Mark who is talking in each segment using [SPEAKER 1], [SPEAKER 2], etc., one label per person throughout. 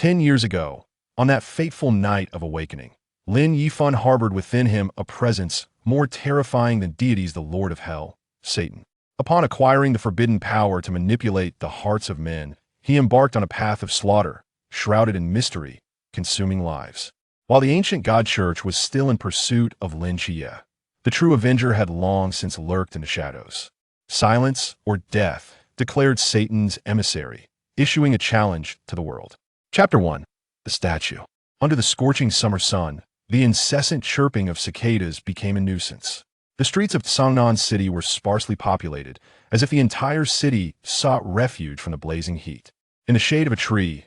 [SPEAKER 1] 10 years ago, on that fateful night of awakening, Lin Yifan harbored within him a presence more terrifying than deities, the Lord of Hell, Satan. Upon acquiring the forbidden power to manipulate the hearts of men, he embarked on a path of slaughter, shrouded in mystery, consuming lives. While the ancient God Church was still in pursuit of Lin Qiye, the true avenger had long since lurked in the shadows. Silence or death, declared Satan's emissary, issuing a challenge to the world. Chapter 1. The Statue. Under the scorching summer sun, the incessant chirping of cicadas became a nuisance. The streets of Songnan City were sparsely populated, as if the entire city sought refuge from the blazing heat. In the shade of a tree,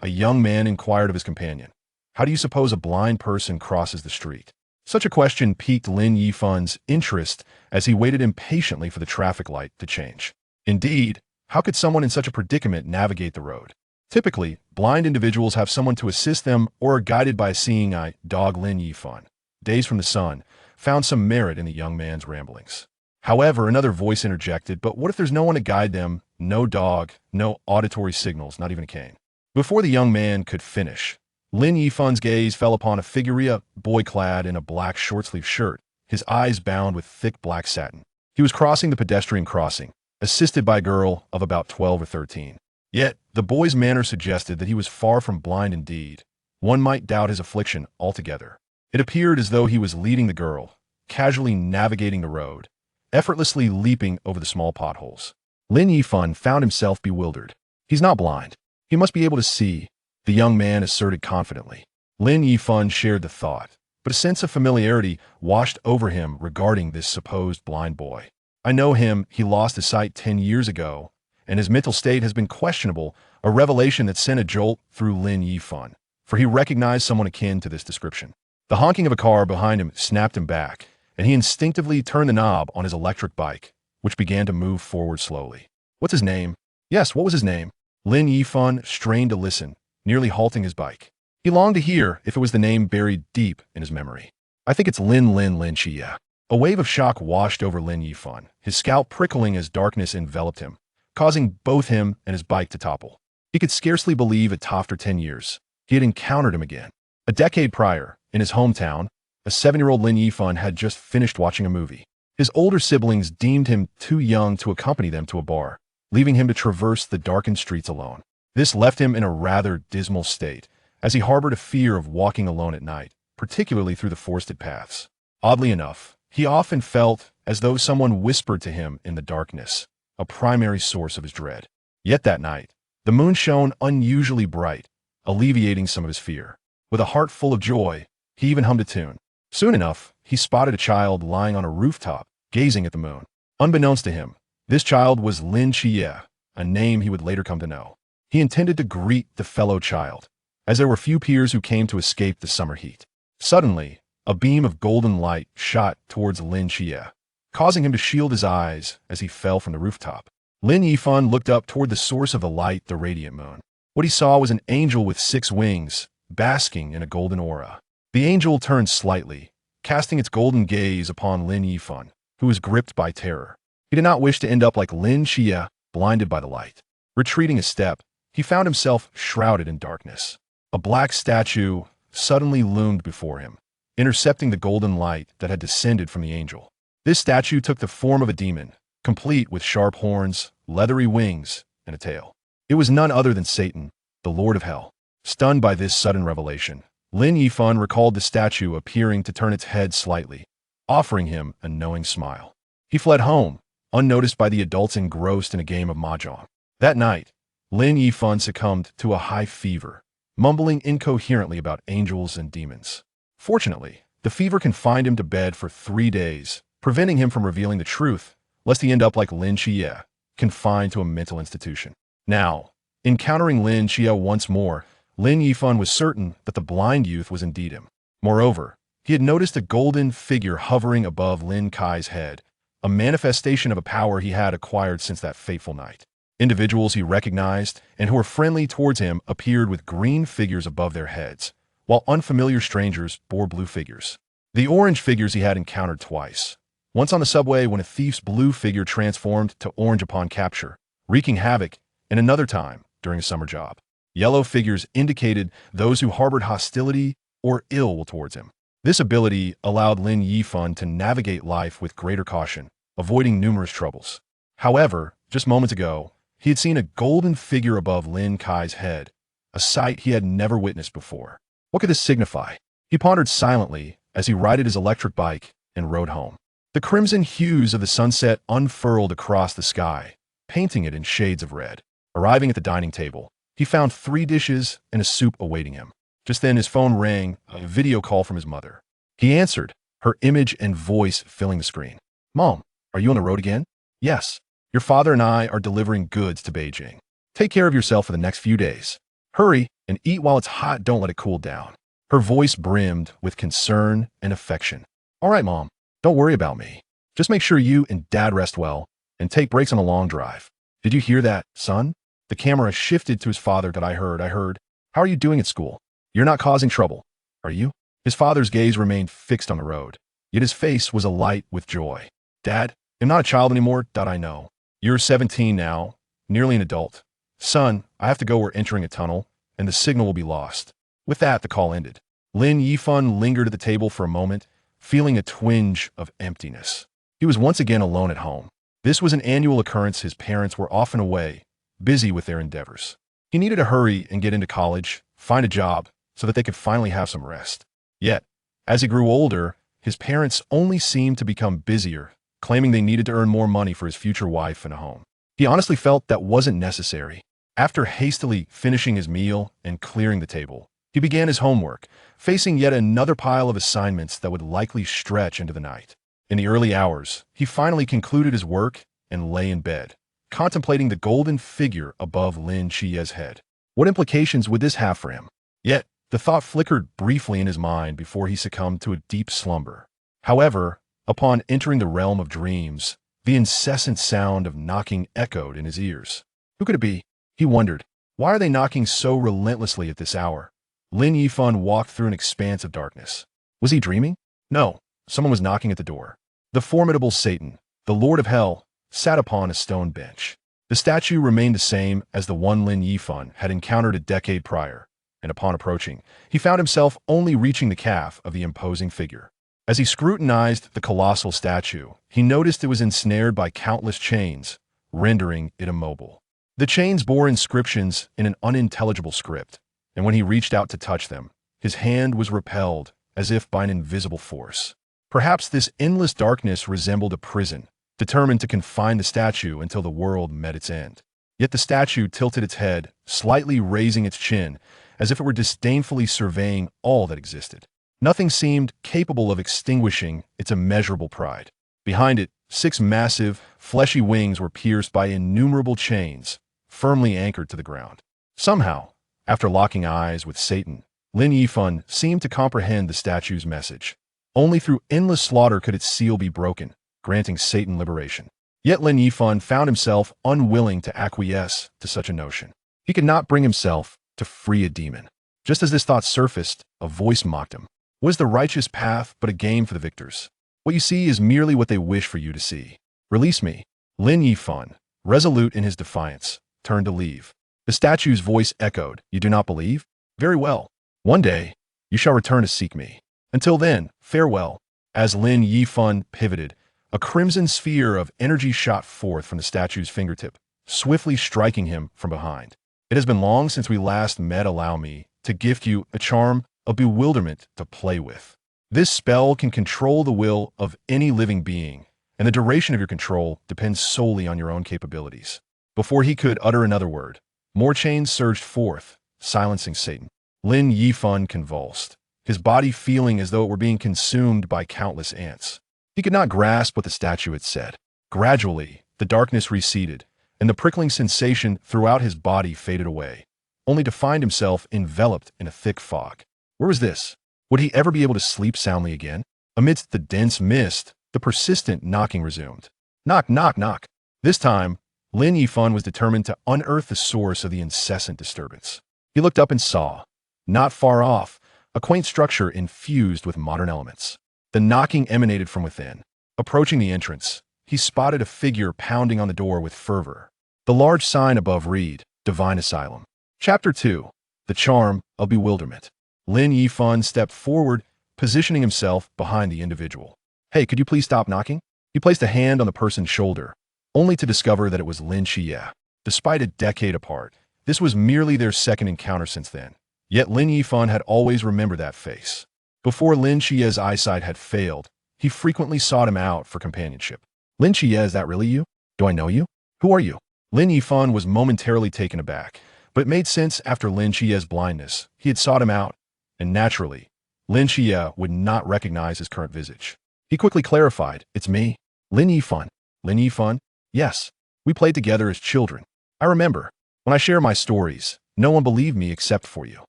[SPEAKER 1] a young man inquired of his companion, "How do you suppose a blind person crosses the street?" Such a question piqued Lin Yifan's interest as he waited impatiently for the traffic light to change. Indeed, how could someone in such a predicament navigate the road? Typically, blind individuals have someone to assist them or are guided by a seeing eye. Dog Lin Yifan, dazed from the sun, found some merit in the young man's ramblings. However, another voice interjected, "But what if there's no one to guide them? No dog, no auditory signals, not even a cane." Before the young man could finish, Lin Yifan's gaze fell upon a figure, a boy clad in a black short-sleeved shirt, his eyes bound with thick black satin. He was crossing the pedestrian crossing, assisted by a girl of about 12 or 13. Yet, the boy's manner suggested that he was far from blind indeed. One might doubt his affliction altogether. It appeared as though he was leading the girl, casually navigating the road, effortlessly leaping over the small potholes. Lin Yifan found himself bewildered. "He's not blind. He must be able to see," the young man asserted confidently. Lin Yifan shared the thought, but a sense of familiarity washed over him regarding this supposed blind boy. "I know him. He lost his sight 10 years ago, and his mental state has been questionable," a revelation that sent a jolt through Lin Yifan, for he recognized someone akin to this description. The honking of a car behind him snapped him back, and he instinctively turned the knob on his electric bike, which began to move forward slowly. "What's his name?" "Yes, what was his name?" Lin Yifan strained to listen, nearly halting his bike. He longed to hear if it was the name buried deep in his memory. "I think it's Lin Qiye." A wave of shock washed over Lin Yifan, his scalp prickling as darkness enveloped him, causing both him and his bike to topple. He could scarcely believe it. After 10 years, he had encountered him again. A decade prior, in his hometown, a 7-year-old Lin Yifan had just finished watching a movie. His older siblings deemed him too young to accompany them to a bar, leaving him to traverse the darkened streets alone. This left him in a rather dismal state, as he harbored a fear of walking alone at night, particularly through the forested paths. Oddly enough, he often felt as though someone whispered to him in the darkness, a primary source of his dread. Yet that night, the moon shone unusually bright, alleviating some of his fear. With a heart full of joy, he even hummed a tune. Soon enough, he spotted a child lying on a rooftop, gazing at the moon. Unbeknownst to him, this child was Lin Qiye, a name he would later come to know. He intended to greet the fellow child, as there were few peers who came to escape the summer heat. Suddenly, a beam of golden light shot towards Lin Qiye, causing him to shield his eyes as he fell from the rooftop. Lin Yifan looked up toward the source of the light, the radiant moon. What he saw was an angel with 6 wings, basking in a golden aura. The angel turned slightly, casting its golden gaze upon Lin Yifan, who was gripped by terror. He did not wish to end up like Lin Qiye, blinded by the light. Retreating a step, he found himself shrouded in darkness. A black statue suddenly loomed before him, intercepting the golden light that had descended from the angel. This statue took the form of a demon, complete with sharp horns, leathery wings, and a tail. It was none other than Satan, the Lord of Hell. Stunned by this sudden revelation, Lin Yifan recalled the statue appearing to turn its head slightly, offering him a knowing smile. He fled home, unnoticed by the adults engrossed in a game of mahjong. That night, Lin Yifan succumbed to a high fever, mumbling incoherently about angels and demons. Fortunately, the fever confined him to bed for 3 days, preventing him from revealing the truth, lest he end up like Lin Qiye, confined to a mental institution. Now, encountering Lin Qiye once more, Lin Yifan was certain that the blind youth was indeed him. Moreover, he had noticed a golden figure hovering above Lin Qiye's head, a manifestation of a power he had acquired since that fateful night. Individuals he recognized and who were friendly towards him appeared with green figures above their heads, while unfamiliar strangers bore blue figures. The orange figures he had encountered twice. Once on the subway when a thief's blue figure transformed to orange upon capture, wreaking havoc, and another time during a summer job. Yellow figures indicated those who harbored hostility or ill will towards him. This ability allowed Lin Yifan to navigate life with greater caution, avoiding numerous troubles. However, just moments ago, he had seen a golden figure above Lin Qiye's head, a sight he had never witnessed before. What could this signify? He pondered silently as he righted his electric bike and rode home. The crimson hues of the sunset unfurled across the sky, painting it in shades of red. Arriving at the dining table, he found 3 dishes and a soup awaiting him. Just then his phone rang, a video call from his mother. He answered, her image and voice filling the screen. "Mom, are you on the road again?" "Yes. Your father and I are delivering goods to Beijing. Take care of yourself for the next few days. Hurry and eat while it's hot, don't let it cool down." Her voice brimmed with concern and affection. "All right, Mom. Don't worry about me. Just make sure you and Dad rest well and take breaks on a long drive." "Did you hear that, son?" The camera shifted to his father. I heard. "How are you doing at school? You're not causing trouble, are you?" His father's gaze remained fixed on the road, yet his face was alight with joy. "Dad, I'm not a child anymore, I know. You're 17 now, nearly an adult. Son, I have to go. We're entering a tunnel, and the signal will be lost." With that, the call ended. Lin Yifan lingered at the table for a moment, feeling a twinge of emptiness. He was once again alone at home. This was an annual occurrence. His parents were often away, busy with their endeavors. He needed to hurry and get into college, find a job, so that they could finally have some rest. Yet, as he grew older, his parents only seemed to become busier, claiming they needed to earn more money for his future wife and a home. He honestly felt that wasn't necessary. After hastily finishing his meal and clearing the table, he began his homework, facing yet another pile of assignments that would likely stretch into the night. In the early hours, he finally concluded his work and lay in bed, contemplating the golden figure above Lin Qiye's head. What implications would this have for him? Yet, the thought flickered briefly in his mind before he succumbed to a deep slumber. However, upon entering the realm of dreams, the incessant sound of knocking echoed in his ears. Who could it be? He wondered. Why are they knocking so relentlessly at this hour? Lin Yifan walked through an expanse of darkness. Was he dreaming? No, someone was knocking at the door. The formidable Satan, the Lord of Hell, sat upon a stone bench. The statue remained the same as the one Lin Yifan had encountered a decade prior, and upon approaching, he found himself only reaching the calf of the imposing figure. As he scrutinized the colossal statue, he noticed it was ensnared by countless chains, rendering it immobile. The chains bore inscriptions in an unintelligible script, and when he reached out to touch them, his hand was repelled as if by an invisible force. Perhaps this endless darkness resembled a prison, determined to confine the statue until the world met its end. Yet the statue tilted its head, slightly raising its chin, as if it were disdainfully surveying all that existed. Nothing seemed capable of extinguishing its immeasurable pride. Behind it, 6 massive, fleshy wings were pierced by innumerable chains, firmly anchored to the ground. Somehow, after locking eyes with Satan, Lin Yifan seemed to comprehend the statue's message. Only through endless slaughter could its seal be broken, granting Satan liberation. Yet Lin Yifan found himself unwilling to acquiesce to such a notion. He could not bring himself to free a demon. Just as this thought surfaced, a voice mocked him. Was the righteous path but a game for the victors? What you see is merely what they wish for you to see. Release me. Lin Yifan, resolute in his defiance, turned to leave. The statue's voice echoed. You do not believe? Very well. One day, you shall return to seek me. Until then, farewell. As Lin Yifan pivoted, a crimson sphere of energy shot forth from the statue's fingertip, swiftly striking him from behind. It has been long since we last met. Allow me to gift you a charm of bewilderment to play with. This spell can control the will of any living being, and the duration of your control depends solely on your own capabilities. Before he could utter another word, more chains surged forth, silencing Satan. Lin Yifan convulsed, his body feeling as though it were being consumed by countless ants. He could not grasp what the statue had said. Gradually, the darkness receded, and the prickling sensation throughout his body faded away, only to find himself enveloped in a thick fog. Where was this? Would he ever be able to sleep soundly again? Amidst the dense mist, the persistent knocking resumed. Knock, knock, knock. This time, Lin Yifan was determined to unearth the source of the incessant disturbance. He looked up and saw, not far off, a quaint structure infused with modern elements. The knocking emanated from within. Approaching the entrance, he spotted a figure pounding on the door with fervor. The large sign above read, Divine Asylum. Chapter 2. The Charm of Bewilderment. Lin Yifan stepped forward, positioning himself behind the individual. Hey, could you please stop knocking? He placed a hand on the person's shoulder, only to discover that it was Lin Qiye. Despite a decade apart, this was merely their second encounter since then. Yet Lin Yifan had always remembered that face. Before Lin Qiye's eyesight had failed, he frequently sought him out for companionship. Lin Qiye, is that really you? Do I know you? Who are you? Lin Yifan was momentarily taken aback, but it made sense after Lin Qiye's blindness. He had sought him out, and naturally, Lin Qiye would not recognize his current visage. He quickly clarified, it's me, Lin Yifan. Lin Yifan? Yes. We played together as children. I remember. When I share my stories, no one believed me except for you.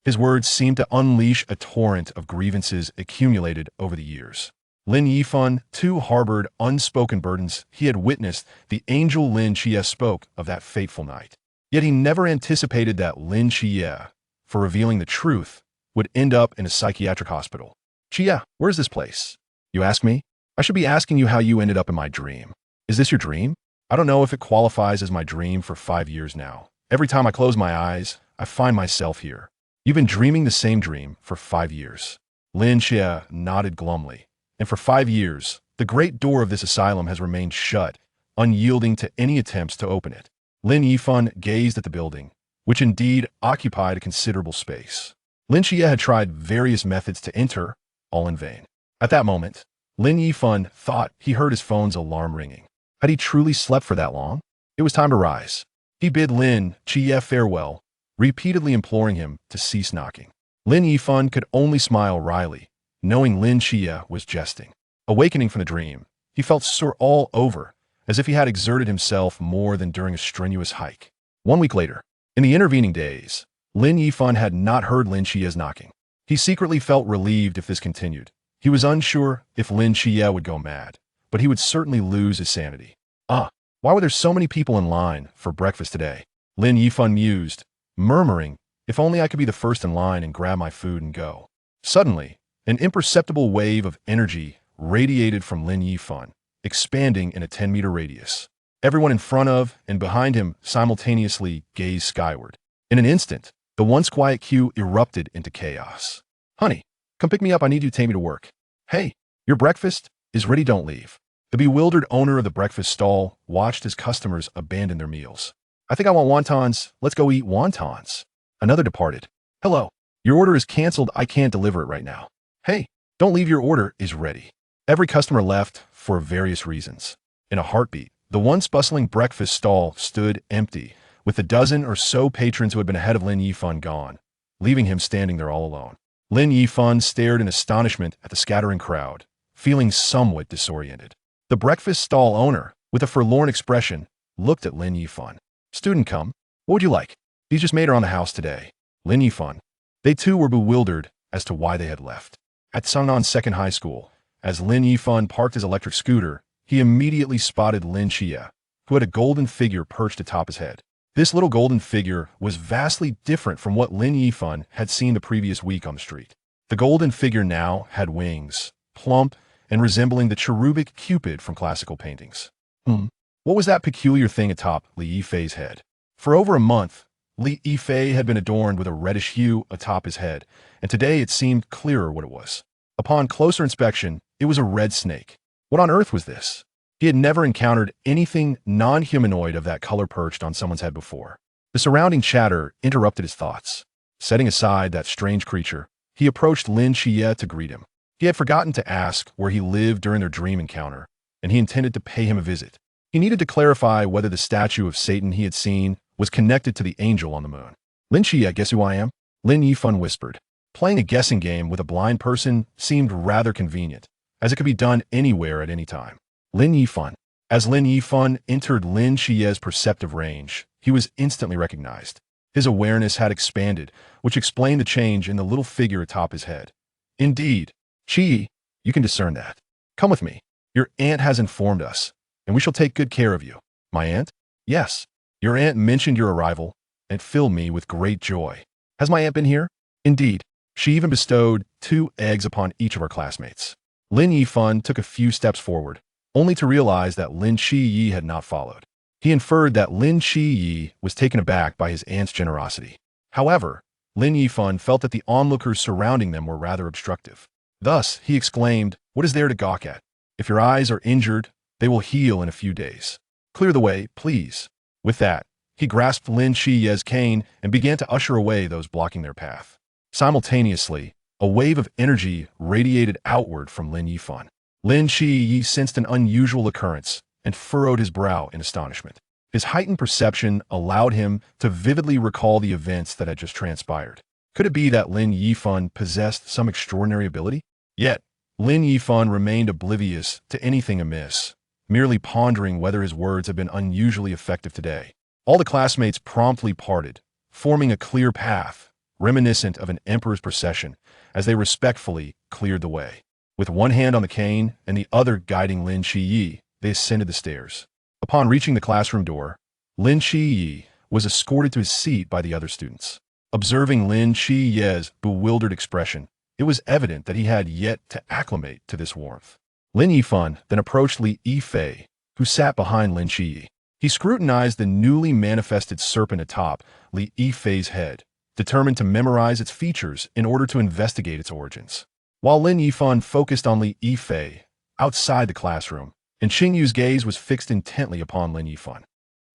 [SPEAKER 1] His words seemed to unleash a torrent of grievances accumulated over the years. Lin Yifan, too, harbored unspoken burdens. He had witnessed the angel Lin Qiye spoke of that fateful night. Yet he never anticipated that Lin Qiye, for revealing the truth, would end up in a psychiatric hospital. Qiye, where's this place? You ask me? I should be asking you how you ended up in my dream. Is this your dream? I don't know if it qualifies as my dream for 5 years now. Every time I close my eyes, I find myself here. You've been dreaming the same dream for 5 years. Lin Qiye nodded glumly. And for 5 years, the great door of this asylum has remained shut, unyielding to any attempts to open it. Lin Yifan gazed at the building, which indeed occupied a considerable space. Lin Qiye had tried various methods to enter, all in vain. At that moment, Lin Yifan thought he heard his phone's alarm ringing. Had he truly slept for that long? It was time to rise. He bid Lin Qiye farewell, repeatedly imploring him to cease knocking. Lin Yifan could only smile wryly, knowing Lin Qiye was jesting. Awakening from the dream, he felt sore all over, as if he had exerted himself more than during a strenuous hike. 1 week later, in the intervening days, Lin Yifan had not heard Lin Qiye's knocking. He secretly felt relieved if this continued. He was unsure if Lin Qiye would go mad, but he would certainly lose his sanity. Why were there so many people in line for breakfast today? Lin Yifan mused, murmuring, if only I could be the first in line and grab my food and go. Suddenly, an imperceptible wave of energy radiated from Lin Yifan, expanding in a 10-meter radius. Everyone in front of and behind him simultaneously gazed skyward. In an instant, the once quiet queue erupted into chaos. Honey, come pick me up. I need you to take me to work. Hey, your breakfast is ready. Don't leave. The bewildered owner of the breakfast stall watched as customers abandoned their meals. I think I want wontons. Let's go eat wontons. Another departed. Hello, your order is canceled. I can't deliver it right now. Hey, don't leave. Your order is ready. Every customer left for various reasons. In a heartbeat, the once bustling breakfast stall stood empty, with the dozen or so patrons who had been ahead of Lin Yifan gone, leaving him standing there all alone. Lin Yifan stared in astonishment at the scattering crowd, feeling somewhat disoriented. The breakfast stall owner, with a forlorn expression, looked at Lin Yifan. Student come. What would you like? These just made her on the house today. Lin Yifan. They too were bewildered as to why they had left. At Sungnan Second High School, as Lin Yifan parked his electric scooter, he immediately spotted Lin Qiye, who had a golden figure perched atop his head. This little golden figure was vastly different from what Lin Yifan had seen the previous week on the street. The golden figure now had wings, plump and resembling the cherubic Cupid from classical paintings. What was that peculiar thing atop Li Yifei's head? For over a month, Li Yifei had been adorned with a reddish hue atop his head, and today it seemed clearer what it was. Upon closer inspection, it was a red snake. What on earth was this? He had never encountered anything non-humanoid of that color perched on someone's head before. The surrounding chatter interrupted his thoughts. Setting aside that strange creature, he approached Lin Qiye to greet him. He had forgotten to ask where he lived during their dream encounter, and he intended to pay him a visit. He needed to clarify whether the statue of Satan he had seen was connected to the angel on the moon. Lin Qiye, guess who I am? Lin Yifan whispered. Playing a guessing game with a blind person seemed rather convenient, as it could be done anywhere at any time. Lin Yifan. As Lin Yifan entered Lin Qiye's perceptive range, he was instantly recognized. His awareness had expanded, which explained the change in the little figure atop his head. Indeed, Qiye, you can discern that. Come with me. Your aunt has informed us, and we shall take good care of you. My aunt? Yes. Your aunt mentioned your arrival, and it filled me with great joy. Has my aunt been here? Indeed. She even bestowed 2 eggs upon each of our classmates. Lin Yifan took a few steps forward, only to realize that Lin Qiye had not followed. He inferred that Lin Qiye was taken aback by his aunt's generosity. However, Lin Yifan felt that the onlookers surrounding them were rather obstructive. Thus, he exclaimed, "What is there to gawk at? If your eyes are injured, they will heal in a few days. Clear the way, please." With that, he grasped Lin Qiye's cane and began to usher away those blocking their path. Simultaneously, a wave of energy radiated outward from Lin Yifan. Lin Qiye sensed an unusual occurrence and furrowed his brow in astonishment. His heightened perception allowed him to vividly recall the events that had just transpired. Could it be that Lin Yifan possessed some extraordinary ability? Yet, Lin Yifan remained oblivious to anything amiss, merely pondering whether his words had been unusually effective today. All the classmates promptly parted, forming a clear path, reminiscent of an emperor's procession, as they respectfully cleared the way. With one hand on the cane and the other guiding Lin Qiye, they ascended the stairs. Upon reaching the classroom door, Lin Qiye was escorted to his seat by the other students. Observing Lin Qiye's bewildered expression, it was evident that he had yet to acclimate to this warmth. Lin Yifan then approached Lin Yifan, who sat behind Lin Qiye. He scrutinized the newly manifested serpent atop Lin Yifan's head, determined to memorize its features in order to investigate its origins. While Lin Yifan focused on Lin Yifan outside the classroom, and Xingyu's gaze was fixed intently upon Lin Yifan.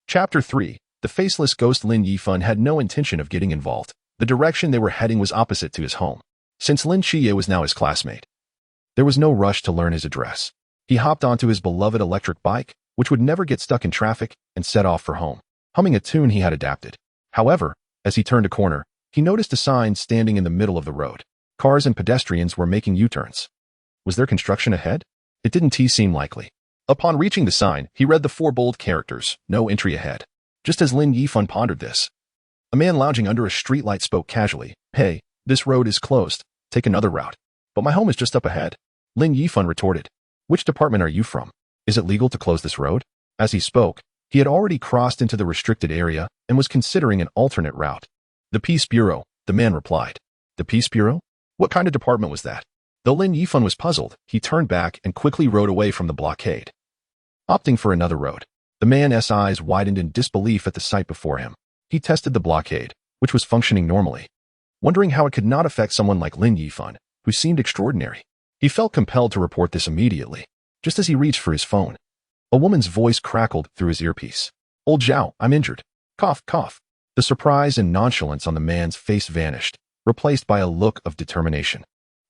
[SPEAKER 1] Chapter 3. The faceless ghost. Lin Yifan had no intention of getting involved. The direction they were heading was opposite to his home. Since Lin Qiye was now his classmate, there was no rush to learn his address. He hopped onto his beloved electric bike, which would never get stuck in traffic, and set off for home, humming a tune he had adapted. However, as he turned a corner, he noticed a sign standing in the middle of the road. Cars and pedestrians were making U-turns. Was there construction ahead? It didn't seem likely. Upon reaching the sign, he read the 4 bold characters, "No entry ahead." Just as Lin Yifan pondered this, a man lounging under a streetlight spoke casually, "Hey, this road is closed. Take another route." "But my home is just up ahead." Lin Yifan retorted, "Which department are you from? Is it legal to close this road?" As he spoke, he had already crossed into the restricted area and was considering an alternate route. "The Peace Bureau," the man replied. "The Peace Bureau? What kind of department was that?" Though Lin Yifan was puzzled, he turned back and quickly rode away from the blockade, opting for another road. The man's eyes widened in disbelief at the sight before him. He tested the blockade, which was functioning normally, wondering how it could not affect someone like Lin Yifan, who seemed extraordinary. He felt compelled to report this immediately. Just as he reached for his phone, a woman's voice crackled through his earpiece. "Old Zhao, I'm injured." Cough, cough. The surprise and nonchalance on the man's face vanished, replaced by a look of determination.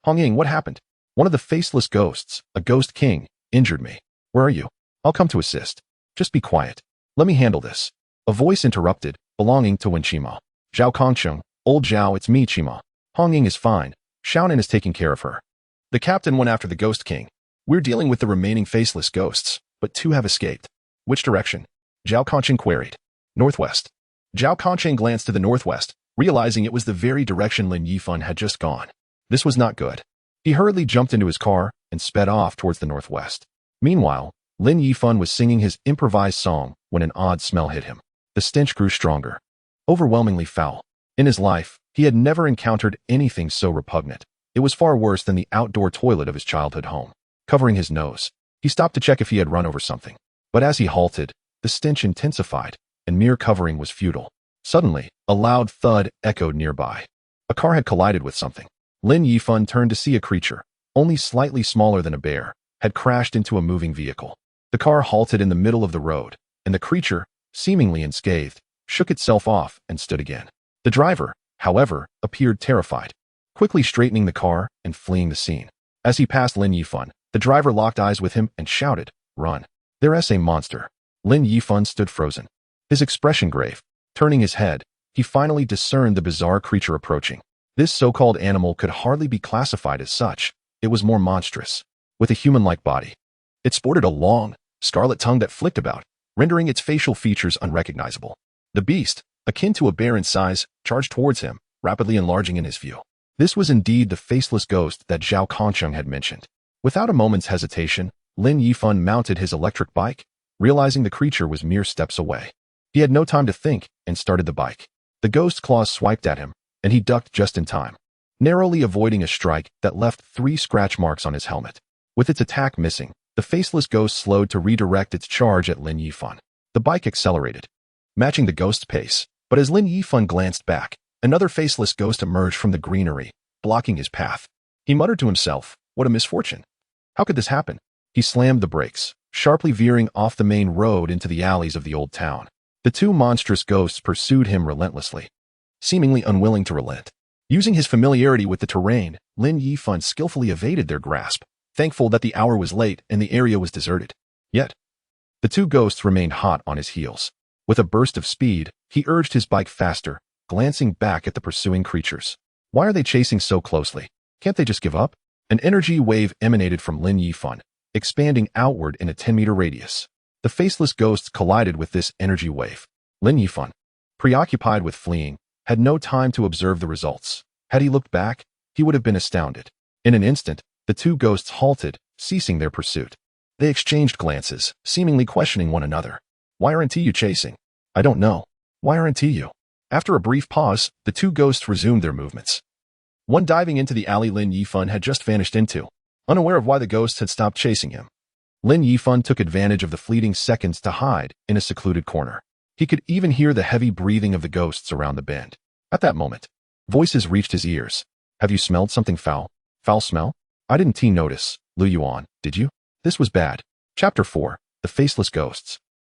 [SPEAKER 1] "Hong Ying, what happened?" "One of the faceless ghosts, a ghost king, injured me." "Where are you?" "I'll come to assist." "Just be quiet. Let me handle this." A voice interrupted, belonging to Wen Qima. "Zhao Kongcheng, old Zhao, it's me, Qima. Hong Ying is fine. Xiaonan is taking care of her." The captain went after the ghost king. "We're dealing with the remaining faceless ghosts, but 2 have escaped." "Which direction?" Zhao Kongcheng queried. "Northwest." Zhao Kongcheng glanced to the northwest, realizing it was the very direction Lin Yifan had just gone. This was not good. He hurriedly jumped into his car and sped off towards the northwest. Meanwhile, Lin Yifan was singing his improvised song when an odd smell hit him. The stench grew stronger, overwhelmingly foul. In his life, he had never encountered anything so repugnant. It was far worse than the outdoor toilet of his childhood home. Covering his nose, he stopped to check if he had run over something. But as he halted, the stench intensified, and mere covering was futile. Suddenly, a loud thud echoed nearby. A car had collided with something. Lin Yifan turned to see a creature, only slightly smaller than a bear, had crashed into a moving vehicle. The car halted in the middle of the road, and the creature, seemingly unscathed, shook itself off and stood again. The driver, however, appeared terrified, quickly straightening the car and fleeing the scene. As he passed Lin Yifan, the driver locked eyes with him and shouted, "Run. There's a monster." Lin Yifan stood frozen, his expression grave. Turning his head, he finally discerned the bizarre creature approaching. This so-called animal could hardly be classified as such. It was more monstrous, with a human-like body. It sported a long, scarlet tongue that flicked about, rendering its facial features unrecognizable. The beast, akin to a bear in size, charged towards him, rapidly enlarging in his view. This was indeed the faceless ghost that Zhao Kongcheng had mentioned. Without a moment's hesitation, Lin Yifan mounted his electric bike, realizing the creature was mere steps away. He had no time to think and started the bike. The ghost claws swiped at him, and he ducked just in time, narrowly avoiding a strike that left 3 scratch marks on his helmet. With its attack missing, the faceless ghost slowed to redirect its charge at Lin Yifan. The bike accelerated, matching the ghost's pace, but as Lin Yifan glanced back, Another faceless ghost emerged from the greenery, blocking his path. He muttered to himself, "What a misfortune. How could this happen?" He slammed the brakes, sharply veering off the main road into the alleys of the old town. The two monstrous ghosts pursued him relentlessly, seemingly unwilling to relent. Using his familiarity with the terrain, Lin Yifan skillfully evaded their grasp, thankful that the hour was late and the area was deserted. Yet, the two ghosts remained hot on his heels. With a burst of speed, he urged his bike faster, glancing back at the pursuing creatures. Why are they chasing so closely? Can't they just give up? An energy wave emanated from Lin Yifan, expanding outward in a 10-meter radius. The faceless ghosts collided with this energy wave. Lin Yifan, preoccupied with fleeing, had no time to observe the results. Had he looked back, he would have been astounded. In an instant, the two ghosts halted, ceasing their pursuit. They exchanged glances, seemingly questioning one another. "Why aren't you chasing?" "I don't know. Why aren't you?" After a brief pause, the two ghosts resumed their movements. One diving into the alley Lin Yifan had just vanished into, unaware of why the ghosts had stopped chasing him. Lin Yifan took advantage of the fleeting seconds to hide in a secluded corner. He could even hear the heavy breathing of the ghosts around the bend. At that moment, voices reached his ears. "Have you smelled something foul? Foul smell? I didn't notice. Lu Yuan, did you?" This was bad. Chapter 4. The Faceless Ghosts.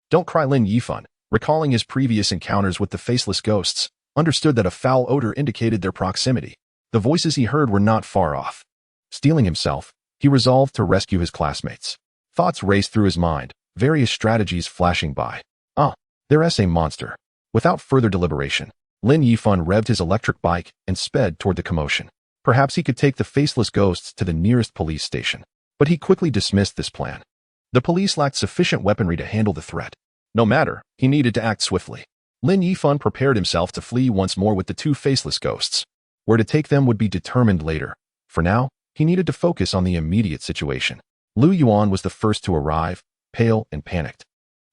[SPEAKER 1] Don't cry. Lin Yifan, recalling his previous encounters with the faceless ghosts, understood that a foul odor indicated their proximity. The voices he heard were not far off. Steeling himself, he resolved to rescue his classmates. Thoughts raced through his mind, various strategies flashing by. There's a monster. Without further deliberation, Lin Yifan revved his electric bike and sped toward the commotion. Perhaps he could take the faceless ghosts to the nearest police station. But he quickly dismissed this plan. The police lacked sufficient weaponry to handle the threat. No matter, he needed to act swiftly. Lin Yifan prepared himself to flee once more with the two faceless ghosts. Where to take them would be determined later. For now, he needed to focus on the immediate situation. Lu Yuan was the first to arrive, pale and panicked,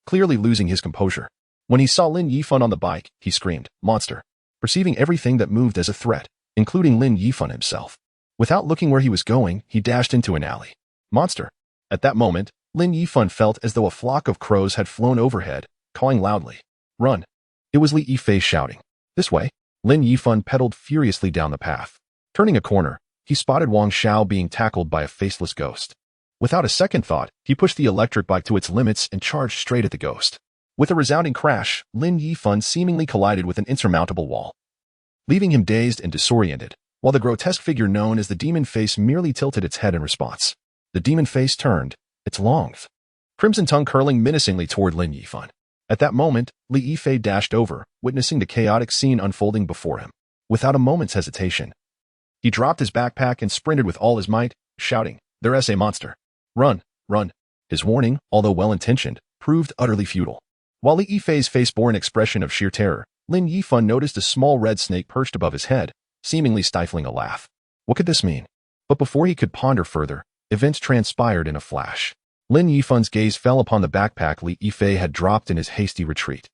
[SPEAKER 1] clearly losing his composure. When he saw Lin Yifan on the bike, he screamed, "Monster!" perceiving everything that moved as a threat, including Lin Yifan himself. Without looking where he was going, he dashed into an alley. "Monster!" At that moment, Lin Yifan felt as though a flock of crows had flown overhead, cawing loudly. "Run!" It was Lin Yifan shouting. "This way!" Lin Yifan pedaled furiously down the path. Turning a corner, he spotted Wang Xiao being tackled by a faceless ghost. Without a second thought, he pushed the electric bike to its limits and charged straight at the ghost. With a resounding crash, Lin Yifan seemingly collided with an insurmountable wall, leaving him dazed and disoriented, while the grotesque figure known as the demon face merely tilted its head in response. The demon face turned, its long, crimson tongue curling menacingly toward Lin Yifan. At that moment, Li Yifei dashed over, witnessing the chaotic scene unfolding before him. Without a moment's hesitation, he dropped his backpack and sprinted with all his might, shouting, "There's a monster! Run, run!" His warning, although well-intentioned, proved utterly futile. While Li Yifei's face bore an expression of sheer terror, Lin Yifan noticed a small red snake perched above his head, seemingly stifling a laugh. What could this mean? But before he could ponder further, events transpired in a flash. Lin Yifan's gaze fell upon the backpack Li Yifei had dropped in his hasty retreat.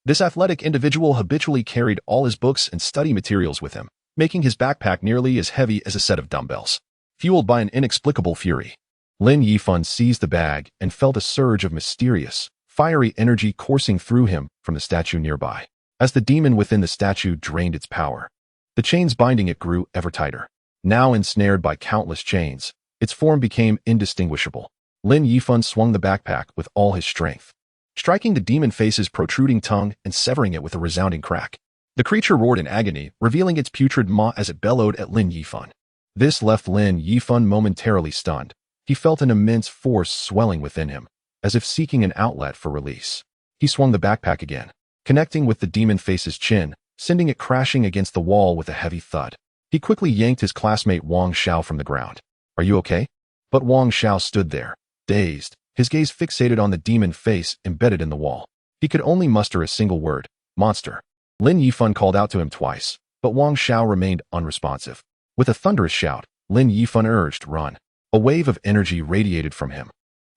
[SPEAKER 1] This athletic individual habitually carried all his books and study materials with him, making his backpack nearly as heavy as a set of dumbbells. Fueled by an inexplicable fury, Lin Yifan seized the bag and felt a surge of mysterious, fiery energy coursing through him from the statue nearby. As the demon within the statue drained its power, the chains binding it grew ever tighter. Now ensnared by countless chains, its form became indistinguishable. Lin Yifan swung the backpack with all his strength, striking the demon face's protruding tongue and severing it with a resounding crack. The creature roared in agony, revealing its putrid maw as it bellowed at Lin Yifan. This left Lin Yifan momentarily stunned. He felt an immense force swelling within him, as if seeking an outlet for release. He swung the backpack again, connecting with the demon face's chin, sending it crashing against the wall with a heavy thud. He quickly yanked his classmate Wang Xiao from the ground. "Are you okay?" But Wang Xiao stood there, dazed, his gaze fixated on the demon face embedded in the wall. He could only muster a single word, "Monster." Lin Yifan called out to him twice, but Wang Xiao remained unresponsive. With a thunderous shout, Lin Yifan urged, "Run." A wave of energy radiated from him,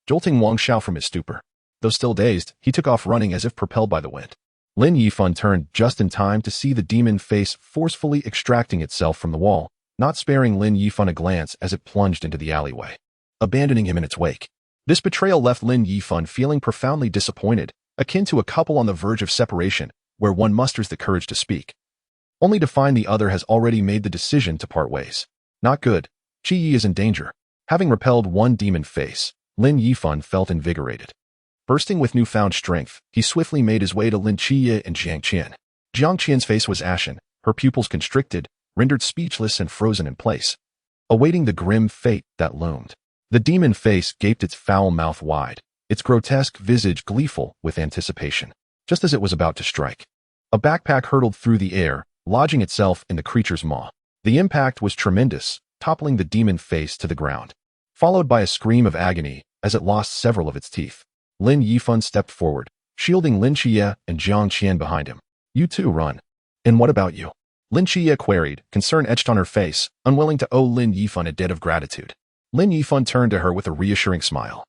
[SPEAKER 1] jolting Wang Xiao from his stupor. Though still dazed, he took off running as if propelled by the wind. Lin Yifan turned just in time to see the demon face forcefully extracting itself from the wall, not sparing Lin Yifan a glance as it plunged into the alleyway, abandoning him in its wake. This betrayal left Lin Yifan feeling profoundly disappointed, akin to a couple on the verge of separation, where one musters the courage to speak, only to find the other has already made the decision to part ways. Not good. Qiye is in danger. Having repelled one demon face, Lin Yifan felt invigorated. Bursting with newfound strength, he swiftly made his way to Lin Qiye and Jiang Qian. Jiang Qian's face was ashen, her pupils constricted, rendered speechless and frozen in place, awaiting the grim fate that loomed. The demon face gaped its foul mouth wide, its grotesque visage gleeful with anticipation. Just as it was about to strike, a backpack hurtled through the air, lodging itself in the creature's maw. The impact was tremendous, toppling the demon face to the ground, followed by a scream of agony as it lost several of its teeth. Lin Yifan stepped forward, shielding Lin Qiye and Jiang Qian behind him. You too, run. And what about you? Lin Qiye queried, concern etched on her face, unwilling to owe Lin Yifan a debt of gratitude. Lin Yifan turned to her with a reassuring smile,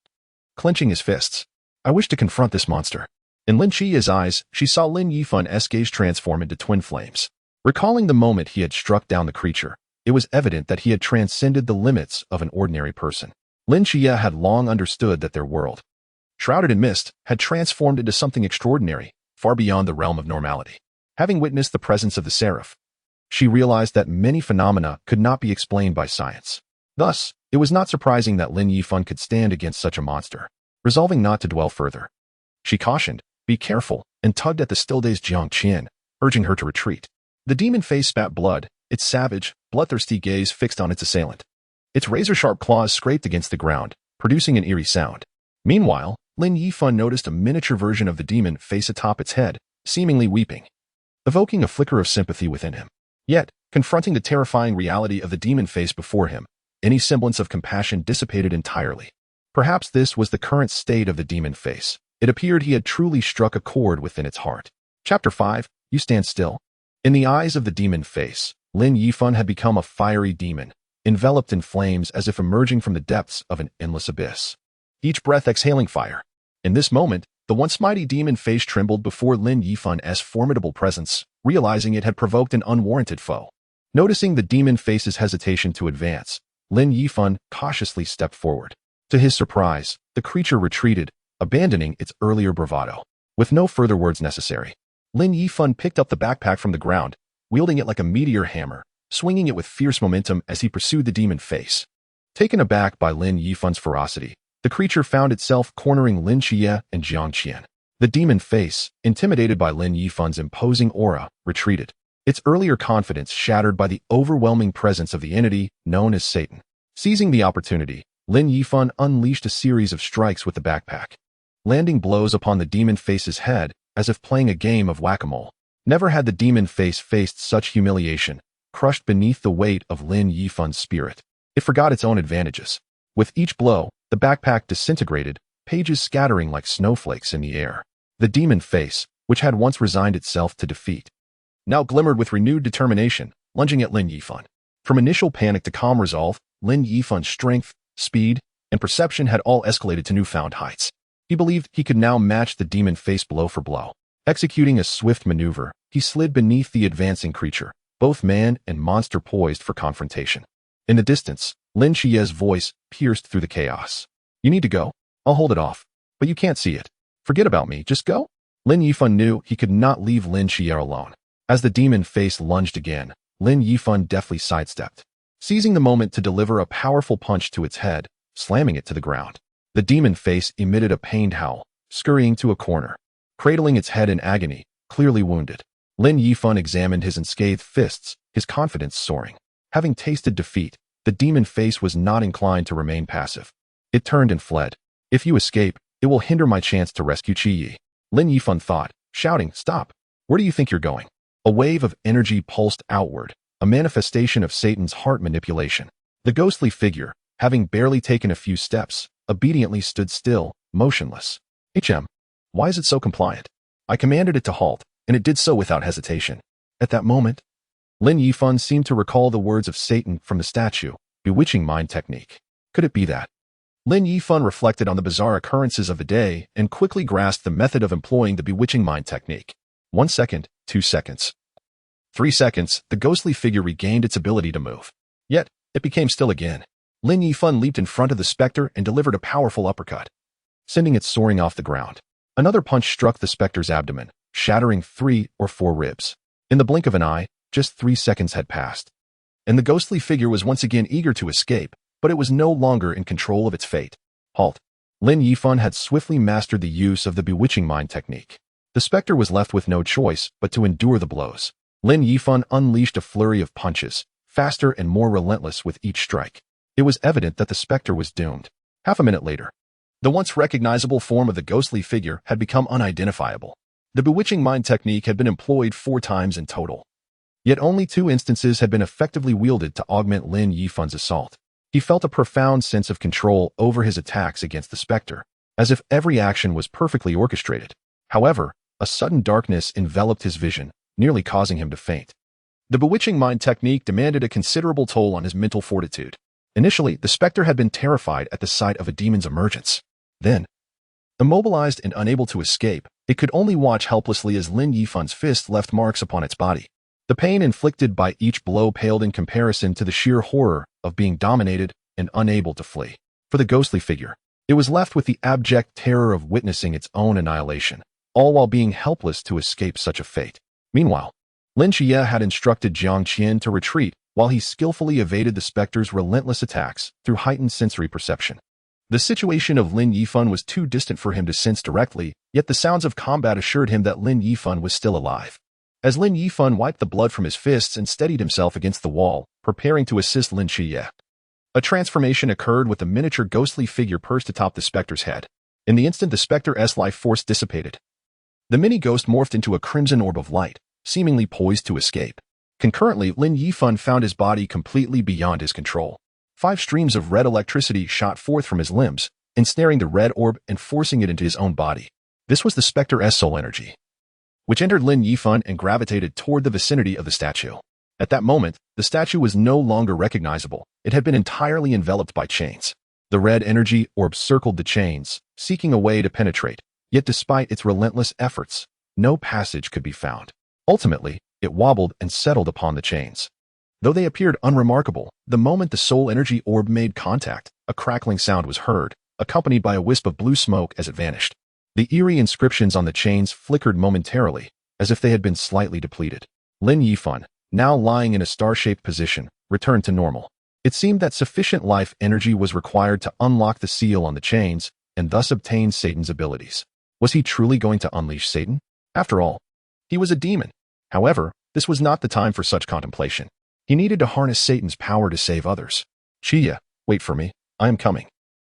[SPEAKER 1] clenching his fists. I wish to confront this monster. In Lin Qiye's eyes, she saw Lin Yifan's gaze transform into twin flames. Recalling the moment he had struck down the creature, it was evident that he had transcended the limits of an ordinary person. Lin Qiye had long understood that their world, shrouded in mist, had transformed into something extraordinary, far beyond the realm of normality. Having witnessed the presence of the seraph, she realized that many phenomena could not be explained by science. Thus, it was not surprising that Lin Yifan could stand against such a monster. Resolving not to dwell further, she cautioned, be careful, and tugged at the still-dazed Jiang Qian, urging her to retreat. The demon face spat blood, its savage, bloodthirsty gaze fixed on its assailant. Its razor-sharp claws scraped against the ground, producing an eerie sound. Meanwhile, Lin Yifan noticed a miniature version of the demon face atop its head, seemingly weeping, evoking a flicker of sympathy within him. Yet, confronting the terrifying reality of the demon face before him, any semblance of compassion dissipated entirely. Perhaps this was the current state of the demon face. It appeared he had truly struck a chord within its heart. Chapter 5, You Stand Still. In the eyes of the demon face, Lin Yifan had become a fiery demon, enveloped in flames as if emerging from the depths of an endless abyss, each breath exhaling fire. In this moment, the once mighty demon face trembled before Lin Yifan's formidable presence, realizing it had provoked an unwarranted foe. Noticing the demon face's hesitation to advance, Lin Yifan cautiously stepped forward. To his surprise, the creature retreated, abandoning its earlier bravado. With no further words necessary, Lin Yifan picked up the backpack from the ground, wielding it like a meteor hammer, swinging it with fierce momentum as he pursued the demon face. Taken aback by Lin Yifan's ferocity, the creature found itself cornering Lin Qiye and Jiang Qian. The demon face, intimidated by Lin Yifan's imposing aura, retreated, its earlier confidence shattered by the overwhelming presence of the entity known as Satan. Seizing the opportunity, Lin Yifan unleashed a series of strikes with the backpack, landing blows upon the demon face's head as if playing a game of whack-a-mole. Never had the demon face faced such humiliation, crushed beneath the weight of Lin Yifan's spirit. It forgot its own advantages. With each blow, the backpack disintegrated, pages scattering like snowflakes in the air. The demon face, which had once resigned itself to defeat, now glimmered with renewed determination, lunging at Lin Yifan. From initial panic to calm resolve, Lin Yifan's strength, speed, and perception had all escalated to newfound heights. He believed he could now match the demon face blow for blow. Executing a swift maneuver, he slid beneath the advancing creature, both man and monster poised for confrontation. In the distance, Lin Qiye's voice pierced through the chaos. You need to go. I'll hold it off. But you can't see it. Forget about me, just go. Lin Yifan knew he could not leave Lin Qiye alone. As the demon face lunged again, Lin Yifan deftly sidestepped, seizing the moment to deliver a powerful punch to its head, slamming it to the ground. The demon face emitted a pained howl, scurrying to a corner, cradling its head in agony, clearly wounded. Lin Yifan examined his unscathed fists, his confidence soaring. Having tasted defeat, the demon face was not inclined to remain passive. It turned and fled. If you escape, it will hinder my chance to rescue Qiye. Lin Yifan thought, shouting, stop. Where do you think you're going? A wave of energy pulsed outward, a manifestation of Satan's heart manipulation. The ghostly figure, having barely taken a few steps, obediently stood still, motionless. Why is it so compliant? I commanded it to halt, and it did so without hesitation. At that moment, Lin Yifan seemed to recall the words of Satan from the statue, bewitching mind technique. Could it be that? Lin Yifan reflected on the bizarre occurrences of the day and quickly grasped the method of employing the bewitching mind technique. 1 second, 2 seconds. 3 seconds, the ghostly figure regained its ability to move. Yet, it became still again. Lin Yifan leaped in front of the specter and delivered a powerful uppercut, sending it soaring off the ground. Another punch struck the specter's abdomen, shattering 3 or 4 ribs. In the blink of an eye, Just 3 seconds had passed, and the ghostly figure was once again eager to escape, but it was no longer in control of its fate. Halt. Lin Yifan had swiftly mastered the use of the bewitching mind technique. The specter was left with no choice but to endure the blows. Lin Yifan unleashed a flurry of punches, faster and more relentless with each strike. It was evident that the specter was doomed. Half a minute later, the once recognizable form of the ghostly figure had become unidentifiable. The bewitching mind technique had been employed 4 times in total. Yet only 2 instances had been effectively wielded to augment Lin Yifan's assault. He felt a profound sense of control over his attacks against the specter, as if every action was perfectly orchestrated. However, a sudden darkness enveloped his vision, nearly causing him to faint. The bewitching mind technique demanded a considerable toll on his mental fortitude. Initially, the specter had been terrified at the sight of a demon's emergence. Then, immobilized and unable to escape, it could only watch helplessly as Lin Yifan's fist left marks upon its body. The pain inflicted by each blow paled in comparison to the sheer horror of being dominated and unable to flee. For the ghostly figure, it was left with the abject terror of witnessing its own annihilation, all while being helpless to escape such a fate. Meanwhile, Lin Qiye had instructed Jiang Qian to retreat while he skillfully evaded the specter's relentless attacks through heightened sensory perception. The situation of Lin Yifan was too distant for him to sense directly, yet the sounds of combat assured him that Lin Yifan was still alive. As Lin Yifan wiped the blood from his fists and steadied himself against the wall, preparing to assist Lin Qiye, a transformation occurred with the miniature ghostly figure perched atop the specter's head. In the instant the specter's life force dissipated, the mini-ghost morphed into a crimson orb of light, seemingly poised to escape. Concurrently, Lin Yifan found his body completely beyond his control. 5 streams of red electricity shot forth from his limbs, ensnaring the red orb and forcing it into his own body. This was the specter's soul energy, which entered Lin Yifan and gravitated toward the vicinity of the statue. At that moment, the statue was no longer recognizable. It had been entirely enveloped by chains. The red energy orb circled the chains, seeking a way to penetrate, yet despite its relentless efforts, no passage could be found. Ultimately, it wobbled and settled upon the chains. Though they appeared unremarkable, the moment the soul energy orb made contact, a crackling sound was heard, accompanied by a wisp of blue smoke as it vanished. The eerie inscriptions on the chains flickered momentarily, as if they had been slightly depleted. Lin Yifan, now lying in a star-shaped position, returned to normal. It seemed that sufficient life energy was required to unlock the seal on the chains and thus obtain Satan's abilities. Was he truly going to unleash Satan? After all, he was a demon. However, this was not the time for such contemplation. He needed to harness Satan's power to save others. Qiye, wait for me. I am coming.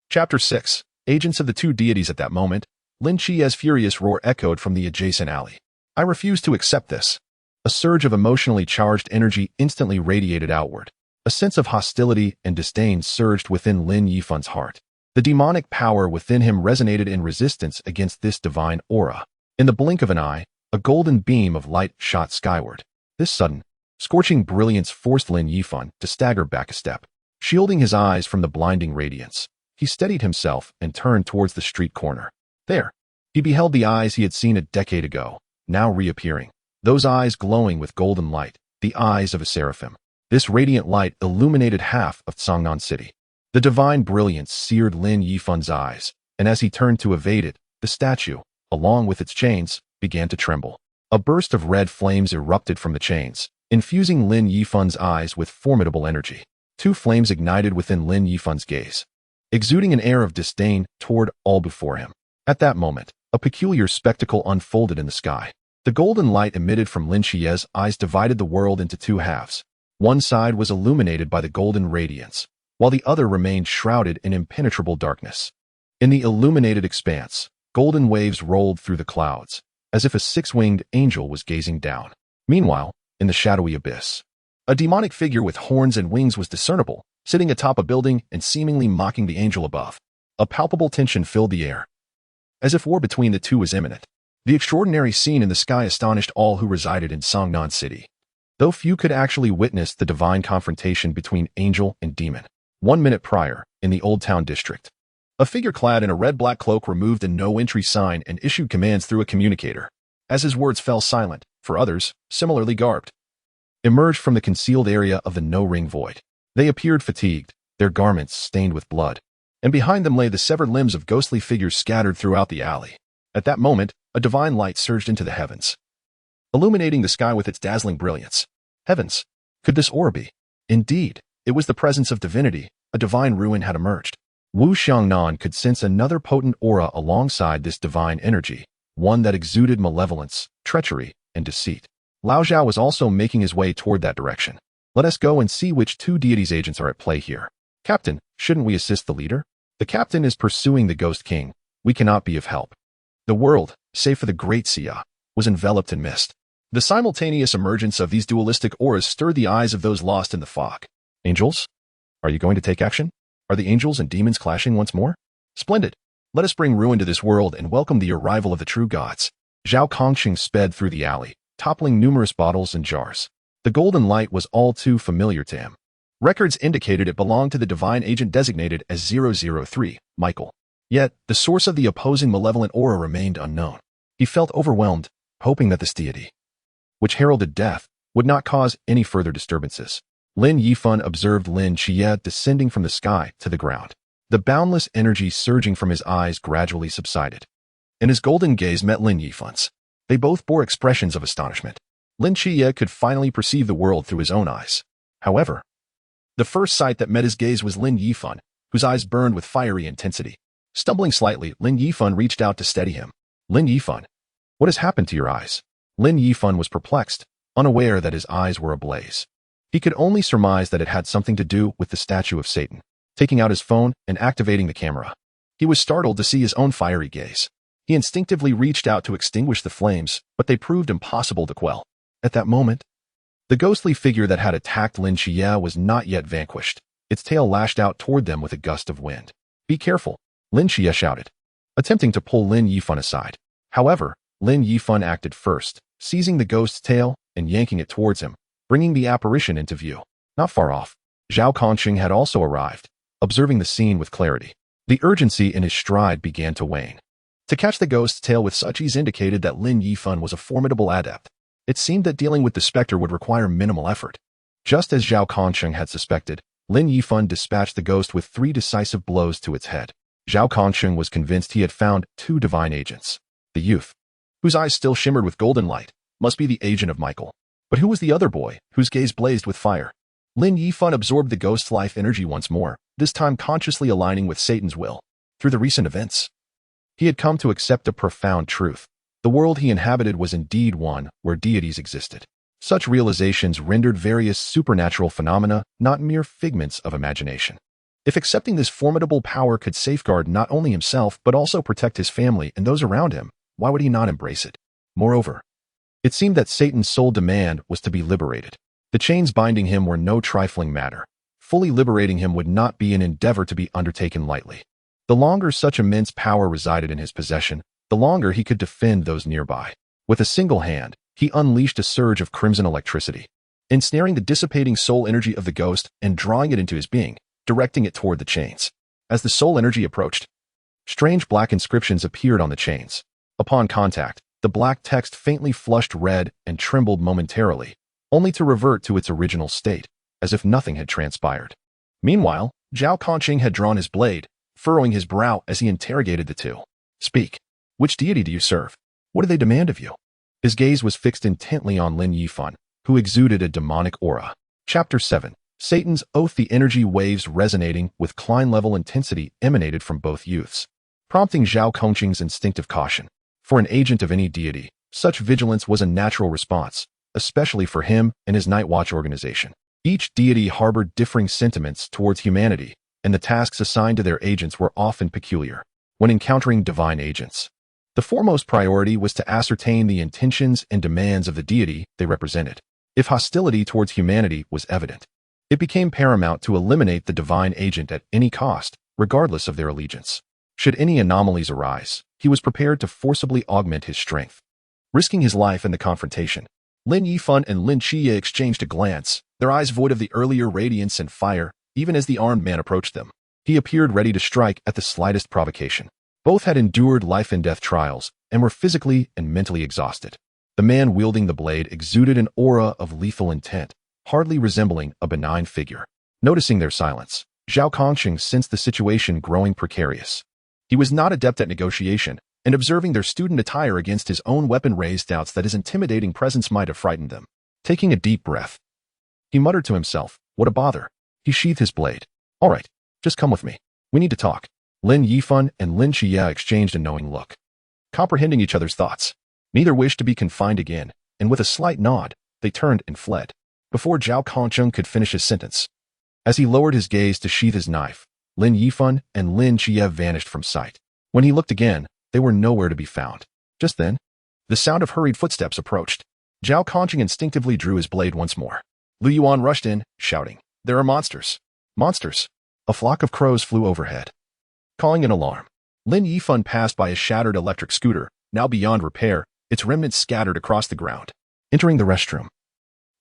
[SPEAKER 1] Chapter 6. Agents of the 2 deities. At that moment, Lin Qiye's furious roar echoed from the adjacent alley. I refuse to accept this. A surge of emotionally charged energy instantly radiated outward. A sense of hostility and disdain surged within Lin Yifan's heart. The demonic power within him resonated in resistance against this divine aura. In the blink of an eye, a golden beam of light shot skyward. This sudden, scorching brilliance forced Lin Yifan to stagger back a step. Shielding his eyes from the blinding radiance, he steadied himself and turned towards the street corner. There, he beheld the eyes he had seen a decade ago, now reappearing. Those eyes glowing with golden light, the eyes of a seraphim. This radiant light illuminated half of Songnan City. The divine brilliance seared Lin Yifan's eyes, and as he turned to evade it, the statue, along with its chains, began to tremble. A burst of red flames erupted from the chains, infusing Lin Yifan's eyes with formidable energy. 2 flames ignited within Lin Yifan's gaze, exuding an air of disdain toward all before him. At that moment, a peculiar spectacle unfolded in the sky. The golden light emitted from Lin Qiye's eyes divided the world into 2 halves. One side was illuminated by the golden radiance, while the other remained shrouded in impenetrable darkness. In the illuminated expanse, golden waves rolled through the clouds, as if a 6-winged angel was gazing down. Meanwhile, in the shadowy abyss, a demonic figure with horns and wings was discernible, sitting atop a building and seemingly mocking the angel above. A palpable tension filled the air, as if war between the 2 was imminent. The extraordinary scene in the sky astonished all who resided in Songnan City, though few could actually witness the divine confrontation between angel and demon. 1 minute prior, in the Old Town District, a figure clad in a red-black cloak removed a no-entry sign and issued commands through a communicator. As his words fell silent, for others, similarly garbed, emerged from the concealed area of the no-ring void. They appeared fatigued, their garments stained with blood, and behind them lay the severed limbs of ghostly figures scattered throughout the alley. At that moment, a divine light surged into the heavens, illuminating the sky with its dazzling brilliance. Heavens! Could this aura be? Indeed, it was the presence of divinity. A divine ruin had emerged. Wu Xiangnan could sense another potent aura alongside this divine energy, one that exuded malevolence, treachery, and deceit. Lao Zhao was also making his way toward that direction. Let us go and see which two deities' agents are at play here. Captain, shouldn't we assist the leader? The captain is pursuing the Ghost King. We cannot be of help. The world, save for the Great Xia, was enveloped in mist. The simultaneous emergence of these dualistic auras stirred the eyes of those lost in the fog. Angels? Are you going to take action? Are the angels and demons clashing once more? Splendid. Let us bring ruin to this world and welcome the arrival of the true gods. Zhao Kongqing sped through the alley, toppling numerous bottles and jars. The golden light was all too familiar to him. Records indicated it belonged to the divine agent designated as 003, Michael. Yet, the source of the opposing malevolent aura remained unknown. He felt overwhelmed, hoping that this deity, which heralded death, would not cause any further disturbances. Lin Yifan observed Lin Qiye descending from the sky to the ground. The boundless energy surging from his eyes gradually subsided, and his golden gaze met Lin Yifan's. They both bore expressions of astonishment. Lin Qiye could finally perceive the world through his own eyes. However, the first sight that met his gaze was Lin Yifan, whose eyes burned with fiery intensity. Stumbling slightly, Lin Yifan reached out to steady him. Lin Yifan, what has happened to your eyes? Lin Yifan was perplexed, unaware that his eyes were ablaze. He could only surmise that it had something to do with the statue of Satan. Taking out his phone and activating the camera, he was startled to see his own fiery gaze. He instinctively reached out to extinguish the flames, but they proved impossible to quell. At that moment, the ghostly figure that had attacked Lin Qiye was not yet vanquished. Its tail lashed out toward them with a gust of wind. Be careful, Lin Qiye shouted, attempting to pull Lin Yifan aside. However, Lin Yifan acted first, seizing the ghost's tail and yanking it towards him, bringing the apparition into view. Not far off, Zhao Kongqing had also arrived, observing the scene with clarity. The urgency in his stride began to wane. To catch the ghost's tail with such ease indicated that Lin Yifan was a formidable adept. It seemed that dealing with the specter would require minimal effort. Just as Zhao Kongqing had suspected, Lin Yifan dispatched the ghost with 3 decisive blows to its head. Zhao Kongqing was convinced he had found 2 divine agents. The youth, whose eyes still shimmered with golden light, must be the agent of Michael. But who was the other boy, whose gaze blazed with fire? Lin Yifan absorbed the ghost's life energy once more, this time consciously aligning with Satan's will. Through the recent events, he had come to accept a profound truth. The world he inhabited was indeed one where deities existed. Such realizations rendered various supernatural phenomena not mere figments of imagination. If accepting this formidable power could safeguard not only himself but also protect his family and those around him, why would he not embrace it? Moreover, it seemed that Satan's sole demand was to be liberated. The chains binding him were no trifling matter. Fully liberating him would not be an endeavor to be undertaken lightly. The longer such immense power resided in his possession, the longer he could defend those nearby. With a single hand, he unleashed a surge of crimson electricity, ensnaring the dissipating soul energy of the ghost and drawing it into his being, directing it toward the chains. As the soul energy approached, strange black inscriptions appeared on the chains. Upon contact, the black text faintly flushed red and trembled momentarily, only to revert to its original state, as if nothing had transpired. Meanwhile, Zhao Kongqing had drawn his blade, furrowing his brow as he interrogated the two. Speak. Which deity do you serve? What do they demand of you? His gaze was fixed intently on Lin Yifan, who exuded a demonic aura. Chapter 7. Satan's Oath. The energy waves resonating with Klein-level intensity emanated from both youths, prompting Zhao Kongqing's instinctive caution. For an agent of any deity, such vigilance was a natural response, especially for him and his Night Watch organization. Each deity harbored differing sentiments towards humanity, and the tasks assigned to their agents were often peculiar. When encountering divine agents, the foremost priority was to ascertain the intentions and demands of the deity they represented. If hostility towards humanity was evident, it became paramount to eliminate the divine agent at any cost, regardless of their allegiance. Should any anomalies arise, he was prepared to forcibly augment his strength. Risking his life in the confrontation, Lin Yifan and Lin Qiye exchanged a glance, their eyes void of the earlier radiance and fire, even as the armed man approached them. He appeared ready to strike at the slightest provocation. Both had endured life-and-death trials and were physically and mentally exhausted. The man wielding the blade exuded an aura of lethal intent, hardly resembling a benign figure. Noticing their silence, Zhao Kongqing sensed the situation growing precarious. He was not adept at negotiation, and observing their student attire against his own weapon raised doubts that his intimidating presence might have frightened them. Taking a deep breath, He muttered to himself, "What a bother." He sheathed his blade. "All right, just come with me. We need to talk." Lin Yifan and Lin Qiye exchanged a knowing look, comprehending each other's thoughts. Neither wished to be confined again, and with a slight nod, they turned and fled, before Zhao Kongcheng could finish his sentence. As he lowered his gaze to sheath his knife, Lin Yifan and Lin Qiye vanished from sight. When he looked again, they were nowhere to be found. Just then, the sound of hurried footsteps approached. Zhao Kongcheng instinctively drew his blade once more. Lu Yuan rushed in, shouting, "There are monsters! Monsters!" A flock of crows flew overhead, calling an alarm. Lin Yifan passed by a shattered electric scooter, now beyond repair, its remnants scattered across the ground. Entering the restroom,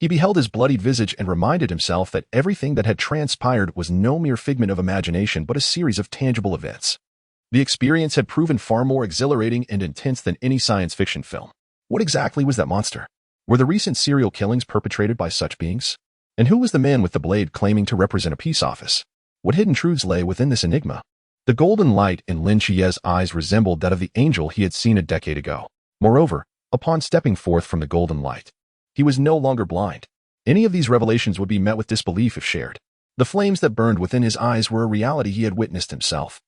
[SPEAKER 1] he beheld his bloodied visage and reminded himself that everything that had transpired was no mere figment of imagination but a series of tangible events. The experience had proven far more exhilarating and intense than any science fiction film. What exactly was that monster? Were the recent serial killings perpetrated by such beings? And who was the man with the blade claiming to represent a peace office? What hidden truths lay within this enigma? The golden light in Lin Qiye's eyes resembled that of the angel he had seen a decade ago. Moreover, upon stepping forth from the golden light, he was no longer blind. Any of these revelations would be met with disbelief if shared. The flames that burned within his eyes were a reality he had witnessed himself.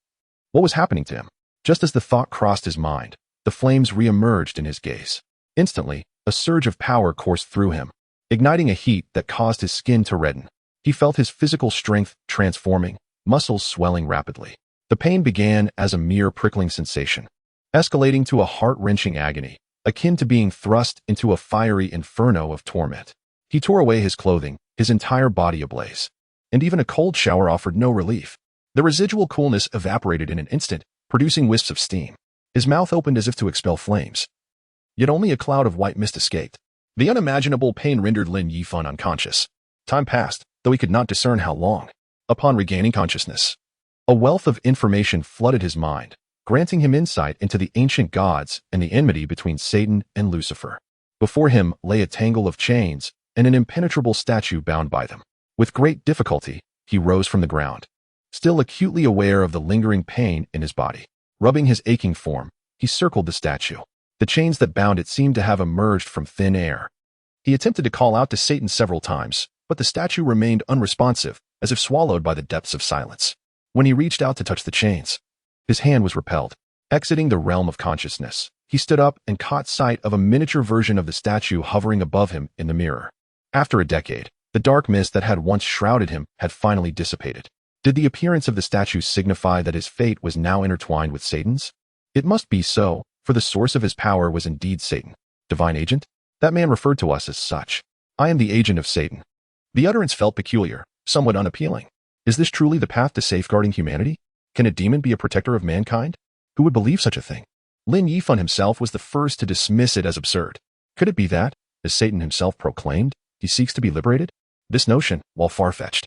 [SPEAKER 1] What was happening to him? Just as the thought crossed his mind, the flames re-emerged in his gaze. Instantly, a surge of power coursed through him, igniting a heat that caused his skin to redden. He felt his physical strength transforming, muscles swelling rapidly. The pain began as a mere prickling sensation, escalating to a heart-wrenching agony, akin to being thrust into a fiery inferno of torment. He tore away his clothing, his entire body ablaze, and even a cold shower offered no relief. The residual coolness evaporated in an instant, producing wisps of steam. His mouth opened as if to expel flames. Yet only a cloud of white mist escaped. The unimaginable pain rendered Lin Yifan unconscious. Time passed, though he could not discern how long. Upon regaining consciousness, a wealth of information flooded his mind, granting him insight into the ancient gods and the enmity between Satan and Lucifer. Before him lay a tangle of chains and an impenetrable statue bound by them. With great difficulty, he rose from the ground, still acutely aware of the lingering pain in his body. Rubbing his aching form, he circled the statue. The chains that bound it seemed to have emerged from thin air. He attempted to call out to Satan several times, but the statue remained unresponsive, as if swallowed by the depths of silence. When he reached out to touch the chains, his hand was repelled. Exiting the realm of consciousness, he stood up and caught sight of a miniature version of the statue hovering above him in the mirror. After a decade, the dark mist that had once shrouded him had finally dissipated. Did the appearance of the statue signify that his fate was now intertwined with Satan's? It must be so, for the source of his power was indeed Satan. Divine agent? That man referred to us as such. I am the agent of Satan. The utterance felt peculiar, somewhat unappealing. Is this truly the path to safeguarding humanity? Can a demon be a protector of mankind? Who would believe such a thing? Lin Yifan himself was the first to dismiss it as absurd. Could it be that, as Satan himself proclaimed, he seeks to be liberated? This notion, while far-fetched,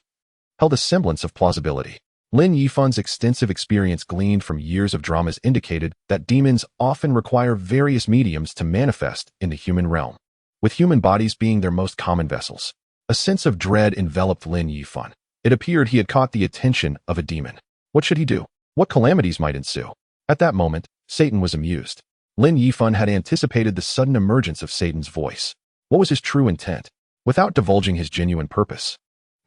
[SPEAKER 1] held a semblance of plausibility. Lin Yifan's extensive experience gleaned from years of dramas indicated that demons often require various mediums to manifest in the human realm, with human bodies being their most common vessels. A sense of dread enveloped Lin Yifan. It appeared he had caught the attention of a demon. What should he do? What calamities might ensue? At that moment, Satan was amused. Lin Yifan had anticipated the sudden emergence of Satan's voice. What was his true intent? Without divulging his genuine purpose,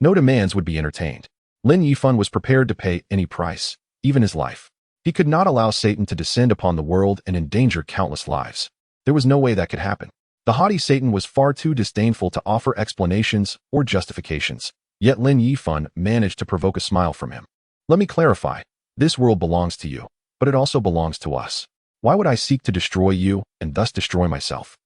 [SPEAKER 1] no demands would be entertained. Lin Yifan was prepared to pay any price, even his life. He could not allow Satan to descend upon the world and endanger countless lives. There was no way that could happen. The haughty Satan was far too disdainful to offer explanations or justifications. Yet Lin Yifan managed to provoke a smile from him. Let me clarify. This world belongs to you, but it also belongs to us. Why would I seek to destroy you and thus destroy myself?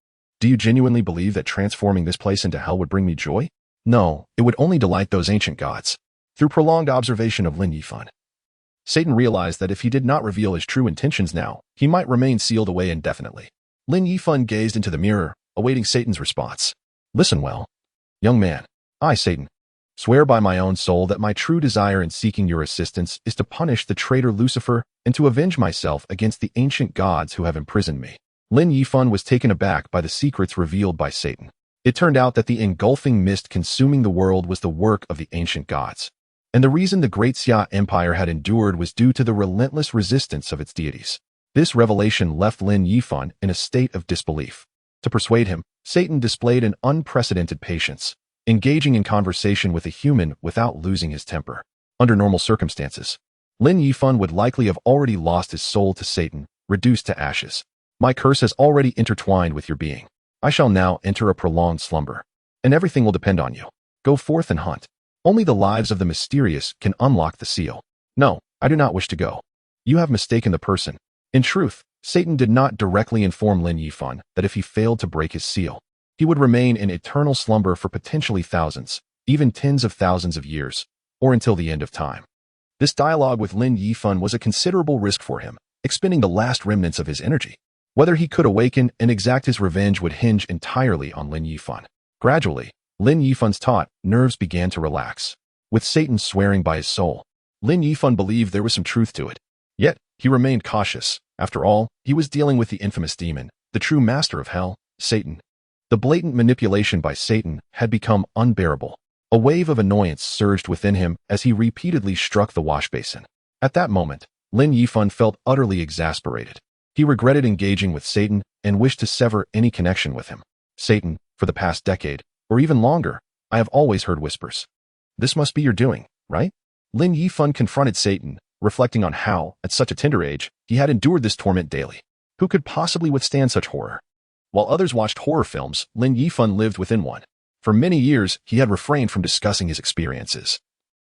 [SPEAKER 1] Do you genuinely believe that transforming this place into hell would bring me joy? No, it would only delight those ancient gods. Through prolonged observation of Lin Yifan, Satan realized that if he did not reveal his true intentions now, he might remain sealed away indefinitely. Lin Yifan gazed into the mirror, awaiting Satan's response. Listen well, young man. I, Satan, swear by my own soul that my true desire in seeking your assistance is to punish the traitor Lucifer and to avenge myself against the ancient gods who have imprisoned me. Lin Yifan was taken aback by the secrets revealed by Satan. It turned out that the engulfing mist consuming the world was the work of the ancient gods. And the reason the Great Xia Empire had endured was due to the relentless resistance of its deities. This revelation left Lin Yifan in a state of disbelief. To persuade him, Satan displayed an unprecedented patience. engaging in conversation with a human without losing his temper. Under normal circumstances, Lin Yifan would likely have already lost his soul to Satan, reduced to ashes. My curse has already intertwined with your being. I shall now enter a prolonged slumber, and everything will depend on you. Go forth and hunt. Only the lives of the mysterious can unlock the seal. No, I do not wish to go. You have mistaken the person. In truth, Satan did not directly inform Lin Yifan that if he failed to break his seal, he would remain in eternal slumber for potentially thousands, even tens of thousands of years, or until the end of time. This dialogue with Lin Yifan was a considerable risk for him, expending the last remnants of his energy. Whether he could awaken and exact his revenge would hinge entirely on Lin Yifan. Gradually, Lin Yifan's taut nerves began to relax. With Satan swearing by his soul, Lin Yifan believed there was some truth to it. Yet, he remained cautious. After all, he was dealing with the infamous demon, the true master of hell, Satan. The blatant manipulation by Satan had become unbearable. A wave of annoyance surged within him as he repeatedly struck the wash basin. At that moment, Lin Yifan felt utterly exasperated. He regretted engaging with Satan and wished to sever any connection with him. Satan, for the past decade, or even longer, I have always heard whispers. This must be your doing, right? Lin Yifan confronted Satan, reflecting on how, at such a tender age, he had endured this torment daily. Who could possibly withstand such horror? While others watched horror films, Lin Yifan lived within one. For many years, he had refrained from discussing his experiences,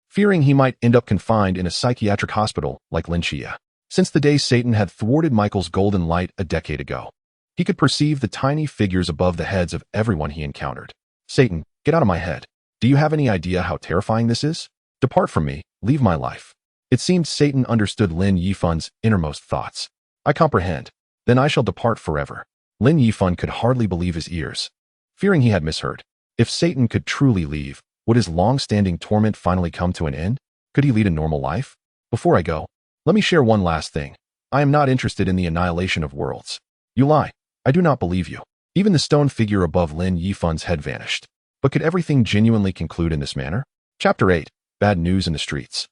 [SPEAKER 1] fearing he might end up confined in a psychiatric hospital like Lin Qiye. Since the day Satan had thwarted Michael's golden light a decade ago, he could perceive the tiny figures above the heads of everyone he encountered. Satan, get out of my head. Do you have any idea how terrifying this is? Depart from me, leave my life. It seemed Satan understood Lin Yifan's innermost thoughts. I comprehend. Then I shall depart forever. Lin Yifan could hardly believe his ears, fearing he had misheard. If Satan could truly leave, would his long-standing torment finally come to an end? Could he lead a normal life? Before I go, let me share one last thing. I am not interested in the annihilation of worlds. You lie. I do not believe you. Even the stone figure above Lin Yifan's head vanished. But could everything genuinely conclude in this manner? Chapter 8. Bad News in the Streets.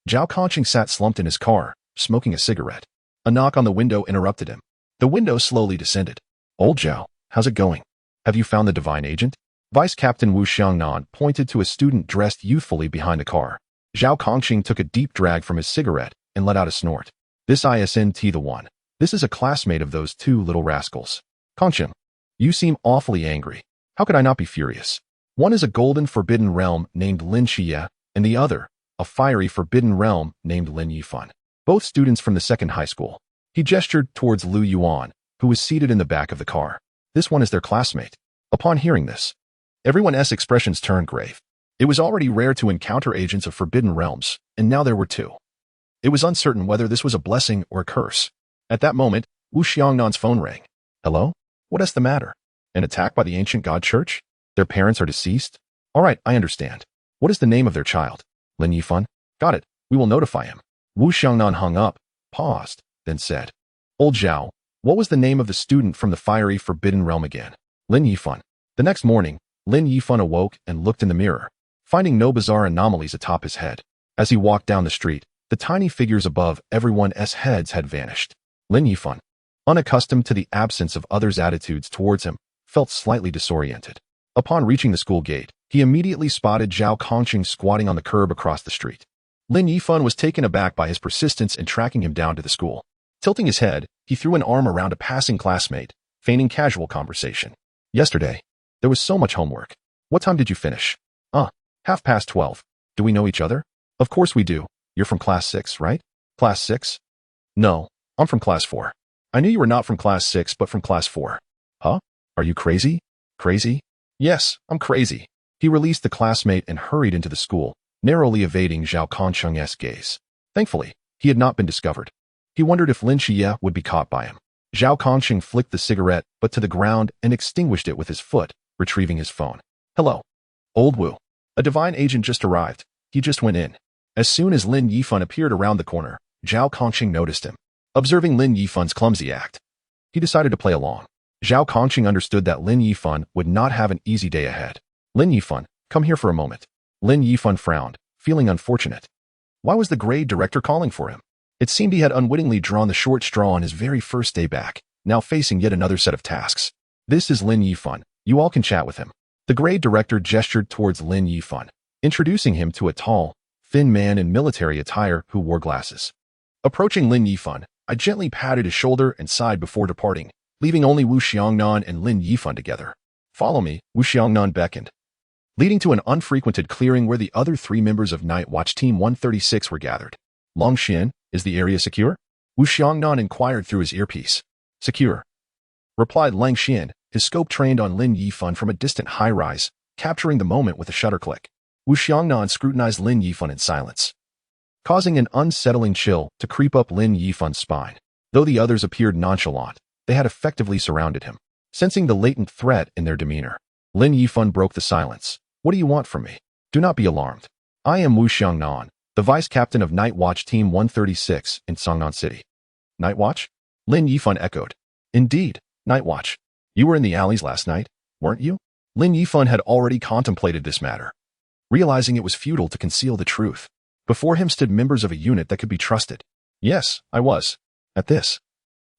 [SPEAKER 1] Zhao Conqing sat slumped in his car, smoking a cigarette. A knock on the window interrupted him. The window slowly descended. Old Zhao, how's it going? Have you found the divine agent? Vice Captain Wu Xiangnan pointed to a student dressed youthfully behind the car. Zhao Conqing took a deep drag from his cigarette and let out a snort. This isn't the one. This is a classmate of those two little rascals. Conqing, you seem awfully angry. How could I not be furious? One is a golden forbidden realm named Lin Qiye, and the other, a fiery forbidden realm named Lin Yifan. Both students from the second high school. He gestured towards Lu Yuan, who was seated in the back of the car. This one is their classmate. Upon hearing this, everyone's expressions turned grave. It was already rare to encounter agents of forbidden realms, and now there were two. It was uncertain whether this was a blessing or a curse. At that moment, Wu Xiangnan's phone rang. Hello? What is the matter? An attack by the ancient god church? Their parents are deceased? All right, I understand. What is the name of their child? Lin Yifan? Got it. We will notify him. Wu Xiangnan hung up, paused, then said, Old Zhao, what was the name of the student from the fiery forbidden realm again? Lin Yifan. The next morning, Lin Yifan awoke and looked in the mirror, finding no bizarre anomalies atop his head. As he walked down the street, the tiny figures above everyone's heads had vanished. Lin Yifan, unaccustomed to the absence of others' attitudes towards him, felt slightly disoriented. Upon reaching the school gate, he immediately spotted Zhao Conqing squatting on the curb across the street. Lin Yifan was taken aback by his persistence in tracking him down to the school. Tilting his head, he threw an arm around a passing classmate, feigning casual conversation. Yesterday, there was so much homework. What time did you finish? 12:30. Do we know each other? Of course we do. You're from class 6, right? Class 6? No, I'm from class 4. I knew you were not from class 6, but from class 4. Huh? Are you crazy? Crazy? Yes, I'm crazy. He released the classmate and hurried into the school, narrowly evading Zhao Conqing's gaze. Thankfully, he had not been discovered. He wondered if Lin Qiye would be caught by him. Zhao Conqing flicked the cigarette but to the ground and extinguished it with his foot, retrieving his phone. Hello. Old Wu. A divine agent just arrived. He just went in. As soon as Lin Yifan appeared around the corner, Zhao Conqing noticed him. Observing Lin Yifan's clumsy act, he decided to play along. Zhao Conqing understood that Lin Yifan would not have an easy day ahead. Lin Yifan, come here for a moment. Lin Yifan frowned, feeling unfortunate. Why was the grade director calling for him? It seemed he had unwittingly drawn the short straw on his very first day back, now facing yet another set of tasks. This is Lin Yifan. You all can chat with him. The grade director gestured towards Lin Yifan, introducing him to a tall, thin man in military attire who wore glasses. Approaching Lin Yifan, I gently patted his shoulder and sighed before departing, leaving only Wu Xiangnan and Lin Yifan together. "Follow me," Wu Xiangnan beckoned, leading to an unfrequented clearing where the other 3 members of Night Watch Team 136 were gathered. "Long Xian, is the area secure?" Wu Xiangnan inquired through his earpiece. "Secure," replied Lang Xian, his scope trained on Lin Yifan from a distant high-rise, capturing the moment with a shutter click. Wu Xiangnan scrutinized Lin Yifan in silence, causing an unsettling chill to creep up Lin Yifan's spine. Though the others appeared nonchalant, they had effectively surrounded him. Sensing the latent threat in their demeanor, Lin Yifan broke the silence. "What do you want from me? Do not be alarmed. I am Wu Xiangnan, the vice captain of Night Watch Team 136 in Songnan City." "Night Watch?" Lin Yifan echoed. "Indeed, Night Watch. You were in the alleys last night, weren't you?" Lin Yifan had already contemplated this matter, realizing it was futile to conceal the truth. Before him stood members of a unit that could be trusted. "Yes, I was." At this,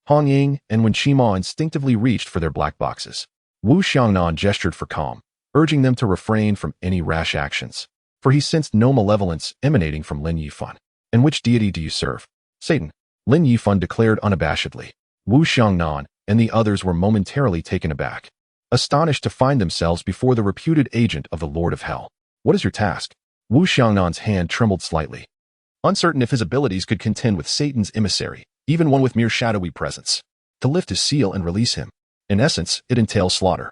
[SPEAKER 1] Hong Ying and Wen Qima instinctively reached for their black boxes. Wu Xiangnan gestured for calm, urging them to refrain from any rash actions, for he sensed no malevolence emanating from Lin Yifan. "And which deity do you serve?" "Satan," Lin Yifan declared unabashedly. Wu Xiangnan and the others were momentarily taken aback, astonished to find themselves before the reputed agent of the Lord of Hell. "What is your task?" Wu Xiangnan's hand trembled slightly, uncertain if his abilities could contend with Satan's emissary, even one with mere shadowy presence. To lift his seal and release him. In essence, it entails slaughter.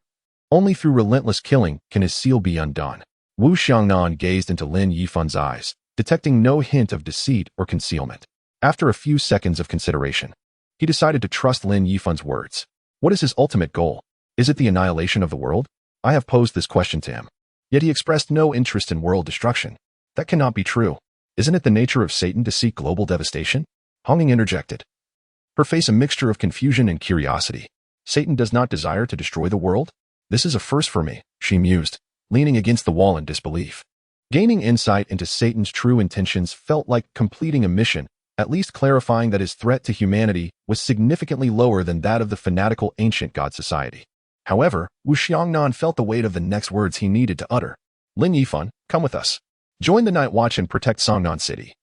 [SPEAKER 1] Only through relentless killing can his seal be undone. Wu Xiangnan gazed into Lin Yifan's eyes, detecting no hint of deceit or concealment. After a few seconds of consideration, he decided to trust Lin Yifan's words. What is his ultimate goal? Is it the annihilation of the world? I have posed this question to him. Yet he expressed no interest in world destruction. That cannot be true. Isn't it the nature of Satan to seek global devastation? Honging interjected, her face a mixture of confusion and curiosity. Satan does not desire to destroy the world? This is a first for me, she mused, leaning against the wall in disbelief. Gaining insight into Satan's true intentions felt like completing a mission, at least clarifying that his threat to humanity was significantly lower than that of the fanatical ancient god society. However, Wu Xiangnan felt the weight of the next words he needed to utter. Lin Yifan, come with us. Join the Night Watch and protect Songnan City.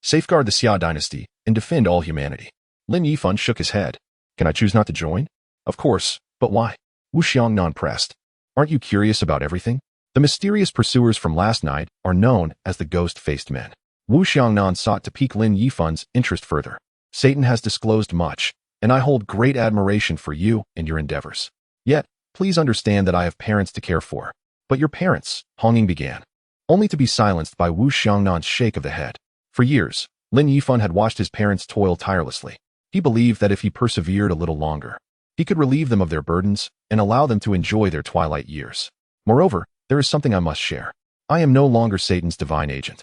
[SPEAKER 1] Safeguard the Xia dynasty and defend all humanity. Lin Yifan shook his head. Can I choose not to join? Of course, but why? Wu Xiangnan pressed. Aren't you curious about everything? The mysterious pursuers from last night are known as the ghost-faced men. Wu Xiangnan sought to pique Lin Yifan's interest further. Satan has disclosed much, and I hold great admiration for you and your endeavors. Yet, please understand that I have parents to care for. But your parents, Honging began, only to be silenced by Wu Xiangnan's shake of the head. For years, Lin Yifan had watched his parents toil tirelessly. He believed that if he persevered a little longer, he could relieve them of their burdens and allow them to enjoy their twilight years. Moreover, there is something I must share. I am no longer Satan's divine agent.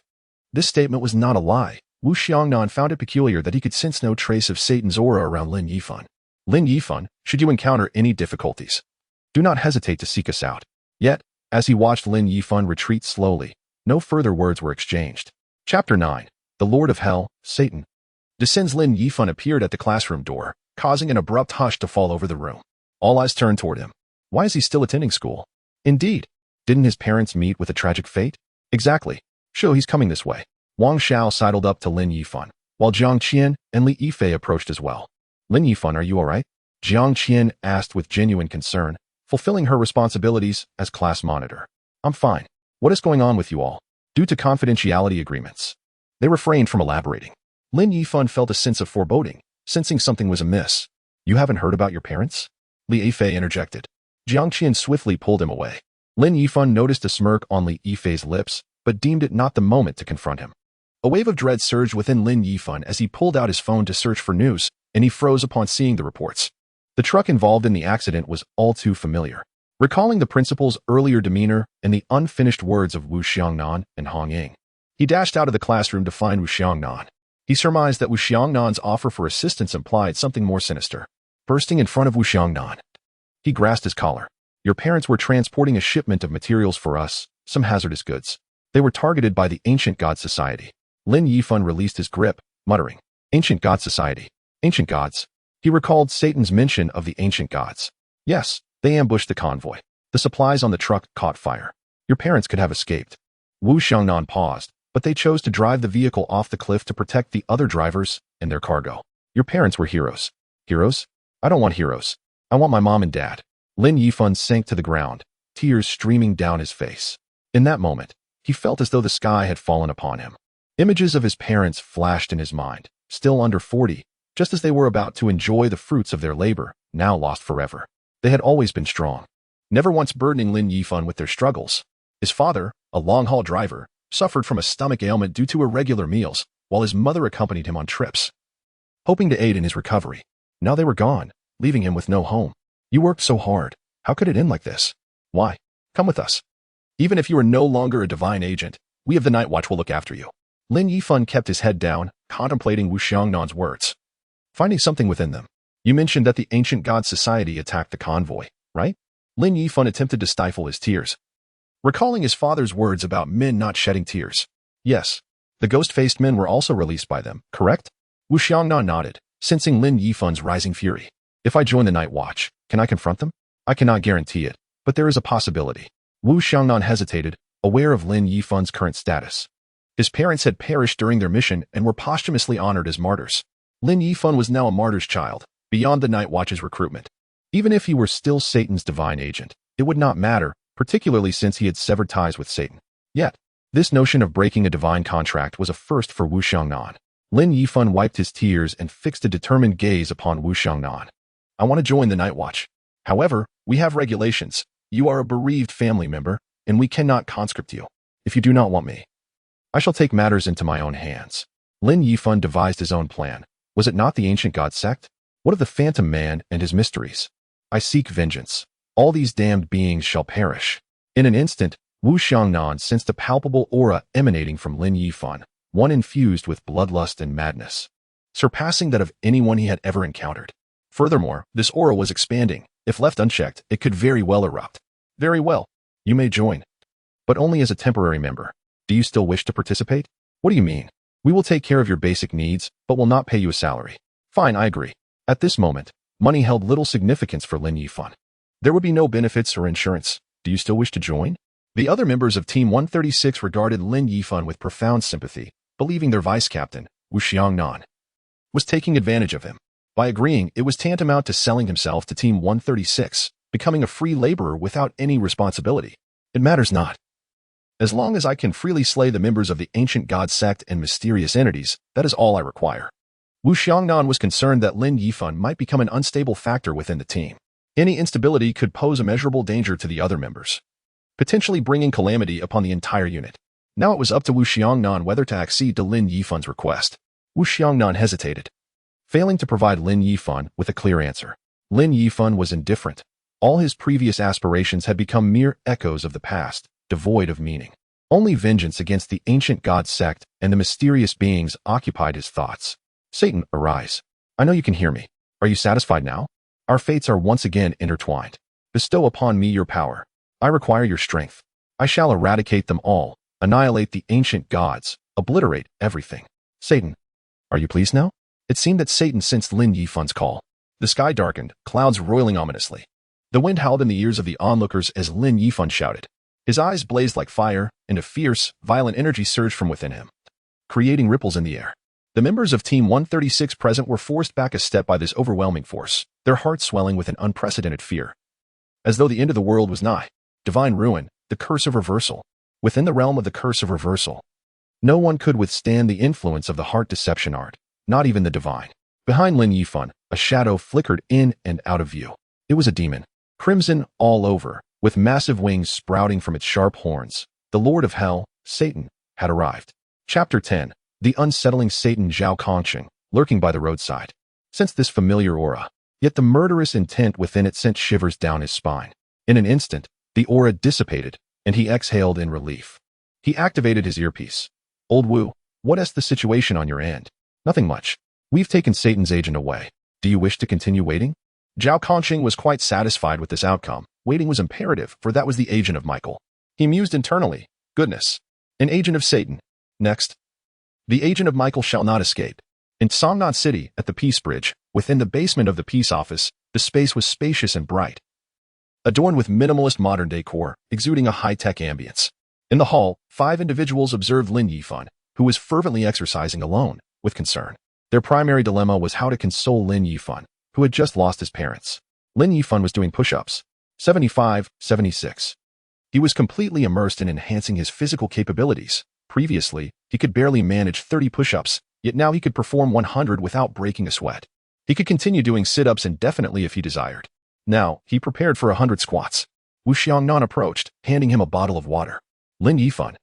[SPEAKER 1] This statement was not a lie. Wu Xiangnan found it peculiar that he could sense no trace of Satan's aura around Lin Yifan. Lin Yifan, should you encounter any difficulties, do not hesitate to seek us out. Yet, as he watched Lin Yifan retreat slowly, no further words were exchanged. Chapter 9. The Lord of Hell, Satan. Descends. Lin Yifan appeared at the classroom door, causing an abrupt hush to fall over the room. All eyes turned toward him. Why is he still attending school? Indeed, didn't his parents meet with a tragic fate? Exactly. Sure, he's coming this way. Wang Xiao sidled up to Lin Yifan, while Jiang Qian and Li Yifei approached as well. Lin Yifan, are you all right? Jiang Qian asked with genuine concern, fulfilling her responsibilities as class monitor. I'm fine. What is going on with you all? Due to confidentiality agreements, they refrained from elaborating. Lin Yifan felt a sense of foreboding, sensing something was amiss. You haven't heard about your parents? Li Yifei interjected. Jiang Qian swiftly pulled him away. Lin Yifan noticed a smirk on Li Yifei's lips, but deemed it not the moment to confront him. A wave of dread surged within Lin Yifan as he pulled out his phone to search for news, and he froze upon seeing the reports. The truck involved in the accident was all too familiar. Recalling the principal's earlier demeanor and the unfinished words of Wu Xiangnan and Hong Ying, he dashed out of the classroom to find Wu Xiangnan. He surmised that Wu Xiangnan's offer for assistance implied something more sinister. Bursting in front of Wu Xiangnan, he grasped his collar. Your parents were transporting a shipment of materials for us, some hazardous goods. They were targeted by the Ancient God Society. Lin Yifan released his grip, muttering, Ancient God Society. Ancient Gods. He recalled Satan's mention of the Ancient Gods. Yes, they ambushed the convoy. The supplies on the truck caught fire. Your parents could have escaped. Wu Xiangnan paused, but they chose to drive the vehicle off the cliff to protect the other drivers and their cargo. Your parents were heroes. Heroes? I don't want heroes. I want my mom and dad. Lin Yifan sank to the ground, tears streaming down his face. In that moment, he felt as though the sky had fallen upon him. Images of his parents flashed in his mind, still under 40, just as they were about to enjoy the fruits of their labor, now lost forever. They had always been strong, never once burdening Lin Yifan with their struggles. His father, a long-haul driver, suffered from a stomach ailment due to irregular meals, while his mother accompanied him on trips, hoping to aid in his recovery. Now they were gone, leaving him with no home. You worked so hard. How could it end like this? Why? Come with us. Even if you are no longer a divine agent, we of the Night Watch will look after you. Lin Yifan kept his head down, contemplating Wu Xiangnan's words, finding something within them. You mentioned that the ancient god society attacked the convoy, right? Lin Yifan attempted to stifle his tears, recalling his father's words about men not shedding tears. Yes, the ghost-faced men were also released by them, correct? Wu Xiangnan nodded, sensing Lin Yifan's rising fury. If I join the Night Watch, can I confront them? I cannot guarantee it, but there is a possibility. Wu Xiangnan hesitated, aware of Lin Yifan's current status. His parents had perished during their mission and were posthumously honored as martyrs. Lin Yifan was now a martyr's child, beyond the Night Watch's recruitment. Even if he were still Satan's divine agent, it would not matter, particularly since he had severed ties with Satan. Yet, this notion of breaking a divine contract was a first for Wu Xiangnan. Lin Yifan wiped his tears and fixed a determined gaze upon Wu Xiangnan. I want to join the Night Watch. However, we have regulations. You are a bereaved family member, and we cannot conscript you. If you do not want me, I shall take matters into my own hands. Lin Yifan devised his own plan. Was it not the ancient god sect? What of the phantom man and his mysteries? I seek vengeance. All these damned beings shall perish. In an instant, Wu Xiangnan sensed a palpable aura emanating from Lin Yifan, one infused with bloodlust and madness, surpassing that of anyone he had ever encountered. Furthermore, this aura was expanding. If left unchecked, it could very well erupt. Very well. You may join, but only as a temporary member. Do you still wish to participate? What do you mean? We will take care of your basic needs, but will not pay you a salary. Fine, I agree. At this moment, money held little significance for Lin Yifan. There would be no benefits or insurance. Do you still wish to join? The other members of Team 136 regarded Lin Yifan with profound sympathy, believing their vice captain, Wu Xiangnan, was taking advantage of him. By agreeing, it was tantamount to selling himself to Team 136, becoming a free laborer without any responsibility. It matters not. As long as I can freely slay the members of the ancient god sect and mysterious entities, that is all I require. Wu Xiangnan was concerned that Lin Yifan might become an unstable factor within the team. Any instability could pose a measurable danger to the other members, potentially bringing calamity upon the entire unit. Now it was up to Wu Xiangnan whether to accede to Lin Yifan's request. Wu Xiangnan hesitated, failing to provide Lin Yifan with a clear answer. Lin Yifan was indifferent. All his previous aspirations had become mere echoes of the past, devoid of meaning. Only vengeance against the ancient god sect and the mysterious beings occupied his thoughts. Satan, arise. I know you can hear me. Are you satisfied now? Our fates are once again intertwined. Bestow upon me your power. I require your strength. I shall eradicate them all, annihilate the ancient gods, obliterate everything. Satan, are you pleased now? It seemed that Satan sensed Lin Yifan's call. The sky darkened, clouds roiling ominously. The wind howled in the ears of the onlookers as Lin Yifan shouted. His eyes blazed like fire, and a fierce, violent energy surged from within him, creating ripples in the air. The members of Team 136 present were forced back a step by this overwhelming force, their hearts swelling with an unprecedented fear. As though the end of the world was nigh. Divine ruin, the curse of reversal. Within the realm of the curse of reversal, no one could withstand the influence of the heart deception art, not even the divine. Behind Lin Yifan, a shadow flickered in and out of view. It was a demon, crimson all over, with massive wings sprouting from its sharp horns. The Lord of Hell, Satan, had arrived. Chapter 10. The unsettling Satan Zhao Kongsheng, lurking by the roadside. Sensed this familiar aura, yet the murderous intent within it sent shivers down his spine. In an instant, the aura dissipated, and he exhaled in relief. He activated his earpiece. Old Wu, what is the situation on your end? Nothing much. We've taken Satan's agent away. Do you wish to continue waiting? Zhao Kongsheng was quite satisfied with this outcome. Waiting was imperative, for that was the agent of Michael. He mused internally. Goodness. An agent of Satan. Next. The agent of Michael shall not escape. In Songnot City, at the Peace Bridge, within the basement of the Peace Office, the space was spacious and bright. adorned with minimalist modern decor, exuding a high-tech ambience. In the hall, 5 individuals observed Lin Yifan, who was fervently exercising alone, with concern. Their primary dilemma was how to console Lin Yifan, who had just lost his parents. Lin Yifan was doing push-ups. 75, 76. He was completely immersed in enhancing his physical capabilities. Previously, he could barely manage 30 push-ups, yet now he could perform 100 without breaking a sweat. He could continue doing sit-ups indefinitely if he desired. Now, he prepared for 100 squats. Wu Xiangnan approached, handing him a bottle of water. Lin Yifan.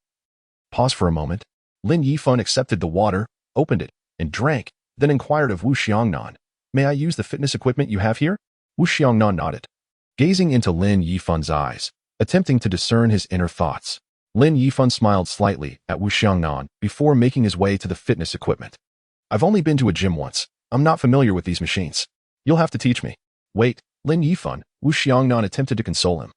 [SPEAKER 1] Pause for a moment. Lin Yifan accepted the water, opened it, and drank, then inquired of Wu Xiangnan, "May I use the fitness equipment you have here?" Wu Xiangnan nodded. Gazing into Lin Yifan's eyes, attempting to discern his inner thoughts, Lin Yifan smiled slightly at Wu Xiangnan before making his way to the fitness equipment. "I've only been to a gym once. I'm not familiar with these machines. You'll have to teach me." "Wait, Lin Yifan," Wu Xiangnan attempted to console him,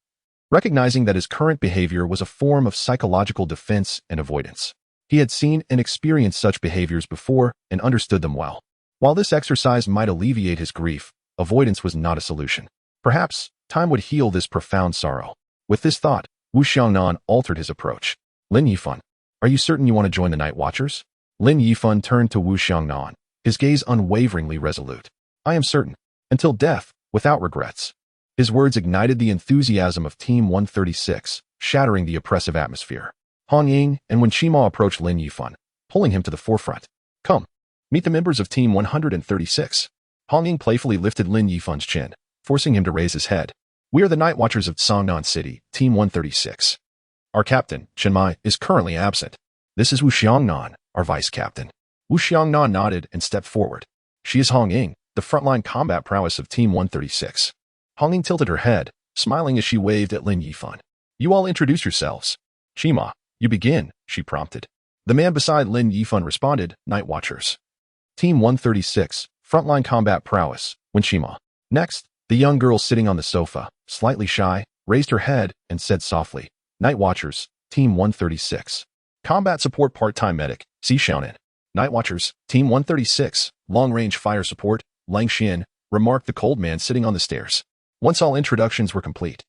[SPEAKER 1] recognizing that his current behavior was a form of psychological defense and avoidance. He had seen and experienced such behaviors before and understood them well. While this exercise might alleviate his grief, avoidance was not a solution. Perhaps time would heal this profound sorrow. With this thought, Wu Xiangnan altered his approach. "Lin Yifan, are you certain you want to join the Night Watchers?" Lin Yifan turned to Wu Xiangnan, his gaze unwaveringly resolute. "I am certain. Until death, without regrets." His words ignited the enthusiasm of Team 136, shattering the oppressive atmosphere. Hong Ying and Wen Qima approached Lin Yifan, pulling him to the forefront. "Come, meet the members of Team 136. Hong Ying playfully lifted Lin Yifan's chin, forcing him to raise his head. "We are the Night Watchers of Songnan City, Team 136. Our captain, Chen Mai, is currently absent. This is Wu Xiangnan, our vice-captain." Wu Xiangnan nodded and stepped forward. "She is Hong Ying, the frontline combat prowess of Team 136. Hong Ying tilted her head, smiling as she waved at Lin Yifan. "You all introduce yourselves." "Qima, you begin," she prompted. The man beside Lin Yifan responded, "Night Watchers. Team 136, frontline combat prowess, Wen Qima." Next, the young girl sitting on the sofa, slightly shy, raised her head and said softly, "Night Watchers, Team 136. Combat support part-time medic, Si Xiaonan." "Night Watchers, Team 136, long-range fire support, Lang Xian," remarked the cold man sitting on the stairs. Once all introductions were complete,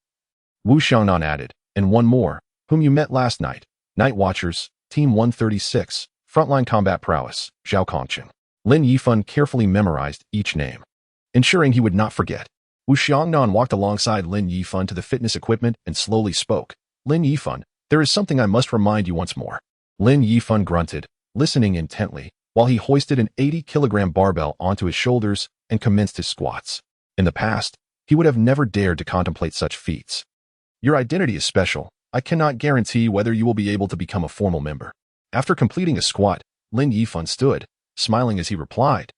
[SPEAKER 1] Wu Xiangnan added, "And one more, whom you met last night. Night Watchers, Team 136, frontline combat prowess, Zhao Kongqing." Lin Yifan carefully memorized each name, ensuring he would not forget. Wu Xiangnan walked alongside Lin Yifan to the fitness equipment and slowly spoke. "Lin Yifan, there is something I must remind you once more." Lin Yifan grunted, listening intently, while he hoisted an 80-kilogram barbell onto his shoulders and commenced his squats. In the past, he would have never dared to contemplate such feats. "Your identity is special. I cannot guarantee whether you will be able to become a formal member." After completing a squat, Lin Yifan stood, smiling as he replied,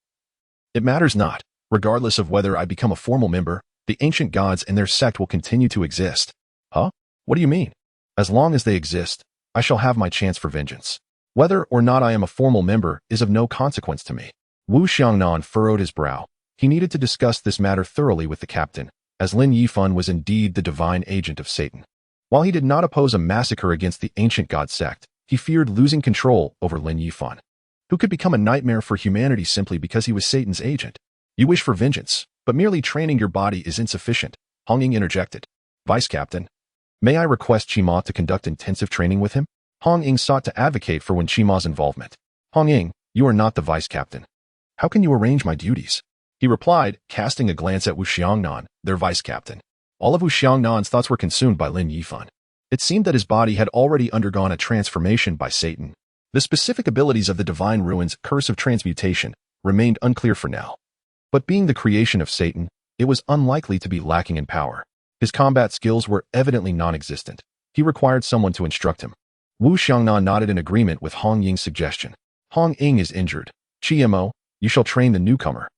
[SPEAKER 1] "It matters not. Regardless of whether I become a formal member, the ancient gods and their sect will continue to exist." "Huh? What do you mean?" "As long as they exist, I shall have my chance for vengeance. Whether or not I am a formal member is of no consequence to me." Wu Xiangnan furrowed his brow. He needed to discuss this matter thoroughly with the captain, as Lin Yifan was indeed the divine agent of Satan. While he did not oppose a massacre against the ancient god sect, he feared losing control over Lin Yifan, who could become a nightmare for humanity simply because he was Satan's agent. "You wish for vengeance, but merely training your body is insufficient," Hong Ying interjected. "Vice-captain, may I request Qima to conduct intensive training with him?" Hong Ying sought to advocate for Wen Qima's involvement. "Hong Ying, you are not the vice-captain. How can you arrange my duties?" he replied, casting a glance at Wu Xiangnan, their vice-captain. All of Wu Xiangnan's thoughts were consumed by Lin Yifan. It seemed that his body had already undergone a transformation by Satan. The specific abilities of the Divine Ruin's curse of transmutation remained unclear for now. But being the creation of Satan, it was unlikely to be lacking in power. His combat skills were evidently non-existent. He required someone to instruct him. Wu Xiangnan nodded in agreement with Hong Ying's suggestion. "Hong Ying is injured. Qimo, you shall train the newcomer."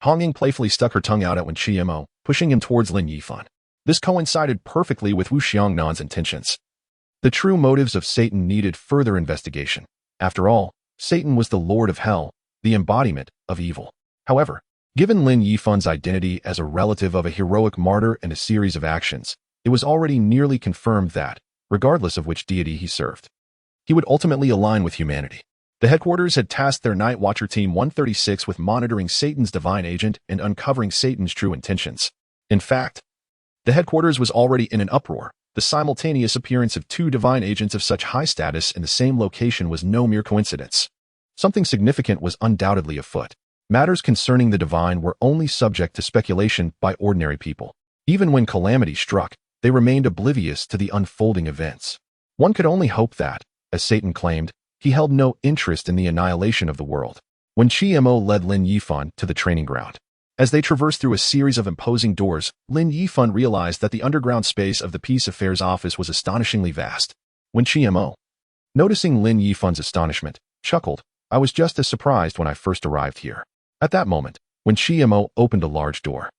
[SPEAKER 1] Hong Ying playfully stuck her tongue out at Wen Qimo, pushing him towards Lin Yifan. This coincided perfectly with Wu Xiangnan's intentions. The true motives of Satan needed further investigation. After all, Satan was the Lord of Hell, the embodiment of evil. However, given Lin Yifan's identity as a relative of a heroic martyr and a series of actions, it was already nearly confirmed that, regardless of which deity he served, he would ultimately align with humanity. The headquarters had tasked their Night Watcher Team 136 with monitoring Satan's divine agent and uncovering Satan's true intentions. In fact, The headquarters was already in an uproar. The simultaneous appearance of two divine agents of such high status in the same location was no mere coincidence. Something significant was undoubtedly afoot. Matters concerning the divine were only subject to speculation by ordinary people. Even when calamity struck, they remained oblivious to the unfolding events. One could only hope that, as Satan claimed, he held no interest in the annihilation of the world. When Qiye led Lin Yifan to the training ground, as they traversed through a series of imposing doors, Lin Yifan realized that the underground space of the Peace Affairs office was astonishingly vast. When Qiye, noticing Lin Yifan's astonishment, chuckled, "I was just as surprised when I first arrived here." At that moment, when Qiye opened a large door,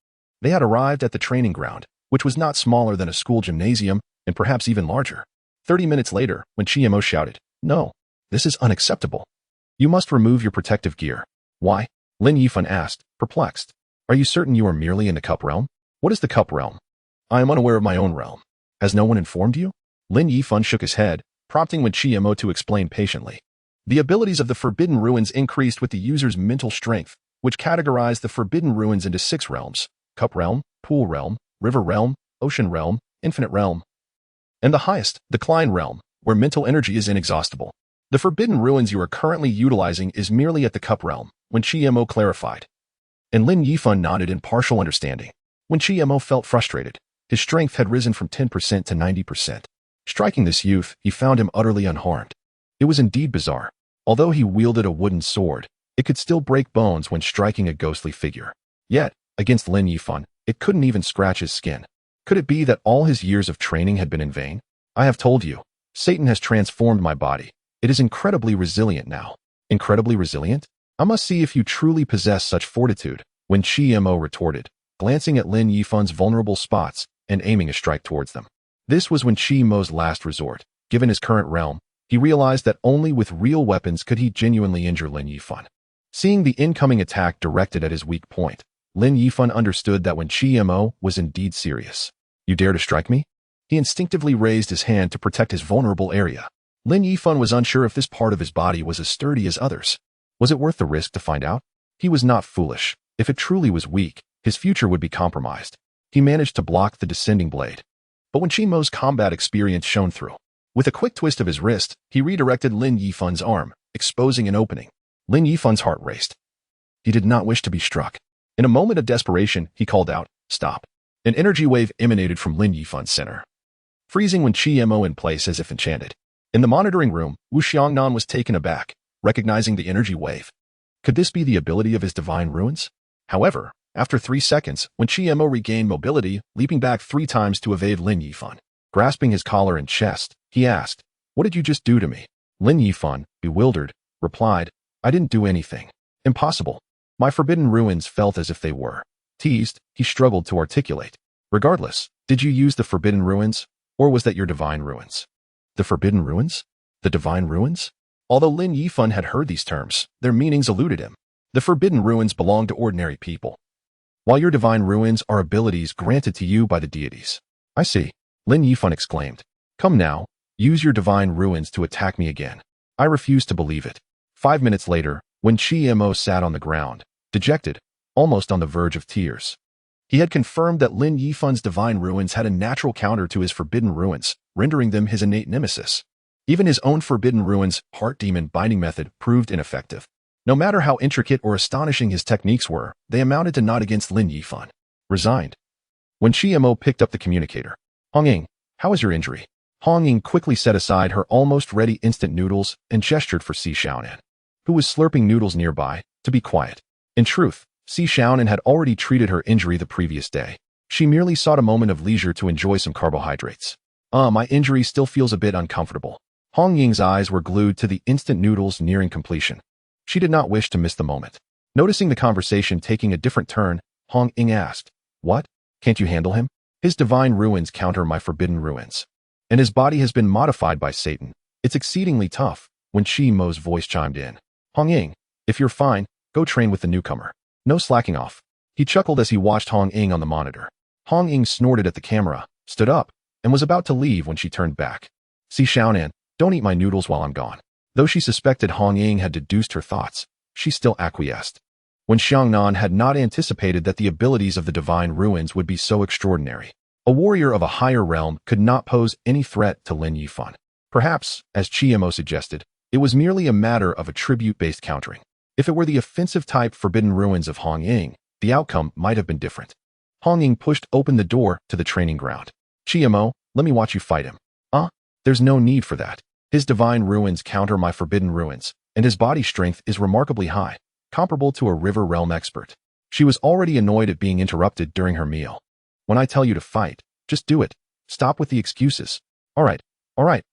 [SPEAKER 1] they had arrived at the training ground, which was not smaller than a school gymnasium and perhaps even larger. 30 minutes later, when Qiye shouted, "No, this is unacceptable. You must remove your protective gear." "Why?" Lin Yifan asked, perplexed. "Are you certain you are merely in the Cup Realm?" "What is the Cup Realm?" "I am unaware of my own realm." "Has no one informed you?" Lin Yifan shook his head, prompting Wen Qiye to explain patiently. The abilities of the Forbidden Ruins increased with the user's mental strength, which categorized the Forbidden Ruins into 6 realms: Cup Realm, Pool Realm, River Realm, Ocean Realm, Infinite Realm, and the highest, Decline Realm, where mental energy is inexhaustible. The Forbidden Ruins you are currently utilizing is merely at the Cup Realm, Wen Qiye clarified. And Lin Yifan nodded in partial understanding. When Qiye felt frustrated, his strength had risen from 10% to 90%. Striking this youth, he found him utterly unharmed. It was indeed bizarre. Although he wielded a wooden sword, it could still break bones when striking a ghostly figure. Yet, against Lin Yifan, it couldn't even scratch his skin. Could it be that all his years of training had been in vain? "I have told you, Satan has transformed my body. It is incredibly resilient now." "Incredibly resilient? I must see if you truly possess such fortitude," Wen Qiye retorted, glancing at Lin Yifan's vulnerable spots and aiming a strike towards them. This was Wen Qiye's last resort. Given his current realm, he realized that only with real weapons could he genuinely injure Lin Yifan. Seeing the incoming attack directed at his weak point, Lin Yifan understood that Wen Qiye was indeed serious. "You dare to strike me?" He instinctively raised his hand to protect his vulnerable area. Lin Yifan was unsure if this part of his body was as sturdy as others. Was it worth the risk to find out? He was not foolish. If it truly was weak, his future would be compromised. He managed to block the descending blade. But Wen Qiye's combat experience shone through. With a quick twist of his wrist, he redirected Lin Yifan's arm, exposing an opening. Lin Yifan's heart raced. He did not wish to be struck. In a moment of desperation, he called out, "Stop." An energy wave emanated from Lin Yifan's center, freezing Wen Qiye in place as if enchanted. In the monitoring room, Wu Xiangnan was taken aback, recognizing the energy wave. Could this be the ability of his divine ruins? However, after 3 seconds, Wen Qiye regained mobility, leaping back 3 times to evade Lin Yifan. Grasping his collar and chest, he asked, "What did you just do to me?" Lin Yifan, bewildered, replied, "I didn't do anything. Impossible." My Forbidden Ruins felt as if they were. Teased, he struggled to articulate. "Regardless, did you use the Forbidden Ruins, or was that your divine ruins?" "The Forbidden Ruins? The divine ruins?" Although Lin Yifan had heard these terms, their meanings eluded him. The Forbidden Ruins belong to ordinary people, while your divine ruins are abilities granted to you by the deities. "I see," Lin Yifan exclaimed. "Come now, use your divine ruins to attack me again." I refuse to believe it. 5 minutes later, when Qiye sat on the ground, dejected, almost on the verge of tears. He had confirmed that Lin Yifan's divine ruins had a natural counter to his Forbidden Ruins, rendering them his innate nemesis. Even his own Forbidden Ruins' heart demon binding method proved ineffective. No matter how intricate or astonishing his techniques were, they amounted to naught against Lin Yifan. Resigned. When Qiye picked up the communicator, "Hong Ying, how is your injury?" Hong Ying quickly set aside her almost ready instant noodles and gestured for Si Xiaonan, who was slurping noodles nearby, to be quiet. In truth, Si Xiaonan had already treated her injury the previous day. She merely sought a moment of leisure to enjoy some carbohydrates. My injury still feels a bit uncomfortable." Hong Ying's eyes were glued to the instant noodles nearing completion. She did not wish to miss the moment. Noticing the conversation taking a different turn, Hong Ying asked, "What? Can't you handle him? His divine ruins counter my Forbidden Ruins. And his body has been modified by Satan. It's exceedingly tough." When Qiye's voice chimed in. "Hong Ying, if you're fine, go train with the newcomer. No slacking off." He chuckled as he watched Hong Ying on the monitor. Hong Ying snorted at the camera, stood up, and was about to leave when she turned back. "Si Xiaonan, don't eat my noodles while I'm gone." Though she suspected Hong Ying had deduced her thoughts, she still acquiesced. Wen Xiangnan had not anticipated that the abilities of the divine ruins would be so extraordinary. A warrior of a higher realm could not pose any threat to Lin Yifan. Perhaps, as Qiye suggested, it was merely a matter of attribute-based countering. If it were the offensive-type forbidden ruins of Hong Ying, the outcome might have been different. Hong Ying pushed open the door to the training ground. Qiye, let me watch you fight him. There's no need for that. His divine ruins counter my forbidden ruins, and his body strength is remarkably high, comparable to a river realm expert. She was already annoyed at being interrupted during her meal. When I tell you to fight, just do it. Stop with the excuses. All right,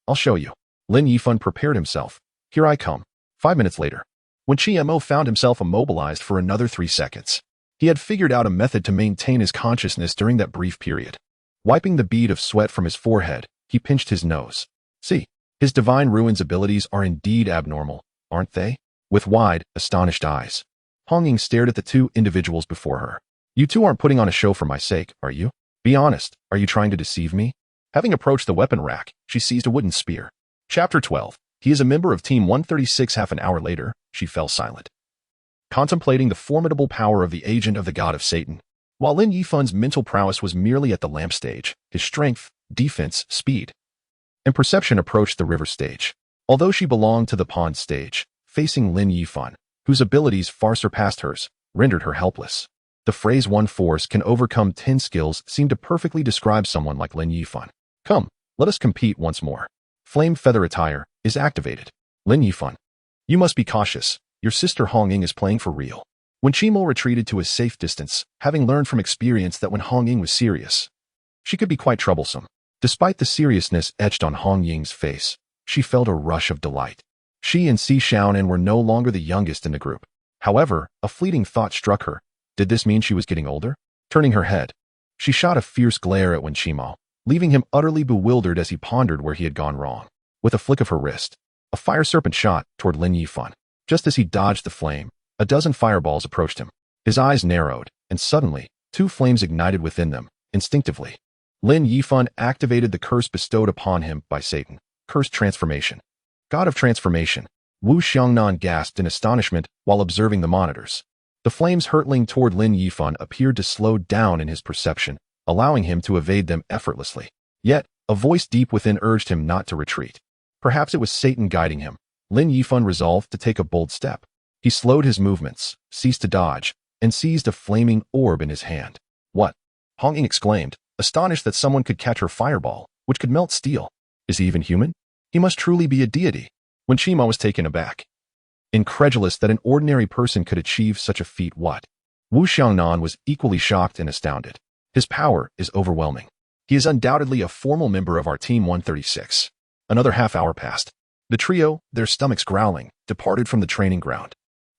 [SPEAKER 1] I'll show you. Lin Yifan prepared himself. Here I come. 5 minutes later, when Qiye found himself immobilized for another 3 seconds, he had figured out a method to maintain his consciousness during that brief period. Wiping the bead of sweat from his forehead, he pinched his nose. See, his divine ruins abilities are indeed abnormal, aren't they? With wide, astonished eyes, Hong Ying stared at the two individuals before her. You two aren't putting on a show for my sake, are you? Be honest, are you trying to deceive me? Having approached the weapon rack, she seized a wooden spear. Chapter 12. He is a member of Team 136. Half an hour later, she fell silent, contemplating the formidable power of the agent of the god of Satan. While Lin Yifan's mental prowess was merely at the lamp stage, his strength, defense, speed, and perception approached the river stage. Although she belonged to the pond stage, facing Lin Yifan, whose abilities far surpassed hers, rendered her helpless. The phrase "one force can overcome 10 skills" seemed to perfectly describe someone like Lin Yifan. Come, let us compete once more. Flame feather attire is activated. Lin Yifan, you must be cautious. Your sister Hong Ying is playing for real. When Qimo retreated to a safe distance, having learned from experience that when Hong Ying was serious, she could be quite troublesome. Despite the seriousness etched on Hong Ying's face, she felt a rush of delight. She and Si Xiaonan were no longer the youngest in the group. However, a fleeting thought struck her. Did this mean she was getting older? Turning her head, she shot a fierce glare at Wen Qimo, leaving him utterly bewildered as he pondered where he had gone wrong. With a flick of her wrist, a fire serpent shot toward Lin Yifan. Just as he dodged the flame, a dozen fireballs approached him. His eyes narrowed, and suddenly, 2 flames ignited within them. Instinctively, Lin Yifan activated the curse bestowed upon him by Satan. Cursed transformation. God of transformation. Wu Xiangnan gasped in astonishment while observing the monitors. The flames hurtling toward Lin Yifan appeared to slow down in his perception, allowing him to evade them effortlessly. Yet, a voice deep within urged him not to retreat. Perhaps it was Satan guiding him. Lin Yifan resolved to take a bold step. He slowed his movements, ceased to dodge, and seized a flaming orb in his hand. What? Hong Ying exclaimed, astonished that someone could catch her fireball, which could melt steel. Is he even human? He must truly be a deity. When Qimo was taken aback, incredulous that an ordinary person could achieve such a feat. What? Wu Xiangnan was equally shocked and astounded. His power is overwhelming. He is undoubtedly a formal member of our Team 136. Another half hour passed. The trio, their stomachs growling, departed from the training ground.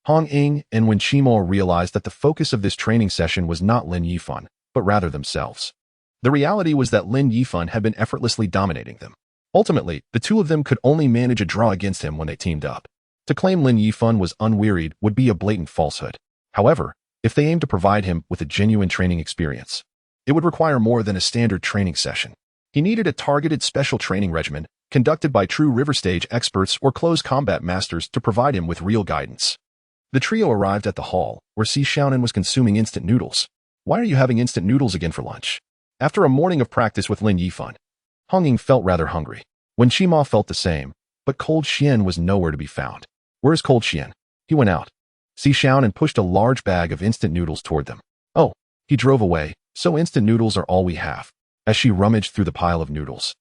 [SPEAKER 1] Hong Ying and Wen Qimo realized that the focus of this training session was not Lin Yifan, but rather themselves. The reality was that Lin Yifan had been effortlessly dominating them. Ultimately, the two of them could only manage a draw against him when they teamed up. To claim Lin Yifan was unwearied would be a blatant falsehood. However, if they aimed to provide him with a genuine training experience, it would require more than a standard training session. He needed a targeted special training regimen conducted by true river stage experts or close combat masters to provide him with real guidance. The trio arrived at the hall, where Si Xiaonan was consuming instant noodles. Why are you having instant noodles again for lunch? After a morning of practice with Lin Yifan, Hong Ying felt rather hungry. Wen Qimo felt the same, but Cold Xian was nowhere to be found. Where's Cold Xian? He went out. Si Xiaonan pushed a large bag of instant noodles toward them. Oh, he drove away, so instant noodles are all we have. As she rummaged through the pile of noodles,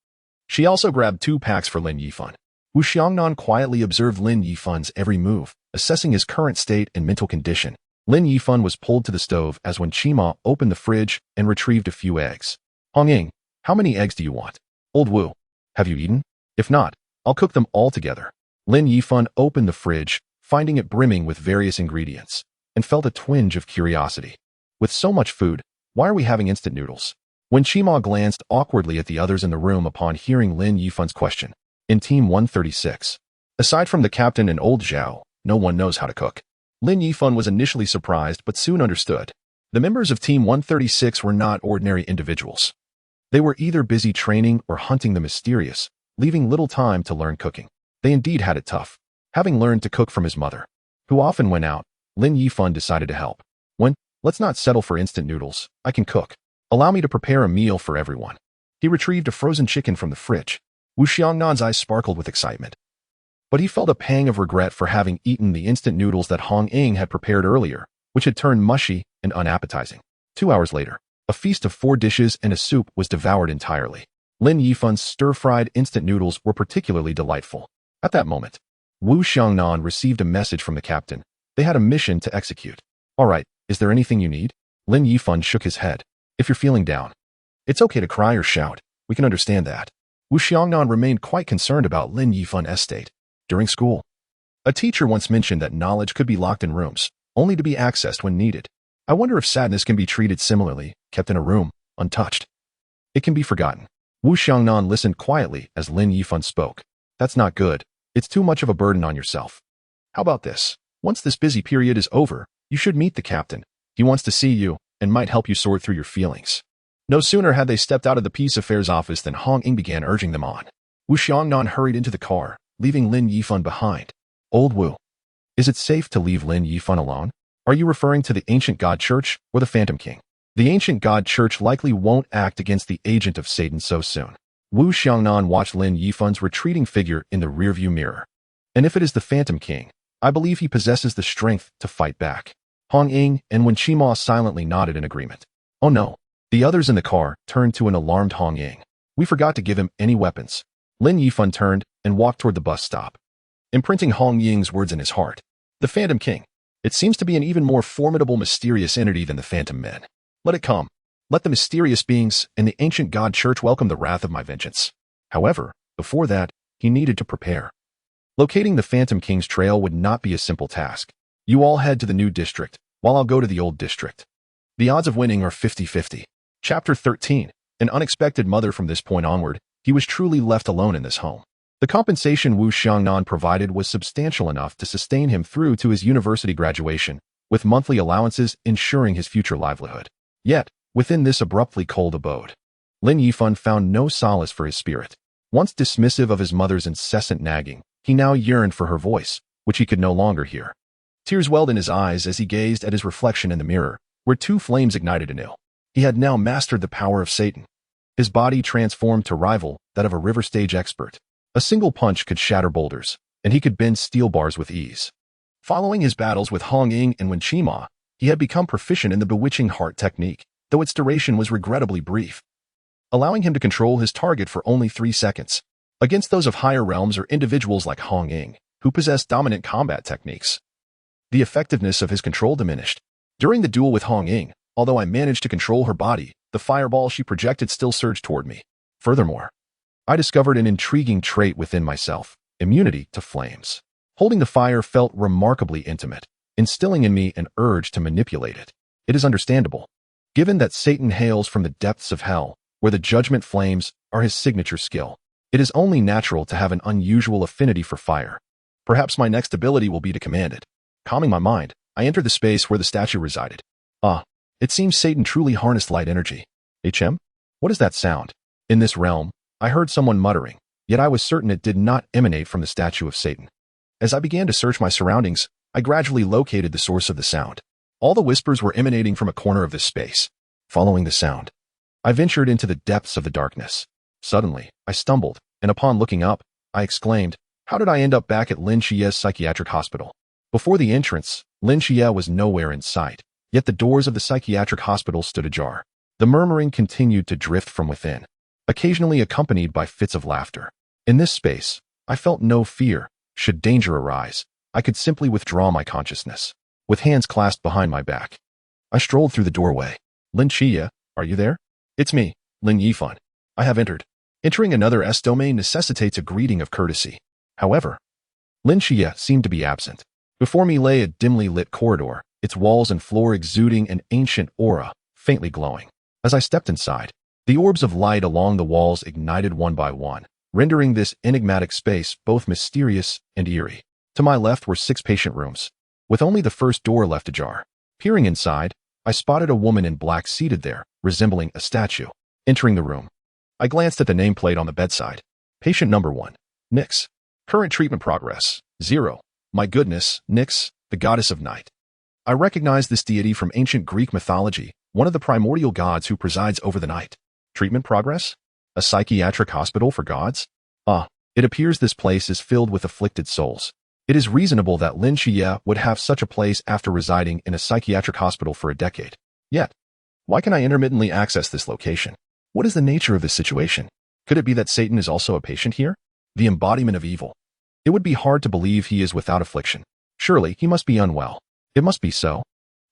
[SPEAKER 1] she also grabbed 2 packs for Lin Yifan. Wu Xiangnan quietly observed Lin Yifan's every move, assessing his current state and mental condition. Lin Yifan was pulled to the stove as Wen Qimo opened the fridge and retrieved a few eggs. Hong Ying, how many eggs do you want? Old Wu, have you eaten? If not, I'll cook them all together. Lin Yifan opened the fridge, finding it brimming with various ingredients, and felt a twinge of curiosity. With so much food, why are we having instant noodles? Wen Qimo glanced awkwardly at the others in the room upon hearing Lin Yifan's question. In Team 136, aside from the captain and old Zhao, no one knows how to cook. Lin Yifan was initially surprised but soon understood. The members of Team 136 were not ordinary individuals. They were either busy training or hunting the mysterious, leaving little time to learn cooking. They indeed had it tough. Having learned to cook from his mother, who often went out, Lin Yifan decided to help. Let's not settle for instant noodles. I can cook. Allow me to prepare a meal for everyone. He retrieved a frozen chicken from the fridge. Wu Xiangnan's eyes sparkled with excitement. But he felt a pang of regret for having eaten the instant noodles that Hong Ying had prepared earlier, which had turned mushy and unappetizing. 2 hours later, a feast of 4 dishes and a soup was devoured entirely. Lin Yifan's stir-fried instant noodles were particularly delightful. At that moment, Wu Xiangnan received a message from the captain. They had a mission to execute. All right, is there anything you need? Lin Yifan shook his head. If you're feeling down, it's okay to cry or shout. We can understand that. Wu Xiangnan remained quite concerned about Lin Yifan's state. During school, a teacher once mentioned that knowledge could be locked in rooms, only to be accessed when needed. I wonder if sadness can be treated similarly, kept in a room, untouched. It can be forgotten. Wu Xiangnan listened quietly as Lin Yifan spoke. That's not good. It's too much of a burden on yourself. How about this? Once this busy period is over, you should meet the captain. He wants to see you and might help you sort through your feelings. No sooner had they stepped out of the peace affairs office than Hong Ying began urging them on. Wu Xiangnan hurried into the car, leaving Lin Yifan behind. Old Wu, is it safe to leave Lin Yifan alone? Are you referring to the ancient god church or the Phantom King? The ancient god church likely won't act against the agent of Satan so soon. Wu Xiangnan watched Lin Yifan's retreating figure in the rearview mirror. And if it is the Phantom King, I believe he possesses the strength to fight back. Hong Ying and Wen Qima silently nodded in agreement. Oh no. The others in the car turned to an alarmed Hong Ying. We forgot to give him any weapons. Lin Yifan turned and walked toward the bus stop, imprinting Hong Ying's words in his heart. The Phantom King. It seems to be an even more formidable, mysterious entity than the Phantom Men. Let it come. Let the mysterious beings and the ancient god church welcome the wrath of my vengeance. However, before that, he needed to prepare. Locating the Phantom King's trail would not be a simple task. You all head to the new district, while I'll go to the old district. The odds of winning are 50-50. Chapter 13. An unexpected mother. From this point onward, he was truly left alone in this home. The compensation Wu Xiangnan provided was substantial enough to sustain him through to his university graduation, with monthly allowances ensuring his future livelihood. Yet, within this abruptly cold abode, Lin Yifan found no solace for his spirit. Once dismissive of his mother's incessant nagging, he now yearned for her voice, which he could no longer hear. Tears welled in his eyes as he gazed at his reflection in the mirror, where 2 flames ignited anew. He had now mastered the power of Satan. His body transformed to rival that of a river stage expert. A single punch could shatter boulders, and he could bend steel bars with ease. Following his battles with Hong Ying and Wen Qima, he had become proficient in the bewitching heart technique, though its duration was regrettably brief, allowing him to control his target for only 3 seconds. Against those of higher realms or individuals like Hong Ying, who possessed dominant combat techniques, the effectiveness of his control diminished. During the duel with Hong Ying, although I managed to control her body, the fireball she projected still surged toward me. Furthermore, I discovered an intriguing trait within myself: immunity to flames. Holding the fire felt remarkably intimate, instilling in me an urge to manipulate it. It is understandable, given that Satan hails from the depths of hell, where the judgment flames are his signature skill. It is only natural to have an unusual affinity for fire. Perhaps my next ability will be to command it. Calming my mind, I entered the space where the statue resided. Ah, it seems Satan truly harnessed light energy. What is that sound? In this realm, I heard someone muttering, yet I was certain it did not emanate from the statue of Satan. As I began to search my surroundings, I gradually located the source of the sound. All the whispers were emanating from a corner of this space. Following the sound, I ventured into the depths of the darkness. Suddenly, I stumbled, and upon looking up, I exclaimed, how did I end up back at Lin Qiye's psychiatric hospital? Before the entrance, Lin Qiye was nowhere in sight, yet the doors of the psychiatric hospital stood ajar. The murmuring continued to drift from within, occasionally accompanied by fits of laughter. In this space, I felt no fear. Should danger arise, I could simply withdraw my consciousness. With hands clasped behind my back, I strolled through the doorway. Lin Qiye, are you there? It's me, Lin Yifan. I have entered. Entering another S-domain necessitates a greeting of courtesy. However, Lin Qiye seemed to be absent. Before me lay a dimly lit corridor, its walls and floor exuding an ancient aura, faintly glowing. As I stepped inside, the orbs of light along the walls ignited one by one, rendering this enigmatic space both mysterious and eerie. To my left were 6 patient rooms, with only the first door left ajar. Peering inside, I spotted a woman in black seated there, resembling a statue. Entering the room, I glanced at the nameplate on the bedside. Patient number 1, Nyx. Current treatment progress, 0. My goodness, Nyx, the goddess of night. I recognized this deity from ancient Greek mythology, one of the primordial gods who presides over the night. Treatment progress? A psychiatric hospital for gods? It appears this place is filled with afflicted souls. It is reasonable that Lin Qiye would have such a place after residing in a psychiatric hospital for a decade. Yet, why can I intermittently access this location? What is the nature of this situation? Could it be that Satan is also a patient here? The embodiment of evil. It would be hard to believe he is without affliction. Surely, he must be unwell. It must be so.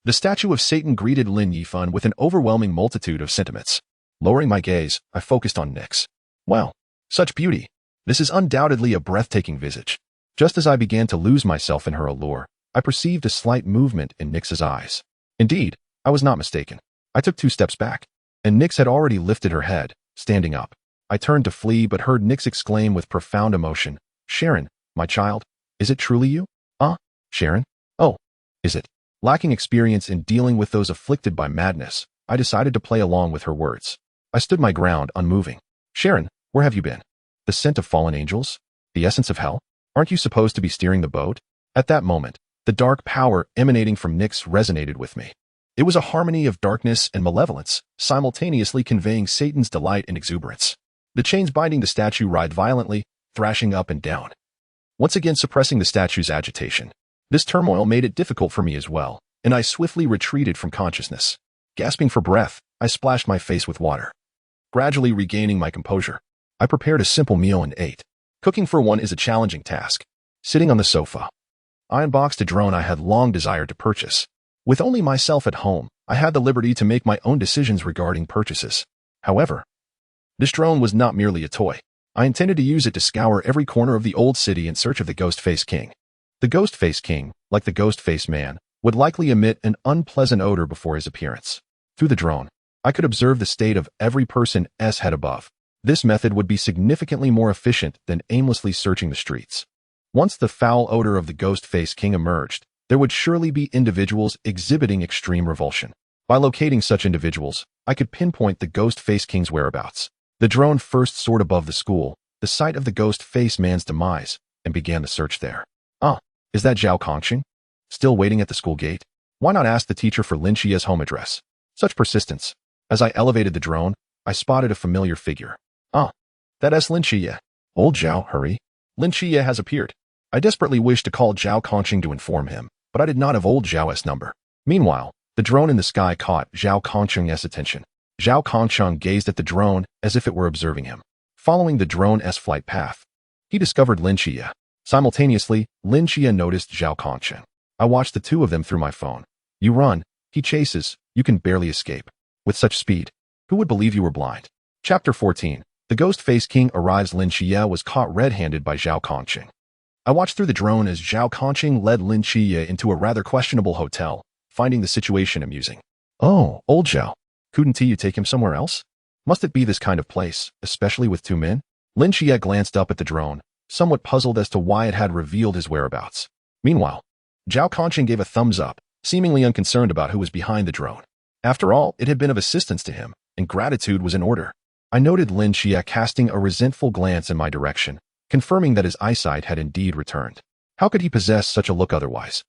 [SPEAKER 1] The statue of Satan greeted Lin Yifan with an overwhelming multitude of sentiments. Lowering my gaze, I focused on Nyx. Wow, such beauty. This is undoubtedly a breathtaking visage. Just as I began to lose myself in her allure, I perceived a slight movement in Nyx's eyes. Indeed, I was not mistaken. I took 2 steps back, and Nyx had already lifted her head, standing up. I turned to flee but heard Nyx exclaim with profound emotion, "Sharon, my child, is it truly you?" Sharon? Oh, is it? Lacking experience in dealing with those afflicted by madness, I decided to play along with her words. I stood my ground, unmoving. "Sharon, where have you been? The scent of fallen angels? The essence of hell? Aren't you supposed to be steering the boat?" At that moment, the dark power emanating from Nyx resonated with me. It was a harmony of darkness and malevolence, simultaneously conveying Satan's delight and exuberance. The chains binding the statue writhed violently, thrashing up and down, once again suppressing the statue's agitation. This turmoil made it difficult for me as well, and I swiftly retreated from consciousness. Gasping for breath, I splashed my face with water. Gradually regaining my composure, I prepared a simple meal and ate. Cooking for one is a challenging task. Sitting on the sofa, I unboxed a drone I had long desired to purchase. With only myself at home, I had the liberty to make my own decisions regarding purchases. However, this drone was not merely a toy. I intended to use it to scour every corner of the old city in search of the Ghost-Faced King. The Ghost-Faced King, like the Ghost-Faced Man, would likely emit an unpleasant odor before his appearance. Through the drone, I could observe the state of every person's head above. This method would be significantly more efficient than aimlessly searching the streets. Once the foul odor of the Ghost-Faced King emerged, there would surely be individuals exhibiting extreme revulsion. By locating such individuals, I could pinpoint the Ghost-Faced King's whereabouts. The drone first soared above the school, the site of the Ghost-Faced Man's demise, and began the search there. Is that Zhao Kongqing? Still waiting at the school gate? Why not ask the teacher for Lin Qiye's home address? Such persistence. As I elevated the drone, I spotted a familiar figure. That is Lin Qiye. Old Zhao, hurry. Lin Qiye has appeared. I desperately wished to call Zhao Kongqing to inform him, but I did not have old Zhao's number. Meanwhile, the drone in the sky caught Zhao Kongqing's attention. Zhao Kongqing gazed at the drone as if it were observing him. Following the drone's flight path, he discovered Lin Qiye. Simultaneously, Lin Qiye noticed Zhao Kongqing. I watched the two of them through my phone. You run, he chases, you can barely escape. With such speed, who would believe you were blind? Chapter 14. The Ghost-Faced King arrives. Lin Qiye was caught red-handed by Zhao Kongqing. I watched through the drone as Zhao Kongqing led Lin Qiye into a rather questionable hotel, finding the situation amusing. Oh, old Zhao. Couldn't you take him somewhere else? Must it be this kind of place, especially with 2 men? Lin Qiye glanced up at the drone, somewhat puzzled as to why it had revealed his whereabouts. Meanwhile, Zhao Kongqing gave a thumbs up, seemingly unconcerned about who was behind the drone. After all, it had been of assistance to him, and gratitude was in order. I noted Lin Qiye casting a resentful glance in my direction, confirming that his eyesight had indeed returned. How could he possess such a look otherwise?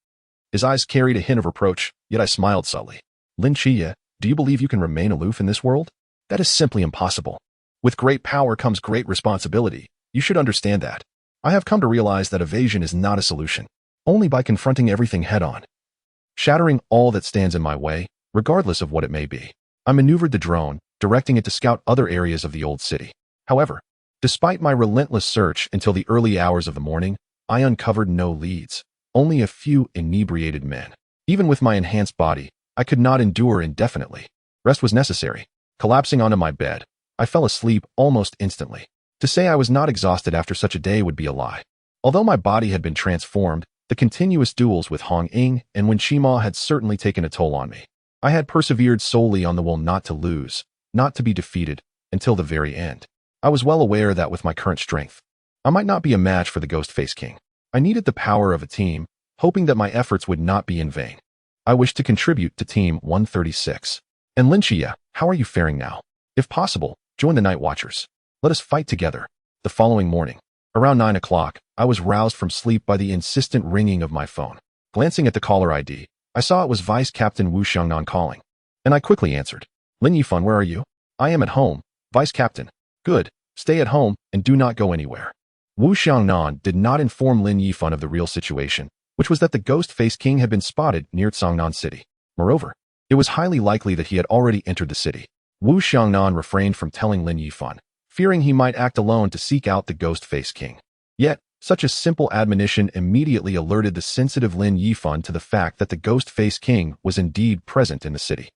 [SPEAKER 1] His eyes carried a hint of reproach, yet I smiled subtly. Lin Qiye, do you believe you can remain aloof in this world? That is simply impossible. With great power comes great responsibility. You should understand that. I have come to realize that evasion is not a solution, only by confronting everything head-on, shattering all that stands in my way, regardless of what it may be. I maneuvered the drone, directing it to scout other areas of the old city. However, despite my relentless search until the early hours of the morning, I uncovered no leads, only a few inebriated men. Even with my enhanced body, I could not endure indefinitely. Rest was necessary. Collapsing onto my bed, I fell asleep almost instantly. To say I was not exhausted after such a day would be a lie. Although my body had been transformed, the continuous duels with Hong Ying and Wen Qima had certainly taken a toll on me. I had persevered solely on the will not to lose, not to be defeated, until the very end. I was well aware that with my current strength, I might not be a match for the Ghost-Faced King. I needed the power of a team, hoping that my efforts would not be in vain. I wished to contribute to Team 136. And Lin Qiye, how are you faring now? If possible, join the Night Watchers. Let us fight together. The following morning, around 9 o'clock, I was roused from sleep by the insistent ringing of my phone. Glancing at the caller ID, I saw it was Vice Captain Wu Xiangnan calling. And I quickly answered, Lin Yifan, where are you? I am at home, Vice Captain. Good, stay at home and do not go anywhere. Wu Xiangnan did not inform Lin Yifan of the real situation, which was that the ghost-faced king had been spotted near Cangnan City. Moreover, it was highly likely that he had already entered the city. Wu Xiangnan refrained from telling Lin Yifan, fearing he might act alone to seek out the ghost-faced king. Yet, such a simple admonition immediately alerted the sensitive Lin Yifan to the fact that the ghost-faced king was indeed present in the city.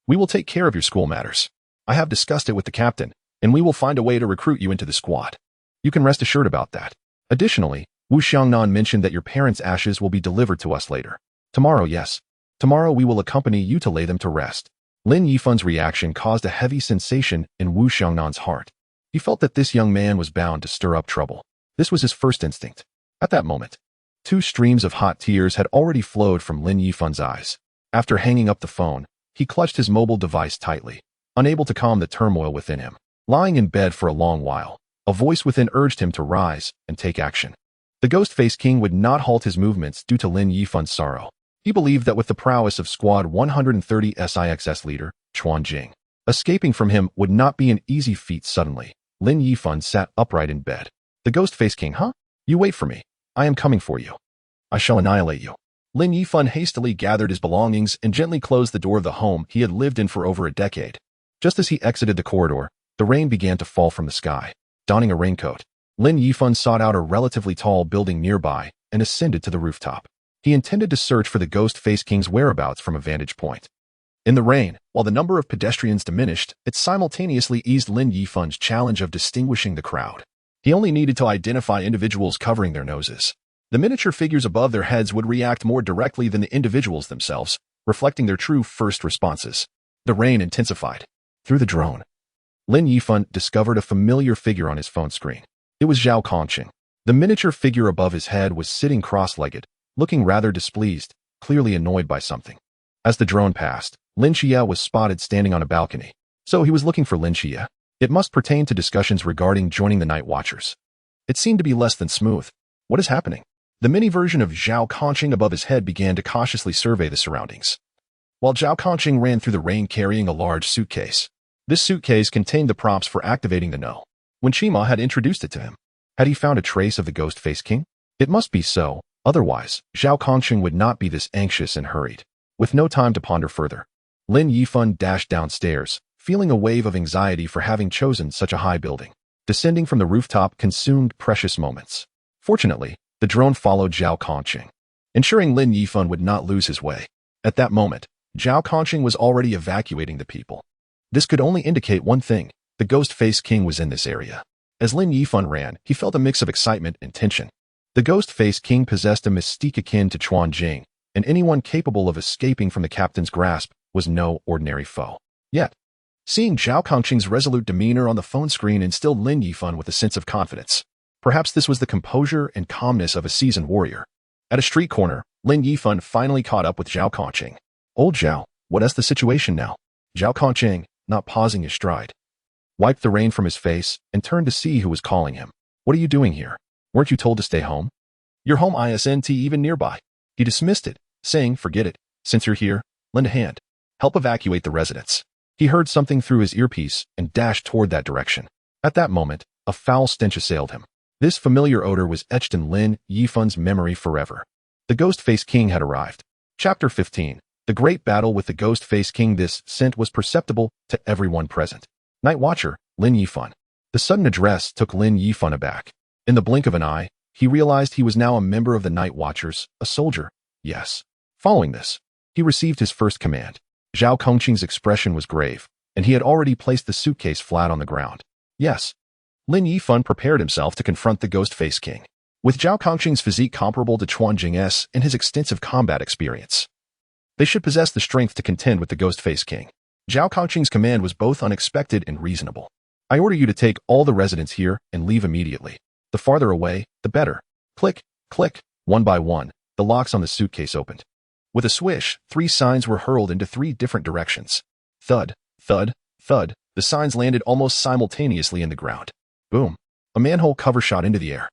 [SPEAKER 1] We will take care of your school matters. I have discussed it with the captain, and we will find a way to recruit you into the squad. You can rest assured about that. Additionally, Wu Xiangnan mentioned that your parents' ashes will be delivered to us later. Tomorrow, yes. Tomorrow we will accompany you to lay them to rest. Lin Yifan's reaction caused a heavy sensation in Wu Xiangnan's heart. He felt that this young man was bound to stir up trouble. This was his first instinct. At that moment, 2 streams of hot tears had already flowed from Lin Yifan's eyes. After hanging up the phone, he clutched his mobile device tightly, unable to calm the turmoil within him. Lying in bed for a long while, a voice within urged him to rise and take action. The ghost-faced king would not halt his movements due to Lin Yifan's sorrow. He believed that with the prowess of Squad 130 SIXS leader, Chuan Jing, escaping from him would not be an easy feat. Suddenly, Lin Yifan sat upright in bed. The ghost-faced king, huh? You wait for me. I am coming for you. I shall annihilate you. Lin Yifan hastily gathered his belongings and gently closed the door of the home he had lived in for over a decade. Just as he exited the corridor, the rain began to fall from the sky. Donning a raincoat, Lin Yifan sought out a relatively tall building nearby and ascended to the rooftop. He intended to search for the ghost-faced king's whereabouts from a vantage point. In the rain, while the number of pedestrians diminished, it simultaneously eased Lin Yifan's challenge of distinguishing the crowd. He only needed to identify individuals covering their noses. The miniature figures above their heads would react more directly than the individuals themselves, reflecting their true first responses. The rain intensified. Through the drone, Lin Yifan discovered a familiar figure on his phone screen. It was Zhao Kongqing. The miniature figure above his head was sitting cross-legged, looking rather displeased, clearly annoyed by something. As the drone passed, Lin Qiye was spotted standing on a balcony. So he was looking for Lin Qiye. It must pertain to discussions regarding joining the Night Watchers. It seemed to be less than smooth. What is happening? The mini version of Zhao Kongqing above his head began to cautiously survey the surroundings. While Zhao Kongqing ran through the rain carrying a large suitcase. This suitcase contained the props for activating the No. When Qima had introduced it to him, had he found a trace of the ghost-faced king? It must be so, otherwise, Zhao Kongqing would not be this anxious and hurried. With no time to ponder further, Lin Yifan dashed downstairs, feeling a wave of anxiety for having chosen such a high building. Descending from the rooftop consumed precious moments. Fortunately, the drone followed Zhao Kongqing, ensuring Lin Yifan would not lose his way. At that moment, Zhao Kongqing was already evacuating the people. This could only indicate one thing: the ghost-faced king was in this area. As Lin Yifan ran, he felt a mix of excitement and tension. The ghost-faced king possessed a mystique akin to Chuan Jing, and anyone capable of escaping from the captain's grasp was no ordinary foe. Yet, seeing Zhao Kongqing's resolute demeanor on the phone screen instilled Lin Yifan with a sense of confidence. Perhaps this was the composure and calmness of a seasoned warrior. At a street corner, Lin Yifan finally caught up with Zhao Kongqing. Old Zhao, what is the situation now? Zhao Kongqing, not pausing his stride, wiped the rain from his face and turned to see who was calling him. What are you doing here? Weren't you told to stay home? Your home isn't even nearby. He dismissed it, saying, forget it. Since you're here, lend a hand. Help evacuate the residents. He heard something through his earpiece and dashed toward that direction. At that moment, a foul stench assailed him. This familiar odor was etched in Lin Yifan's memory forever. The ghost-faced king had arrived. Chapter 15. The Great Battle with the Ghost-Faced King. This scent was perceptible to everyone present. Night Watcher, Lin Yifan. The sudden address took Lin Yifan aback. In the blink of an eye, he realized he was now a member of the Night Watchers, a soldier. Yes. Following this, he received his first command. Zhao Kongqing's expression was grave, and he had already placed the suitcase flat on the ground. Yes. Lin Yifan prepared himself to confront the Ghost-Faced King. With Zhao Kongqing's physique comparable to Chuan Jing's and his extensive combat experience, they should possess the strength to contend with the Ghost-Faced King. Zhao Kongqing's command was both unexpected and reasonable. I order you to take all the residents here and leave immediately. The farther away, the better. Click, click, one by one, the locks on the suitcase opened. With a swish, 3 signs were hurled into 3 different directions. Thud, thud, thud, the signs landed almost simultaneously in the ground. Boom. A manhole cover shot into the air.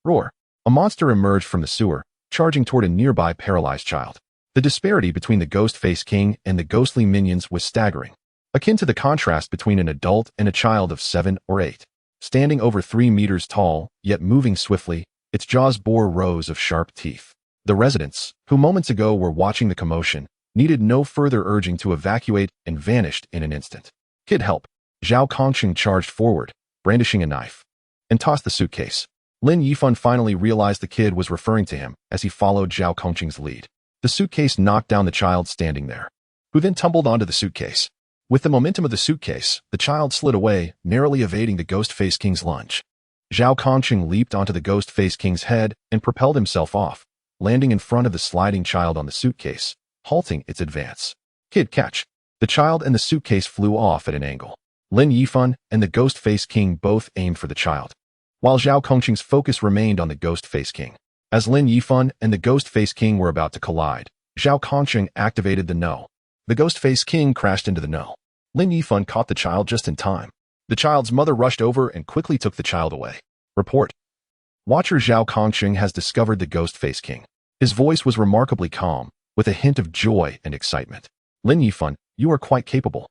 [SPEAKER 1] Roar. A monster emerged from the sewer, charging toward a nearby paralyzed child. The disparity between the Ghost-Faced King and the ghostly minions was staggering, akin to the contrast between an adult and a child of 7 or 8. Standing over 3 meters tall, yet moving swiftly, its jaws bore rows of sharp teeth. The residents, who moments ago were watching the commotion, needed no further urging to evacuate and vanished in an instant. "Kid, help!" Zhao Kongqing charged forward, brandishing a knife, and tossed the suitcase. Lin Yifan finally realized the kid was referring to him as he followed Zhao Kongqing's lead. The suitcase knocked down the child standing there, who then tumbled onto the suitcase. With the momentum of the suitcase, the child slid away, narrowly evading the Ghost-Faced King's lunge. Zhao Kongqing leaped onto the Ghost-Faced King's head and propelled himself off, landing in front of the sliding child on the suitcase, halting its advance. "Kid, catch!" The child and the suitcase flew off at an angle. Lin Yifan and the Ghost-Faced King both aimed for the child, while Zhao Kongqing's focus remained on the Ghost-Faced King. As Lin Yifan and the Ghost-Faced King were about to collide, Zhao Kongqing activated the No. The Ghost-Faced King crashed into the No. Lin Yifan caught the child just in time. The child's mother rushed over and quickly took the child away. Report. Watcher Zhao Kongqing has discovered the Ghost-Faced King. His voice was remarkably calm, with a hint of joy and excitement. "Lin Yifan, you are quite capable."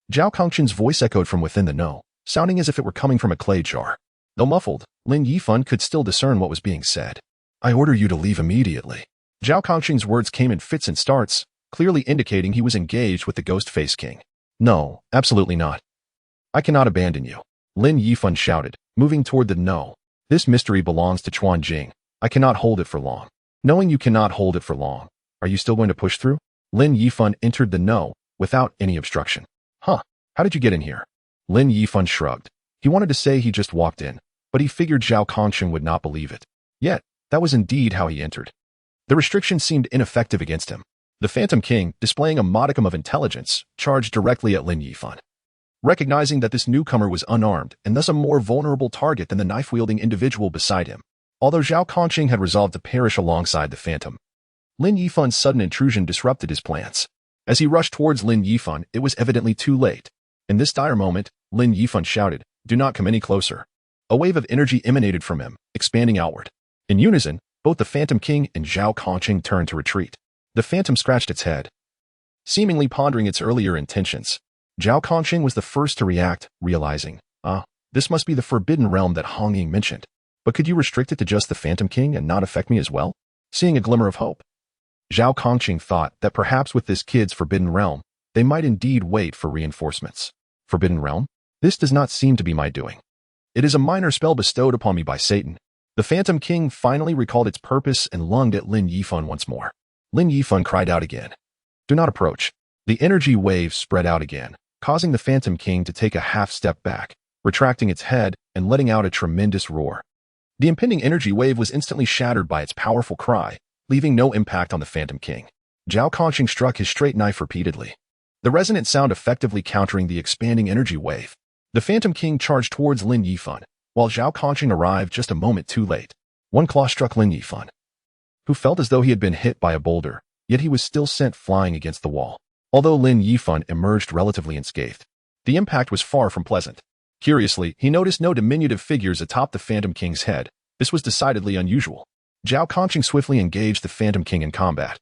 [SPEAKER 1] Zhao Kongqing's voice echoed from within the No, sounding as if it were coming from a clay jar. Though muffled, Lin Yifan could still discern what was being said. "I order you to leave immediately." Zhao Kongqing's words came in fits and starts, clearly indicating he was engaged with the Ghost-Faced King. "No, absolutely not. I cannot abandon you," Lin Yifan shouted, moving toward the No. "This mystery belongs to Chuan Jing. I cannot hold it for long." "Knowing you cannot hold it for long, are you still going to push through?" Lin Yifan entered the No without any obstruction. "Huh, how did you get in here?" Lin Yifan shrugged. He wanted to say he just walked in, but he figured Zhao Kongqing would not believe it. Yet, that was indeed how he entered. The restriction seemed ineffective against him. The Phantom King, displaying a modicum of intelligence, charged directly at Lin Yifan. Recognizing that this newcomer was unarmed and thus a more vulnerable target than the knife-wielding individual beside him, although Zhao Kongqing had resolved to perish alongside the Phantom, Lin Yifan's sudden intrusion disrupted his plans. As he rushed towards Lin Yifan, it was evidently too late. In this dire moment, Lin Yifan shouted, "Do not come any closer." A wave of energy emanated from him, expanding outward. In unison, both the Phantom King and Zhao Kongqing turned to retreat. The Phantom scratched its head, seemingly pondering its earlier intentions. Zhao Kongqing was the first to react, realizing, this must be the forbidden realm that Hong Ying mentioned. But could you restrict it to just the Phantom King and not affect me as well? Seeing a glimmer of hope, Zhao Kongqing thought that perhaps with this kid's forbidden realm, they might indeed wait for reinforcements. Forbidden realm? This does not seem to be my doing. It is a minor spell bestowed upon me by Satan. The Phantom King finally recalled its purpose and lunged at Lin Yifan once more. Lin Yifan cried out again. "Do not approach." The energy wave spread out again, causing the Phantom King to take a half step back, retracting its head and letting out a tremendous roar. The impending energy wave was instantly shattered by its powerful cry, leaving no impact on the Phantom King. Zhao Kongqing struck his straight knife repeatedly, the resonant sound effectively countering the expanding energy wave. The Phantom King charged towards Lin Yifan, while Zhao Kongqing arrived just a moment too late. One claw struck Lin Yifan, who felt as though he had been hit by a boulder, yet he was still sent flying against the wall. Although Lin Yifan emerged relatively unscathed, the impact was far from pleasant. Curiously, he noticed no diminutive figures atop the Phantom King's head. This was decidedly unusual. Zhao Kongqing swiftly engaged the Phantom King in combat.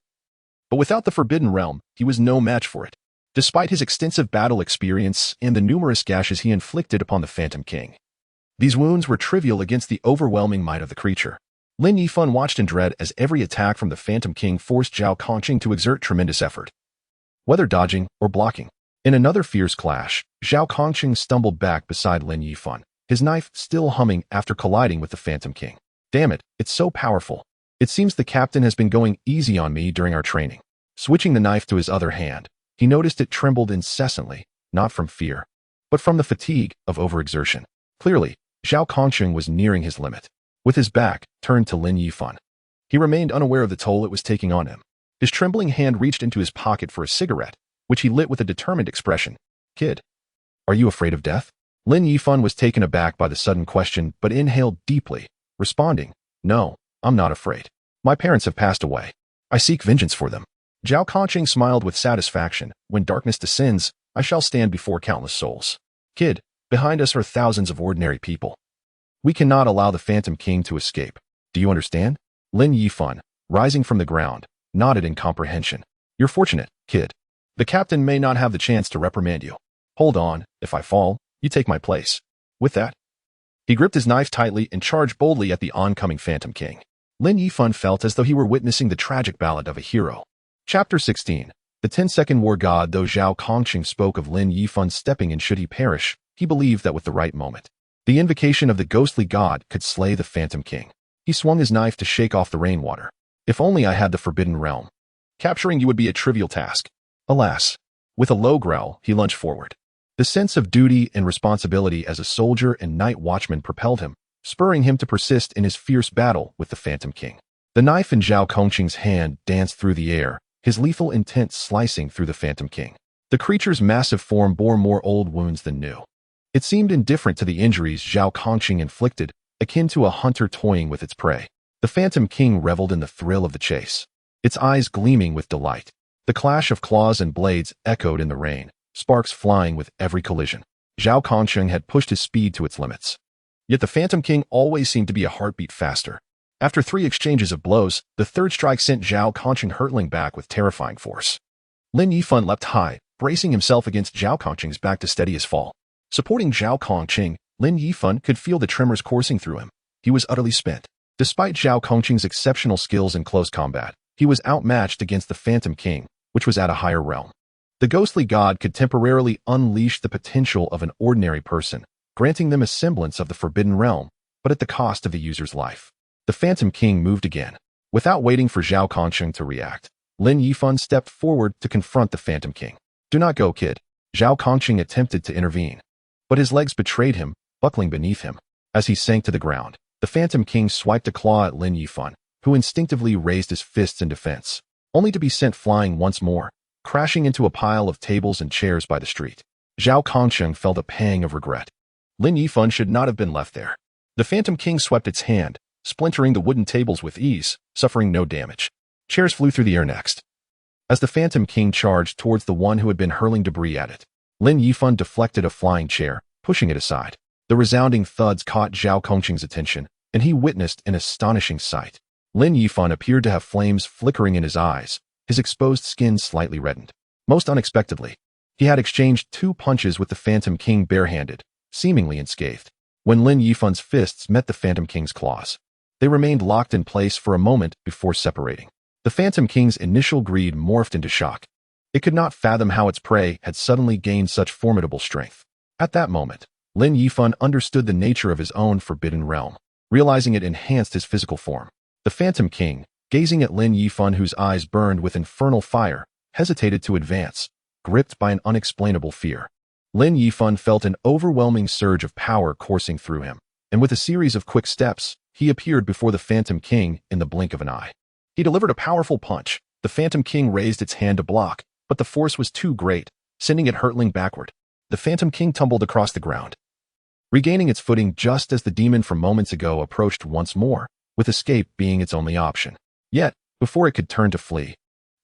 [SPEAKER 1] But without the Forbidden Realm, he was no match for it, despite his extensive battle experience and the numerous gashes he inflicted upon the Phantom King. These wounds were trivial against the overwhelming might of the creature. Lin Yifan watched in dread as every attack from the Phantom King forced Zhao Kongqing to exert tremendous effort, whether dodging or blocking. In another fierce clash, Zhao Kongqing stumbled back beside Lin Yifan, his knife still humming after colliding with the Phantom King. "Damn it, it's so powerful. It seems the captain has been going easy on me during our training." Switching the knife to his other hand, he noticed it trembled incessantly, not from fear, but from the fatigue of overexertion. Clearly, Zhao Kongqing was nearing his limit. With his back turned to Lin Yifan, he remained unaware of the toll it was taking on him. His trembling hand reached into his pocket for a cigarette, which he lit with a determined expression. "Kid, are you afraid of death?" Lin Yifan was taken aback by the sudden question, but inhaled deeply, responding, "No, I'm not afraid. My parents have passed away. I seek vengeance for them." Zhao Kongqing smiled with satisfaction. "When darkness descends, I shall stand before countless souls. Kid, behind us are thousands of ordinary people. We cannot allow the Phantom King to escape. Do you understand?" Lin Yifan, rising from the ground, nodded in comprehension. You're fortunate, kid. The captain may not have the chance to reprimand you. Hold on, if I fall, you take my place. With that, he gripped his knife tightly and charged boldly at the oncoming Phantom King. Lin Yifan felt as though he were witnessing the tragic ballad of a hero. Chapter 16. The 10-second war god. Though Zhao Kongqing spoke of Lin Yifan stepping in should he perish, he believed that with the right moment, the invocation of the ghostly god could slay the Phantom King. He swung his knife to shake off the rainwater. If only I had the Forbidden Realm. Capturing you would be a trivial task. Alas. With a low growl, he lunged forward. The sense of duty and responsibility as a soldier and night watchman propelled him, spurring him to persist in his fierce battle with the Phantom King. The knife in Zhao Kongqing's hand danced through the air, his lethal intent slicing through the Phantom King. The creature's massive form bore more old wounds than new. It seemed indifferent to the injuries Zhao Kongqing inflicted, akin to a hunter toying with its prey. The Phantom King reveled in the thrill of the chase, its eyes gleaming with delight. The clash of claws and blades echoed in the rain, sparks flying with every collision. Zhao Kongqing had pushed his speed to its limits. Yet the Phantom King always seemed to be a heartbeat faster. After 3 exchanges of blows, the third strike sent Zhao Kongqing hurtling back with terrifying force. Lin Yifan leapt high, bracing himself against Zhao Kongqing's back to steady his fall. Supporting Zhao Kongqing, Lin Yifan could feel the tremors coursing through him. He was utterly spent. Despite Zhao Kongqing's exceptional skills in close combat, he was outmatched against the Phantom King, which was at a higher realm. The ghostly god could temporarily unleash the potential of an ordinary person, granting them a semblance of the Forbidden Realm, but at the cost of the user's life. The Phantom King moved again. Without waiting for Zhao Kongqing to react, Lin Yifan stepped forward to confront the Phantom King. Do not go, kid. Zhao Kongqing attempted to intervene, but his legs betrayed him, buckling beneath him. As he sank to the ground, the Phantom King swiped a claw at Lin Yifan, who instinctively raised his fists in defense, only to be sent flying once more, crashing into a pile of tables and chairs by the street. Zhao Kongqing felt a pang of regret. Lin Yifan should not have been left there. The Phantom King swept its hand, splintering the wooden tables with ease, suffering no damage. Chairs flew through the air next. As the Phantom King charged towards the one who had been hurling debris at it, Lin Yifan deflected a flying chair, pushing it aside. The resounding thuds caught Zhao Kongqing's attention, and he witnessed an astonishing sight. Lin Yifan appeared to have flames flickering in his eyes, his exposed skin slightly reddened. Most unexpectedly, he had exchanged 2 punches with the Phantom King barehanded, seemingly unscathed. When Lin Yifan's fists met the Phantom King's claws, they remained locked in place for a moment before separating. The Phantom King's initial greed morphed into shock. It could not fathom how its prey had suddenly gained such formidable strength. At that moment, Lin Yifan understood the nature of his own Forbidden Realm, realizing it enhanced his physical form. The Phantom King, gazing at Lin Yifan whose eyes burned with infernal fire, hesitated to advance, gripped by an unexplainable fear. Lin Yifan felt an overwhelming surge of power coursing through him, and with a series of quick steps, he appeared before the Phantom King in the blink of an eye. He delivered a powerful punch. The Phantom King raised its hand to block, but the force was too great, sending it hurtling backward. The Phantom King tumbled across the ground, regaining its footing just as the demon from moments ago approached once more, with escape being its only option. Yet, before it could turn to flee,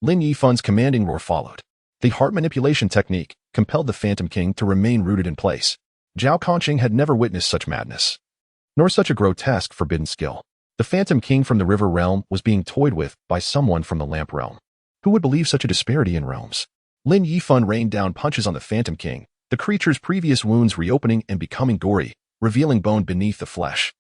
[SPEAKER 1] Lin Yifan's commanding roar followed. The heart manipulation technique compelled the Phantom King to remain rooted in place. Zhao Kongqing had never witnessed such madness, nor such a grotesque forbidden skill. The Phantom King from the River Realm was being toyed with by someone from the Lamp Realm. Who would believe such a disparity in realms? Lin Yifan rained down punches on the Phantom King, the creature's previous wounds reopening and becoming gory, revealing bone beneath the flesh.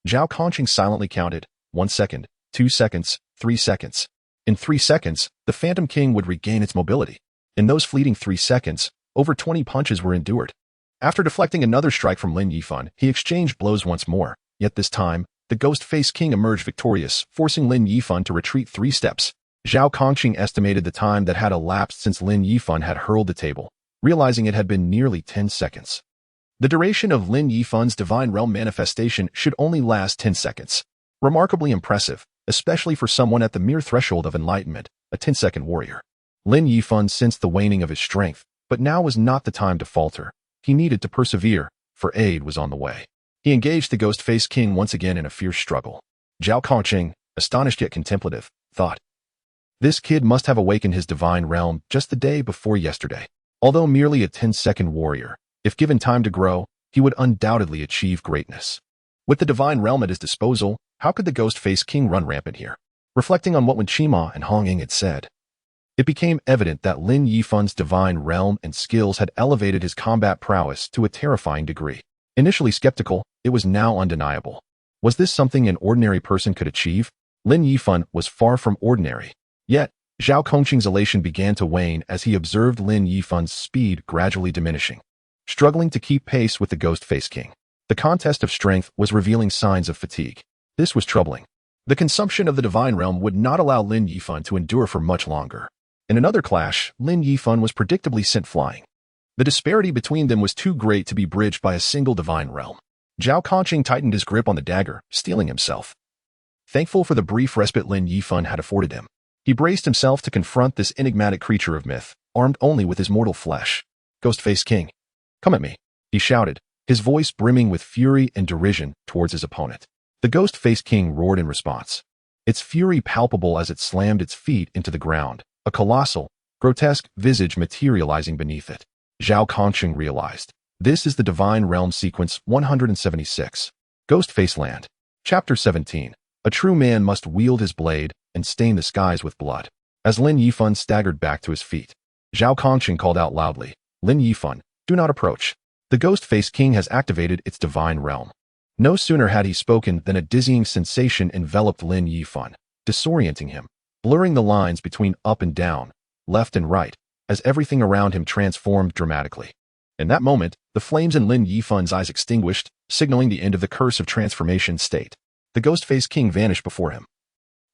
[SPEAKER 1] Zhao Kongqing silently counted, 1 second, 2 seconds, 3 seconds. In 3 seconds, the Phantom King would regain its mobility. In those fleeting 3 seconds, over 20 punches were endured. After deflecting another strike from Lin Yifan, he exchanged blows once more, yet this time, the Ghost-Faced King emerged victorious, forcing Lin Yifan to retreat 3 steps. Zhao Kongqing estimated the time that had elapsed since Lin Yifan had hurled the table, realizing it had been nearly 10 seconds. The duration of Lin Yifan's Divine Realm manifestation should only last 10 seconds. Remarkably impressive, especially for someone at the mere threshold of enlightenment, a 10-second warrior. Lin Yifan sensed the waning of his strength, but now was not the time to falter. He needed to persevere, for aid was on the way. He engaged the Ghost-Faced King once again in a fierce struggle. Zhao Kongqing, astonished yet contemplative, thought, "This kid must have awakened his divine realm just the day before yesterday." Although merely a 10-second warrior, if given time to grow, he would undoubtedly achieve greatness. With the divine realm at his disposal, how could the Ghost-Faced King run rampant here? Reflecting on what Wen Qima and Hong Ying had said, It became evident that Lin Yifan's divine realm and skills had elevated his combat prowess to a terrifying degree. Initially skeptical, it was now undeniable. Was this something an ordinary person could achieve? Lin Yifan was far from ordinary. Yet, Zhao Kongqing's elation began to wane as he observed Lin Yifan's speed gradually diminishing, struggling to keep pace with the Ghost-Faced King. The contest of strength was revealing signs of fatigue. This was troubling. The consumption of the divine realm would not allow Lin Yifan to endure for much longer. In another clash, Lin Yifan was predictably sent flying. The disparity between them was too great to be bridged by a single divine realm. Zhao Kongqing tightened his grip on the dagger, steeling himself. Thankful for the brief respite Lin Yifan had afforded him, he braced himself to confront this enigmatic creature of myth, armed only with his mortal flesh. Ghost-Faced King, come at me, he shouted, his voice brimming with fury and derision towards his opponent. The Ghost-Faced King roared in response, its fury palpable as it slammed its feet into the ground, a colossal, grotesque visage materializing beneath it. Zhao Kongqing realized, this is the Divine Realm Sequence 176. Ghost-Faced Land. Chapter 17. A true man must wield his blade and stain the skies with blood. As Lin Yifan staggered back to his feet, Zhao Kongqing called out loudly, Lin Yifan, do not approach. The Ghost-Faced King has activated its divine realm. No sooner had he spoken than a dizzying sensation enveloped Lin Yifan, disorienting him, blurring the lines between up and down, left and right, as everything around him transformed dramatically. In that moment, the flames in Lin Yifan's eyes extinguished, signaling the end of the curse of transformation state. The Ghost-Faced King vanished before him,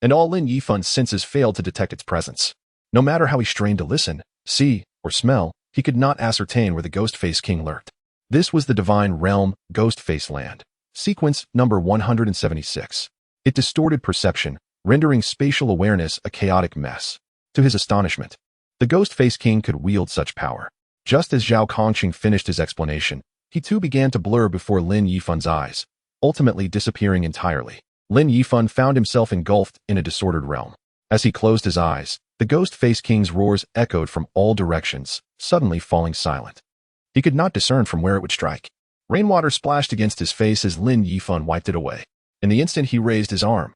[SPEAKER 1] and all Lin Yifan's senses failed to detect its presence. No matter how he strained to listen, see, or smell, he could not ascertain where the Ghost-Faced King lurked. This was the Divine Realm, Ghost-Faced Land. Sequence number 176. It distorted perception, rendering spatial awareness a chaotic mess. To his astonishment, the Ghost-Faced King could wield such power. Just as Zhao Kongqing finished his explanation, he too began to blur before Lin Yifan's eyes, ultimately disappearing entirely. Lin Yifan found himself engulfed in a disordered realm. As he closed his eyes, the Ghost-Faced King's roars echoed from all directions, suddenly falling silent. He could not discern from where it would strike. Rainwater splashed against his face as Lin Yifan wiped it away. In the instant he raised his arm,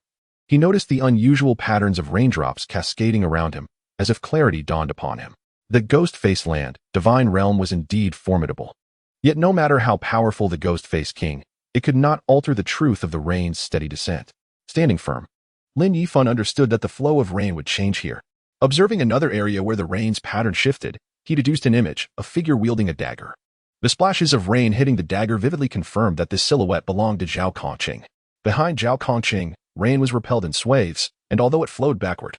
[SPEAKER 1] he noticed the unusual patterns of raindrops cascading around him, as if clarity dawned upon him. The Ghost-Faced Land, Divine Realm was indeed formidable. Yet no matter how powerful the Ghost-Faced King, it could not alter the truth of the rain's steady descent. Standing firm, Lin Yifan understood that the flow of rain would change here. Observing another area where the rain's pattern shifted, he deduced an image, a figure wielding a dagger. The splashes of rain hitting the dagger vividly confirmed that this silhouette belonged to Zhao Kongqing. Behind Zhao Kongqing, rain was repelled in swathes, and although it flowed backward,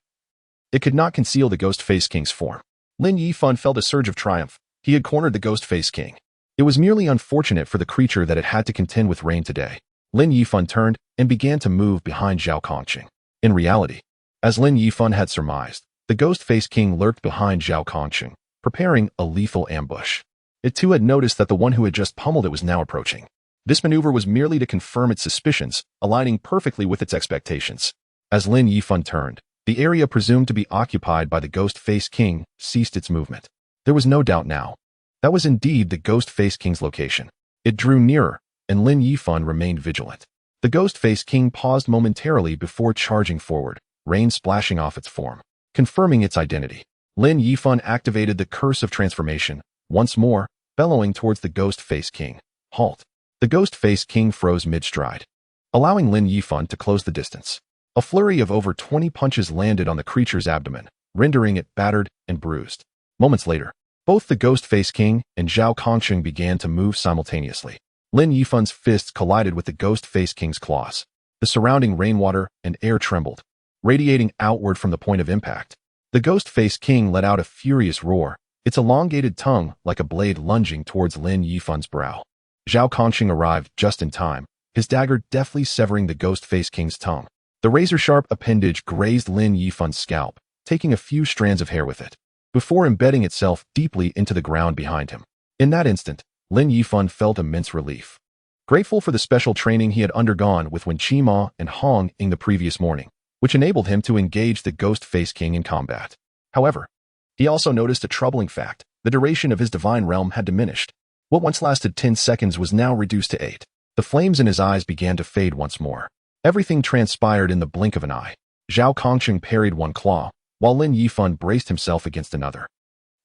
[SPEAKER 1] it could not conceal the Ghost-Faced King's form. Lin Yifan felt a surge of triumph. He had cornered the Ghost-Faced King. It was merely unfortunate for the creature that it had to contend with rain today. Lin Yifan turned and began to move behind Zhao Kongqing. In reality, as Lin Yifan had surmised, the Ghost-Faced King lurked behind Zhao Kongqing, preparing a lethal ambush. It too had noticed that the one who had just pummeled it was now approaching. This maneuver was merely to confirm its suspicions, aligning perfectly with its expectations. As Lin Yifan turned, the area presumed to be occupied by the Ghost-Faced King ceased its movement. There was no doubt now. That was indeed the Ghost-Faced King's location. It drew nearer, and Lin Yifan remained vigilant. The Ghost-Faced King paused momentarily before charging forward, rain splashing off its form, confirming its identity. Lin Yifan activated the curse of transformation, once more, bellowing towards the Ghost-Faced King. Halt. The Ghost-Faced King froze mid-stride, allowing Lin Yifan to close the distance. A flurry of over 20 punches landed on the creature's abdomen, rendering it battered and bruised. Moments later, both the Ghost-Faced King and Zhao Kongqing began to move simultaneously. Lin Yifan's fists collided with the Ghost-Faced King's claws. The surrounding rainwater and air trembled, radiating outward from the point of impact. The Ghost-Faced King let out a furious roar, its elongated tongue like a blade lunging towards Lin Yifan's brow. Zhao Kongqing arrived just in time, his dagger deftly severing the Ghost-Faced King's tongue. The razor-sharp appendage grazed Lin Yifan's scalp, taking a few strands of hair with it, before embedding itself deeply into the ground behind him. In that instant, Lin Yifan felt immense relief. Grateful for the special training he had undergone with Wen Qima and Hong Ying the previous morning, which enabled him to engage the Ghost-Faced King in combat. However, he also noticed a troubling fact. The duration of his divine realm had diminished. What once lasted 10 seconds was now reduced to 8. The flames in his eyes began to fade once more. Everything transpired in the blink of an eye. Zhao Kongqing parried one claw, while Lin Yifan braced himself against another.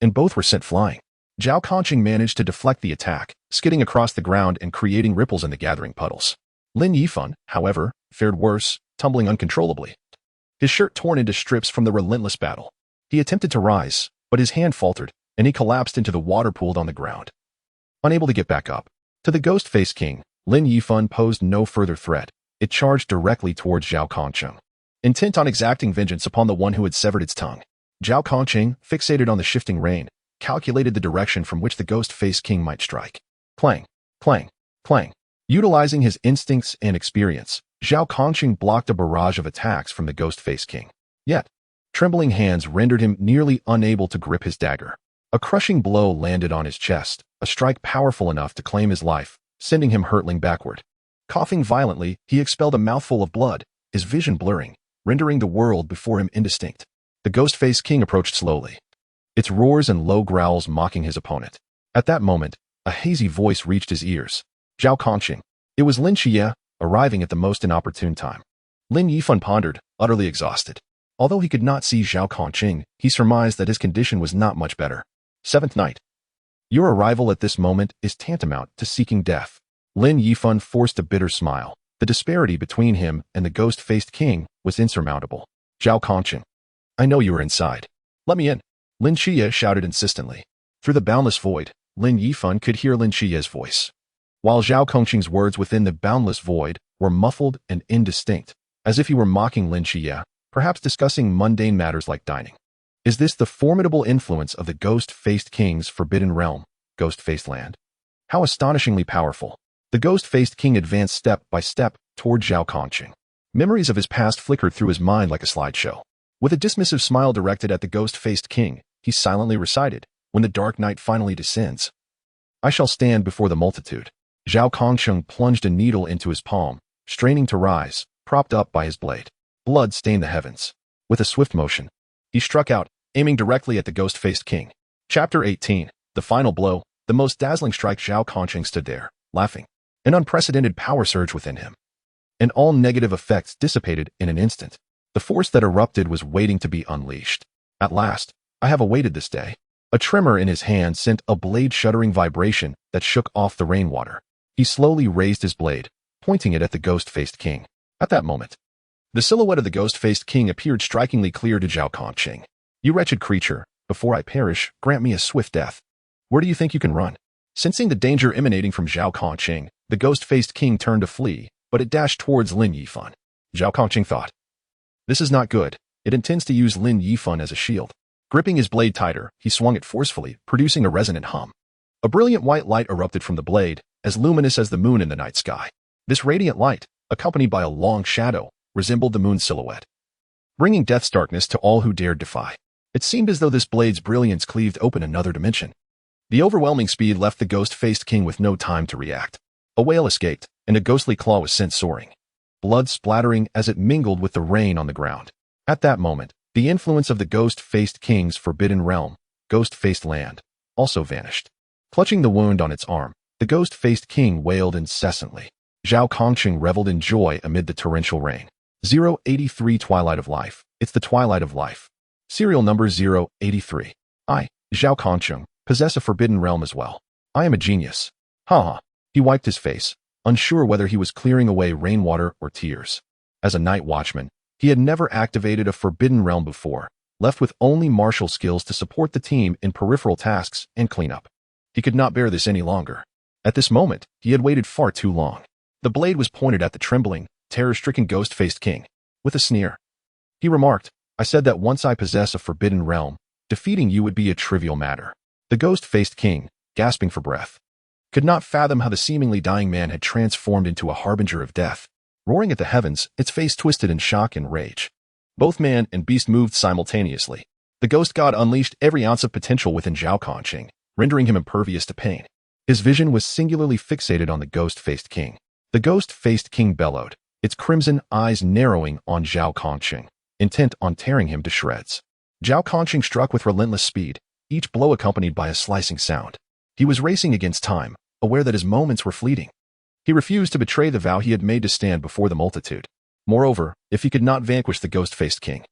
[SPEAKER 1] And both were sent flying. Zhao Conqing managed to deflect the attack, skidding across the ground and creating ripples in the gathering puddles. Lin Yifan, however, fared worse, tumbling uncontrollably. His shirt torn into strips from the relentless battle. He attempted to rise, but his hand faltered, and he collapsed into the water pooled on the ground. Unable to get back up. To the Ghost-Faced King, Lin Yifan posed no further threat. It charged directly towards Zhao Conqing, intent on exacting vengeance upon the one who had severed its tongue. Zhao Conqing, fixated on the shifting rain, calculated the direction from which the Ghost-Faced King might strike. Clang, clang, clang. Utilizing his instincts and experience, Zhao Conqing blocked a barrage of attacks from the Ghost-Faced King. Yet, trembling hands rendered him nearly unable to grip his dagger. A crushing blow landed on his chest, a strike powerful enough to claim his life, sending him hurtling backward. Coughing violently, he expelled a mouthful of blood, his vision blurring, rendering the world before him indistinct. The Ghost-Faced King approached slowly, its roars and low growls mocking his opponent. At that moment, a hazy voice reached his ears. Zhao Conqing. It was Lin Qiye, arriving at the most inopportune time. Lin Yifan pondered, utterly exhausted. Although he could not see Zhao Conqing, he surmised that his condition was not much better. Seventh night. Your arrival at this moment is tantamount to seeking death. Lin Yifan forced a bitter smile. The disparity between him and the Ghost-Faced King was insurmountable. Zhao Conqing. I know you are inside. Let me in. Lin Qiye shouted insistently. Through the boundless void, Lin Yifan could hear Lin Qiye's voice, while Zhao Conqing's words within the boundless void were muffled and indistinct, as if he were mocking Lin Qiye, perhaps discussing mundane matters like dining. Is this the formidable influence of the Ghost-Faced King's forbidden realm, Ghost-Faced Land? How astonishingly powerful. The Ghost-Faced King advanced step by step toward Zhao Conqing. Memories of his past flickered through his mind like a slideshow. With a dismissive smile directed at the Ghost-Faced King, he silently recited, when the dark night finally descends, I shall stand before the multitude. Zhao Conqing plunged a needle into his palm, straining to rise, propped up by his blade. Blood stained the heavens. With a swift motion, he struck out, aiming directly at the Ghost-Faced King. Chapter 18. The final blow. The most dazzling strike. Zhao Conqing stood there, laughing. An unprecedented power surge within him, and all negative effects dissipated in an instant. The force that erupted was waiting to be unleashed. At last, I have awaited this day. A tremor in his hand sent a blade-shuddering vibration that shook off the rainwater. He slowly raised his blade, pointing it at the Ghost-Faced King. At that moment, the silhouette of the Ghost-Faced King appeared strikingly clear to Zhao Conqing. You wretched creature, before I perish, grant me a swift death. Where do you think you can run? Sensing the danger emanating from Zhao Conqing, the Ghost-Faced King turned to flee, but it dashed towards Lin Yifan. Zhao Conqing thought, this is not good. It intends to use Lin Yifan as a shield. Gripping his blade tighter, he swung it forcefully, producing a resonant hum. A brilliant white light erupted from the blade, as luminous as the moon in the night sky. This radiant light, accompanied by a long shadow, resembled the moon's silhouette, bringing death's darkness to all who dared defy. It seemed as though this blade's brilliance cleaved open another dimension. The overwhelming speed left the Ghost-Faced King with no time to react. A wail escaped, and a ghostly claw was sent soaring, blood splattering as it mingled with the rain on the ground. At that moment, the influence of the Ghost-Faced King's forbidden realm, Ghost-Faced Land, also vanished. Clutching the wound on its arm, the Ghost-Faced King wailed incessantly. Zhao Conqing reveled in joy amid the torrential rain. 083 Twilight of Life. It's the twilight of life. Serial number 083. I, Zhao Conqing, possess a forbidden realm as well. I am a genius. Ha ha. He wiped his face, unsure whether he was clearing away rainwater or tears. As a night watchman, he had never activated a forbidden realm before, left with only martial skills to support the team in peripheral tasks and cleanup. He could not bear this any longer. At this moment, he had waited far too long. The blade was pointed at the trembling, terror-stricken Ghost-Faced King. With a sneer, he remarked, I said that once I possess a forbidden realm, defeating you would be a trivial matter. The Ghost-Faced King, gasping for breath, could not fathom how the seemingly dying man had transformed into a harbinger of death. Roaring at the heavens, its face twisted in shock and rage. Both man and beast moved simultaneously. The ghost god unleashed every ounce of potential within Zhao Conqing, rendering him impervious to pain. His vision was singularly fixated on the Ghost-Faced King. The Ghost-Faced King bellowed, its crimson eyes narrowing on Zhao Conqing, intent on tearing him to shreds. Zhao Conqing struck with relentless speed, each blow accompanied by a slicing sound. He was racing against time, aware that his moments were fleeting. He refused to betray the vow he had made to stand before the multitude. Moreover, if he could not vanquish the Ghost-Faced King,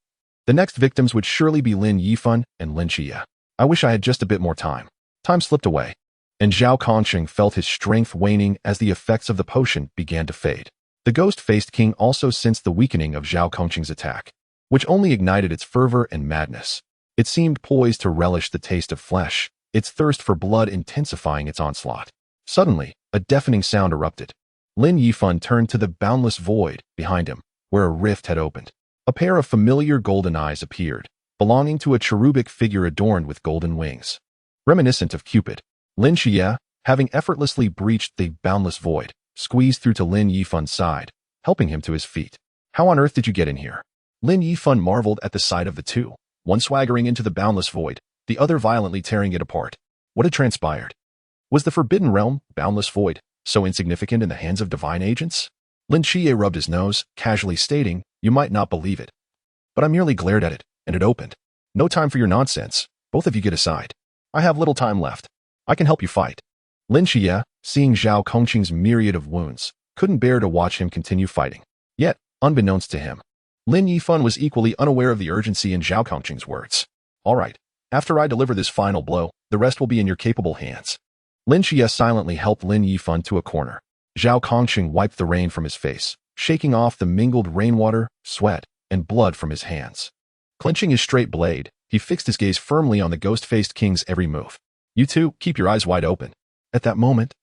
[SPEAKER 1] The next victims would surely be Lin Yifan and Lin Qiye. I wish I had just a bit more time. Time slipped away, and Zhao Kongqing felt his strength waning as the effects of the potion began to fade. The ghost-faced king also sensed the weakening of Zhao Kongqing's attack, which only ignited its fervor and madness. It seemed poised to relish the taste of flesh, its thirst for blood intensifying its onslaught. Suddenly, a deafening sound erupted. Lin Yifan turned to the boundless void behind him, where a rift had opened. A pair of familiar golden eyes appeared, belonging to a cherubic figure adorned with golden wings. Reminiscent of Cupid, Lin Qiye, having effortlessly breached the boundless void, squeezed through to Lin Yifan's side, helping him to his feet. How on earth did you get in here? Lin Yifan marveled at the sight of the two, one swaggering into the boundless void, the other violently tearing it apart. What had transpired? Was the forbidden realm, boundless void, so insignificant in the hands of divine agents? Lin Qiye rubbed his nose, casually stating, "You might not believe it. But I merely glared at it, and it opened. No time for your nonsense. Both of you get aside. I have little time left. I can help you fight." Lin Qiye, seeing Zhao Kongqing's myriad of wounds, couldn't bear to watch him continue fighting. Yet, unbeknownst to him, Lin Yifan was equally unaware of the urgency in Zhao Kongqing's words. "All right, after I deliver this final blow, the rest will be in your capable hands." Lin Qiye silently helped Lin Yifan to a corner. Zhao Kongqing wiped the rain from his face, shaking off the mingled rainwater, sweat, and blood from his hands. Clenching his straight blade, he fixed his gaze firmly on the ghost-faced king's every move. "You two, keep your eyes wide open." At that moment,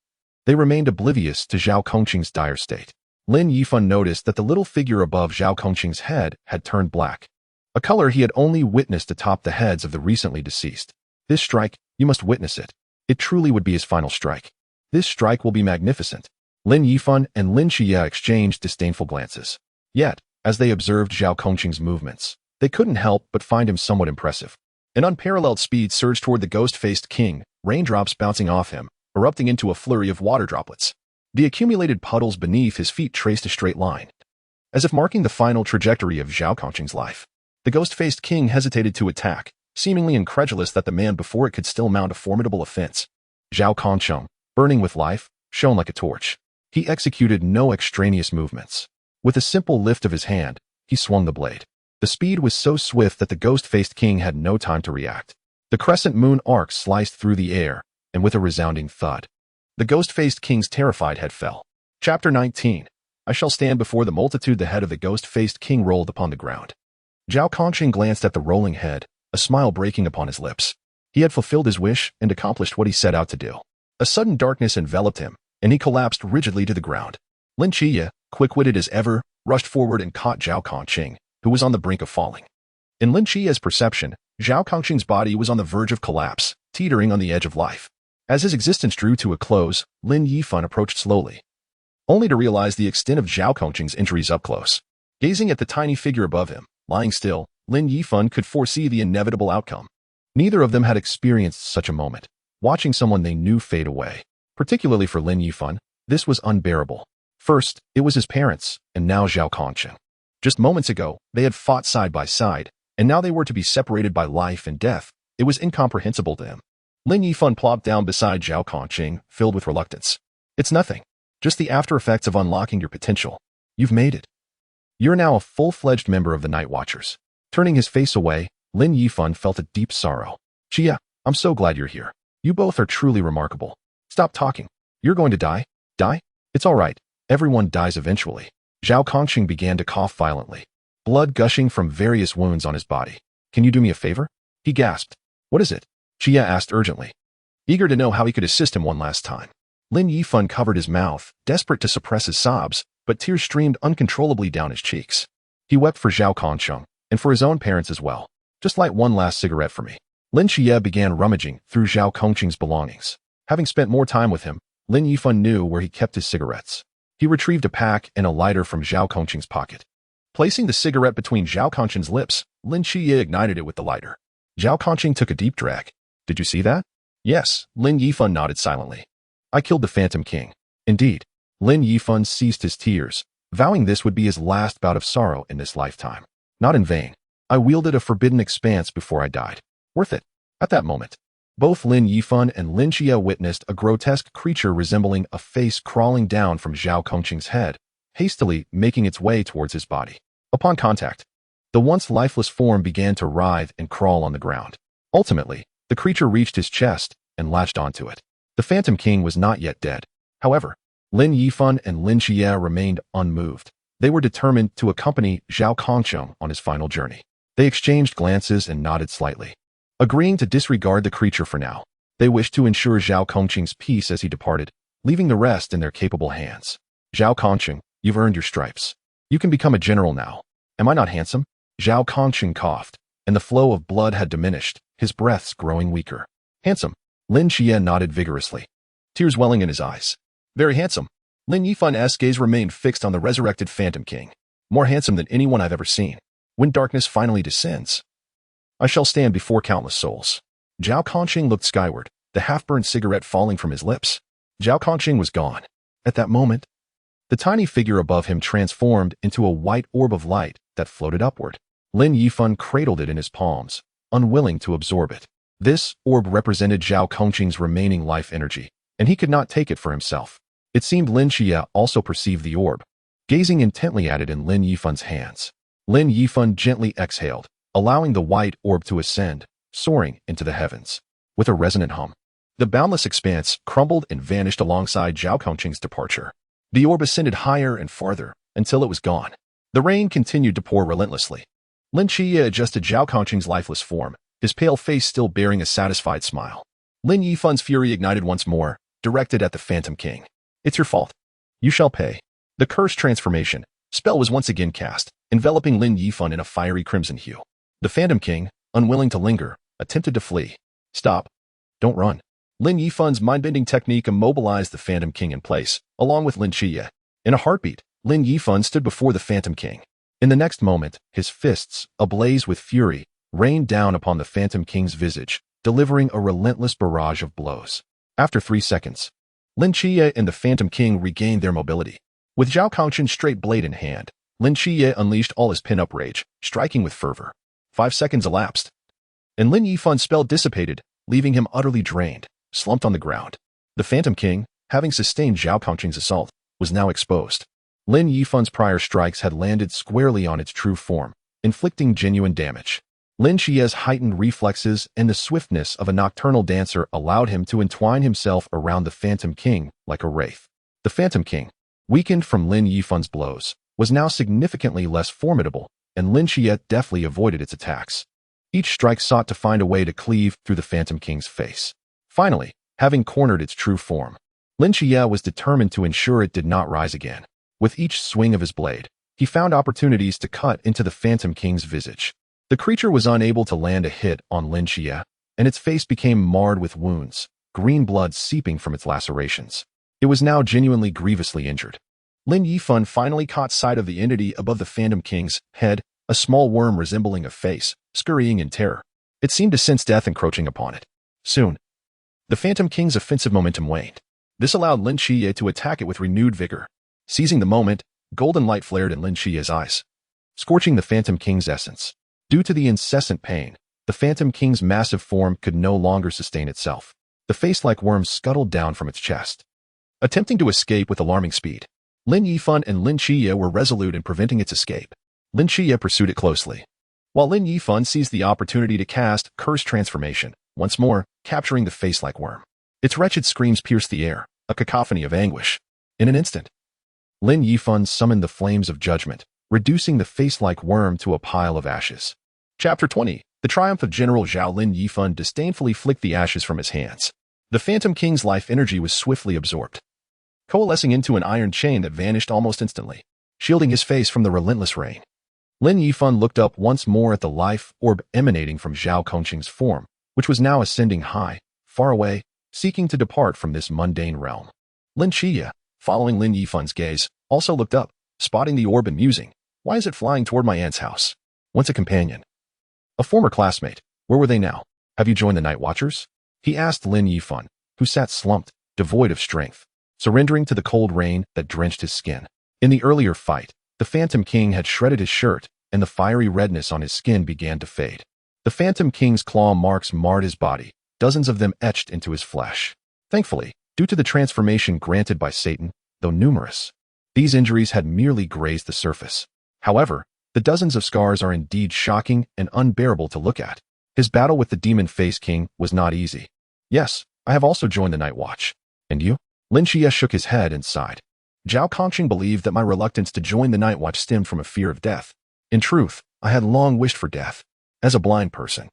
[SPEAKER 1] they remained oblivious to Zhao Kongqing's dire state. Lin Yifan noticed that the little figure above Zhao Kongqing's head had turned black, a color he had only witnessed atop the heads of the recently deceased. This strike, you must witness it. It truly would be his final strike. This strike will be magnificent. Lin Yifan and Lin Qiye exchanged disdainful glances. Yet, as they observed Zhao Kongqing's movements, they couldn't help but find him somewhat impressive. An unparalleled speed surged toward the ghost-faced king, raindrops bouncing off him, erupting into a flurry of water droplets. The accumulated puddles beneath his feet traced a straight line, as if marking the final trajectory of Zhao Kongqing's life. The ghost-faced king hesitated to attack, seemingly incredulous that the man before it could still mount a formidable offense. Zhao Kongqing, burning with life, shone like a torch. He executed no extraneous movements. With a simple lift of his hand, he swung the blade. The speed was so swift that the ghost-faced king had no time to react. The crescent moon arc sliced through the air, and with a resounding thud, the ghost-faced king's terrified head fell. Chapter 19. I shall stand before the multitude. The head of the ghost-faced king rolled upon the ground. Zhao Kongqing glanced at the rolling head, a smile breaking upon his lips. He had fulfilled his wish and accomplished what he set out to do. A sudden darkness enveloped him, and he collapsed rigidly to the ground. Lin Qiye, quick-witted as ever, rushed forward and caught Zhao Kongqing, who was on the brink of falling. In Lin Qiye's perception, Zhao Kongqing's body was on the verge of collapse, teetering on the edge of life. As his existence drew to a close, Lin Yifan approached slowly, only to realize the extent of Zhao Kongqing's injuries up close. Gazing at the tiny figure above him, lying still, Lin Yifan could foresee the inevitable outcome. Neither of them had experienced such a moment, watching someone they knew fade away. Particularly for Lin Yifan, this was unbearable. First, it was his parents, and now Zhao Kongqing. Just moments ago, they had fought side by side, and now they were to be separated by life and death. It was incomprehensible to him. Lin Yifan plopped down beside Zhao Kongqing, filled with reluctance. "It's nothing. Just the after effects of unlocking your potential. You've made it. You're now a full-fledged member of the Night Watchers." Turning his face away, Lin Yifan felt a deep sorrow. "Qiye, I'm so glad you're here. You both are truly remarkable. Stop talking. You're going to die? Die? It's all right. Everyone dies eventually." Zhao Kongqing began to cough violently, blood gushing from various wounds on his body. "Can you do me a favor?" he gasped. "What is it?" Qiye asked urgently, eager to know how he could assist him one last time. Lin Yifan covered his mouth, desperate to suppress his sobs, but tears streamed uncontrollably down his cheeks. He wept for Zhao Kongqing, and for his own parents as well. "Just light one last cigarette for me." Lin Qiye began rummaging through Zhao Kongqing's belongings. Having spent more time with him, Lin Yifan knew where he kept his cigarettes. He retrieved a pack and a lighter from Zhao Kongqing's pocket. Placing the cigarette between Zhao Kongqing's lips, Lin Qiye ignited it with the lighter. Zhao Kongqing took a deep drag. "Did you see that?" "Yes," Lin Yifan nodded silently. "I killed the Phantom King." Indeed, Lin Yifan ceased his tears, vowing this would be his last bout of sorrow in this lifetime. "Not in vain. I wielded a forbidden expanse before I died. Worth it." At that moment, both Lin Yifan and Lin Qiye witnessed a grotesque creature resembling a face crawling down from Zhao Kongqing's head, hastily making its way towards his body. Upon contact, The once lifeless form began to writhe and crawl on the ground. Ultimately, the creature reached his chest and latched onto it. The Phantom King was not yet dead. However, Lin Yifan and Lin Qiye remained unmoved. They were determined to accompany Zhao Kongqing on his final journey. They exchanged glances and nodded slightly, agreeing to disregard the creature for now. They wished to ensure Zhao Kongqing's peace as he departed, leaving the rest in their capable hands. Zhao Kongqing, you've earned your stripes. You can become a general now. Am I not handsome? Zhao Kongqing coughed, and the flow of blood had diminished, his breaths growing weaker. Handsome. Lin Qiye nodded vigorously, tears welling in his eyes. Very handsome. Lin Yifan's gaze remained fixed on the resurrected Phantom King. More handsome than anyone I've ever seen. When darkness finally descends, I shall stand before countless souls. Zhao Kongqing looked skyward, the half-burned cigarette falling from his lips. Zhao Kongqing was gone. At that moment, the tiny figure above him transformed into a white orb of light that floated upward. Lin Yifan cradled it in his palms, unwilling to absorb it. This orb represented Zhao Kongqing's remaining life energy, and he could not take it for himself. It seemed Lin Qiye also perceived the orb, gazing intently at it in Lin Yifan's hands. Lin Yifan gently exhaled, allowing the white orb to ascend, soaring into the heavens. With a resonant hum, the boundless expanse crumbled and vanished alongside Zhao Kongqing's departure. The orb ascended higher and farther until it was gone. The rain continued to pour relentlessly. Lin Qiye adjusted Zhao Kongqing's lifeless form, his pale face still bearing a satisfied smile. Lin Yifan's fury ignited once more, directed at the Phantom King. It's your fault. You shall pay. The cursed transformation spell was once again cast, enveloping Lin Yifan in a fiery crimson hue. The Phantom King, unwilling to linger, attempted to flee. Stop. Don't run. Lin Yifan's mind-bending technique immobilized the Phantom King in place, along with Lin Qiye. In a heartbeat, Lin Yifan stood before the Phantom King. In the next moment, his fists, ablaze with fury, rained down upon the Phantom King's visage, delivering a relentless barrage of blows. After 3 seconds, Lin Qiye and the Phantom King regained their mobility. With Zhao Kongqing's straight blade in hand, Lin Qiye unleashed all his pin-up rage, striking with fervor. 5 seconds elapsed, and Lin Yifan's spell dissipated, leaving him utterly drained, slumped on the ground. The Phantom King, having sustained Zhao Kongqing's assault, was now exposed. Lin Yifan's prior strikes had landed squarely on its true form, inflicting genuine damage. Lin Qiye's heightened reflexes and the swiftness of a nocturnal dancer allowed him to entwine himself around the Phantom King like a wraith. The Phantom King, weakened from Lin Yifan's blows, was now significantly less formidable, and Lin Qiye deftly avoided its attacks. Each strike sought to find a way to cleave through the Phantom King's face. Finally, having cornered its true form, Lin Qiye was determined to ensure it did not rise again. With each swing of his blade, he found opportunities to cut into the Phantom King's visage. The creature was unable to land a hit on Lin Qiye, and its face became marred with wounds, green blood seeping from its lacerations. It was now genuinely grievously injured. Lin Yifan finally caught sight of the entity above the Phantom King's head, a small worm resembling a face, scurrying in terror. It seemed to sense death encroaching upon it. Soon, the Phantom King's offensive momentum waned. This allowed Lin Qiye to attack it with renewed vigor. Seizing the moment, golden light flared in Lin Qiye's eyes, scorching the Phantom King's essence. Due to the incessant pain, the Phantom King's massive form could no longer sustain itself. The face-like worm scuttled down from its chest, attempting to escape with alarming speed. Lin Yifan and Lin Qiye were resolute in preventing its escape. Lin Qiye pursued it closely, while Lin Yifan seized the opportunity to cast Cursed Transformation, once more, capturing the face-like worm. Its wretched screams pierced the air, a cacophony of anguish. In an instant, Lin Yifan summoned the flames of judgment, reducing the face-like worm to a pile of ashes. Chapter 20. The Triumph of General Zhao. Lin Yifan disdainfully flicked the ashes from his hands. The Phantom King's life energy was swiftly absorbed, coalescing into an iron chain that vanished almost instantly, shielding his face from the relentless rain. Lin Yifan looked up once more at the life orb emanating from Zhao Kongqing's form, which was now ascending high, far away, seeking to depart from this mundane realm. Lin Qiye, following Lin Yifan's gaze, also looked up, spotting the orb and musing. Why is it flying toward my aunt's house? Once a companion, a former classmate, where were they now? Have you joined the Night Watchers? He asked Lin Yifan, who sat slumped, devoid of strength, surrendering to the cold rain that drenched his skin. In the earlier fight, the Phantom King had shredded his shirt, and the fiery redness on his skin began to fade. The Phantom King's claw marks marred his body, dozens of them etched into his flesh. Thankfully, due to the transformation granted by Satan, though numerous, these injuries had merely grazed the surface. However, The dozens of scars are indeed shocking and unbearable to look at. His battle with the Demon Face King was not easy. Yes, I have also joined the Night Watch. And you? Lin Qiye shook his head and sighed. Zhao Kongqing believed that my reluctance to join the Night Watch stemmed from a fear of death. In truth, I had long wished for death. As a blind person,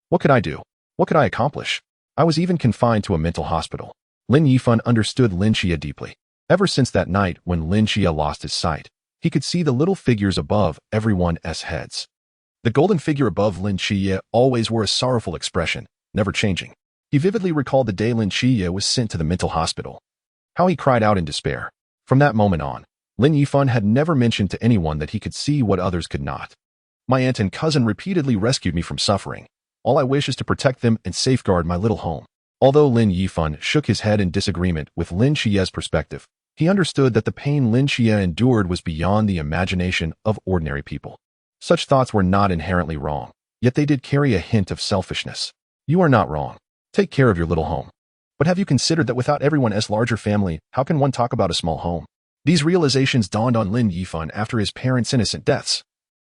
[SPEAKER 1] what could I do? What could I accomplish? I was even confined to a mental hospital. Lin Yifan understood Lin Qiye deeply. Ever since that night when Lin Qiye lost his sight, he could see the little figures above everyone's heads. The golden figure above Lin Qiye always wore a sorrowful expression, never changing. He vividly recalled the day Lin Qiye was sent to the mental hospital. How he cried out in despair. From that moment on, Lin Yifan had never mentioned to anyone that he could see what others could not. My aunt and cousin repeatedly rescued me from suffering. All I wish is to protect them and safeguard my little home. Although Lin Yifan shook his head in disagreement with Lin Qiye's perspective, he understood that the pain Lin Qiye endured was beyond the imagination of ordinary people. Such thoughts were not inherently wrong, yet they did carry a hint of selfishness. You are not wrong. Take care of your little home. But have you considered that without everyone's larger family, how can one talk about a small home? These realizations dawned on Lin Yifan after his parents' innocent deaths.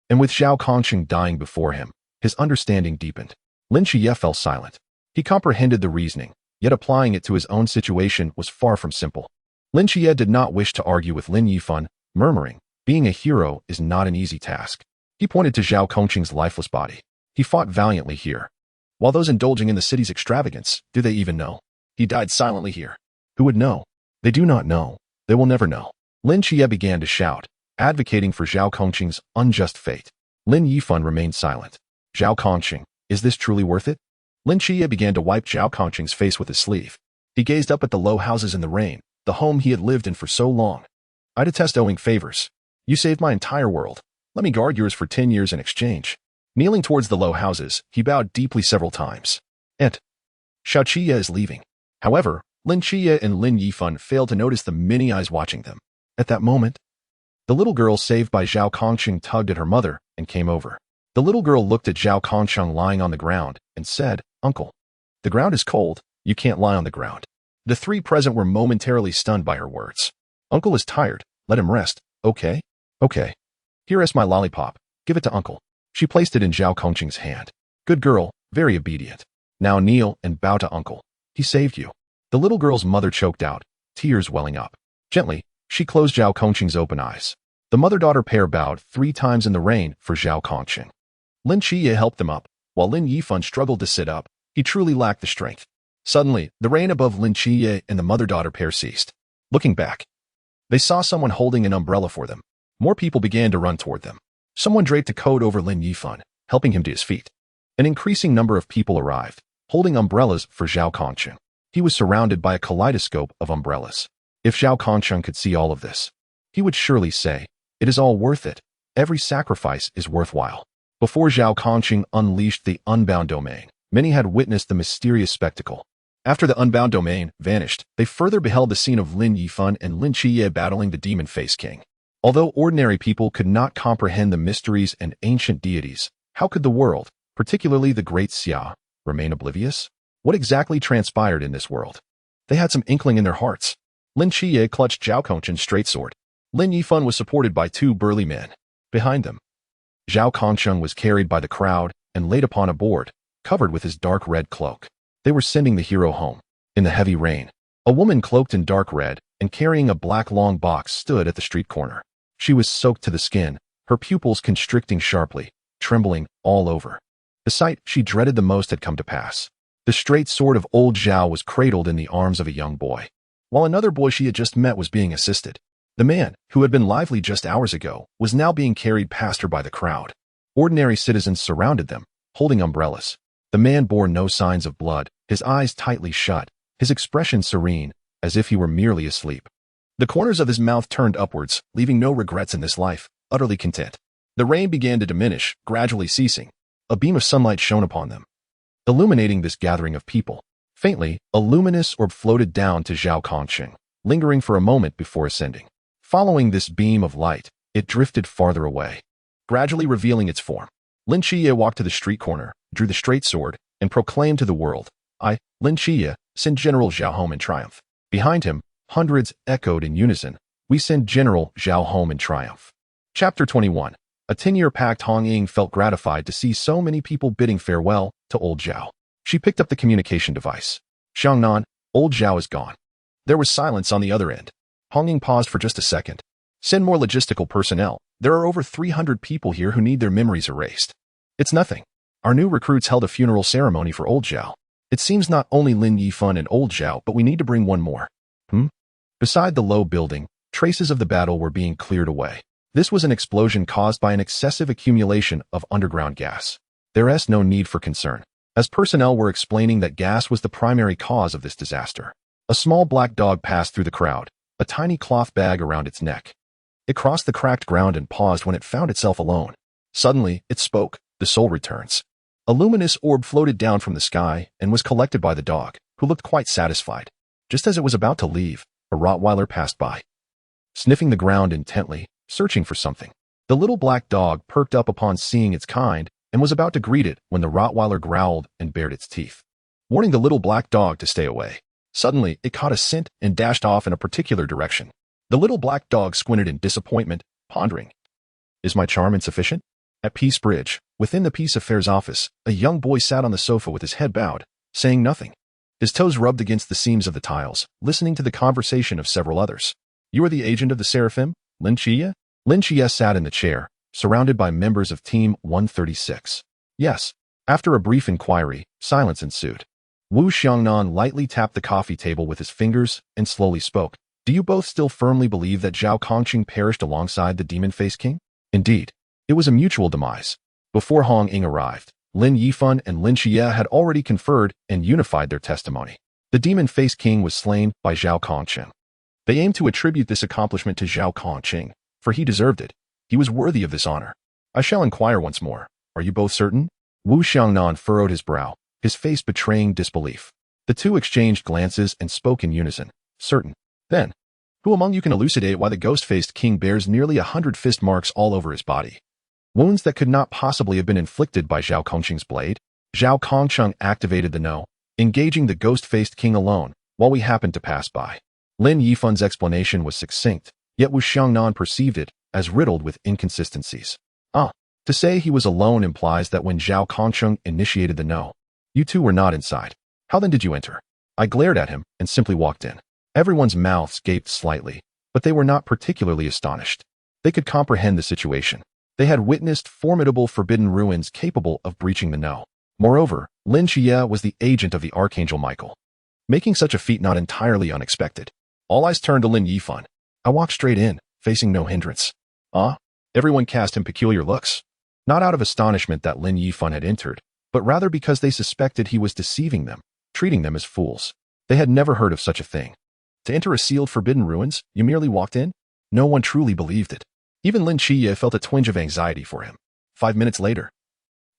[SPEAKER 1] And with Zhao Kongqing dying before him, his understanding deepened. Lin Qiye fell silent. He comprehended the reasoning, yet applying it to his own situation was far from simple. Lin Qiye did not wish to argue with Lin Yifan, murmuring, being a hero is not an easy task. He pointed to Zhao Kongqing's lifeless body. He fought valiantly here. While those indulging in the city's extravagance, do they even know? He died silently here. Who would know? They do not know. They will never know. Lin Qiye began to shout, advocating for Zhao Kongqing's unjust fate. Lin Yifan remained silent. Zhao Kongqing, is this truly worth it? Lin Qiye began to wipe Zhao Kongqing's face with his sleeve. He gazed up at the low houses in the rain, the home he had lived in for so long. I detest owing favors. You saved my entire world. Let me guard yours for 10 years in exchange. Kneeling towards the low houses, he bowed deeply several times. Xiao Qiye is leaving. However, Lin Qiye and Lin Yifan failed to notice the many eyes watching them. At that moment, the little girl saved by Zhao Kongqing tugged at her mother and came over. The little girl looked at Zhao Kongqing lying on the ground and said, Uncle, the ground is cold. You can't lie on the ground. The three present were momentarily stunned by her words. Uncle is tired. Let him rest. Okay? Okay. Here is my lollipop. Give it to Uncle. She placed it in Zhao Kongqing's hand. Good girl, very obedient. Now kneel and bow to Uncle. He saved you. The little girl's mother choked out, tears welling up. Gently, she closed Zhao Kongqing's open eyes. The mother-daughter pair bowed 3 times in the rain for Zhao Kongqing. Lin Qiye helped them up, while Lin Yifan struggled to sit up. He truly lacked the strength. Suddenly, the rain above Lin Qiye and the mother-daughter pair ceased. Looking back, they saw someone holding an umbrella for them. More people began to run toward them. Someone draped a coat over Lin Yifan, helping him to his feet. An increasing number of people arrived, holding umbrellas for Zhao Kongqing. He was surrounded by a kaleidoscope of umbrellas. If Zhao Kongqing could see all of this, he would surely say, it is all worth it. Every sacrifice is worthwhile. Before Zhao Kongqing unleashed the unbound domain, many had witnessed the mysterious spectacle. After the unbound domain vanished, they further beheld the scene of Lin Yifan and Lin Qiye battling the Demon Face King. Although ordinary people could not comprehend the mysteries and ancient deities, how could the world, particularly the great Xia, remain oblivious? What exactly transpired in this world? They had some inkling in their hearts. Lin Qiye clutched Zhao Kongqing's straight sword. Lin Yifan was supported by 2 burly men. Behind them, Zhao Kongqing was carried by the crowd and laid upon a board, covered with his dark red cloak. They were sending the hero home. In the heavy rain, a woman cloaked in dark red and carrying a black long box stood at the street corner. She was soaked to the skin, her pupils constricting sharply, trembling all over. The sight she dreaded the most had come to pass. The straight sword of old Zhao was cradled in the arms of a young boy, while another boy she had just met was being assisted. The man, who had been lively just hours ago, was now being carried past her by the crowd. Ordinary citizens surrounded them, holding umbrellas. The man bore no signs of blood, his eyes tightly shut, his expression serene, as if he were merely asleep. The corners of his mouth turned upwards, leaving no regrets in this life, utterly content. The rain began to diminish, gradually ceasing. A beam of sunlight shone upon them, illuminating this gathering of people. Faintly, a luminous orb floated down to Zhao Kongqing, lingering for a moment before ascending. Following this beam of light, it drifted farther away, gradually revealing its form. Lin Qiye walked to the street corner, drew the straight sword, and proclaimed to the world, I, Lin Qiye, send General Zhao home in triumph. Behind him, hundreds echoed in unison, we send General Zhao home in triumph. Chapter 21. A 10-year pact. Hong Ying felt gratified to see so many people bidding farewell to old Zhao. She picked up the communication device. Xiangnan, old Zhao is gone. There was silence on the other end. Hong Ying paused for just a second. Send more logistical personnel. There are over 300 people here who need their memories erased. It's nothing. Our new recruits held a funeral ceremony for old Zhao. It seems not only Lin Yifan and old Zhao, but we need to bring one more. Beside the low building, traces of the battle were being cleared away. This was an explosion caused by an excessive accumulation of underground gas. There is no need for concern, as personnel were explaining that gas was the primary cause of this disaster. A small black dog passed through the crowd, a tiny cloth bag around its neck. It crossed the cracked ground and paused when it found itself alone. Suddenly, it spoke. The soul returns. A luminous orb floated down from the sky and was collected by the dog, who looked quite satisfied. Just as it was about to leave, a Rottweiler passed by. Sniffing the ground intently, searching for something. The little black dog perked up upon seeing its kind and was about to greet it when the Rottweiler growled and bared its teeth, warning the little black dog to stay away. Suddenly, it caught a scent and dashed off in a particular direction. The little black dog squinted in disappointment, pondering. Is my charm insufficient? At Peace Bridge, within the Peace Affairs office, a young boy sat on the sofa with his head bowed, saying nothing. His toes rubbed against the seams of the tiles, listening to the conversation of several others. You are the agent of the Seraphim, Lin Qiye? Lin Qiye sat in the chair, surrounded by members of Team 136. Yes. After a brief inquiry, silence ensued. Wu Xiangnan lightly tapped the coffee table with his fingers and slowly spoke. Do you both still firmly believe that Zhao Kongqing perished alongside the demon-faced king? Indeed. It was a mutual demise. Before Hong Ying arrived, Lin Yifan and Lin Qiye had already conferred and unified their testimony. The demon-faced king was slain by Zhao Kongqing. They aimed to attribute this accomplishment to Zhao Kongqing, for he deserved it. He was worthy of this honor. I shall inquire once more. Are you both certain? Wu Xiangnan furrowed his brow, his face betraying disbelief. The two exchanged glances and spoke in unison. Certain. Then, who among you can elucidate why the ghost-faced king bears nearly 100 fist marks all over his body? Wounds that could not possibly have been inflicted by Zhao Kongqing's blade? Zhao Kongqing activated the no, engaging the ghost-faced king alone, while we happened to pass by. Lin Yifan's explanation was succinct, yet Wu Xiangnan perceived it as riddled with inconsistencies. To say he was alone implies that when Zhao Kongqing initiated the no, you two were not inside. How then did you enter? I glared at him and simply walked in. Everyone's mouths gaped slightly, but they were not particularly astonished. They could comprehend the situation. They had witnessed formidable forbidden ruins capable of breaching the no. Moreover, Lin Qiye was the agent of the Archangel Michael, making such a feat not entirely unexpected. All eyes turned to Lin Yifan. I walked straight in, facing no hindrance. Everyone cast him peculiar looks. Not out of astonishment that Lin Yifan had entered, but rather because they suspected he was deceiving them, treating them as fools. They had never heard of such a thing. To enter a sealed forbidden ruins, you merely walked in? No one truly believed it. Even Lin Qiye felt a twinge of anxiety for him. 5 minutes later.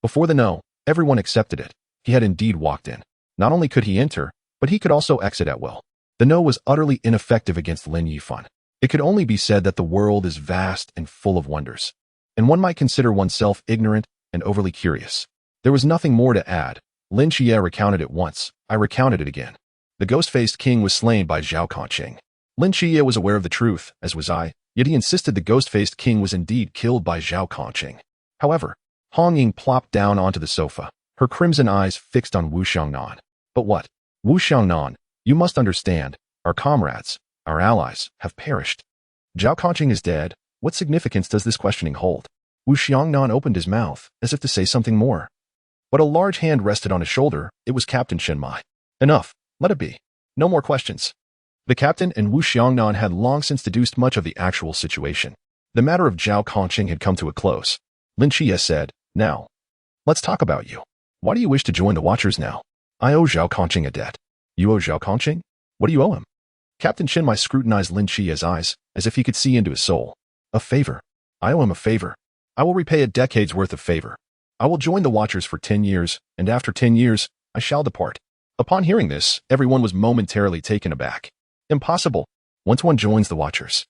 [SPEAKER 1] Before the no, everyone accepted it. He had indeed walked in. Not only could he enter, but he could also exit at will. The no was utterly ineffective against Lin Yifan. It could only be said that the world is vast and full of wonders, and one might consider oneself ignorant and overly curious. There was nothing more to add. Lin Qiye recounted it once. I recounted it again. The ghost-faced king was slain by Zhao Kongqing. Lin Qiye was aware of the truth, as was I, yet he insisted the ghost-faced king was indeed killed by Zhao Kongqing. However, Hong Ying plopped down onto the sofa, her crimson eyes fixed on Wu Xiangnan. But what? Wu Xiangnan, you must understand, our comrades, our allies, have perished. Zhao Kongqing is dead. What significance does this questioning hold? Wu Xiangnan opened his mouth, as if to say something more. But a large hand rested on his shoulder. It was Captain Shenmai. Enough. Let it be. No more questions. The captain and Wu Xiangnan had long since deduced much of the actual situation. The matter of Zhao Kongqing had come to a close. Lin Qiye said, Now, let's talk about you. Why do you wish to join the Watchers now? I owe Zhao Kongqing a debt. You owe Zhao Kongqing? What do you owe him? Captain Shenmai scrutinized Lin Qiye's eyes, as if he could see into his soul. A favor. I owe him a favor. I will repay a decade's worth of favor. I will join the Watchers for 10 years, and after 10 years, I shall depart. Upon hearing this, everyone was momentarily taken aback. Impossible. Once one joins the Watchers,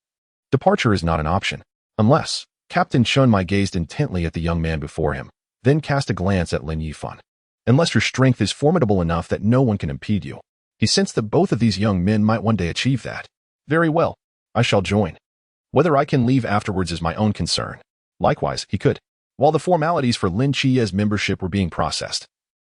[SPEAKER 1] departure is not an option. Unless, Captain Shenmai gazed intently at the young man before him, then cast a glance at Lin Yifan. Unless your strength is formidable enough that no one can impede you. He sensed that both of these young men might one day achieve that. Very well. I shall join. Whether I can leave afterwards is my own concern. Likewise, he could. While the formalities for Lin Qiye's membership were being processed,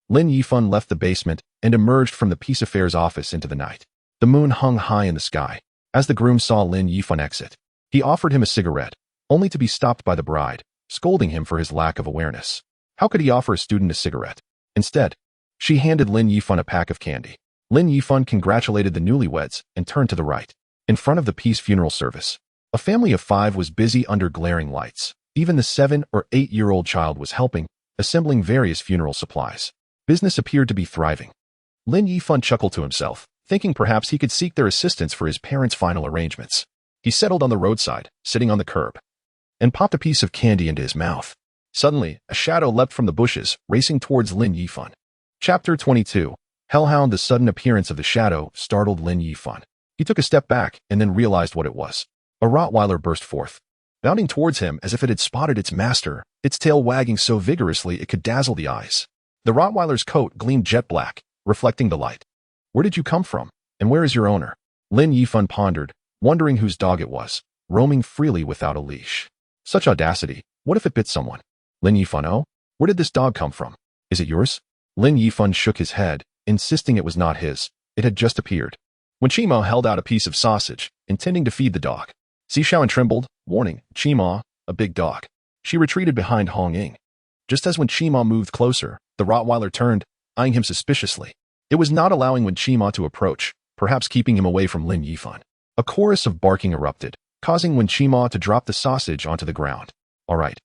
[SPEAKER 1] Lin Yifan left the basement and emerged from the peace affairs office into the night. The moon hung high in the sky. As the groom saw Lin Yifan exit, he offered him a cigarette, only to be stopped by the bride, scolding him for his lack of awareness. How could he offer a student a cigarette? Instead, she handed Lin Yifan a pack of candy. Lin Yifan congratulated the newlyweds and turned to the right. In front of the peace funeral service, a family of 5 was busy under glaring lights. Even the 7- or 8-year-old child was helping, assembling various funeral supplies. Business appeared to be thriving. Lin Yifan chuckled to himself, thinking perhaps he could seek their assistance for his parents' final arrangements. He settled on the roadside, sitting on the curb, and popped a piece of candy into his mouth. Suddenly, a shadow leapt from the bushes, racing towards Lin Yifan. Chapter 22. Hellhound. The sudden appearance of the shadow startled Lin Yifan. He took a step back and then realized what it was. A Rottweiler burst forth, bounding towards him as if it had spotted its master, its tail wagging so vigorously it could dazzle the eyes. The Rottweiler's coat gleamed jet black, reflecting the light. Where did you come from, and where is your owner? Lin Yifan pondered, wondering whose dog it was, roaming freely without a leash. Such audacity. What if it bit someone? Lin Yifan, oh? Where did this dog come from? Is it yours? Lin Yifan shook his head, insisting it was not his. It had just appeared. When Qimo held out a piece of sausage, intending to feed the dog, Xiaoan trembled, warning, Qimo, a big dog. She retreated behind Hong Ying. Just as when Qimo moved closer, the Rottweiler turned, eyeing him suspiciously. It was not allowing Wen Qimo to approach, perhaps keeping him away from Lin Yifan. A chorus of barking erupted, causing Wen Qimo to drop the sausage onto the ground. All right,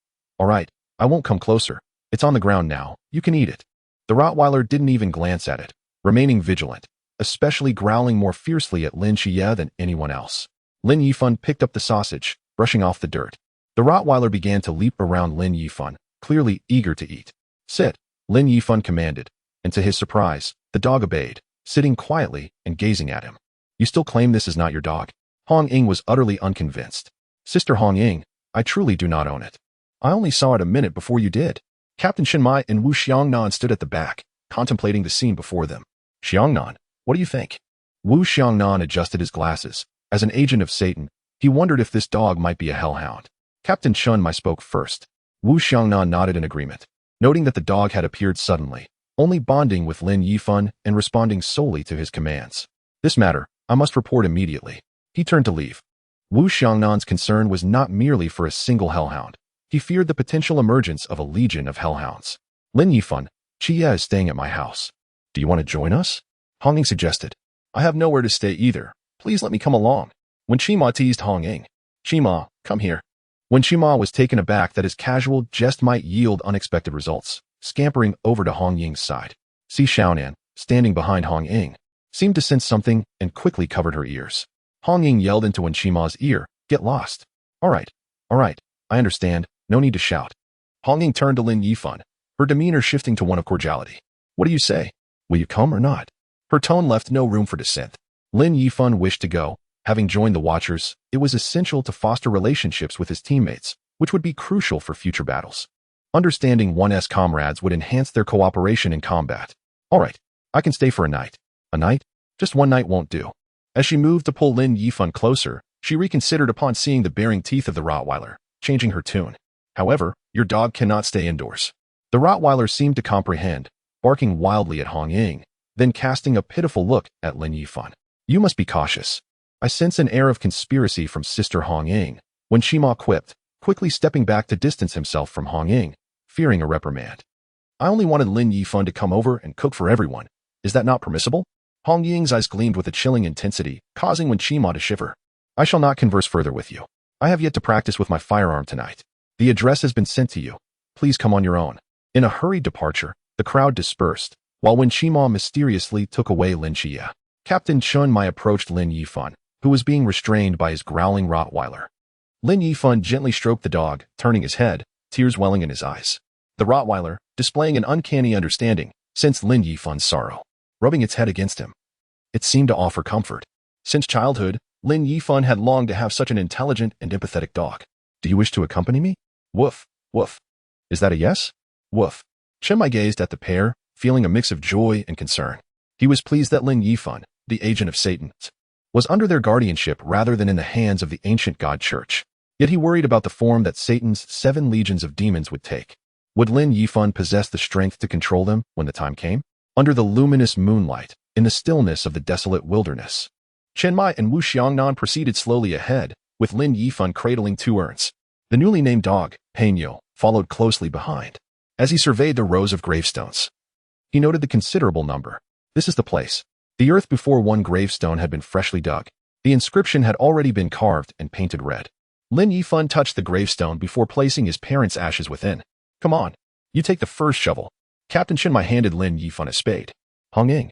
[SPEAKER 1] I won't come closer. It's on the ground now, you can eat it. The Rottweiler didn't even glance at it, remaining vigilant, especially growling more fiercely at Lin Qiye than anyone else. Lin Yifan picked up the sausage, brushing off the dirt. The Rottweiler began to leap around Lin Yifan, clearly eager to eat. Sit, Lin Yifan commanded, and to his surprise, the dog obeyed, sitting quietly and gazing at him. You still claim this is not your dog? Hong Ying was utterly unconvinced. Sister Hong Ying, I truly do not own it. I only saw it a minute before you did. Captain Shenmai and Wu Xiangnan stood at the back, contemplating the scene before them. Xiangnan, what do you think? Wu Xiangnan adjusted his glasses. As an agent of Satan, he wondered if this dog might be a hellhound. Captain Shenmai spoke first. Wu Xiangnan nodded in agreement, noting that the dog had appeared suddenly, only bonding with Lin Yifan and responding solely to his commands. This matter, I must report immediately. He turned to leave. Wu Xiangnan's concern was not merely for a single hellhound. He feared the potential emergence of a legion of hellhounds. Lin Yifan, Qiye is staying at my house. Do you want to join us? Hong Ying suggested. I have nowhere to stay either. Please let me come along. When Qimo teased Hong Ying, Qimo, come here. When Qimo was taken aback that his casual jest might yield unexpected results, scampering over to Hong Ying's side. Xiaonan, standing behind Hong Ying, seemed to sense something and quickly covered her ears. Hong Ying yelled into Wen Qimo's ear, get lost. All right, I understand, no need to shout. Hong Ying turned to Lin Yifan, her demeanor shifting to one of cordiality. What do you say? Will you come or not? Her tone left no room for dissent. Lin Yifan wished to go. Having joined the Watchers, it was essential to foster relationships with his teammates, which would be crucial for future battles. Understanding one's comrades would enhance their cooperation in combat. All right, I can stay for a night. A night? Just one night won't do. As she moved to pull Lin Yifan closer, she reconsidered upon seeing the baring teeth of the Rottweiler, changing her tune. However, your dog cannot stay indoors. The Rottweiler seemed to comprehend, barking wildly at Hong Ying, then casting a pitiful look at Lin Yifan. You must be cautious. I sense an air of conspiracy from Sister Hong Ying, when Qimo quipped, quickly stepping back to distance himself from Hong Ying, fearing a reprimand. I only wanted Lin Yifan to come over and cook for everyone. Is that not permissible? Hong Ying's eyes gleamed with a chilling intensity, causing Wen Qimo to shiver. I shall not converse further with you. I have yet to practice with my firearm tonight. The address has been sent to you. Please come on your own. In a hurried departure, the crowd dispersed, while Wen Qimo mysteriously took away Lin Qiye. Captain Shenmai approached Lin Yifan, who was being restrained by his growling Rottweiler. Lin Yifan gently stroked the dog, turning his head, tears welling in his eyes. The Rottweiler, displaying an uncanny understanding, sensed Lin Yifan's sorrow, rubbing its head against him. It seemed to offer comfort. Since childhood, Lin Yifan had longed to have such an intelligent and empathetic dog. Do you wish to accompany me? Woof, woof. Is that a yes? Woof. Shenmai gazed at the pair, feeling a mix of joy and concern. He was pleased that Lin Yifan, the agent of Satan, was under their guardianship rather than in the hands of the ancient god church. Yet he worried about the form that Satan's 7 legions of demons would take. Would Lin Yifan possess the strength to control them when the time came? Under the luminous moonlight, in the stillness of the desolate wilderness, Chen Mai and Wu Xiangnan proceeded slowly ahead, with Lin Yifan cradling 2 urns. The newly named dog, Hanyo, followed closely behind. As he surveyed the rows of gravestones, he noted the considerable number. This is the place. The earth before one gravestone had been freshly dug. The inscription had already been carved and painted red. Lin Yifan touched the gravestone before placing his parents' ashes within. Come on, you take the first shovel. Captain Chen Mai handed Lin Yifan a spade. Hong Ying.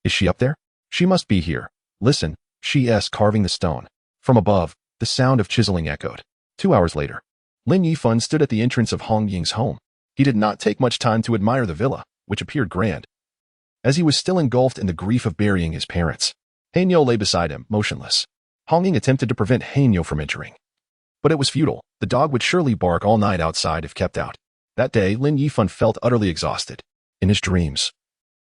[SPEAKER 1] Is she up there? She must be here. Listen, she's carving the stone. From above, the sound of chiseling echoed. 2 hours later, Lin Yifan stood at the entrance of Hong Ying's home. He did not take much time to admire the villa, which appeared grand. As he was still engulfed in the grief of burying his parents, Hanyo lay beside him, motionless. Hong Ying attempted to prevent Hanyo from entering. But it was futile. The dog would surely bark all night outside if kept out. That day, Lin Yifan felt utterly exhausted. In his dreams,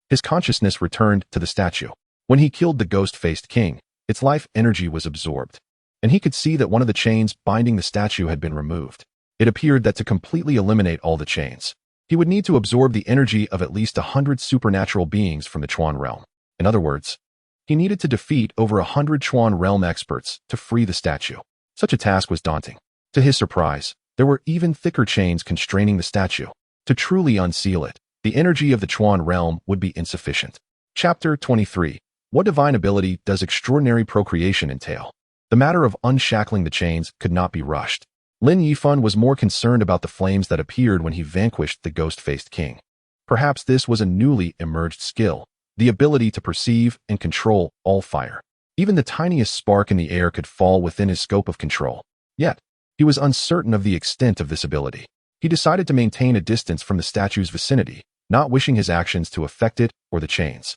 [SPEAKER 1] his consciousness returned to the statue. When he killed the ghost-faced king, its life energy was absorbed, and he could see that one of the chains binding the statue had been removed. It appeared that to completely eliminate all the chains, he would need to absorb the energy of at least 100 supernatural beings from the Chuan realm. In other words, he needed to defeat over 100 Chuan realm experts to free the statue. Such a task was daunting. To his surprise, there were even thicker chains constraining the statue. To truly unseal it, the energy of the Chuan realm would be insufficient. Chapter 23. What divine ability does extraordinary procreation entail? The matter of unshackling the chains could not be rushed. Lin Yifan was more concerned about the flames that appeared when he vanquished the ghost-faced king. Perhaps this was a newly emerged skill, the ability to perceive and control all fire. Even the tiniest spark in the air could fall within his scope of control. Yet, he was uncertain of the extent of this ability. He decided to maintain a distance from the statue's vicinity, not wishing his actions to affect it or the chains.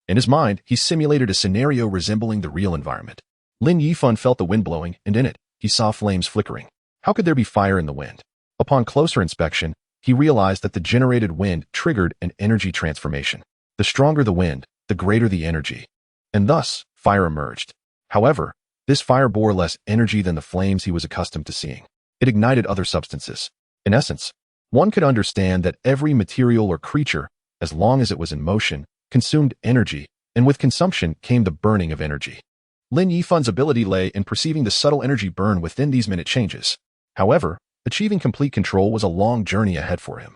[SPEAKER 1] In his mind, he simulated a scenario resembling the real environment. Lin Yifan felt the wind blowing, and in it, he saw flames flickering. How could there be fire in the wind? Upon closer inspection, he realized that the generated wind triggered an energy transformation. The stronger the wind, the greater the energy. And thus, fire emerged. However, this fire bore less energy than the flames he was accustomed to seeing. It ignited other substances. In essence, one could understand that every material or creature, as long as it was in motion, consumed energy, and with consumption came the burning of energy. Lin Yifan's ability lay in perceiving the subtle energy burn within these minute changes. However, achieving complete control was a long journey ahead for him,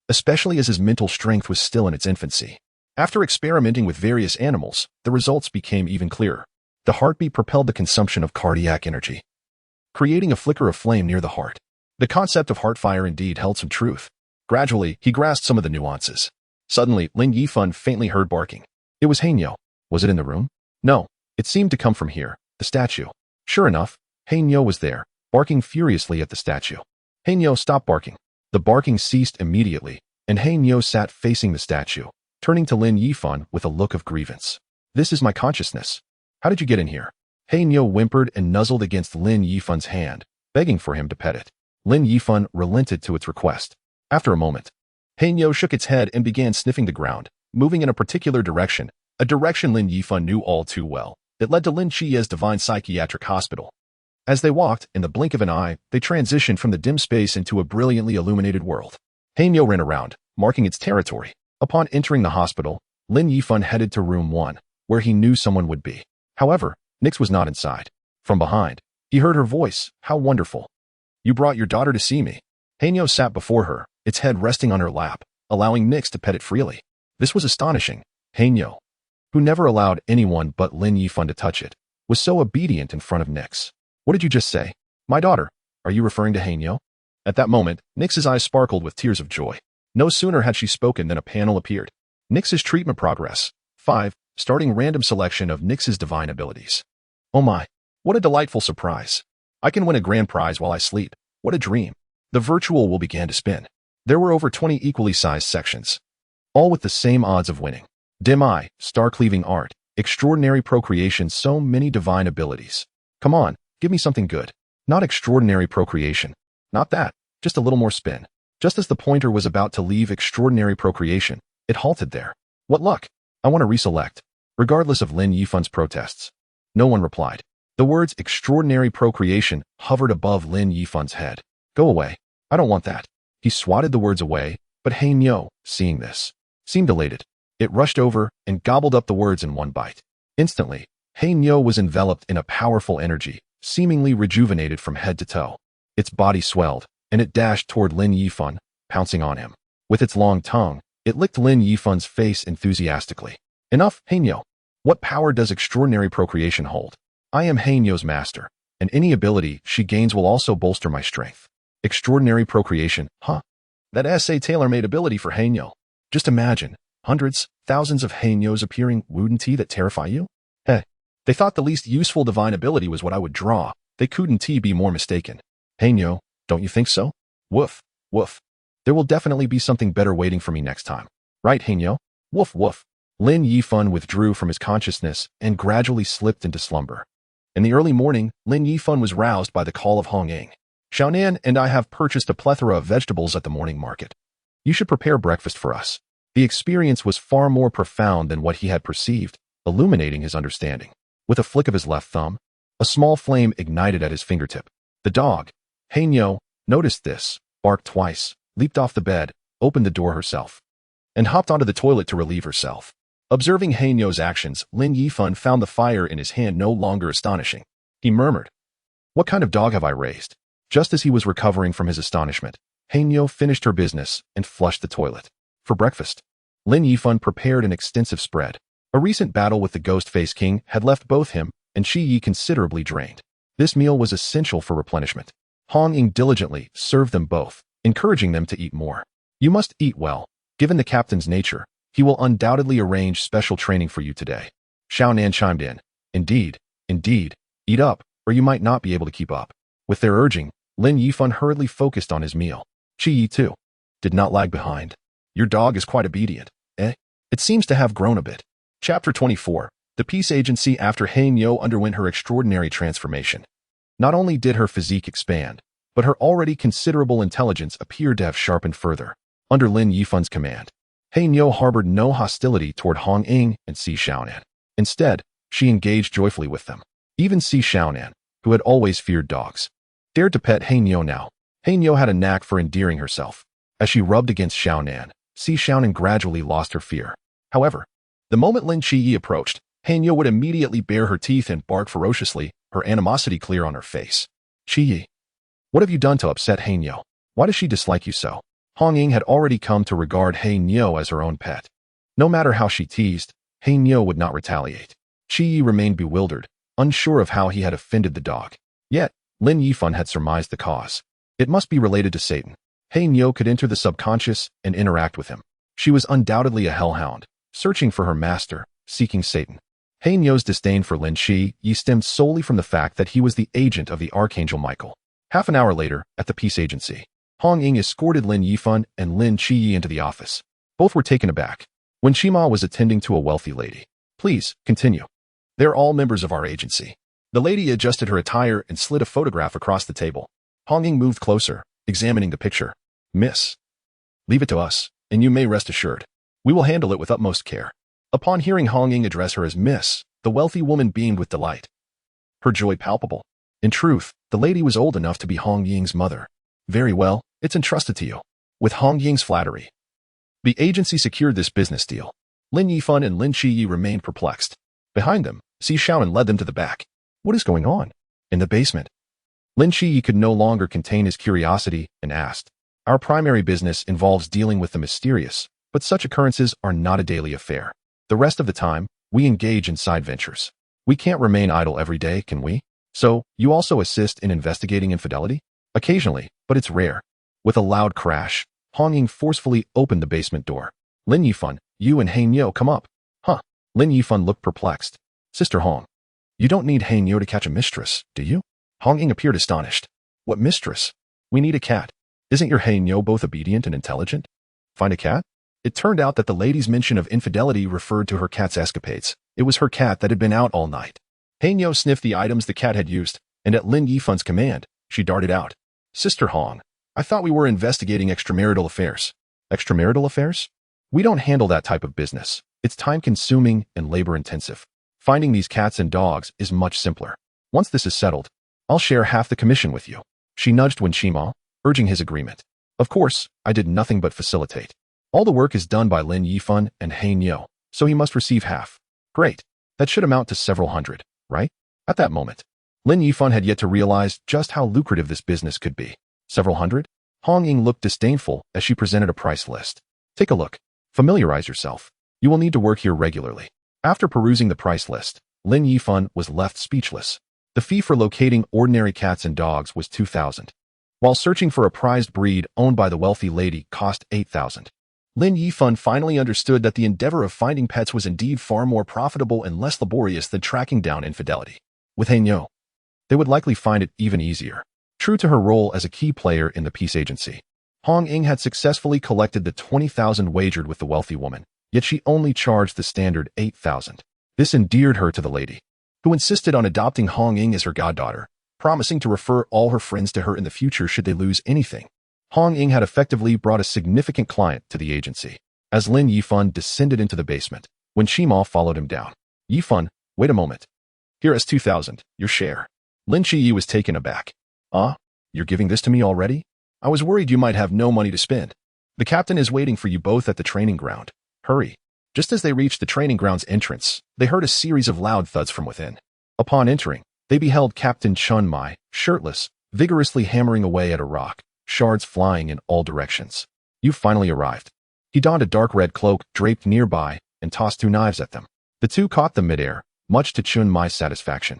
[SPEAKER 1] especially as his mental strength was still in its infancy. After experimenting with various animals, the results became even clearer. The heartbeat propelled the consumption of cardiac energy, creating a flicker of flame near the heart. The concept of heart fire indeed held some truth. Gradually, he grasped some of the nuances. Suddenly, Lin Yifan faintly heard barking. It was Hanyo. Was it in the room? No, it seemed to come from here, the statue. Sure enough, Hanyo was there, barking furiously at the statue. Hanyo stopped barking. The barking ceased immediately, and Hanyo sat facing the statue, turning to Lin Yifan with a look of grievance. This is my consciousness. How did you get in here? Hanyo whimpered and nuzzled against Lin Yifan's hand, begging for him to pet it. Lin Yifan relented to its request. After a moment, Hanyo shook its head and began sniffing the ground, moving in a particular direction, a direction Lin Yifan knew all too well. It led to Lin Qiye's Divine Psychiatric Hospital. As they walked, in the blink of an eye, they transitioned from the dim space into a brilliantly illuminated world. Hanyo ran around, marking its territory. Upon entering the hospital, Lin Yifan headed to room 1, where he knew someone would be. However, Nix was not inside. From behind, he heard her voice. How wonderful. You brought your daughter to see me. Hanyo sat before her, its head resting on her lap, allowing Nix to pet it freely. This was astonishing. Hanyo, who never allowed anyone but Lin Yifan to touch it, was so obedient in front of Nix. What did you just say? My daughter. Are you referring to Hanyo? At that moment, Nix's eyes sparkled with tears of joy. No sooner had she spoken than a panel appeared. Nix's treatment progress. 5. Starting random selection of Nix's divine abilities. Oh my, what a delightful surprise. I can win a grand prize while I sleep. What a dream. The virtual wheel began to spin. There were over 20 equally sized sections, all with the same odds of winning. Dim eye, star-cleaving art, extraordinary procreation, so many divine abilities. Come on, give me something good. Not extraordinary procreation. Not that, just a little more spin. Just as the pointer was about to leave extraordinary procreation, it halted there. What luck. I want to reselect. Regardless of Lin Yifan's protests. No one replied. The words extraordinary procreation hovered above Lin Yifan's head. Go away. I don't want that. He swatted the words away, but Hanyo, seeing this, seemed elated. It rushed over and gobbled up the words in one bite. Instantly, Hanyo was enveloped in a powerful energy, seemingly rejuvenated from head to toe. Its body swelled, and it dashed toward Lin Yifan, pouncing on him. With its long tongue, it licked Lin Yifan's face enthusiastically. Enough, Hanyo. What power does extraordinary procreation hold? I am Hanyo's master, and any ability she gains will also bolster my strength. Extraordinary procreation, huh? That's a tailor-made ability for Hanyo. Just imagine, hundreds, thousands of Hanyos appearing wouldn't that terrify you? Heh. They thought the least useful divine ability was what I would draw. They couldn't be more mistaken. Hanyo, don't you think so? Woof, woof. There will definitely be something better waiting for me next time. Right, Hanyo? Woof, woof. Lin Yifan withdrew from his consciousness and gradually slipped into slumber. In the early morning, Lin Yifan was roused by the call of Hong Ying. Xiaonan and I have purchased a plethora of vegetables at the morning market. You should prepare breakfast for us. The experience was far more profound than what he had perceived, illuminating his understanding. With a flick of his left thumb, a small flame ignited at his fingertip. The dog, Hanyo, noticed this, barked twice, leaped off the bed, opened the door herself, and hopped onto the toilet to relieve herself. Observing Hanyo's actions, Lin Yifan found the fire in his hand no longer astonishing. He murmured, "What kind of dog have I raised?" Just as he was recovering from his astonishment, Hanyo finished her business and flushed the toilet. For breakfast, Lin Yifan prepared an extensive spread. A recent battle with the Ghost-Face King had left both him and Qiye considerably drained. This meal was essential for replenishment. Hong Ying diligently served them both, encouraging them to eat more. You must eat well. Given the captain's nature, he will undoubtedly arrange special training for you today. Xiaonan chimed in. Indeed, indeed, eat up, or you might not be able to keep up. With their urging, Lin Yifan hurriedly focused on his meal. Qiye, too, did not lag behind. Your dog is quite obedient, eh? It seems to have grown a bit. Chapter 24. The Peace Agency. After Hanyo underwent her extraordinary transformation, not only did her physique expand, but her already considerable intelligence appeared to have sharpened further. Under Lin Yifan's command, Hanyo harbored no hostility toward Hong Ying and Si Xiaonan. Instead, she engaged joyfully with them. Even Si Xiaonan, who had always feared dogs, dared to pet Hanyo now. Hanyo had a knack for endearing herself. As she rubbed against Xiaonan, Si Xiaonan gradually lost her fear. However, the moment Lin Qiye approached, Hanyo would immediately bare her teeth and bark ferociously, her animosity clear on her face. Qiye, what have you done to upset Hanyo? Why does she dislike you so? Hong Ying had already come to regard Hanyo as her own pet. No matter how she teased, Hanyo would not retaliate. Qiye remained bewildered, unsure of how he had offended the dog. Yet, Lin Yifan had surmised the cause. It must be related to Satan. Hanyo could enter the subconscious and interact with him. She was undoubtedly a hellhound, searching for her master, seeking Satan. Hanyo's disdain for Lin Qiye stemmed solely from the fact that he was the agent of the Archangel Michael. Half an hour later, at the Peace Agency, Hong Ying escorted Lin Yifan and Lin Qiye into the office. Both were taken aback. When Shima was attending to a wealthy lady. Please, continue. They're all members of our agency. The lady adjusted her attire and slid a photograph across the table. Hong Ying moved closer, examining the picture. Miss, leave it to us, and you may rest assured. We will handle it with utmost care. Upon hearing Hong Ying address her as Miss, the wealthy woman beamed with delight. Her joy palpable. In truth, the lady was old enough to be Hong Ying's mother. Very well, it's entrusted to you. With Hong Ying's flattery, the agency secured this business deal. Lin Yifan and Lin Qiye remained perplexed. Behind them, Si Xiaonan led them to the back. What is going on? In the basement. Lin Qiye could no longer contain his curiosity and asked, Our primary business involves dealing with the mysterious, but such occurrences are not a daily affair. The rest of the time, we engage in side ventures. We can't remain idle every day, can we? So, you also assist in investigating infidelity? Occasionally, but it's rare. With a loud crash, Hong Ying forcefully opened the basement door. Lin Yifan, you and Hanyo come up. Huh. Lin Yifan looked perplexed. Sister Hong, you don't need Hanyo to catch a mistress, do you? Hong Ying appeared astonished. What mistress? We need a cat. Isn't your Hanyo both obedient and intelligent? Find a cat? It turned out that the lady's mention of infidelity referred to her cat's escapades. It was her cat that had been out all night. Hanyo sniffed the items the cat had used, and at Lin Yifan's command, she darted out. Sister Hong, I thought we were investigating extramarital affairs. Extramarital affairs? We don't handle that type of business. It's time-consuming and labor-intensive. Finding these cats and dogs is much simpler. Once this is settled, I'll share half the commission with you. She nudged Wen Qimo, urging his agreement. Of course, I did nothing but facilitate. All the work is done by Lin Yifan and Hein Yo, so he must receive half. Great. That should amount to several hundred, right? At that moment, Lin Yifan had yet to realize just how lucrative this business could be. Several hundred? Hong Ying looked disdainful as she presented a price list. Take a look. Familiarize yourself. You will need to work here regularly. After perusing the price list, Lin Yifan was left speechless. The fee for locating ordinary cats and dogs was 2,000, while searching for a prized breed owned by the wealthy lady cost 8,000. Lin Yifan finally understood that the endeavor of finding pets was indeed far more profitable and less laborious than tracking down infidelity. With Hein Yo, they would likely find it even easier. True to her role as a key player in the peace agency, Hong Ying had successfully collected the 20,000 wagered with the wealthy woman, yet she only charged the standard 8,000. This endeared her to the lady, who insisted on adopting Hong Ying as her goddaughter, promising to refer all her friends to her in the future should they lose anything. Hong Ying had effectively brought a significant client to the agency. As Lin Yifan descended into the basement, Wen Qimo followed him down. Yifan, wait a moment. Here is 2,000, your share. Lin Qiye was taken aback. You're giving this to me already? I was worried you might have no money to spend. The captain is waiting for you both at the training ground. Hurry. Just as they reached the training ground's entrance, they heard a series of loud thuds from within. Upon entering, they beheld Captain Chun Mai, shirtless, vigorously hammering away at a rock, shards flying in all directions. You've finally arrived. He donned a dark red cloak draped nearby and tossed 2 knives at them. The 2 caught them midair, much to Chun Mai's satisfaction.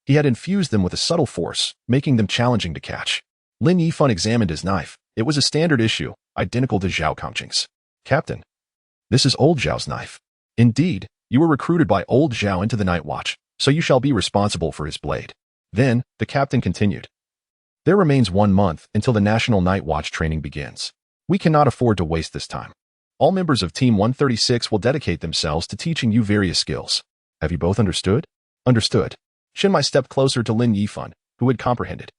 [SPEAKER 1] He had infused them with a subtle force, making them challenging to catch. Lin Yifan examined his knife. It was a standard issue, identical to Zhao Kangqing's. Captain, this is old Zhao's knife. Indeed, you were recruited by old Zhao into the Night Watch, so you shall be responsible for his blade. Then, the captain continued. There remains 1 month until the National Night Watch training begins. We cannot afford to waste this time. All members of Team 136 will dedicate themselves to teaching you various skills. Have you both understood? Understood. Shen Mai stepped closer to Lin Yifan, who had comprehended.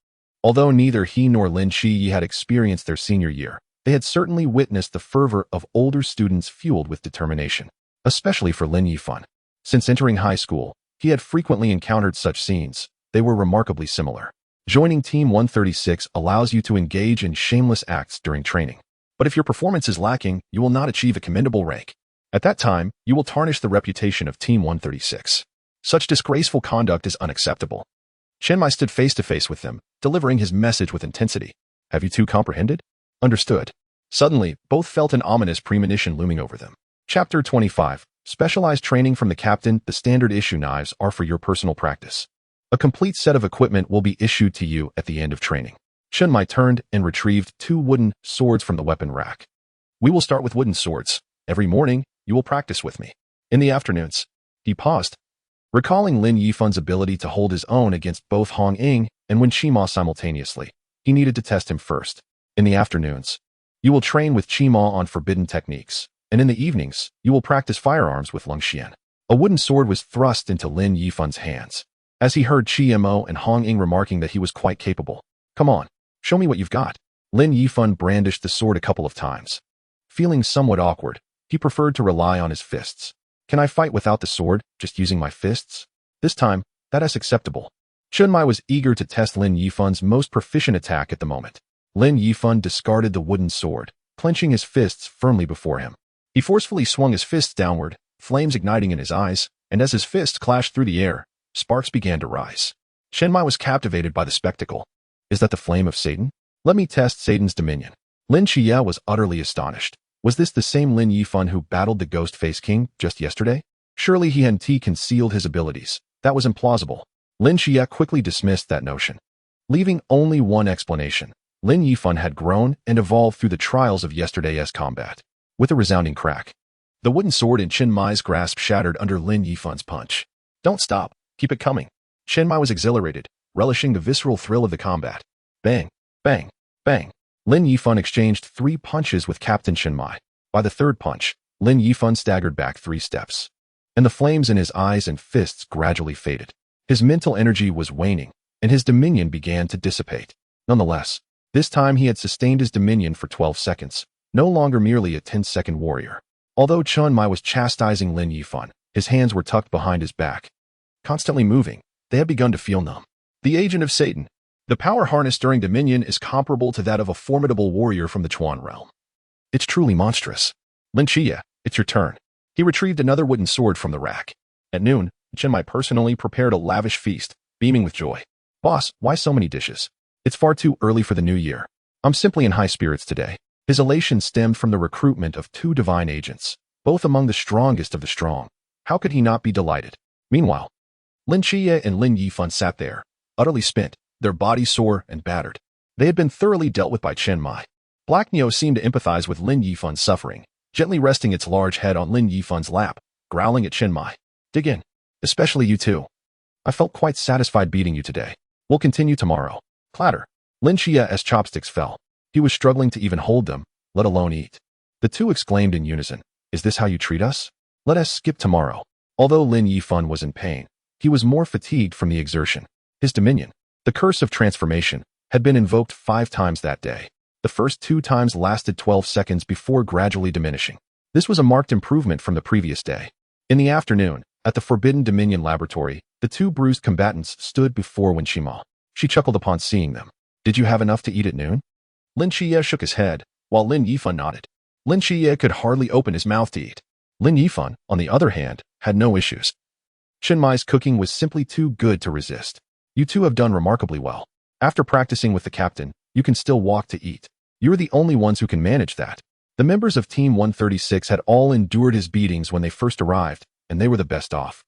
[SPEAKER 1] Although neither he nor Lin Qiye had experienced their senior year, they had certainly witnessed the fervor of older students fueled with determination, especially for Lin Yifan. Since entering high school, he had frequently encountered such scenes. They were remarkably similar. Joining Team 136 allows you to engage in shameless acts during training. But if your performance is lacking, you will not achieve a commendable rank. At that time, you will tarnish the reputation of Team 136. Such disgraceful conduct is unacceptable. Chen Mai stood face to face with them, delivering his message with intensity. Have you two comprehended? Understood. Suddenly, both felt an ominous premonition looming over them. Chapter 25. Specialized training from the captain. The standard issue knives are for your personal practice. A complete set of equipment will be issued to you at the end of training. Chen Mai turned and retrieved 2 wooden swords from the weapon rack. We will start with wooden swords. Every morning, you will practice with me. In the afternoons. He paused, recalling Lin Yifan's ability to hold his own against both Hong Ying and Wen Qimo simultaneously. He needed to test him first. In the afternoons, you will train with Qimo on forbidden techniques, and in the evenings, you will practice firearms with Lin Qiye. A wooden sword was thrust into Lin Yifan's hands, as he heard Qimo and Hong Ying remarking that he was quite capable. Come on, show me what you've got. Lin Yifan brandished the sword a couple of times. Feeling somewhat awkward, he preferred to rely on his fists. Can I fight without the sword, just using my fists? This time, that is acceptable. Chen Mai was eager to test Lin Yifan's most proficient attack at the moment. Lin Yifan discarded the wooden sword, clenching his fists firmly before him. He forcefully swung his fists downward, flames igniting in his eyes, and as his fists clashed through the air, sparks began to rise. Chen Mai was captivated by the spectacle. Is that the flame of Satan? Let me test Satan's dominion. Lin Qiye was utterly astonished. Was this the same Lin Yifan who battled the Ghost Face King just yesterday? Surely he had concealed his abilities. That was implausible. Lin Qiye quickly dismissed that notion, leaving only one explanation. Lin Yifan had grown and evolved through the trials of yesterday's combat. With a resounding crack, the wooden sword in Chen Mai's grasp shattered under Lin Yifan's punch. Don't stop. Keep it coming. Chen Mai was exhilarated, relishing the visceral thrill of the combat. Bang, bang, bang. Lin Yifan exchanged 3 punches with Captain Chen Mai. By the 3rd punch, Lin Yifan staggered back 3 steps, and the flames in his eyes and fists gradually faded. His mental energy was waning, and his dominion began to dissipate. Nonetheless, this time he had sustained his dominion for 12 seconds, no longer merely a 10-second warrior. Although Chen Mai was chastising Lin Yifan, his hands were tucked behind his back. Constantly moving, they had begun to feel numb. The agent of Satan. The power harnessed during Dominion is comparable to that of a formidable warrior from the Chuan realm. It's truly monstrous. Lin Qiye, it's your turn. He retrieved another wooden sword from the rack. At noon, Chen Mai personally prepared a lavish feast, beaming with joy. Boss, why so many dishes? It's far too early for the new year. I'm simply in high spirits today. His elation stemmed from the recruitment of 2 divine agents, both among the strongest of the strong. How could he not be delighted? Meanwhile, Lin Qiye and Lin Yifan sat there, utterly spent, their bodies sore and battered. They had been thoroughly dealt with by Chen Mai. Black Neo seemed to empathize with Lin Yifan's suffering, gently resting its large head on Lin Yifan's lap, growling at Chen Mai. Dig in. Especially you two. I felt quite satisfied beating you today. We'll continue tomorrow. Clatter. Lin Qiye's chopsticks fell. He was struggling to even hold them, let alone eat. The two exclaimed in unison, Is this how you treat us? Let us skip tomorrow. Although Lin Yifan was in pain, he was more fatigued from the exertion. His dominion, the curse of transformation, had been invoked 5 times that day. The first 2 times lasted 12 seconds before gradually diminishing. This was a marked improvement from the previous day. In the afternoon, at the Forbidden Dominion laboratory, the 2 bruised combatants stood before Wen Qima. She chuckled upon seeing them. Did you have enough to eat at noon? Lin Qiye shook his head, while Lin Yifan nodded. Lin Qiye could hardly open his mouth to eat. Lin Yifan, on the other hand, had no issues. Chen Mai's cooking was simply too good to resist. You two have done remarkably well. After practicing with the captain, you can still walk to eat. You're the only ones who can manage that. The members of Team 136 had all endured his beatings when they first arrived, and they were the best off.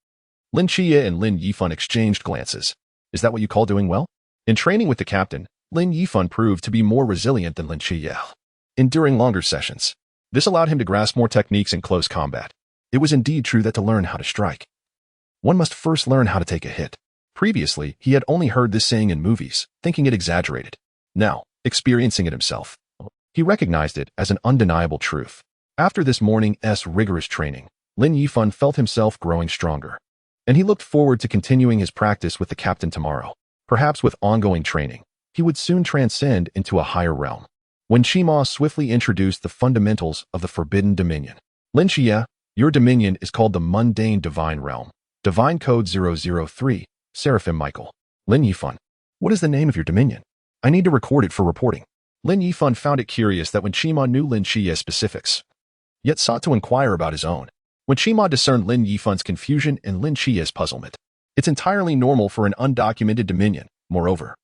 [SPEAKER 1] Lin Qiye and Lin Yifan exchanged glances. Is that what you call doing well? In training with the captain, Lin Yifan proved to be more resilient than Lin Qiye, enduring longer sessions. This allowed him to grasp more techniques in close combat. It was indeed true that to learn how to strike, one must first learn how to take a hit. Previously, he had only heard this saying in movies, thinking it exaggerated. Now, experiencing it himself, he recognized it as an undeniable truth. After this morning's rigorous training, Lin Yifan felt himself growing stronger, and he looked forward to continuing his practice with the captain tomorrow. Perhaps with ongoing training, he would soon transcend into a higher realm. When Qima swiftly introduced the fundamentals of the Forbidden Dominion. Lin Qiye, your dominion is called the Mundane Divine Realm. Divine Code 003, Seraphim Michael. Lin Yifan, what is the name of your dominion? I need to record it for reporting. Lin Yifan found it curious that when Qima knew Lin Qiye's specifics, yet sought to inquire about his own. When Qima discerned Lin Yifan's confusion and Lin Qiye's puzzlement, it's entirely normal for an undocumented dominion. Moreover,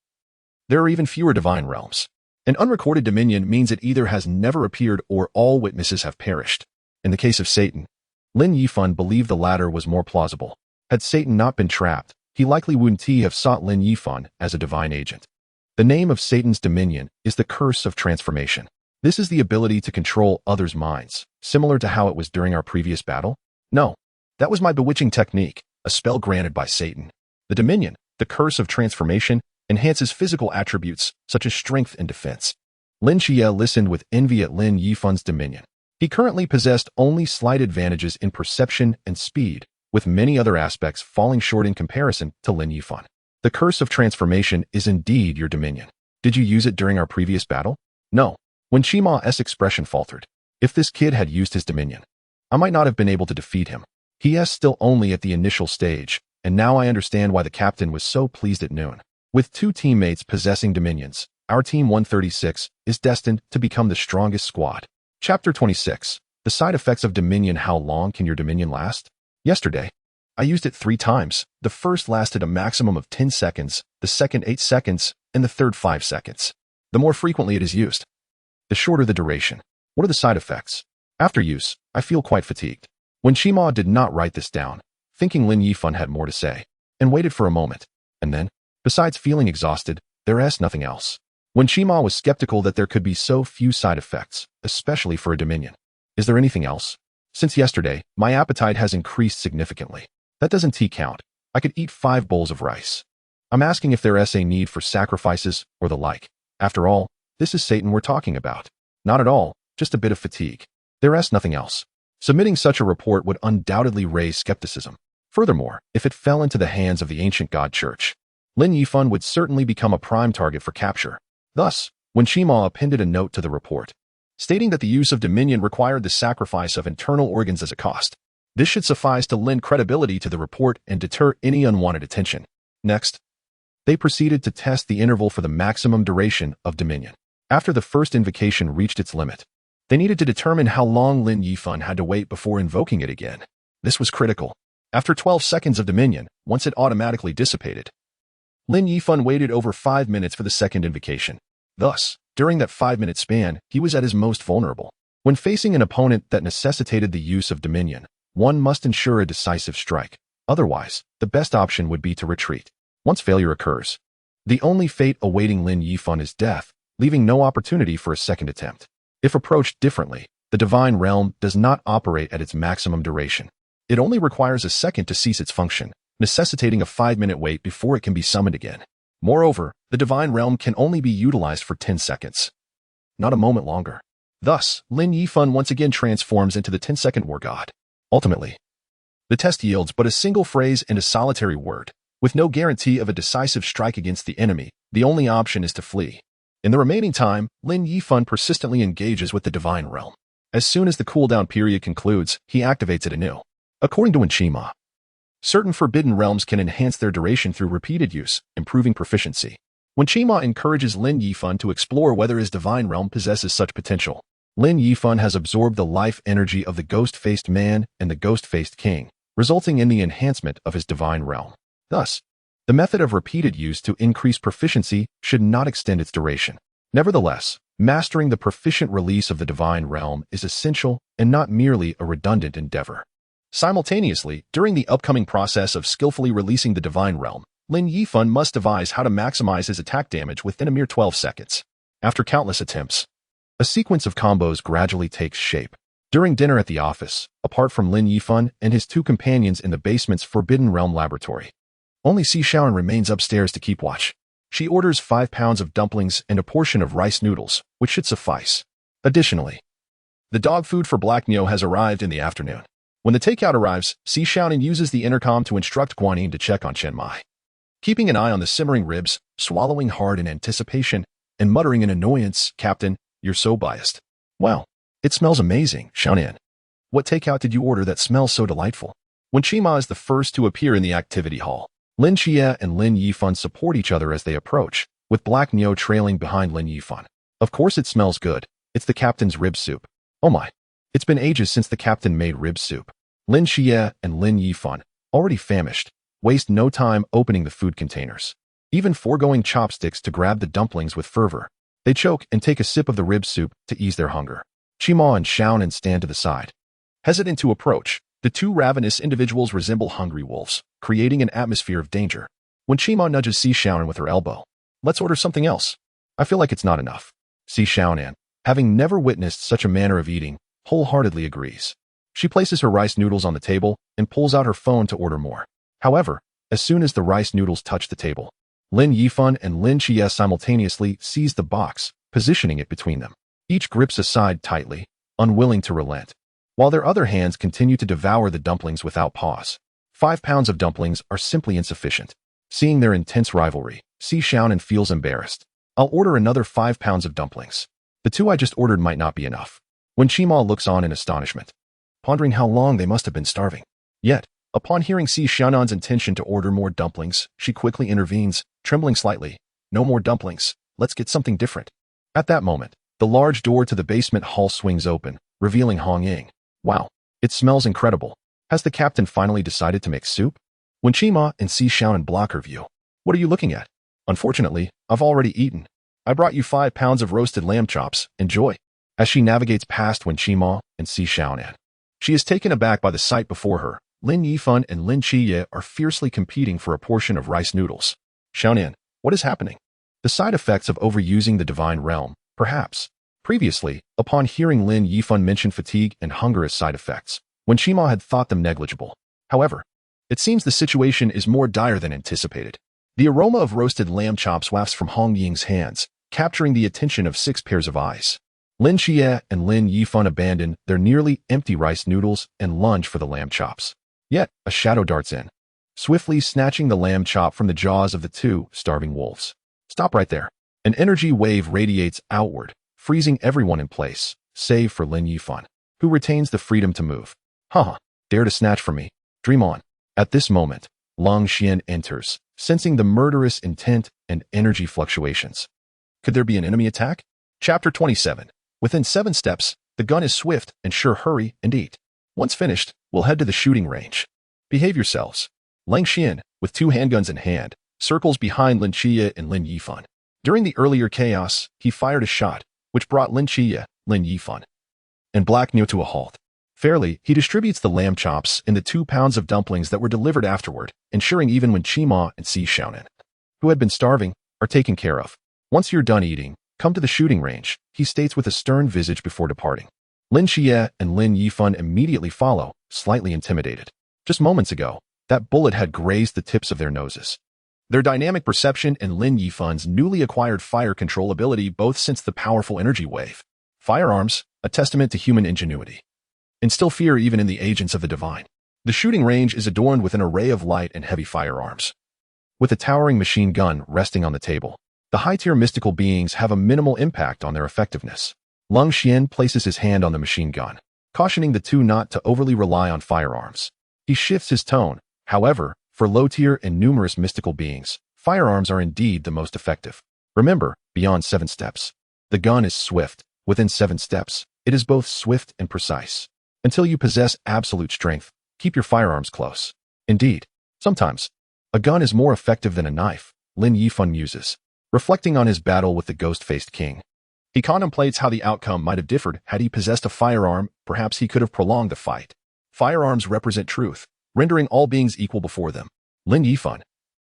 [SPEAKER 1] there are even fewer divine realms. An unrecorded dominion means it either has never appeared or all witnesses have perished. In the case of Satan, Lin Yifan believed the latter was more plausible. Had Satan not been trapped, he likely wouldn't have sought Lin Yifan as a divine agent. The name of Satan's dominion is the curse of transformation. This is the ability to control others' minds, similar to how it was during our previous battle? No, that was my bewitching technique, a spell granted by Satan. The dominion, the curse of transformation, enhances physical attributes such as strength and defense. Lin Qiye listened with envy at Lin Yifan's dominion. He currently possessed only slight advantages in perception and speed, with many other aspects falling short in comparison to Lin Yifan. The curse of transformation is indeed your dominion. Did you use it during our previous battle? No. When Qima's expression faltered, if this kid had used his dominion, I might not have been able to defeat him. He is still only at the initial stage, and now I understand why the captain was so pleased at noon. With 2 teammates possessing dominions, our Team 136 is destined to become the strongest squad. Chapter 26. The side effects of dominion. How long can your dominion last? Yesterday, I used it 3 times. The first lasted a maximum of 10 seconds, the second 8 seconds, and the third 5 seconds. The more frequently it is used, the shorter the duration. What are the side effects? After use, I feel quite fatigued. When Qima did not write this down, thinking Lin Yifan had more to say, and waited for a moment, and then, besides feeling exhausted, there is nothing else. When Qima was skeptical that there could be so few side effects, especially for a dominion. Is there anything else? Since yesterday, my appetite has increased significantly. That doesn't count. I could eat 5 bowls of rice. I'm asking if there is a need for sacrifices or the like. After all, this is Satan we're talking about. Not at all, just a bit of fatigue. There is nothing else. Submitting such a report would undoubtedly raise skepticism. Furthermore, if it fell into the hands of the ancient God Church, Lin Yifan would certainly become a prime target for capture. Thus, when Qima appended a note to the report, stating that the use of dominion required the sacrifice of internal organs as a cost, this should suffice to lend credibility to the report and deter any unwanted attention. Next, They proceeded to test the interval for the maximum duration of dominion. After the first invocation reached its limit, they needed to determine how long Lin Yifan had to wait before invoking it again. This was critical. After 12 seconds of dominion, once it automatically dissipated, Lin Yifan waited over 5 minutes for the second invocation. Thus, during that 5-minute span, he was at his most vulnerable. When facing an opponent that necessitated the use of dominion, one must ensure a decisive strike. Otherwise, the best option would be to retreat. Once failure occurs, the only fate awaiting Lin Yifan is death, leaving no opportunity for a second attempt. If approached differently, the divine realm does not operate at its maximum duration. It only requires a second to cease its function, necessitating a 5-minute wait before it can be summoned again. Moreover, the divine realm can only be utilized for 10 seconds, not a moment longer. Thus, Lin Yifan once again transforms into the 10-second war god. Ultimately, the test yields but a single phrase and a solitary word. With no guarantee of a decisive strike against the enemy, the only option is to flee. In the remaining time, Lin Yifan persistently engages with the divine realm. As soon as the cooldown period concludes, he activates it anew. According to Lin Qiye, certain forbidden realms can enhance their duration through repeated use, improving proficiency. Lin Qiye encourages Lin Yifan to explore whether his divine realm possesses such potential. Lin Yifan has absorbed the life energy of the ghost-faced man and the ghost-faced king, resulting in the enhancement of his divine realm. Thus, the method of repeated use to increase proficiency should not extend its duration. Nevertheless, mastering the proficient release of the divine realm is essential and not merely a redundant endeavor. Simultaneously, during the upcoming process of skillfully releasing the divine realm, Lin Yifan must devise how to maximize his attack damage within a mere 12 seconds. After countless attempts, a sequence of combos gradually takes shape. During dinner at the office, apart from Lin Yifan and his 2 companions in the basement's Forbidden Realm laboratory, only Si Shaoran remains upstairs to keep watch. She orders 5 pounds of dumplings and a portion of rice noodles, which should suffice. Additionally, the dog food for Black Neo has arrived in the afternoon. When the takeout arrives, Si Shaoran uses the intercom to instruct Guanyin to check on Chen Mai. Keeping an eye on the simmering ribs, swallowing hard in anticipation, and muttering in annoyance, "Captain, you're so biased." "Wow, it smells amazing, Shaoran. What takeout did you order that smells so delightful?" When Qima is the first to appear in the activity hall, Lin Qiye and Lin Yifan support each other as they approach, with Black Neo trailing behind Lin Yifan. "Of course it smells good. It's the captain's rib soup." "Oh my. It's been ages since the captain made rib soup." Lin Qiye and Lin Yifan, already famished, waste no time opening the food containers. Even foregoing chopsticks to grab the dumplings with fervor, they choke and take a sip of the rib soup to ease their hunger. Qima and Shaonan stand to the side, hesitant to approach. The 2 ravenous individuals resemble hungry wolves, creating an atmosphere of danger. When Qima nudges Si Shaonan with her elbow, "Let's order something else. I feel like it's not enough." Si Shaonan, having never witnessed such a manner of eating, wholeheartedly agrees. She places her rice noodles on the table and pulls out her phone to order more. However, as soon as the rice noodles touch the table, Lin Yifan and Lin Qiye simultaneously seize the box, positioning it between them. Each grips a side tightly, unwilling to relent, while their other hands continue to devour the dumplings without pause. 5 pounds of dumplings are simply insufficient. Seeing their intense rivalry, Si Shaonan feels embarrassed. "I'll order another 5 pounds of dumplings. The 2 I just ordered might not be enough." When Qima looks on in astonishment, pondering how long they must have been starving. Yet, upon hearing Si Shaonan's intention to order more dumplings, she quickly intervenes, trembling slightly. "No more dumplings. Let's get something different." At that moment, the large door to the basement hall swings open, revealing Hong Ying. "Wow, it smells incredible. Has the captain finally decided to make soup?" When Qima and Si Shaonan block her view, "What are you looking at?" "Unfortunately, I've already eaten. I brought you 5 pounds of roasted lamb chops. Enjoy." As she navigates past Wen Qima and Si Shaonan, she is taken aback by the sight before her. Lin Yifan and Lin Qiye are fiercely competing for a portion of rice noodles. "Shaonan, what is happening?" The side effects of overusing the divine realm, perhaps. Previously, upon hearing Lin Yifan mention fatigue and hunger as side effects, Wen Qima had thought them negligible. However, it seems the situation is more dire than anticipated. The aroma of roasted lamb chops wafts from Hong Ying's hands, capturing the attention of 6 pairs of eyes. Lin Qiye and Lin Yifan abandon their nearly empty rice noodles and lunge for the lamb chops. Yet, a shadow darts in, swiftly snatching the lamb chop from the jaws of the 2 starving wolves. "Stop right there." An energy wave radiates outward, freezing everyone in place, save for Lin Yifan, who retains the freedom to move. "Haha, dare to snatch from me. Dream on." At this moment, Long Xian enters, sensing the murderous intent and energy fluctuations. Could there be an enemy attack? Chapter 27. Within 7 steps, the gun is swift and sure. Hurry and eat. Once finished, we'll head to the shooting range. Behave yourselves. Lin Qiye, with 2 handguns in hand, circles behind Lin Qiye and Lin Yifan. During the earlier chaos, he fired a shot, which brought Lin Qiye, Lin Yifan, and Black Neo to a halt. Fairly, he distributes the lamb chops and the 2 pounds of dumplings that were delivered afterward, ensuring even when Qima and Si Xiaonan, who had been starving, are taken care of. Once you're done eating, come to the shooting range, he states with a stern visage before departing. Lin Qiye and Lin Yifan immediately follow, slightly intimidated. Just moments ago, that bullet had grazed the tips of their noses. Their dynamic perception and Lin Yifan's newly acquired fire control ability both sense the powerful energy wave. Firearms, a testament to human ingenuity, instill fear even in the agents of the divine. The shooting range is adorned with an array of light and heavy firearms. With a towering machine gun resting on the table, the high-tier mystical beings have a minimal impact on their effectiveness. Lin Qiye places his hand on the machine gun, cautioning the 2 not to overly rely on firearms. He shifts his tone. However, for low-tier and numerous mystical beings, firearms are indeed the most effective. Remember, beyond 7 steps, the gun is swift. Within 7 steps, it is both swift and precise. Until you possess absolute strength, keep your firearms close. Indeed, sometimes, a gun is more effective than a knife, Lin Yifan muses, reflecting on his battle with the ghost-faced king. He contemplates how the outcome might have differed had he possessed a firearm. Perhaps he could have prolonged the fight. Firearms represent truth, rendering all beings equal before them. Lin Yifan,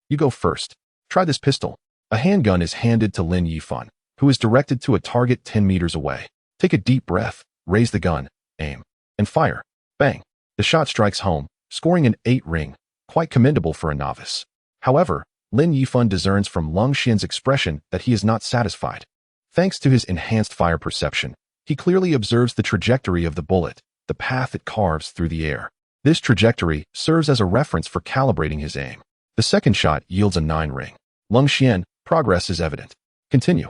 [SPEAKER 1] you go first. Try this pistol. A handgun is handed to Lin Yifan, who is directed to a target 10 meters away. Take a deep breath, raise the gun, aim, and fire. Bang! The shot strikes home, scoring an 8 ring, quite commendable for a novice. However, Lin Yifan discerns from Lin Qiye's expression that he is not satisfied. Thanks to his enhanced fire perception, he clearly observes the trajectory of the bullet, the path it carves through the air. This trajectory serves as a reference for calibrating his aim. The second shot yields a 9 ring. Lin Qiye, progress is evident. Continue.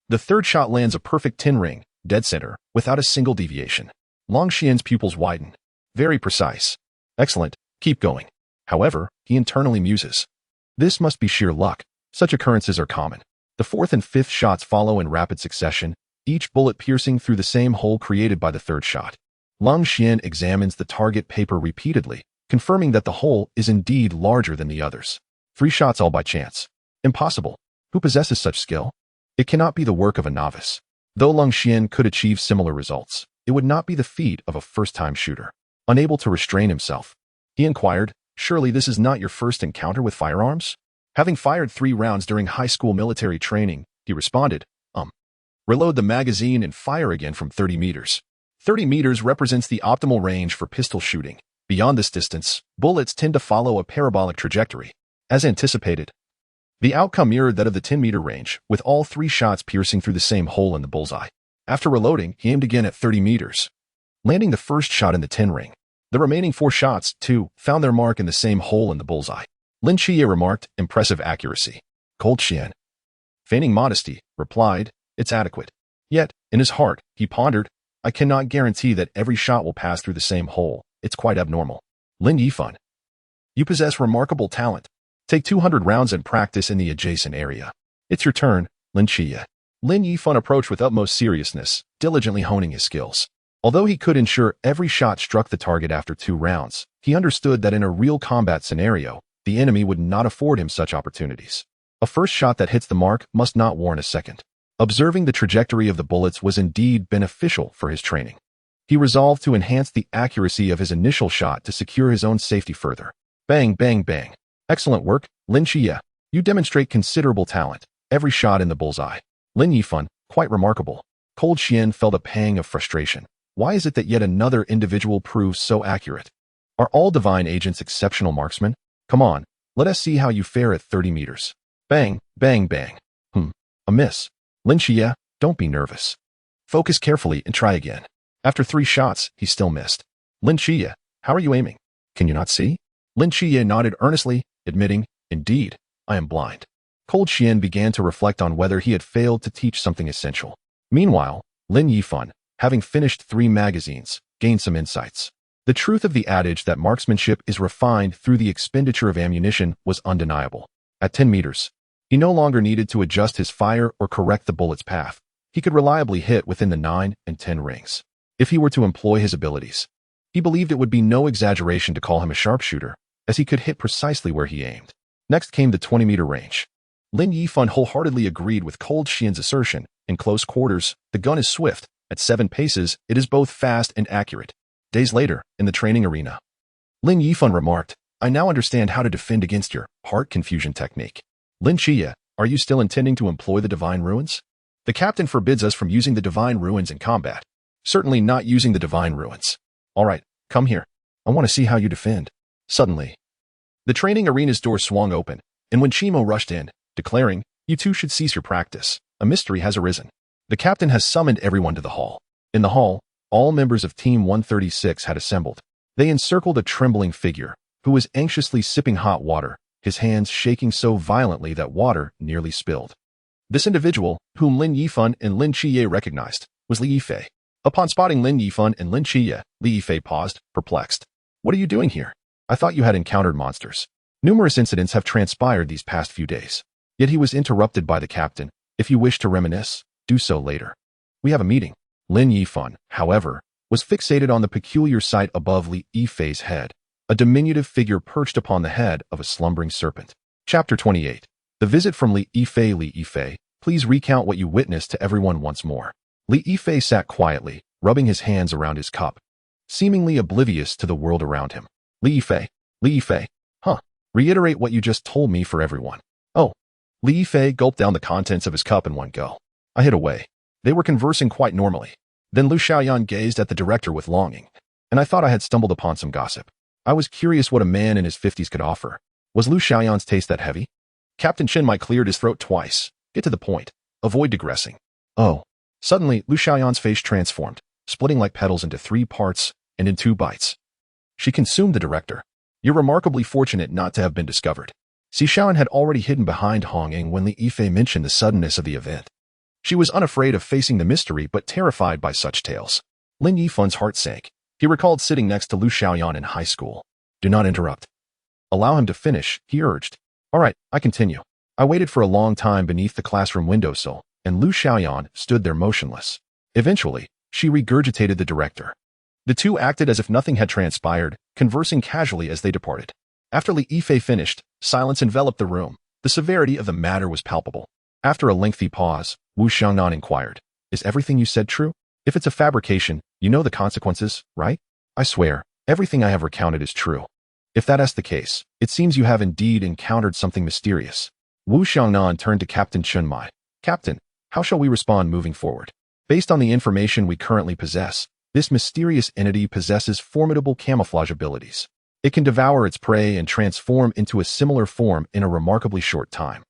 [SPEAKER 1] The third shot lands a perfect 10 ring, dead center, without a single deviation. Lin Qiye's pupils widen. Very precise. Excellent, keep going. However, he internally muses. This must be sheer luck. Such occurrences are common. The 4th and 5th shots follow in rapid succession, each bullet piercing through the same hole created by the 3rd shot. Lin Qiye examines the target paper repeatedly, confirming that the hole is indeed larger than the others. 3 shots all by chance. Impossible. Who possesses such skill? It cannot be the work of a novice. Though Lin Qiye could achieve similar results, it would not be the feat of a first-time shooter. Unable to restrain himself, he inquired, surely this is not your first encounter with firearms? Having fired 3 rounds during high school military training, he responded, Reload the magazine and fire again from 30 meters. 30 meters represents the optimal range for pistol shooting. Beyond this distance, bullets tend to follow a parabolic trajectory. As anticipated, the outcome mirrored that of the 10-meter range, with all 3 shots piercing through the same hole in the bullseye. After reloading, he aimed again at 30 meters, landing the first shot in the 10 ring. The remaining 4 shots, too, found their mark in the same hole in the bullseye. Lin Qiye remarked, impressive accuracy. Cold Qian, feigning modesty, replied, it's adequate. Yet, in his heart, he pondered, I cannot guarantee that every shot will pass through the same hole. It's quite abnormal. Lin Yifan, you possess remarkable talent. Take 200 rounds and practice in the adjacent area. It's your turn, Lin Qiye. Lin Yifan approached with utmost seriousness, diligently honing his skills. Although he could ensure every shot struck the target after 2 rounds, he understood that in a real combat scenario, the enemy would not afford him such opportunities. A first shot that hits the mark must not warrant a second. Observing the trajectory of the bullets was indeed beneficial for his training. He resolved to enhance the accuracy of his initial shot to secure his own safety further. Bang, bang, bang. Excellent work, Lin Qiye. You demonstrate considerable talent. Every shot in the bullseye. Lin Yifan, quite remarkable. Cold Qian felt a pang of frustration. Why is it that yet another individual proves so accurate? Are all divine agents exceptional marksmen? Come on, let us see how you fare at 30 meters. Bang, bang, bang. A miss. Lin Qiye, don't be nervous. Focus carefully and try again. After 3 shots, he still missed. Lin Qiye, how are you aiming? Can you not see? Lin Qiye nodded earnestly, admitting, indeed, I am blind. Cold Qian began to reflect on whether he had failed to teach something essential. Meanwhile, Lin Yifan, having finished 3 magazines, gained some insights. The truth of the adage that marksmanship is refined through the expenditure of ammunition was undeniable. At 10 meters, he no longer needed to adjust his fire or correct the bullet's path. He could reliably hit within the 9 and 10 rings. If he were to employ his abilities, he believed it would be no exaggeration to call him a sharpshooter, as he could hit precisely where he aimed. Next came the 20-meter range. Lin Yifan wholeheartedly agreed with Cold Xian's assertion. In close quarters, the gun is swift. At 7 paces, it is both fast and accurate. Days later, in the training arena, Lin Yifan remarked, "I now understand how to defend against your heart confusion technique. Lin Qiye, are you still intending to employ the Divine Ruins? The captain forbids us from using the Divine Ruins in combat. Certainly not using the Divine Ruins. All right, come here. I want to see how you defend." Suddenly, the training arena's door swung open, and when Chimo rushed in, declaring, "You two should cease your practice. A mystery has arisen." The captain has summoned everyone to the hall. In the hall, all members of Team 136 had assembled. They encircled a trembling figure, who was anxiously sipping hot water, his hands shaking so violently that water nearly spilled. This individual, whom Lin Yifan and Lin Qiye recognized, was Lin Yifan. Upon spotting Lin Yifan and Lin Qiye, Lin Yifan paused, perplexed. "What are you doing here? I thought you had encountered monsters." Numerous incidents have transpired these past few days. Yet he was interrupted by the captain. "If you wish to reminisce, do so later. We have a meeting." Lin Yifan, however, was fixated on the peculiar sight above Li Yifei's head, a diminutive figure perched upon the head of a slumbering serpent. Chapter 28. The visit from Li Yifei. Li Yifei, please recount what you witnessed to everyone once more. Li Yifei sat quietly, rubbing his hands around his cup, seemingly oblivious to the world around him. Li Yifei, reiterate what you just told me for everyone. Oh. Li Yifei gulped down the contents of his cup in one go. I hid away. They were conversing quite normally. Then Lu Xiaoyan gazed at the director with longing, and I thought I had stumbled upon some gossip. I was curious what a man in his 50s could offer. Was Lu Xiaoyan's taste that heavy? Captain Chenmai cleared his throat twice. Get to the point. Avoid digressing. Oh. Suddenly, Lu Xiaoyan's face transformed, splitting like petals into 3 parts and in 2 bites. She consumed the director. You're remarkably fortunate not to have been discovered. Xishan had already hidden behind Hong Ying when Li Yifei mentioned the suddenness of the event. She was unafraid of facing the mystery but terrified by such tales. Lin Yifan's heart sank. He recalled sitting next to Lu Xiaoyan in high school. Do not interrupt. Allow him to finish, he urged. All right, I continue. I waited for a long time beneath the classroom windowsill, and Lu Xiaoyan stood there motionless. Eventually, she regurgitated the director. The two acted as if nothing had transpired, conversing casually as they departed. After Li Yifei finished, silence enveloped the room. The severity of the matter was palpable. After a lengthy pause, Wu Xiangnan inquired, Is everything you said true? If it's a fabrication, you know the consequences, right? I swear, everything I have recounted is true. If that is the case, it seems you have indeed encountered something mysterious. Wu Xiangnan turned to Captain Chenmai. Captain, how shall we respond moving forward? Based on the information we currently possess, this mysterious entity possesses formidable camouflage abilities. It can devour its prey and transform into a similar form in a remarkably short time.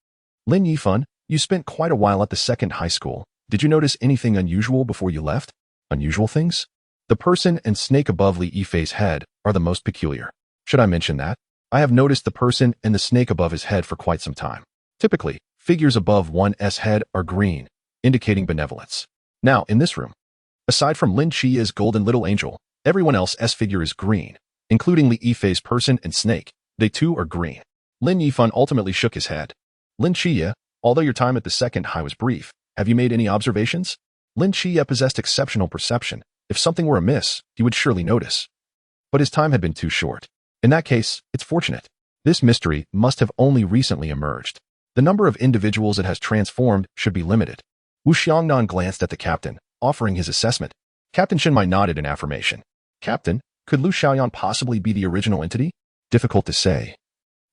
[SPEAKER 1] Lin Yifan, you spent quite a while at the second high school. Did you notice anything unusual before you left? Unusual things? The person and snake above Li Yifei's head are the most peculiar. Should I mention that? I have noticed the person and the snake above his head for quite some time. Typically, figures above one's head are green, indicating benevolence. Now, in this room, aside from Lin Qiye's golden little angel, everyone else's figure is green, including Li Yifei's person and snake. They too are green. Lin Yifan ultimately shook his head. Lin Qiye, although your time at the second high was brief, have you made any observations? Lin Qiye possessed exceptional perception. If something were amiss, he would surely notice. But his time had been too short. In that case, it's fortunate. This mystery must have only recently emerged. The number of individuals it has transformed should be limited. Wu Xiangnan glanced at the captain, offering his assessment. Captain Chenmai nodded in affirmation. Captain, could Lu Xiaoyan possibly be the original entity? Difficult to say.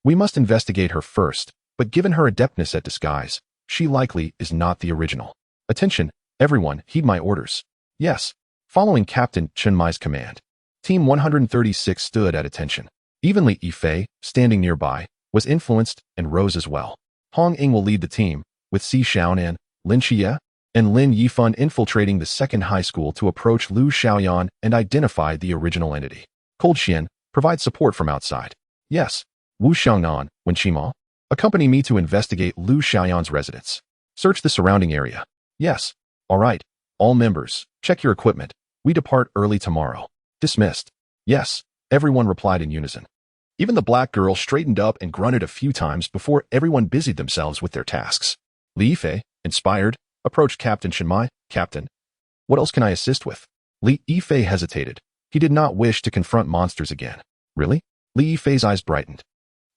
[SPEAKER 1] We must investigate her first, but given her adeptness at disguise, she likely is not the original. Attention, everyone, heed my orders. Yes. Following Captain Chenmai's command, Team 136 stood at attention. Even Li Yifei, standing nearby, was influenced and rose as well. Hong Ying will lead the team, with Xishan, Lin Qiye, and Lin Yifan infiltrating the second high school to approach Lu Xiaoyan and identify the original entity. Cold Xian, provide support from outside. Yes. Wu Xiangnan, Wen Qima, accompany me to investigate Lu Xiaoyan's residence. Search the surrounding area. Yes. All right. All members, check your equipment. We depart early tomorrow. Dismissed. Yes. Everyone replied in unison. Even the black girl straightened up and grunted a few times before everyone busied themselves with their tasks. Lin Yifan, inspired, approached Captain Shinmai. Captain, what else can I assist with? Lin Yifan hesitated. He did not wish to confront monsters again. Really? Lin Yifan's eyes brightened.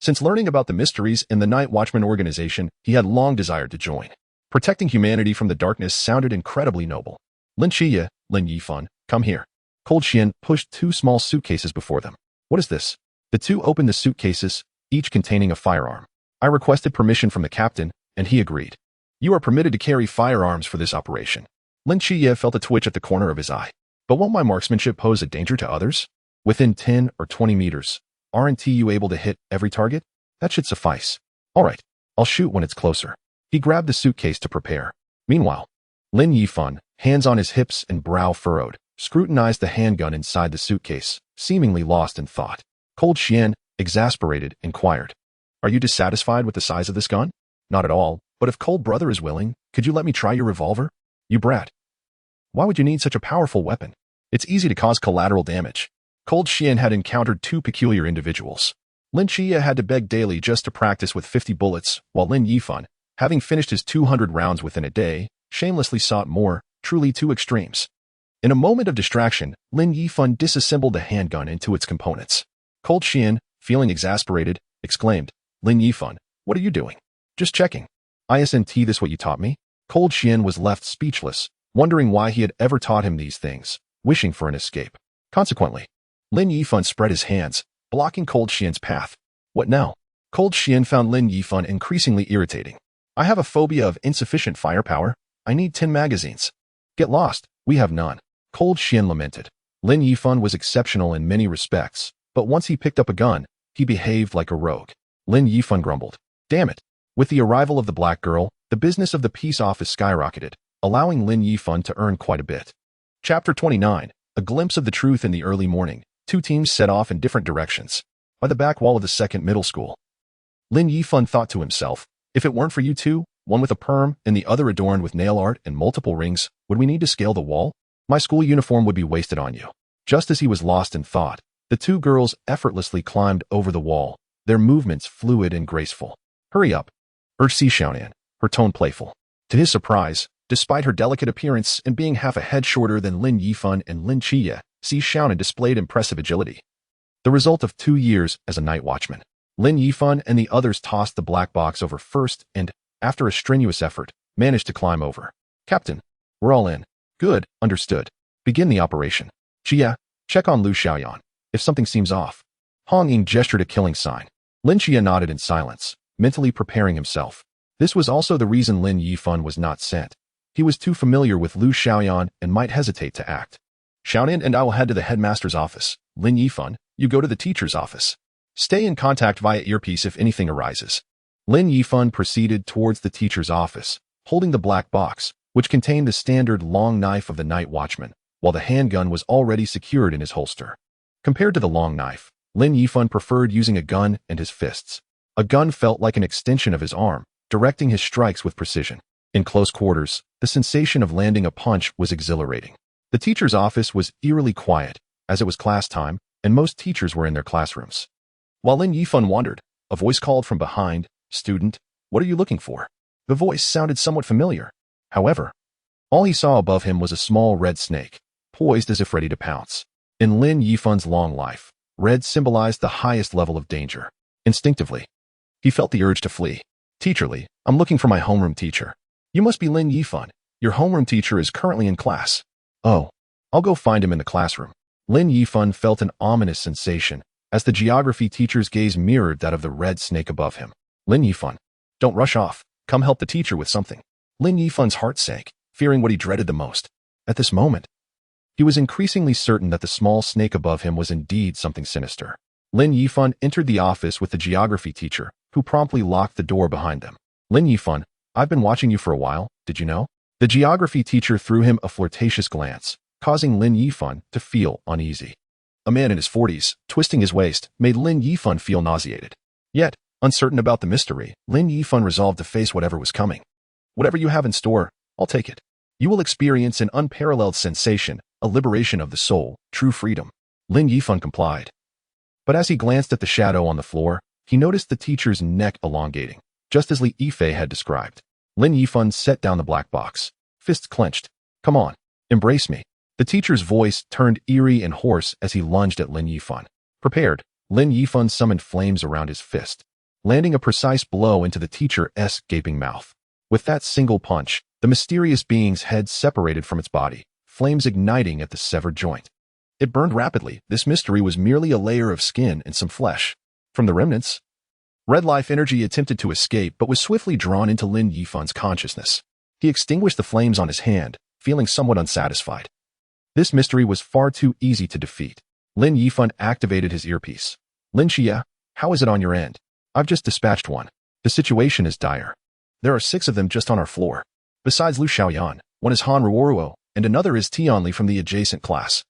[SPEAKER 1] Since learning about the mysteries in the Night Watchman organization, he had long desired to join. Protecting humanity from the darkness sounded incredibly noble. Lin Qiye, Lin Yifan, come here. Cold Xian pushed 2 small suitcases before them. What is this? The two opened the suitcases, each containing a firearm. I requested permission from the captain, and he agreed. You are permitted to carry firearms for this operation. Lin Qiye felt a twitch at the corner of his eye. But won't my marksmanship pose a danger to others? Within 10 or 20 meters, aren't you able to hit every target? That should suffice. All right, I'll shoot when it's closer. He grabbed the suitcase to prepare. Meanwhile, Lin Yifan, hands on his hips and brow furrowed, scrutinized the handgun inside the suitcase, seemingly lost in thought. Cold Xian, exasperated, inquired, are you dissatisfied with the size of this gun? Not at all, but if Cold Brother is willing, could you let me try your revolver? You brat. Why would you need such a powerful weapon? It's easy to cause collateral damage. Cold Xian had encountered 2 peculiar individuals. Lin Qiye had to beg daily just to practice with 50 bullets, while Lin Yifan, having finished his 200 rounds within a day, shamelessly sought more, truly 2 extremes. In a moment of distraction, Lin Yifan disassembled the handgun into its components. Cold Xian, feeling exasperated, exclaimed, Lin Yifan, what are you doing? Just checking. Isn't this what you taught me? Cold Xian was left speechless, wondering why he had ever taught him these things, wishing for an escape. Consequently, Lin Yifan spread his hands, blocking Cold Xian's path. What now? Cold Xian found Lin Yifan increasingly irritating. I have a phobia of insufficient firepower. I need 10 magazines. Get lost, we have none. Cold Xian lamented. Lin Yifan was exceptional in many respects, but once he picked up a gun, he behaved like a rogue. Lin Yifan grumbled. Damn it. With the arrival of the black girl, the business of the peace office skyrocketed, allowing Lin Yifan to earn quite a bit. Chapter 29, a glimpse of the truth in the early morning. 2 teams set off in different directions. By the back wall of the second middle school. Lin Yifan thought to himself, if it weren't for you two, one with a perm and the other adorned with nail art and multiple rings, would we need to scale the wall? My school uniform would be wasted on you. Just as he was lost in thought, the 2 girls effortlessly climbed over the wall, their movements fluid and graceful. Hurry up, urged Si Xiaonan, her tone playful. To his surprise, despite her delicate appearance and being half a head shorter than Lin Yifan and Lin Qiye, Si Xiaonan displayed impressive agility. The result of 2 years as a night watchman. Lin Yifan and the others tossed the black box over first and, after a strenuous effort, managed to climb over. Captain, we're all in. Good, understood. Begin the operation. Jia, check on Lu Xiaoyan. If something seems off. Hong Ying gestured a killing sign. Lin Qiye nodded in silence, mentally preparing himself. This was also the reason Lin Yifan was not sent. He was too familiar with Lu Xiaoyan and might hesitate to act. Xiaonan and I will head to the headmaster's office. Lin Yifan, you go to the teacher's office. Stay in contact via earpiece if anything arises. Lin Yifan proceeded towards the teacher's office, holding the black box, which contained the standard long knife of the night watchman, while the handgun was already secured in his holster. Compared to the long knife, Lin Yifan preferred using a gun and his fists. A gun felt like an extension of his arm, directing his strikes with precision. In close quarters, the sensation of landing a punch was exhilarating. The teacher's office was eerily quiet, as it was class time, and most teachers were in their classrooms. While Lin Yifan wondered, a voice called from behind, Student, what are you looking for? The voice sounded somewhat familiar. However, all he saw above him was a small red snake, poised as if ready to pounce. In Lin Yifan's long life, red symbolized the highest level of danger. Instinctively, he felt the urge to flee. Teacherly, I'm looking for my homeroom teacher. You must be Lin Yifan. Your homeroom teacher is currently in class. Oh, I'll go find him in the classroom. Lin Yifan felt an ominous sensation as the geography teacher's gaze mirrored that of the red snake above him. Lin Yifan, don't rush off. Come help the teacher with something. Lin Yifan's heart sank, fearing what he dreaded the most. At this moment, he was increasingly certain that the small snake above him was indeed something sinister. Lin Yifan entered the office with the geography teacher, who promptly locked the door behind them. Lin Yifan, I've been watching you for a while, did you know? The geography teacher threw him a flirtatious glance, causing Lin Yifan to feel uneasy. A man in his 40s, twisting his waist, made Lin Yifan feel nauseated. Yet, uncertain about the mystery, Lin Yifan resolved to face whatever was coming. Whatever you have in store, I'll take it. You will experience an unparalleled sensation, a liberation of the soul, true freedom. Lin Yifan complied. But as he glanced at the shadow on the floor, he noticed the teacher's neck elongating, just as Lin Yifan had described. Lin Yifan set down the black box, fists clenched. "Come on, embrace me." The teacher's voice turned eerie and hoarse as he lunged at Lin Yifan. Prepared, Lin Yifan summoned flames around his fist, landing a precise blow into the teacher's gaping mouth. With that single punch, the mysterious being's head separated from its body, flames igniting at the severed joint. It burned rapidly. This mystery was merely a layer of skin and some flesh. From the remnants, red life energy attempted to escape but was swiftly drawn into Lin Yifan's consciousness. He extinguished the flames on his hand, feeling somewhat unsatisfied. This mystery was far too easy to defeat. Lin Yifan activated his earpiece. "Lin Qiye, how is it on your end? I've just dispatched one. The situation is dire. There are 6 of them just on our floor. Besides Lu Xiaoyan, one is Han Ruoruo, and another is Tianli from the adjacent class.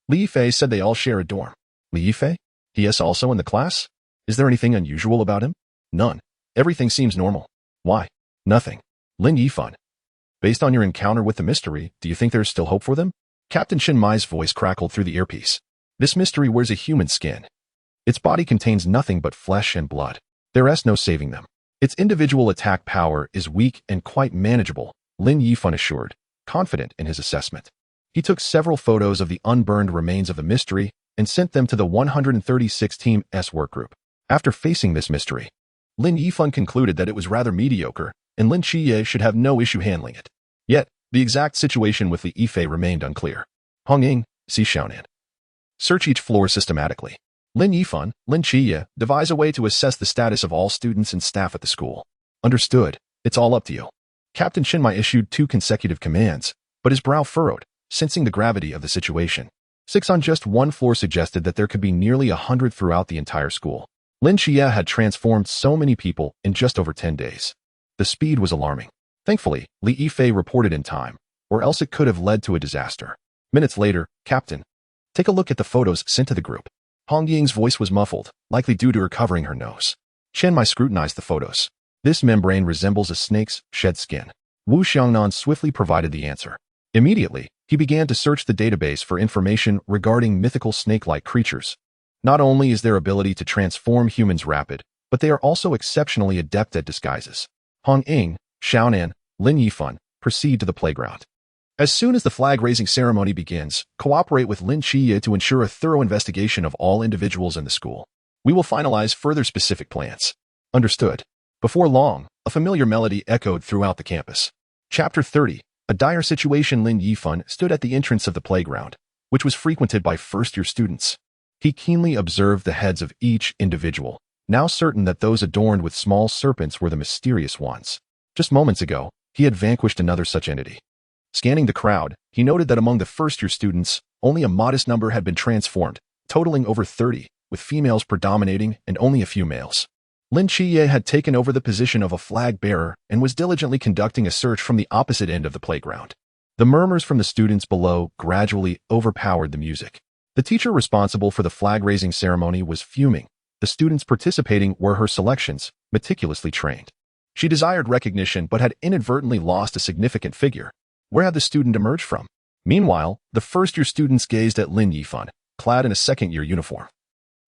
[SPEAKER 1] Li Yifei said they all share a dorm." "Li Yifei? He is also in the class? Is there anything unusual about him?" "None. Everything seems normal." "Why?" "Nothing." "Lin Yifan, based on your encounter with the mystery, do you think there is still hope for them?" Captain Shin Mai's voice crackled through the earpiece. "This mystery wears a human skin. Its body contains nothing but flesh and blood. There is no saving them. Its individual attack power is weak and quite manageable," Lin Yifan assured, confident in his assessment. He took several photos of the unburned remains of the mystery and sent them to the 136 Team S workgroup. After facing this mystery, Lin Yifan concluded that it was rather mediocre, and Lin Qiye should have no issue handling it. Yet, the exact situation with Li Yifei remained unclear. Hong Ying, see Xiaonan. Search each floor systematically. Lin Yifan, Lin Qiye, devise a way to assess the status of all students and staff at the school. Understood. It's all up to you. Captain Shin Mai issued 2 consecutive commands, but his brow furrowed, sensing the gravity of the situation. 6 on just one floor suggested that there could be nearly 100 throughout the entire school. Lin Qiye had transformed so many people in just over 10 days. The speed was alarming. Thankfully, Li Yifei reported in time, or else it could have led to a disaster. Minutes later, "Captain, take a look at the photos sent to the group." Hong Ying's voice was muffled, likely due to her covering her nose. Chen Mai scrutinized the photos. "This membrane resembles a snake's shed skin." Wu Xiangnan swiftly provided the answer. Immediately, he began to search the database for information regarding mythical snake-like creatures. Not only is their ability to transform humans rapid, but they are also exceptionally adept at disguises. Hong Ying, Xiaonan, Lin Yifan, proceed to the playground. As soon as the flag-raising ceremony begins, cooperate with Lin Qiye to ensure a thorough investigation of all individuals in the school. We will finalize further specific plans. Understood. Before long, a familiar melody echoed throughout the campus. Chapter 30. A dire situation. Lin Yifan stood at the entrance of the playground, which was frequented by first-year students. He keenly observed the heads of each individual, now certain that those adorned with small serpents were the mysterious ones. Just moments ago, he had vanquished another such entity. Scanning the crowd, he noted that among the first-year students, only a modest number had been transformed, totaling over 30, with females predominating and only a few males. Lin Qiye had taken over the position of a flag-bearer and was diligently conducting a search from the opposite end of the playground. The murmurs from the students below gradually overpowered the music. The teacher responsible for the flag-raising ceremony was fuming. The students participating were her selections, meticulously trained. She desired recognition but had inadvertently lost a significant figure. Where had the student emerged from? Meanwhile, the first-year students gazed at Lin Yifan, clad in a second-year uniform.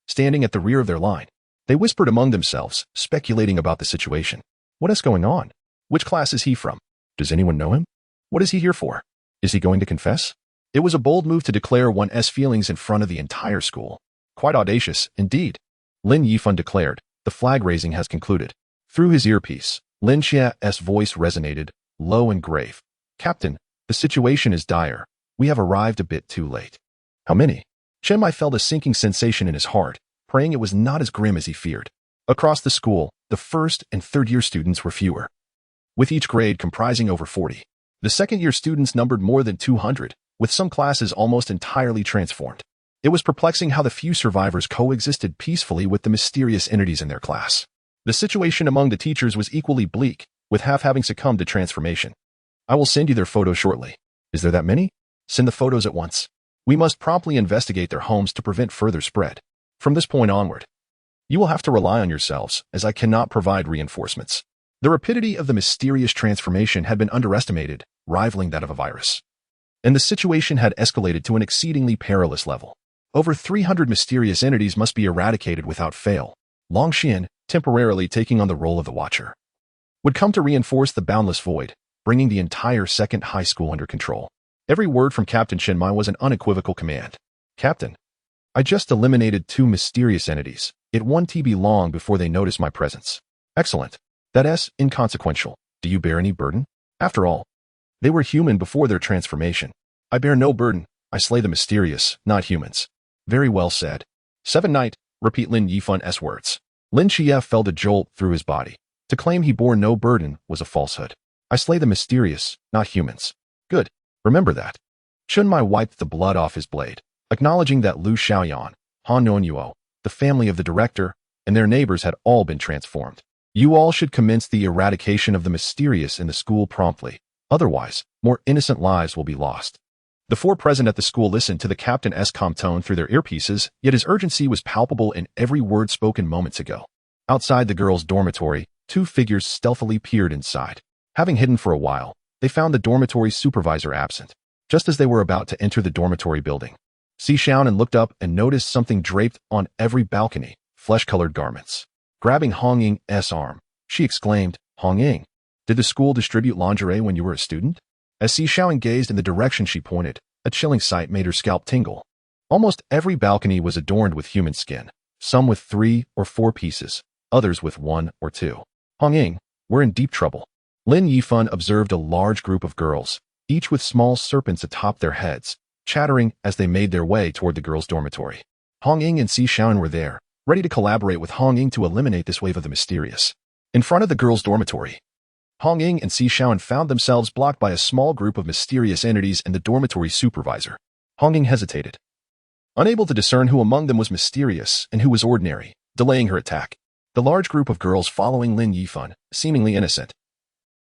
[SPEAKER 1] Standing at the rear of their line, they whispered among themselves, speculating about the situation. What is going on? Which class is he from? Does anyone know him? What is he here for? Is he going to confess? It was a bold move to declare one's feelings in front of the entire school. Quite audacious, indeed. Lin Yifan declared, "The flag raising has concluded." Through his earpiece, Lin Qiye's voice resonated, low and grave. "Captain, the situation is dire. We have arrived a bit too late." "How many?" Chen Mai felt a sinking sensation in his heart, praying it was not as grim as he feared. Across the school, the first and third-year students were fewer, with each grade comprising over 40. The second-year students numbered more than 200, with some classes almost entirely transformed. It was perplexing how the few survivors coexisted peacefully with the mysterious entities in their class. The situation among the teachers was equally bleak, with half having succumbed to transformation. "I will send you their photos shortly." "Is there that many?" "Send the photos at once. We must promptly investigate their homes to prevent further spread. From this point onward, you will have to rely on yourselves, as I cannot provide reinforcements." The rapidity of the mysterious transformation had been underestimated, rivaling that of a virus. And the situation had escalated to an exceedingly perilous level. Over 300 mysterious entities must be eradicated without fail. Long Xian, temporarily taking on the role of the Watcher, would come to reinforce the boundless void, bringing the entire second high school under control. Every word from Captain Shenmai was an unequivocal command. Captain, I just eliminated 2 mysterious entities. It won't be long before they notice my presence. Excellent. That's inconsequential. Do you bear any burden? After all, they were human before their transformation. I bear no burden. I slay the mysterious, not humans. Very well said. 7 Night, repeat Lin Yifan's words. Lin Qiye felt a jolt through his body. To claim he bore no burden was a falsehood. I slay the mysterious, not humans. Good. Remember that. Chunmai wiped the blood off his blade, acknowledging that Lu Xiaoyan, Han Nonyuo, the family of the director, and their neighbors had all been transformed. You all should commence the eradication of the mysterious in the school promptly. Otherwise, more innocent lives will be lost. The 4 present at the school listened to the captain's calm tone through their earpieces, yet his urgency was palpable in every word spoken moments ago. Outside the girls' dormitory, 2 figures stealthily peered inside. Having hidden for a while, they found the dormitory supervisor absent. Just as they were about to enter the dormitory building, Si Xiaonan looked up and noticed something draped on every balcony, flesh-colored garments. Grabbing Hong Ying's arm, she exclaimed, Hong Ying, did the school distribute lingerie when you were a student? As Si Xiaonan gazed in the direction she pointed, a chilling sight made her scalp tingle. Almost every balcony was adorned with human skin, some with 3 or 4 pieces, others with 1 or 2. Hong Ying, we're in deep trouble. Lin Yifan observed a large group of girls, each with small serpents atop their heads, chattering as they made their way toward the girls' dormitory. Hong Ying and Si Xiaonan were there, ready to collaborate with Hong Ying to eliminate this wave of the mysterious. In front of the girls' dormitory, Hong Ying and Si Xiaonan found themselves blocked by a small group of mysterious entities and the dormitory supervisor. Hong Ying hesitated, unable to discern who among them was mysterious and who was ordinary, delaying her attack. The large group of girls following Lin Yifan, seemingly innocent,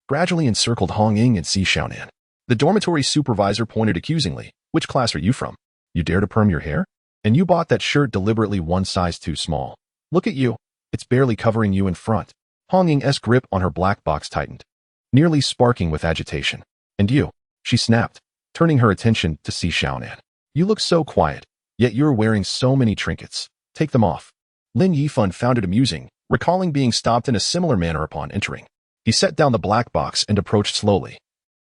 [SPEAKER 1] gradually encircled Hong Ying and Si Xiaonan. The dormitory supervisor pointed accusingly, which class are you from? You dare to perm your hair? And you bought that shirt deliberately 1 size too small. Look at you. It's barely covering you in front. Hong Ying's grip on her black box tightened, nearly sparking with agitation. And you, she snapped, turning her attention to Si Xiaonan. You look so quiet, yet you're wearing so many trinkets. Take them off. Lin Yifan found it amusing, recalling being stopped in a similar manner upon entering. He set down the black box and approached slowly,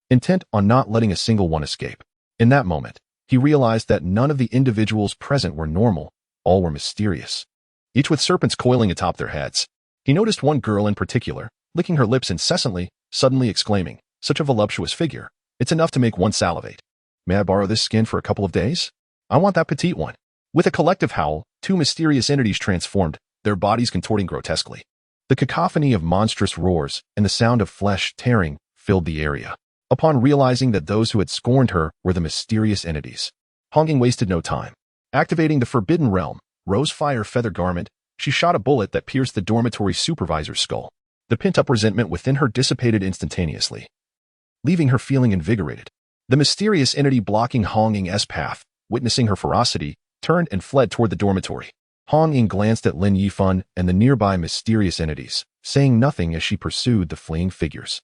[SPEAKER 1] intent on not letting a single one escape. In that moment, he realized that none of the individuals present were normal, all were mysterious, each with serpents coiling atop their heads. He noticed one girl in particular, licking her lips incessantly, suddenly exclaiming, such a voluptuous figure, it's enough to make one salivate. May I borrow this skin for a couple of days? I want that petite one. With a collective howl, 2 mysterious entities transformed, their bodies contorting grotesquely. The cacophony of monstrous roars and the sound of flesh tearing filled the area. Upon realizing that those who had scorned her were the mysterious entities, Hong Ying wasted no time. Activating the Forbidden Realm, Rose Fire Feather Garment, she shot a bullet that pierced the dormitory supervisor's skull. The pent-up resentment within her dissipated instantaneously, leaving her feeling invigorated. The mysterious entity blocking Hong Ying's path, witnessing her ferocity, turned and fled toward the dormitory. Hong Ying glanced at Lin Yifan and the nearby mysterious entities, saying nothing as she pursued the fleeing figures,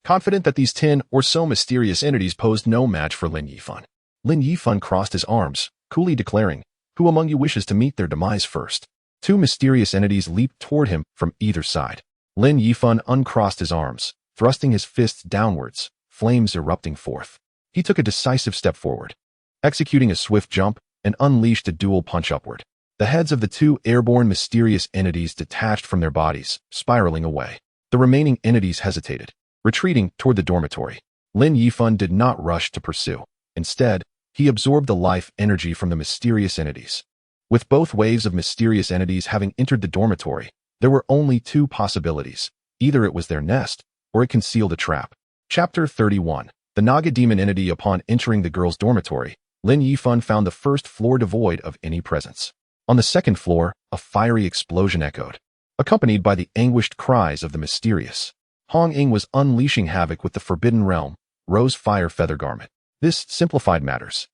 [SPEAKER 1] confident that these 10 or so mysterious entities posed no match for Lin Yifan. Lin Yifan crossed his arms, coolly declaring, who among you wishes to meet their demise first? 2 mysterious entities leaped toward him from either side. Lin Yifan uncrossed his arms, thrusting his fists downwards, flames erupting forth. He took a decisive step forward, executing a swift jump, and unleashed a dual punch upward. The heads of the 2 airborne mysterious entities detached from their bodies, spiraling away. The remaining entities hesitated, retreating toward the dormitory. Lin Yifan did not rush to pursue. Instead, he absorbed the life energy from the mysterious entities. With both waves of mysterious entities having entered the dormitory, there were only 2 possibilities. Either it was their nest, or it concealed a trap. Chapter 31. The Naga Demon Entity. Upon entering the girls' dormitory, Lin Yifan found the first floor devoid of any presence. On the second floor, a fiery explosion echoed, accompanied by the anguished cries of the mysterious. Hong Ying was unleashing havoc with the Forbidden Realm, Rose Fire Feather Garment. This simplified matters,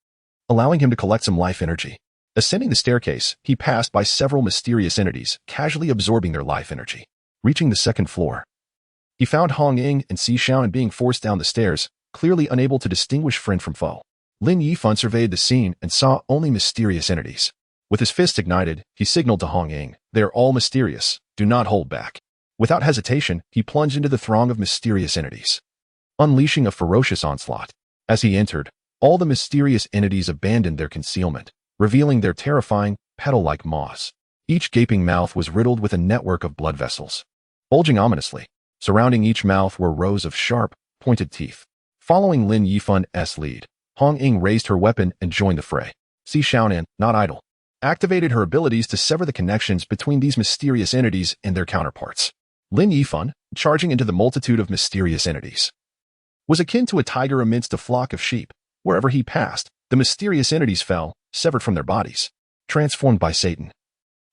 [SPEAKER 1] allowing him to collect some life energy. Ascending the staircase, he passed by several mysterious entities, casually absorbing their life energy. Reaching the second floor, he found Hong Ying and Si Xiaonan being forced down the stairs, clearly unable to distinguish friend from foe. Lin Yifan surveyed the scene and saw only mysterious entities. With his fist ignited, he signaled to Hong Ying, "They are all mysterious. Do not hold back." Without hesitation, he plunged into the throng of mysterious entities, unleashing a ferocious onslaught. As he entered, all the mysterious entities abandoned their concealment, revealing their terrifying, petal-like maws. Each gaping mouth was riddled with a network of blood vessels, bulging ominously. Surrounding each mouth were rows of sharp, pointed teeth. Following Lin Yifan's lead, Hong Ying raised her weapon and joined the fray. Si Xiaonan, not idle, activated her abilities to sever the connections between these mysterious entities and their counterparts. Lin Yifan, charging into the multitude of mysterious entities, was akin to a tiger amidst a flock of sheep. Wherever he passed, the mysterious entities fell, severed from their bodies, transformed by Satan.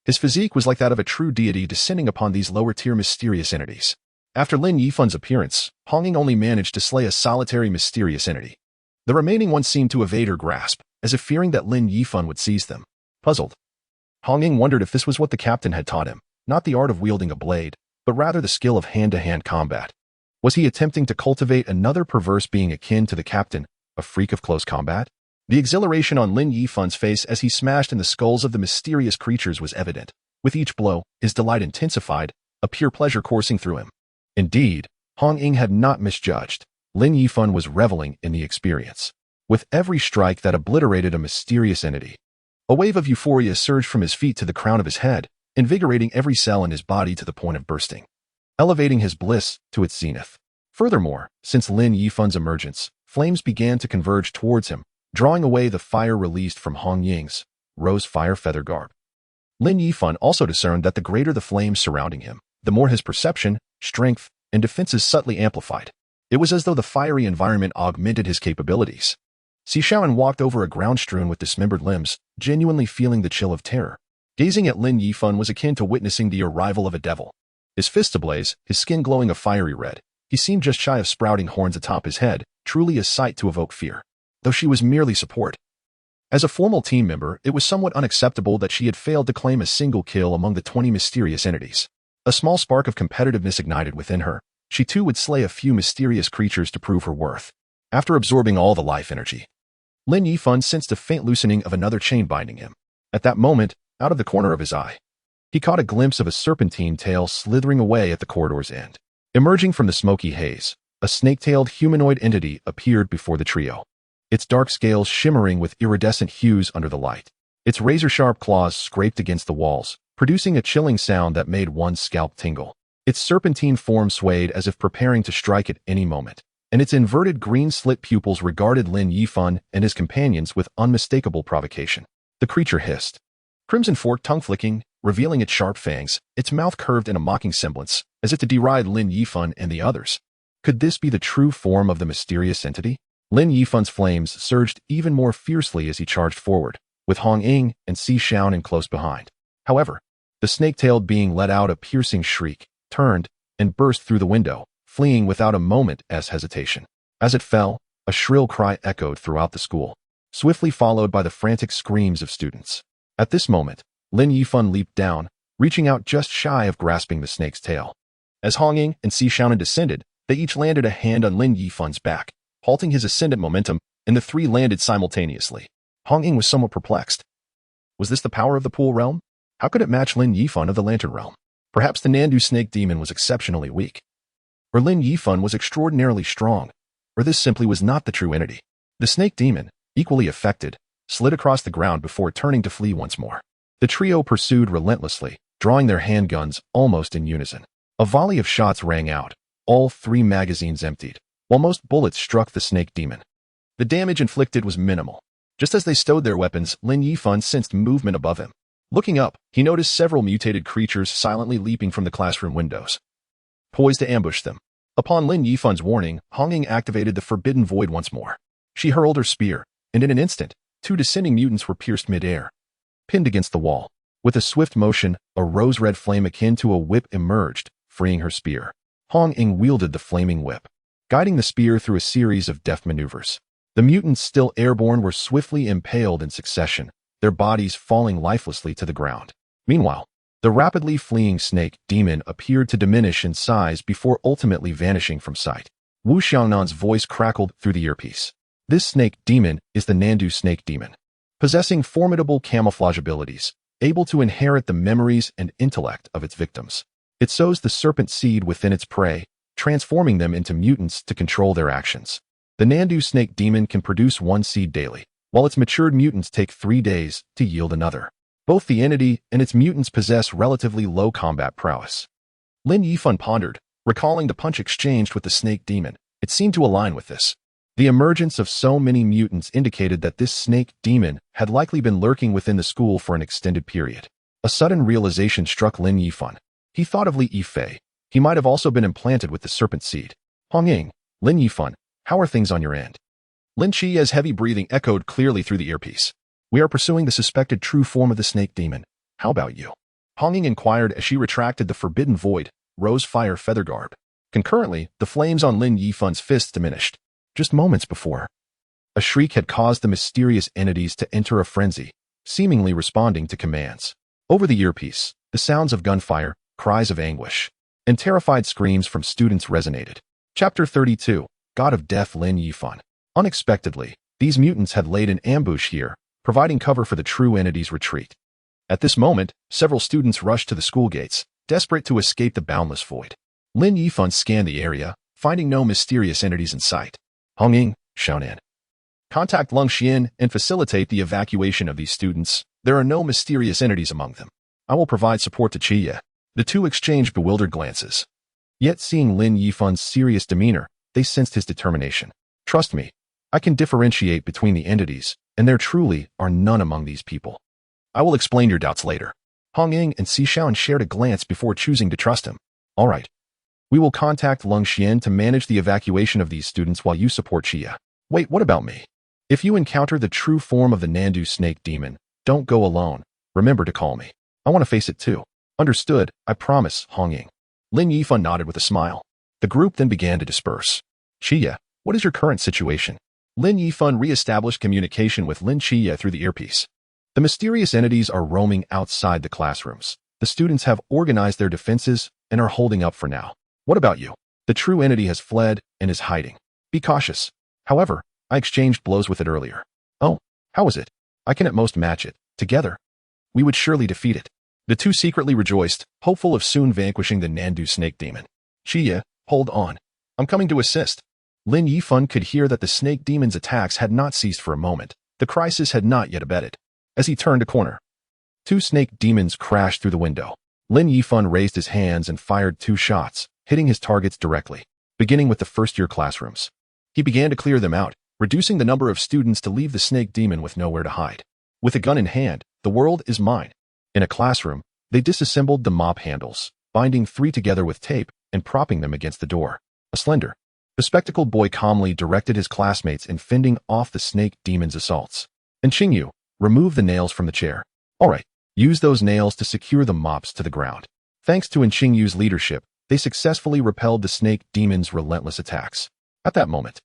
[SPEAKER 1] His physique was like that of a true deity descending upon these lower-tier mysterious entities. After Lin Yifan's appearance, Hong Ying only managed to slay a solitary mysterious entity. The remaining ones seemed to evade her grasp, as if fearing that Lin Yifan would seize them. Puzzled, Hong Ying wondered if this was what the captain had taught him, not the art of wielding a blade, but rather the skill of hand-to-hand combat. Was he attempting to cultivate another perverse being akin to the captain, a freak of close combat? The exhilaration on Lin Yifan's face as he smashed in the skulls of the mysterious creatures was evident. With each blow, his delight intensified, a pure pleasure coursing through him. Indeed, Hong Ying had not misjudged. Lin Yifan was reveling in the experience. With every strike that obliterated a mysterious entity, a wave of euphoria surged from his feet to the crown of his head, invigorating every cell in his body to the point of bursting, elevating his bliss to its zenith. Furthermore, since Lin Yifan's emergence, flames began to converge towards him, drawing away the fire released from Hong Ying's rose fire feather garb. Lin Yifan also discerned that the greater the flames surrounding him, the more his perception, strength, and defenses subtly amplified. It was as though the fiery environment augmented his capabilities. Si Xiaonan walked over a ground strewn with dismembered limbs, genuinely feeling the chill of terror. Gazing at Lin Yifan was akin to witnessing the arrival of a devil. His fists ablaze, his skin glowing a fiery red, he seemed just shy of sprouting horns atop his head, truly a sight to evoke fear. Though she was merely support. As a formal team member, it was somewhat unacceptable that she had failed to claim a single kill among the 20 mysterious entities. A small spark of competitiveness ignited within her. She too would slay a few mysterious creatures to prove her worth. After absorbing all the life energy, Lin Yifan sensed a faint loosening of another chain binding him. At that moment, out of the corner of his eye, he caught a glimpse of a serpentine tail slithering away at the corridor's end. Emerging from the smoky haze, a snake-tailed humanoid entity appeared before the trio, its dark scales shimmering with iridescent hues under the light. Its razor-sharp claws scraped against the walls, producing a chilling sound that made one's scalp tingle. Its serpentine form swayed as if preparing to strike at any moment, and its inverted green-slit pupils regarded Lin Yifan and his companions with unmistakable provocation. The creature hissed, crimson fork tongue flicking, revealing its sharp fangs, its mouth curved in a mocking semblance, as if to deride Lin Yifan and the others. Could this be the true form of the mysterious entity? Lin Yifan's flames surged even more fiercely as he charged forward, with Hong Ying and Si Xiaonan close behind. However, the snake-tailed being let out a piercing shriek, turned, and burst through the window, fleeing without a moment's hesitation. As it fell, a shrill cry echoed throughout the school, swiftly followed by the frantic screams of students. At this moment, Lin Yifan leaped down, reaching out just shy of grasping the snake's tail. As Hong Ying and Si Xiaonan descended, they each landed a hand on Lin Yifan's back, halting his ascendant momentum, and the three landed simultaneously. Hong Ying was somewhat perplexed. Was this the power of the Pool Realm? How could it match Lin Yifan of the Lantern Realm? Perhaps the Nandu snake demon was exceptionally weak. Or Lin Yifan was extraordinarily strong. Or this simply was not the true entity. The snake demon, equally affected, slid across the ground before turning to flee once more. The trio pursued relentlessly, drawing their handguns almost in unison. A volley of shots rang out, all 3 magazines emptied, while most bullets struck the snake demon. The damage inflicted was minimal. Just as they stowed their weapons, Lin Yifan sensed movement above him. Looking up, he noticed several mutated creatures silently leaping from the classroom windows, poised to ambush them. Upon Lin Yifan's warning, Hong Ying activated the Forbidden Void once more. She hurled her spear, and in an instant, 2 descending mutants were pierced mid-air, pinned against the wall. With a swift motion, a rose-red flame akin to a whip emerged, freeing her spear. Hong Ying wielded the flaming whip, guiding the spear through a series of deft maneuvers. The mutants still airborne were swiftly impaled in succession, their bodies falling lifelessly to the ground. Meanwhile, the rapidly fleeing snake demon appeared to diminish in size before ultimately vanishing from sight. Wu Xiaonan's voice crackled through the earpiece. This snake demon is the Nandu snake demon, possessing formidable camouflage abilities, able to inherit the memories and intellect of its victims. It sows the serpent seed within its prey, transforming them into mutants to control their actions. The Nandu snake demon can produce one seed daily, while its matured mutants take 3 days to yield another. Both the entity and its mutants possess relatively low combat prowess. Lin Yifan pondered, recalling the punch exchanged with the snake demon. It seemed to align with this. The emergence of so many mutants indicated that this snake demon had likely been lurking within the school for an extended period. A sudden realization struck Lin Yifan. He thought of Lin Yifan. He might have also been implanted with the serpent seed. Hongying, Lin Yifan, how are things on your end? Lin Qiye's heavy breathing echoed clearly through the earpiece. We are pursuing the suspected true form of the snake demon. How about you? Hongying inquired as she retracted the forbidden void, rose fire feather garb. Concurrently, the flames on Lin Yifan's fists diminished. Just moments before, a shriek had caused the mysterious entities to enter a frenzy, seemingly responding to commands. Over the earpiece, the sounds of gunfire, cries of anguish, and terrified screams from students resonated. Chapter 32, God of Death Lin Yifan. Unexpectedly, these mutants had laid an ambush here, providing cover for the true entity's retreat. At this moment, several students rushed to the school gates, desperate to escape the boundless void. Lin Yifan scanned the area, finding no mysterious entities in sight. Hongying, Xiaonan. Contact Lin Qiye and facilitate the evacuation of these students. There are no mysterious entities among them. I will provide support to Qiye. The two exchanged bewildered glances. Yet seeing Lin Yifan's serious demeanor, they sensed his determination. Trust me, I can differentiate between the entities, and there truly are none among these people. I will explain your doubts later. Hongying and Xiaonan shared a glance before choosing to trust him. All right. We will contact Lin Qiye to manage the evacuation of these students while you support Qiye. Wait, what about me? If you encounter the true form of the Nandu snake demon, don't go alone. Remember to call me. I want to face it too. Understood, I promise, Hongying. Lin Yifan nodded with a smile. The group then began to disperse. Qiye, what is your current situation? Lin Yifan re-established communication with Lin Qiye through the earpiece. The mysterious entities are roaming outside the classrooms. The students have organized their defenses and are holding up for now. What about you? The true entity has fled and is hiding. Be cautious. However, I exchanged blows with it earlier. Oh, how is it? I can at most match it. Together, we would surely defeat it. The two secretly rejoiced, hopeful of soon vanquishing the Nandu snake demon. Qiye, hold on. I'm coming to assist. Lin Yifan could hear that the snake demon's attacks had not ceased for a moment. The crisis had not yet abated. As he turned a corner, 2 snake demons crashed through the window. Lin Yifan raised his hands and fired 2 shots, hitting his targets directly, beginning with the first-year classrooms. He began to clear them out, reducing the number of students to leave the snake demon with nowhere to hide. With a gun in hand, the world is mine. In a classroom, they disassembled the mop handles, binding 3 together with tape and propping them against the door. A slender, bespectacled boy calmly directed his classmates in fending off the snake demon's assaults. And Qingyu, remove the nails from the chair. All right, use those nails to secure the mops to the ground. Thanks to Qingyu's leadership, they successfully repelled the snake demon's relentless attacks. At that moment,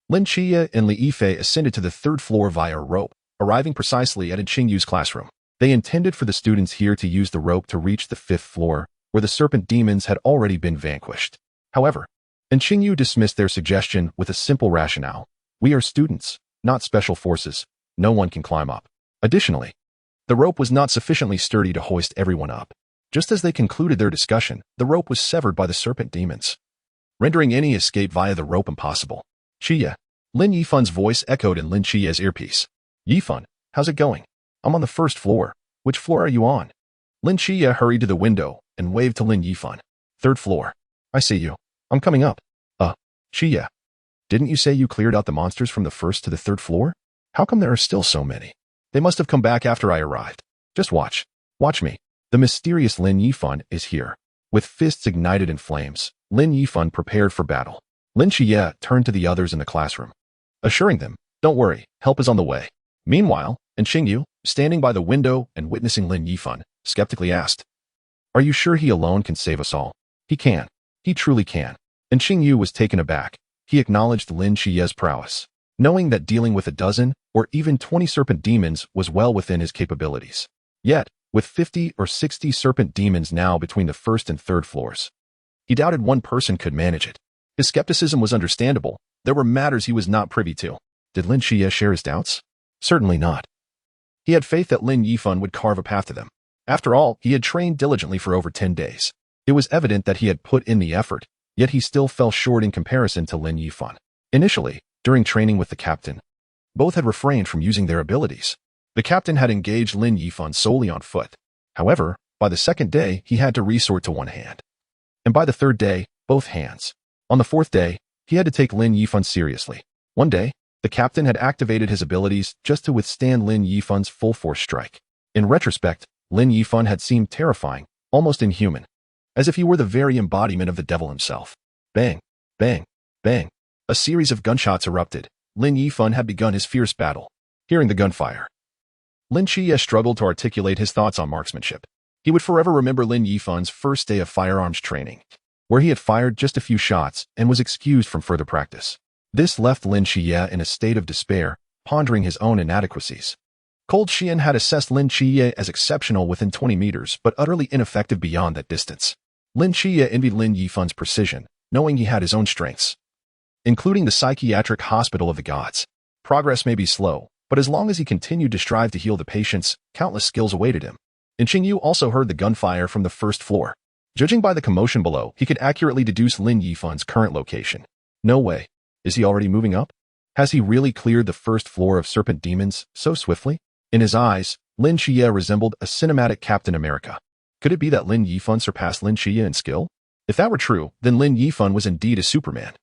[SPEAKER 1] Lin Qiye and Lin Yifan ascended to the 3rd floor via rope, arriving precisely at Qingyu's classroom. They intended for the students here to use the rope to reach the 5th floor, where the serpent demons had already been vanquished. However, Qingyu dismissed their suggestion with a simple rationale. We are students, not special forces. No one can climb up. Additionally, the rope was not sufficiently sturdy to hoist everyone up. Just as they concluded their discussion, the rope was severed by the serpent demons, rendering any escape via the rope impossible. Qiye. Lin Yifan's voice echoed in Lin Qiye's earpiece. Yifan, how's it going? I'm on the 1st floor. Which floor are you on? Lin Qiye hurried to the window and waved to Lin Yifan. 3rd floor. I see you. I'm coming up. Qiye. Didn't you say you cleared out the monsters from the 1st to the 3rd floor? How come there are still so many? They must have come back after I arrived. Just watch. Watch me. The mysterious Lin Yifan is here. With fists ignited in flames, Lin Yifan prepared for battle. Lin Qiye turned to the others in the classroom, assuring them, don't worry, help is on the way. Meanwhile, Qingyu, standing by the window and witnessing Lin Yifan, skeptically asked, are you sure he alone can save us all? He can. He truly can. And Qingyu was taken aback. He acknowledged Lin Qiye's prowess, knowing that dealing with a dozen or even 20 serpent demons was well within his capabilities. Yet, with 50 or 60 serpent demons now between the 1st and 3rd floors, he doubted one person could manage it. His skepticism was understandable. There were matters he was not privy to. Did Lin Qiye share his doubts? Certainly not. He had faith that Lin Yifan would carve a path to them. After all, he had trained diligently for over 10 days. It was evident that he had put in the effort, yet he still fell short in comparison to Lin Yifan. Initially, during training with the captain, both had refrained from using their abilities. The captain had engaged Lin Yifan solely on foot. However, by the second day, he had to resort to one hand. And by the third day, both hands. On the fourth day, he had to take Lin Yifan seriously. One day, the captain had activated his abilities just to withstand Lin Yifan's full-force strike. In retrospect, Lin Yifan had seemed terrifying, almost inhuman, as if he were the very embodiment of the devil himself. Bang, bang, bang. A series of gunshots erupted. Lin Yifan had begun his fierce battle. Hearing the gunfire, Lin Qiye struggled to articulate his thoughts on marksmanship. He would forever remember Lin Yifan's first day of firearms training, where he had fired just a few shots and was excused from further practice. This left Lin Qiye in a state of despair, pondering his own inadequacies. Cold Xian had assessed Lin Qiye as exceptional within 20 meters, but utterly ineffective beyond that distance. Lin Qiye envied Lin Yifan's precision, knowing he had his own strengths, including the psychiatric hospital of the gods. Progress may be slow, but as long as he continued to strive to heal the patients, countless skills awaited him. And Qingyu also heard the gunfire from the first floor. Judging by the commotion below, he could accurately deduce Lin Yifan's current location. No way. Is he already moving up? Has he really cleared the first floor of serpent demons so swiftly? In his eyes, Lin Qiye resembled a cinematic Captain America. Could it be that Lin Yifan surpassed Lin Qiye in skill? If that were true, then Lin Yifan was indeed a Superman.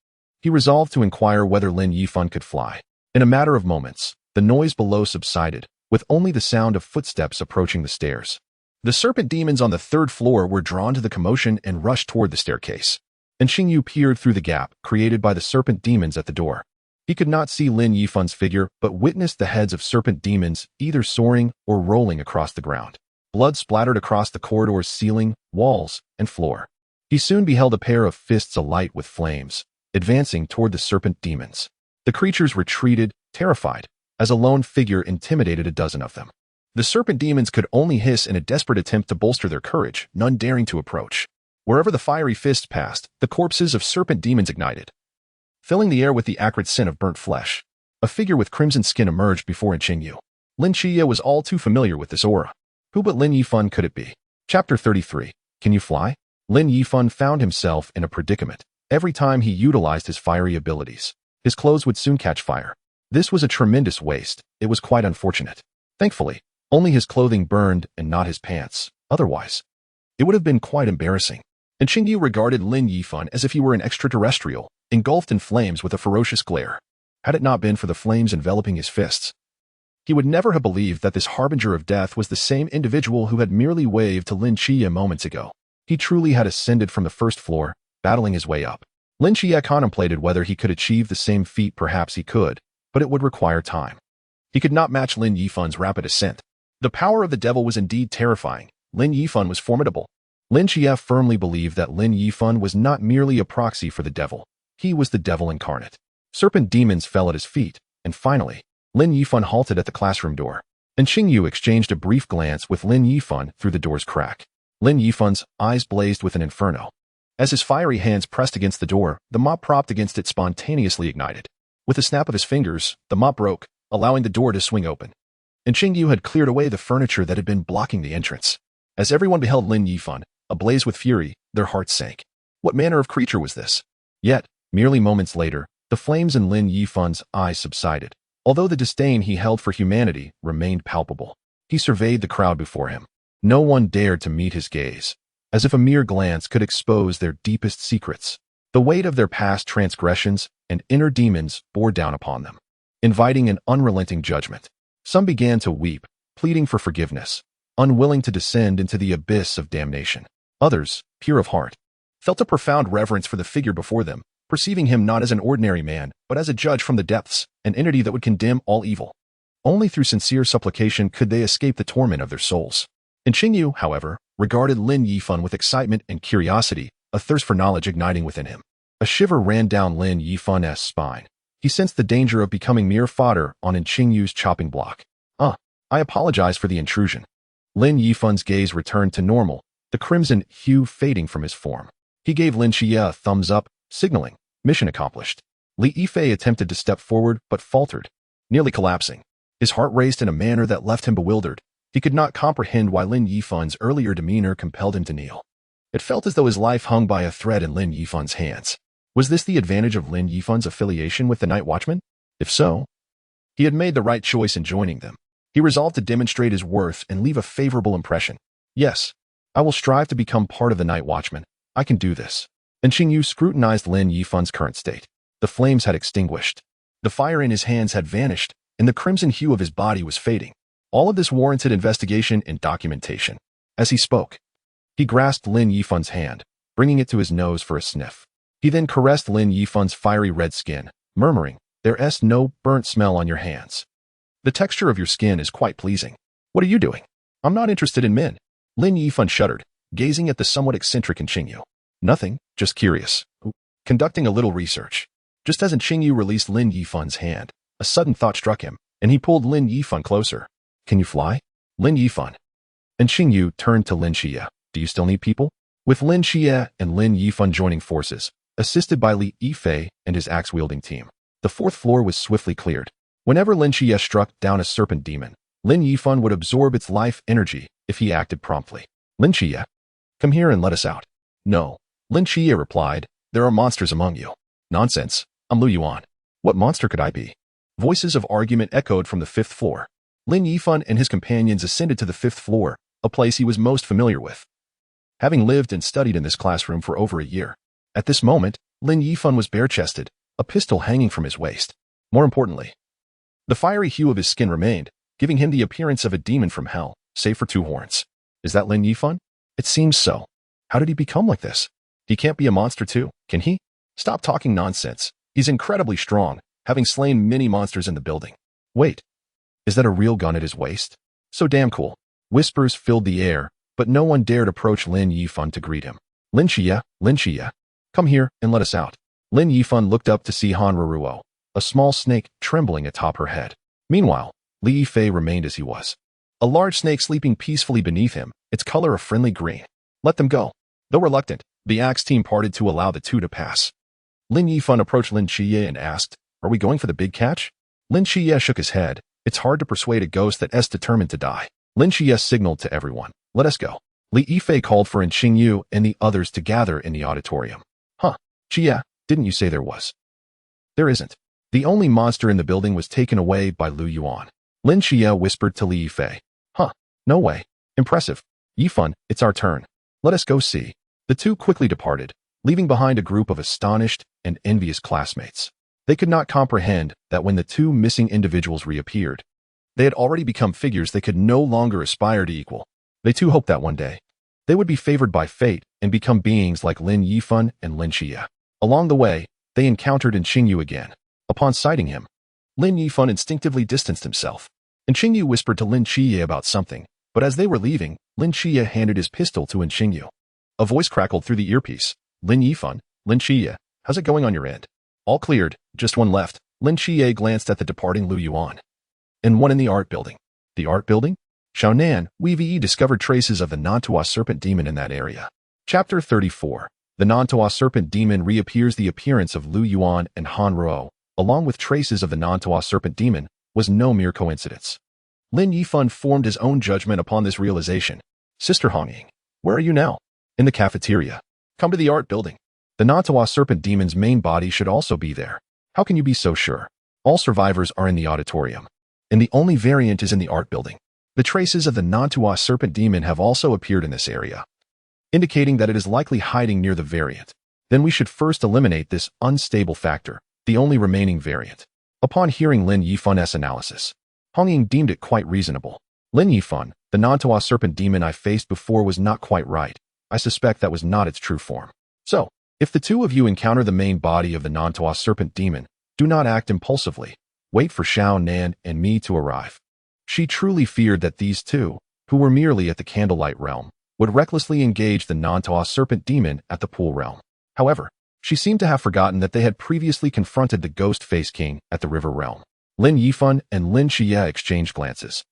[SPEAKER 1] He resolved to inquire whether Lin Yifan could fly. In a matter of moments, the noise below subsided, with only the sound of footsteps approaching the stairs. The serpent demons on the third floor were drawn to the commotion and rushed toward the staircase. And Xingyu peered through the gap created by the serpent demons at the door. He could not see Lin Yifan's figure, but witnessed the heads of serpent demons either soaring or rolling across the ground. Blood splattered across the corridor's ceiling, walls, and floor. He soon beheld a pair of fists alight with flames, advancing toward the serpent demons. The creatures retreated, terrified, as a lone figure intimidated a dozen of them. The serpent demons could only hiss in a desperate attempt to bolster their courage, none daring to approach. Wherever the fiery fists passed, the corpses of serpent demons ignited, filling the air with the acrid scent of burnt flesh. A figure with crimson skin emerged before Qingyu. Lin Qiye was all too familiar with this aura. Who but Lin Yifan could it be? Chapter 33. Can you fly? Lin Yifan found himself in a predicament. Every time he utilized his fiery abilities, his clothes would soon catch fire. This was a tremendous waste. It was quite unfortunate. Thankfully, only his clothing burned and not his pants. Otherwise, it would have been quite embarrassing. And Qingyu regarded Lin Yifan as if he were an extraterrestrial, engulfed in flames with a ferocious glare. Had it not been for the flames enveloping his fists, he would never have believed that this harbinger of death was the same individual who had merely waved to Lin Qiye moments ago. He truly had ascended from the first floor, battling his way up. Lin Qiye contemplated whether he could achieve the same feat. Perhaps he could, but it would require time. He could not match Lin Yifan's rapid ascent. The power of the devil was indeed terrifying. Lin Yifan was formidable. Lin Qiye firmly believed that Lin Yifan was not merely a proxy for the devil. He was the devil incarnate. Serpent demons fell at his feet, and finally, Lin Yifan halted at the classroom door. And Qingyu exchanged a brief glance with Lin Yifan through the door's crack. Lin Yifan's eyes blazed with an inferno. As his fiery hands pressed against the door, the mop propped against it spontaneously ignited. With a snap of his fingers, the mop broke, allowing the door to swing open. And Qingyu had cleared away the furniture that had been blocking the entrance. As everyone beheld Lin Yifan, ablaze with fury, their hearts sank. What manner of creature was this? Yet, merely moments later, the flames in Lin Yifan's eyes subsided. Although the disdain he held for humanity remained palpable, he surveyed the crowd before him. No one dared to meet his gaze, as if a mere glance could expose their deepest secrets. The weight of their past transgressions and inner demons bore down upon them, inviting an unrelenting judgment. Some began to weep, pleading for forgiveness, unwilling to descend into the abyss of damnation. Others, pure of heart, felt a profound reverence for the figure before them, perceiving him not as an ordinary man, but as a judge from the depths, an entity that would condemn all evil. Only through sincere supplication could they escape the torment of their souls. And Qingyu, however, regarded Lin Yifan with excitement and curiosity, a thirst for knowledge igniting within him. A shiver ran down Lin Yifan's spine. He sensed the danger of becoming mere fodder on Qingyu's chopping block. I apologize for the intrusion. Lin Yifan's gaze returned to normal, the crimson hue fading from his form. He gave Lin Qiye a thumbs up, signaling, mission accomplished. Lin Yifan attempted to step forward, but faltered, nearly collapsing. His heart raced in a manner that left him bewildered. He could not comprehend why Lin Yifan's earlier demeanor compelled him to kneel. It felt as though his life hung by a thread in Lin Yifan's hands. Was this the advantage of Lin Yifan's affiliation with the Night Watchman? If so, he had made the right choice in joining them. He resolved to demonstrate his worth and leave a favorable impression. Yes, I will strive to become part of the Night Watchman. I can do this. And Xingyu scrutinized Lin Yifan's current state. The flames had extinguished. The fire in his hands had vanished, and the crimson hue of his body was fading. All of this warranted investigation and documentation. As he spoke, he grasped Lin Yifan's hand, bringing it to his nose for a sniff. He then caressed Lin Yifan's fiery red skin, murmuring, "There's no burnt smell on your hands. The texture of your skin is quite pleasing. What are you doing?" "I'm not interested in men." Lin Yifan shuddered, gazing at the somewhat eccentric Xingyu. "Nothing, just curious. Conducting a little research." Just as Xingyu released Lin Yifan's hand, a sudden thought struck him, and he pulled Lin Yifan closer. "Can you fly?" Lin Yifan. And Xingyu turned to Lin Qiye. "Do you still need people?" With Lin Qiye and Lin Yifan joining forces, assisted by Lin Yifan and his axe-wielding team, the fourth floor was swiftly cleared. Whenever Lin Qiye struck down a serpent demon, Lin Yifan would absorb its life energy if he acted promptly. "Lin Qiye, come here and let us out." "No," Lin Qiye replied, "there are monsters among you." "Nonsense, I'm Lu Yuan. What monster could I be?" Voices of argument echoed from the fifth floor. Lin Yifan and his companions ascended to the fifth floor, a place he was most familiar with, having lived and studied in this classroom for over a year. At this moment, Lin Yifan was bare-chested, a pistol hanging from his waist. More importantly, the fiery hue of his skin remained, giving him the appearance of a demon from hell, save for two horns. Is that Lin Yifan? It seems so. How did he become like this? He can't be a monster too, can he? Stop talking nonsense. He's incredibly strong, having slain many monsters in the building. Wait, is that a real gun at his waist? So damn cool. Whispers filled the air, but no one dared approach Lin Yifan to greet him. Lin Qiye, come here and let us out." Lin Yifan looked up to see Han Ruruo, a small snake trembling atop her head. Meanwhile, Li Yifei remained as he was. A large snake sleeping peacefully beneath him, its color a friendly green. "Let them go." Though reluctant, the axe team parted to allow the two to pass. Lin Yifan approached Lin Qiye and asked, "Are we going for the big catch?" Lin Qiye shook his head. It's hard to persuade a ghost that is determined to die. Lin Qiye signaled to everyone, "Let us go." Li Yifei called for Xingyu and the others to gather in the auditorium. "Huh, Qiye, didn't you say there was?" "There isn't. The only monster in the building was taken away by Lu Yuan." Lin Qiye whispered to Li Yifei. "Huh, no way. Impressive. Yifan, it's our turn. Let us go see." The two quickly departed, leaving behind a group of astonished and envious classmates. They could not comprehend that when the two missing individuals reappeared, they had already become figures they could no longer aspire to equal. They too hoped that one day, they would be favored by fate and become beings like Lin Yifan and Lin Qiye. Along the way, they encountered Xingyu again. Upon sighting him, Lin Yifan instinctively distanced himself, and Xingyu whispered to Lin Qiye about something, but as they were leaving, Lin Qiye handed his pistol to Xingyu. A voice crackled through the earpiece. "Lin Yifan, Lin Qiye, how's it going on your end?" "All cleared, just one left." Lin Qiye glanced at the departing Lu Yuan. "And one in the art building." "The art building?" Xiaonan, Weve discovered traces of the Nantua serpent demon in that area. Chapter 34. The Nantua serpent demon reappears. The appearance of Lu Yuan and Han Ruo, along with traces of the Nantua serpent demon, was no mere coincidence. Lin Yifan formed his own judgment upon this realization. "Sister Hongying, where are you now?" "In the cafeteria." "Come to the art building. The Nantua serpent demon's main body should also be there." "How can you be so sure?" "All survivors are in the auditorium, and the only variant is in the art building. The traces of the Nantua serpent demon have also appeared in this area, indicating that it is likely hiding near the variant. Then we should first eliminate this unstable factor, the only remaining variant." Upon hearing Lin Yifan's analysis, Hongying deemed it quite reasonable. "Lin Yifan, the Nantua serpent demon I faced before was not quite right. I suspect that was not its true form. So, if the two of you encounter the main body of the Nantua serpent demon, do not act impulsively. Wait for Xiaonan and me to arrive." She truly feared that these two, who were merely at the Candlelight Realm, would recklessly engage the Nantua serpent demon at the Pool Realm. However, she seemed to have forgotten that they had previously confronted the Ghost Face King at the River Realm. Lin Yifan and Lin Qiye exchanged glances,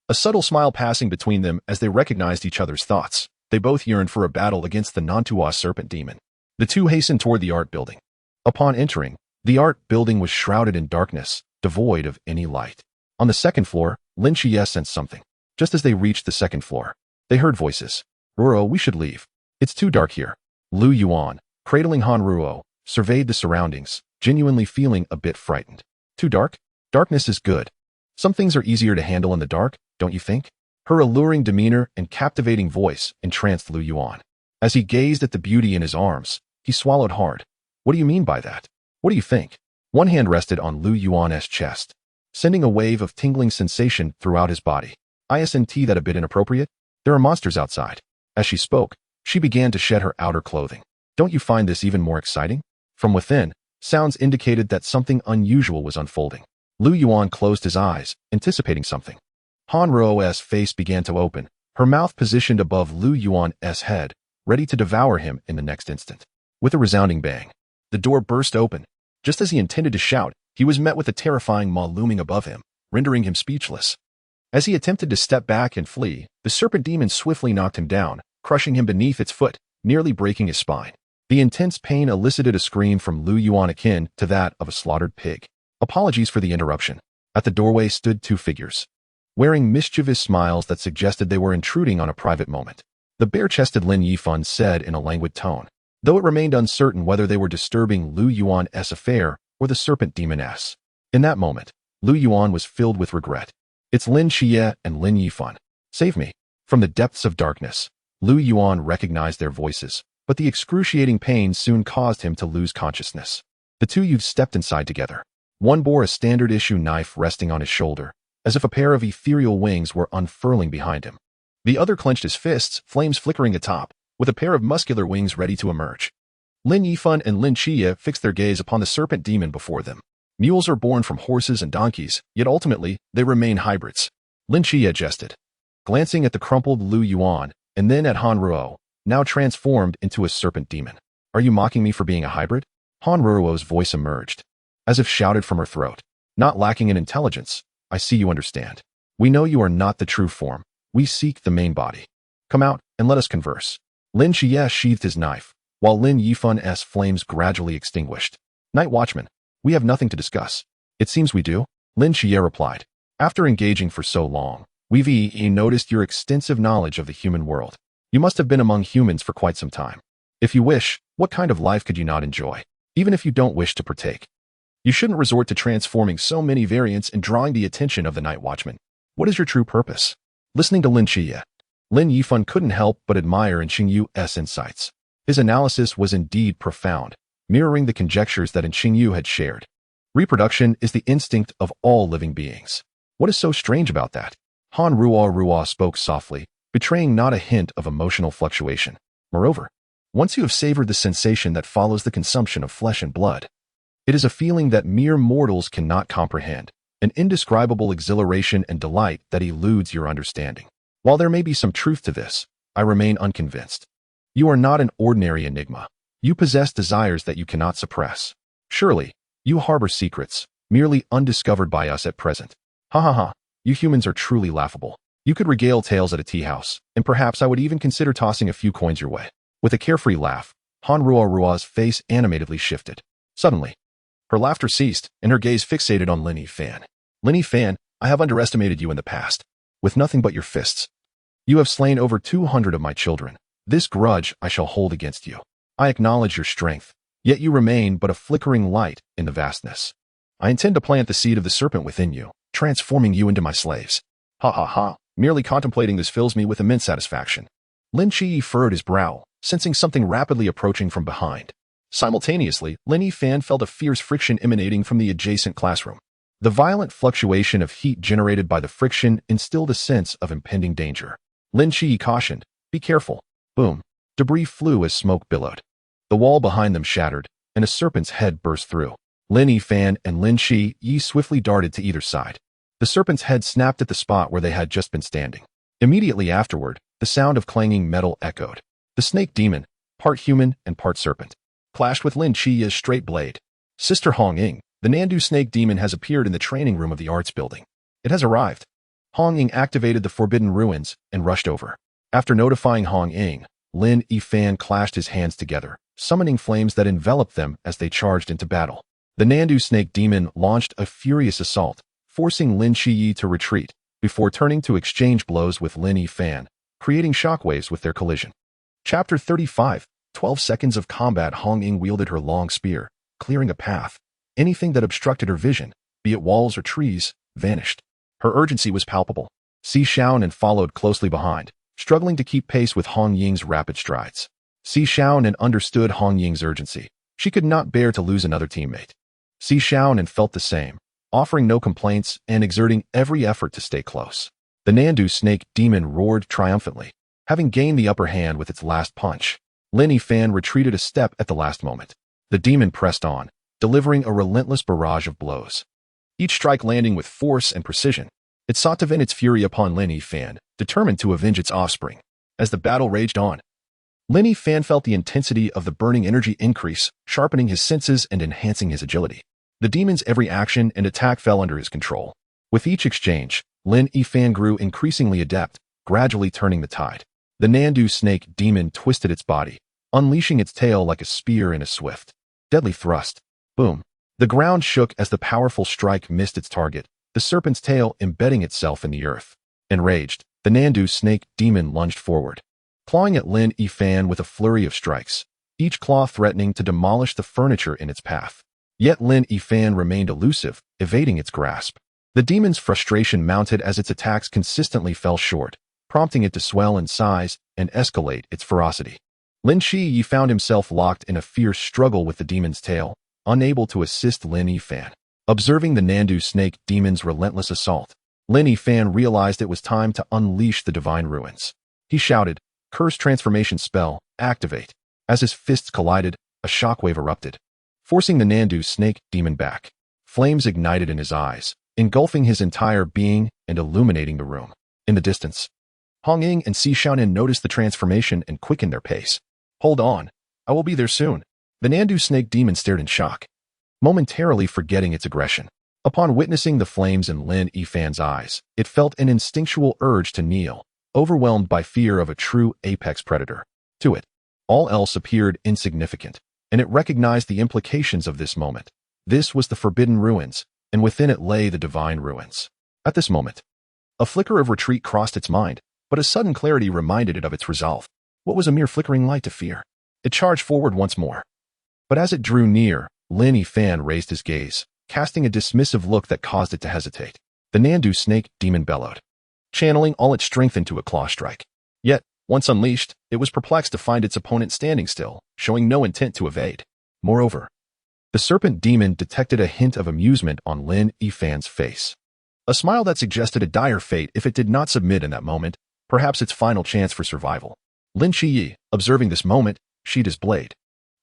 [SPEAKER 1] a subtle smile passing between them as they recognized each other's thoughts. They both yearned for a battle against the Nantua serpent demon. The two hastened toward the art building. Upon entering, the art building was shrouded in darkness, devoid of any light. On the second floor, Lin Qiye sensed something. Just as they reached the second floor, they heard voices. Ruo, we should leave. It's too dark here. Lu Yuan, cradling Han Ruo, surveyed the surroundings, genuinely feeling a bit frightened. Too dark? Darkness is good. Some things are easier to handle in the dark, don't you think? Her alluring demeanor and captivating voice entranced Lu Yuan. As he gazed at the beauty in his arms, he swallowed hard. What do you mean by that? What do you think? One hand rested on Lu Yuan's chest, sending a wave of tingling sensation throughout his body. Isn't that a bit inappropriate? There are monsters outside. As she spoke, she began to shed her outer clothing. Don't you find this even more exciting? From within, sounds indicated that something unusual was unfolding. Lu Yuan closed his eyes, anticipating something. Han Ruo's face began to open, her mouth positioned above Lu Yuan's head, ready to devour him in the next instant. With a resounding bang, the door burst open. Just as he intended to shout, he was met with a terrifying maw looming above him, rendering him speechless. As he attempted to step back and flee, the serpent demon swiftly knocked him down, crushing him beneath its foot, nearly breaking his spine. The intense pain elicited a scream from Lu Yuan akin to that of a slaughtered pig. Apologies for the interruption. At the doorway stood two figures, wearing mischievous smiles that suggested they were intruding on a private moment. The bare-chested Lin Yifan said in a languid tone, though it remained uncertain whether they were disturbing Lu Yuan's affair or the serpent demoness. In that moment, Lu Yuan was filled with regret. It's Lin Qiye and Lin Yifan. Save me. From the depths of darkness, Lu Yuan recognized their voices, but the excruciating pain soon caused him to lose consciousness. The two youths stepped inside together. One bore a standard-issue knife resting on his shoulder, as if a pair of ethereal wings were unfurling behind him. The other clenched his fists, flames flickering atop, with a pair of muscular wings ready to emerge. Lin Yifan and Lin Qiye fixed their gaze upon the serpent demon before them. Mules are born from horses and donkeys, yet ultimately, they remain hybrids. Lin Qiye jested, glancing at the crumpled Lu Yuan, and then at Han Ruo, now transformed into a serpent demon. Are you mocking me for being a hybrid? Han Ruo's voice emerged, as if shouted from her throat. Not lacking in intelligence, I see you understand. We know you are not the true form. We seek the main body. Come out, and let us converse. Lin Qiye sheathed his knife, while Lin Yifan's flames gradually extinguished. Night Watchman, we have nothing to discuss. It seems we do, Lin Qiye replied. After engaging for so long, we've noticed your extensive knowledge of the human world. You must have been among humans for quite some time. If you wish, what kind of life could you not enjoy, even if you don't wish to partake? You shouldn't resort to transforming so many variants and drawing the attention of the Night Watchman. What is your true purpose? Listening to Lin Qiye, Lin Yifan couldn't help but admire Qingyu's insights. His analysis was indeed profound, mirroring the conjectures that Qingyu had shared. Reproduction is the instinct of all living beings. What is so strange about that? Han Ruo spoke softly, betraying not a hint of emotional fluctuation. Moreover, once you have savored the sensation that follows the consumption of flesh and blood, it is a feeling that mere mortals cannot comprehend, an indescribable exhilaration and delight that eludes your understanding. While there may be some truth to this, I remain unconvinced. You are not an ordinary enigma. You possess desires that you cannot suppress. Surely, you harbor secrets, merely undiscovered by us at present. Ha ha ha, you humans are truly laughable. You could regale tales at a tea house, and perhaps I would even consider tossing a few coins your way. With a carefree laugh, Han Ruo's face animatedly shifted. Suddenly, her laughter ceased, and her gaze fixated on Lin Yifan. Lin Yifan, I have underestimated you in the past. With nothing but your fists. You have slain over 200 of my children. This grudge I shall hold against you. I acknowledge your strength, yet you remain but a flickering light in the vastness. I intend to plant the seed of the serpent within you, transforming you into my slaves. Ha ha ha, merely contemplating this fills me with immense satisfaction. Lin Qiye furrowed his brow, sensing something rapidly approaching from behind. Simultaneously, Lin Yifan felt a fierce friction emanating from the adjacent classroom. The violent fluctuation of heat generated by the friction instilled a sense of impending danger. Lin Qiye cautioned, be careful. Boom. Debris flew as smoke billowed. The wall behind them shattered, and a serpent's head burst through. Lin Yifan and Lin Qiye swiftly darted to either side. The serpent's head snapped at the spot where they had just been standing. Immediately afterward, the sound of clanging metal echoed. The snake demon, part human and part serpent, clashed with Lin Qiye's straight blade. Sister Hong Ying, the Nandu snake demon has appeared in the training room of the arts building. It has arrived. Hong Ying activated the forbidden ruins and rushed over. After notifying Hong Ying, Lin Yifan clashed his hands together, summoning flames that enveloped them as they charged into battle. The Nandu snake demon launched a furious assault, forcing Lin Qiye to retreat, before turning to exchange blows with Lin Yifan, creating shockwaves with their collision. Chapter 35, 12 seconds of combat. Hong Ying wielded her long spear, clearing a path. Anything that obstructed her vision, be it walls or trees, vanished. Her urgency was palpable. Si Xiaonan followed closely behind, struggling to keep pace with Hong Ying's rapid strides. Si Xiaonan understood Hong Ying's urgency. She could not bear to lose another teammate. Si Xiaonan felt the same, offering no complaints and exerting every effort to stay close. The Nandu snake demon roared triumphantly, having gained the upper hand with its last punch. Lin Yifan retreated a step at the last moment. The demon pressed on, delivering a relentless barrage of blows. Each strike landing with force and precision. It sought to vent its fury upon Lin Yifan, determined to avenge its offspring. As the battle raged on, Lin Yifan felt the intensity of the burning energy increase, sharpening his senses and enhancing his agility. The demon's every action and attack fell under his control. With each exchange, Lin Yifan grew increasingly adept, gradually turning the tide. The Nandu snake demon twisted its body, unleashing its tail like a spear in a swift, deadly thrust. Boom! The ground shook as the powerful strike missed its target, the serpent's tail embedding itself in the earth. Enraged, the Nandu snake demon lunged forward, clawing at Lin Yifan with a flurry of strikes, each claw threatening to demolish the furniture in its path. Yet Lin Yifan remained elusive, evading its grasp. The demon's frustration mounted as its attacks consistently fell short, prompting it to swell in size and escalate its ferocity. Lin Qiye found himself locked in a fierce struggle with the demon's tail, unable to assist Lin Yifan. Observing the Nandu snake demon's relentless assault, Lin Yifan realized it was time to unleash the divine ruins. He shouted, "Curse transformation spell, activate." As his fists collided, a shockwave erupted, forcing the Nandu snake demon back. Flames ignited in his eyes, engulfing his entire being and illuminating the room. In the distance, Hong Ying and Si Xiaonan noticed the transformation and quickened their pace. "Hold on, I will be there soon." The Nandu snake demon stared in shock, momentarily forgetting its aggression. Upon witnessing the flames in Lin Yifan's eyes, it felt an instinctual urge to kneel, overwhelmed by fear of a true apex predator. To it, all else appeared insignificant, and it recognized the implications of this moment. This was the Forbidden Ruins, and within it lay the Divine Ruins. At this moment, a flicker of retreat crossed its mind, but a sudden clarity reminded it of its resolve. What was a mere flickering light to fear? It charged forward once more. But as it drew near, Lin Yifan raised his gaze, casting a dismissive look that caused it to hesitate. The Nandu snake demon bellowed, channeling all its strength into a claw strike. Yet, once unleashed, it was perplexed to find its opponent standing still, showing no intent to evade. Moreover, the serpent demon detected a hint of amusement on Lin Yifan's face. A smile that suggested a dire fate if it did not submit in that moment, perhaps its final chance for survival. Lin Qiye, observing this moment, sheathed his blade.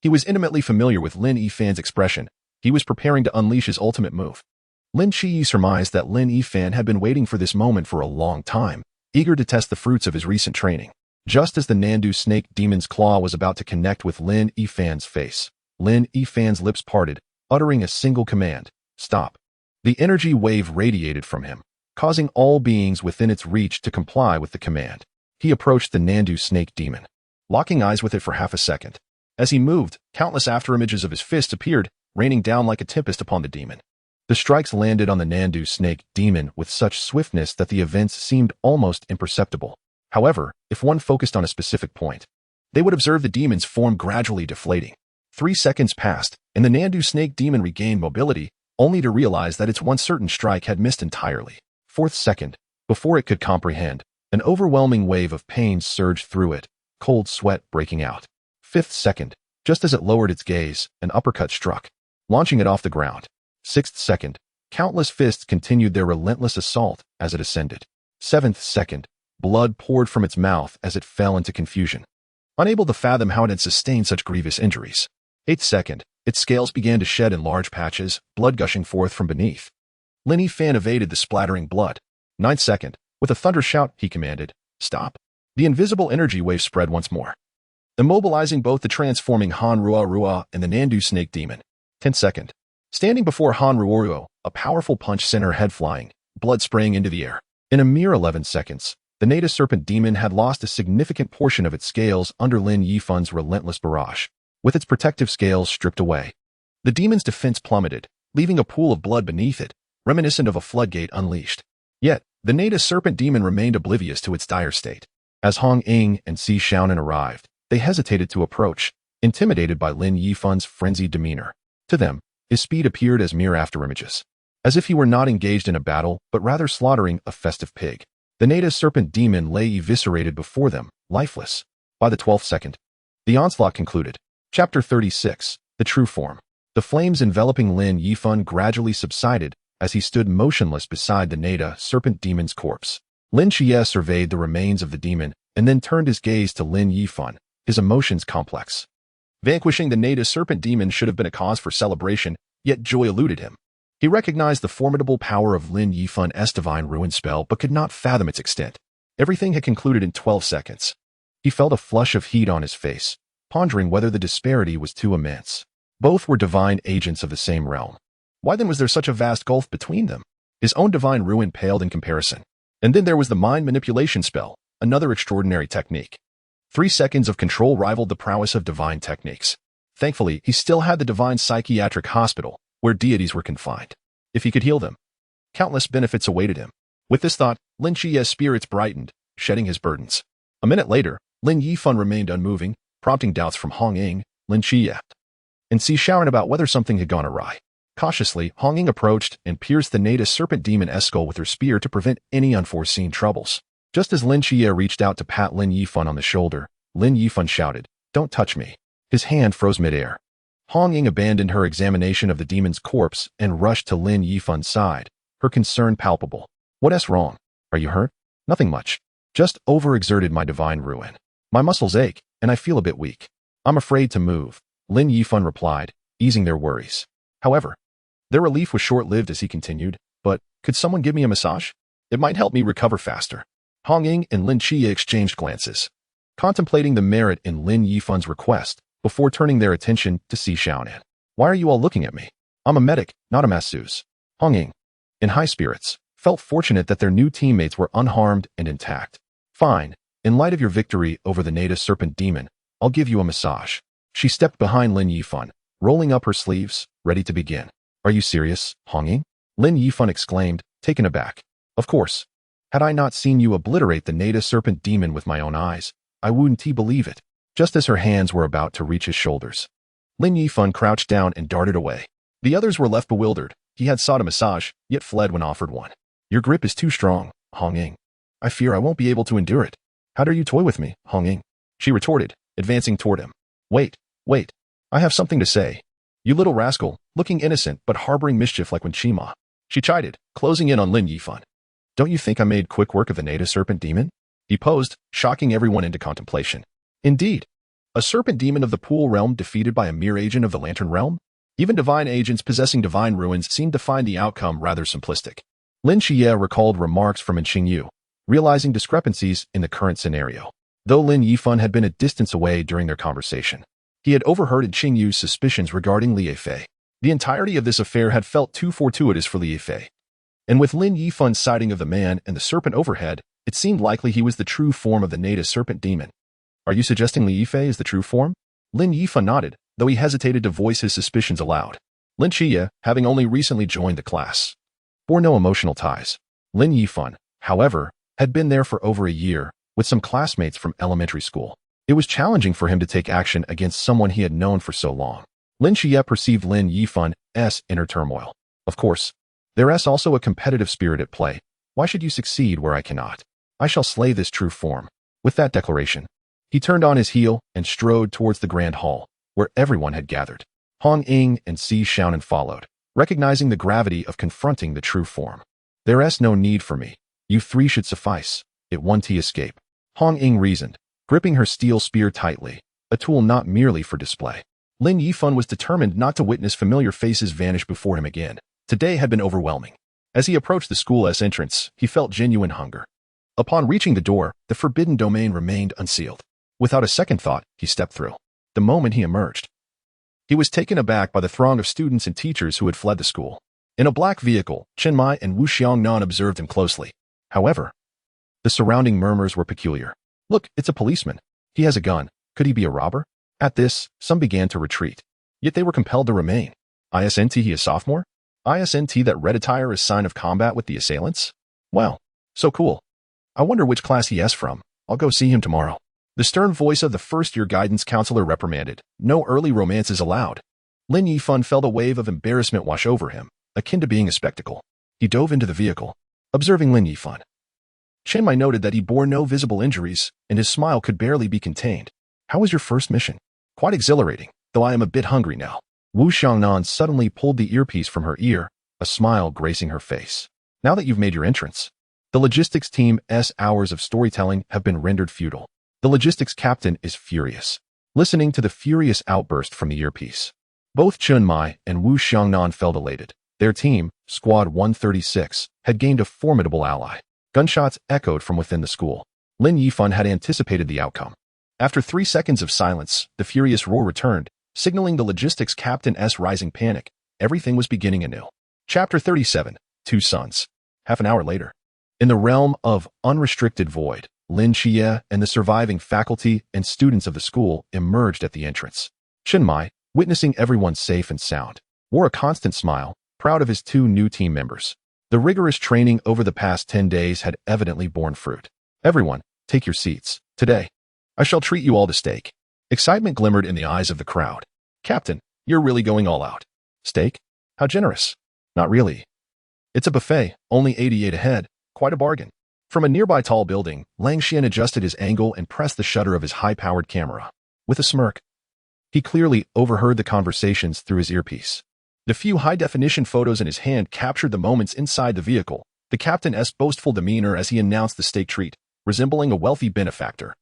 [SPEAKER 1] He was intimately familiar with Lin Yifan's expression. He was preparing to unleash his ultimate move. Lin Qiye surmised that Lin Yifan had been waiting for this moment for a long time, eager to test the fruits of his recent training. Just as the Nandu snake demon's claw was about to connect with Lin Yifan's face, Lin Yifan's lips parted, uttering a single command, "Stop." The energy wave radiated from him, causing all beings within its reach to comply with the command. He approached the Nandu snake demon, locking eyes with it for half a second. As he moved, countless afterimages of his fists appeared, raining down like a tempest upon the demon. The strikes landed on the Nandu snake demon with such swiftness that the events seemed almost imperceptible. However, if one focused on a specific point, they would observe the demon's form gradually deflating. 3 seconds passed, and the Nandu snake demon regained mobility, only to realize that its once certain strike had missed entirely. 4th second, before it could comprehend, an overwhelming wave of pain surged through it, cold sweat breaking out. 5th second, just as it lowered its gaze, an uppercut struck, launching it off the ground. 6th second, countless fists continued their relentless assault as it ascended. 7th second, blood poured from its mouth as it fell into confusion, unable to fathom how it had sustained such grievous injuries. 8th second, its scales began to shed in large patches, blood gushing forth from beneath. Lin Yifan evaded the splattering blood. 9th second, with a thunder shout, he commanded, "Stop." The invisible energy wave spread once more, immobilizing both the transforming Han Ruo and the Nandu snake demon. 10th second, standing before Han Ruo, a powerful punch sent her head flying, blood spraying into the air. In a mere 11 seconds, the native serpent demon had lost a significant portion of its scales under Lin Yifan's relentless barrage. With its protective scales stripped away, The demon's defense plummeted, leaving a pool of blood beneath it, reminiscent of a floodgate unleashed. Yet, the native serpent demon remained oblivious to its dire state. As Hong Ying and Si Xiaonan arrived, they hesitated to approach, intimidated by Lin Yifan's frenzied demeanor. To them, his speed appeared as mere afterimages, as if he were not engaged in a battle, but rather slaughtering a festive pig. The native serpent demon lay eviscerated before them, lifeless. By the 12th second, the onslaught concluded. Chapter 36, The True Form. The flames enveloping Lin Yifan gradually subsided as he stood motionless beside the native serpent demon's corpse. Lin Qiye surveyed the remains of the demon and then turned his gaze to Lin Yifan, his emotions complex. Vanquishing the native serpent demon should have been a cause for celebration, yet joy eluded him. He recognized the formidable power of Lin Yifan's divine ruin spell but could not fathom its extent. Everything had concluded in 12 seconds. He felt a flush of heat on his face, pondering whether the disparity was too immense. Both were divine agents of the same realm. Why then was there such a vast gulf between them? His own divine ruin paled in comparison. And then there was the mind manipulation spell, another extraordinary technique. 3 seconds of control rivaled the prowess of divine techniques. Thankfully, he still had the divine psychiatric hospital, where deities were confined. If he could heal them, countless benefits awaited him. With this thought, Lin Qiye's spirits brightened, shedding his burdens. A minute later, Lin Yifan remained unmoving, prompting doubts from Hong Ying, Lin Qiye, and Si Xiaonan about whether something had gone awry. Cautiously, Hong Ying approached and pierced the native serpent demon's skull with her spear to prevent any unforeseen troubles. Just as Lin Qiye reached out to pat Lin Yifan on the shoulder, Lin Yifan shouted, "Don't touch me." His hand froze midair. Hong Ying abandoned her examination of the demon's corpse and rushed to Lin Yifan's side, her concern palpable. "What's wrong? Are you hurt?" "Nothing much. Just overexerted my divine ruin. My muscles ache, and I feel a bit weak. I'm afraid to move," Lin Yifan replied, easing their worries. However, their relief was short-lived as he continued, "But could someone give me a massage? It might help me recover faster." Hong Ying and Lin Qiye exchanged glances, contemplating the merit in Lin Yifan's request before turning their attention to Si Xiaonan. "Why are you all looking at me? I'm a medic, not a masseuse." Hong Ying, in high spirits, felt fortunate that their new teammates were unharmed and intact. "Fine. In light of your victory over the native serpent demon, I'll give you a massage." She stepped behind Lin Yifan, rolling up her sleeves, ready to begin. "Are you serious, Hong Ying?" Lin Yifan exclaimed, taken aback. "Of course. Had I not seen you obliterate the native serpent demon with my own eyes, I wouldn't believe it." Just as her hands were about to reach his shoulders, Lin Yifan crouched down and darted away. The others were left bewildered. He had sought a massage, yet fled when offered one. "Your grip is too strong, Hong Ying. I fear I won't be able to endure it." "How dare you toy with me, Hong Ying?" she retorted, advancing toward him. Wait. I have something to say." "You little rascal, looking innocent but harboring mischief like when Chima," she chided, closing in on Lin Yifan. "Don't you think I made quick work of the native serpent demon?" He posed, shocking everyone into contemplation. Indeed, a serpent demon of the Pool realm defeated by a mere agent of the Lantern realm? Even divine agents possessing divine ruins seemed to find the outcome rather simplistic. Lin Qiye recalled remarks from Qingyu, realizing discrepancies in the current scenario. Though Lin Yifan had been a distance away during their conversation, he had overheard Qingyu's suspicions regarding Li Yifei. The entirety of this affair had felt too fortuitous for Li Yifei. And with Lin Yifan's sighting of the man and the serpent overhead, it seemed likely he was the true form of the native serpent demon. "Are you suggesting Li Yifei is the true form?" Lin Yifan nodded, though he hesitated to voice his suspicions aloud. Lin Qiye, having only recently joined the class, bore no emotional ties. Lin Yifan, however, had been there for over a year, with some classmates from elementary school. It was challenging for him to take action against someone he had known for so long. Lin Qiye perceived Lin Yifan's inner turmoil. "Of course, there is also a competitive spirit at play. Why should you succeed where I cannot? I shall slay this true form." With that declaration, he turned on his heel and strode towards the grand hall, where everyone had gathered. Hong Ying and Si Xiaonan followed, recognizing the gravity of confronting the true form. "There is no need for me. You three should suffice. It won't escape," Hong Ying reasoned, gripping her steel spear tightly, a tool not merely for display. Lin Yifan was determined not to witness familiar faces vanish before him again. Today had been overwhelming. As he approached the school's entrance, he felt genuine hunger. Upon reaching the door, the forbidden domain remained unsealed. Without a second thought, he stepped through. The moment he emerged, he was taken aback by the throng of students and teachers who had fled the school. In a black vehicle, Chen Mai and Wu Xiangnan observed him closely. However, the surrounding murmurs were peculiar. "Look, it's a policeman. He has a gun. Could he be a robber?" At this, some began to retreat. Yet they were compelled to remain. ISNT he is sophomore? ISNT that red attire is sign of combat with the assailants? Wow, so cool. I wonder which class he is from. I'll go see him tomorrow. The stern voice of the first-year guidance counselor reprimanded. No early romances allowed. Lin Yifan felt a wave of embarrassment wash over him, akin to being a spectacle. He dove into the vehicle, observing Lin Yifan. Chen Mai noted that he bore no visible injuries, and his smile could barely be contained. How was your first mission? Quite exhilarating, though I am a bit hungry now. Wu Xiangnan suddenly pulled the earpiece from her ear, a smile gracing her face. Now that you've made your entrance, the logistics team's hours of storytelling have been rendered futile. The logistics captain is furious, listening to the furious outburst from the earpiece. Both Chen Mai and Wu Xiangnan felt elated. Their team, Squad 136, had gained a formidable ally. Gunshots echoed from within the school. Lin Yifan had anticipated the outcome. After 3 seconds of silence, the furious roar returned, signaling the logistics captain's rising panic. Everything was beginning anew. Chapter 37, Two Sons. Half an hour later. In the realm of unrestricted void, Lin Qiye and the surviving faculty and students of the school emerged at the entrance. Chen Mai, witnessing everyone safe and sound, wore a constant smile, proud of his 2 new team members. The rigorous training over the past 10 days had evidently borne fruit. Everyone, take your seats. Today, I shall treat you all to steak. Excitement glimmered in the eyes of the crowd. Captain, you're really going all out. Steak? How generous. Not really. It's a buffet, only 88 a head, quite a bargain. From a nearby tall building, Lang Xian adjusted his angle and pressed the shutter of his high-powered camera. With a smirk, he clearly overheard the conversations through his earpiece. The few high-definition photos in his hand captured the moments inside the vehicle, the captain's boastful demeanor as he announced the steak treat, resembling a wealthy benefactor,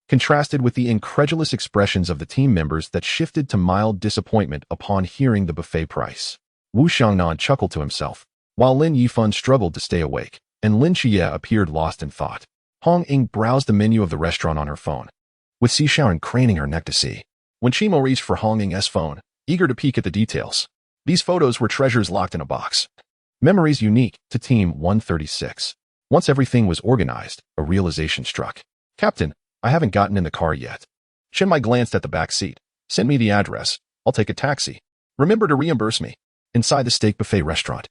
[SPEAKER 1] contrasted with the incredulous expressions of the team members that shifted to mild disappointment upon hearing the buffet price. Wu Xiangnan chuckled to himself, while Lin Yifan struggled to stay awake, and Lin Qiye appeared lost in thought. Hong Ying browsed the menu of the restaurant on her phone, with Si Shaoran craning her neck to see. When Chimo reached for Hong Ying's phone, eager to peek at the details, these photos were treasures locked in a box. Memories unique to Team 136. Once everything was organized, a realization struck. Captain, I haven't gotten in the car yet. Chen Mai glanced at the back seat. Send me the address. I'll take a taxi. Remember to reimburse me. Inside the steak buffet restaurant,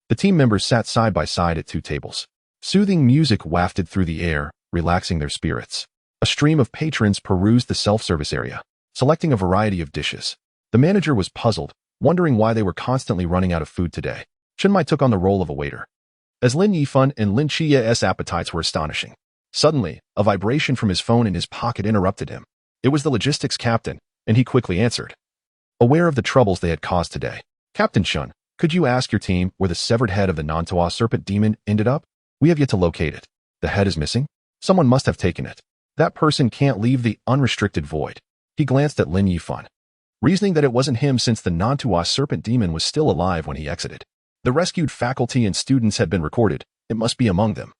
[SPEAKER 1] the team members sat side by side at 2 tables. Soothing music wafted through the air, relaxing their spirits. A stream of patrons perused the self-service area, selecting a variety of dishes. The manager was puzzled, wondering why they were constantly running out of food today. Chen Mai took on the role of a waiter, as Lin Yifan and Lin Qiye's appetites were astonishing. Suddenly, a vibration from his phone in his pocket interrupted him. It was the logistics captain, and he quickly answered. Aware of the troubles they had caused today, Captain Shun, could you ask your team where the severed head of the Nantua serpent demon ended up? We have yet to locate it. The head is missing? Someone must have taken it. That person can't leave the unrestricted void. He glanced at Lin Yifan, reasoning that it wasn't him since the Nantua serpent demon was still alive when he exited. The rescued faculty and students had been recorded. It must be among them.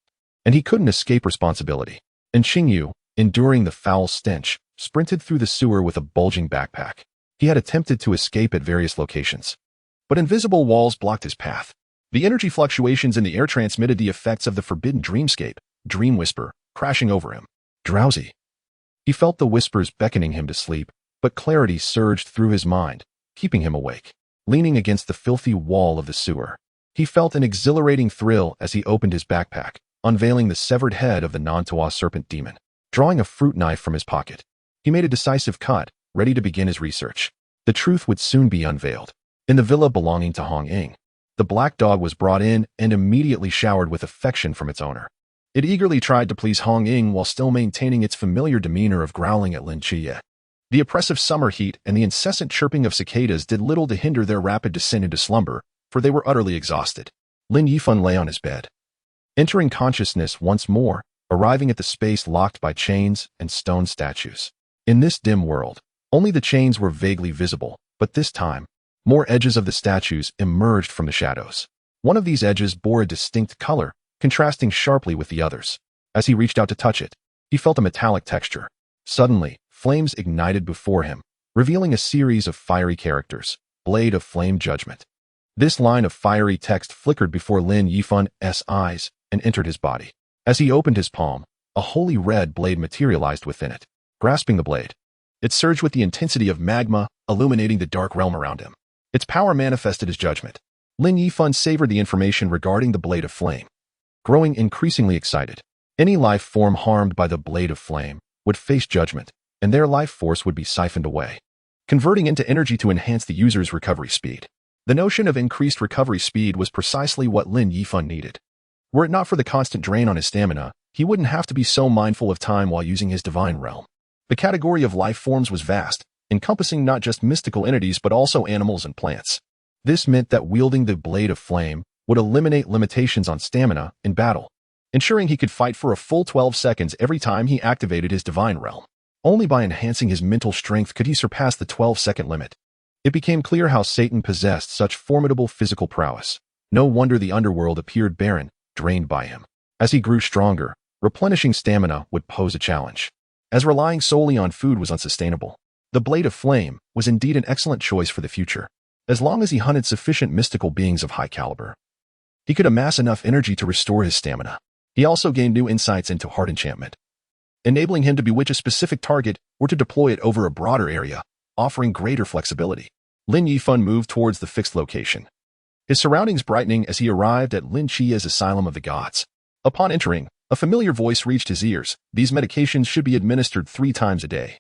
[SPEAKER 1] And he couldn't escape responsibility. And Qingyu, enduring the foul stench, sprinted through the sewer with a bulging backpack. He had attempted to escape at various locations, but invisible walls blocked his path. The energy fluctuations in the air transmitted the effects of the forbidden dreamscape, dream whisper, crashing over him. Drowsy. He felt the whispers beckoning him to sleep, but clarity surged through his mind, keeping him awake. Leaning against the filthy wall of the sewer, he felt an exhilarating thrill as he opened his backpack, unveiling the severed head of the Nantua serpent demon. Drawing a fruit knife from his pocket, he made a decisive cut, ready to begin his research. The truth would soon be unveiled. In the villa belonging to Hong Ying, the black dog was brought in and immediately showered with affection from its owner. It eagerly tried to please Hong Ying while still maintaining its familiar demeanor of growling at Lin Qiye. The oppressive summer heat and the incessant chirping of cicadas did little to hinder their rapid descent into slumber, for they were utterly exhausted. Lin Yifan lay on his bed, entering consciousness once more, arriving at the space locked by chains and stone statues. In this dim world, only the chains were vaguely visible, but this time, more edges of the statues emerged from the shadows. One of these edges bore a distinct color, contrasting sharply with the others. As he reached out to touch it, he felt a metallic texture. Suddenly, flames ignited before him, revealing a series of fiery characters. Blade of Flame Judgment. This line of fiery text flickered before Lin Yifan's eyes and entered his body. As he opened his palm, a holy red blade materialized within it. Grasping the blade, it surged with the intensity of magma, illuminating the dark realm around him. Its power manifested as judgment. Lin Yifan savored the information regarding the blade of flame, growing increasingly excited. Any life form harmed by the blade of flame would face judgment, and their life force would be siphoned away, converting into energy to enhance the user's recovery speed. The notion of increased recovery speed was precisely what Lin Yifan needed. Were it not for the constant drain on his stamina, he wouldn't have to be so mindful of time while using his divine realm. The category of life forms was vast, encompassing not just mystical entities but also animals and plants. This meant that wielding the blade of flame would eliminate limitations on stamina in battle, ensuring he could fight for a full 12 seconds every time he activated his divine realm. Only by enhancing his mental strength could he surpass the 12-second limit. It became clear how Satan possessed such formidable physical prowess. No wonder the underworld appeared barren, drained by him. As he grew stronger, replenishing stamina would pose a challenge, as relying solely on food was unsustainable. The blade of flame was indeed an excellent choice for the future. As long as he hunted sufficient mystical beings of high caliber, he could amass enough energy to restore his stamina. He also gained new insights into heart enchantment, enabling him to bewitch a specific target or to deploy it over a broader area, offering greater flexibility. Lin Yifan moved towards the fixed location, his surroundings brightening as he arrived at Lin Qiye's Asylum of the Gods. Upon entering, a familiar voice reached his ears. These medications should be administered 3 times a day.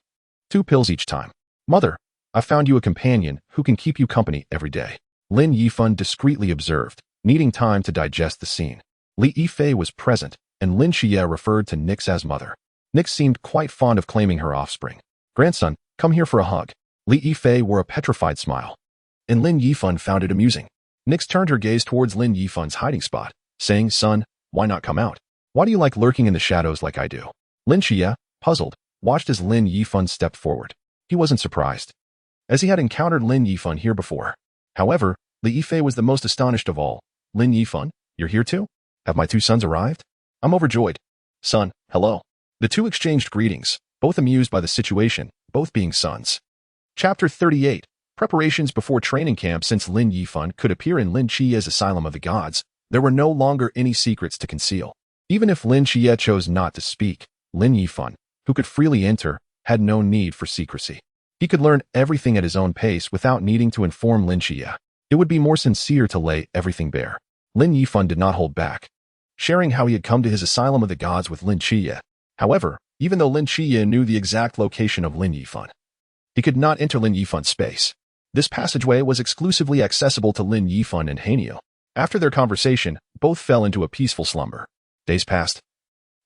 [SPEAKER 1] 2 pills each time. Mother, I found you a companion who can keep you company every day. Lin Yifan discreetly observed, needing time to digest the scene. Li Yifei was present, and Lin Qiye referred to Nyx as mother. Nyx seemed quite fond of claiming her offspring. Grandson, come here for a hug. Li Yifei wore a petrified smile, and Lin Yifan found it amusing. Nyx turned her gaze towards Lin Yifan's hiding spot, saying, Son, why not come out? Why do you like lurking in the shadows like I do? Lin Qiye, puzzled, watched as Lin Yifan stepped forward. He wasn't surprised, as he had encountered Lin Yifan here before. However, Li Yifei was the most astonished of all. Lin Yifan, you're here too? Have my 2 sons arrived? I'm overjoyed. Son, hello. The 2 exchanged greetings, both amused by the situation, both being sons. Chapter 38. Preparations before training camp. Since Lin Yifan could appear in Lin Qiye's Asylum of the Gods, there were no longer any secrets to conceal. Even if Lin Qiye chose not to speak, Lin Yifan, who could freely enter, had no need for secrecy. He could learn everything at his own pace without needing to inform Lin Qiye. It would be more sincere to lay everything bare. Lin Yifan did not hold back, sharing how he had come to his Asylum of the Gods with Lin Qiye. However, even though Lin Qiye knew the exact location of Lin Yifan, he could not enter Lin Yifan's space. This passageway was exclusively accessible to Lin Yifan and Haniel. After their conversation, both fell into a peaceful slumber. Days passed,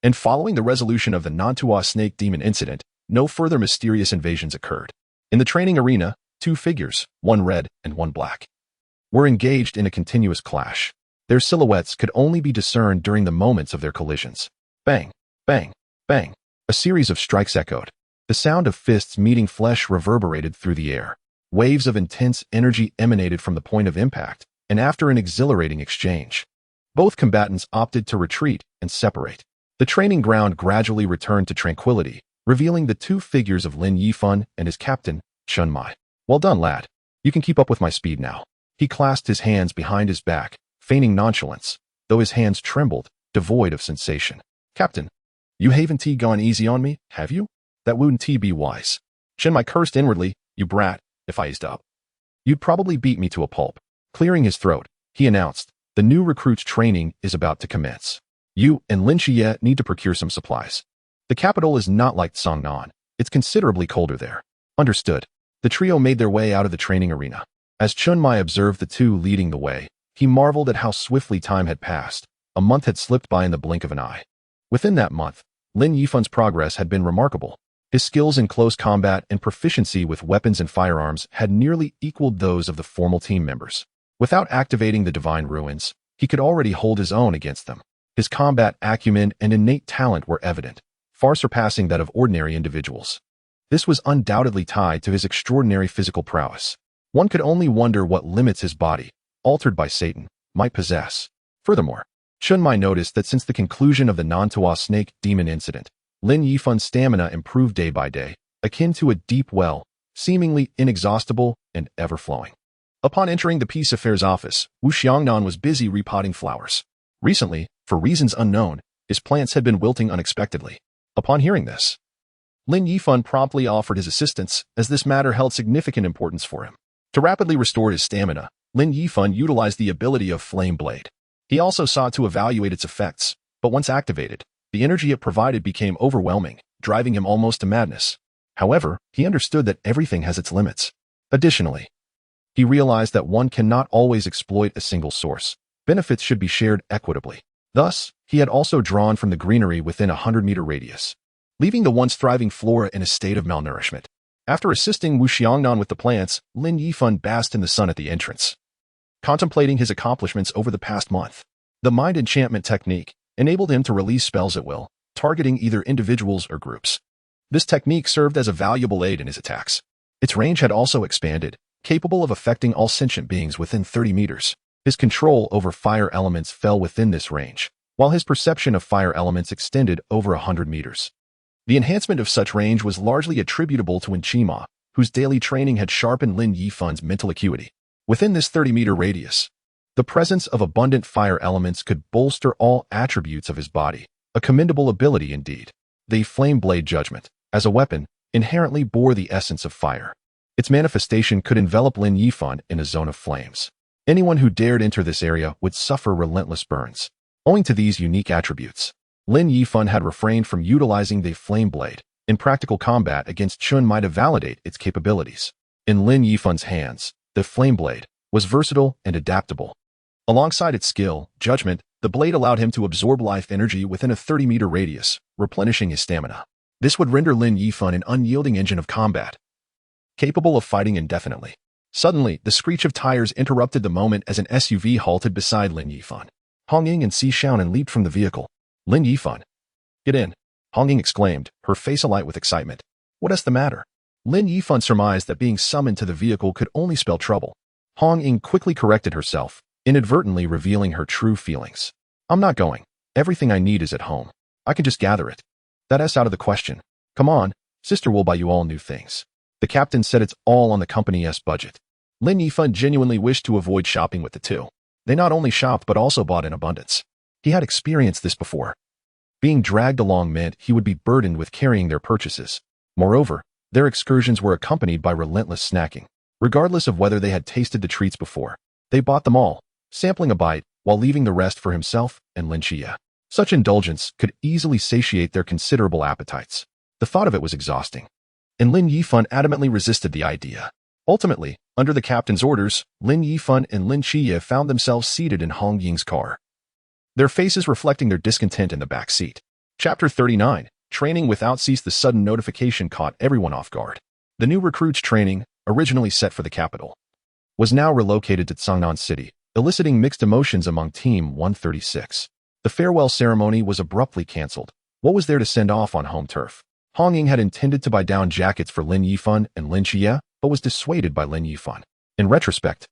[SPEAKER 1] and following the resolution of the Nantua snake demon incident, no further mysterious invasions occurred. In the training arena, 2 figures, one red and one black, were engaged in a continuous clash. Their silhouettes could only be discerned during the moments of their collisions. Bang, bang, bang. A series of strikes echoed. The sound of fists meeting flesh reverberated through the air. Waves of intense energy emanated from the point of impact, and after an exhilarating exchange, both combatants opted to retreat and separate. The training ground gradually returned to tranquility, revealing the 2 figures of Lin Yifan and his captain, Chun Mai. Well done, lad. You can keep up with my speed now. He clasped his hands behind his back, feigning nonchalance, though his hands trembled, devoid of sensation. Captain, you haven't gone easy on me, have you? That wouldn't be wise. Chun Mai cursed inwardly. You brat, if I eased up, you'd probably beat me to a pulp. Clearing his throat, he announced, the new recruit's training is about to commence. You and Lin Qiye need to procure some supplies. The capital is not like Songnan. It's considerably colder there. Understood. The trio made their way out of the training arena. As Chun Mai observed the 2 leading the way, he marveled at how swiftly time had passed. A month had slipped by in the blink of an eye. Within that month, Lin Yifan's progress had been remarkable. His skills in close combat and proficiency with weapons and firearms had nearly equaled those of the formal team members. Without activating the divine ruins, he could already hold his own against them. His combat acumen and innate talent were evident, far surpassing that of ordinary individuals. This was undoubtedly tied to his extraordinary physical prowess. One could only wonder what limits his body, altered by Satan, might possess. Furthermore, Chun Mai noticed that since the conclusion of the Nantua snake demon incident, Lin Yifan's stamina improved day by day, akin to a deep well, seemingly inexhaustible and ever-flowing. Upon entering the Peace Affairs office, Wu Xiangnan was busy repotting flowers. Recently, for reasons unknown, his plants had been wilting unexpectedly. Upon hearing this, Lin Yifan promptly offered his assistance, as this matter held significant importance for him. To rapidly restore his stamina, Lin Yifan utilized the ability of Flame Blade. He also sought to evaluate its effects, but once activated, the energy it provided became overwhelming, driving him almost to madness. However, he understood that everything has its limits. Additionally, he realized that one cannot always exploit a single source. Benefits should be shared equitably. Thus, he had also drawn from the greenery within a 100-meter radius, leaving the once thriving flora in a state of malnourishment. After assisting Wu Xiangnan with the plants, Lin Yifan basked in the sun at the entrance, contemplating his accomplishments over the past month. The mind enchantment technique enabled him to release spells at will, targeting either individuals or groups. This technique served as a valuable aid in his attacks. Its range had also expanded, capable of affecting all sentient beings within 30 meters. His control over fire elements fell within this range, while his perception of fire elements extended over 100 meters. The enhancement of such range was largely attributable to Lin Qiye, whose daily training had sharpened Lin Yifan's mental acuity. Within this 30-meter radius, the presence of abundant fire elements could bolster all attributes of his body, a commendable ability indeed. The Flame Blade Judgment, as a weapon, inherently bore the essence of fire. Its manifestation could envelop Lin Yifan in a zone of flames. Anyone who dared enter this area would suffer relentless burns. Owing to these unique attributes, Lin Yifan had refrained from utilizing the Flame Blade. In practical combat against Chun might validate its capabilities. In Lin Yifan's hands, the Flame Blade was versatile and adaptable. Alongside its skill, judgment, the blade allowed him to absorb life energy within a 30-meter radius, replenishing his stamina. This would render Lin Yifan an unyielding engine of combat, capable of fighting indefinitely. Suddenly, the screech of tires interrupted the moment as an SUV halted beside Lin Yifan. Hong Ying and Si Xiaonan leaped from the vehicle. Lin Yifan, get in, Hong Ying exclaimed, her face alight with excitement. What is the matter? Lin Yifan surmised that being summoned to the vehicle could only spell trouble. Hong Ying quickly corrected herself, inadvertently revealing her true feelings. I'm not going. Everything I need is at home. I can just gather it. That's out of the question. Come on, sister will buy you all new things. The captain said it's all on the company's budget. Lin Yifan genuinely wished to avoid shopping with the two. They not only shopped but also bought in abundance. He had experienced this before. Being dragged along meant he would be burdened with carrying their purchases. Moreover, their excursions were accompanied by relentless snacking. Regardless of whether they had tasted the treats before, they bought them all, sampling a bite while leaving the rest for himself and Lin Qiye. Such indulgence could easily satiate their considerable appetites. The thought of it was exhausting, and Lin Yifan adamantly resisted the idea. Ultimately, under the captain's orders, Lin Yifan and Lin Qiye found themselves seated in Hong Ying's car, their faces reflecting their discontent in the back seat. Chapter 39, Training Without Cease. The sudden notification caught everyone off guard. The new recruits' training, originally set for the capital, was now relocated to Changnan City, eliciting mixed emotions among Team 136. The farewell ceremony was abruptly cancelled. What was there to send off on home turf? Hong Ying had intended to buy down jackets for Lin Yifan and Lin Qiye, but was dissuaded by Lin Yifan. In retrospect,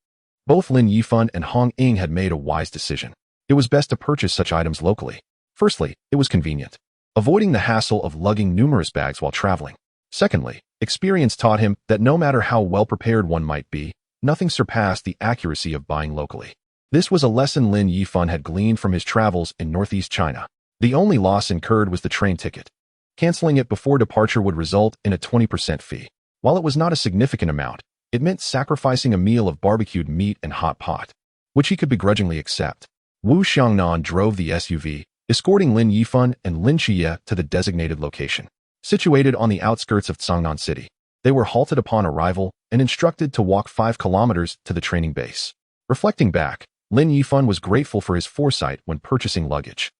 [SPEAKER 1] both Lin Yifan and Hong Ying had made a wise decision. It was best to purchase such items locally. Firstly, it was convenient, avoiding the hassle of lugging numerous bags while traveling. Secondly, experience taught him that no matter how well prepared one might be, nothing surpassed the accuracy of buying locally. This was a lesson Lin Yifan had gleaned from his travels in northeast China. The only loss incurred was the train ticket. Canceling it before departure would result in a 20% fee. While it was not a significant amount, it meant sacrificing a meal of barbecued meat and hot pot, which he could begrudgingly accept. Wu Xiangnan drove the SUV, escorting Lin Yifan and Lin Qiye to the designated location. Situated on the outskirts of Changnan City, they were halted upon arrival and instructed to walk 5 kilometers to the training base. Reflecting back, Lin Yifan was grateful for his foresight when purchasing luggage.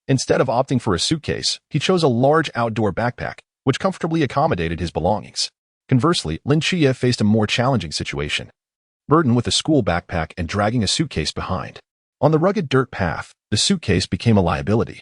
[SPEAKER 1] Instead of opting for a suitcase, he chose a large outdoor backpack, which comfortably accommodated his belongings. Conversely, Lin Qiye faced a more challenging situation, burdened with a school backpack and dragging a suitcase behind. On the rugged dirt path, the suitcase became a liability,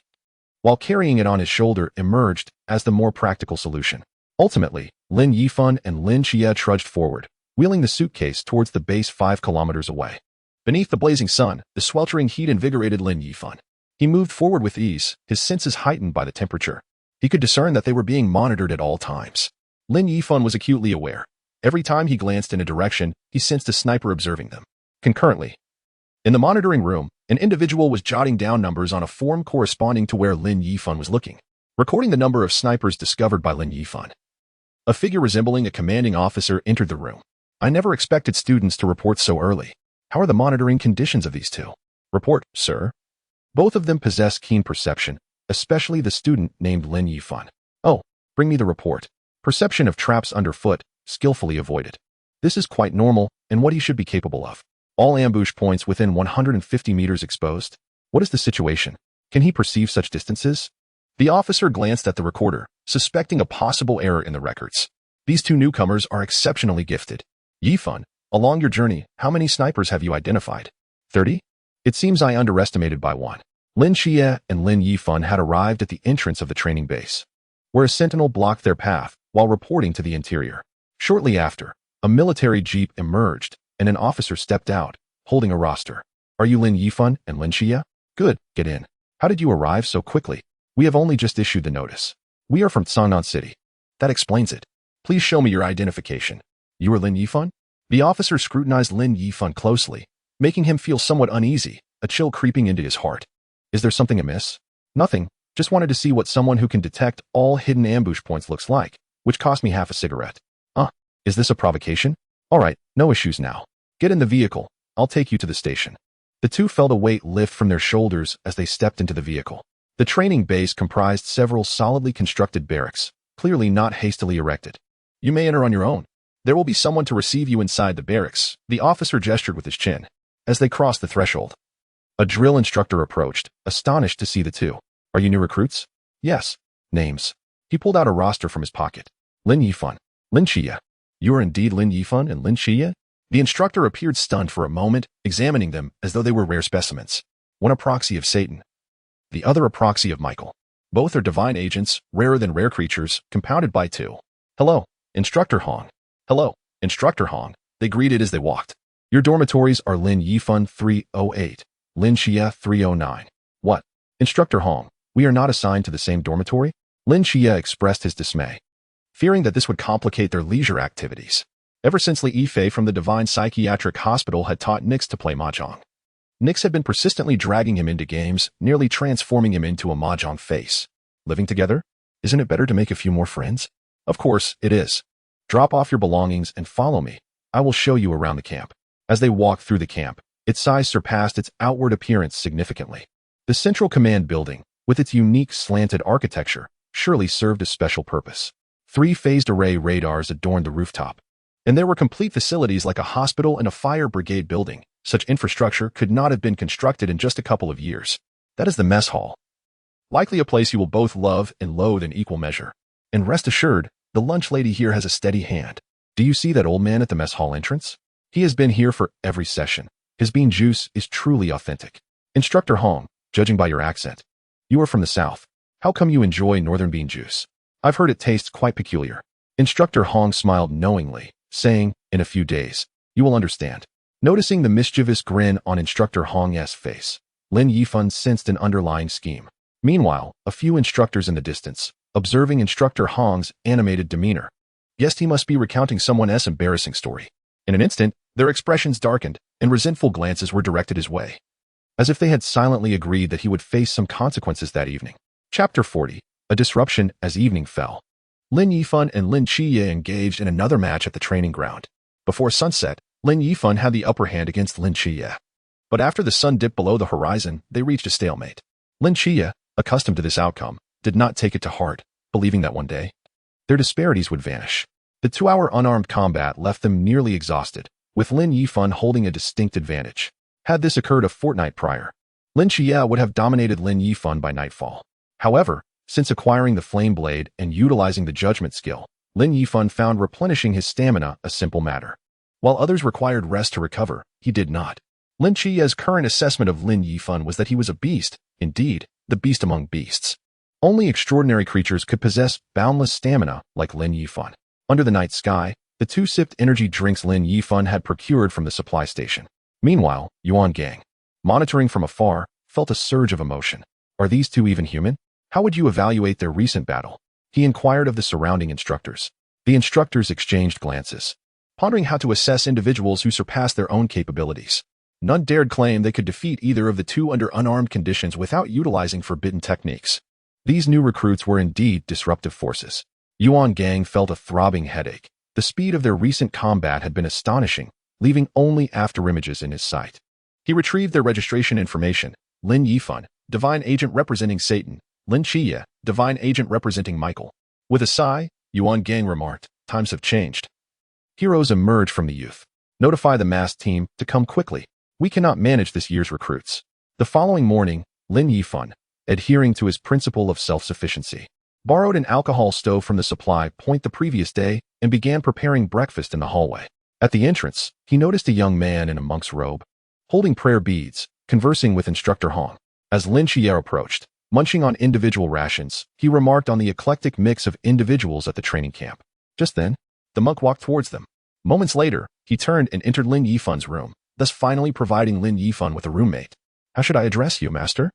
[SPEAKER 1] while carrying it on his shoulder emerged as the more practical solution. Ultimately, Lin Yifan and Lin Qiye trudged forward, wheeling the suitcase towards the base 5 kilometers away. Beneath the blazing sun, the sweltering heat invigorated Lin Yifan. He moved forward with ease, his senses heightened by the temperature. He could discern that they were being monitored at all times. Lin Yifan was acutely aware. Every time he glanced in a direction, he sensed a sniper observing them. Concurrently, in the monitoring room, an individual was jotting down numbers on a form corresponding to where Lin Yifan was looking, recording the number of snipers discovered by Lin Yifan. A figure resembling a commanding officer entered the room. I never expected students to report so early. How are the monitoring conditions of these two? Report, sir. Both of them possess keen perception, especially the student named Lin Yifan. Oh, bring me the report. Perception of traps underfoot, skillfully avoided. This is quite normal, and what he should be capable of. All ambush points within 150 meters exposed. What is the situation? Can he perceive such distances? The officer glanced at the recorder, suspecting a possible error in the records. These two newcomers are exceptionally gifted. Yifan, along your journey, how many snipers have you identified? 30? It seems I underestimated by one. Lin Qiye and Lin Yifan had arrived at the entrance of the training base, where a sentinel blocked their path while reporting to the interior. Shortly after, a military jeep emerged, and an officer stepped out, holding a roster. Are you Lin Yifan and Lin Qiye? Good, get in. How did you arrive so quickly? We have only just issued the notice. We are from Sangnan City. That explains it. Please show me your identification. You are Lin Yifan? The officer scrutinized Lin Yifan closely, making him feel somewhat uneasy, a chill creeping into his heart. Is there something amiss? Nothing. Just wanted to see what someone who can detect all hidden ambush points looks like, which cost me half a cigarette. Is this a provocation? All right, no issues now. Get in the vehicle. I'll take you to the station. The two felt a weight lift from their shoulders as they stepped into the vehicle. The training base comprised several solidly constructed barracks, clearly not hastily erected. You may enter on your own. There will be someone to receive you inside the barracks, the officer gestured with his chin. As they crossed the threshold, a drill instructor approached, astonished to see the two. Are you new recruits? Yes. Names. He pulled out a roster from his pocket. Lin Yifan, Lin Qiye. You are indeed Lin Yifan and Lin Qiye? The instructor appeared stunned for a moment, examining them as though they were rare specimens. One a proxy of Satan, the other a proxy of Michael. Both are divine agents, rarer than rare creatures, compounded by two. Hello, Instructor Hong. Hello, Instructor Hong. They greeted as they walked. Your dormitories are Lin Yifan 308, Lin Qiye 309. What? Instructor Hong, we are not assigned to the same dormitory? Lin Qiye expressed his dismay, fearing that this would complicate their leisure activities. Ever since Li Yifan from the Divine Psychiatric Hospital had taught Nix to play mahjong, Nix had been persistently dragging him into games, nearly transforming him into a mahjong face. Living together? Isn't it better to make a few more friends? Of course, it is. Drop off your belongings and follow me. I will show you around the camp. As they walked through the camp, its size surpassed its outward appearance significantly. The central command building, with its unique slanted architecture, surely served a special purpose. 3 phased array radars adorned the rooftop, and there were complete facilities like a hospital and a fire brigade building. Such infrastructure could not have been constructed in just a couple of years. That is the mess hall. Likely a place you will both love and loathe in equal measure. And rest assured, the lunch lady here has a steady hand. Do you see that old man at the mess hall entrance? He has been here for every session. His bean juice is truly authentic. Instructor Hong, judging by your accent, you are from the south. How come you enjoy northern bean juice? I've heard it tastes quite peculiar. Instructor Hong smiled knowingly, saying, in a few days, you will understand. Noticing the mischievous grin on Instructor Hong's face, Lin Yifan sensed an underlying scheme. Meanwhile, a few instructors in the distance, observing Instructor Hong's animated demeanor, guessed he must be recounting someone else's embarrassing story. In an instant, their expressions darkened, and resentful glances were directed his way, as if they had silently agreed that he would face some consequences that evening. Chapter 40. A disruption as evening fell. Lin Yifan and Lin Qiye engaged in another match at the training ground. Before sunset, Lin Yifan had the upper hand against Lin Qiye. But after the sun dipped below the horizon, they reached a stalemate. Lin Qiye, accustomed to this outcome, did not take it to heart, believing that one day, their disparities would vanish. The 2-hour unarmed combat left them nearly exhausted, with Lin Yifan holding a distinct advantage. Had this occurred a fortnight prior, Lin Qiye would have dominated Lin Yifan by nightfall. However, since acquiring the flame blade and utilizing the judgment skill, Lin Yifan found replenishing his stamina a simple matter. While others required rest to recover, he did not. Lin Qiye's current assessment of Lin Yifan was that he was a beast, indeed, the beast among beasts. Only extraordinary creatures could possess boundless stamina like Lin Yifan. Under the night sky, the 2 sipped energy drinks Lin Yifan had procured from the supply station. Meanwhile, Yuan Gang, monitoring from afar, felt a surge of emotion. Are these two even human? How would you evaluate their recent battle? He inquired of the surrounding instructors. The instructors exchanged glances, pondering how to assess individuals who surpassed their own capabilities. None dared claim they could defeat either of the two under unarmed conditions without utilizing forbidden techniques. These new recruits were indeed disruptive forces. Yuan Gang felt a throbbing headache, The speed of their recent combat had been astonishing, leaving only afterimages in his sight. He retrieved their registration information: Lin Yifan, divine agent representing Satan; Lin Qiye, divine agent representing Michael. With a sigh, Yuan Gang remarked, "Times have changed. Heroes emerge from the youth. Notify the mass team to come quickly. We cannot manage this year's recruits." The following morning, Lin Yifan, adhering to his principle of self-sufficiency, borrowed an alcohol stove from the supply point the previous day and began preparing breakfast in the hallway. At the entrance, he noticed a young man in a monk's robe, holding prayer beads, conversing with Instructor Hong. As Lin Qiye approached, munching on individual rations, he remarked on the eclectic mix of individuals at the training camp. Just then, the monk walked towards them. Moments later, he turned and entered Lin Yifan's room, thus finally providing Lin Yifan with a roommate. "How should I address you, master?"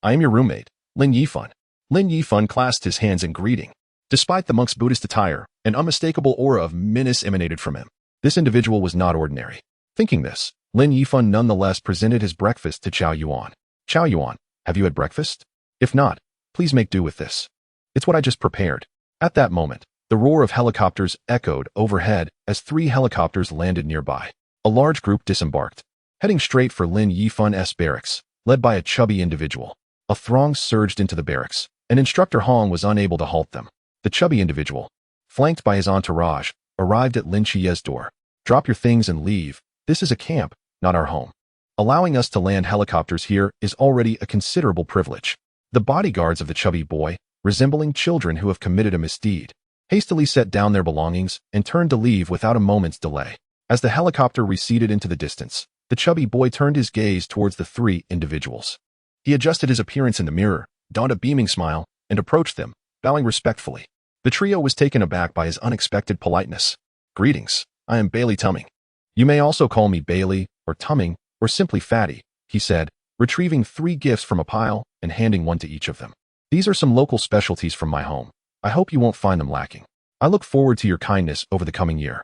[SPEAKER 1] "I am your roommate, Lin Yifan." Lin Yifan clasped his hands in greeting. Despite the monk's Buddhist attire, an unmistakable aura of menace emanated from him. This individual was not ordinary. Thinking this, Lin Yifan nonetheless presented his breakfast to Chao Yuan. "Chao Yuan, have you had breakfast? If not, please make do with this. It's what I just prepared." At that moment, the roar of helicopters echoed overhead as 3 helicopters landed nearby. A large group disembarked, heading straight for Lin Yifan's barracks, led by a chubby individual. A throng surged into the barracks, and Instructor Hong was unable to halt them. The chubby individual, flanked by his entourage, arrived at Lin Qiye's door. "Drop your things and leave. This is a camp, not our home. Allowing us to land helicopters here is already a considerable privilege." The bodyguards of the chubby boy, resembling children who have committed a misdeed, hastily set down their belongings and turned to leave without a moment's delay. As the helicopter receded into the distance, the chubby boy turned his gaze towards the 3 individuals. He adjusted his appearance in the mirror, donned a beaming smile, and approached them, bowing respectfully. The trio was taken aback by his unexpected politeness. "Greetings, I am Bailey Tumming. You may also call me Bailey, or Tumming, or simply Fatty," he said, retrieving 3 gifts from a pile and handing one to each of them. "These are some local specialties from my home. I hope you won't find them lacking. I look forward to your kindness over the coming year,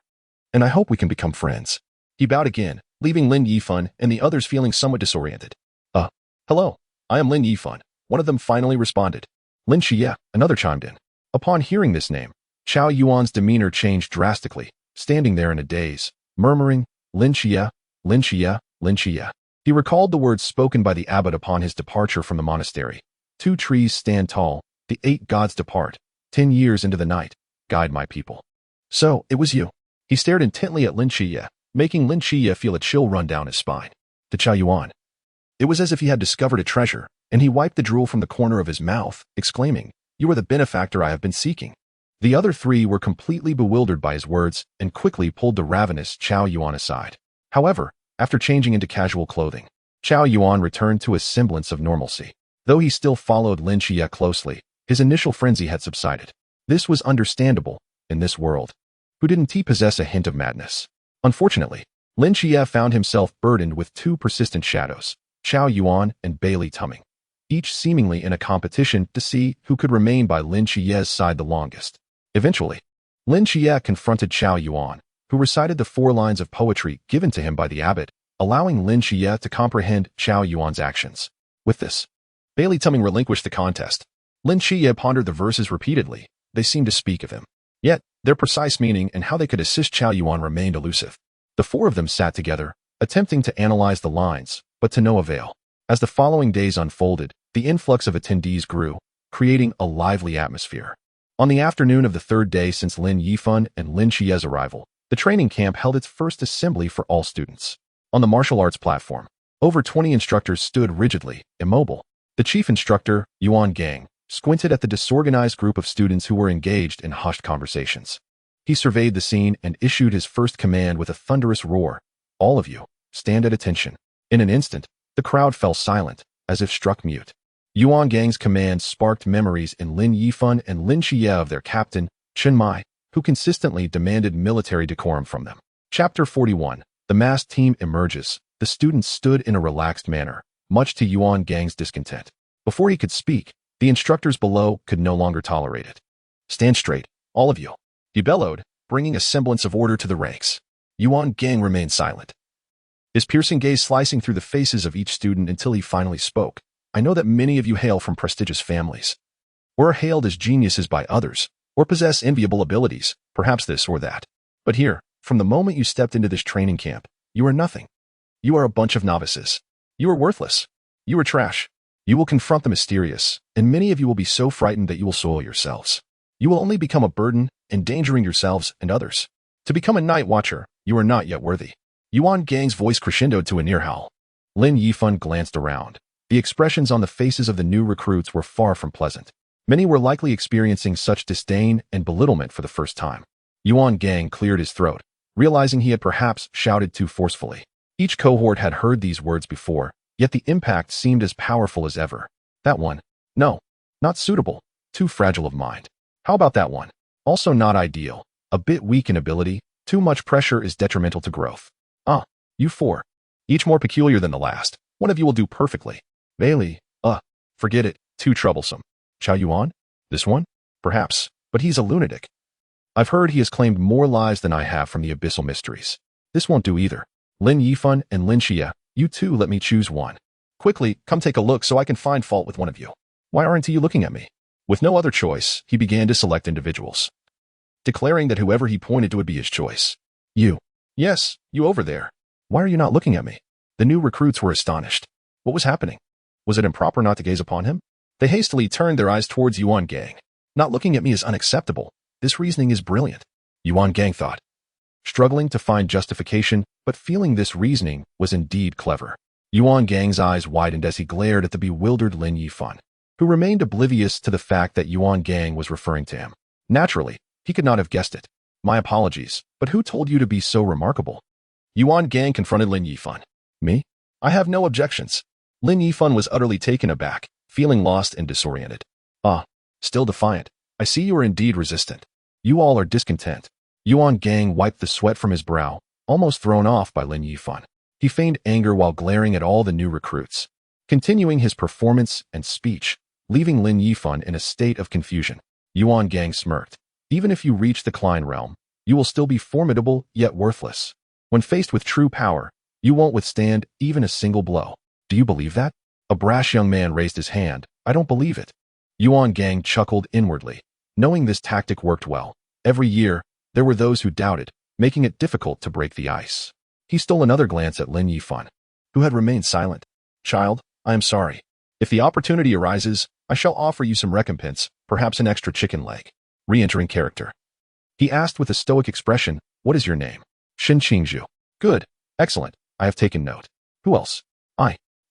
[SPEAKER 1] and I hope we can become friends." He bowed again, leaving Lin Yifan and the others feeling somewhat disoriented. Hello, I am Lin Yifan," one of them finally responded. "Lin Qiye," another chimed in. Upon hearing this name, Chao Yuan's demeanor changed drastically, standing there in a daze, murmuring, "Lin Qiye, Lin Qiye, Lin Qiye." He recalled the words spoken by the abbot upon his departure from the monastery. 2 trees stand tall, the 8 gods depart. 10 years into the night, guide my people." "So, it was you." He stared intently at Lin Qiye, making Lin Qiye feel a chill run down his spine. To Chao Yuan, it was as if he had discovered a treasure, and he wiped the drool from the corner of his mouth, exclaiming, "You are the benefactor I have been seeking." The other 3 were completely bewildered by his words and quickly pulled the ravenous Chao Yuan aside. However, after changing into casual clothing, Chao Yuan returned to a semblance of normalcy. Though he still followed Lin Qiye closely, his initial frenzy had subsided. This was understandable in this world. Who didn't he possess a hint of madness? Unfortunately, Lin Qiye found himself burdened with 2 persistent shadows, Chao Yuan and Bailey Tumming, each seemingly in a competition to see who could remain by Lin Qiye's side the longest. Eventually, Lin Qiye confronted Chao Yuan, who recited the 4 lines of poetry given to him by the abbot, allowing Lin Qiye to comprehend Chao Yuan's actions. With this, Bailey Tumming relinquished the contest. Lin Qiye pondered the verses repeatedly. They seemed to speak of him. Yet, their precise meaning and how they could assist Chao Yuan remained elusive. The 4 of them sat together, attempting to analyze the lines, but to no avail. As the following days unfolded, the influx of attendees grew, creating a lively atmosphere. On the afternoon of the 3rd day since Lin Yifan and Lin Qiye's arrival, the training camp held its first assembly for all students. On the martial arts platform, over 20 instructors stood rigidly, immobile. The chief instructor, Yuan Gang, squinted at the disorganized group of students who were engaged in hushed conversations. He surveyed the scene and issued his first command with a thunderous roar. "All of you, stand at attention." In an instant, the crowd fell silent, as if struck mute. Yuan Gang's command sparked memories in Lin Yifan and Lin Qiye of their captain, Chen Mai, who consistently demanded military decorum from them. Chapter 41. The masked team emerges. The students stood in a relaxed manner, much to Yuan Gang's discontent. Before he could speak, the instructors below could no longer tolerate it. "Stand straight, all of you," he bellowed, bringing a semblance of order to the ranks. Yuan Gang remained silent, his piercing gaze slicing through the faces of each student until he finally spoke. "I know that many of you hail from prestigious families, or are hailed as geniuses by others, or possess enviable abilities, perhaps this or that. But here, from the moment you stepped into this training camp, you are nothing. You are a bunch of novices. You are worthless. You are trash. You will confront the mysterious, and many of you will be so frightened that you will soil yourselves. You will only become a burden, endangering yourselves and others. To become a night watcher, you are not yet worthy. Yuan Gang's voice crescendoed to a near howl. Lin Yifan glanced around. The expressions on the faces of the new recruits were far from pleasant. Many were likely experiencing such disdain and belittlement for the first time. Yuan Gang cleared his throat, realizing he had perhaps shouted too forcefully. Each cohort had heard these words before, yet the impact seemed as powerful as ever. That one. No. Not suitable. Too fragile of mind. How about that one? Also not ideal. A bit weak in ability. Too much pressure is detrimental to growth. You four. Each more peculiar than the last. One of you will do perfectly. Bailey. Forget it. Too troublesome. Chao Yuan? This one? Perhaps. But he's a lunatic. I've heard he has claimed more lives than I have from the abyssal mysteries. This won't do either. Lin Yifan and Lin Qiye, you two let me choose one. Quickly, come take a look so I can find fault with one of you. Why aren't you looking at me? With no other choice, he began to select individuals, declaring that whoever he pointed to would be his choice. You. Yes, you over there. Why are you not looking at me? The new recruits were astonished. What was happening? Was it improper not to gaze upon him? They hastily turned their eyes towards Yuan Gang. Not looking at me is unacceptable. This reasoning is brilliant. Yuan Gang thought, struggling to find justification, but feeling this reasoning was indeed clever. Yuan Gang's eyes widened as he glared at the bewildered Lin Yifan, who remained oblivious to the fact that Yuan Gang was referring to him. Naturally, he could not have guessed it. My apologies, but who told you to be so remarkable? Yuan Gang confronted Lin Yifan. Me? I have no objections. Lin Yifan was utterly taken aback, feeling lost and disoriented. Still defiant. I see you are indeed resistant. You all are discontent. Yuan Gang wiped the sweat from his brow, almost thrown off by Lin Yifan. He feigned anger while glaring at all the new recruits, continuing his performance and speech, leaving Lin Yifan in a state of confusion. Yuan Gang smirked. Even if you reach the Klein realm, you will still be formidable yet worthless. When faced with true power, you won't withstand even a single blow. Do you believe that? A brash young man raised his hand. I don't believe it. Yuan Gang chuckled inwardly, knowing this tactic worked well. Every year, there were those who doubted, making it difficult to break the ice. He stole another glance at Lin Yifan, who had remained silent. Child, I am sorry. If the opportunity arises, I shall offer you some recompense, perhaps an extra chicken leg. Re-entering character. He asked with a stoic expression, what is your name? Shin Qingzhu. Good. Excellent. I have taken note. Who else?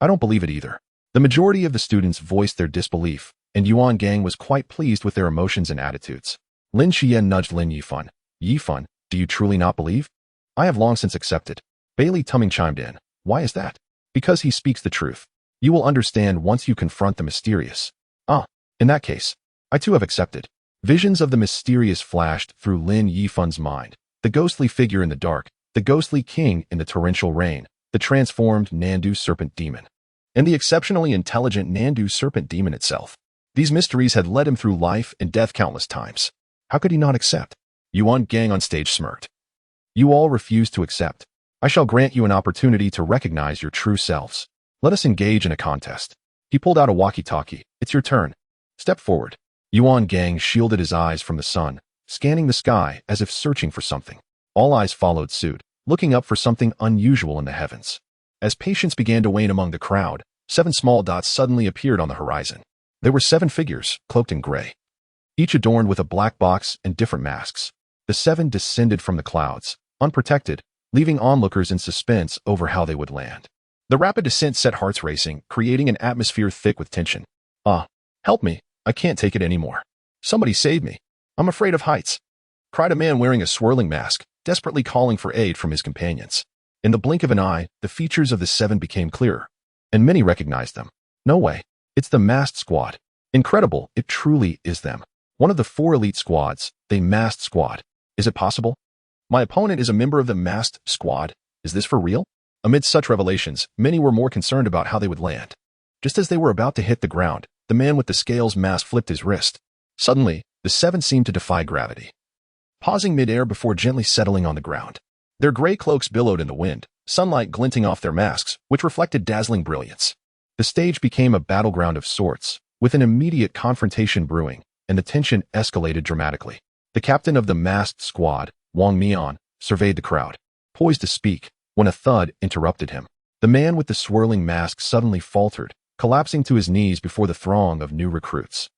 [SPEAKER 1] I don't believe it either. The majority of the students voiced their disbelief, and Yuan Gang was quite pleased with their emotions and attitudes. Lin Qiye nudged Lin Yifan. Yifan, do you truly not believe? I have long since accepted. Bailey Tumming chimed in. Why is that? Because he speaks the truth. You will understand once you confront the mysterious. In that case, I too have accepted. Visions of the mysterious flashed through Lin Yifan's mind. The ghostly figure in the dark, the ghostly king in the torrential rain, the transformed Nandu serpent demon, and the exceptionally intelligent Nandu serpent demon itself. These mysteries had led him through life and death countless times. How could he not accept? Yuan Gang on stage smirked. You all refuse to accept. I shall grant you an opportunity to recognize your true selves. Let us engage in a contest. He pulled out a walkie-talkie. It's your turn. Step forward. Yuan Gang shielded his eyes from the sun, scanning the sky as if searching for something. All eyes followed suit, looking up for something unusual in the heavens. As patience began to wane among the crowd, 7 small dots suddenly appeared on the horizon. There were 7 figures, cloaked in gray, each adorned with a black box and different masks. The 7 descended from the clouds, unprotected, leaving onlookers in suspense over how they would land. The rapid descent set hearts racing, creating an atmosphere thick with tension. Help me. I can't take it anymore. Somebody save me. I'm afraid of heights, cried a man wearing a swirling mask, desperately calling for aid from his companions. In the blink of an eye, the features of the 7 became clearer, and many recognized them. No way. It's the masked squad. Incredible, it truly is them. One of the 4 elite squads, the masked squad. Is it possible? My opponent is a member of the masked squad. Is this for real? Amidst such revelations, many were more concerned about how they would land. Just as they were about to hit the ground, the man with the scales mask flipped his wrist. Suddenly, the 7 seemed to defy gravity, pausing midair before gently settling on the ground. Their gray cloaks billowed in the wind, sunlight glinting off their masks, which reflected dazzling brilliance. The stage became a battleground of sorts, with an immediate confrontation brewing, and the tension escalated dramatically. The captain of the masked squad, Wang Mian, surveyed the crowd, poised to speak, when a thud interrupted him. The man with the swirling mask suddenly faltered, collapsing to his knees before the throng of new recruits.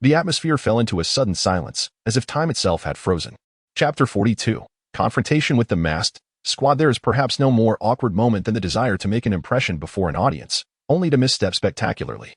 [SPEAKER 1] The atmosphere fell into a sudden silence, as if time itself had frozen. Chapter 42. Confrontation with the masked squad. There is perhaps no more awkward moment than the desire to make an impression before an audience, only to misstep spectacularly.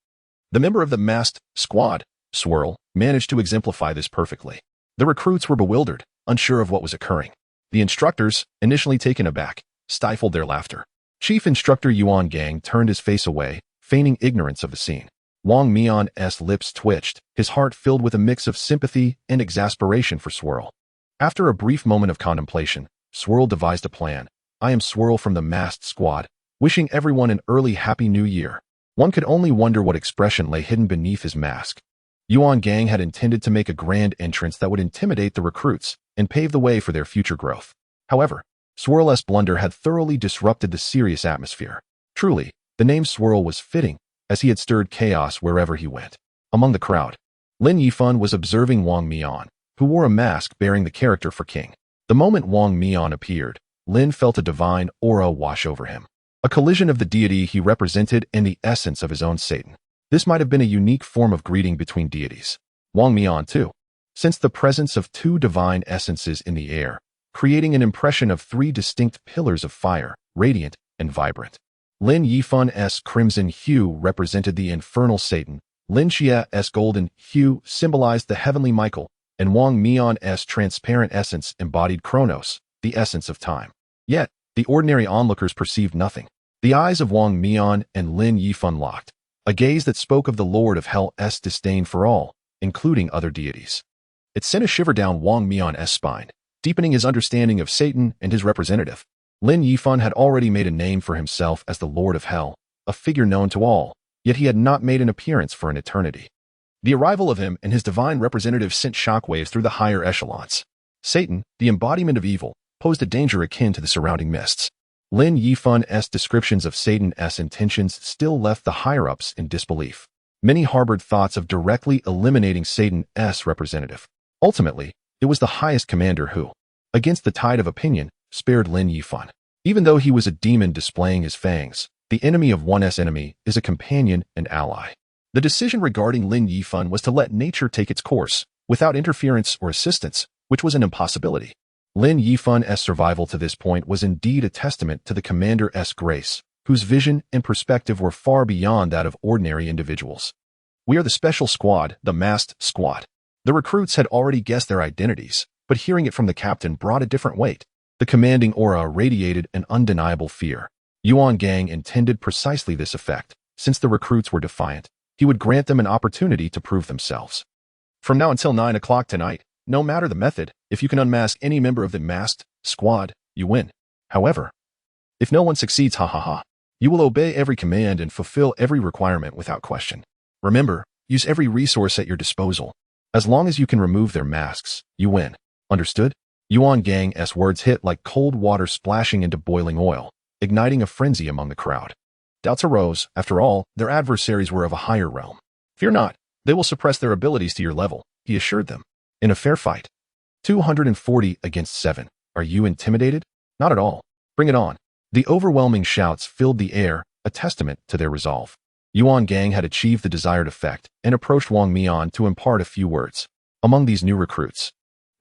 [SPEAKER 1] The member of the masked squad, Swirl, managed to exemplify this perfectly. The recruits were bewildered, unsure of what was occurring. The instructors, initially taken aback, stifled their laughter. Chief Instructor Yuan Gang turned his face away, feigning ignorance of the scene. Wang Mian's lips twitched, his heart filled with a mix of sympathy and exasperation for Swirl. After a brief moment of contemplation, Swirl devised a plan. I am Swirl from the masked squad, wishing everyone an early Happy New Year. One could only wonder what expression lay hidden beneath his mask. Yuan Gang had intended to make a grand entrance that would intimidate the recruits and pave the way for their future growth. However, Swirl's blunder had thoroughly disrupted the serious atmosphere. Truly, the name Swirl was fitting, as he had stirred chaos wherever he went. Among the crowd, Lin Yifan was observing Wang Mian, who wore a mask bearing the character for king. The moment Wang Mian appeared, Lin felt a divine aura wash over him. A collision of the deity he represented and the essence of his own Satan. This might have been a unique form of greeting between deities. Wang Mian too, sensed the presence of two divine essences in the air, creating an impression of three distinct pillars of fire, radiant and vibrant. Lin Yifan's crimson hue represented the infernal Satan, Lin Qiye's golden hue symbolized the heavenly Michael, and Wang Mian's transparent essence embodied Kronos, the essence of time. Yet, the ordinary onlookers perceived nothing. The eyes of Wang Mian and Lin Yifan locked, a gaze that spoke of the Lord of Hell's disdain for all, including other deities. It sent a shiver down Wang Mian's spine, deepening his understanding of Satan and his representative. Lin Yifan had already made a name for himself as the Lord of Hell, a figure known to all, yet he had not made an appearance for an eternity. The arrival of him and his divine representative sent shockwaves through the higher echelons. Satan, the embodiment of evil, posed a danger akin to the surrounding mists. Lin Yifan's descriptions of Satan's intentions still left the higher-ups in disbelief. Many harbored thoughts of directly eliminating Satan's representative. Ultimately, it was the highest commander who, against the tide of opinion, spared Lin Yifan. Even though he was a demon displaying his fangs, the enemy of one's enemy is a companion and ally. The decision regarding Lin Yifan was to let nature take its course, without interference or assistance, which was an impossibility. Lin Yifan's survival to this point was indeed a testament to the commander's grace, whose vision and perspective were far beyond that of ordinary individuals. We are the special squad, the masked squad. The recruits had already guessed their identities, but hearing it from the captain brought a different weight. The commanding aura radiated an undeniable fear. Yuan Gang intended precisely this effect. Since the recruits were defiant, he would grant them an opportunity to prove themselves. From now until 9 o'clock tonight, no matter the method, if you can unmask any member of the masked squad, you win. However, if no one succeeds, you will obey every command and fulfill every requirement without question. Remember, use every resource at your disposal. As long as you can remove their masks, you win. Understood? Yuan Gang's words hit like cold water splashing into boiling oil, igniting a frenzy among the crowd. Doubts arose. After all, their adversaries were of a higher realm. Fear not, they will suppress their abilities to your level, he assured them. In a fair fight. 240 against 7. Are you intimidated? Not at all. Bring it on. The overwhelming shouts filled the air, a testament to their resolve. Yuan Gang had achieved the desired effect and approached Wang Mian to impart a few words. Among these new recruits,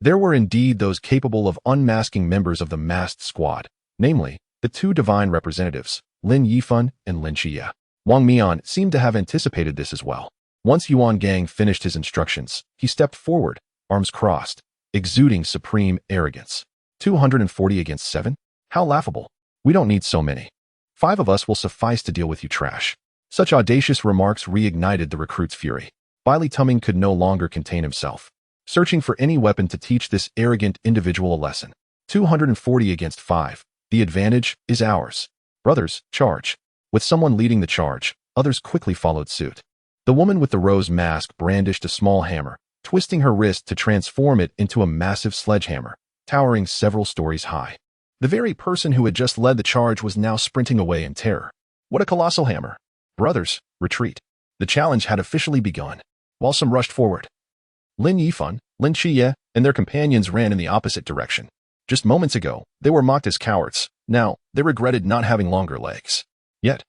[SPEAKER 1] there were indeed those capable of unmasking members of the masked squad, namely, the two divine representatives, Lin Yifan and Lin Qiye. Wang Mian seemed to have anticipated this as well. Once Yuan Gang finished his instructions, he stepped forward, arms crossed, exuding supreme arrogance. 240 against 7? How laughable. We don't need so many. 5 of us will suffice to deal with you trash. Such audacious remarks reignited the recruit's fury. Bailey Tumming could no longer contain himself, searching for any weapon to teach this arrogant individual a lesson. 240 against 5. The advantage is ours. Brothers, charge. With someone leading the charge, others quickly followed suit. The woman with the rose mask brandished a small hammer, twisting her wrist to transform it into a massive sledgehammer, towering several stories high. The very person who had just led the charge was now sprinting away in terror. What a colossal hammer! Brothers, retreat. The challenge had officially begun. While some rushed forward, Lin Yifan, Lin Qiye, and their companions ran in the opposite direction. Just moments ago, they were mocked as cowards. Now, they regretted not having longer legs. Yet,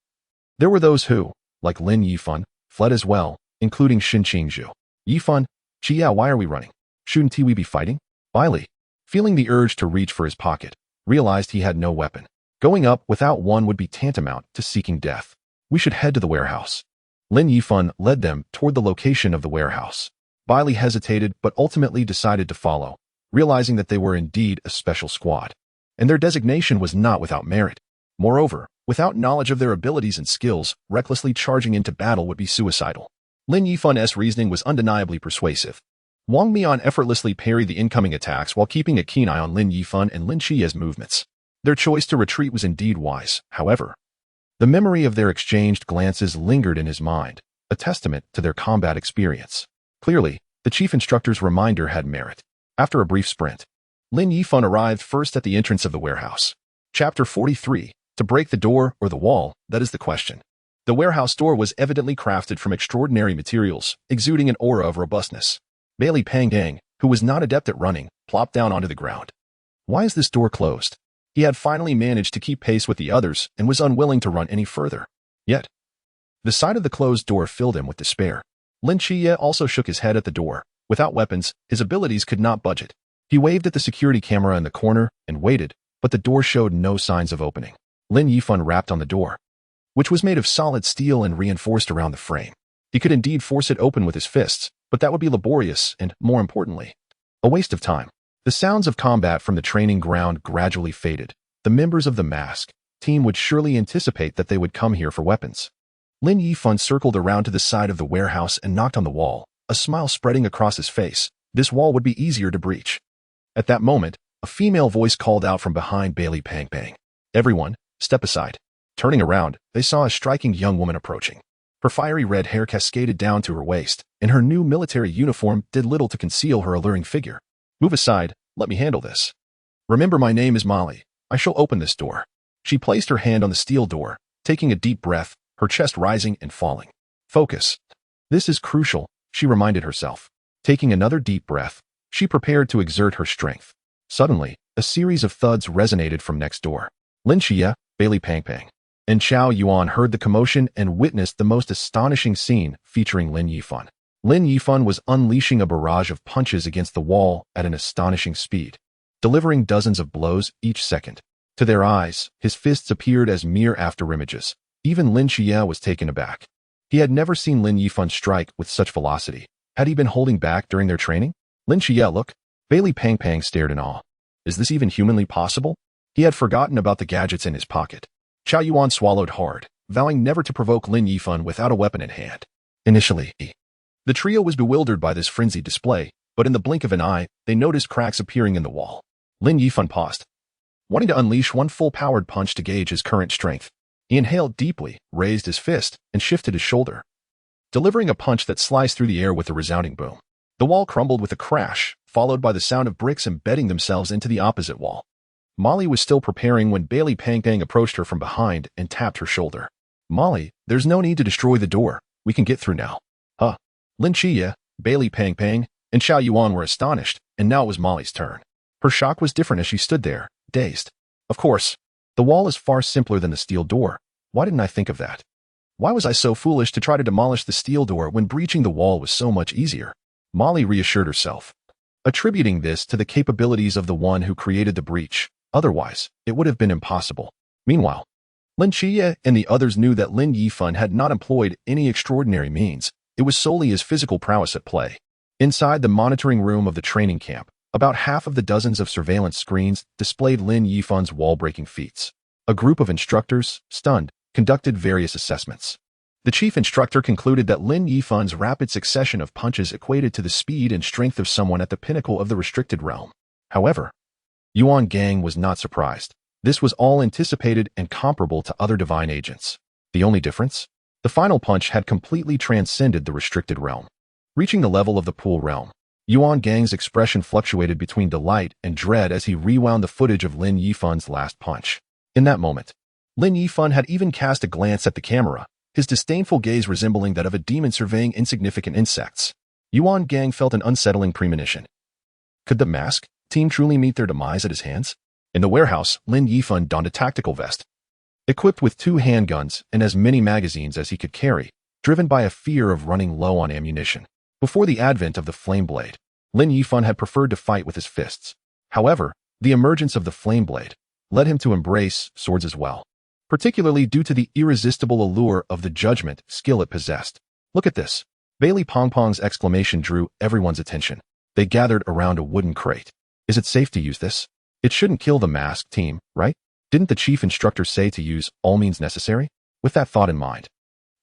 [SPEAKER 1] there were those who, like Lin Yifan, fled as well, including Xin Qingzhu. Yifan, Qiye, why are we running? Shouldn't we be fighting? Bailey, feeling the urge to reach for his pocket, realized he had no weapon. Going up without one would be tantamount to seeking death. We should head to the warehouse. Lin Yifan led them toward the location of the warehouse. Bailey hesitated but ultimately decided to follow, realizing that they were indeed a special squad. And their designation was not without merit. Moreover, without knowledge of their abilities and skills, recklessly charging into battle would be suicidal. Lin Yifan's reasoning was undeniably persuasive. Wang Mian effortlessly parried the incoming attacks while keeping a keen eye on Lin Yifan and Lin Qiye's movements. Their choice to retreat was indeed wise, however. The memory of their exchanged glances lingered in his mind, a testament to their combat experience. Clearly, the chief instructor's reminder had merit. After a brief sprint, Lin Yifan arrived first at the entrance of the warehouse. Chapter 43. To break the door or the wall, that is the question. The warehouse door was evidently crafted from extraordinary materials, exuding an aura of robustness. Bailey Pangang, who was not adept at running, plopped down onto the ground. Why is this door closed? He had finally managed to keep pace with the others and was unwilling to run any further. Yet, the sight of the closed door filled him with despair. Lin Qiye also shook his head at the door. Without weapons, his abilities could not budge it. He waved at the security camera in the corner and waited, but the door showed no signs of opening. Lin Yifan rapped on the door, which was made of solid steel and reinforced around the frame. He could indeed force it open with his fists, but that would be laborious and, more importantly, a waste of time. The sounds of combat from the training ground gradually faded. The members of the mask team would surely anticipate that they would come here for weapons. Lin Yifan circled around to the side of the warehouse and knocked on the wall, a smile spreading across his face. This wall would be easier to breach. At that moment, a female voice called out from behind Bailey Pangang. Everyone, step aside. Turning around, they saw a striking young woman approaching. Her fiery red hair cascaded down to her waist, and her new military uniform did little to conceal her alluring figure. Move aside, let me handle this. Remember, my name is Molly. I shall open this door. She placed her hand on the steel door, taking a deep breath, her chest rising and falling. Focus. This is crucial, she reminded herself. Taking another deep breath, she prepared to exert her strength. Suddenly, a series of thuds resonated from next door. Lin Qiye, Bailey Pangang, and Xiao Yuan heard the commotion and witnessed the most astonishing scene featuring Lin Yifan. Lin Yifan was unleashing a barrage of punches against the wall at an astonishing speed, delivering dozens of blows each second. To their eyes, his fists appeared as mere afterimages. Even Lin Qiye was taken aback. He had never seen Lin Yifan strike with such velocity. Had he been holding back during their training? Lin Qiye, look. Bailey Pangang stared in awe. Is this even humanly possible? He had forgotten about the gadgets in his pocket. Xiao Yuan swallowed hard, vowing never to provoke Lin Yifan without a weapon in hand. Initially, the trio was bewildered by this frenzied display, but in the blink of an eye, they noticed cracks appearing in the wall. Lin Yifan paused, wanting to unleash one full-powered punch to gauge his current strength. He inhaled deeply, raised his fist, and shifted his shoulder, delivering a punch that sliced through the air with a resounding boom. The wall crumbled with a crash, followed by the sound of bricks embedding themselves into the opposite wall. Molly was still preparing when Bailey Pangang approached her from behind and tapped her shoulder. Molly, there's no need to destroy the door. We can get through now. Huh. Lin Qiye, Bailey Pangang, and Xiao Yuan were astonished, and now it was Molly's turn. Her shock was different as she stood there, dazed. Of course, the wall is far simpler than the steel door. Why didn't I think of that? Why was I so foolish to try to demolish the steel door when breaching the wall was so much easier? Molly reassured herself, attributing this to the capabilities of the one who created the breach. Otherwise, it would have been impossible. Meanwhile, Lin Qiye and the others knew that Lin Yifan had not employed any extraordinary means. It was solely his physical prowess at play. Inside the monitoring room of the training camp, about half of the dozens of surveillance screens displayed Lin Yifan's wall-breaking feats. A group of instructors, stunned, conducted various assessments. The chief instructor concluded that Lin Yifan's rapid succession of punches equated to the speed and strength of someone at the pinnacle of the restricted realm. However, Yuan Gang was not surprised. This was all anticipated and comparable to other divine agents. The only difference? The final punch had completely transcended the restricted realm. Reaching the level of the pool realm, Yuan Gang's expression fluctuated between delight and dread as he rewound the footage of Lin Yifan's last punch. In that moment, Lin Yifan had even cast a glance at the camera, his disdainful gaze resembling that of a demon surveying insignificant insects. Yuan Gang felt an unsettling premonition. Could the mask team truly meet their demise at his hands? In the warehouse, Lin Yifan donned a tactical vest, equipped with 2 handguns and as many magazines as he could carry, driven by a fear of running low on ammunition. Before the advent of the flame blade, Lin Yifan had preferred to fight with his fists. However, the emergence of the flame blade led him to embrace swords as well, particularly due to the irresistible allure of the judgment skill it possessed. Look at this. Bailey Pongpong's exclamation drew everyone's attention. They gathered around a wooden crate. Is it safe to use this? It shouldn't kill the masked team, right? Didn't the chief instructor say to use all means necessary? With that thought in mind,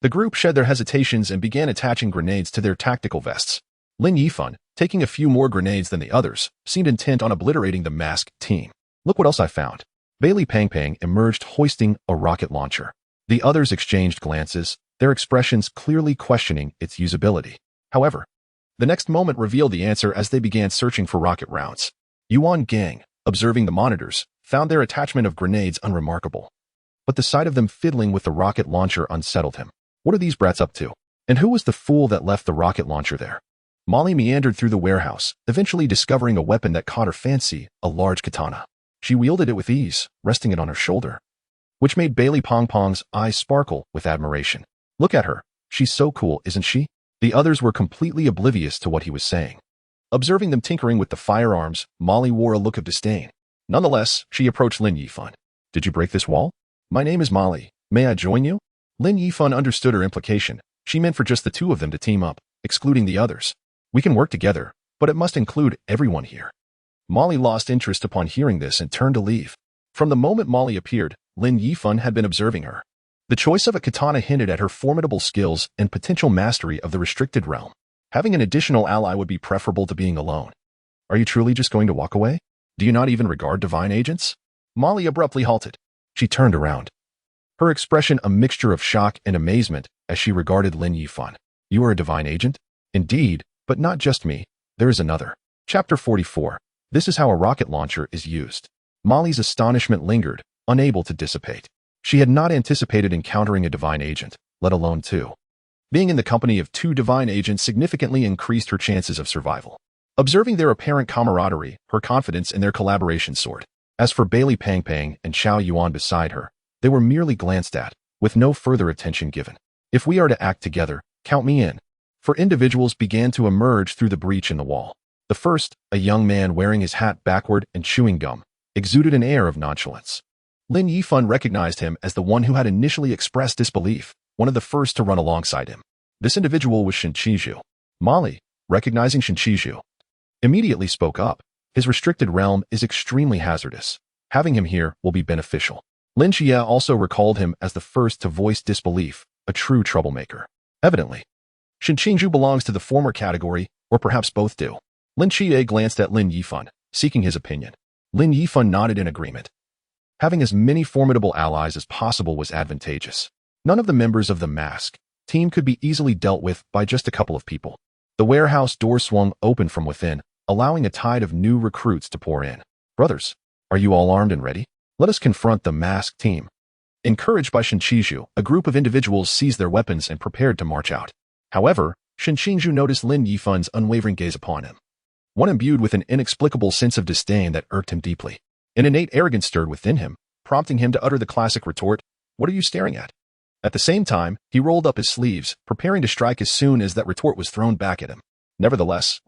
[SPEAKER 1] the group shed their hesitations and began attaching grenades to their tactical vests. Lin Yifan, taking a few more grenades than the others, seemed intent on obliterating the masked team. Look what else I found. Bailey Pangpang emerged hoisting a rocket launcher. The others exchanged glances, their expressions clearly questioning its usability. However, the next moment revealed the answer as they began searching for rocket rounds. Yuan Gang, observing the monitors, found their attachment of grenades unremarkable. But the sight of them fiddling with the rocket launcher unsettled him. What are these brats up to? And who was the fool that left the rocket launcher there? Molly meandered through the warehouse, eventually discovering a weapon that caught her fancy, a large katana. She wielded it with ease, resting it on her shoulder, which made Bailey Pongpong's eyes sparkle with admiration. Look at her. She's so cool, isn't she? The others were completely oblivious to what he was saying. Observing them tinkering with the firearms, Molly wore a look of disdain. Nonetheless, she approached Lin Yifan. Did you break this wall? My name is Molly. May I join you? Lin Yifan understood her implication. She meant for just the 2 of them to team up, excluding the others. We can work together, but it must include everyone here. Molly lost interest upon hearing this and turned to leave. From the moment Molly appeared, Lin Yifan had been observing her. The choice of a katana hinted at her formidable skills and potential mastery of the restricted realm. Having an additional ally would be preferable to being alone. Are you truly just going to walk away? Do you not even regard divine agents? Molly abruptly halted. She turned around, her expression a mixture of shock and amazement as she regarded Lin Yifan. You are a divine agent? Indeed, but not just me. There is another. Chapter 44. This is how a rocket launcher is used. Molly's astonishment lingered, unable to dissipate. She had not anticipated encountering a divine agent, let alone 2. Being in the company of 2 divine agents significantly increased her chances of survival. Observing their apparent camaraderie, her confidence in their collaboration soared. As for Bailey Pangpang and Xiao Yuan beside her, they were merely glanced at, with no further attention given. If we are to act together, count me in. For individuals began to emerge through the breach in the wall. The first, a young man wearing his hat backward and chewing gum, exuded an air of nonchalance. Lin Yifan recognized him as the one who had initially expressed disbelief, one of the first to run alongside him. This individual was Lin Qiye. Molly, recognizing Lin Qiye, immediately spoke up. His restricted realm is extremely hazardous. Having him here will be beneficial. Lin Qiye also recalled him as the first to voice disbelief, a true troublemaker. Evidently, Lin Qiye belongs to the former category, or perhaps both do. Lin Qiye glanced at Lin Yifan, seeking his opinion. Lin Yifan nodded in agreement. Having as many formidable allies as possible was advantageous. None of the members of the mask team could be easily dealt with by just a couple of people. The warehouse door swung open from within, allowing a tide of new recruits to pour in. Brothers, are you all armed and ready? Let us confront the masked team. Encouraged by Lin Qiye, a group of individuals seized their weapons and prepared to march out. However, Lin Qiye noticed Lin Yifan's unwavering gaze upon him, one imbued with an inexplicable sense of disdain that irked him deeply. An innate arrogance stirred within him, prompting him to utter the classic retort, "What are you staring at?" At the same time, he rolled up his sleeves, preparing to strike as soon as that retort was thrown back at him. Nevertheless,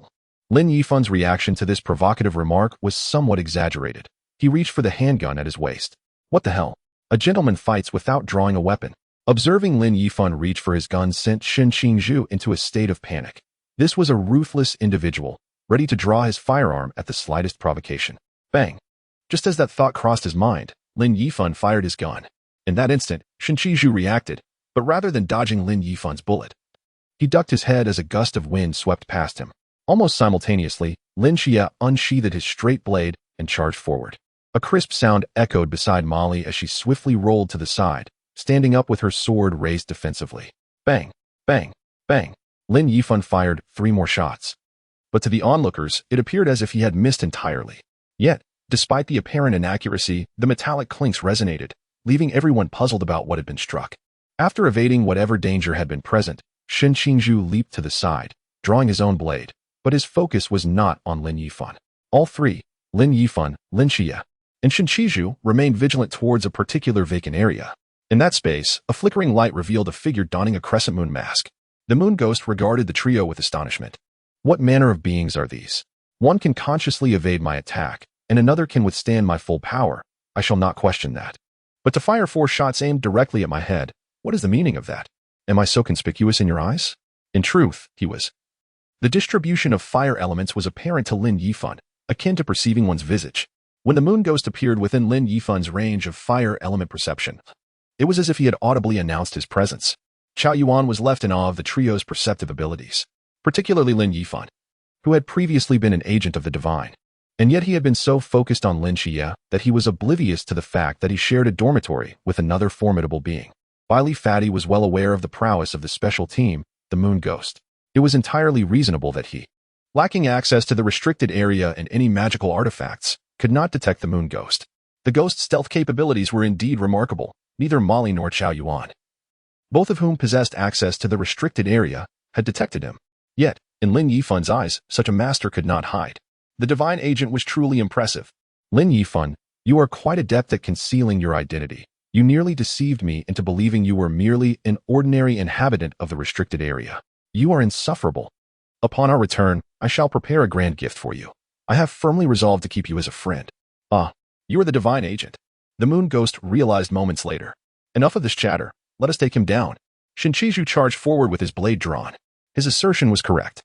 [SPEAKER 1] Lin Yifan's reaction to this provocative remark was somewhat exaggerated. He reached for the handgun at his waist. What the hell? A gentleman fights without drawing a weapon. Observing Lin Yifan reach for his gun sent Lin Qiye into a state of panic. This was a ruthless individual, ready to draw his firearm at the slightest provocation. Bang! Just as that thought crossed his mind, Lin Yifan fired his gun. In that instant, Lin Qiye reacted, but rather than dodging Lin Yifan's bullet, he ducked his head as a gust of wind swept past him. Almost simultaneously, Lin Qiye unsheathed his straight blade and charged forward. A crisp sound echoed beside Molly as she swiftly rolled to the side, standing up with her sword raised defensively. Bang! Bang! Bang! Lin Yifan fired 3 more shots. But to the onlookers, it appeared as if he had missed entirely. Yet, despite the apparent inaccuracy, the metallic clinks resonated, leaving everyone puzzled about what had been struck. After evading whatever danger had been present, Lin Qiye leaped to the side, drawing his own blade, but his focus was not on Lin Yifan. All 3, Lin Yifan, Lin Qiye, and Shen Qizhu remained vigilant towards a particular vacant area. In that space, a flickering light revealed a figure donning a crescent moon mask. The moon ghost regarded the trio with astonishment. What manner of beings are these? One can consciously evade my attack, and another can withstand my full power. I shall not question that. But to fire 4 shots aimed directly at my head, what is the meaning of that? Am I so conspicuous in your eyes? In truth, he was. The distribution of fire elements was apparent to Lin Yifan, akin to perceiving one's visage. When the moon ghost appeared within Lin Yifan's range of fire element perception, it was as if he had audibly announced his presence. Qiao Yuan was left in awe of the trio's perceptive abilities, particularly Lin Yifan, who had previously been an agent of the divine. And yet he had been so focused on Lin Qiye that he was oblivious to the fact that he shared a dormitory with another formidable being. Wily Fatty was well aware of the prowess of the special team, the Moon Ghost. It was entirely reasonable that he, lacking access to the restricted area and any magical artifacts, could not detect the Moon Ghost. The Ghost's stealth capabilities were indeed remarkable. Neither Molly nor Qiao Yuan, both of whom possessed access to the restricted area, had detected him. Yet, in Lin Yifan's eyes, such a master could not hide. The divine agent was truly impressive. Lin Yifan, you are quite adept at concealing your identity. You nearly deceived me into believing you were merely an ordinary inhabitant of the restricted area. You are insufferable. Upon our return, I shall prepare a grand gift for you. I have firmly resolved to keep you as a friend. Ah, you are the divine agent. The Moon Ghost realized moments later. Enough of this chatter. Let us take him down. Shen Qizhu charged forward with his blade drawn. His assertion was correct.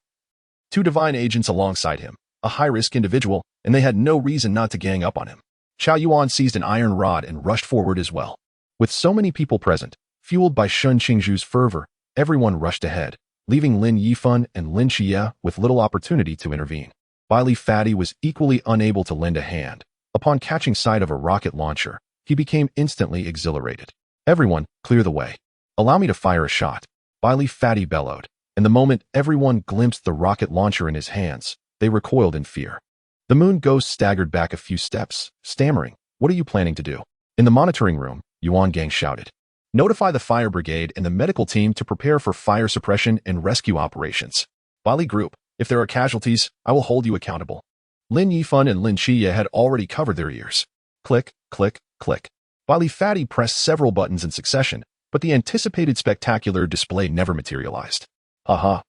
[SPEAKER 1] 2 divine agents alongside him, a high-risk individual, and they had no reason not to gang up on him. Qiao Yuan seized an iron rod and rushed forward as well. With so many people present, fueled by Shen Qingzhu's fervor, everyone rushed ahead, leaving Lin Yifan and Lin Qiye with little opportunity to intervene. Wily Fatty was equally unable to lend a hand. Upon catching sight of a rocket launcher, he became instantly exhilarated. Everyone, clear the way. Allow me to fire a shot. Wily Fatty bellowed, and the moment everyone glimpsed the rocket launcher in his hands, they recoiled in fear. The Moon Ghost staggered back a few steps, stammering, "What are you planning to do?" In the monitoring room, Yuan Gang shouted, "Notify the fire brigade and the medical team to prepare for fire suppression and rescue operations. Wily Group, if there are casualties, I will hold you accountable." Lin Yifan and Lin Qiye had already covered their ears. Click, click, click. Wily Fatty pressed several buttons in succession, but the anticipated spectacular display never materialized. Haha.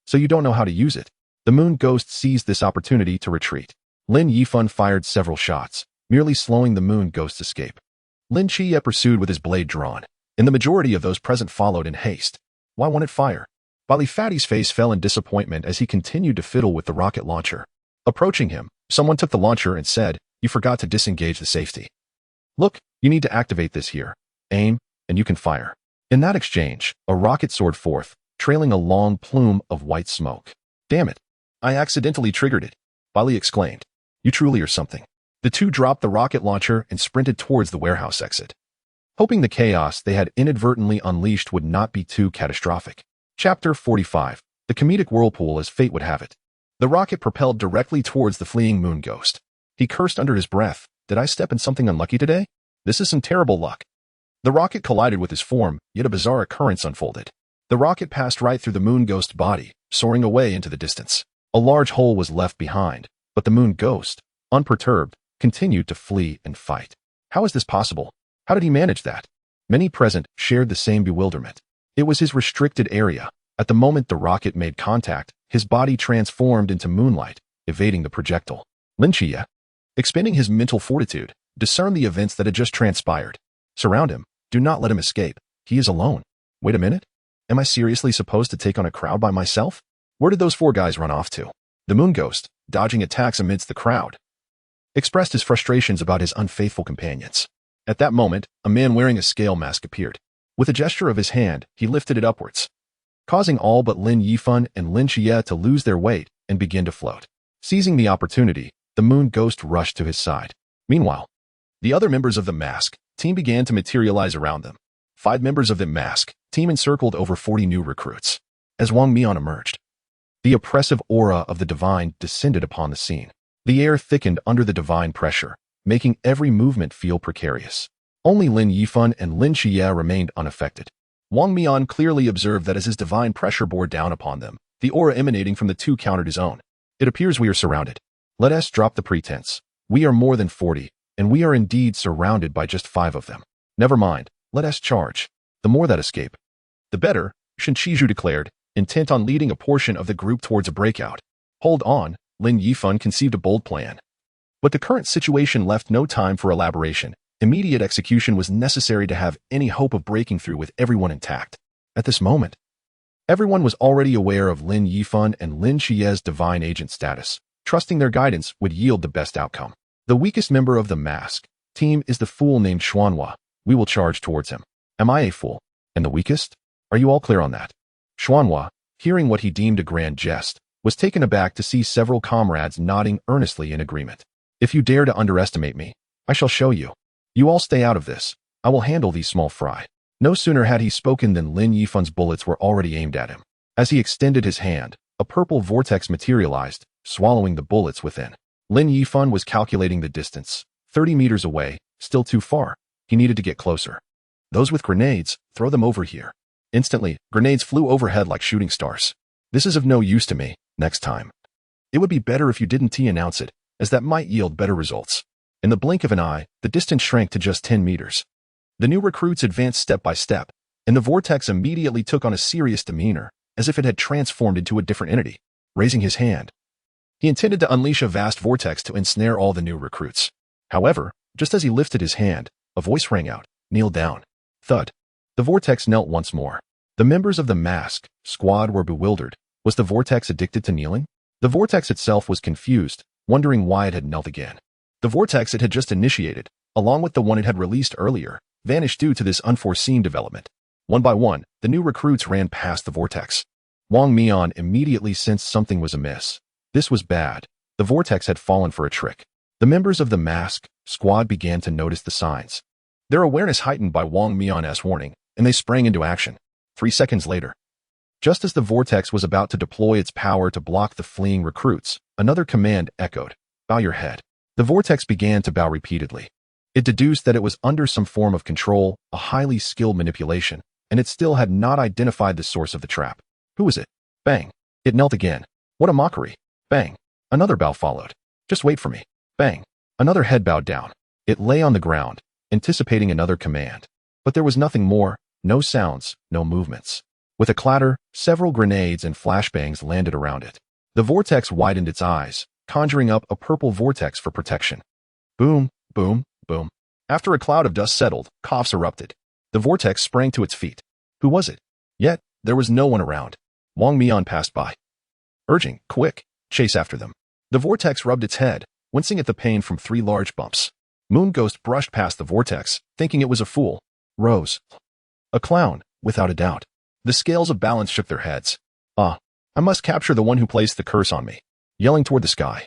[SPEAKER 1] So you don't know how to use it. The Moon Ghost seized this opportunity to retreat. Lin Yifan fired several shots, merely slowing the Moon Ghost's escape. Lin Qiye pursued with his blade drawn, and the majority of those present followed in haste. Why won't it fire? Wily Fatty's face fell in disappointment as he continued to fiddle with the rocket launcher. Approaching him, someone took the launcher and said, "You forgot to disengage the safety. Look, you need to activate this here. Aim, and you can fire." In that exchange, a rocket soared forth, trailing a long plume of white smoke. "Damn it. I accidentally triggered it," Wily exclaimed. "You truly are something." The two dropped the rocket launcher and sprinted towards the warehouse exit, hoping the chaos they had inadvertently unleashed would not be too catastrophic. Chapter 45. The comedic whirlpool as fate would have it. The rocket propelled directly towards the fleeing Moon Ghost. He cursed under his breath, "Did I step in something unlucky today? This is some terrible luck." The rocket collided with his form, yet a bizarre occurrence unfolded. The rocket passed right through the Moon Ghost's body, soaring away into the distance. A large hole was left behind, but the Moon Ghost, unperturbed, continued to flee and fight. How is this possible? How did he manage that? Many present shared the same bewilderment. It was his restricted area. At the moment the rocket made contact, his body transformed into moonlight, evading the projectile. Lin Qiye, expending his mental fortitude, discerned the events that had just transpired. Surround him. Do not let him escape. He is alone. Wait a minute. Am I seriously supposed to take on a crowd by myself? Where did those 4 guys run off to? The Moon Ghost, dodging attacks amidst the crowd, expressed his frustrations about his unfaithful companions. At that moment, a man wearing a scale mask appeared. With a gesture of his hand, he lifted it upwards, causing all but Lin Yifan and Lin Qiye to lose their weight and begin to float. Seizing the opportunity, the Moon Ghost rushed to his side. Meanwhile, the other members of the mask team began to materialize around them. 5 members of the mask team encircled over 40 new recruits. As Wang Mian emerged, the oppressive aura of the divine descended upon the scene. The air thickened under the divine pressure, making every movement feel precarious. Only Lin Yifan and Lin Qiye remained unaffected. Wang Mian clearly observed that as his divine pressure bore down upon them, the aura emanating from the two countered his own. "It appears we are surrounded. Let us drop the pretense. We are more than 40, and we are indeed surrounded by just 5 of them. Never mind, let us charge. The more that escape, the better, Shinchiju declared, intent on leading a portion of the group towards a breakout. Hold on, Lin Yifan conceived a bold plan. But the current situation left no time for elaboration. Immediate execution was necessary to have any hope of breaking through with everyone intact. At this moment, everyone was already aware of Lin Yifan and Lin Qiye's divine agent status, trusting their guidance would yield the best outcome. The weakest member of the mask team is the fool named Xuanhua. We will charge towards him. Am I a fool? And the weakest? Are you all clear on that? Xuanhua, hearing what he deemed a grand jest, was taken aback to see several comrades nodding earnestly in agreement. If you dare to underestimate me, I shall show you. You all stay out of this. I will handle these small fry. No sooner had he spoken than Lin Yifan's bullets were already aimed at him. As he extended his hand, a purple vortex materialized, swallowing the bullets within. Lin Yifan was calculating the distance. 30 meters away, still too far. He needed to get closer. Those with grenades, throw them over here. Instantly, grenades flew overhead like shooting stars. This is of no use to me, next time. It would be better if you didn't announce it, as that might yield better results. In the blink of an eye, the distance shrank to just 10 meters. The new recruits advanced step by step, and the vortex immediately took on a serious demeanor, as if it had transformed into a different entity. Raising his hand, he intended to unleash a vast vortex to ensnare all the new recruits. However, just as he lifted his hand, a voice rang out, "Kneel down." Thud. The vortex knelt once more. The members of the mask squad were bewildered. Was the vortex addicted to kneeling? The vortex itself was confused, wondering why it had knelt again. The vortex it had just initiated, along with the one it had released earlier, vanished due to this unforeseen development. One by one, the new recruits ran past the vortex. Wang Mian immediately sensed something was amiss. This was bad. The vortex had fallen for a trick. The members of the mask squad began to notice the signs. Their awareness heightened by Wang Mian's warning, and they sprang into action. 3 seconds later, just as the vortex was about to deploy its power to block the fleeing recruits, another command echoed, "Bow your head." The vortex began to bow repeatedly. It deduced that it was under some form of control, a highly skilled manipulation, and it still had not identified the source of the trap. Who was it? Bang. It knelt again. What a mockery. Bang. Another bow followed. Just wait for me. Bang. Another head bowed down. It lay on the ground, anticipating another command. But there was nothing more, no sounds, no movements. With a clatter, several grenades and flashbangs landed around it. The vortex widened its eyes, conjuring up a purple vortex for protection. Boom, boom, boom. After a cloud of dust settled, coughs erupted. The vortex sprang to its feet. Who was it? Yet, there was no one around. Wang Mian passed by, urging, "Quick, chase after them." The vortex rubbed its head, wincing at the pain from 3 large bumps. Moon Ghost brushed past the vortex, thinking it was a fool. Rose. A clown, without a doubt. The scales of balance shook their heads. I must capture the one who placed the curse on me. Yelling toward the sky,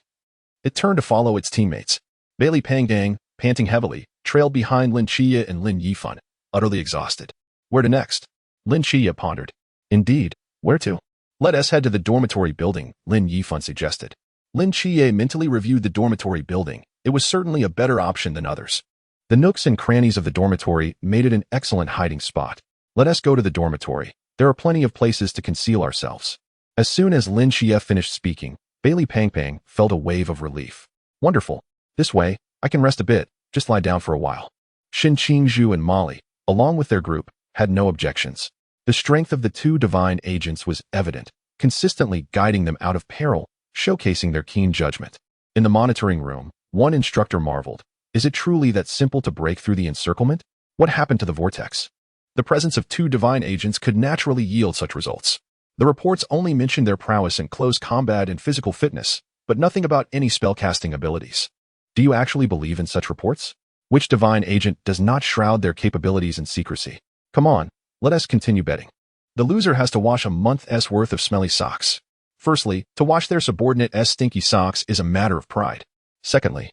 [SPEAKER 1] it turned to follow its teammates. Bailey Pangdang, panting heavily, trailed behind Lin Qiye and Lin Yifan, utterly exhausted. Where to next? Lin Qiye pondered. Indeed, where to? Let us head to the dormitory building, Lin Yifan suggested. Lin Qiye mentally reviewed the dormitory building. It was certainly a better option than others. The nooks and crannies of the dormitory made it an excellent hiding spot. Let us go to the dormitory. There are plenty of places to conceal ourselves. As soon as Lin Qiye finished speaking, Bailey Pangpang felt a wave of relief. Wonderful. This way, I can rest a bit, just lie down for a while. Xin Qingzhu and Molly, along with their group, had no objections. The strength of the 2 divine agents was evident, consistently guiding them out of peril, showcasing their keen judgment. In the monitoring room, one instructor marveled. Is it truly that simple to break through the encirclement? What happened to the vortex? The presence of 2 divine agents could naturally yield such results. The reports only mentioned their prowess in close combat and physical fitness, but nothing about any spellcasting abilities. Do you actually believe in such reports? Which divine agent does not shroud their capabilities in secrecy? Come on, let us continue betting. The loser has to wash a month's worth of smelly socks. Firstly, to wash their subordinate's stinky socks is a matter of pride. Secondly,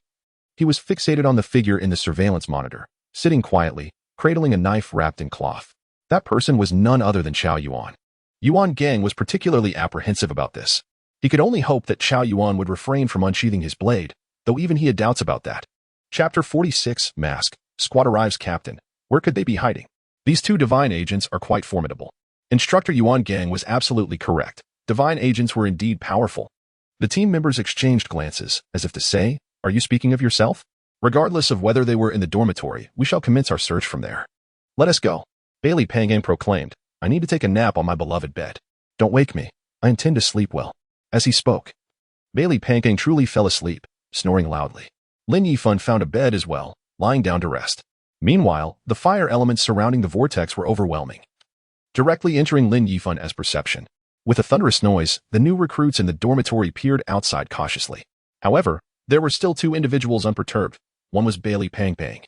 [SPEAKER 1] he was fixated on the figure in the surveillance monitor, sitting quietly, cradling a knife wrapped in cloth. That person was none other than Qiao Yuan. Yuan Gang was particularly apprehensive about this. He could only hope that Qiao Yuan would refrain from unsheathing his blade, though even he had doubts about that. Chapter 46, Mask. Squad arrives captain. Where could they be hiding? These 2 divine agents are quite formidable. Instructor Yuan Gang was absolutely correct. Divine agents were indeed powerful. The team members exchanged glances, as if to say, Are you speaking of yourself? Regardless of whether they were in the dormitory, we shall commence our search from there. Let us go. Bailey Pangang proclaimed, I need to take a nap on my beloved bed. Don't wake me. I intend to sleep well. As he spoke, Bailey Pangang truly fell asleep, snoring loudly. Lin Yifan found a bed as well, lying down to rest. Meanwhile, the fire elements surrounding the vortex were overwhelming, directly entering Lin Yifan's perception. With a thunderous noise, the new recruits in the dormitory peered outside cautiously. However, there were still two individuals unperturbed. One was Bailey Pangang,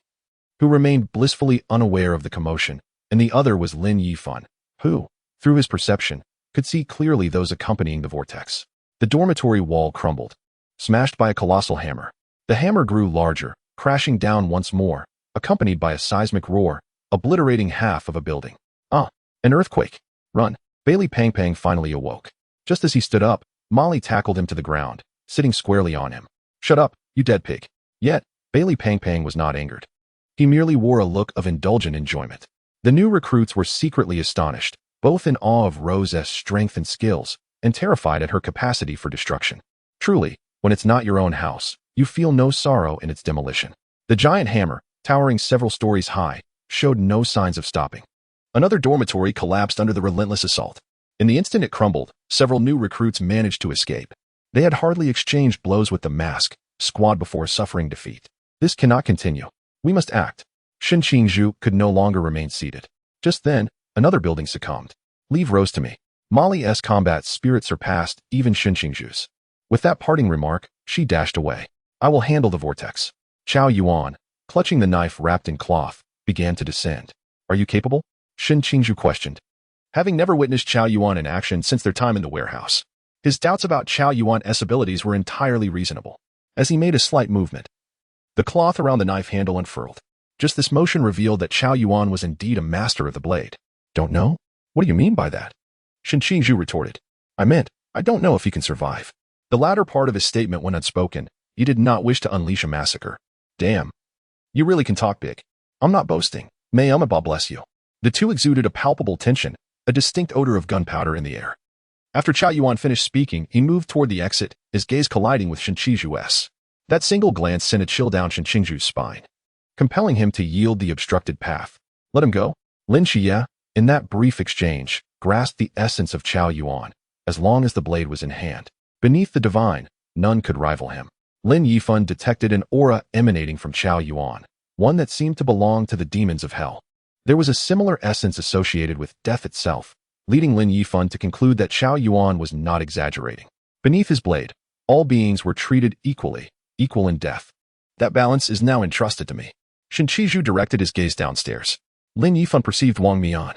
[SPEAKER 1] who remained blissfully unaware of the commotion, and the other was Lin Yifan, who, through his perception, could see clearly those accompanying the vortex. The dormitory wall crumbled, smashed by a colossal hammer. The hammer grew larger, crashing down once more, accompanied by a seismic roar, obliterating half of a building. Ah, an earthquake. Run. Bailey Pangang finally awoke. Just as he stood up, Molly tackled him to the ground, sitting squarely on him. Shut up, you dead pig. Yet, Bailey Pangang was not angered. He merely wore a look of indulgent enjoyment. The new recruits were secretly astonished, both in awe of Rose's strength and skills, and terrified at her capacity for destruction. Truly, when it's not your own house, you feel no sorrow in its demolition. The giant hammer, towering several stories high, showed no signs of stopping. Another dormitory collapsed under the relentless assault. In the instant it crumbled, several new recruits managed to escape. They had hardly exchanged blows with the mask squad before suffering defeat. This cannot continue. We must act. Shen Qingzhu could no longer remain seated. Just then, another building succumbed. Leave Rose to me. Molly's combat spirit surpassed even Shen Qingzhu's. With that parting remark, she dashed away. I will handle the vortex. Chao Yuan, clutching the knife wrapped in cloth, began to descend. Are you capable? Shen Qingzhu questioned, having never witnessed Chao Yuan in action since their time in the warehouse. His doubts about Chao Yuan's abilities were entirely reasonable. As he made a slight movement, the cloth around the knife handle unfurled. Just this motion revealed that Chao Yuan was indeed a master of the blade. Don't know? What do you mean by that? Shen Qingzhu retorted. I meant, I don't know if he can survive. The latter part of his statement went unspoken. He did not wish to unleash a massacre. Damn. You really can talk big. I'm not boasting. May Almighty bless you. The two exuded a palpable tension, a distinct odor of gunpowder in the air. After Chao Yuan finished speaking, he moved toward the exit, his gaze colliding with Shen Qingzhu's. That single glance sent a chill down Shen Qingzhu's spine, compelling him to yield the obstructed path. Let him go. Lin Qiye, in that brief exchange, grasped the essence of Chao Yuan, as long as the blade was in hand. Beneath the divine, none could rival him. Lin Yifan detected an aura emanating from Chao Yuan, one that seemed to belong to the demons of hell. There was a similar essence associated with death itself, leading Lin Yifan to conclude that Chao Yuan was not exaggerating. Beneath his blade, all beings were treated equally, equal in death. That balance is now entrusted to me. Shen Qingzhu directed his gaze downstairs. Lin Yifan perceived Wang Mian,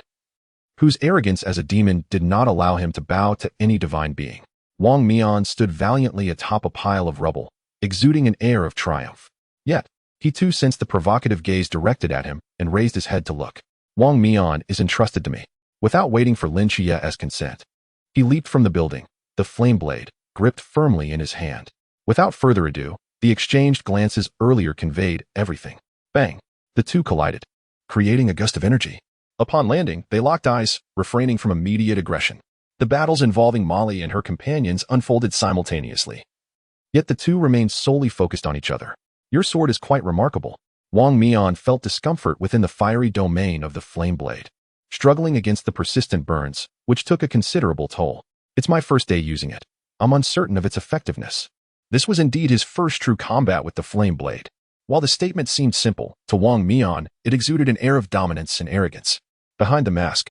[SPEAKER 1] whose arrogance as a demon did not allow him to bow to any divine being. Wang Mian stood valiantly atop a pile of rubble, exuding an air of triumph. Yet, he too sensed the provocative gaze directed at him and raised his head to look. Wang Mian is entrusted to me. Without waiting for Lin Qiye's consent, he leaped from the building, the flame blade gripped firmly in his hand. Without further ado, the exchanged glances earlier conveyed everything. Bang! The two collided, creating a gust of energy. Upon landing, they locked eyes, refraining from immediate aggression. The battles involving Molly and her companions unfolded simultaneously. Yet the two remained solely focused on each other. Your sword is quite remarkable. Wang Mian felt discomfort within the fiery domain of the flame blade, struggling against the persistent burns, which took a considerable toll. It's my first day using it. I'm uncertain of its effectiveness. This was indeed his first true combat with the flame blade. While the statement seemed simple, to Wang Mian, it exuded an air of dominance and arrogance. Behind the mask,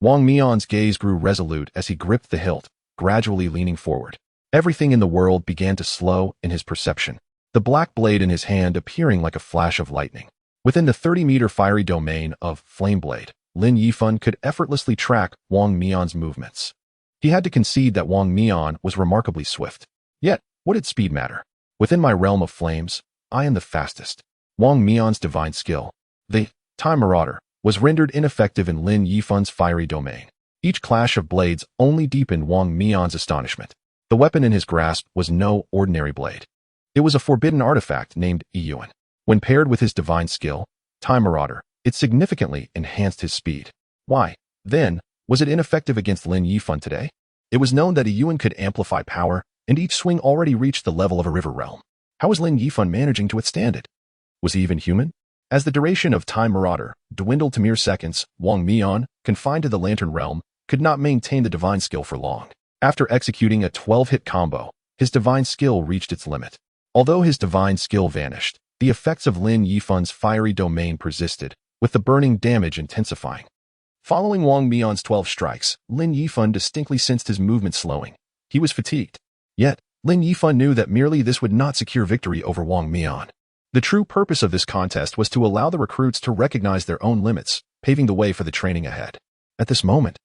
[SPEAKER 1] Wang Mian's gaze grew resolute as he gripped the hilt, gradually leaning forward. Everything in the world began to slow in his perception, the black blade in his hand appearing like a flash of lightning. Within the 30-meter fiery domain of flame blade, Lin Yifan could effortlessly track Wang Mian's movements. He had to concede that Wang Mian was remarkably swift. Yet, what did speed matter? Within my realm of flames, I am the fastest. Wang Mian's divine skill, the Time Marauder, was rendered ineffective in Lin Yifan's fiery domain. Each clash of blades only deepened Wang Mian's astonishment. The weapon in his grasp was no ordinary blade. It was a forbidden artifact named Yuan. When paired with his divine skill, Time Marauder, it significantly enhanced his speed. Why, then, was it ineffective against Lin Yifan today? It was known that Yuan could amplify power, and each swing already reached the level of a river realm. How was Lin Yifan managing to withstand it? Was he even human? As the duration of Time Marauder dwindled to mere seconds, Wang Mian, confined to the Lantern Realm, could not maintain the divine skill for long. After executing a 12-hit combo, his divine skill reached its limit. Although his divine skill vanished, the effects of Lin Yifan's fiery domain persisted, with the burning damage intensifying. Following Wang Mian's 12 strikes, Lin Yifan distinctly sensed his movement slowing. He was fatigued. Yet, Lin Yifan knew that merely this would not secure victory over Wang Mian. The true purpose of this contest was to allow the recruits to recognize their own limits, paving the way for the training ahead. At this moment,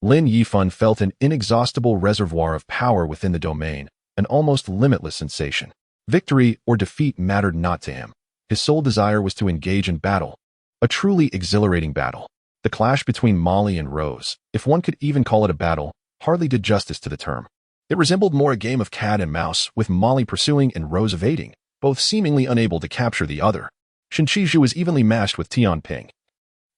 [SPEAKER 1] Lin Yifan felt an inexhaustible reservoir of power within the domain, an almost limitless sensation. Victory or defeat mattered not to him. His sole desire was to engage in battle, a truly exhilarating battle. The clash between Molly and Rose, if one could even call it a battle, hardly did justice to the term. It resembled more a game of cat and mouse, with Molly pursuing and Rose evading, both seemingly unable to capture the other. Shinchiju was evenly matched with Tianping,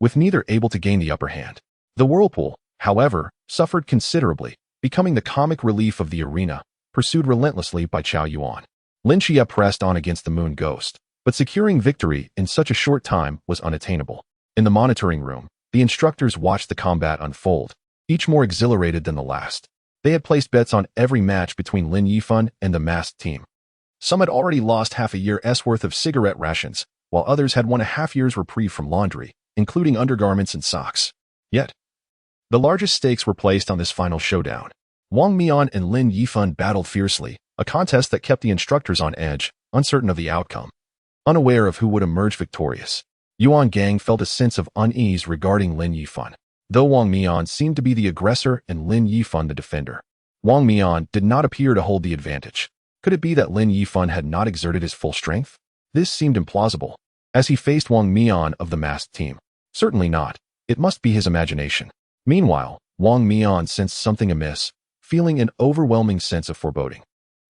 [SPEAKER 1] with neither able to gain the upper hand. The Whirlpool, however, suffered considerably, becoming the comic relief of the arena, pursued relentlessly by Chao Yuan. Lin Qiye pressed on against the Moon Ghost, but securing victory in such a short time was unattainable. In the monitoring room, the instructors watched the combat unfold, each more exhilarated than the last. They had placed bets on every match between Lin Yifan and the masked team. Some had already lost half a year's worth of cigarette rations, while others had won a half-year's reprieve from laundry, including undergarments and socks. Yet, the largest stakes were placed on this final showdown. Wang Mian and Lin Yifan battled fiercely, a contest that kept the instructors on edge, uncertain of the outcome. Unaware of who would emerge victorious, Yuan Gang felt a sense of unease regarding Lin Yifan. Though Wang Mian seemed to be the aggressor and Lin Yifan the defender, Wang Mian did not appear to hold the advantage. Could it be that Lin Yifan had not exerted his full strength? This seemed implausible, as he faced Wang Mian of the masked team. Certainly not. It must be his imagination. Meanwhile, Wang Mian sensed something amiss, feeling an overwhelming sense of foreboding.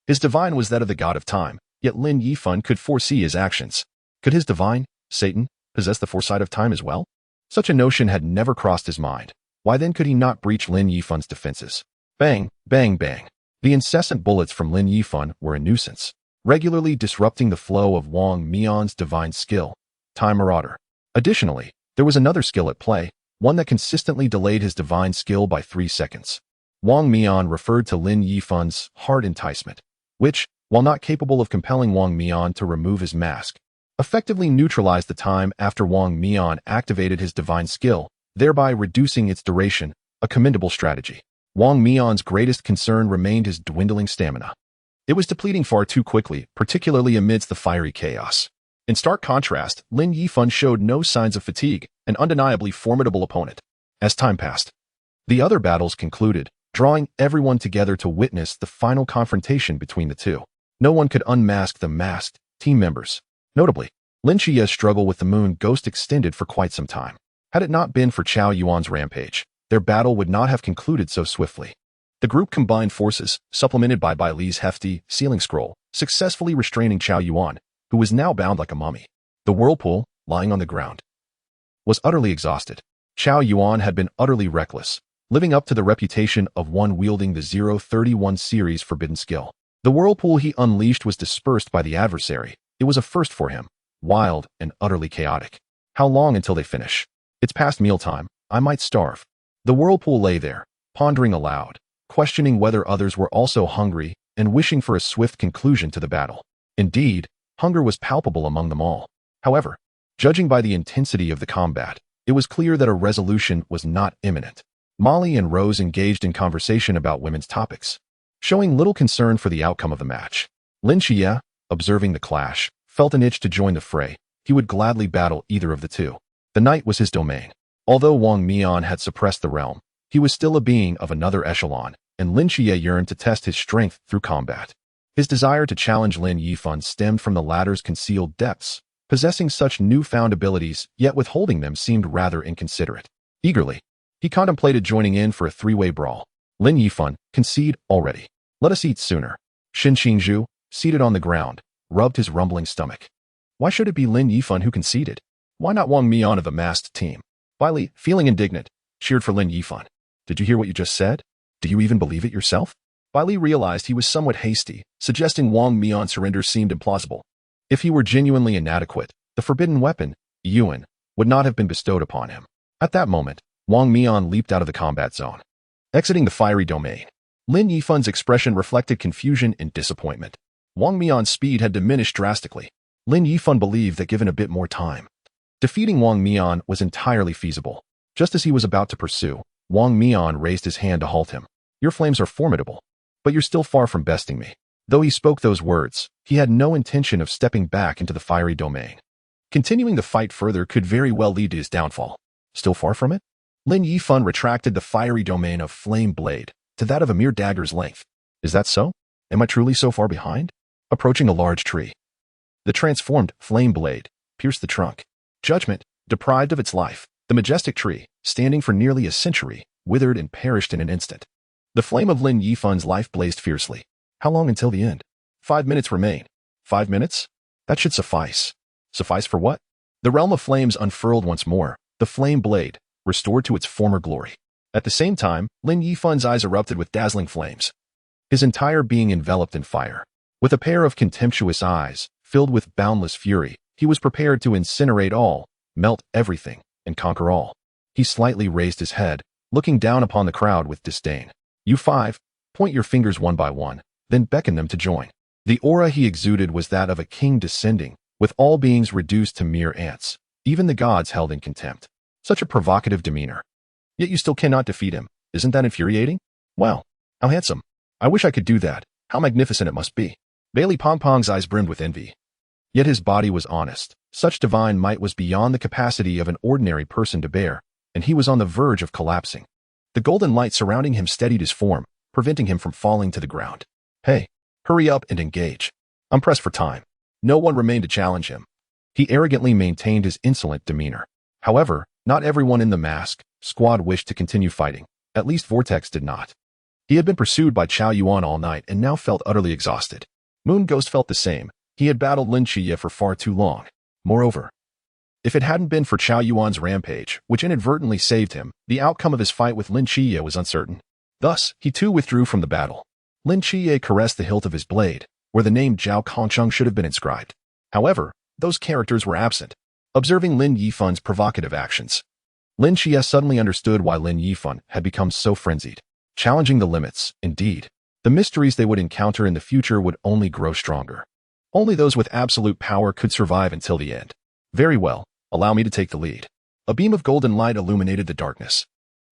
[SPEAKER 1] His divine was that of the god of time, yet Lin Yifan could foresee his actions. Could his divine, Satan, possess the foresight of time as well? Such a notion had never crossed his mind. Why then could he not breach Lin Yifan's defenses? Bang, bang, bang. The incessant bullets from Lin Yifan were a nuisance, regularly disrupting the flow of Wang Mian's divine skill, Time Marauder. Additionally, there was another skill at play, one that consistently delayed his divine skill by 3 seconds. Wang Mian referred to Lin Yifan's hard enticement, which, while not capable of compelling Wang Mian to remove his mask, effectively neutralized the time after Wang Mian activated his divine skill, thereby reducing its duration, a commendable strategy. Wang Mian's greatest concern remained his dwindling stamina. It was depleting far too quickly, particularly amidst the fiery chaos. In stark contrast, Lin Yifan showed no signs of fatigue, an undeniably formidable opponent. As time passed, the other battles concluded, drawing everyone together to witness the final confrontation between the two. No one could unmask the masked team members. Notably, Lin Qiye's struggle with the Moon Ghost extended for quite some time. Had it not been for Chao Yuan's rampage, their battle would not have concluded so swiftly. The group combined forces, supplemented by Bai Li's hefty sealing scroll, successfully restraining Chao Yuan, who was now bound like a mummy. The Whirlpool, lying on the ground, was utterly exhausted. Chao Yuan had been utterly reckless, living up to the reputation of one wielding the 031 series forbidden skill. The Whirlpool he unleashed was dispersed by the adversary. It was a first for him, wild and utterly chaotic. How long until they finish? It's past mealtime. I might starve. The Whirlpool lay there, pondering aloud, questioning whether others were also hungry and wishing for a swift conclusion to the battle. Indeed, hunger was palpable among them all. However, judging by the intensity of the combat, it was clear that a resolution was not imminent. Molly and Rose engaged in conversation about women's topics, showing little concern for the outcome of the match. Lin Qiye, observing the clash, felt an itch to join the fray. He would gladly battle either of the two. The night was his domain. Although Wang Mian had suppressed the realm, he was still a being of another echelon, and Lin Qiye yearned to test his strength through combat. His desire to challenge Lin Yifan stemmed from the latter's concealed depths. Possessing such newfound abilities, yet withholding them seemed rather inconsiderate. Eagerly, he contemplated joining in for a three-way brawl. Lin Yifan, concede already. Let us eat sooner. Shinchiju, seated on the ground, rubbed his rumbling stomach. Why should it be Lin Yifan who conceded? Why not Wang Mian of the masked team? Bai Li, feeling indignant, cheered for Lin Yifan. Did you hear what you just said? Do you even believe it yourself? Bai Li realized he was somewhat hasty, suggesting Wang Mian's surrender seemed implausible. If he were genuinely inadequate, the forbidden weapon, Yuan, would not have been bestowed upon him. At that moment, Wang Mian leaped out of the combat zone. Exiting the fiery domain, Lin Yifan's expression reflected confusion and disappointment. Wang Mian's speed had diminished drastically. Lin Yifan believed that given a bit more time, defeating Wang Mian was entirely feasible. Just as he was about to pursue, Wang Mian raised his hand to halt him. Your flames are formidable, but you're still far from besting me. Though he spoke those words, he had no intention of stepping back into the fiery domain. Continuing the fight further could very well lead to his downfall. Still far from it? Lin Yifan retracted the fiery domain of Flame Blade to that of a mere dagger's length. Is that so? Am I truly so far behind? Approaching a large tree, the transformed Flame Blade pierced the trunk. Judgment, deprived of its life, the majestic tree, standing for nearly a century, withered and perished in an instant. The flame of Lin Yifan's life blazed fiercely. How long until the end? 5 minutes remain. 5 minutes? That should suffice. Suffice for what? The realm of flames unfurled once more, the Flame Blade, restored to its former glory. At the same time, Lin Yifan's eyes erupted with dazzling flames, his entire being enveloped in fire. With a pair of contemptuous eyes, filled with boundless fury, he was prepared to incinerate all, melt everything, and conquer all. He slightly raised his head, looking down upon the crowd with disdain. You five, point your fingers one by one, then beckon them to join. The aura he exuded was that of a king descending, with all beings reduced to mere ants, even the gods held in contempt. Such a provocative demeanor. Yet you still cannot defeat him. Isn't that infuriating? Well, how handsome. I wish I could do that. How magnificent it must be. Bailey Pongpong's eyes brimmed with envy. Yet his body was honest. Such divine might was beyond the capacity of an ordinary person to bear, and he was on the verge of collapsing. The golden light surrounding him steadied his form, preventing him from falling to the ground. Hey, hurry up and engage. I'm pressed for time. No one remained to challenge him. He arrogantly maintained his insolent demeanor. However, not everyone in the mask squad wished to continue fighting. At least Vortex did not. He had been pursued by Chao Yuan all night and now felt utterly exhausted. Moon Ghost felt the same. He had battled Lin Qiye for far too long. Moreover, if it hadn't been for Chao Yuan's rampage, which inadvertently saved him, the outcome of his fight with Lin Qiye was uncertain. Thus, he too withdrew from the battle. Lin Qiye caressed the hilt of his blade, where the name Zhao Kongcheng should have been inscribed. However, those characters were absent. Observing Lin Yifan's provocative actions, Lin Qiye suddenly understood why Lin Yifan had become so frenzied. Challenging the limits, indeed. The mysteries they would encounter in the future would only grow stronger. Only those with absolute power could survive until the end. Very well, allow me to take the lead. A beam of golden light illuminated the darkness.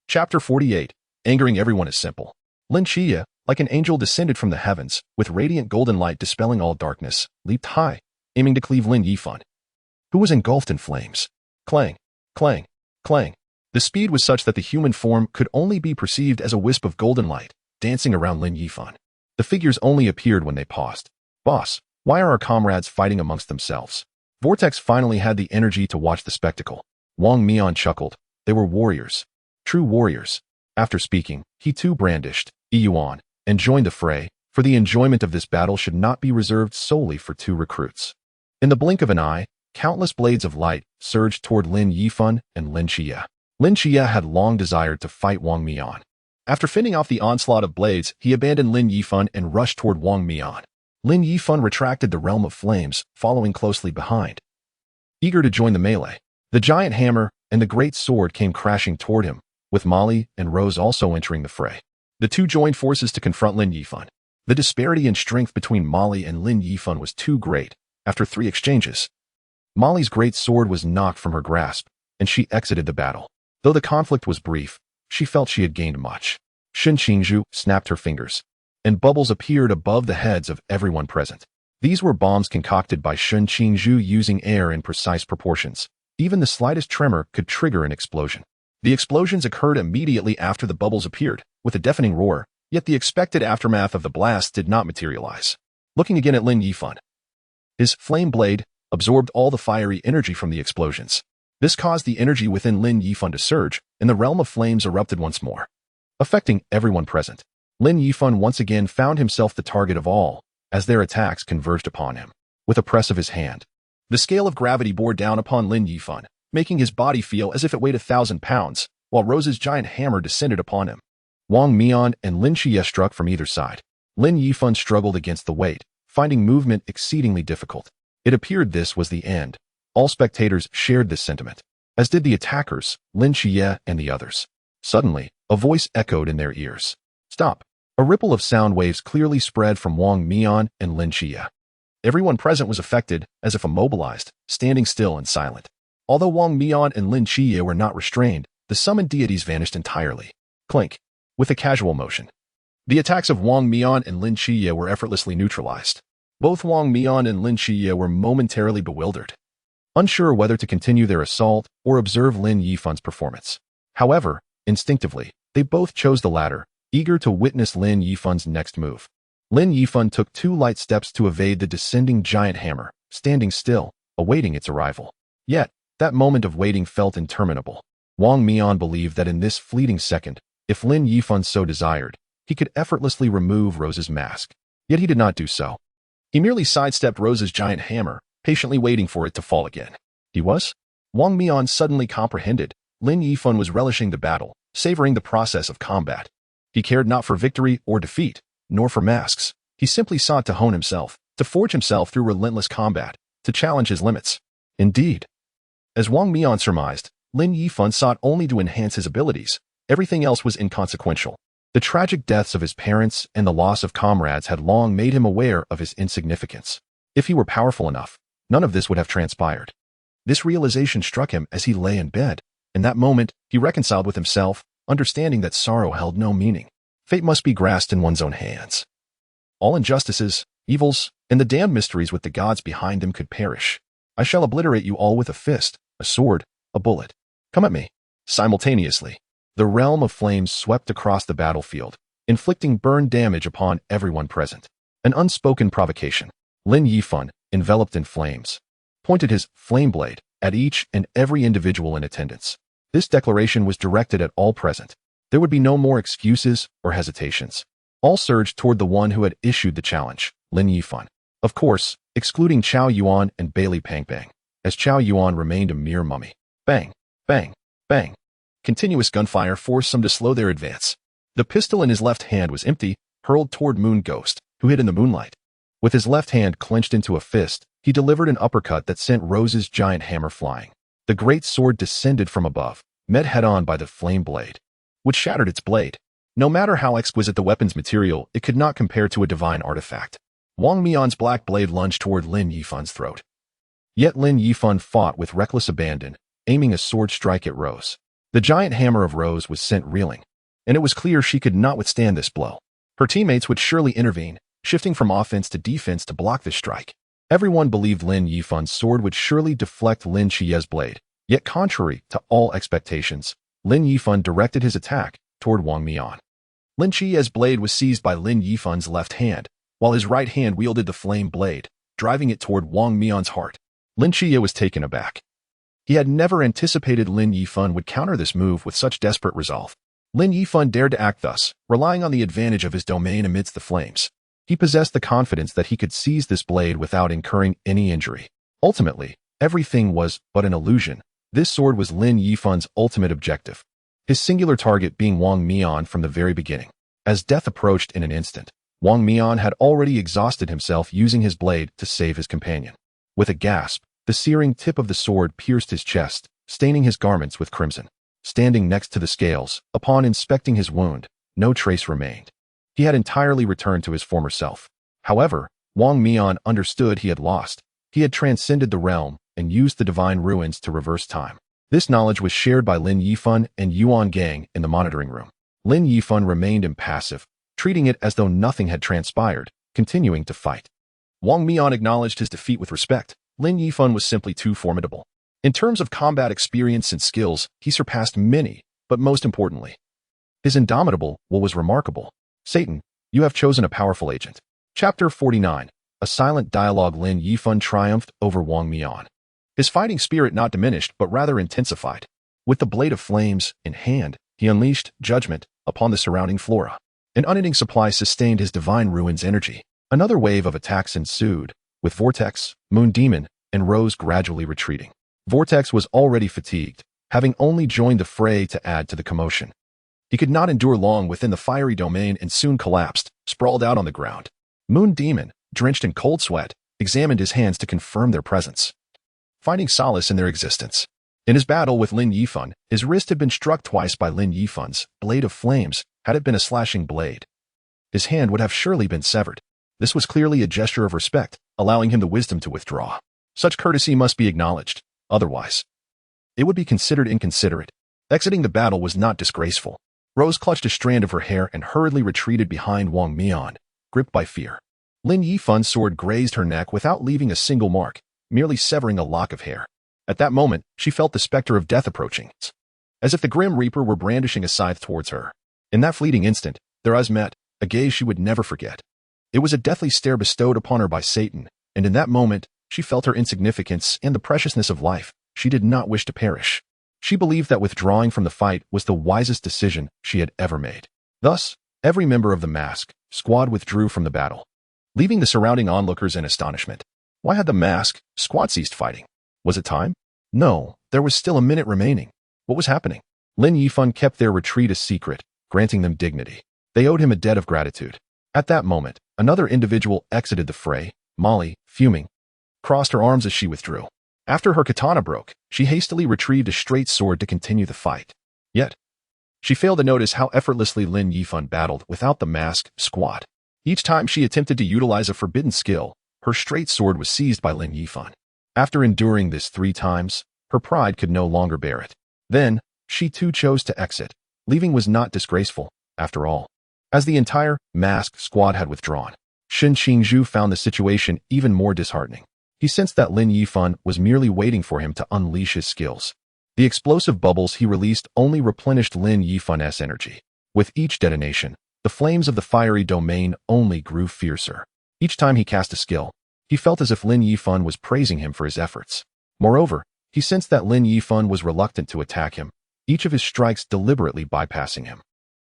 [SPEAKER 1] Chapter 48. Angering everyone is simple. Lin Qiye, like an angel descended from the heavens, with radiant golden light dispelling all darkness, leaped high, aiming to cleave Lin Yifan, who was engulfed in flames. Clang, clang, clang. The speed was such that the human form could only be perceived as a wisp of golden light, dancing around Lin Yifan. The figures only appeared when they paused. Boss, why are our comrades fighting amongst themselves? Vortex finally had the energy to watch the spectacle. Wang Mian chuckled. They were warriors. True warriors. After speaking, he too brandished Yuan and joined the fray, for the enjoyment of this battle should not be reserved solely for two recruits. In the blink of an eye, countless blades of light surged toward Lin Yifan and Lin Qiye. Lin Qiye had long desired to fight Wang Mian. After fending off the onslaught of blades, he abandoned Lin Yifan and rushed toward Wang Mian. Lin Yifan retracted the realm of flames, following closely behind. Eager to join the melee, the giant hammer and the great sword came crashing toward him, with Molly and Rose also entering the fray. The two joined forces to confront Lin Yifan. The disparity in strength between Molly and Lin Yifan was too great. After 3 exchanges, Molly's great sword was knocked from her grasp, and she exited the battle. Though the conflict was brief, she felt she had gained much. Shen Qingzhu snapped her fingers, and bubbles appeared above the heads of everyone present. These were bombs concocted by Shen Qingzhu using air in precise proportions. Even the slightest tremor could trigger an explosion. The explosions occurred immediately after the bubbles appeared, with a deafening roar, yet the expected aftermath of the blast did not materialize. Looking again at Lin Yifan, his flame blade absorbed all the fiery energy from the explosions. This caused the energy within Lin Yifan to surge, and the realm of flames erupted once more, affecting everyone present. Lin Yifan once again found himself the target of all, as their attacks converged upon him. With a press of his hand, the scale of gravity bore down upon Lin Yifan, making his body feel as if it weighed 1,000 pounds, while Rose's giant hammer descended upon him. Wang Mian and Lin Qiye struck from either side. Lin Yifan struggled against the weight, finding movement exceedingly difficult. It appeared this was the end. All spectators shared this sentiment, as did the attackers, Lin Qiye and the others. Suddenly, a voice echoed in their ears. Stop! A ripple of sound waves clearly spread from Wang Mian and Lin Qiye. Everyone present was affected, as if immobilized, standing still and silent. Although Wang Mian and Lin Qiye were not restrained, the summoned deities vanished entirely. Clink. With a casual motion. The attacks of Wang Mian and Lin Qiye were effortlessly neutralized. Both Wang Mian and Lin Qiye were momentarily bewildered, unsure whether to continue their assault or observe Lin Yifan's performance. However, instinctively, they both chose the latter, eager to witness Lin Yifan's next move. Lin Yifan took 2 light steps to evade the descending giant hammer, standing still, awaiting its arrival. Yet, that moment of waiting felt interminable. Wang Mian believed that in this fleeting second, if Lin Yifan so desired, he could effortlessly remove Rose's mask. Yet he did not do so. He merely sidestepped Rose's giant hammer, patiently waiting for it to fall again. He was? Wang Mian suddenly comprehended. Lin Yifan was relishing the battle, savoring the process of combat. He cared not for victory or defeat, nor for masks. He simply sought to hone himself, to forge himself through relentless combat, to challenge his limits. Indeed. As Wang Mian surmised, Lin Yifan sought only to enhance his abilities. Everything else was inconsequential. The tragic deaths of his parents and the loss of comrades had long made him aware of his insignificance. If he were powerful enough, none of this would have transpired. This realization struck him as he lay in bed. In that moment, he reconciled with himself, understanding that sorrow held no meaning. Fate must be grasped in one's own hands. All injustices, evils, and the damned mysteries with the gods behind them could perish. I shall obliterate you all with a fist, a sword, a bullet. Come at me. Simultaneously, the realm of flames swept across the battlefield, inflicting burn damage upon everyone present. An unspoken provocation. Lin Yifan, enveloped in flames, pointed his flame blade at each and every individual in attendance. This declaration was directed at all present. There would be no more excuses or hesitations. All surged toward the one who had issued the challenge, Lin Yifan. Of course, excluding Chao Yuan and Bailey Pangbang, as Chao Yuan remained a mere mummy. Bang, bang, bang. Continuous gunfire forced some to slow their advance. The pistol in his left hand was empty, hurled toward Moon Ghost, who hid in the moonlight. With his left hand clenched into a fist, he delivered an uppercut that sent Rose's giant hammer flying. The great sword descended from above, met head-on by the flame blade, which shattered its blade. No matter how exquisite the weapon's material, it could not compare to a divine artifact. Wang Mian's black blade lunged toward Lin Yifan's throat. Yet Lin Yifan fought with reckless abandon, aiming a sword strike at Rose. The giant hammer of Rose was sent reeling, and it was clear she could not withstand this blow. Her teammates would surely intervene, shifting from offense to defense to block this strike. Everyone believed Lin Yifan's sword would surely deflect Lin Qiye's blade. Yet contrary to all expectations, Lin Yifan directed his attack toward Wang Mian. Lin Qiye's blade was seized by Lin Yifan's left hand, while his right hand wielded the flame blade, driving it toward Wang Mian's heart. Lin Qiye was taken aback. He had never anticipated Lin Yifan would counter this move with such desperate resolve. Lin Yifan dared to act thus, relying on the advantage of his domain amidst the flames. He possessed the confidence that he could seize this blade without incurring any injury. Ultimately, everything was but an illusion. This sword was Lin Yifan's ultimate objective, his singular target being Wang Mian from the very beginning. As death approached in an instant, Wang Mian had already exhausted himself using his blade to save his companion. With a gasp, the searing tip of the sword pierced his chest, staining his garments with crimson. Standing next to the scales, upon inspecting his wound, no trace remained. He had entirely returned to his former self. However, Wang Mian understood he had lost. He had transcended the realm and used the divine ruins to reverse time. This knowledge was shared by Lin Yifan and Yuan Gang in the monitoring room. Lin Yifan remained impassive, treating it as though nothing had transpired, continuing to fight. Wang Mian acknowledged his defeat with respect. Lin Yifan was simply too formidable. In terms of combat experience and skills, he surpassed many, but most importantly, his indomitable will was remarkable. Satan, you have chosen a powerful agent. Chapter 49. A silent dialogue. Lin Yifan triumphed over Wang Mian. His fighting spirit not diminished, but rather intensified. With the blade of flames in hand, he unleashed judgment upon the surrounding flora. An unending supply sustained his divine ruins energy. Another wave of attacks ensued, with Vortex, Moon Demon, and Rose gradually retreating. Vortex was already fatigued, having only joined the fray to add to the commotion. He could not endure long within the fiery domain and soon collapsed, sprawled out on the ground. Moon Demon, drenched in cold sweat, examined his hands to confirm their presence, finding solace in their existence. In his battle with Lin Yifan, his wrist had been struck twice by Lin Yifan's blade of flames. Had it been a slashing blade, his hand would have surely been severed. This was clearly a gesture of respect, allowing him the wisdom to withdraw. Such courtesy must be acknowledged, otherwise it would be considered inconsiderate. Exiting the battle was not disgraceful. Rose clutched a strand of her hair and hurriedly retreated behind Wang Mian, gripped by fear. Lin Yifan's sword grazed her neck without leaving a single mark, merely severing a lock of hair. At that moment, she felt the specter of death approaching, as if the Grim Reaper were brandishing a scythe towards her. In that fleeting instant, their eyes met, a gaze she would never forget. It was a deathly stare bestowed upon her by Satan, and in that moment, she felt her insignificance and the preciousness of life. She did not wish to perish. She believed that withdrawing from the fight was the wisest decision she had ever made. Thus, every member of the mask squad withdrew from the battle, leaving the surrounding onlookers in astonishment. Why had the mask squad ceased fighting? Was it time? No, there was still a minute remaining. What was happening? Lin Yifan kept their retreat a secret, granting them dignity. They owed him a debt of gratitude. At that moment, another individual exited the fray. Molly, fuming, crossed her arms as she withdrew. After her katana broke, she hastily retrieved a straight sword to continue the fight. Yet, she failed to notice how effortlessly Lin Yifan battled without the mask squad. Each time she attempted to utilize a forbidden skill, her straight sword was seized by Lin Yifan. After enduring this 3 times, her pride could no longer bear it. Then, she too chose to exit. Leaving was not disgraceful, after all, as the entire mask squad had withdrawn. Shen Qingzhu found the situation even more disheartening. He sensed that Lin Yifan was merely waiting for him to unleash his skills. The explosive bubbles he released only replenished Lin Yifan's energy. With each detonation, the flames of the fiery domain only grew fiercer. Each time he cast a skill, he felt as if Lin Yifan was praising him for his efforts. Moreover, he sensed that Lin Yifan was reluctant to attack him, each of his strikes deliberately bypassing him.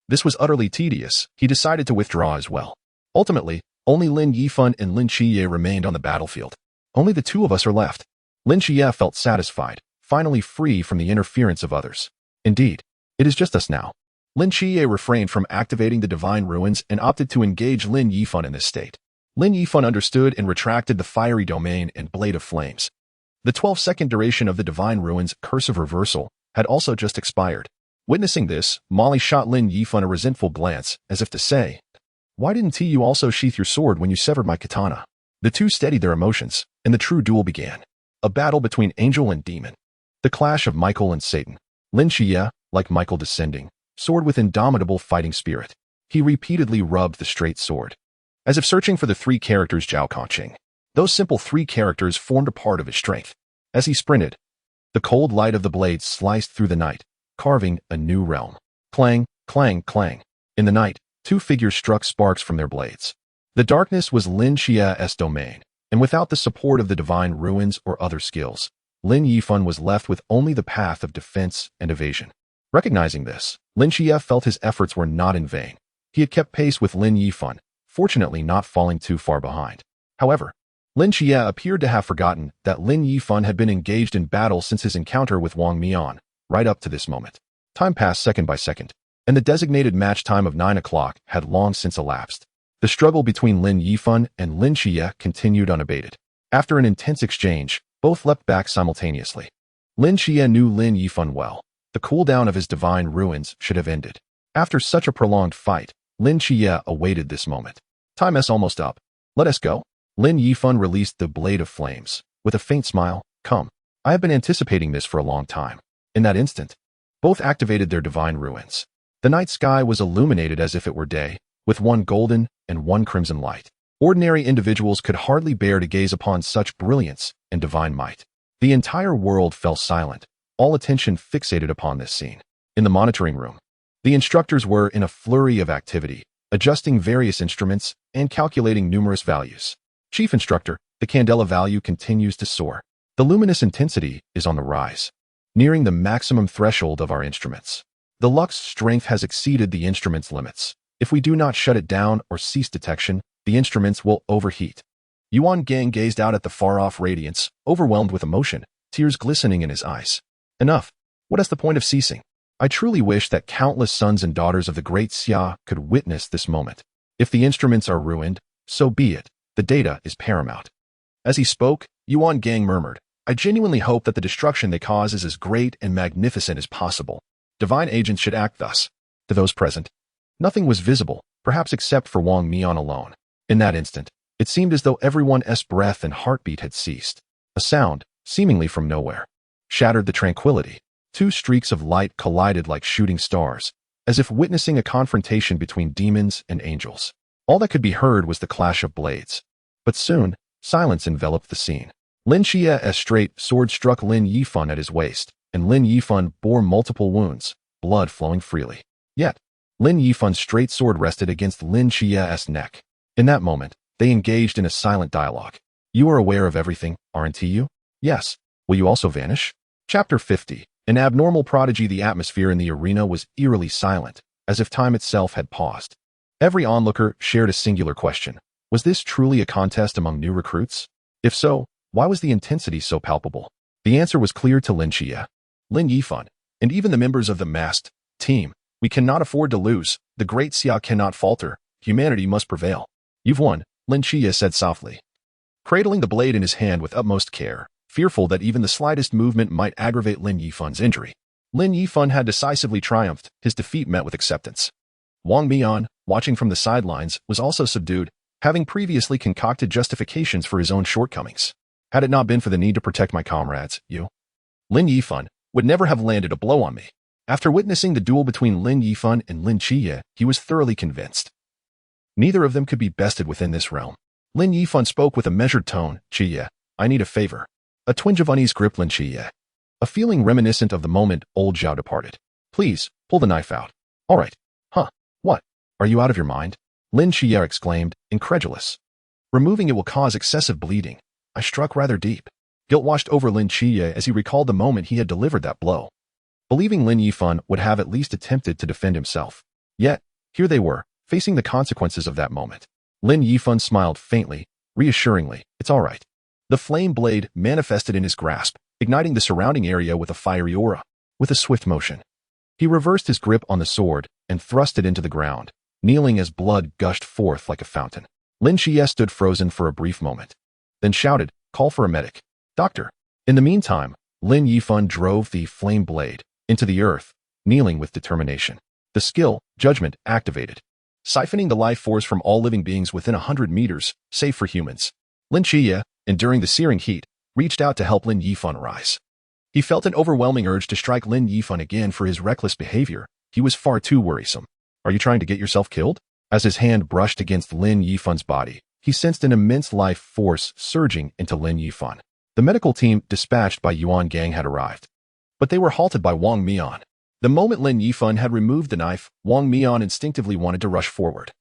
[SPEAKER 1] This was utterly tedious. He decided to withdraw as well. Ultimately, only Lin Yifan and Lin Qiye remained on the battlefield. Only the 2 of us are left. Lin Qiye felt satisfied, finally free from the interference of others. Indeed, it is just us now. Lin Qiye refrained from activating the divine ruins and opted to engage Lin Yifan in this state. Lin Yifan understood and retracted the fiery domain and blade of flames. The 12-second duration of the divine ruins' cursive reversal had also just expired. Witnessing this, Molly shot Lin Yifan a resentful glance, as if to say, "Why didn't you also sheath your sword when you severed my katana?" The 2 steadied their emotions, and the true duel began. A battle between angel and demon. The clash of Michael and Satan. Lin Qiye, like Michael descending, soared with indomitable fighting spirit. He repeatedly rubbed the straight sword, as if searching for the 3 characters Zhao Kongqing. Those simple 3 characters formed a part of his strength. As he sprinted, the cold light of the blade sliced through the night, carving a new realm. Clang, clang, clang. In the night, 2 figures struck sparks from their blades. The darkness was Lin Qiye's domain, and without the support of the divine ruins or other skills, Lin Yifan was left with only the path of defense and evasion. Recognizing this, Lin Qiye felt his efforts were not in vain. He had kept pace with Lin Yifan, fortunately not falling too far behind. However, Lin Qiye appeared to have forgotten that Lin Yifan had been engaged in battle since his encounter with Wang Mian, right up to this moment. Time passed second by second, and the designated match time of 9 o'clock had long since elapsed. The struggle between Lin Yifan and Lin Qiye continued unabated. After an intense exchange, both leapt back simultaneously. Lin Qiye knew Lin Yifan well. The cooldown of his divine ruins should have ended. After such a prolonged fight, Lin Qiye awaited this moment. Time is almost up. Let us go. Lin Yifan released the blade of flames. With a faint smile, "Come. I have been anticipating this for a long time." In that instant, both activated their divine ruins. The night sky was illuminated as if it were day, with 1 golden and 1 crimson light. Ordinary individuals could hardly bear to gaze upon such brilliance and divine might. The entire world fell silent, all attention fixated upon this scene. In the monitoring room, the instructors were in a flurry of activity, adjusting various instruments and calculating numerous values. Chief Instructor, the candela value continues to soar. The luminous intensity is on the rise, nearing the maximum threshold of our instruments. The lurks strength has exceeded the instrument's limits. If we do not shut it down or cease detection, the instruments will overheat. Yuan Gang gazed out at the far-off radiance, overwhelmed with emotion, tears glistening in his eyes. Enough. What is the point of ceasing? I truly wish that countless sons and daughters of the great Xia could witness this moment. If the instruments are ruined, so be it. The data is paramount. As he spoke, Yuan Gang murmured, I genuinely hope that the destruction they cause is as great and magnificent as possible. Divine agents should act thus. To those present, nothing was visible, perhaps except for Wang Mian alone. In that instant, it seemed as though everyone's breath and heartbeat had ceased. A sound, seemingly from nowhere, shattered the tranquility. Two streaks of light collided like shooting stars, as if witnessing a confrontation between demons and angels. All that could be heard was the clash of blades. But soon, silence enveloped the scene. Lin Qiye's straight sword struck Lin Yifan at his waist, and Lin Yifan bore multiple wounds, blood flowing freely. Yet, Lin Yifan's straight sword rested against Lin Qiye's neck. In that moment, they engaged in a silent dialogue. You are aware of everything, aren't you? Yes. Will you also vanish? Chapter 50. An abnormal prodigy. The atmosphere in the arena was eerily silent, as if time itself had paused. Every onlooker shared a singular question. Was this truly a contest among new recruits? If so, why was the intensity so palpable? The answer was clear to Lin Qiye, Lin Yifan, and even the members of the masked team. We cannot afford to lose. The great Xia cannot falter. Humanity must prevail. You've won, Lin Qiye said softly, cradling the blade in his hand with utmost care, fearful that even the slightest movement might aggravate Lin Yifan's injury. Lin Yifan had decisively triumphed, his defeat met with acceptance. Wang Mian, watching from the sidelines, was also subdued, having previously concocted justifications for his own shortcomings. Had it not been for the need to protect my comrades, Lin Yifan, would never have landed a blow on me. After witnessing the duel between Lin Yifan and Lin Qiye, he was thoroughly convinced. Neither of them could be bested within this realm. Lin Yifan spoke with a measured tone. Qiye, I need a favor. A twinge of unease gripped Lin Qiye. A feeling reminiscent of the moment old Zhao departed. Please, pull the knife out. All right. Huh. What? Are you out of your mind? Lin Qiye exclaimed, incredulous. Removing it will cause excessive bleeding. I struck rather deep. Guilt washed over Lin Qiye as he recalled the moment he had delivered that blow. Believing Lin Yifan would have at least attempted to defend himself. Yet, here they were, facing the consequences of that moment. Lin Yifan smiled faintly, reassuringly. It's all right. The flame blade manifested in his grasp, igniting the surrounding area with a fiery aura. With a swift motion, he reversed his grip on the sword and thrust it into the ground, kneeling as blood gushed forth like a fountain. Lin Qiye stood frozen for a brief moment, then shouted, call for a medic. Doctor. In the meantime, Lin Yifan drove the flame blade into the earth, kneeling with determination. The skill, judgment, activated, siphoning the life force from all living beings within 100 meters, save for humans. Lin Qiye, enduring the searing heat, reached out to help Lin Yifan rise. He felt an overwhelming urge to strike Lin Yifan again for his reckless behavior. He was far too worrisome. Are you trying to get yourself killed? As his hand brushed against Lin Yifan's body, he sensed an immense life force surging into Lin Yifan. The medical team dispatched by Yuan Gang had arrived, but they were halted by Wang Mian. The moment Lin Yifan had removed the knife, Wang Mian instinctively wanted to rush forward.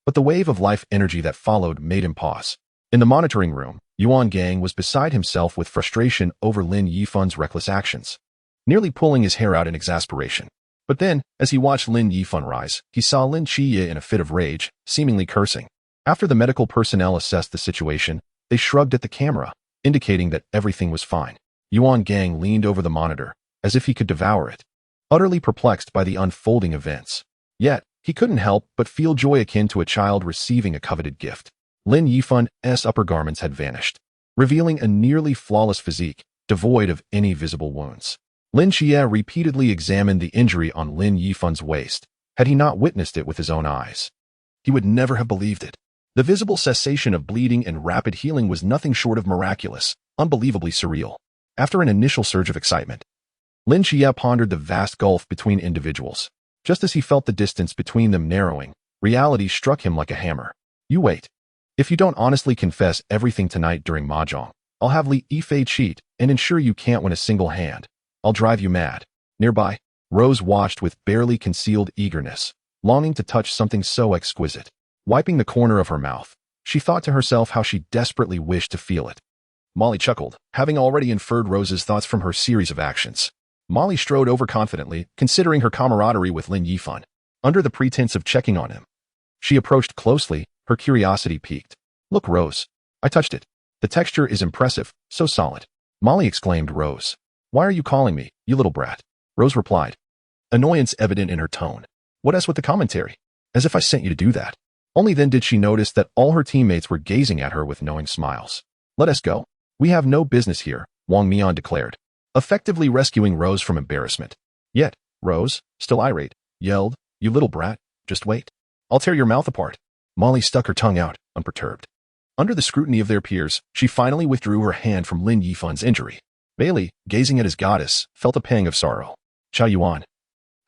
[SPEAKER 1] But the wave of life energy that followed made him pause. In the monitoring room, Yuan Gang was beside himself with frustration over Lin Yifan's reckless actions, nearly pulling his hair out in exasperation. But then, as he watched Lin Yifan rise, he saw Lin Qiye in a fit of rage, seemingly cursing. After the medical personnel assessed the situation, they shrugged at the camera, indicating that everything was fine. Yuan Gang leaned over the monitor, as if he could devour it, utterly perplexed by the unfolding events. Yet, he couldn't help but feel joy akin to a child receiving a coveted gift. Lin Yifan's upper garments had vanished, revealing a nearly flawless physique, devoid of any visible wounds. Lin Qiye repeatedly examined the injury on Lin Yifan's waist. Had he not witnessed it with his own eyes, he would never have believed it. The visible cessation of bleeding and rapid healing was nothing short of miraculous, unbelievably surreal. After an initial surge of excitement, Lin Qiye pondered the vast gulf between individuals. Just as he felt the distance between them narrowing, reality struck him like a hammer. You wait. If you don't honestly confess everything tonight during Mahjong, I'll have Li Yifei cheat and ensure you can't win a single hand. I'll drive you mad. Nearby, Rose watched with barely concealed eagerness, longing to touch something so exquisite. Wiping the corner of her mouth, she thought to herself how she desperately wished to feel it. Molly chuckled, having already inferred Rose's thoughts from her series of actions. Molly strode overconfidently, considering her camaraderie with Lin Yifan. Under the pretense of checking on him, she approached closely, her curiosity piqued. Look, Rose. I touched it. The texture is impressive, so solid. Molly exclaimed. Rose. Why are you calling me, you little brat? Rose replied. annoyance evident in her tone. What else with the commentary? As if I sent you to do that. Only then did she notice that all her teammates were gazing at her with knowing smiles. Let us go. We have no business here, Wang Mian declared, effectively rescuing Rose from embarrassment. Yet, Rose, still irate, yelled, "You little brat, just wait. I'll tear your mouth apart." Molly stuck her tongue out, unperturbed. Under the scrutiny of their peers, she finally withdrew her hand from Lin Yifan's injury. Bailey, gazing at his goddess, felt a pang of sorrow. Qiao Yuan,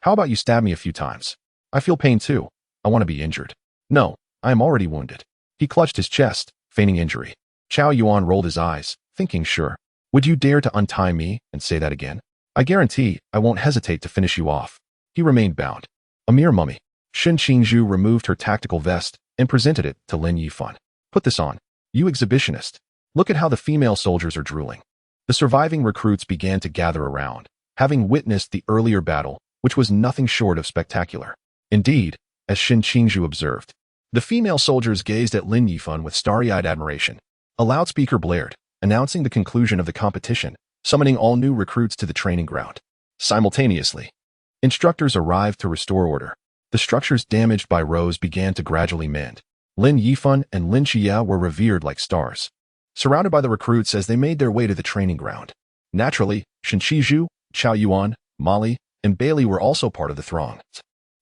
[SPEAKER 1] how about you stab me a few times? I feel pain too. I want to be injured. No, I am already wounded. He clutched his chest, feigning injury. Qiao Yuan rolled his eyes, thinking sure. Would you dare to untie me and say that again? I guarantee I won't hesitate to finish you off. He remained bound. A mere mummy. Shen Qingzhu removed her tactical vest and presented it to Lin Yifan. Put this on, you exhibitionist. Look at how the female soldiers are drooling. The surviving recruits began to gather around, having witnessed the earlier battle, which was nothing short of spectacular. Indeed, as Shen Qingzhu observed, the female soldiers gazed at Lin Yifan with starry-eyed admiration. A loudspeaker blared, announcing the conclusion of the competition, summoning all new recruits to the training ground. Simultaneously, instructors arrived to restore order. The structures damaged by Rose began to gradually mend. Lin Yifan and Lin Qiye were revered like stars, surrounded by the recruits as they made their way to the training ground. Naturally, Shen Qingzhu, Qiao Yuan, Molly, and Bailey were also part of the throng,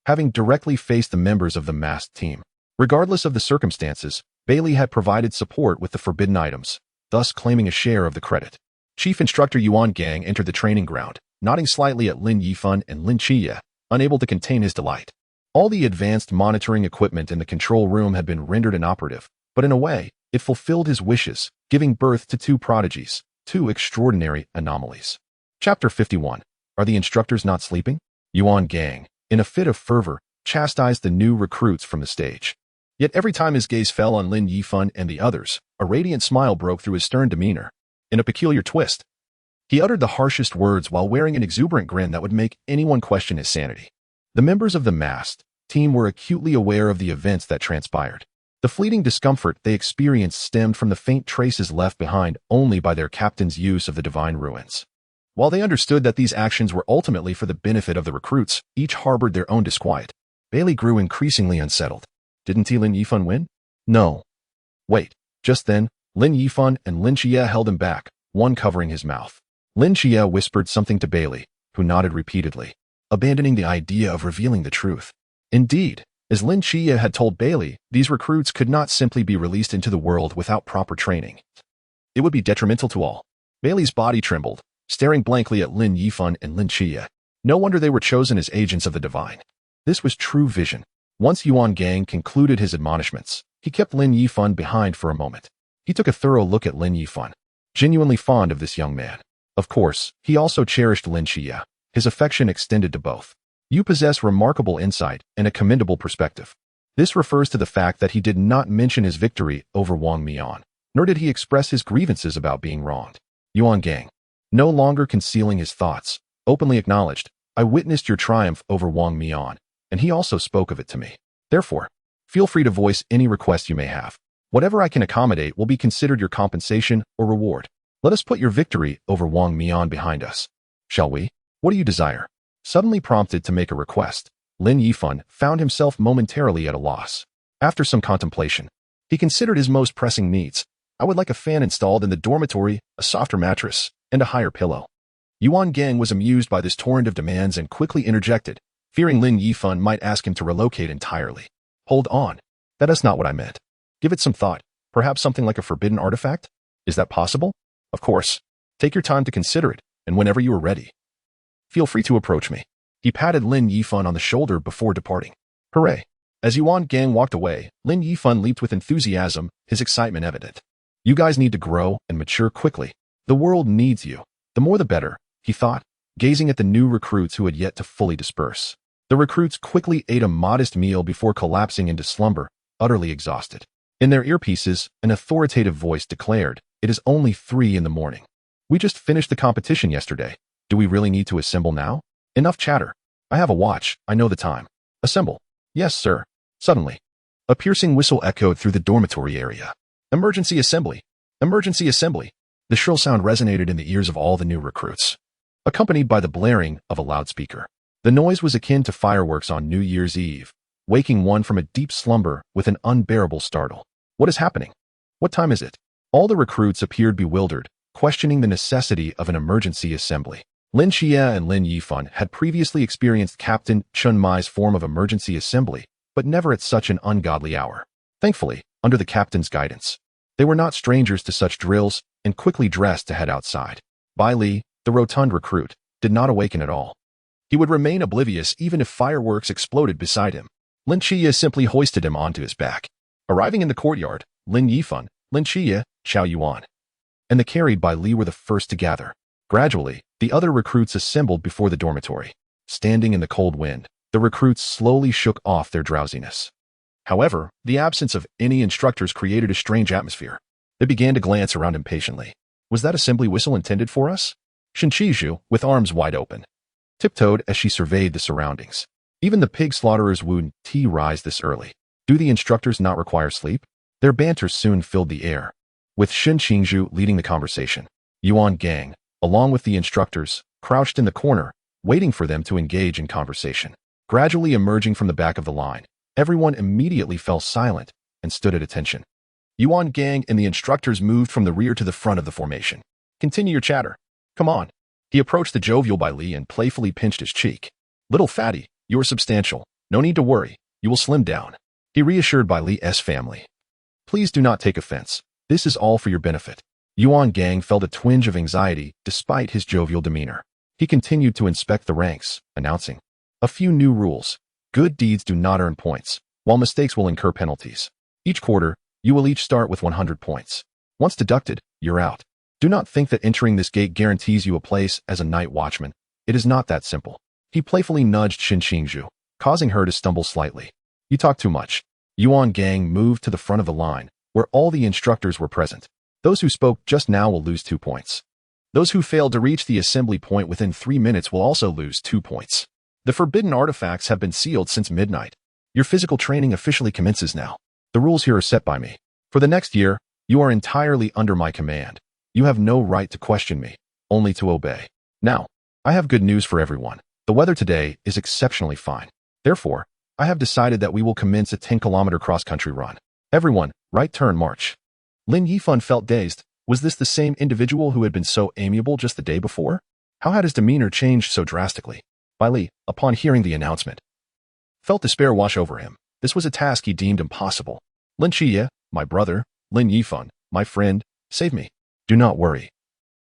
[SPEAKER 1] having directly faced the members of the masked team. Regardless of the circumstances, Bailey had provided support with the forbidden items, thus claiming a share of the credit. Chief Instructor Yuan Gang entered the training ground, nodding slightly at Lin Yifan and Lin Qiye, unable to contain his delight. All the advanced monitoring equipment in the control room had been rendered inoperative, but in a way, it fulfilled his wishes, giving birth to two prodigies, two extraordinary anomalies. Chapter 51. Are the instructors not sleeping? Yuan Gang, in a fit of fervor, chastised the new recruits from the stage. Yet every time his gaze fell on Lin Yifan and the others, a radiant smile broke through his stern demeanor. In a peculiar twist, he uttered the harshest words while wearing an exuberant grin that would make anyone question his sanity. The members of the masked team were acutely aware of the events that transpired. The fleeting discomfort they experienced stemmed from the faint traces left behind only by their captain's use of the divine ruins. While they understood that these actions were ultimately for the benefit of the recruits, each harbored their own disquiet. Bailey grew increasingly unsettled. Didn't Lin Yifan win? No. Wait. Just then, Lin Yifan and Lin Qiye held him back, one covering his mouth. Lin Qiye whispered something to Bailey, who nodded repeatedly, abandoning the idea of revealing the truth. Indeed, as Lin Qiye had told Bailey, these recruits could not simply be released into the world without proper training. It would be detrimental to all. Bailey's body trembled, staring blankly at Lin Yifan and Lin Qiye. No wonder they were chosen as agents of the divine. This was true vision. Once Yuan Gang concluded his admonishments, he kept Lin Yifan behind for a moment. He took a thorough look at Lin Yifan, genuinely fond of this young man. Of course, he also cherished Lin Qiye. His affection extended to both. You possess remarkable insight and a commendable perspective. This refers to the fact that he did not mention his victory over Wang Mian, nor did he express his grievances about being wronged. Yuan Gang, no longer concealing his thoughts, openly acknowledged, I witnessed your triumph over Wang Mian, and he also spoke of it to me. Therefore, feel free to voice any request you may have. Whatever I can accommodate will be considered your compensation or reward. Let us put your victory over Wang Mian behind us. Shall we? What do you desire? Suddenly prompted to make a request, Lin Yifan found himself momentarily at a loss. After some contemplation, he considered his most pressing needs. I would like a fan installed in the dormitory, a softer mattress, and a higher pillow. Yuan Gang was amused by this torrent of demands and quickly interjected, fearing Lin Yifan might ask him to relocate entirely. Hold on. That is not what I meant. Give it some thought. Perhaps something like a forbidden artifact? Is that possible? Of course. Take your time to consider it, and whenever you are ready, feel free to approach me. He patted Lin Yifan on the shoulder before departing. Hooray! As Yuan Gang walked away, Lin Yifan leaped with enthusiasm, his excitement evident. You guys need to grow and mature quickly. The world needs you. The more the better, he thought, gazing at the new recruits who had yet to fully disperse. The recruits quickly ate a modest meal before collapsing into slumber, utterly exhausted. In their earpieces, an authoritative voice declared, It is only 3 in the morning. We just finished the competition yesterday. Do we really need to assemble now? Enough chatter. I have a watch. I know the time. Assemble. Yes, sir. Suddenly, a piercing whistle echoed through the dormitory area. Emergency assembly. Emergency assembly. The shrill sound resonated in the ears of all the new recruits, accompanied by the blaring of a loudspeaker. The noise was akin to fireworks on New Year's Eve, waking one from a deep slumber with an unbearable startle. What is happening? What time is it? All the recruits appeared bewildered, questioning the necessity of an emergency assembly. Lin Qiye and Lin Yifan had previously experienced Captain Chun Mai's form of emergency assembly, but never at such an ungodly hour. Thankfully, under the captain's guidance, they were not strangers to such drills and quickly dressed to head outside. Bai Li, the rotund recruit, did not awaken at all. He would remain oblivious even if fireworks exploded beside him. Lin Qiye simply hoisted him onto his back. Arriving in the courtyard, Lin Yifan, Lin Qiye, Xiao Yuan, and the carried Bai Li were the first to gather. Gradually, the other recruits assembled before the dormitory. Standing in the cold wind, the recruits slowly shook off their drowsiness. However, the absence of any instructors created a strange atmosphere. They began to glance around impatiently. Was that assembly whistle intended for us? Shinchiju, with arms wide open, tiptoed as she surveyed the surroundings. Even the pig slaughterer's wound tea rise this early. Do the instructors not require sleep? Their banter soon filled the air, with Shin Qingzhu leading the conversation. Yuan Gang, along with the instructors, crouched in the corner, waiting for them to engage in conversation. Gradually emerging from the back of the line, everyone immediately fell silent and stood at attention. Yuan Gang and the instructors moved from the rear to the front of the formation. Continue your chatter. Come on. He approached the jovial Bai Li and playfully pinched his cheek. Little fatty, you are substantial. No need to worry. You will slim down. He reassured Bai Li's family. Please do not take offense. This is all for your benefit. Yuan Gang felt a twinge of anxiety despite his jovial demeanor. He continued to inspect the ranks, announcing, a few new rules. Good deeds do not earn points, while mistakes will incur penalties. Each quarter, you will each start with 100 points. Once deducted, you're out. Do not think that entering this gate guarantees you a place as a night watchman. It is not that simple. He playfully nudged Shin Qingzhu, causing her to stumble slightly. You talk too much. Yuan Gang moved to the front of the line, where all the instructors were present. Those who spoke just now will lose 2 points. Those who failed to reach the assembly point within 3 minutes will also lose 2 points. The forbidden artifacts have been sealed since midnight. Your physical training officially commences now. The rules here are set by me. For the next year, you are entirely under my command. You have no right to question me, only to obey. Now, I have good news for everyone. The weather today is exceptionally fine. Therefore, I have decided that we will commence a 10-kilometer cross-country run. Everyone, right turn march. Lin Yifan felt dazed. Was this the same individual who had been so amiable just the day before? How had his demeanor changed so drastically? Bai Li, upon hearing the announcement, felt despair wash over him. This was a task he deemed impossible. Lin Qiye, my brother, Lin Yifan, my friend, save me. Do not worry.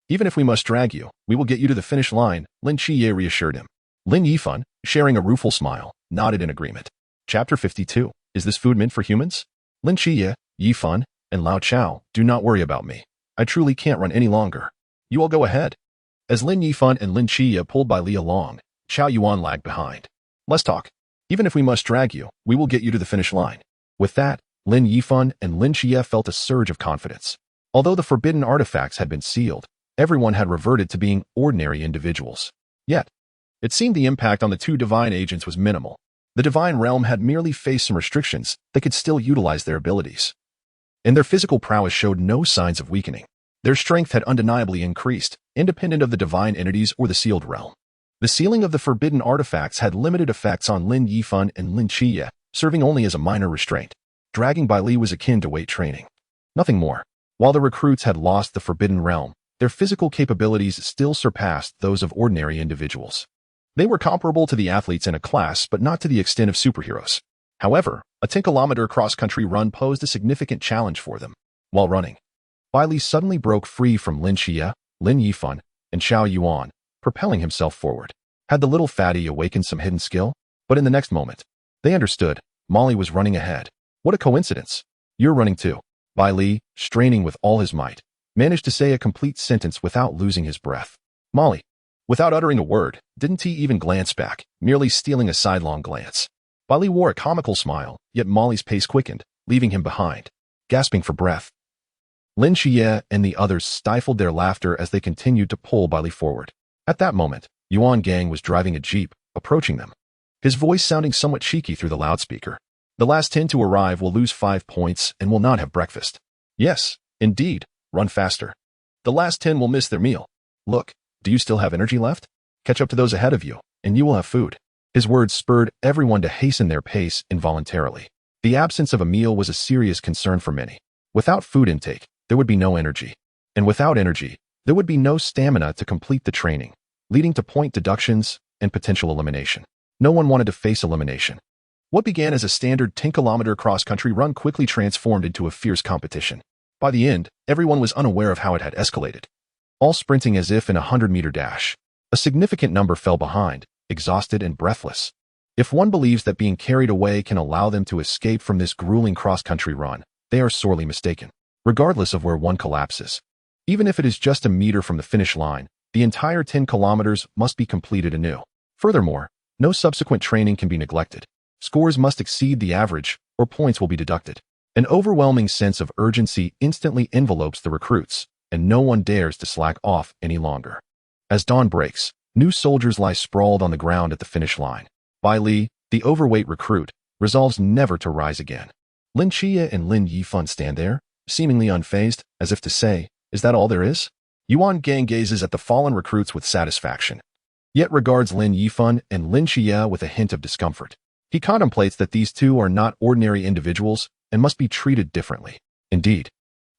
[SPEAKER 1] Even if we must drag you, we will get you to the finish line, Lin Qiye reassured him. Lin Yifan, sharing a rueful smile, nodded in agreement. Chapter 52. Is this food meant for humans? Lin Qiye, Yifan, and Lao Chao, do not worry about me. I truly can't run any longer. You all go ahead. As Lin Yifan and Lin Qiye pulled Bai Li along, Chao Yuan lagged behind. Let's talk. Even if we must drag you, we will get you to the finish line. With that, Lin Yifan and Lin Qiye felt a surge of confidence. Although the forbidden artifacts had been sealed, everyone had reverted to being ordinary individuals. Yet, it seemed the impact on the 2 divine agents was minimal. The divine realm had merely faced some restrictions. They could still utilize their abilities. And their physical prowess showed no signs of weakening. Their strength had undeniably increased, independent of the divine entities or the sealed realm. The sealing of the forbidden artifacts had limited effects on Lin Yifan and Lin Qiye, serving only as a minor restraint. Dragging Bai Li was akin to weight training. Nothing more. While the recruits had lost the forbidden realm, their physical capabilities still surpassed those of ordinary individuals. They were comparable to the athletes in a class, but not to the extent of superheroes. However, a 10-kilometer cross-country run posed a significant challenge for them. While running, Bai Li suddenly broke free from Lin Qiye, Lin Yifan, and Xiao Yuan, propelling himself forward. Had the little fatty awakened some hidden skill? But in the next moment, they understood. Molly was running ahead. What a coincidence. You're running too. Bai Li, straining with all his might, managed to say a complete sentence without losing his breath. Molly, without uttering a word, didn't he even glance back, merely stealing a sidelong glance. Bai Li wore a comical smile, yet Molly's pace quickened, leaving him behind, gasping for breath. Lin Qiye and the others stifled their laughter as they continued to pull Bai Li forward. At that moment, Yuan Gang was driving a jeep, approaching them, his voice sounding somewhat cheeky through the loudspeaker. The last 10 to arrive will lose 5 points and will not have breakfast. Yes, indeed, run faster. The last 10 will miss their meal. Look, do you still have energy left? Catch up to those ahead of you, and you will have food. His words spurred everyone to hasten their pace involuntarily. The absence of a meal was a serious concern for many. Without food intake, there would be no energy. And without energy, there would be no stamina to complete the training, leading to point deductions and potential elimination. No one wanted to face elimination. What began as a standard 10-kilometer cross-country run quickly transformed into a fierce competition. By the end, everyone was unaware of how it had escalated. All sprinting as if in a 100-meter dash. A significant number fell behind, exhausted and breathless. If one believes that being carried away can allow them to escape from this grueling cross-country run, they are sorely mistaken. Regardless of where one collapses, even if it is just a meter from the finish line, the entire 10 kilometers must be completed anew. Furthermore, no subsequent training can be neglected. Scores must exceed the average, or points will be deducted. An overwhelming sense of urgency instantly envelopes the recruits, and no one dares to slack off any longer. As dawn breaks, new soldiers lie sprawled on the ground at the finish line. Bai Li, the overweight recruit, resolves never to rise again. Lin Qiye and Lin Yifan stand there, seemingly unfazed, as if to say, "Is that all there is?" Yuan Gang gazes at the fallen recruits with satisfaction, yet regards Lin Yifan and Lin Qiye with a hint of discomfort. He contemplates that these two are not ordinary individuals and must be treated differently. Indeed,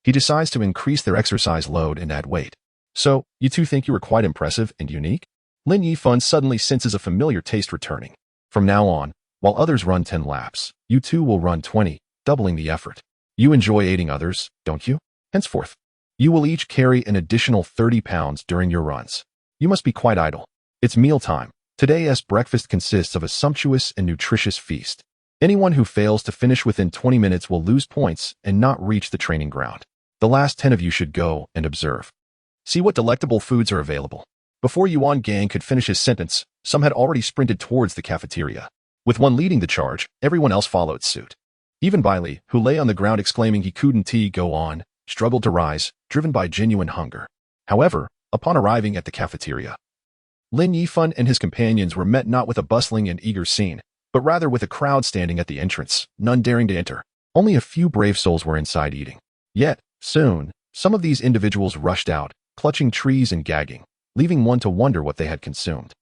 [SPEAKER 1] he decides to increase their exercise load and add weight. "So, you two think you are quite impressive and unique?" Lin Yifan suddenly senses a familiar taste returning. "From now on, while others run 10 laps, you two will run 20, doubling the effort. You enjoy aiding others, don't you? Henceforth, you will each carry an additional 30 pounds during your runs. You must be quite idle. It's mealtime. Today's breakfast consists of a sumptuous and nutritious feast. Anyone who fails to finish within 20 minutes will lose points and not reach the training ground. The last 10 of you should go and observe. See what delectable foods are available." Before Yuan Gang could finish his sentence, some had already sprinted towards the cafeteria. With one leading the charge, everyone else followed suit. Even Bai Li, who lay on the ground exclaiming he couldn't go on, struggled to rise, driven by genuine hunger. However, upon arriving at the cafeteria, Lin Yifan and his companions were met not with a bustling and eager scene, but rather with a crowd standing at the entrance, none daring to enter. Only a few brave souls were inside eating. Yet, soon, some of these individuals rushed out, clutching trees and gagging, leaving one to wonder what they had consumed.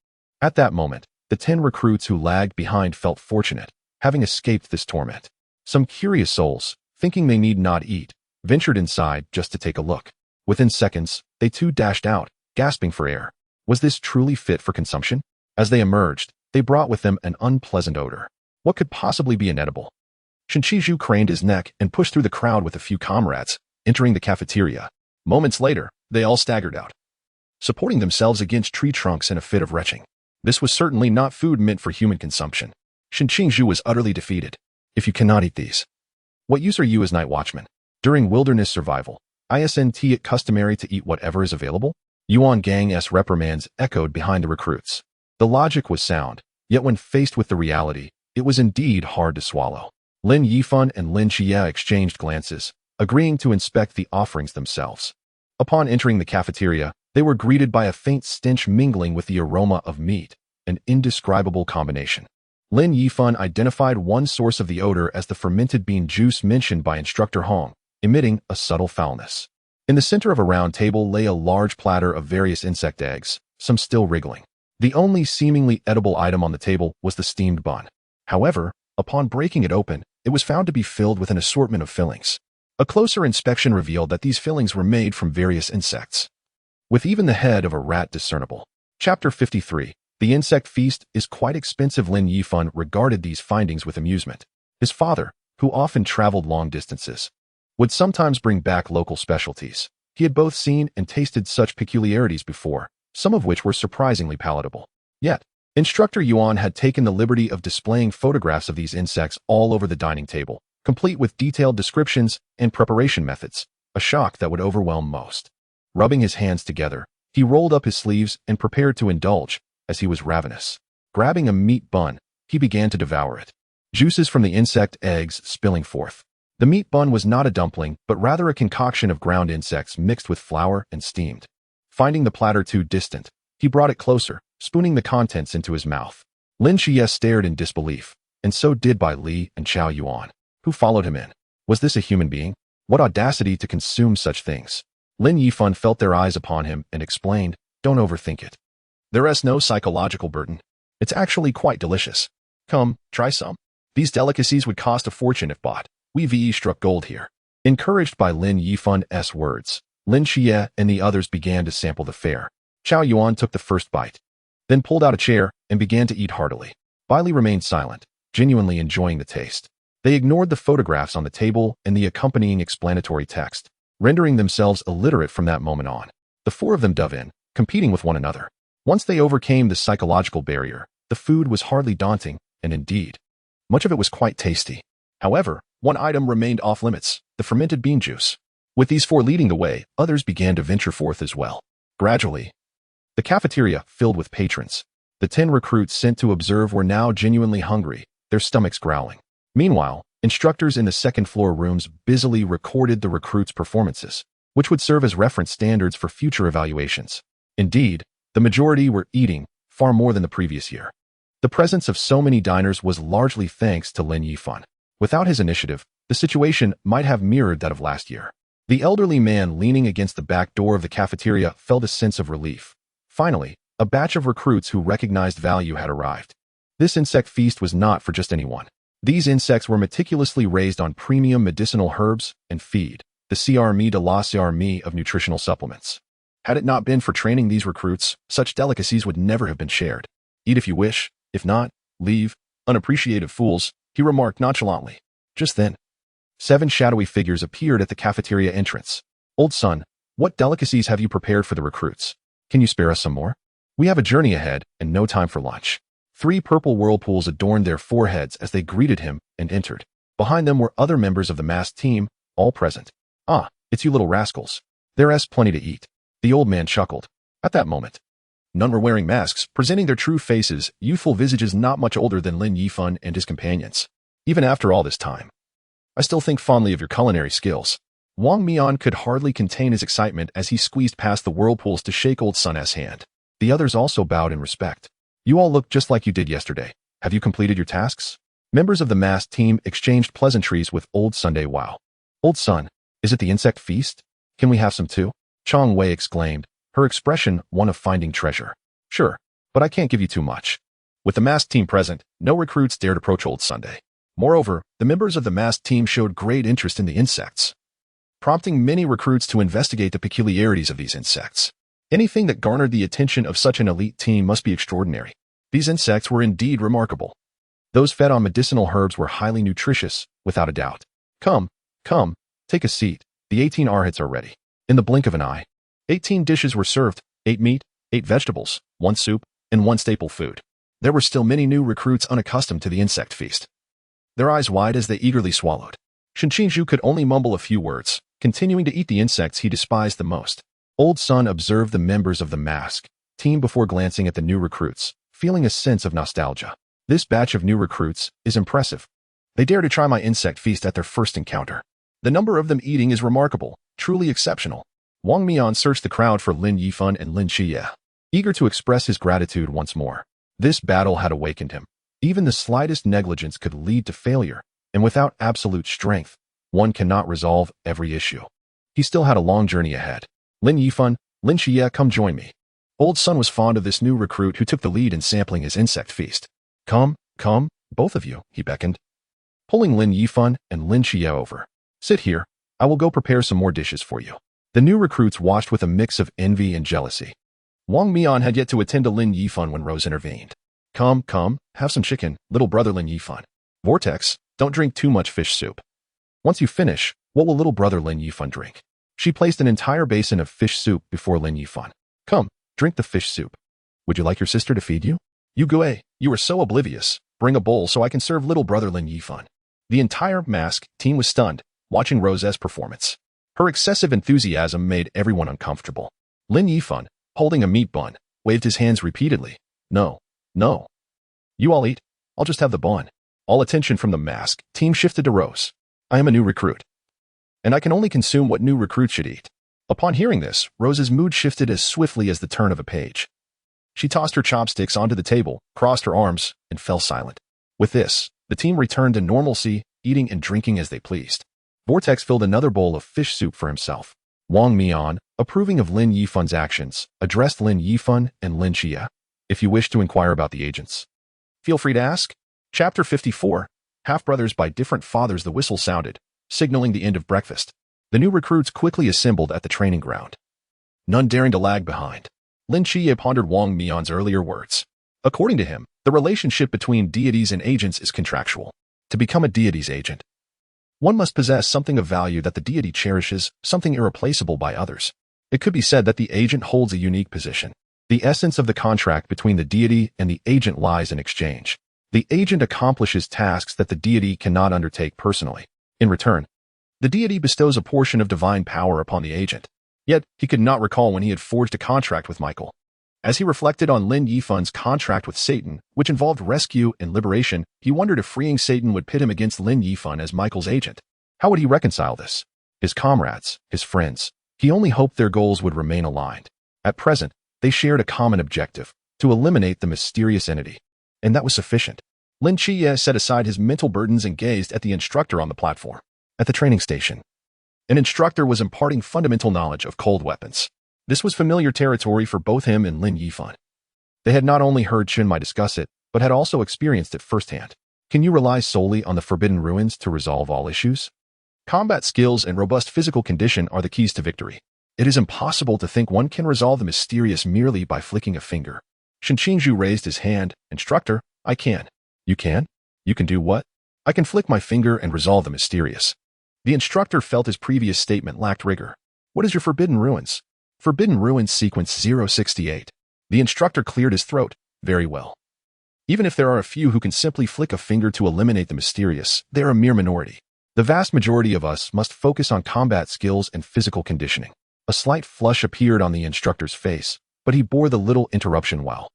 [SPEAKER 1] At that moment, the 10 recruits who lagged behind felt fortunate, having escaped this torment. Some curious souls, thinking they need not eat, ventured inside just to take a look. Within seconds, they too dashed out, gasping for air. Was this truly fit for consumption? As they emerged, they brought with them an unpleasant odor. What could possibly be inedible? Shinchiju craned his neck and pushed through the crowd with a few comrades, entering the cafeteria. Moments later, they all staggered out, supporting themselves against tree trunks in a fit of retching. This was certainly not food meant for human consumption. Shinchiju was utterly defeated. "If you cannot eat these, what use are you as night watchman? During wilderness survival, isn't it customary to eat whatever is available?" Yuan Gang's reprimands echoed behind the recruits. The logic was sound, yet when faced with the reality, it was indeed hard to swallow. Lin Yifan and Lin Qiye exchanged glances, agreeing to inspect the offerings themselves. Upon entering the cafeteria, they were greeted by a faint stench mingling with the aroma of meat, an indescribable combination. Lin Yifan identified one source of the odor as the fermented bean juice mentioned by Instructor Hong, emitting a subtle foulness. In the center of a round table lay a large platter of various insect eggs, some still wriggling. The only seemingly edible item on the table was the steamed bun. However, upon breaking it open, it was found to be filled with an assortment of fillings. A closer inspection revealed that these fillings were made from various insects, with even the head of a rat discernible. Chapter 53. The insect feast is quite expensive. Lin Yifan regarded these findings with amusement. His father, who often traveled long distances, would sometimes bring back local specialties. He had both seen and tasted such peculiarities before, some of which were surprisingly palatable. Yet, Instructor Yuan had taken the liberty of displaying photographs of these insects all over the dining table, complete with detailed descriptions and preparation methods, a shock that would overwhelm most. Rubbing his hands together, he rolled up his sleeves and prepared to indulge, as he was ravenous. Grabbing a meat bun, he began to devour it, juices from the insect eggs spilling forth. The meat bun was not a dumpling, but rather a concoction of ground insects mixed with flour and steamed. Finding the platter too distant, he brought it closer, spooning the contents into his mouth. Lin Qiye stared in disbelief, and so did Bai Li and Chao Yuan, who followed him in. Was this a human being? What audacity to consume such things! Lin Yifan felt their eyes upon him and explained, "Don't overthink it. There is no psychological burden. It's actually quite delicious. Come, try some. These delicacies would cost a fortune if bought. We struck gold here. Encouraged by Lin Yifan's words, Lin Qiye and the others began to sample the fare. Qiao Yuan took the first bite, then pulled out a chair and began to eat heartily. Bailey remained silent, genuinely enjoying the taste. They ignored the photographs on the table and the accompanying explanatory text, rendering themselves illiterate from that moment on. The four of them dove in, competing with one another. Once they overcame the psychological barrier, the food was hardly daunting, and indeed, much of it was quite tasty. However, one item remained off-limits, the fermented bean juice. With these four leading the way, others began to venture forth as well. Gradually, the cafeteria filled with patrons. The 10 recruits sent to observe were now genuinely hungry, their stomachs growling. Meanwhile, instructors in the second-floor rooms busily recorded the recruits' performances, which would serve as reference standards for future evaluations. Indeed, the majority were eating far more than the previous year. The presence of so many diners was largely thanks to Lin Yifan. Without his initiative, the situation might have mirrored that of last year. The elderly man leaning against the back door of the cafeteria felt a sense of relief. Finally, a batch of recruits who recognized value had arrived. This insect feast was not for just anyone. These insects were meticulously raised on premium medicinal herbs and feed, the CRME de la CRME of nutritional supplements. Had it not been for training these recruits, such delicacies would never have been shared. Eat if you wish, if not, leave, unappreciative fools, he remarked nonchalantly. Just then, 7 shadowy figures appeared at the cafeteria entrance. Old son, what delicacies have you prepared for the recruits? Can you spare us some more? We have a journey ahead and no time for lunch. 3 purple whirlpools adorned their foreheads as they greeted him and entered. Behind them were other members of the masked team, all present. Ah, it's you little rascals. There's plenty to eat. The old man chuckled. At that moment, none were wearing masks, presenting their true faces, youthful visages not much older than Lin Yifan and his companions. Even after all this time, I still think fondly of your culinary skills. Wang Mian could hardly contain his excitement as he squeezed past the whirlpools to shake old Sun's hand. The others also bowed in respect. You all look just like you did yesterday. Have you completed your tasks? Members of the masked team exchanged pleasantries with old Sunday Wow. Old Sun, is it the insect feast? Can we have some too? Chong Wei exclaimed, her expression one of finding treasure. Sure, but I can't give you too much. With the masked team present, no recruits dared approach old Sunday. Moreover, the members of the masked team showed great interest in the insects, prompting many recruits to investigate the peculiarities of these insects. Anything that garnered the attention of such an elite team must be extraordinary. These insects were indeed remarkable. Those fed on medicinal herbs were highly nutritious, without a doubt. Come, take a seat. The 18 arhats are ready. In the blink of an eye, 18 dishes were served, 8 meat, 8 vegetables, 1 soup, and 1 staple food. There were still many new recruits unaccustomed to the insect feast. Their eyes wide as they eagerly swallowed. Shinqinzhu could only mumble a few words, continuing to eat the insects he despised the most. Old Sun observed the members of the mask team before glancing at the new recruits, feeling a sense of nostalgia. This batch of new recruits is impressive. They dare to try my insect feast at their first encounter. The number of them eating is remarkable, truly exceptional. Wang Mian searched the crowd for Lin Yifan and Lin Qiye, eager to express his gratitude once more. This battle had awakened him. Even the slightest negligence could lead to failure, and without absolute strength, one cannot resolve every issue. He still had a long journey ahead. Lin Yifan, Lin Qiye, come join me. Old Sun was fond of this new recruit who took the lead in sampling his insect feast. Come, both of you, he beckoned, pulling Lin Yifan and Lin Qiye over. Sit here, I will go prepare some more dishes for you. The new recruits watched with a mix of envy and jealousy. Wang Mian had yet to attend to Lin Yifan when Rose intervened. Come, have some chicken, little brother Lin Yifan. Vortex, don't drink too much fish soup. Once you finish, what will little brother Lin Yifan drink? She placed an entire basin of fish soup before Lin Yifan. Come, drink the fish soup. Would you like your sister to feed you? You Gue, you are so oblivious. Bring a bowl so I can serve little brother Lin Yifan. The entire mask team was stunned, watching Rose's performance. Her excessive enthusiasm made everyone uncomfortable. Lin Yifan, holding a meat bun, waved his hands repeatedly. No. You all eat. I'll just have the bun. All attention from the mask team shifted to Rose. I am a new recruit, and I can only consume what new recruits should eat. Upon hearing this, Rose's mood shifted as swiftly as the turn of a page. She tossed her chopsticks onto the table, crossed her arms, and fell silent. With this, the team returned to normalcy, eating and drinking as they pleased. Vortex filled another bowl of fish soup for himself. Wang Mian, approving of Lin Yifan's actions, addressed Lin Yifan and Lin Qiye. If you wish to inquire about the agents, feel free to ask. Chapter 54. Half-brothers by different fathers. The whistle sounded, signaling the end of breakfast. The new recruits quickly assembled at the training ground, none daring to lag behind. Lin Qiye pondered Wang Mian's earlier words. According to him, the relationship between deities and agents is contractual. To become a deity's agent, one must possess something of value that the deity cherishes, something irreplaceable by others. It could be said that the agent holds a unique position. The essence of the contract between the deity and the agent lies in exchange. The agent accomplishes tasks that the deity cannot undertake personally. In return, the deity bestows a portion of divine power upon the agent. Yet, he could not recall when he had forged a contract with Michael. As he reflected on Lin Yifan's contract with Satan, which involved rescue and liberation, he wondered if freeing Satan would pit him against Lin Yifan as Michael's agent. How would he reconcile this? His comrades, his friends, he only hoped their goals would remain aligned. At present, they shared a common objective, to eliminate the mysterious entity. And that was sufficient. Lin Qiye set aside his mental burdens and gazed at the instructor on the platform. At the training station, an instructor was imparting fundamental knowledge of cold weapons. This was familiar territory for both him and Lin Yifan. They had not only heard Chenmai discuss it, but had also experienced it firsthand. Can you rely solely on the forbidden ruins to resolve all issues? Combat skills and robust physical condition are the keys to victory. It is impossible to think one can resolve the mysterious merely by flicking a finger. Shen Qingzhu raised his hand. Instructor, I can. You can? You can do what? I can flick my finger and resolve the mysterious. The instructor felt his previous statement lacked rigor. What is your forbidden ruins? Forbidden Ruins Sequence 068. The instructor cleared his throat. Very well. Even if there are a few who can simply flick a finger to eliminate the mysterious, they are a mere minority. The vast majority of us must focus on combat skills and physical conditioning. A slight flush appeared on the instructor's face, but he bore the little interruption well.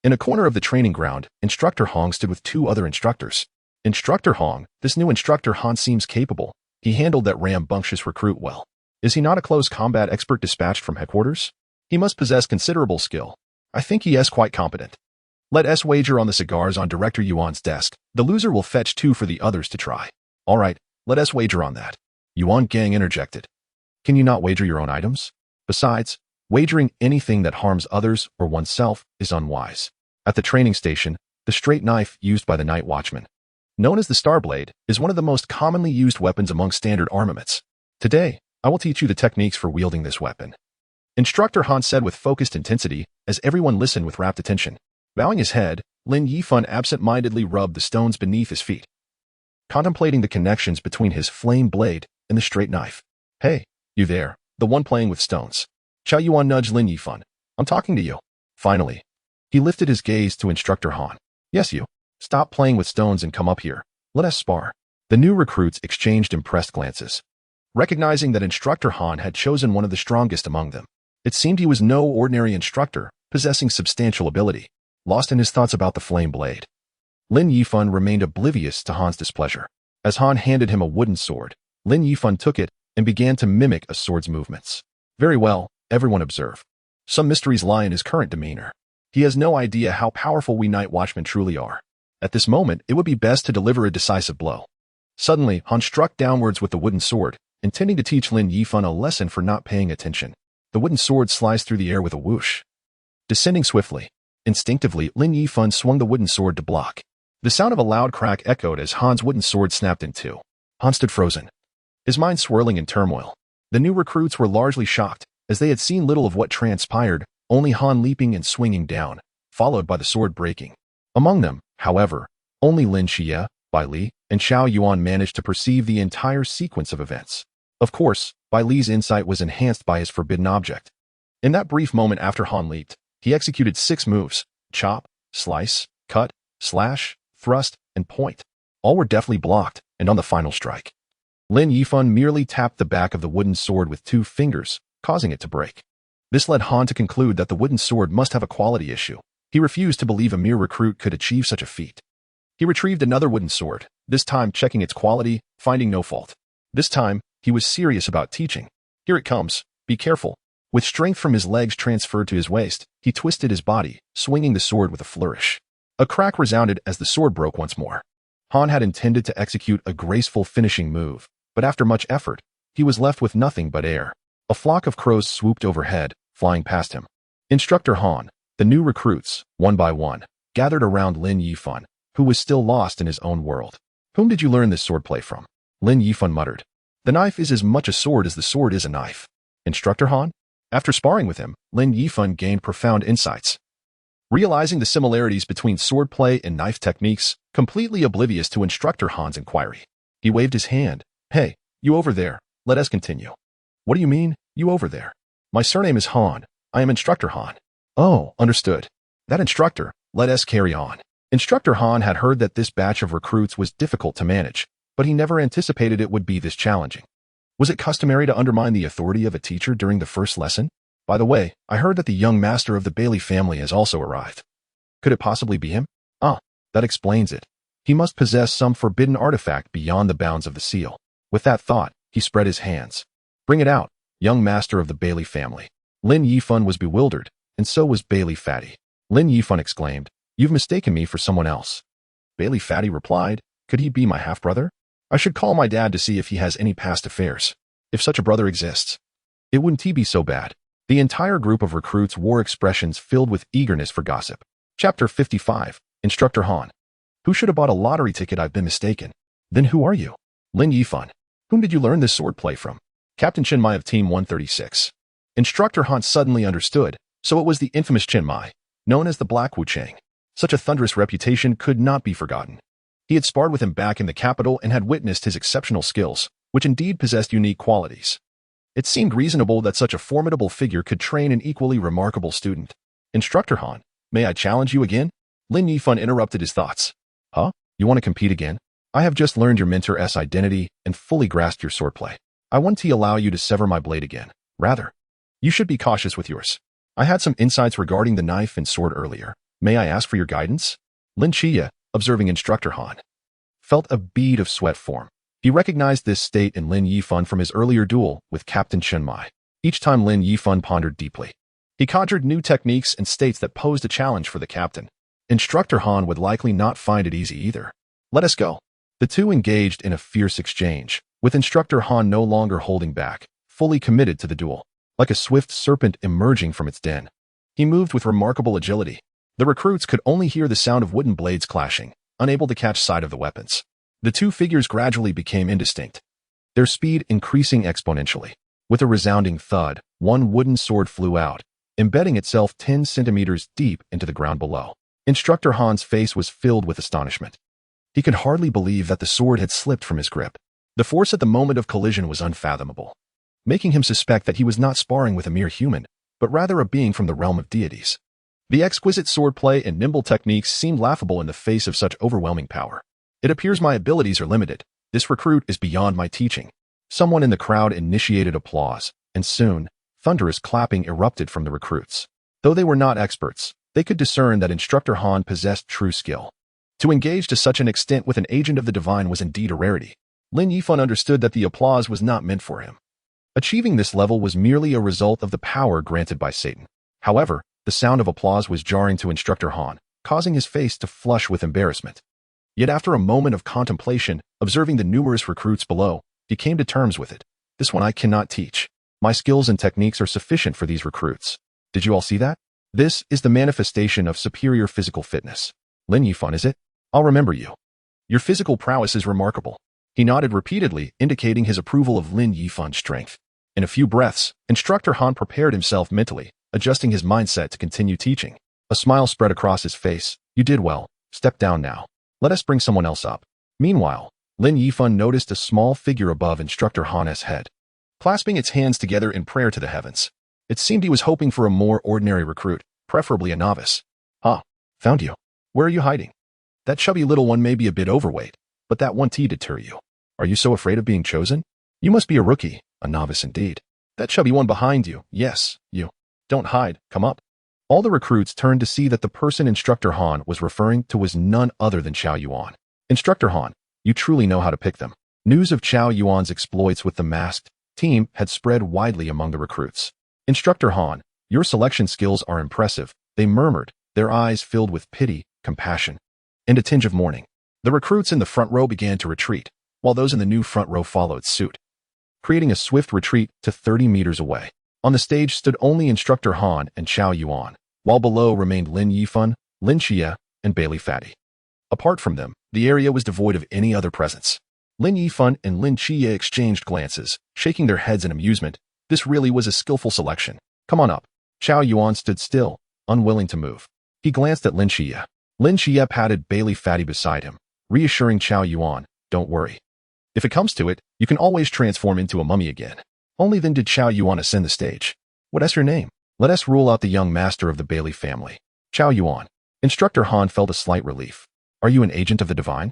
[SPEAKER 1] In a corner of the training ground, Instructor Hong stood with two other instructors. Instructor Hong, this new instructor Han seems capable. He handled that rambunctious recruit well. Is he not a close combat expert dispatched from headquarters? He must possess considerable skill. I think he is quite competent. Let us wager on the cigars on Director Yuan's desk. The loser will fetch two for the others to try. All right, let us wager on that. Yuan Gang interjected. Can you not wager your own items? Besides, wagering anything that harms others or oneself is unwise. At the training station, the straight knife used by the night watchman, known as the Star Blade, is one of the most commonly used weapons among standard armaments. Today, I will teach you the techniques for wielding this weapon. Instructor Han said with focused intensity, as everyone listened with rapt attention. Bowing his head, Lin Yifan absent-mindedly rubbed the stones beneath his feet, contemplating the connections between his flame blade and the straight knife. Hey, you there, the one playing with stones. Qiao Yuan nudged Lin Yifan. I'm talking to you. Finally, he lifted his gaze to Instructor Han. Yes, you. Stop playing with stones and come up here. Let us spar. The new recruits exchanged impressed glances, recognizing that Instructor Han had chosen one of the strongest among them. It seemed he was no ordinary instructor, possessing substantial ability. Lost in his thoughts about the flame blade, Lin Yifan remained oblivious to Han's displeasure. As Han handed him a wooden sword, Lin Yifan took it and began to mimic a sword's movements. Very well, everyone observed. Some mysteries lie in his current demeanor. He has no idea how powerful we night watchmen truly are. At this moment, it would be best to deliver a decisive blow. Suddenly, Han struck downwards with the wooden sword, intending to teach Lin Yifan a lesson for not paying attention. The wooden sword sliced through the air with a whoosh, descending swiftly. Instinctively, Lin Yifan swung the wooden sword to block. The sound of a loud crack echoed as Han's wooden sword snapped in two. Han stood frozen, his mind swirling in turmoil. The new recruits were largely shocked, as they had seen little of what transpired, only Han leaping and swinging down, followed by the sword breaking. Among them, however, only Lin Qiye, Bai Li, and Xiao Yuan managed to perceive the entire sequence of events. Of course, Bai Li's insight was enhanced by his forbidden object. In that brief moment after Han leaped, he executed 6 moves: chop, slice, cut, slash, thrust, and point. All were deftly blocked, and on the final strike, Lin Yifan merely tapped the back of the wooden sword with 2 fingers, causing it to break. This led Han to conclude that the wooden sword must have a quality issue. He refused to believe a mere recruit could achieve such a feat. He retrieved another wooden sword, this time checking its quality, finding no fault. This time, he was serious about teaching. Here it comes. Be careful. With strength from his legs transferred to his waist, he twisted his body, swinging the sword with a flourish. A crack resounded as the sword broke once more. Han had intended to execute a graceful finishing move, but after much effort, he was left with nothing but air. A flock of crows swooped overhead, flying past him. Instructor Han, The new recruits, one by one, gathered around Lin Yifan, who was still lost in his own world. Whom did you learn this swordplay from? Lin Yifan muttered. The knife is as much a sword as the sword is a knife. Instructor Han? After sparring with him, Lin Yifan gained profound insights. Realizing the similarities between swordplay and knife techniques, completely oblivious to Instructor Han's inquiry. He waved his hand. Hey, you over there, let us continue. What do you mean, you over there? My surname is Han. I am Instructor Han. Oh, understood. That instructor, let us carry on. Instructor Han had heard that this batch of recruits was difficult to manage, but he never anticipated it would be this challenging. Was it customary to undermine the authority of a teacher during the first lesson? By the way, I heard that the young master of the Bailey family has also arrived. Could it possibly be him? Ah, that explains it. He must possess some forbidden artifact beyond the bounds of the seal. With that thought, he spread his hands. Bring it out, young master of the Bailey family. Lin Yifan was bewildered, and so was Bailey Fatty. Lin Yifan exclaimed, You've mistaken me for someone else. Bailey Fatty replied, Could he be my half-brother? I should call my dad to see if he has any past affairs. If such a brother exists. It wouldn't be so bad. The entire group of recruits wore expressions filled with eagerness for gossip. Chapter 55, Instructor Han. Who should have bought a lottery ticket? I've been mistaken. Then who are you? Lin Yifan. Whom did you learn this swordplay from? Captain Chinmai of Team 136. Instructor Han suddenly understood, so it was the infamous Chinmai, known as the Black Wu Chang. Such a thunderous reputation could not be forgotten. He had sparred with him back in the capital and had witnessed his exceptional skills, which indeed possessed unique qualities. It seemed reasonable that such a formidable figure could train an equally remarkable student. Instructor Han, may I challenge you again? Lin Yifan interrupted his thoughts. Huh? You want to compete again? I have just learned your mentor's identity and fully grasped your swordplay. I want to allow you to sever my blade again. Rather, you should be cautious with yours. I had some insights regarding the knife and sword earlier. May I ask for your guidance? Lin Qiye, observing Instructor Han, felt a bead of sweat form. He recognized this state in Lin Yifan from his earlier duel with Captain Chinmai. Each time Lin Yifan pondered deeply. He conjured new techniques and states that posed a challenge for the captain. Instructor Han would likely not find it easy either. Let us go. The two engaged in a fierce exchange, with Instructor Han no longer holding back, fully committed to the duel. Like a swift serpent emerging from its den, he moved with remarkable agility. The recruits could only hear the sound of wooden blades clashing, unable to catch sight of the weapons. The two figures gradually became indistinct, their speed increasing exponentially. With a resounding thud, one wooden sword flew out, embedding itself 10 centimeters deep into the ground below. Instructor Han's face was filled with astonishment. He could hardly believe that the sword had slipped from his grip. The force at the moment of collision was unfathomable, making him suspect that he was not sparring with a mere human, but rather a being from the realm of deities. The exquisite swordplay and nimble techniques seemed laughable in the face of such overwhelming power. It appears my abilities are limited. This recruit is beyond my teaching. Someone in the crowd initiated applause, and soon, thunderous clapping erupted from the recruits. Though they were not experts, they could discern that Instructor Han possessed true skill. To engage to such an extent with an agent of the divine was indeed a rarity. Lin Yifan understood that the applause was not meant for him. Achieving this level was merely a result of the power granted by Satan. However, the sound of applause was jarring to Instructor Han, causing his face to flush with embarrassment. Yet after a moment of contemplation, observing the numerous recruits below, he came to terms with it. This one I cannot teach. My skills and techniques are sufficient for these recruits. Did you all see that? This is the manifestation of superior physical fitness. Lin Yifan, is it? I'll remember you. Your physical prowess is remarkable. He nodded repeatedly, indicating his approval of Lin Yifan's strength. In a few breaths, Instructor Han prepared himself mentally, adjusting his mindset to continue teaching. A smile spread across his face. You did well. Step down now. Let us bring someone else up. Meanwhile, Lin Yifan noticed a small figure above Instructor Han's head, clasping its hands together in prayer to the heavens. It seemed he was hoping for a more ordinary recruit, preferably a novice. Ah, found you. Where are you hiding? That chubby little one may be a bit overweight, but that won't deter you. Are you so afraid of being chosen? You must be a rookie, a novice indeed. That chubby one behind you, yes, you. Don't hide, come up. All the recruits turned to see that the person Instructor Han was referring to was none other than Qiao Yuan. Instructor Han, you truly know how to pick them. News of Qiao Yuan's exploits with the masked team had spread widely among the recruits. Instructor Han, your selection skills are impressive, they murmured, their eyes filled with pity, compassion, and a tinge of mourning. The recruits in the front row began to retreat, while those in the new front row followed suit, creating a swift retreat to 30 meters away. On the stage stood only Instructor Han and Qiao Yuan, while below remained Lin Yifan, Lin Qiye, and Bailey Fatty. Apart from them, the area was devoid of any other presence. Lin Yifan and Lin Qiye exchanged glances, shaking their heads in amusement. This really was a skillful selection. Come on up. Qiao Yuan stood still, unwilling to move. He glanced at Lin Qiye. Lin Qiye patted Bailey Fatty beside him, reassuring Qiao Yuan, don't worry. If it comes to it, you can always transform into a mummy again. Only then did Qiao Yuan ascend the stage. What's your name? Let us rule out the young master of the Bailey family. Qiao Yuan. Instructor Han felt a slight relief. Are you an agent of the divine?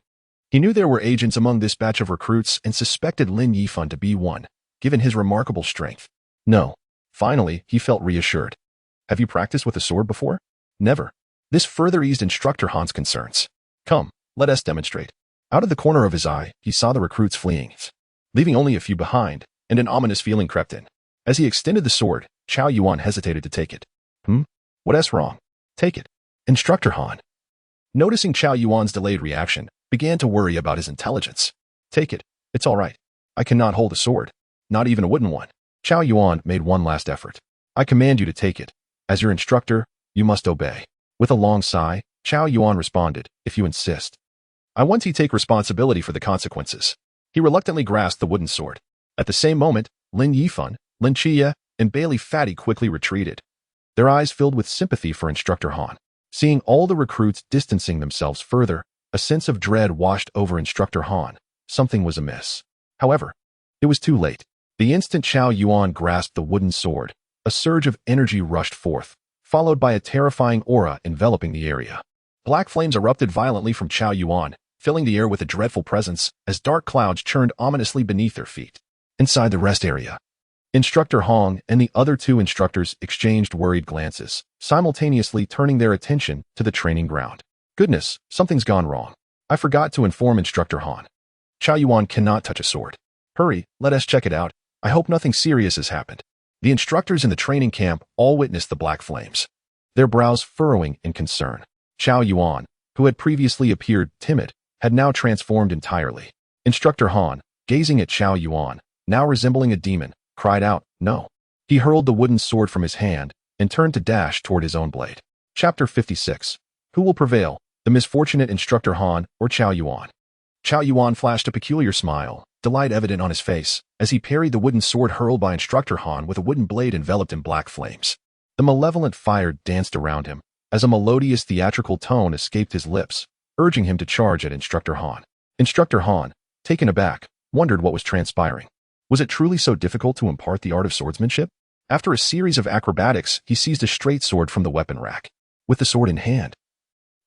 [SPEAKER 1] He knew there were agents among this batch of recruits and suspected Lin Yifan to be one, given his remarkable strength. No. Finally, he felt reassured. Have you practiced with a sword before? Never. This further eased Instructor Han's concerns. Come, let us demonstrate. Out of the corner of his eye, he saw the recruits fleeing, leaving only a few behind, and an ominous feeling crept in. As he extended the sword, Qiao Yuan hesitated to take it. What's wrong? Take it. Instructor Han, noticing Qiao Yuan's delayed reaction, began to worry about his intelligence. Take it. It's all right. I cannot hold a sword, not even a wooden one. Qiao Yuan made one last effort. I command you to take it. As your instructor, you must obey. With a long sigh, Qiao Yuan responded, if you insist. I want to take responsibility for the consequences. He reluctantly grasped the wooden sword. At the same moment, Lin Yifan, Lin Qiye, and Bailey Fatty quickly retreated. Their eyes filled with sympathy for Instructor Han. Seeing all the recruits distancing themselves further, a sense of dread washed over Instructor Han. Something was amiss. However, it was too late. The instant Qiao Yuan grasped the wooden sword, a surge of energy rushed forth, followed by a terrifying aura enveloping the area. Black flames erupted violently from Qiao Yuan, filling the air with a dreadful presence as dark clouds churned ominously beneath their feet. Inside the rest area, Instructor Hong and the other two instructors exchanged worried glances, simultaneously turning their attention to the training ground. Goodness, something's gone wrong. I forgot to inform Instructor Han. Qiao Yuan cannot touch a sword. Hurry, let us check it out. I hope nothing serious has happened. The instructors in the training camp all witnessed the black flames, their brows furrowing in concern. Qiao Yuan, who had previously appeared timid, had now transformed entirely. Instructor Han, gazing at Qiao Yuan, now resembling a demon, cried out, no. He hurled the wooden sword from his hand and turned to dash toward his own blade. Chapter 56. Who will prevail, the misfortunate Instructor Han or Qiao Yuan? Qiao Yuan flashed a peculiar smile, delight evident on his face, as he parried the wooden sword hurled by Instructor Han with a wooden blade enveloped in black flames. The malevolent fire danced around him, as a melodious theatrical tone escaped his lips, urging him to charge at Instructor Han. Instructor Han, taken aback, wondered what was transpiring. Was it truly so difficult to impart the art of swordsmanship? After a series of acrobatics, he seized a straight sword from the weapon rack. With the sword in hand,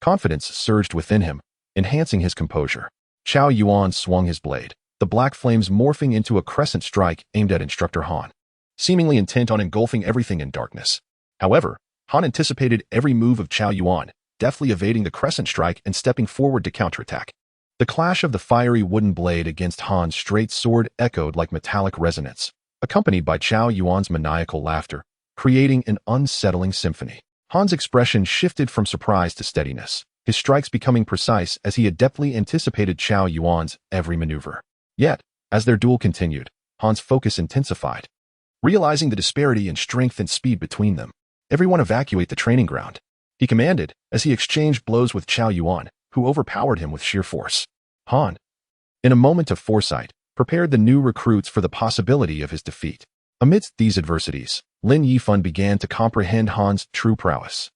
[SPEAKER 1] confidence surged within him, enhancing his composure. Qiao Yuan swung his blade, the black flames morphing into a crescent strike aimed at Instructor Han, seemingly intent on engulfing everything in darkness. However, Han anticipated every move of Qiao Yuan, deftly evading the crescent strike and stepping forward to counterattack. The clash of the fiery wooden blade against Han's straight sword echoed like metallic resonance, accompanied by Qiao Yuan's maniacal laughter, creating an unsettling symphony. Han's expression shifted from surprise to steadiness, his strikes becoming precise as he adeptly anticipated Qiao Yuan's every maneuver. Yet, as their duel continued, Han's focus intensified. Realizing the disparity in strength and speed between them, everyone evacuate the training ground, he commanded as he exchanged blows with Qiao Yuan, who overpowered him with sheer force. Han, in a moment of foresight, prepared the new recruits for the possibility of his defeat. Amidst these adversities, Lin Yifan began to comprehend Han's true prowess.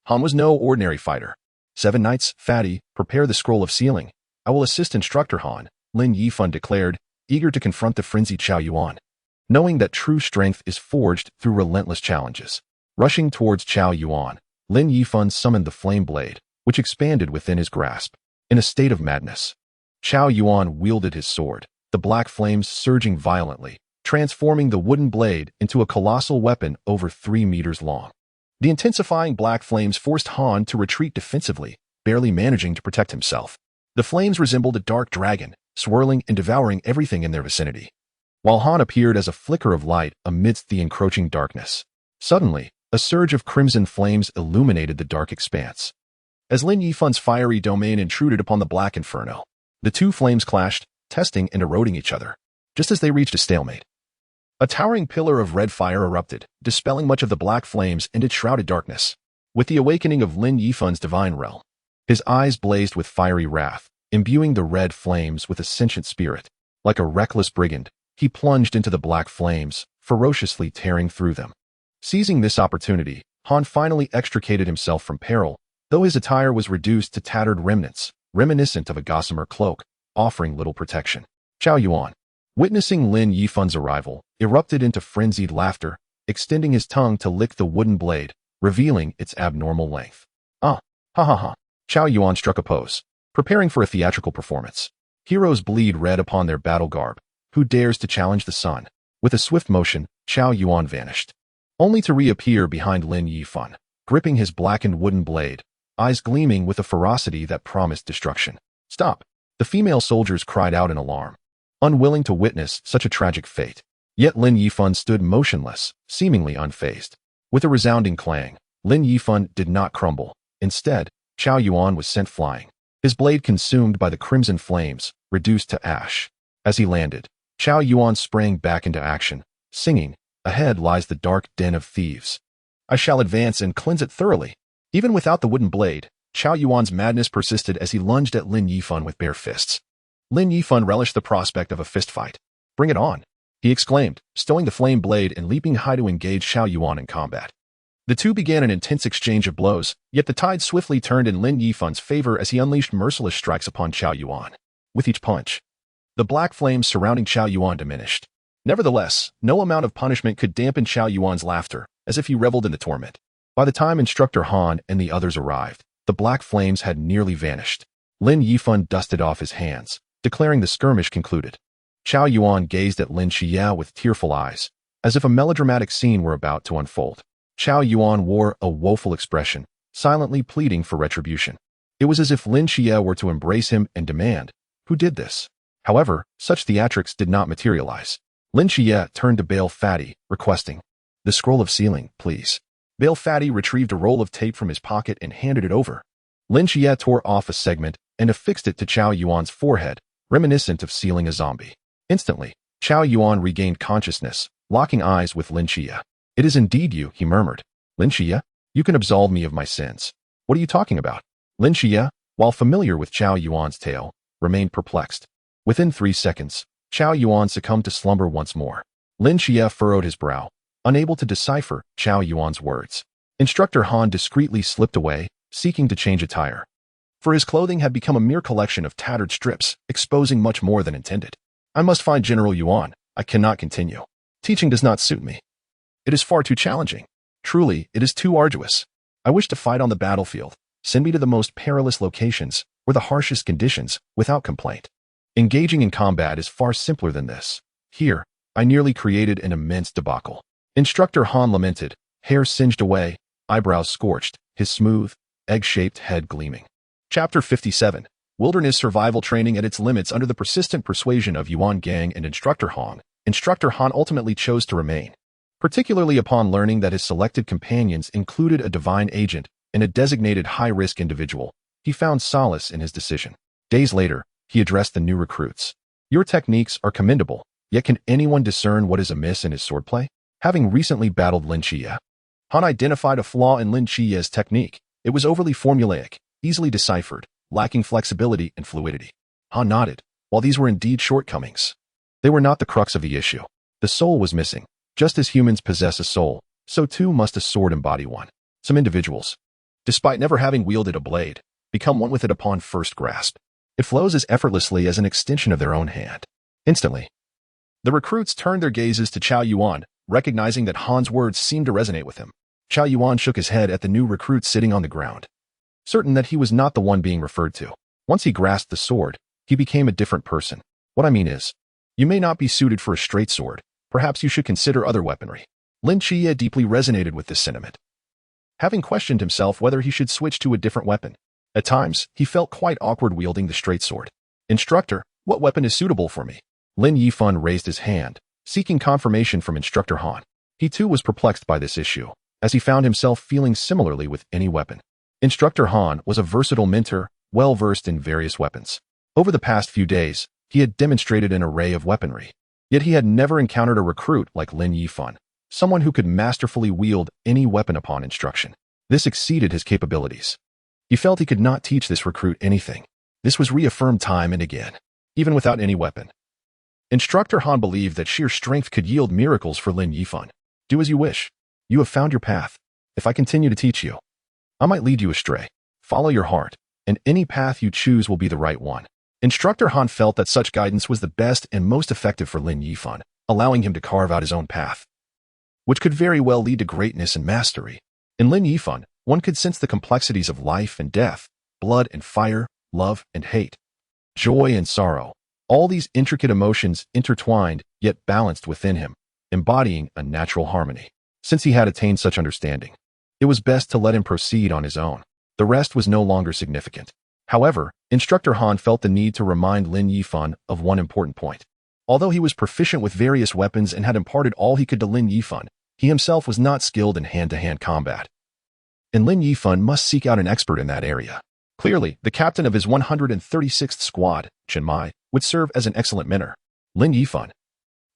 [SPEAKER 1] Han was no ordinary fighter. 7 Knights, Fatty, prepare the scroll of sealing. I will assist Instructor Han, Lin Yifan declared, eager to confront the frenzied Qiao Yuan. Knowing that true strength is forged through relentless challenges. Rushing towards Qiao Yuan, Lin Yifan summoned the flame blade, which expanded within his grasp. In a state of madness, Qiao Yuan wielded his sword, the black flames surging violently, transforming the wooden blade into a colossal weapon over 3 meters long. The intensifying black flames forced Han to retreat defensively, barely managing to protect himself. The flames resembled a dark dragon, swirling and devouring everything in their vicinity, while Han appeared as a flicker of light amidst the encroaching darkness. Suddenly, a surge of crimson flames illuminated the dark expanse. As Lin Yifan's fiery domain intruded upon the black inferno, the two flames clashed, testing and eroding each other, just as they reached a stalemate. A towering pillar of red fire erupted, dispelling much of the black flames and its shrouded darkness. With the awakening of Lin Yifan's divine realm, his eyes blazed with fiery wrath, imbuing the red flames with a sentient spirit. Like a reckless brigand, he plunged into the black flames, ferociously tearing through them. Seizing this opportunity, Han finally extricated himself from peril, though his attire was reduced to tattered remnants, reminiscent of a gossamer cloak, offering little protection. Chao Yuan, witnessing Lin Yifan's arrival, erupted into frenzied laughter, extending his tongue to lick the wooden blade, revealing its abnormal length. Ha ha ha. Chao Yuan struck a pose, preparing for a theatrical performance. Heroes bleed red upon their battle garb. Who dares to challenge the sun? With a swift motion, Chao Yuan vanished, only to reappear behind Lin Yifan, gripping his blackened wooden blade, eyes gleaming with a ferocity that promised destruction. Stop! The female soldiers cried out in alarm, unwilling to witness such a tragic fate. Yet Lin Yifan stood motionless, seemingly unfazed. With a resounding clang, Lin Yifan did not crumble. Instead, Chao Yuan was sent flying, his blade consumed by the crimson flames, reduced to ash. As he landed, Chao Yuan sprang back into action, singing, "Ahead lies the dark den of thieves. I shall advance and cleanse it thoroughly." Even without the wooden blade, Chao Yuan's madness persisted as he lunged at Lin Yifan with bare fists. Lin Yifan relished the prospect of a fistfight. "Bring it on," he exclaimed, stowing the flame blade and leaping high to engage Chao Yuan in combat. The two began an intense exchange of blows, yet the tide swiftly turned in Lin Yifan's favor as he unleashed merciless strikes upon Chao Yuan. With each punch, the black flames surrounding Chao Yuan diminished. Nevertheless, no amount of punishment could dampen Chao Yuan's laughter, as if he reveled in the torment. By the time Instructor Han and the others arrived, the black flames had nearly vanished. Lin Yifan dusted off his hands, declaring the skirmish concluded. Chao Yuan gazed at Lin Qiye with tearful eyes, as if a melodramatic scene were about to unfold. Chao Yuan wore a woeful expression, silently pleading for retribution. It was as if Lin Qiye were to embrace him and demand, "Who did this?" However, such theatrics did not materialize. Lin Qiye turned to Bale Fatty, requesting, "The scroll of sealing, please." Bale Fatty retrieved a roll of tape from his pocket and handed it over. Lin Qiye tore off a segment and affixed it to Chao Yuan's forehead, reminiscent of sealing a zombie. Instantly, Chao Yuan regained consciousness, locking eyes with Lin Qiye. "It is indeed you," he murmured. "Lin Qiye, you can absolve me of my sins." "What are you talking about?" Lin Qiye, while familiar with Chao Yuan's tale, remained perplexed. Within 3 seconds, Chao Yuan succumbed to slumber once more. Lin Qiye furrowed his brow, unable to decipher Chao Yuan's words. Instructor Han discreetly slipped away, seeking to change attire. For his clothing had become a mere collection of tattered strips, exposing much more than intended. "I must find General Yuan. I cannot continue. Teaching does not suit me. It is far too challenging. Truly, it is too arduous. I wish to fight on the battlefield. Send me to the most perilous locations, or the harshest conditions, without complaint. Engaging in combat is far simpler than this. Here, I nearly created an immense debacle." Instructor Han lamented, hair singed away, eyebrows scorched, his smooth, egg-shaped head gleaming. Chapter 57. Wilderness survival training at its limits. Under the persistent persuasion of Yuan Gang and Instructor Han ultimately chose to remain. Particularly upon learning that his selected companions included a divine agent and a designated high-risk individual, he found solace in his decision. Days later, he addressed the new recruits. "Your techniques are commendable, yet can anyone discern what is amiss in his swordplay?" Having recently battled Lin Qiye, Han identified a flaw in Lin Qiye's technique. It was overly formulaic, easily deciphered, lacking flexibility and fluidity. Han nodded. While these were indeed shortcomings, they were not the crux of the issue. The soul was missing. Just as humans possess a soul, so too must a sword embody one. Some individuals, despite never having wielded a blade, become one with it upon first grasp. It flows as effortlessly as an extension of their own hand. Instantly, the recruits turned their gazes to Chao Yuan, recognizing that Han's words seemed to resonate with him. Chao Yuan shook his head at the new recruit sitting on the ground, certain that he was not the one being referred to. Once he grasped the sword, he became a different person. "What I mean is, you may not be suited for a straight sword. Perhaps you should consider other weaponry." Lin Qiye deeply resonated with this sentiment, having questioned himself whether he should switch to a different weapon. At times, he felt quite awkward wielding the straight sword. "Instructor, what weapon is suitable for me?" Lin Yifan raised his hand, seeking confirmation from Instructor Han. He too was perplexed by this issue, as he found himself feeling similarly with any weapon. Instructor Han was a versatile mentor, well-versed in various weapons. Over the past few days, he had demonstrated an array of weaponry. Yet he had never encountered a recruit like Lin Yifan, someone who could masterfully wield any weapon upon instruction. This exceeded his capabilities. He felt he could not teach this recruit anything. This was reaffirmed time and again, even without any weapon. Instructor Han believed that sheer strength could yield miracles for Lin Yifan. Do as you wish. You have found your path. If I continue to teach you, I might lead you astray. Follow your heart, and any path you choose will be the right one. Instructor Han felt that such guidance was the best and most effective for Lin Yifan, allowing him to carve out his own path, which could very well lead to greatness and mastery. In Lin Yifan, one could sense the complexities of life and death, blood and fire, love and hate, joy and sorrow. All these intricate emotions intertwined yet balanced within him, embodying a natural harmony. Since he had attained such understanding, it was best to let him proceed on his own. The rest was no longer significant. However, Instructor Han felt the need to remind Lin Yifan of one important point. Although he was proficient with various weapons and had imparted all he could to Lin Yifan, he himself was not skilled in hand-to-hand combat. And Lin Yifan must seek out an expert in that area. Clearly, the captain of his 136th squad, Chen Mai, would serve as an excellent mentor. Lin Yifan.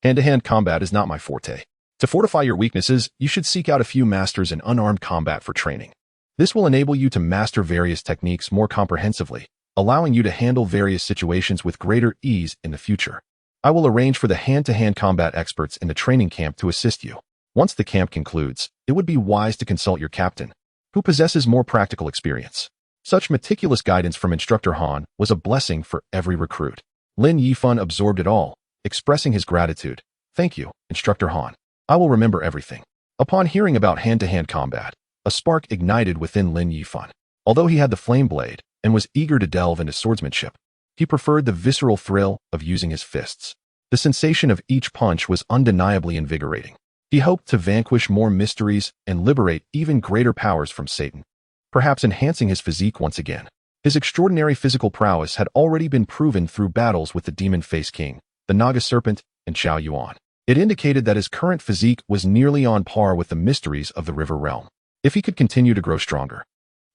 [SPEAKER 1] Hand-to-hand combat is not my forte. To fortify your weaknesses, you should seek out a few masters in unarmed combat for training. This will enable you to master various techniques more comprehensively, allowing you to handle various situations with greater ease in the future. I will arrange for the hand-to-hand combat experts in the training camp to assist you. Once the camp concludes, it would be wise to consult your captain, who possesses more practical experience. Such meticulous guidance from Instructor Han was a blessing for every recruit. Lin Yifan absorbed it all, expressing his gratitude. Thank you, Instructor Han. I will remember everything. Upon hearing about hand-to-hand combat, a spark ignited within Lin Yifan. Although he had the flame blade and was eager to delve into swordsmanship, he preferred the visceral thrill of using his fists. The sensation of each punch was undeniably invigorating. He hoped to vanquish more mysteries and liberate even greater powers from Satan, perhaps enhancing his physique once again. His extraordinary physical prowess had already been proven through battles with the Demon Face King, the Naga Serpent, and Xiao Yuan. It indicated that his current physique was nearly on par with the mysteries of the River Realm. If he could continue to grow stronger,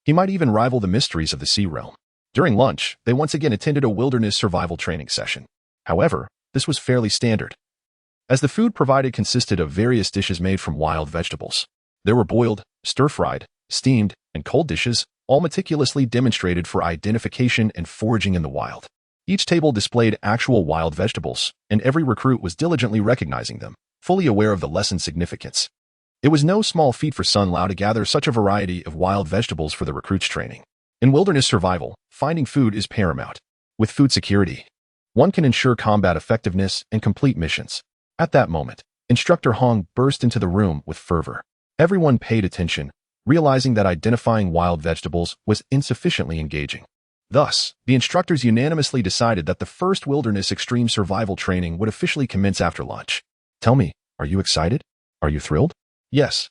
[SPEAKER 1] he might even rival the mysteries of the Sea Realm. During lunch, they once again attended a wilderness survival training session. However, this was fairly standard, as the food provided consisted of various dishes made from wild vegetables. There were boiled, stir-fried, steamed, and cold dishes, all meticulously demonstrated for identification and foraging in the wild. Each table displayed actual wild vegetables, and every recruit was diligently recognizing them, fully aware of the lesson's significance. It was no small feat for Sun Lao to gather such a variety of wild vegetables for the recruits' training. In wilderness survival, finding food is paramount. With food security, one can ensure combat effectiveness and complete missions. At that moment, Instructor Hong burst into the room with fervor. Everyone paid attention, realizing that identifying wild vegetables was insufficiently engaging. Thus, the instructors unanimously decided that the first wilderness extreme survival training would officially commence after lunch. Tell me, are you excited? Are you thrilled? Yes.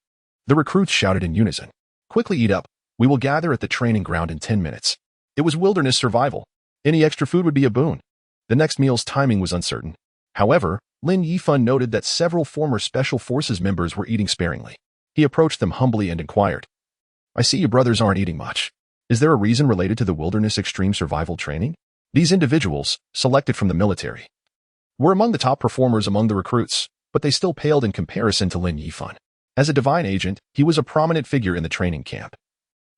[SPEAKER 1] The recruits shouted in unison. Quickly eat up. We will gather at the training ground in 10 minutes. It was wilderness survival. Any extra food would be a boon. The next meal's timing was uncertain. However, Lin Yifan noted that several former Special Forces members were eating sparingly. He approached them humbly and inquired, I see you brothers aren't eating much. Is there a reason related to the wilderness extreme survival training? These individuals, selected from the military, were among the top performers among the recruits, but they still paled in comparison to Lin Yifan. As a divine agent, he was a prominent figure in the training camp,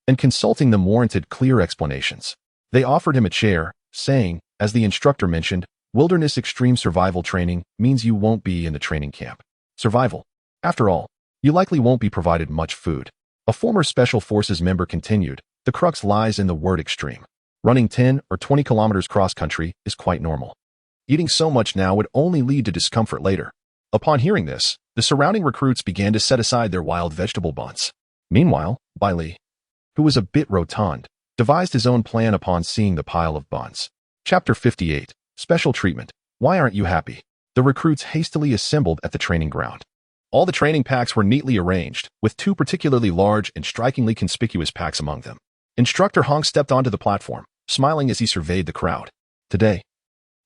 [SPEAKER 1] and consulting them warranted clear explanations. They offered him a chair, saying, as the instructor mentioned, wilderness extreme survival training means you won't be in the training camp. Survival. After all, you likely won't be provided much food. A former Special Forces member continued, the crux lies in the word extreme. Running 10 or 20 kilometers cross-country is quite normal. Eating so much now would only lead to discomfort later. Upon hearing this, the surrounding recruits began to set aside their wild vegetable buns. Meanwhile, Bai Li, who was a bit rotund, devised his own plan upon seeing the pile of buns. Chapter 58. Special Treatment. Why aren't you happy? The recruits hastily assembled at the training ground. All the training packs were neatly arranged, with two particularly large and strikingly conspicuous packs among them. Instructor Hong stepped onto the platform, smiling as he surveyed the crowd. Today,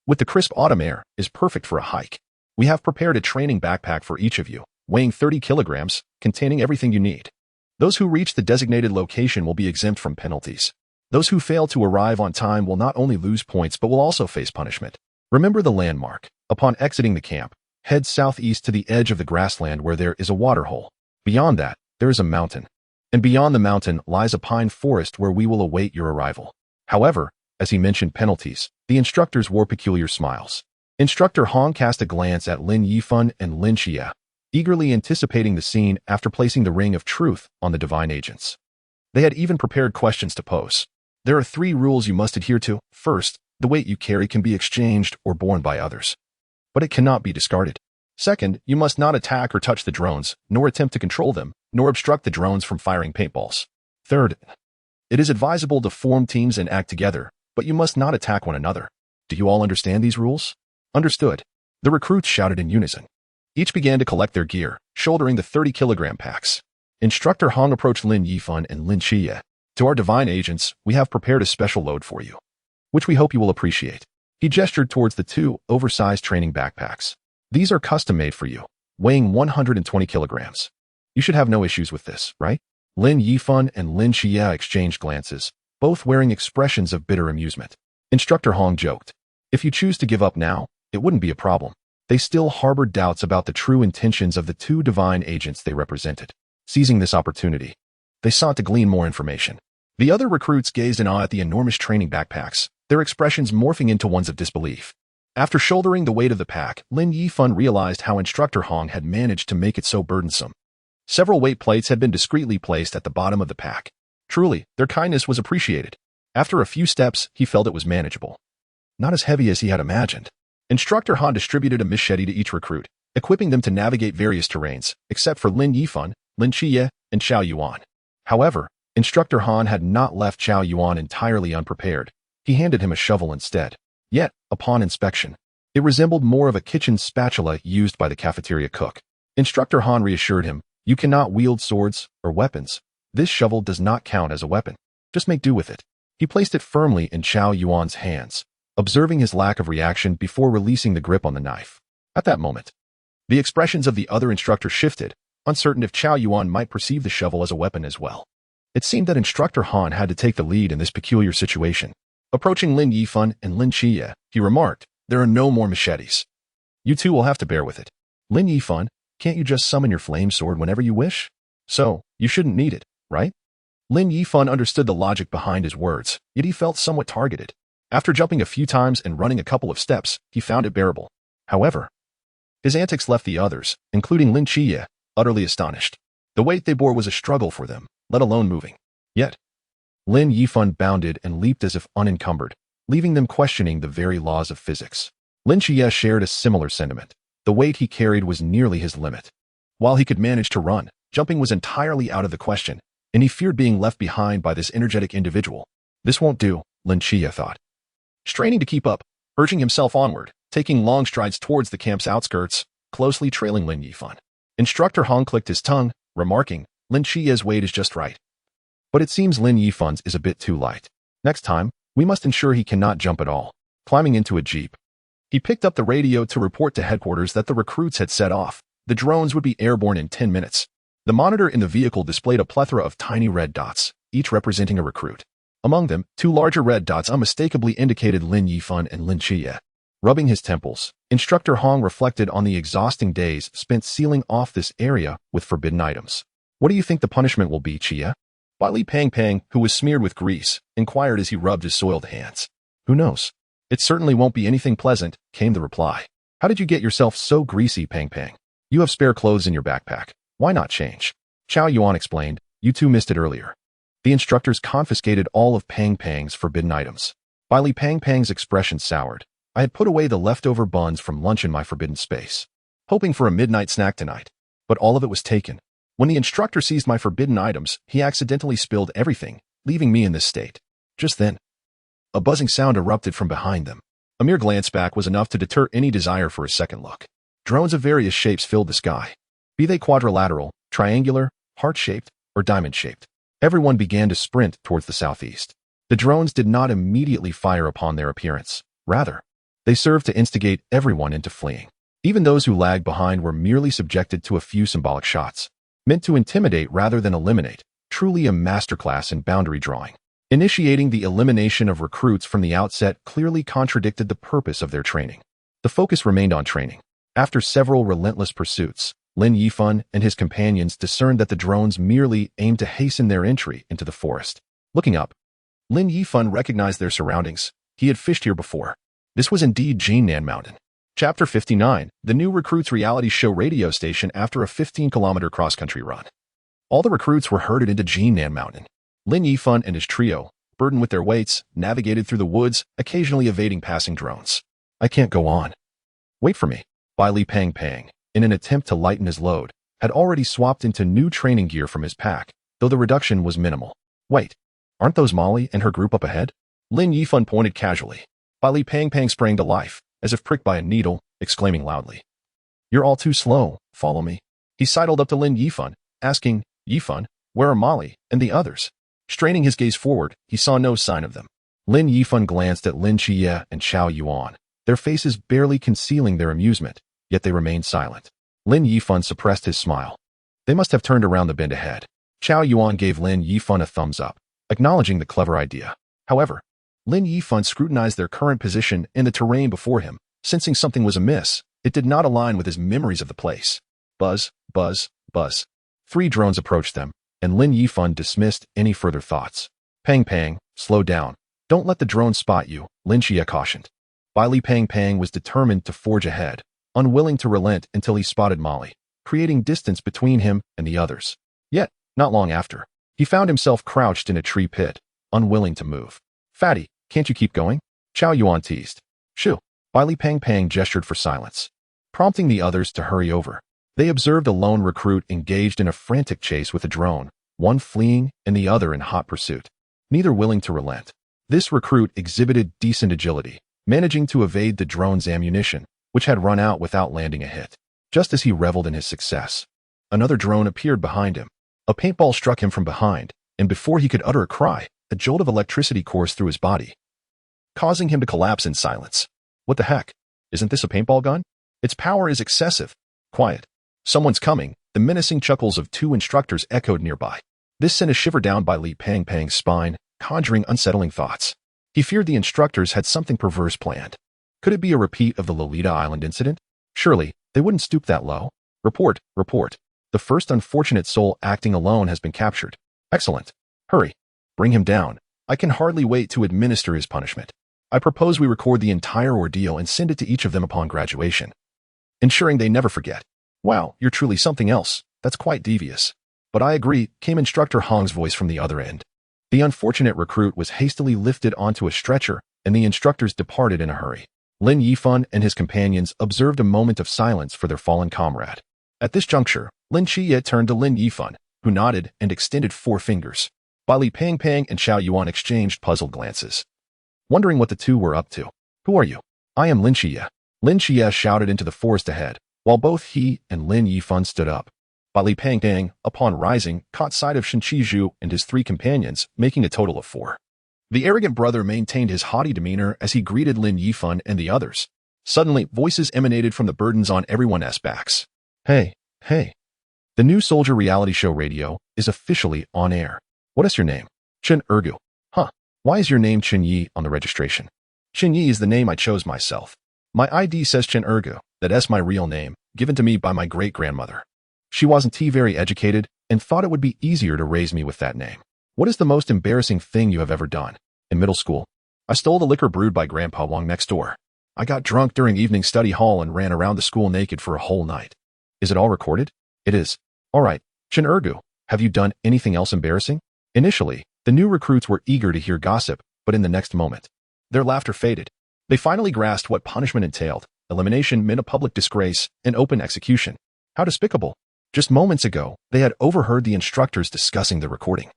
[SPEAKER 1] with the crisp autumn air, is perfect for a hike. We have prepared a training backpack for each of you, weighing 30 kilograms, containing everything you need. Those who reach the designated location will be exempt from penalties. Those who fail to arrive on time will not only lose points but will also face punishment. Remember the landmark. Upon exiting the camp, head southeast to the edge of the grassland where there is a water hole. Beyond that, there is a mountain. and beyond the mountain lies a pine forest where we will await your arrival. However, as he mentioned penalties, the instructors wore peculiar smiles. Instructor Hong cast a glance at Lin Yifan and Lin Qiye, eagerly anticipating the scene after placing the ring of truth on the divine agents. They had even prepared questions to pose. There are 3 rules you must adhere to. First, the weight you carry can be exchanged or borne by others, but it cannot be discarded. Second, you must not attack or touch the drones, nor attempt to control them, nor obstruct the drones from firing paintballs. Third, it is advisable to form teams and act together, but you must not attack one another. Do you all understand these rules? Understood. The recruits shouted in unison. Each began to collect their gear, shouldering the 30-kilogram packs. Instructor Hong approached Lin Yifan and Lin Qiye. To our divine agents, we have prepared a special load for you, which we hope you will appreciate. He gestured towards the 2 oversized training backpacks. These are custom-made for you, weighing 120 kilograms. You should have no issues with this, right? Lin Yifan and Lin Qiye exchanged glances, both wearing expressions of bitter amusement. Instructor Hong joked, "If you choose to give up now, it wouldn't be a problem." They still harbored doubts about the true intentions of the 2 divine agents they represented. Seizing this opportunity, they sought to glean more information. The other recruits gazed in awe at the enormous training backpacks, their expressions morphing into ones of disbelief. After shouldering the weight of the pack, Lin Yifan realized how Instructor Hong had managed to make it so burdensome. Several weight plates had been discreetly placed at the bottom of the pack. Truly, their kindness was appreciated. After a few steps, he felt it was manageable. Not as heavy as he had imagined. Instructor Han distributed a machete to each recruit, equipping them to navigate various terrains, except for Lin Yifan, Lin Qiye, and Xiao Yuan. However, Instructor Han had not left Xiao Yuan entirely unprepared. He handed him a shovel instead. Yet, upon inspection, it resembled more of a kitchen spatula used by the cafeteria cook. Instructor Han reassured him, "You cannot wield swords or weapons. This shovel does not count as a weapon. Just make do with it." He placed it firmly in Xiao Yuan's hands, observing his lack of reaction before releasing the grip on the knife. At that moment, the expressions of the other instructor shifted, uncertain if Xiao Yuan might perceive the shovel as a weapon as well. It seemed that Instructor Han had to take the lead in this peculiar situation. Approaching Lin Yifan and Lin Qiye, he remarked, "There are no more machetes. You 2 will have to bear with it. Lin Yifan, can't you just summon your flame sword whenever you wish? So, you shouldn't need it, right?" Lin Yifan understood the logic behind his words, yet he felt somewhat targeted. After jumping a few times and running a couple of steps, he found it bearable. However, his antics left the others, including Lin Qiye, utterly astonished. The weight they bore was a struggle for them, let alone moving. Yet, Lin Yifan bounded and leaped as if unencumbered, leaving them questioning the very laws of physics. Lin Qiye shared a similar sentiment. The weight he carried was nearly his limit. While he could manage to run, jumping was entirely out of the question, and he feared being left behind by this energetic individual. This won't do, Lin Qiye thought. Straining to keep up, urging himself onward, taking long strides towards the camp's outskirts, closely trailing Lin Yifan. Instructor Hong clicked his tongue, remarking, "Lin Qiye's weight is just right. But it seems Lin Yifan's is a bit too light. Next time, we must ensure he cannot jump at all." Climbing into a jeep, he picked up the radio to report to headquarters that the recruits had set off. The drones would be airborne in 10 minutes. The monitor in the vehicle displayed a plethora of tiny red dots, each representing a recruit. Among them, 2 larger red dots unmistakably indicated Lin Yifan and Lin Qiye. Rubbing his temples, Instructor Hong reflected on the exhausting days spent sealing off this area with forbidden items. "What do you think the punishment will be, Qiye?" Li Pang, who was smeared with grease, inquired as he rubbed his soiled hands. "Who knows? It certainly won't be anything pleasant," came the reply. "How did you get yourself so greasy, Pang? You have spare clothes in your backpack. Why not change?" Xiao Yuan explained, "You 2 missed it earlier. The instructors confiscated all of Pang's forbidden items." Li Pang's expression soured. "I had put away the leftover buns from lunch in my forbidden space, hoping for a midnight snack tonight, but all of it was taken. When the instructor seized my forbidden items, he accidentally spilled everything, leaving me in this state." Just then, a buzzing sound erupted from behind them. A mere glance back was enough to deter any desire for a second look. Drones of various shapes filled the sky. Be they quadrilateral, triangular, heart-shaped, or diamond-shaped. Everyone began to sprint towards the southeast. The drones did not immediately fire upon their appearance. Rather, they served to instigate everyone into fleeing. Even those who lagged behind were merely subjected to a few symbolic shots, meant to intimidate rather than eliminate, truly a masterclass in boundary drawing. Initiating the elimination of recruits from the outset clearly contradicted the purpose of their training. The focus remained on training. After several relentless pursuits, Lin Yifan and his companions discerned that the drones merely aimed to hasten their entry into the forest. Looking up, Lin Yifan recognized their surroundings. He had fished here before. This was indeed Jinan Mountain. Chapter 59, the new recruits reality show radio station after a 15-kilometer cross-country run. All the recruits were herded into Jinan Mountain. Lin Yifan and his trio, burdened with their weights, navigated through the woods, occasionally evading passing drones. I can't go on. Wait for me. Bai Li Pang Pang, in an attempt to lighten his load, had already swapped into new training gear from his pack, though the reduction was minimal. Wait, aren't those Molly and her group up ahead? Lin Yifan pointed casually. Bai Li Pang Pang sprang to life, as if pricked by a needle, exclaiming loudly. You're all too slow, follow me. He sidled up to Lin Yifan, asking, Yifan, where are Molly and the others? Straining his gaze forward, he saw no sign of them. Lin Yifan glanced at Lin Qiye and Xiao Yuan, their faces barely concealing their amusement, yet they remained silent. Lin Yifan suppressed his smile. They must have turned around the bend ahead. Xiao Yuan gave Lin Yifan a thumbs up, acknowledging the clever idea. However, Lin Yifan scrutinized their current position and the terrain before him, sensing something was amiss. It did not align with his memories of the place. Buzz, buzz, buzz. 3 drones approached them, and Lin Yifan dismissed any further thoughts. Pang Pang, slow down. Don't let the drone spot you, Lin Qiye cautioned. Bai Li Pang Pang was determined to forge ahead, unwilling to relent until he spotted Molly, creating distance between him and the others. Yet, not long after, he found himself crouched in a tree pit, unwilling to move. Fatty, can't you keep going? Xiao Yuan teased. Shoo. Bai Li Pang Pang gestured for silence, prompting the others to hurry over. They observed a lone recruit engaged in a frantic chase with a drone, one fleeing and the other in hot pursuit, neither willing to relent. This recruit exhibited decent agility, managing to evade the drone's ammunition, which had run out without landing a hit. Just as he reveled in his success, another drone appeared behind him. A paintball struck him from behind, and before he could utter a cry, a jolt of electricity coursed through his body, causing him to collapse in silence. What the heck? Isn't this a paintball gun? Its power is excessive. Quiet. Someone's coming. The menacing chuckles of 2 instructors echoed nearby. This sent a shiver down Bai Li Pang Pang's spine, conjuring unsettling thoughts. He feared the instructors had something perverse planned. Could it be a repeat of the Lolita Island incident? Surely, they wouldn't stoop that low. Report, report. The first unfortunate soul acting alone has been captured. Excellent. Hurry. Bring him down. I can hardly wait to administer his punishment. I propose we record the entire ordeal and send it to each of them upon graduation, ensuring they never forget. Wow, you're truly something else. That's quite devious. But I agree, came Instructor Hong's voice from the other end. The unfortunate recruit was hastily lifted onto a stretcher, and the instructors departed in a hurry. Lin Yifan and his companions observed a moment of silence for their fallen comrade. At this juncture, Lin Qiye turned to Lin Yifan, who nodded and extended 4 fingers. Bai Li Pang Pang and Xiao Yuan exchanged puzzled glances, wondering what the two were up to. Who are you? I am Lin Qiye. Lin Qiye shouted into the forest ahead, while both he and Lin Yifan stood up. Bai Li Pang Pang, upon rising, caught sight of Shen Qizhu and his 3 companions, making a total of 4. The arrogant brother maintained his haughty demeanor as he greeted Lin Yifan and the others. Suddenly, voices emanated from the burdens on everyone's backs. Hey, hey. The new soldier reality show radio is officially on air. What is your name? Chen Ergu. Huh. Why is your name Chen Yi on the registration? Chen Yi is the name I chose myself. My ID says Chen Ergu. That's my real name, given to me by my great-grandmother. She wasn't very educated and thought it would be easier to raise me with that name. What is the most embarrassing thing you have ever done? In middle school, I stole the liquor brewed by Grandpa Wang next door. I got drunk during evening study hall and ran around the school naked for a whole night. Is it all recorded? It is. All right, Chen Ergu, have you done anything else embarrassing? Initially, the new recruits were eager to hear gossip, but in the next moment, their laughter faded. They finally grasped what punishment entailed. Elimination meant a public disgrace and open execution. How despicable. Just moments ago, they had overheard the instructors discussing the recording.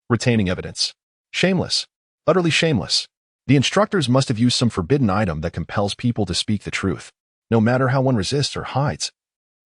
[SPEAKER 1] Retaining evidence. Shameless. Utterly shameless. The instructors must have used some forbidden item that compels people to speak the truth, no matter how one resists or hides.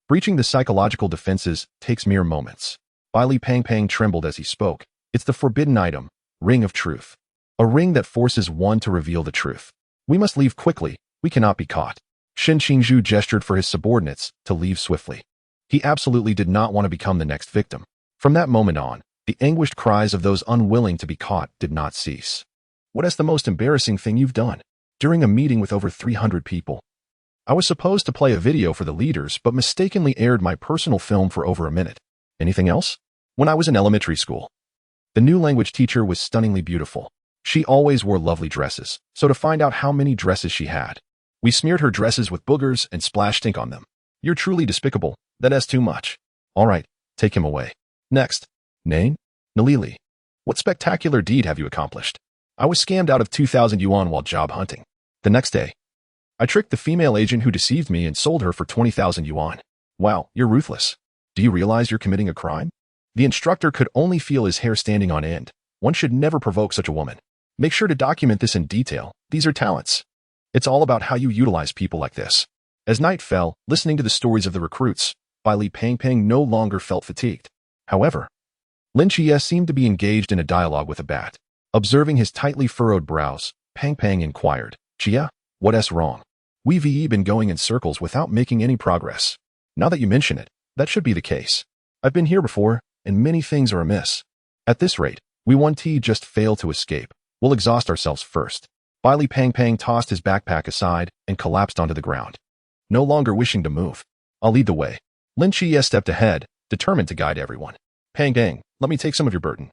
[SPEAKER 1] Breaching the psychological defenses takes mere moments. Bai Li Pang Pang trembled as he spoke. It's the forbidden item, Ring of Truth. A ring that forces one to reveal the truth. We must leave quickly. We cannot be caught. Shen Qingzhu gestured for his subordinates to leave swiftly. He absolutely did not want to become the next victim. From that moment on, the anguished cries of those unwilling to be caught did not cease. What is the most embarrassing thing you've done? During a meeting with over 300 people, I was supposed to play a video for the leaders, but mistakenly aired my personal film for over a minute. Anything else? When I was in elementary school, the new language teacher was stunningly beautiful. She always wore lovely dresses, so to find out how many dresses she had, we smeared her dresses with boogers and splashed ink on them. You're truly despicable. That's too much. All right, take him away. Next. Name? Nalili. What spectacular deed have you accomplished? I was scammed out of 2,000 yuan while job hunting. The next day, I tricked the female agent who deceived me and sold her for 20,000 yuan. Wow, you're ruthless. Do you realize you're committing a crime? The instructor could only feel his hair standing on end. One should never provoke such a woman. Make sure to document this in detail. These are talents. It's all about how you utilize people like this. As night fell, listening to the stories of the recruits, Li Pangpang no longer felt fatigued. However, Lin Qiye seemed to be engaged in a dialogue with a bat. Observing his tightly furrowed brows, Pangpang inquired, Qiye, what's wrong? We've been going in circles without making any progress. Now that you mention it, that should be the case. I've been here before, and many things are amiss. At this rate, we won't just fail to escape. We'll exhaust ourselves first. Li Pangpang tossed his backpack aside and collapsed onto the ground. No longer wishing to move. I'll lead the way. Lin Qiye stepped ahead, determined to guide everyone. Pangpang, let me take some of your burden.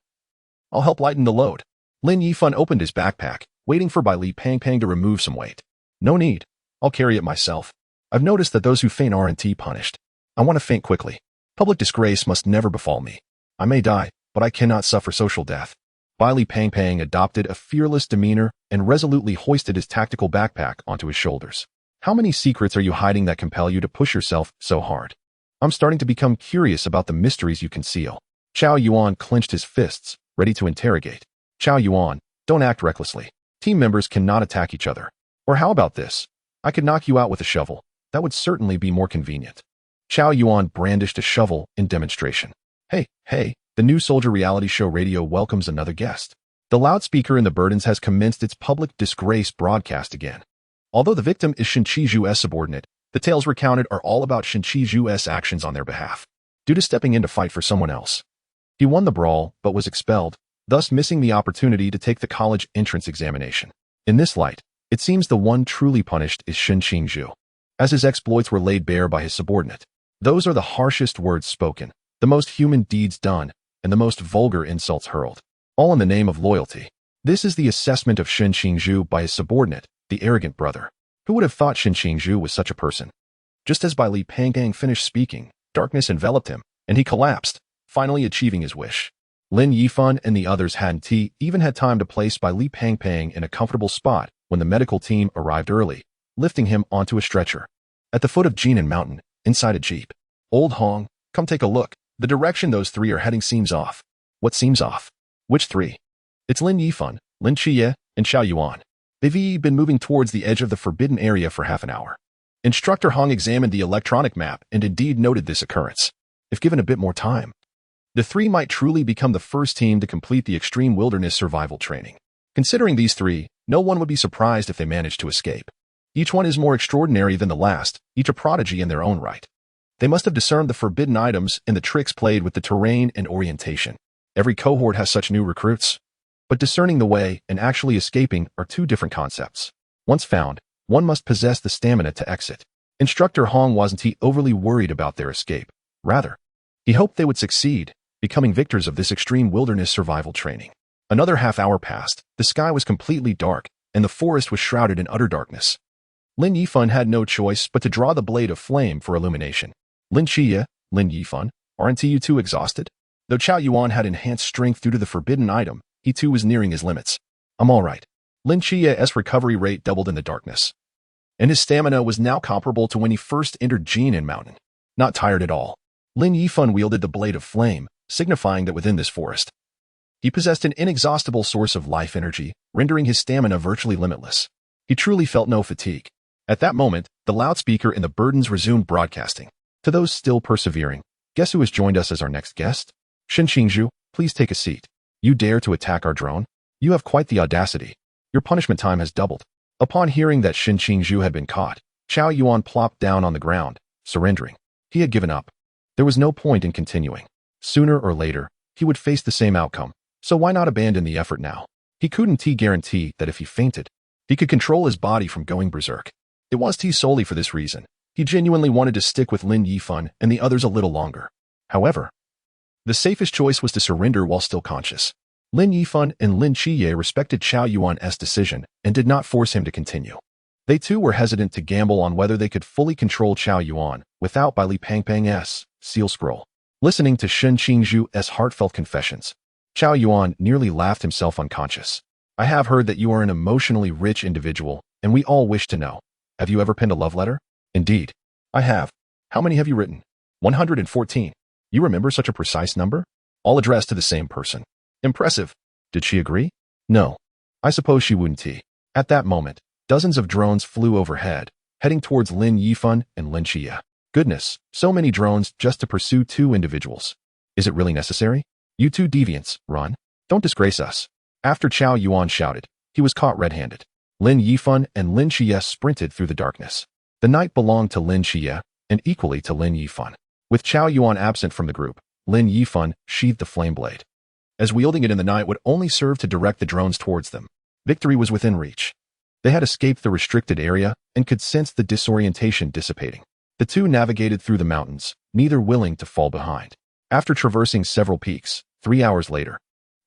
[SPEAKER 1] I'll help lighten the load. Lin Yifan opened his backpack, waiting for Li Pangpang to remove some weight. No need. I'll carry it myself. I've noticed that those who faint aren't punished. I want to faint quickly. Public disgrace must never befall me. I may die, but I cannot suffer social death. Li Pangpang adopted a fearless demeanor and resolutely hoisted his tactical backpack onto his shoulders. How many secrets are you hiding that compel you to push yourself so hard? I'm starting to become curious about the mysteries you conceal. Chao Yuan clenched his fists, ready to interrogate. Chao Yuan, don't act recklessly. Team members cannot attack each other. Or how about this? I could knock you out with a shovel. That would certainly be more convenient. Chao Yuan brandished a shovel in demonstration. Hey, the new Soldier reality show radio welcomes another guest. The loudspeaker in the burdens has commenced its public disgrace broadcast again. Although the victim is Shen Qiju's subordinate, the tales recounted are all about Shen Qiju's actions on their behalf, due to stepping in to fight for someone else. He won the brawl, but was expelled, thus missing the opportunity to take the college entrance examination. In this light, it seems the one truly punished is Shen Qingzhu, as his exploits were laid bare by his subordinate. Those are the harshest words spoken, the most human deeds done, and the most vulgar insults hurled, all in the name of loyalty. This is the assessment of Shen Qingzhu by his subordinate, the arrogant brother. Who would have thought Shen Qingzhu was such a person? Just as Li Pangpang finished speaking, darkness enveloped him, and he collapsed, finally achieving his wish. Lin Yifan and the others hadn't even had time to place Li Pangpang in a comfortable spot when the medical team arrived early, lifting him onto a stretcher. At the foot of Jinan Mountain, inside a jeep. Old Hong, come take a look. The direction those three are heading seems off. What seems off? Which three? It's Lin Yifan, Lin Qiye, and Chao Yuan. They've been moving towards the edge of the forbidden area for half an hour. Instructor Hong examined the electronic map and indeed noted this occurrence. If given a bit more time, the three might truly become the first team to complete the extreme wilderness survival training. Considering these three, no one would be surprised if they managed to escape. Each one is more extraordinary than the last, each a prodigy in their own right. They must have discerned the forbidden items and the tricks played with the terrain and orientation. Every cohort has such new recruits. But discerning the way and actually escaping are two different concepts. Once found, one must possess the stamina to exit. Instructor Hong wasn't overly worried about their escape. Rather, he hoped they would succeed, becoming victors of this extreme wilderness survival training. Another half hour passed, the sky was completely dark, and the forest was shrouded in utter darkness. Lin Yifan had no choice but to draw the blade of flame for illumination. Lin Qiye, Lin Yifan, aren't you two exhausted? Though Chao Yuan had enhanced strength due to the forbidden item, he too was nearing his limits. I'm all right. Lin Qiye's recovery rate doubled in the darkness, and his stamina was now comparable to when he first entered Jinan Mountain. Not tired at all, Lin Yifan wielded the blade of flame, signifying that within this forest, he possessed an inexhaustible source of life energy, rendering his stamina virtually limitless. He truly felt no fatigue. At that moment, the loudspeaker in the burdens resumed broadcasting. To those still persevering, guess who has joined us as our next guest? Shen Qingzhu, please take a seat. You dare to attack our drone? You have quite the audacity. Your punishment time has doubled. Upon hearing that Shen Qingzhu had been caught, Chao Yuan plopped down on the ground, surrendering. He had given up. There was no point in continuing. Sooner or later, he would face the same outcome, so why not abandon the effort now? He couldn't guarantee that if he fainted, he could control his body from going berserk. It was solely for this reason. He genuinely wanted to stick with Lin Yifan and the others a little longer. However, the safest choice was to surrender while still conscious. Lin Yifan and Lin Qiye respected Chao Yuan's decision and did not force him to continue. They too were hesitant to gamble on whether they could fully control Chao Yuan without Li Pangpang's seal scroll. Listening to Shen Qingzhu's heartfelt confessions, Chao Yuan nearly laughed himself unconscious. I have heard that you are an emotionally rich individual, and we all wish to know. Have you ever penned a love letter? Indeed. I have. How many have you written? 114. You remember such a precise number? All addressed to the same person. Impressive. Did she agree? No. I suppose she wouldn't. At that moment, dozens of drones flew overhead, heading towards Lin Yifan and Lin Qiye. Goodness, so many drones just to pursue two individuals. Is it really necessary? You two deviants, run. Don't disgrace us. After Chao Yuan shouted, he was caught red-handed. Lin Yifan and Lin Qiye sprinted through the darkness. The night belonged to Lin Qiye, and equally to Lin Yifan. With Chao Yuan absent from the group, Lin Yifan sheathed the flame blade. As wielding it in the night would only serve to direct the drones towards them, victory was within reach. They had escaped the restricted area and could sense the disorientation dissipating. The two navigated through the mountains, neither willing to fall behind. After traversing several peaks, 3 hours later,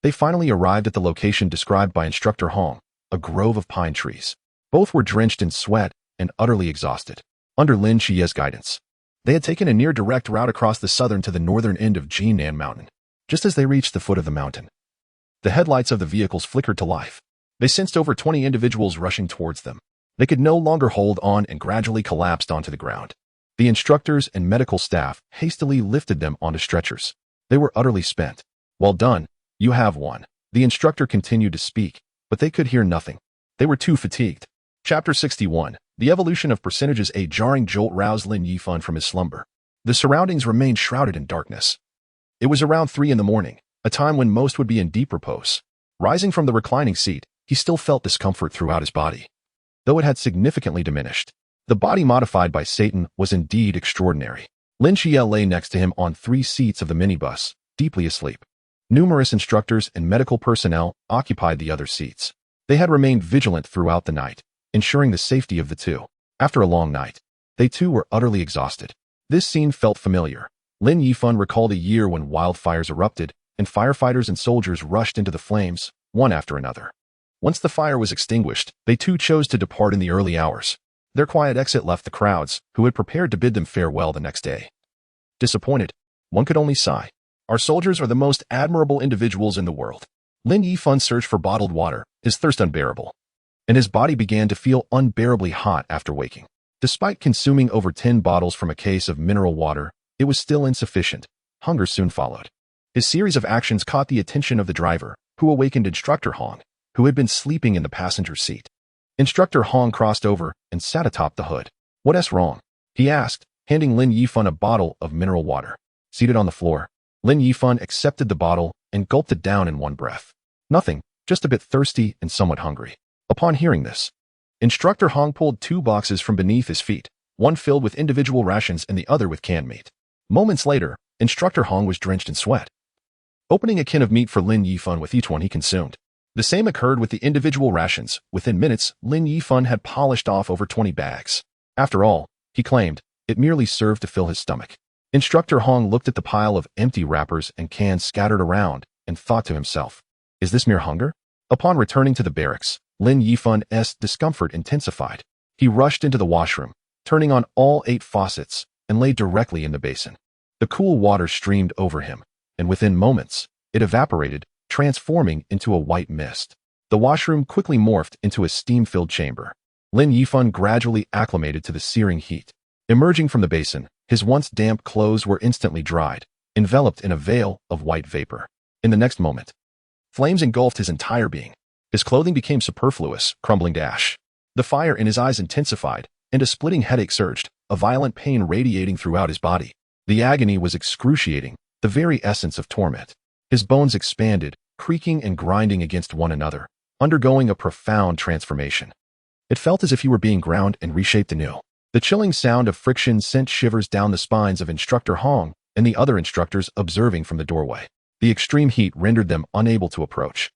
[SPEAKER 1] they finally arrived at the location described by Instructor Hong, a grove of pine trees. Both were drenched in sweat and utterly exhausted. Under Lin Qiye's guidance, they had taken a near direct route across the southern to the northern end of Jinan Mountain. Just as they reached the foot of the mountain, the headlights of the vehicles flickered to life. They sensed over 20 individuals rushing towards them. They could no longer hold on and gradually collapsed onto the ground. The instructors and medical staff hastily lifted them onto stretchers. They were utterly spent. Well done, you have won. The instructor continued to speak, but they could hear nothing. They were too fatigued. Chapter 61. The evolution of percentages. A jarring jolt roused Lin Yifan from his slumber. The surroundings remained shrouded in darkness. It was around 3 in the morning, a time when most would be in deep repose. Rising from the reclining seat, he still felt discomfort throughout his body, though it had significantly diminished. The body modified by Satan was indeed extraordinary. Lin Qiye lay next to him on 3 seats of the minibus, deeply asleep. Numerous instructors and medical personnel occupied the other seats. They had remained vigilant throughout the night, ensuring the safety of the two. After a long night, they too were utterly exhausted. This scene felt familiar. Lin Yifan recalled a year when wildfires erupted and firefighters and soldiers rushed into the flames, one after another. Once the fire was extinguished, they too chose to depart in the early hours. Their quiet exit left the crowds, who had prepared to bid them farewell the next day. Disappointed, one could only sigh. Our soldiers are the most admirable individuals in the world. Lin Yifan searched for bottled water, his thirst unbearable, and his body began to feel unbearably hot after waking. Despite consuming over 10 bottles from a case of mineral water, it was still insufficient. Hunger soon followed. His series of actions caught the attention of the driver, who awakened Instructor Hong, who had been sleeping in the passenger seat. Instructor Hong crossed over and sat atop the hood. "What's wrong?" he asked, handing Lin Yifan a bottle of mineral water. Seated on the floor, Lin Yifan accepted the bottle and gulped it down in one breath. "Nothing, just a bit thirsty and somewhat hungry." Upon hearing this, Instructor Hong pulled 2 boxes from beneath his feet, one filled with individual rations and the other with canned meat. Moments later, Instructor Hong was drenched in sweat, opening a can of meat for Lin Yifan with each one he consumed. The same occurred with the individual rations. Within minutes, Lin Yifan had polished off over 20 bags. After all, he claimed, it merely served to fill his stomach. Instructor Hong looked at the pile of empty wrappers and cans scattered around and thought to himself, is this mere hunger? Upon returning to the barracks, Lin Yifan's discomfort intensified. He rushed into the washroom, turning on all 8 faucets, and lay directly in the basin. The cool water streamed over him, and within moments, it evaporated, transforming into a white mist. The washroom quickly morphed into a steam-filled chamber. Lin Yifan gradually acclimated to the searing heat. Emerging from the basin, his once damp clothes were instantly dried, enveloped in a veil of white vapor. In the next moment, flames engulfed his entire being. His clothing became superfluous, crumbling to ash. The fire in his eyes intensified, and a splitting headache surged, a violent pain radiating throughout his body. The agony was excruciating, the very essence of torment. His bones expanded, creaking and grinding against one another, undergoing a profound transformation. It felt as if he were being ground and reshaped anew. The chilling sound of friction sent shivers down the spines of Instructor Hong and the other instructors observing from the doorway. The extreme heat rendered them unable to approach,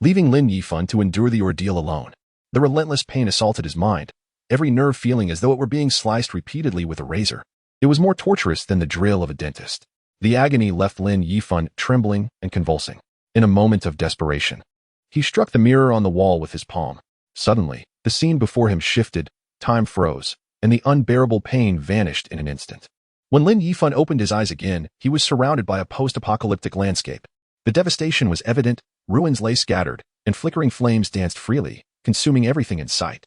[SPEAKER 1] leaving Lin Yifan to endure the ordeal alone. The relentless pain assaulted his mind, every nerve feeling as though it were being sliced repeatedly with a razor. It was more torturous than the drill of a dentist. The agony left Lin Yifan trembling and convulsing. In a moment of desperation, he struck the mirror on the wall with his palm. Suddenly, the scene before him shifted, time froze, and the unbearable pain vanished in an instant. When Lin Yifan opened his eyes again, he was surrounded by a post-apocalyptic landscape. The devastation was evident, ruins lay scattered, and flickering flames danced freely, consuming everything in sight.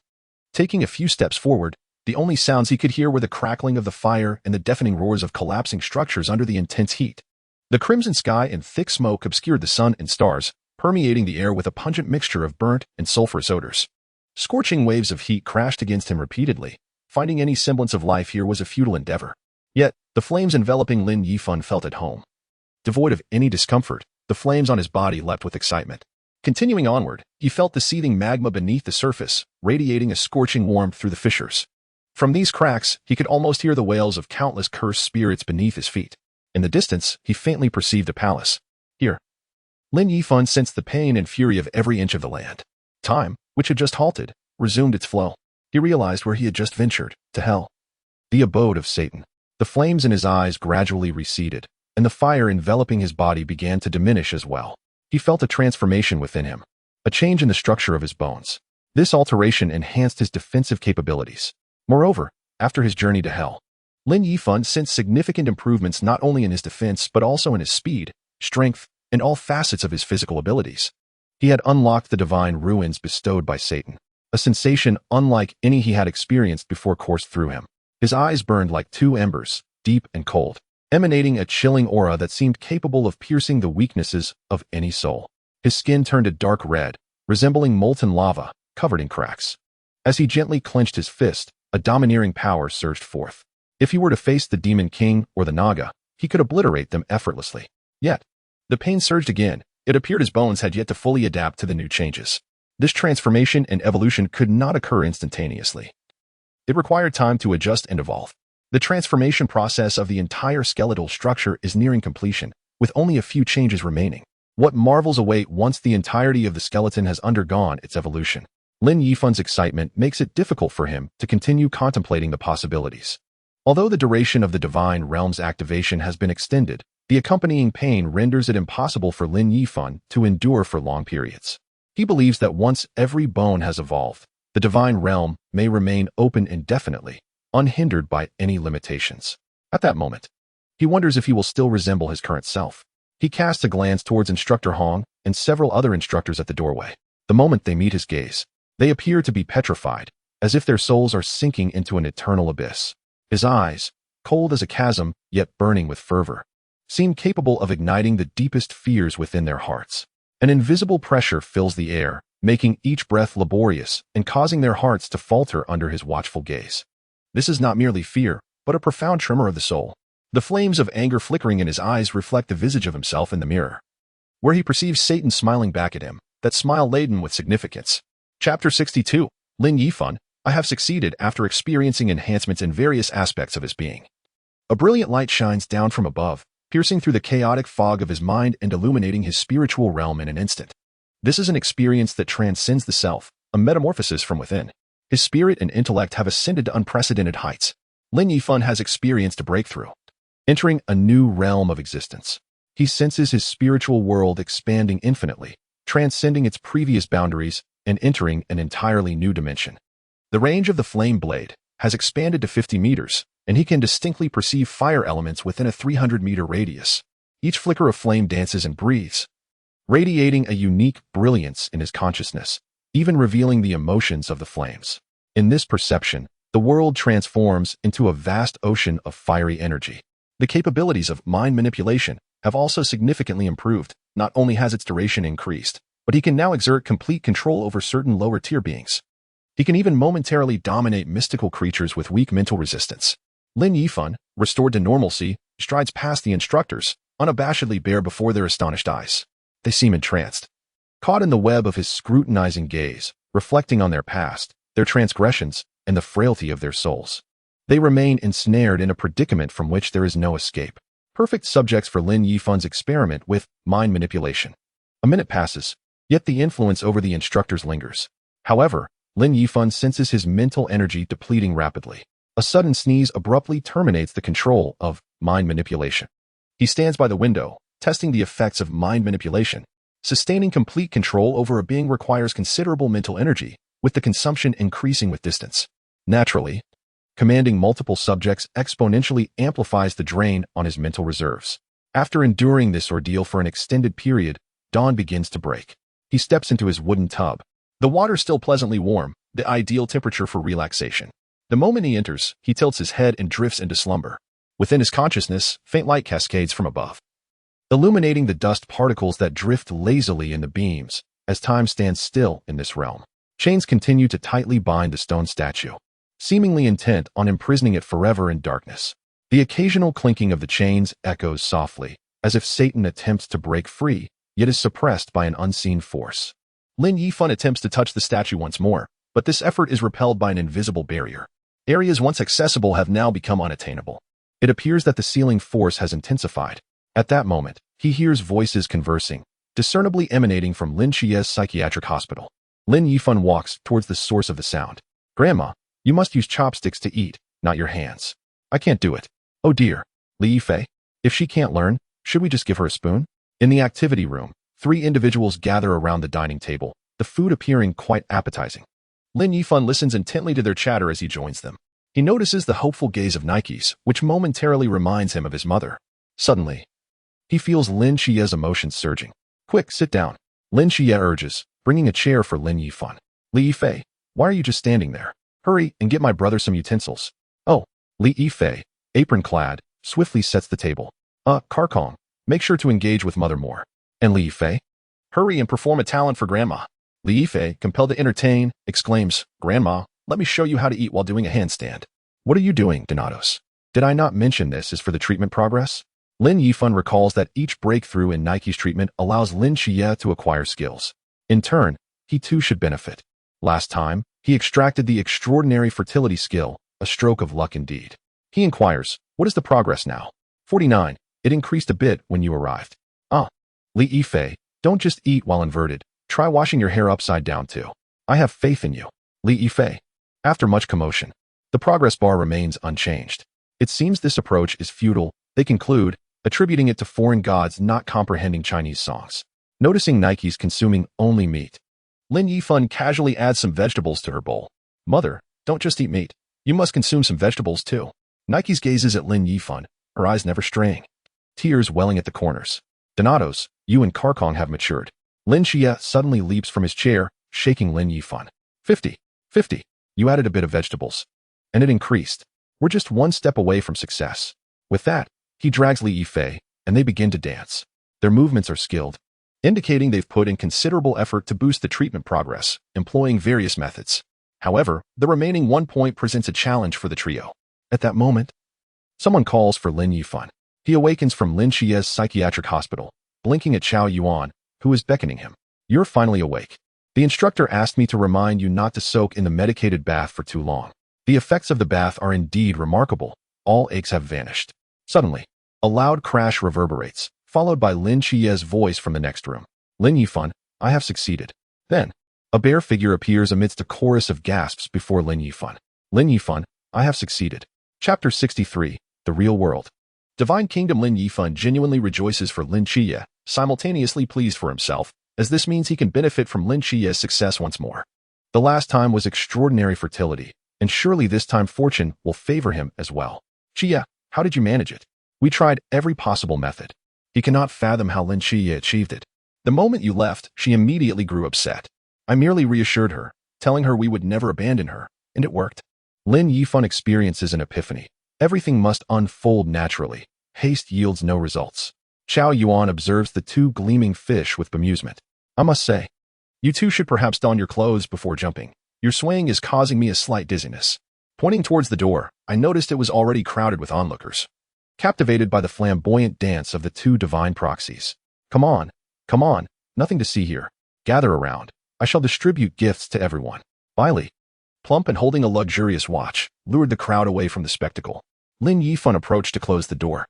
[SPEAKER 1] Taking a few steps forward, the only sounds he could hear were the crackling of the fire and the deafening roars of collapsing structures under the intense heat. The crimson sky and thick smoke obscured the sun and stars, permeating the air with a pungent mixture of burnt and sulfurous odors. Scorching waves of heat crashed against him repeatedly. Finding any semblance of life here was a futile endeavor. Yet, the flames enveloping Lin Yifan felt at home. Devoid of any discomfort, the flames on his body leapt with excitement. Continuing onward, he felt the seething magma beneath the surface, radiating a scorching warmth through the fissures. From these cracks, he could almost hear the wails of countless cursed spirits beneath his feet. In the distance, he faintly perceived a palace. Here, Lin Yifan sensed the pain and fury of every inch of the land. Time, which had just halted, resumed its flow. He realized where he had just ventured, to hell. The abode of Satan. The flames in his eyes gradually receded, and the fire enveloping his body began to diminish as well. He felt a transformation within him, a change in the structure of his bones. This alteration enhanced his defensive capabilities. Moreover, after his journey to hell, Lin Yifan sensed significant improvements not only in his defense but also in his speed, strength, and all facets of his physical abilities. He had unlocked the divine ruins bestowed by Satan, a sensation unlike any he had experienced before coursed through him. His eyes burned like two embers, deep and cold, emanating a chilling aura that seemed capable of piercing the weaknesses of any soul. His skin turned a dark red, resembling molten lava, covered in cracks. As he gently clenched his fist, a domineering power surged forth. If he were to face the Demon King or the Naga, he could obliterate them effortlessly. Yet, the pain surged again. It appeared his bones had yet to fully adapt to the new changes. This transformation and evolution could not occur instantaneously. It required time to adjust and evolve. The transformation process of the entire skeletal structure is nearing completion, with only a few changes remaining. What marvels await once the entirety of the skeleton has undergone its evolution? Lin Yifan's excitement makes it difficult for him to continue contemplating the possibilities. Although the duration of the Divine Realm's activation has been extended, the accompanying pain renders it impossible for Lin Yifan to endure for long periods. He believes that once every bone has evolved, the Divine Realm may remain open indefinitely, unhindered by any limitations. At that moment, he wonders if he will still resemble his current self. He casts a glance towards Instructor Hong and several other instructors at the doorway. The moment they meet his gaze, they appear to be petrified, as if their souls are sinking into an eternal abyss. His eyes, cold as a chasm, yet burning with fervor, seem capable of igniting the deepest fears within their hearts. An invisible pressure fills the air, making each breath laborious and causing their hearts to falter under his watchful gaze. This is not merely fear, but a profound tremor of the soul. The flames of anger flickering in his eyes reflect the visage of himself in the mirror, where he perceives Satan smiling back at him, that smile laden with significance. Chapter 62. Lin Yifan, I have succeeded after experiencing enhancements in various aspects of his being. A brilliant light shines down from above, piercing through the chaotic fog of his mind and illuminating his spiritual realm in an instant. This is an experience that transcends the self, a metamorphosis from within. His spirit and intellect have ascended to unprecedented heights. Lin Yifan has experienced a breakthrough, entering a new realm of existence. He senses his spiritual world expanding infinitely, transcending its previous boundaries and entering an entirely new dimension. The range of the flame blade has expanded to 50 meters, and he can distinctly perceive fire elements within a 300-meter radius. Each flicker of flame dances and breathes, radiating a unique brilliance in his consciousness, even revealing the emotions of the flames. In this perception, the world transforms into a vast ocean of fiery energy. The capabilities of mind manipulation have also significantly improved. Not only has its duration increased, but he can now exert complete control over certain lower-tier beings. He can even momentarily dominate mystical creatures with weak mental resistance. Lin Yifan, restored to normalcy, strides past the instructors, unabashedly bare before their astonished eyes. They seem entranced, caught in the web of his scrutinizing gaze, reflecting on their past, their transgressions, and the frailty of their souls. They remain ensnared in a predicament from which there is no escape. Perfect subjects for Lin Yifan's experiment with mind manipulation. A minute passes, yet the influence over the instructors lingers. However, Lin Yifan senses his mental energy depleting rapidly. A sudden sneeze abruptly terminates the control of mind manipulation. He stands by the window, testing the effects of mind manipulation. Sustaining complete control over a being requires considerable mental energy, with the consumption increasing with distance. Naturally, commanding multiple subjects exponentially amplifies the drain on his mental reserves. After enduring this ordeal for an extended period, dawn begins to break. He steps into his wooden tub. The water still pleasantly warm, the ideal temperature for relaxation. The moment he enters, he tilts his head and drifts into slumber. Within his consciousness, faint light cascades from above, illuminating the dust particles that drift lazily in the beams, as time stands still in this realm. Chains continue to tightly bind the stone statue, seemingly intent on imprisoning it forever in darkness. The occasional clinking of the chains echoes softly, as if Satan attempts to break free, yet is suppressed by an unseen force. Lin Yifan attempts to touch the statue once more, but this effort is repelled by an invisible barrier. Areas once accessible have now become unattainable. It appears that the sealing force has intensified. At that moment, he hears voices conversing, discernibly emanating from Lin Qiye's psychiatric hospital. Lin Yifan walks towards the source of the sound. "Grandma, you must use chopsticks to eat, not your hands." "I can't do it." "Oh dear. Li Yifei, if she can't learn, should we just give her a spoon?" In the activity room, 3 individuals gather around the dining table, the food appearing quite appetizing. Lin Yifan listens intently to their chatter as he joins them. He notices the hopeful gaze of Nike's, which momentarily reminds him of his mother. Suddenly, he feels Lin Qiye's emotions surging. "Quick, sit down," Lin Qiye urges, bringing a chair for Lin Yifan. "Li Yifei, why are you just standing there? Hurry and get my brother some utensils." "Oh." Li Yifei, apron-clad, swiftly sets the table. Carcong, make sure to engage with mother more." "And Li Yifei? Hurry and perform a talent for grandma." Li Yifei, compelled to entertain, exclaims, "Grandma, let me show you how to eat while doing a handstand." "What are you doing, Donatos? Did I not mention this is for the treatment progress?" Lin Yifan recalls that each breakthrough in Nike's treatment allows Lin Qiye to acquire skills. In turn, he too should benefit. Last time, he extracted the extraordinary fertility skill, a stroke of luck indeed. He inquires, "What is the progress now?" 49. "It increased a bit when you arrived." "Ah. Li Yifei, don't just eat while inverted. Try washing your hair upside down too. I have faith in you." Li Yifei. After much commotion, the progress bar remains unchanged. It seems this approach is futile, they conclude, attributing it to foreign gods not comprehending Chinese songs. Noticing Nike's consuming only meat, Lin Yifan casually adds some vegetables to her bowl. "Mother, don't just eat meat. You must consume some vegetables too." Nike's gazes at Lin Yifan, her eyes never straying, tears welling at the corners. "Donatos, you and Carcong have matured." Lin Qiye suddenly leaps from his chair, shaking Lin Yifan. 50. You added a bit of vegetables. And it increased. We're just one step away from success. With that, he drags Li Yifei, and they begin to dance. Their movements are skilled, indicating they've put in considerable effort to boost the treatment progress, employing various methods. However, the remaining 1 point presents a challenge for the trio. At that moment, someone calls for Lin Yifan. He awakens from Lin Qiye's psychiatric hospital, blinking at Qiao Yuan, who is beckoning him. "You're finally awake. The instructor asked me to remind you not to soak in the medicated bath for too long. The effects of the bath are indeed remarkable. All aches have vanished." Suddenly, a loud crash reverberates, followed by Lin Qiye's voice from the next room. "Lin Yifan, I have succeeded." Then, a bare figure appears amidst a chorus of gasps before Lin Yifan. "Lin Yifan, I have succeeded." Chapter 63, The Real World. Divine Kingdom. Lin Yifan genuinely rejoices for Lin Qiye, simultaneously pleased for himself, as this means he can benefit from Lin Qiye's success once more. The last time was extraordinary fertility, and surely this time fortune will favor him as well. "Qiye, how did you manage it?" "We tried every possible method." He cannot fathom how Lin Qiye achieved it. "The moment you left, she immediately grew upset. I merely reassured her, telling her we would never abandon her, and it worked." Lin Yifan experiences an epiphany. Everything must unfold naturally. Haste yields no results. Qiao Yuan observes the 2 gleaming fish with bemusement. "I must say, you two should perhaps don your clothes before jumping. Your swaying is causing me a slight dizziness." Pointing towards the door, I noticed it was already crowded with onlookers, captivated by the flamboyant dance of the 2 divine proxies. Come on, nothing to see here. Gather around. I shall distribute gifts to everyone." Bailey, plump and holding a luxurious watch, lured the crowd away from the spectacle. Lin Yifan approached to close the door,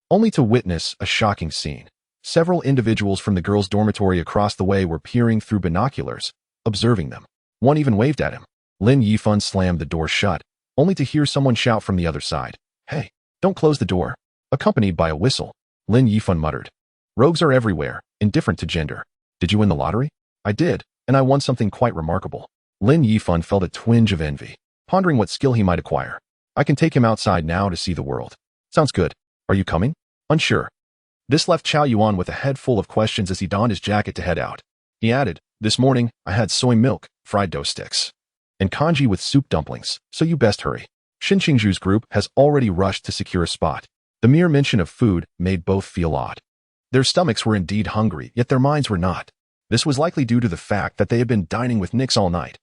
[SPEAKER 1] only to witness a shocking scene. Several individuals from the girls' dormitory across the way were peering through binoculars, observing them. One even waved at him. Lin Yifan slammed the door shut, only to hear someone shout from the other side. "Hey, don't close the door," accompanied by a whistle. Lin Yifan muttered. "Rogues are everywhere, indifferent to gender. Did you win the lottery?" "I did, and I won something quite remarkable." Lin Yifan felt a twinge of envy, pondering what skill he might acquire. "I can take him outside now to see the world." "Sounds good. Are you coming?" "Unsure." This left Qiao Yuan with a head full of questions as he donned his jacket to head out. He added, "This morning, I had soy milk, fried dough sticks, and congee with soup dumplings, so you best hurry." Xin Qingzhu's group has already rushed to secure a spot. The mere mention of food made both feel odd. Their stomachs were indeed hungry, yet their minds were not. This was likely due to the fact that they had been dining with Nix all night.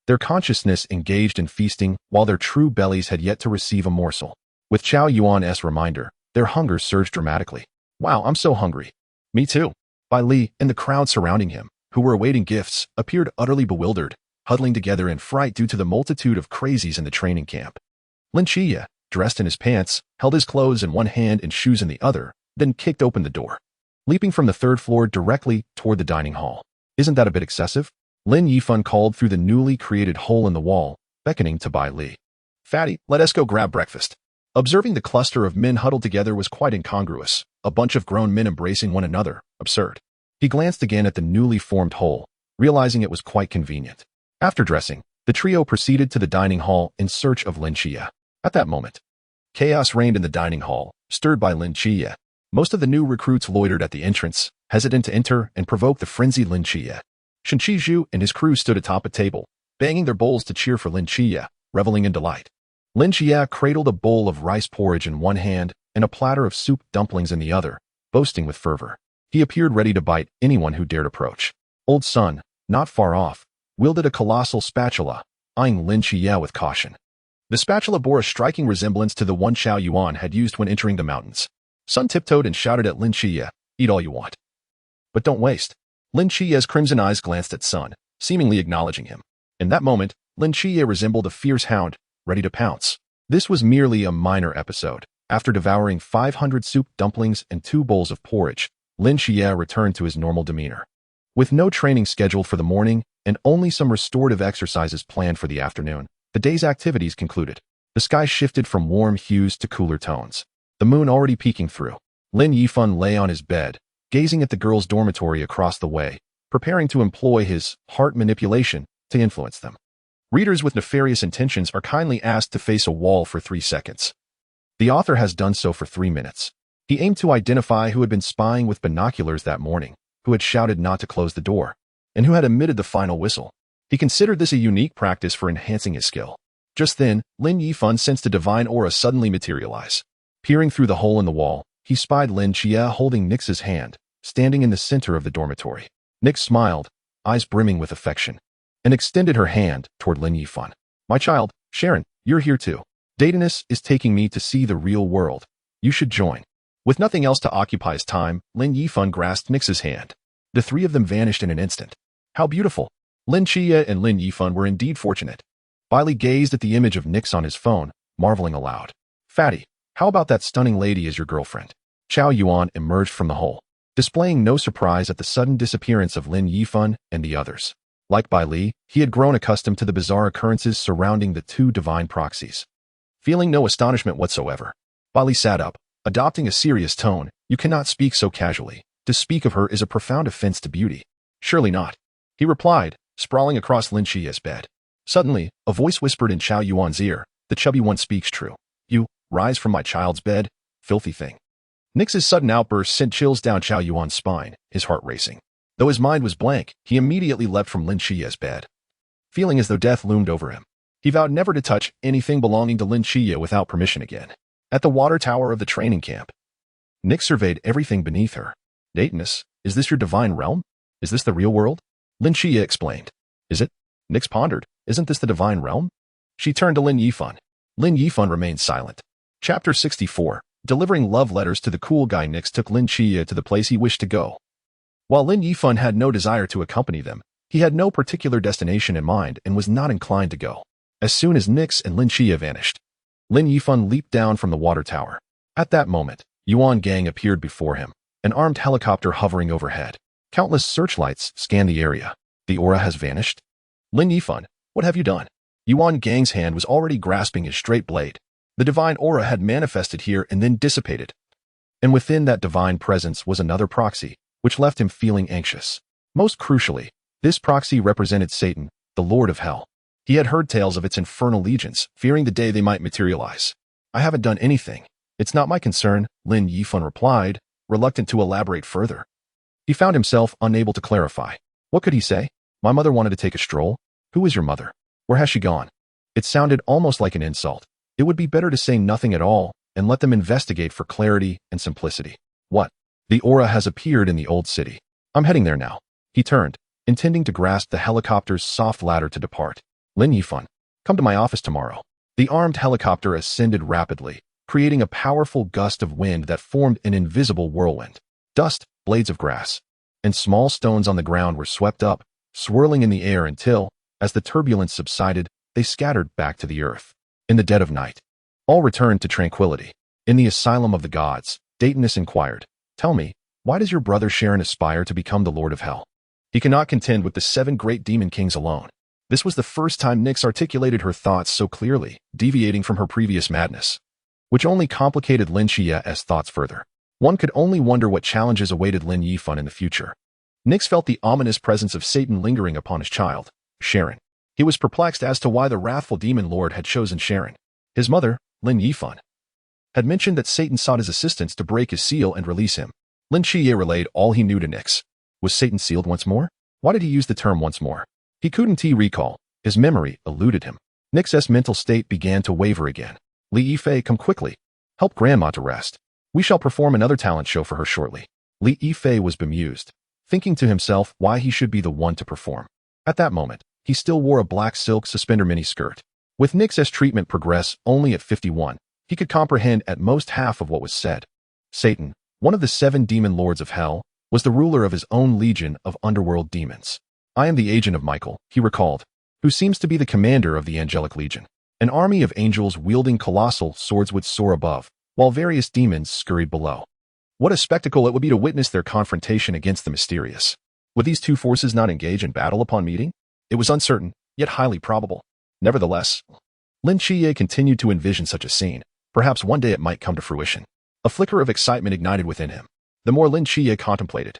[SPEAKER 1] Their consciousness engaged in feasting, while their true bellies had yet to receive a morsel. With Qiao Yuan's reminder, their hunger surged dramatically. "Wow, I'm so hungry." "Me too." Bai Li and the crowd surrounding him, who were awaiting gifts, appeared utterly bewildered, huddling together in fright due to the multitude of crazies in the training camp. Lin Qiye, dressed in his pants, held his clothes in one hand and shoes in the other, then kicked open the door, leaping from the third floor directly toward the dining hall. "Isn't that a bit excessive?" Lin Yifan called through the newly created hole in the wall, beckoning to Bai Li. "Fatty, let us go grab breakfast." Observing the cluster of men huddled together was quite incongruous, a bunch of grown men embracing one another, absurd. He glanced again at the newly formed hole, realizing it was quite convenient. After dressing, the trio proceeded to the dining hall in search of Lin Qiye. At that moment, chaos reigned in the dining hall, stirred by Lin Qiye. Most of the new recruits loitered at the entrance, hesitant to enter and provoke the frenzied Lin Qiye. Shen Qizhu and his crew stood atop a table, banging their bowls to cheer for Lin Qiye, reveling in delight. Lin Qiye cradled a bowl of rice porridge in one hand and a platter of soup dumplings in the other, boasting with fervor. He appeared ready to bite anyone who dared approach. Old Sun, not far off, wielded a colossal spatula, eyeing Lin Qiye with caution. The spatula bore a striking resemblance to the one Qiao Yuan had used when entering the mountains. Sun tiptoed and shouted at Lin Qiye, "Eat all you want, but don't waste." Lin Qiye's crimson eyes glanced at Sun, seemingly acknowledging him. In that moment, Lin Qiye resembled a fierce hound, ready to pounce. This was merely a minor episode. After devouring 500 soup dumplings and 2 bowls of porridge, Lin Qiye returned to his normal demeanor. With no training scheduled for the morning and only some restorative exercises planned for the afternoon, the day's activities concluded. The sky shifted from warm hues to cooler tones, the moon already peeking through. Lin Yifan lay on his bed, gazing at the girls' dormitory across the way, preparing to employ his heart manipulation to influence them. Readers with nefarious intentions are kindly asked to face a wall for 3 seconds. The author has done so for 3 minutes. He aimed to identify who had been spying with binoculars that morning, who had shouted not to close the door, and who had emitted the final whistle. He considered this a unique practice for enhancing his skill. Just then, Lin Yifan sensed a divine aura suddenly materialize. Peering through the hole in the wall, he spied Lin Qiye holding Nix's hand, standing in the center of the dormitory. Nix smiled, eyes brimming with affection, and extended her hand toward Lin Yifan. "My child, Sharon, you're here too. Daedalus is taking me to see the real world. You should join." With nothing else to occupy his time, Lin Yifan grasped Nix's hand. The 3 of them vanished in an instant. How beautiful! Lin Qiye and Lin Yifan were indeed fortunate. Bai Li gazed at the image of Nix on his phone, marveling aloud. "Fatty, how about that stunning lady as your girlfriend?" Qiao Yuan emerged from the hole, displaying no surprise at the sudden disappearance of Lin Yifan and the others. Like Bai Li, he had grown accustomed to the bizarre occurrences surrounding the 2 divine proxies. Feeling no astonishment whatsoever, Bai Li sat up, adopting a serious tone. "You cannot speak so casually. To speak of her is a profound offense to beauty." "Surely not," he replied, sprawling across Lin Qiye's bed. Suddenly, a voice whispered in Qiao Yuan's ear, "The chubby one speaks true. You, rise from my child's bed, filthy thing." Nix's sudden outburst sent chills down Qiao Yuan's spine, his heart racing. Though his mind was blank, he immediately leapt from Lin Qiye's bed. Feeling as though death loomed over him, he vowed never to touch anything belonging to Lin Qiye without permission again. At the water tower of the training camp, Nix surveyed everything beneath her. "Daedalus, is this your divine realm? Is this the real world?" Lin Qiye explained. "Is it?" Nix pondered. "Isn't this the divine realm?" She turned to Lin Yifan. Lin Yifan remained silent. Chapter 64. Delivering love letters to the cool guy. Nix took Lin Qiye to the place he wished to go. While Lin Yifan had no desire to accompany them, he had no particular destination in mind and was not inclined to go. As soon as Nix and Lin Qiye vanished, Lin Yifan leaped down from the water tower. At that moment, Yuan Gang appeared before him, an armed helicopter hovering overhead. Countless searchlights scanned the area. "The aura has vanished." "Lin Yifan, what have you done?" Yuan Gang's hand was already grasping his straight blade. The divine aura had manifested here and then dissipated. And within that divine presence was another proxy, which left him feeling anxious. Most crucially, this proxy represented Satan, the Lord of Hell. He had heard tales of its infernal legions, fearing the day they might materialize. I haven't done anything. It's not my concern, Lin Yifan replied, reluctant to elaborate further. He found himself unable to clarify. What could he say? My mother wanted to take a stroll. Who is your mother? Where has she gone? It sounded almost like an insult. It would be better to say nothing at all and let them investigate for clarity and simplicity. What? The aura has appeared in the old city. I'm heading there now. He turned, intending to grasp the helicopter's soft ladder to depart. Lin Yifan, come to my office tomorrow. The armed helicopter ascended rapidly, creating a powerful gust of wind that formed an invisible whirlwind. Dust, blades of grass, and small stones on the ground were swept up, swirling in the air until, as the turbulence subsided, they scattered back to the earth. In the dead of night, all returned to tranquility. In the asylum of the gods, Daytonus inquired, tell me, why does your brother Sharon aspire to become the Lord of Hell? He cannot contend with the 7 great demon kings alone. This was the first time Nyx articulated her thoughts so clearly, deviating from her previous madness, which only complicated Lin Qiye's thoughts further. One could only wonder what challenges awaited Lin Yifan in the future. Nyx felt the ominous presence of Satan lingering upon his child, Sharon. He was perplexed as to why the wrathful demon lord had chosen Sharon. His mother, Lin Yifan, had mentioned that Satan sought his assistance to break his seal and release him. Lin Qiye relayed all he knew to Nyx. Was Satan sealed once more? Why did he use the term once more? He couldn't recall. His memory eluded him. Nyx's mental state began to waver again. Li Yifei, come quickly. Help Grandma to rest. We shall perform another talent show for her shortly. Li Yifei was bemused, thinking to himself why he should be the one to perform. At that moment, he still wore a black silk suspender miniskirt. With Nyx's treatment progress only at 51, he could comprehend at most half of what was said. Satan, one of the 7 demon lords of hell, was the ruler of his own legion of underworld demons. I am the agent of Michael, he recalled, who seems to be the commander of the angelic legion. An army of angels wielding colossal swords would soar above, while various demons scurried below. What a spectacle it would be to witness their confrontation against the mysterious. Would these 2 forces not engage in battle upon meeting? It was uncertain, yet highly probable. Nevertheless, Lin Qiye continued to envision such a scene. Perhaps one day it might come to fruition. A flicker of excitement ignited within him. The more Lin Qiye contemplated,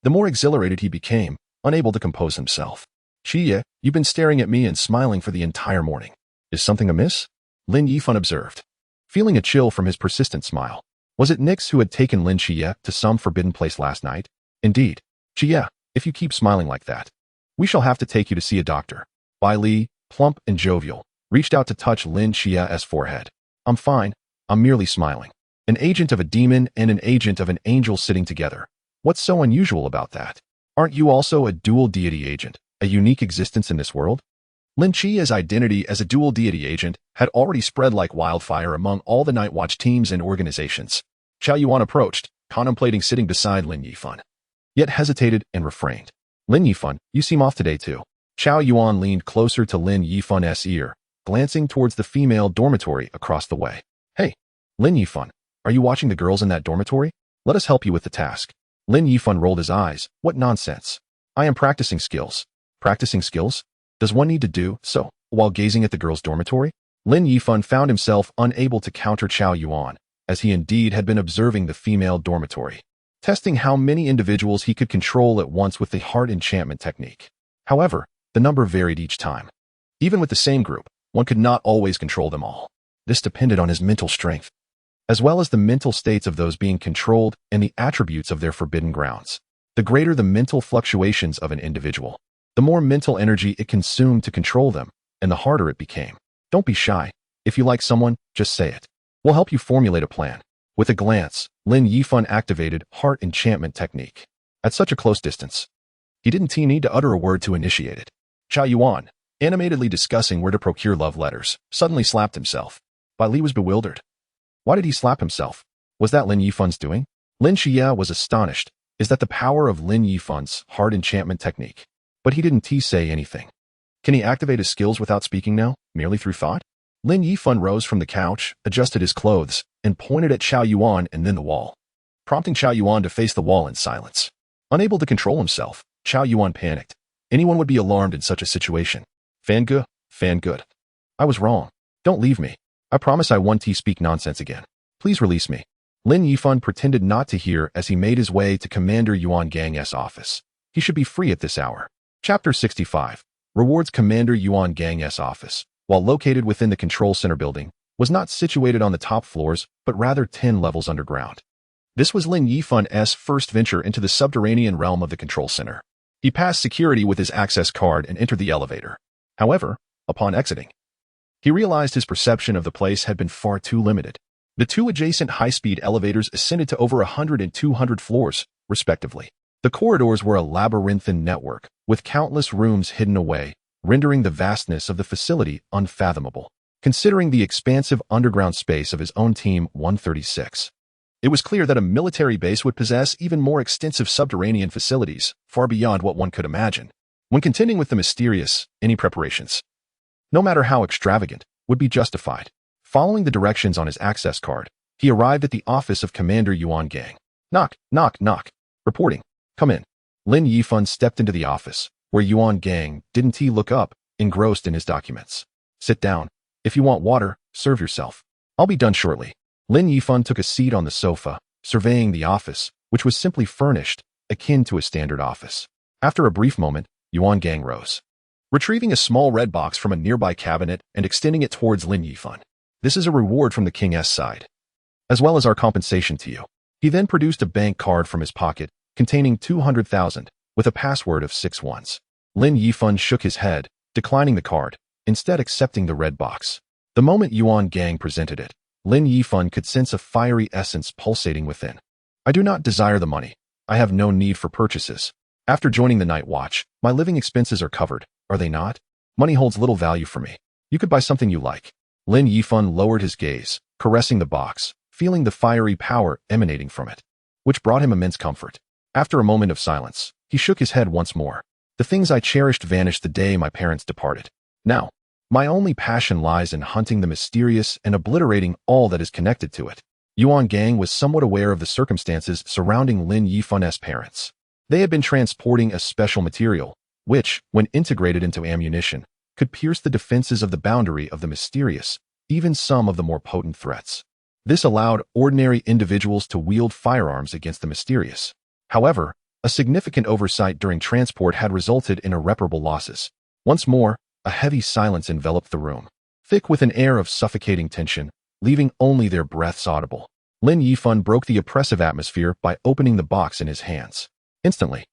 [SPEAKER 1] the more exhilarated he became, unable to compose himself. Qiye, you've been staring at me and smiling for the entire morning. Is something amiss? Lin Yifan observed, feeling a chill from his persistent smile. Was it Nyx who had taken Lin Qiye to some forbidden place last night? Indeed. Qiye, if you keep smiling like that, we shall have to take you to see a doctor. Bai Li, plump and jovial, reached out to touch Lin Qiye's forehead. I'm fine. I'm merely smiling. An agent of a demon and an agent of an angel sitting together. What's so unusual about that? Aren't you also a dual deity agent, a unique existence in this world? Lin Qiye's identity as a dual deity agent had already spread like wildfire among all the Night Watch teams and organizations. Qiao Yuan approached, contemplating sitting beside Lin Yifan, yet hesitated and refrained. Lin Yifan, you seem off today too. Qiao Yuan leaned closer to Lin Yifan's ear, glancing towards the female dormitory across the way. Hey, Lin Yifan, are you watching the girls in that dormitory? Let us help you with the task. Lin Yifan rolled his eyes. What nonsense. I am practicing skills. Practicing skills? Does one need to do so while gazing at the girls' dormitory? Lin Yifan found himself unable to counter Qiao Yuan, as he indeed had been observing the female dormitory, testing how many individuals he could control at once with the heart enchantment technique. However, the number varied each time. Even with the same group, one could not always control them all. This depended on his mental strength, as well as the mental states of those being controlled and the attributes of their forbidden grounds. The greater the mental fluctuations of an individual, the more mental energy it consumed to control them, and the harder it became. Don't be shy. If you like someone, just say it. We'll help you formulate a plan. With a glance, Lin Yifan activated heart enchantment technique. At such a close distance, he didn't need to utter a word to initiate it. Qiao Yuan, animatedly discussing where to procure love letters, suddenly slapped himself. Bai Li was bewildered. Why did he slap himself? Was that Lin Yifan's doing? Lin Qiye was astonished. Is that the power of Lin Yifan's heart enchantment technique? But he didn't say anything. Can he activate his skills without speaking now, merely through thought? Lin Yifan rose from the couch, adjusted his clothes, and pointed at Qiao Yuan and then the wall, prompting Qiao Yuan to face the wall in silence. Unable to control himself, Qiao Yuan panicked. Anyone would be alarmed in such a situation. Fan Ge, Fan good. I was wrong. Don't leave me. I promise I won't speak nonsense again. Please release me. Lin Yifan pretended not to hear as he made his way to Commander Yuan Gang's office. He should be free at this hour. Chapter 65. Rewards. Commander Yuan Gang's office, while located within the control center building, was not situated on the top floors, but rather 10 levels underground. This was Lin Yifan's first venture into the subterranean realm of the control center. He passed security with his access card and entered the elevator. However, upon exiting, he realized his perception of the place had been far too limited. The two adjacent high-speed elevators ascended to over 100 and 200 floors, respectively. The corridors were a labyrinthine network, with countless rooms hidden away, rendering the vastness of the facility unfathomable. Considering the expansive underground space of his own Team 136, it was clear that a military base would possess even more extensive subterranean facilities, far beyond what one could imagine. When contending with the mysterious, any preparations, no matter how extravagant, would be justified. Following the directions on his access card, he arrived at the office of Commander Yuan Gang. Knock, knock, knock. Reporting. Come in. Lin Yifan stepped into the office, where Yuan Gang didn't look up, engrossed in his documents. Sit down. If you want water, serve yourself. I'll be done shortly. Lin Yifan took a seat on the sofa, surveying the office, which was simply furnished, akin to a standard office. After a brief moment, Yuan Gang rose, retrieving a small red box from a nearby cabinet and extending it towards Lin Yifan. This is a reward from the king's side, as well as our compensation to you. He then produced a bank card from his pocket, containing 200,000, with a password of 6 ones. Lin Yifan shook his head, declining the card, instead accepting the red box. The moment Yuan Gang presented it, Lin Yifan could sense a fiery essence pulsating within. I do not desire the money. I have no need for purchases. After joining the night watch, my living expenses are covered, are they not? Money holds little value for me. You could buy something you like. Lin Yifan lowered his gaze, caressing the box, feeling the fiery power emanating from it, which brought him immense comfort. After a moment of silence, he shook his head once more. The things I cherished vanished the day my parents departed. Now, my only passion lies in hunting the mysterious and obliterating all that is connected to it. Yuan Gang was somewhat aware of the circumstances surrounding Lin Yifan's parents. They had been transporting a special material, which, when integrated into ammunition, could pierce the defenses of the boundary of the mysterious, even some of the more potent threats. This allowed ordinary individuals to wield firearms against the mysterious. However, a significant oversight during transport had resulted in irreparable losses. Once more, a heavy silence enveloped the room, thick with an air of suffocating tension, leaving only their breaths audible. Lin Yifan broke the oppressive atmosphere by opening the box in his hands. Instantly,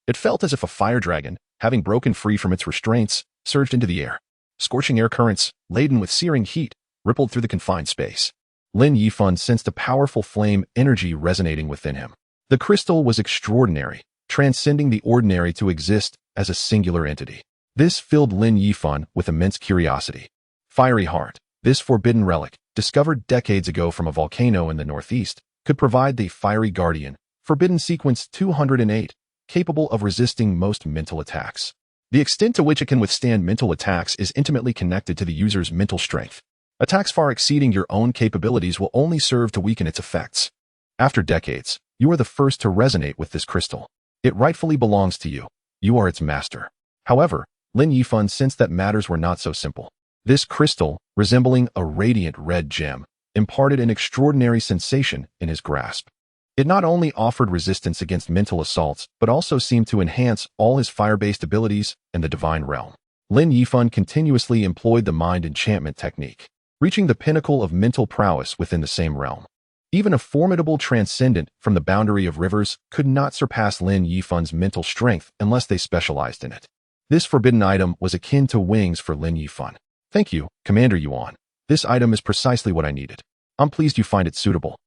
[SPEAKER 1] it felt as if a fire dragon, having broken free from its restraints, surged into the air. Scorching air currents, laden with searing heat, rippled through the confined space. Lin Yifan sensed a powerful flame energy resonating within him. The crystal was extraordinary, transcending the ordinary to exist as a singular entity. This filled Lin Yifan with immense curiosity. Fiery Heart, this forbidden relic, discovered decades ago from a volcano in the northeast, could provide the fiery guardian, forbidden sequence 208, capable of resisting most mental attacks. The extent to which it can withstand mental attacks is intimately connected to the user's mental strength. Attacks far exceeding your own capabilities will only serve to weaken its effects. After decades, you are the first to resonate with this crystal. It rightfully belongs to you. You are its master. However, Lin Yifan sensed that matters were not so simple. This crystal, resembling a radiant red gem, imparted an extraordinary sensation in his grasp. It not only offered resistance against mental assaults, but also seemed to enhance all his fire-based abilities in the divine realm. Lin Yifan continuously employed the mind enchantment technique, reaching the pinnacle of mental prowess within the same realm. Even a formidable transcendent from the boundary of rivers could not surpass Lin Yifan's mental strength unless they specialized in it. This forbidden item was akin to wings for Lin Yifan. Thank you, Commander Yuan. This item is precisely what I needed. I'm pleased you find it suitable.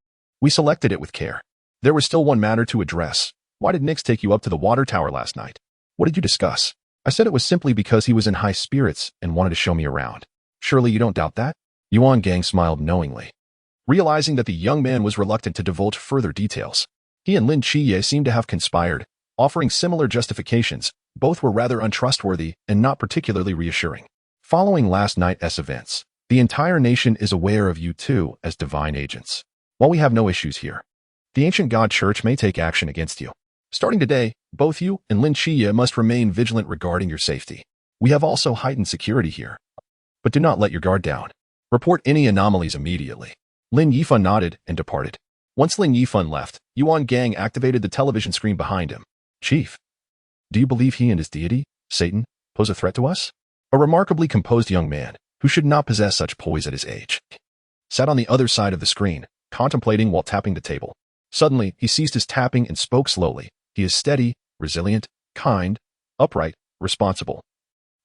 [SPEAKER 1] We selected it with care. There was still one matter to address. Why did Nix take you up to the water tower last night? What did you discuss? I said it was simply because he was in high spirits and wanted to show me around. Surely you don't doubt that? Yuan Gang smiled knowingly, realizing that the young man was reluctant to divulge further details. He and Lin Qiye seemed to have conspired, offering similar justifications. Both were rather untrustworthy and not particularly reassuring. Following last night's events, the entire nation is aware of you two as divine agents. While we have no issues here, the ancient God Church may take action against you. Starting today, both you and Lin Qiye must remain vigilant regarding your safety. We have also heightened security here. but do not let your guard down. Report any anomalies immediately. Lin Yifan nodded and departed. Once Lin Yifan left, Yuan Gang activated the television screen behind him. Chief, do you believe he and his deity, Satan, pose a threat to us? A remarkably composed young man, who should not possess such poise at his age, sat on the other side of the screen, contemplating while tapping the table. Suddenly, he ceased his tapping and spoke slowly. He is steady, resilient, kind, upright, responsible,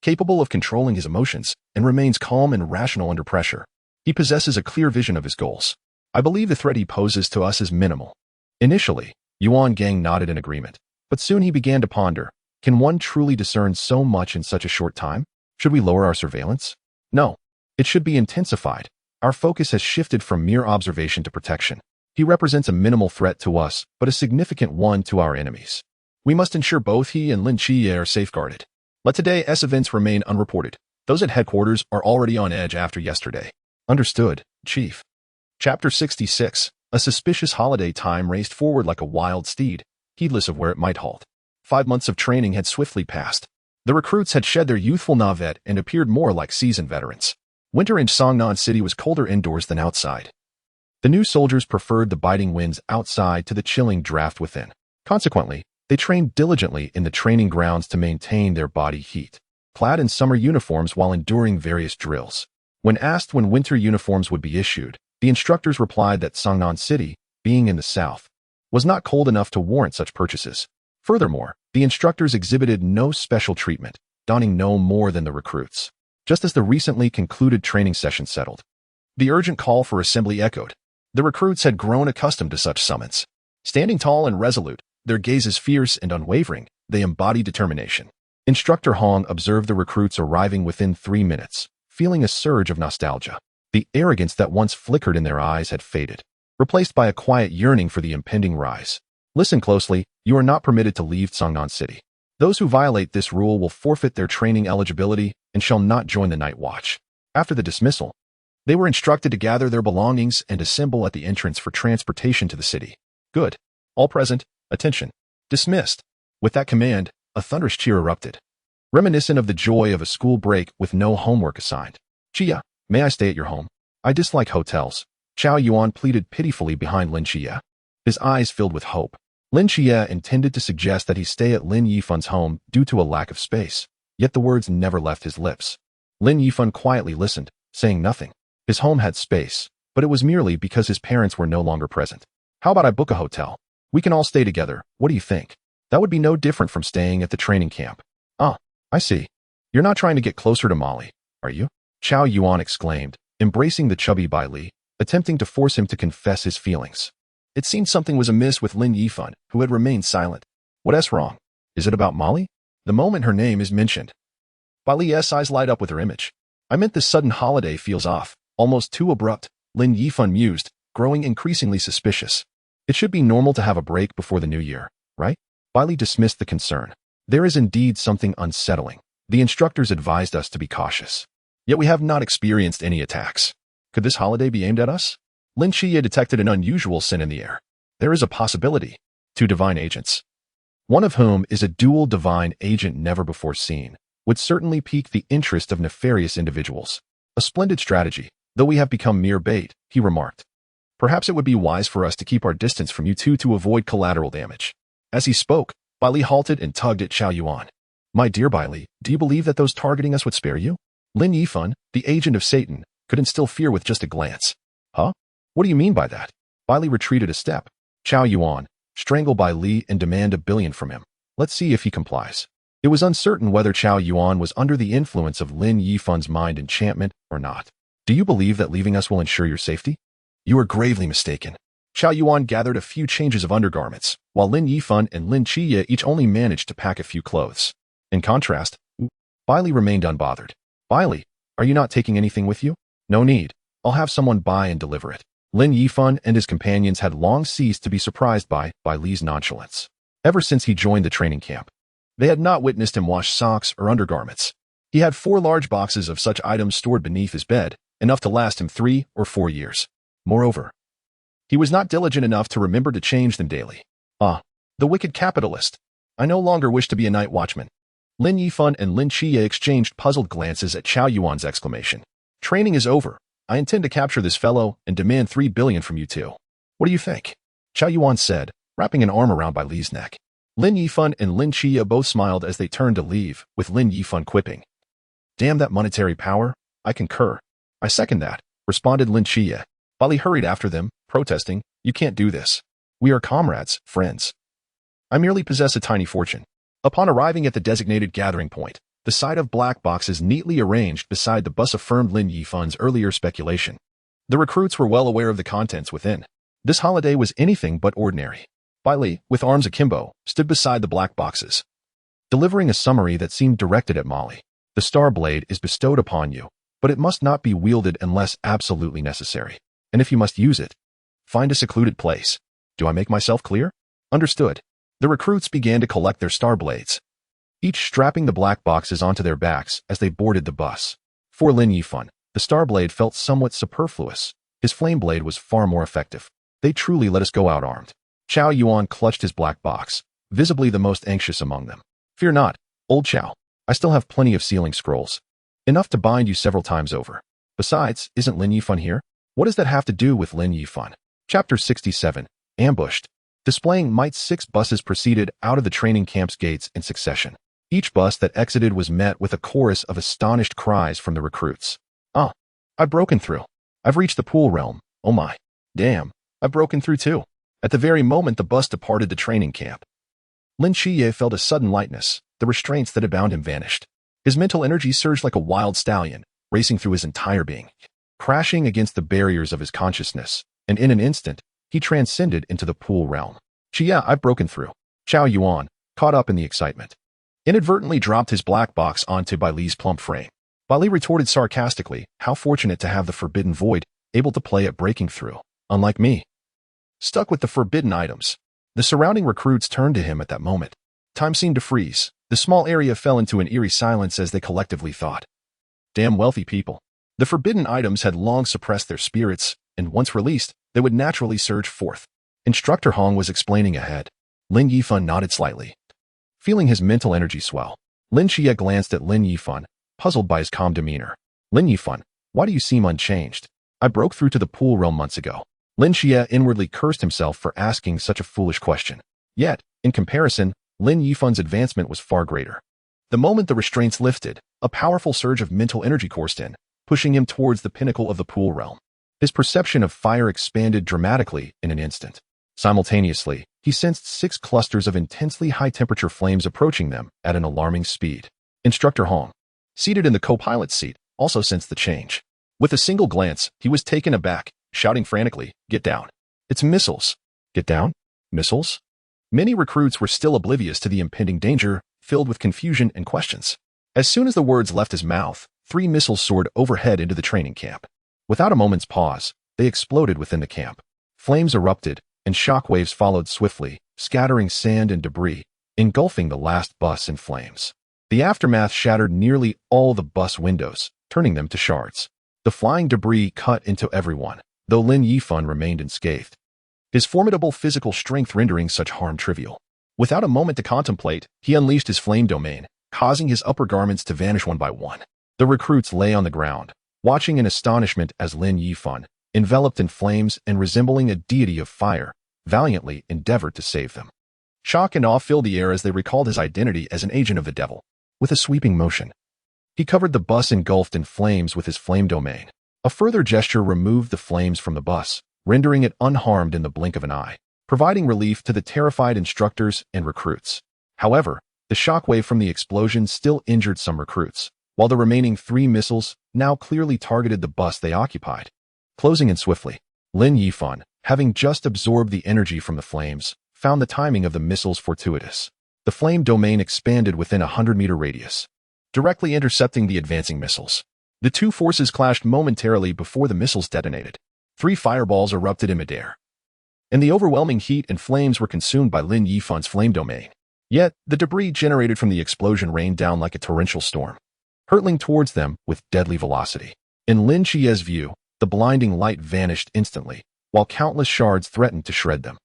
[SPEAKER 1] capable of controlling his emotions, and remains calm and rational under pressure. He possesses a clear vision of his goals. I believe the threat he poses to us is minimal. Initially, Yuan Gang nodded in agreement, but soon he began to ponder. Can one truly discern so much in such a short time? Should we lower our surveillance? No. It should be intensified. Our focus has shifted from mere observation to protection. He represents a minimal threat to us, but a significant one to our enemies. We must ensure both he and Lin Qiye are safeguarded. Let today's events remain unreported. Those at headquarters are already on edge after yesterday. Understood, Chief. Chapter 66. A suspicious holiday time raced forward like a wild steed, heedless of where it might halt. 5 months of training had swiftly passed. The recruits had shed their youthful navet and appeared more like seasoned veterans. Winter in Songnan City was colder indoors than outside. The new soldiers preferred the biting winds outside to the chilling draft within. Consequently, they trained diligently in the training grounds to maintain their body heat, clad in summer uniforms while enduring various drills. When asked when winter uniforms would be issued, the instructors replied that Songnan City, being in the south, was not cold enough to warrant such purchases. Furthermore, the instructors exhibited no special treatment, donning no more than the recruits. Just as the recently concluded training session settled, the urgent call for assembly echoed. The recruits had grown accustomed to such summons. Standing tall and resolute, their gazes fierce and unwavering, they embodied determination. Instructor Hong observed the recruits arriving within 3 minutes, feeling a surge of nostalgia. The arrogance that once flickered in their eyes had faded, replaced by a quiet yearning for the impending rise. Listen closely, you are not permitted to leave Songnan City. Those who violate this rule will forfeit their training eligibility and shall not join the night watch. After the dismissal, they were instructed to gather their belongings and assemble at the entrance for transportation to the city. Good. All present, attention. Dismissed. With that command, a thunderous cheer erupted, reminiscent of the joy of a school break with no homework assigned. Qiye, may I stay at your home? I dislike hotels. Chao Yuan pleaded pitifully behind Lin Qiye. His eyes filled with hope. Lin Qiye intended to suggest that he stay at Lin Yifan's home due to a lack of space, yet the words never left his lips. Lin Yifan quietly listened, saying nothing. His home had space, but it was merely because his parents were no longer present. How about I book a hotel? We can all stay together. What do you think? That would be no different from staying at the training camp. Ah, I see. You're not trying to get closer to Molly, are you? Chao Yuan exclaimed, embracing the chubby Bai Li, attempting to force him to confess his feelings. It seemed something was amiss with Lin Yifan, who had remained silent. What's wrong? Is it about Molly? The moment her name is mentioned, Bai Li's eyes light up with her image. I meant this sudden holiday feels off, almost too abrupt, Lin Yifan mused, growing increasingly suspicious. It should be normal to have a break before the new year, right? Bai Li dismissed the concern. There is indeed something unsettling. The instructors advised us to be cautious. Yet we have not experienced any attacks. Could this holiday be aimed at us? Lin Qiye detected an unusual scent in the air. There is a possibility. 2 divine agents, one of whom is a dual divine agent never before seen, would certainly pique the interest of nefarious individuals. A splendid strategy, though we have become mere bait, he remarked. Perhaps it would be wise for us to keep our distance from you two to avoid collateral damage. As he spoke, Bai Li halted and tugged at Chao Yuan. My dear Bai Li, do you believe that those targeting us would spare you? Lin Yifan, the agent of Satan, could instill fear with just a glance. Huh? What do you mean by that? Bai Li retreated a step. Chao Yuan, strangle Bai Li and demand $1 billion from him. Let's see if he complies. It was uncertain whether Chao Yuan was under the influence of Lin Yifan's mind enchantment or not. Do you believe that leaving us will ensure your safety? You are gravely mistaken. Chao Yuan gathered a few changes of undergarments, while Lin Yifan and Lin Qiye each only managed to pack a few clothes. In contrast, Bai Li remained unbothered. Bai Li, are you not taking anything with you? No need. I'll have someone buy and deliver it. Lin Yifan and his companions had long ceased to be surprised by Bai Li's nonchalance. Ever since he joined the training camp, they had not witnessed him wash socks or undergarments. He had 4 large boxes of such items stored beneath his bed, enough to last him 3 or 4 years. Moreover, he was not diligent enough to remember to change them daily. Ah, the wicked capitalist. I no longer wish to be a night watchman. Lin Yifan and Lin Qiye exchanged puzzled glances at Qiao Yuan's exclamation. Training is over. I intend to capture this fellow and demand 3 billion from you two. What do you think? Qiao Yuan said, wrapping an arm around Bai Li's neck. Lin Yifan and Lin Qiye both smiled as they turned to leave, with Lin Yifan quipping. Damn that monetary power. I concur. I second that, responded Lin Qiye. Bai Li hurried after them, protesting, You can't do this. We are comrades, friends. I merely possess a tiny fortune. Upon arriving at the designated gathering point, the sight of black boxes neatly arranged beside the bus affirmed Lin Yifan's earlier speculation. The recruits were well aware of the contents within. This holiday was anything but ordinary. Bai Li, with arms akimbo, stood beside the black boxes, delivering a summary that seemed directed at Molly. The star blade is bestowed upon you, but it must not be wielded unless absolutely necessary. And if you must use it, find a secluded place. Do I make myself clear? Understood. The recruits began to collect their star blades, each strapping the black boxes onto their backs as they boarded the bus. For Lin Yifan, the star blade felt somewhat superfluous. His flame blade was far more effective. They truly let us go out armed. Qiao Yuan clutched his black box, visibly the most anxious among them. Fear not, old Qiao. I still have plenty of sealing scrolls. Enough to bind you several times over. Besides, isn't Lin Yifan here? What does that have to do with Lin Yifan? Chapter 67. Ambushed. Displaying might 6 buses proceeded out of the training camp's gates in succession. Each bus that exited was met with a chorus of astonished cries from the recruits. Ah, I've broken through. I've reached the pool realm. Oh my. Damn, I've broken through too. At the very moment the bus departed the training camp, Lin Qiye felt a sudden lightness. The restraints that had bound him vanished. His mental energy surged like a wild stallion, racing through his entire being, crashing against the barriers of his consciousness, and in an instant, he transcended into the pool realm. Qiye, I've broken through. Qiao Yuan, caught up in the excitement, inadvertently dropped his black box onto Bai Li's plump frame. Bai Li retorted sarcastically, how fortunate to have the forbidden void, able to play at breaking through, unlike me. Stuck with the forbidden items. The surrounding recruits turned to him at that moment. Time seemed to freeze. The small area fell into an eerie silence as they collectively thought. Damn wealthy people. The forbidden items had long suppressed their spirits, and once released, they would naturally surge forth. Instructor Hong was explaining ahead. Lin Yifan nodded slightly, feeling his mental energy swell. Lin Qiye glanced at Lin Yifan, puzzled by his calm demeanor. Lin Yifan, why do you seem unchanged? I broke through to the pool realm months ago. Lin Qiye inwardly cursed himself for asking such a foolish question. Yet, in comparison, Lin Yifan's advancement was far greater. The moment the restraints lifted, a powerful surge of mental energy coursed in, pushing him towards the pinnacle of the pool realm. His perception of fire expanded dramatically in an instant. Simultaneously, he sensed 6 clusters of intensely high-temperature flames approaching them at an alarming speed. Instructor Hong, seated in the co-pilot's seat, also sensed the change. With a single glance, he was taken aback, shouting frantically, "Get down. It's missiles." Get down? Missiles? Many recruits were still oblivious to the impending danger, filled with confusion and questions. As soon as the words left his mouth, 3 missiles soared overhead into the training camp. Without a moment's pause, they exploded within the camp. Flames erupted, and shockwaves followed swiftly, scattering sand and debris, engulfing the last bus in flames. The aftermath shattered nearly all the bus windows, turning them to shards. The flying debris cut into everyone, though Lin Yifan remained unscathed, his formidable physical strength rendering such harm trivial. Without a moment to contemplate, he unleashed his flame domain, causing his upper garments to vanish one by one. The recruits lay on the ground, watching in astonishment as Lin Yifan, enveloped in flames and resembling a deity of fire, valiantly endeavored to save them. Shock and awe filled the air as they recalled his identity as an agent of the devil. With a sweeping motion, he covered the bus engulfed in flames with his flame domain. A further gesture removed the flames from the bus, rendering it unharmed in the blink of an eye, providing relief to the terrified instructors and recruits. However, the shockwave from the explosion still injured some recruits, while the remaining 3 missiles now clearly targeted the bus they occupied. Closing in swiftly, Lin Yifan, having just absorbed the energy from the flames, found the timing of the missiles fortuitous. The flame domain expanded within a 100-meter radius, directly intercepting the advancing missiles. The 2 forces clashed momentarily before the missiles detonated. 3 fireballs erupted in midair, and the overwhelming heat and flames were consumed by Lin Yifan's flame domain. Yet, the debris generated from the explosion rained down like a torrential storm, hurtling towards them with deadly velocity. In Lin Qiye's view, the blinding light vanished instantly, while countless shards threatened to shred them.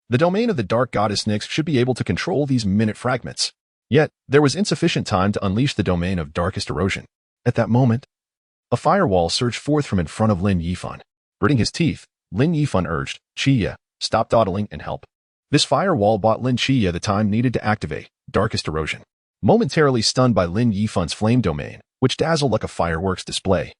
[SPEAKER 1] The domain of the dark goddess Nyx should be able to control these minute fragments. Yet, there was insufficient time to unleash the domain of darkest erosion. At that moment, a firewall surged forth from in front of Lin Yifan. Gritting his teeth, Lin Yifan urged, Qiye, stop dawdling and help. This firewall bought Lin Qiye the time needed to activate darkest erosion. Momentarily stunned by Lin Yifan's flame domain, which dazzled like a fireworks display,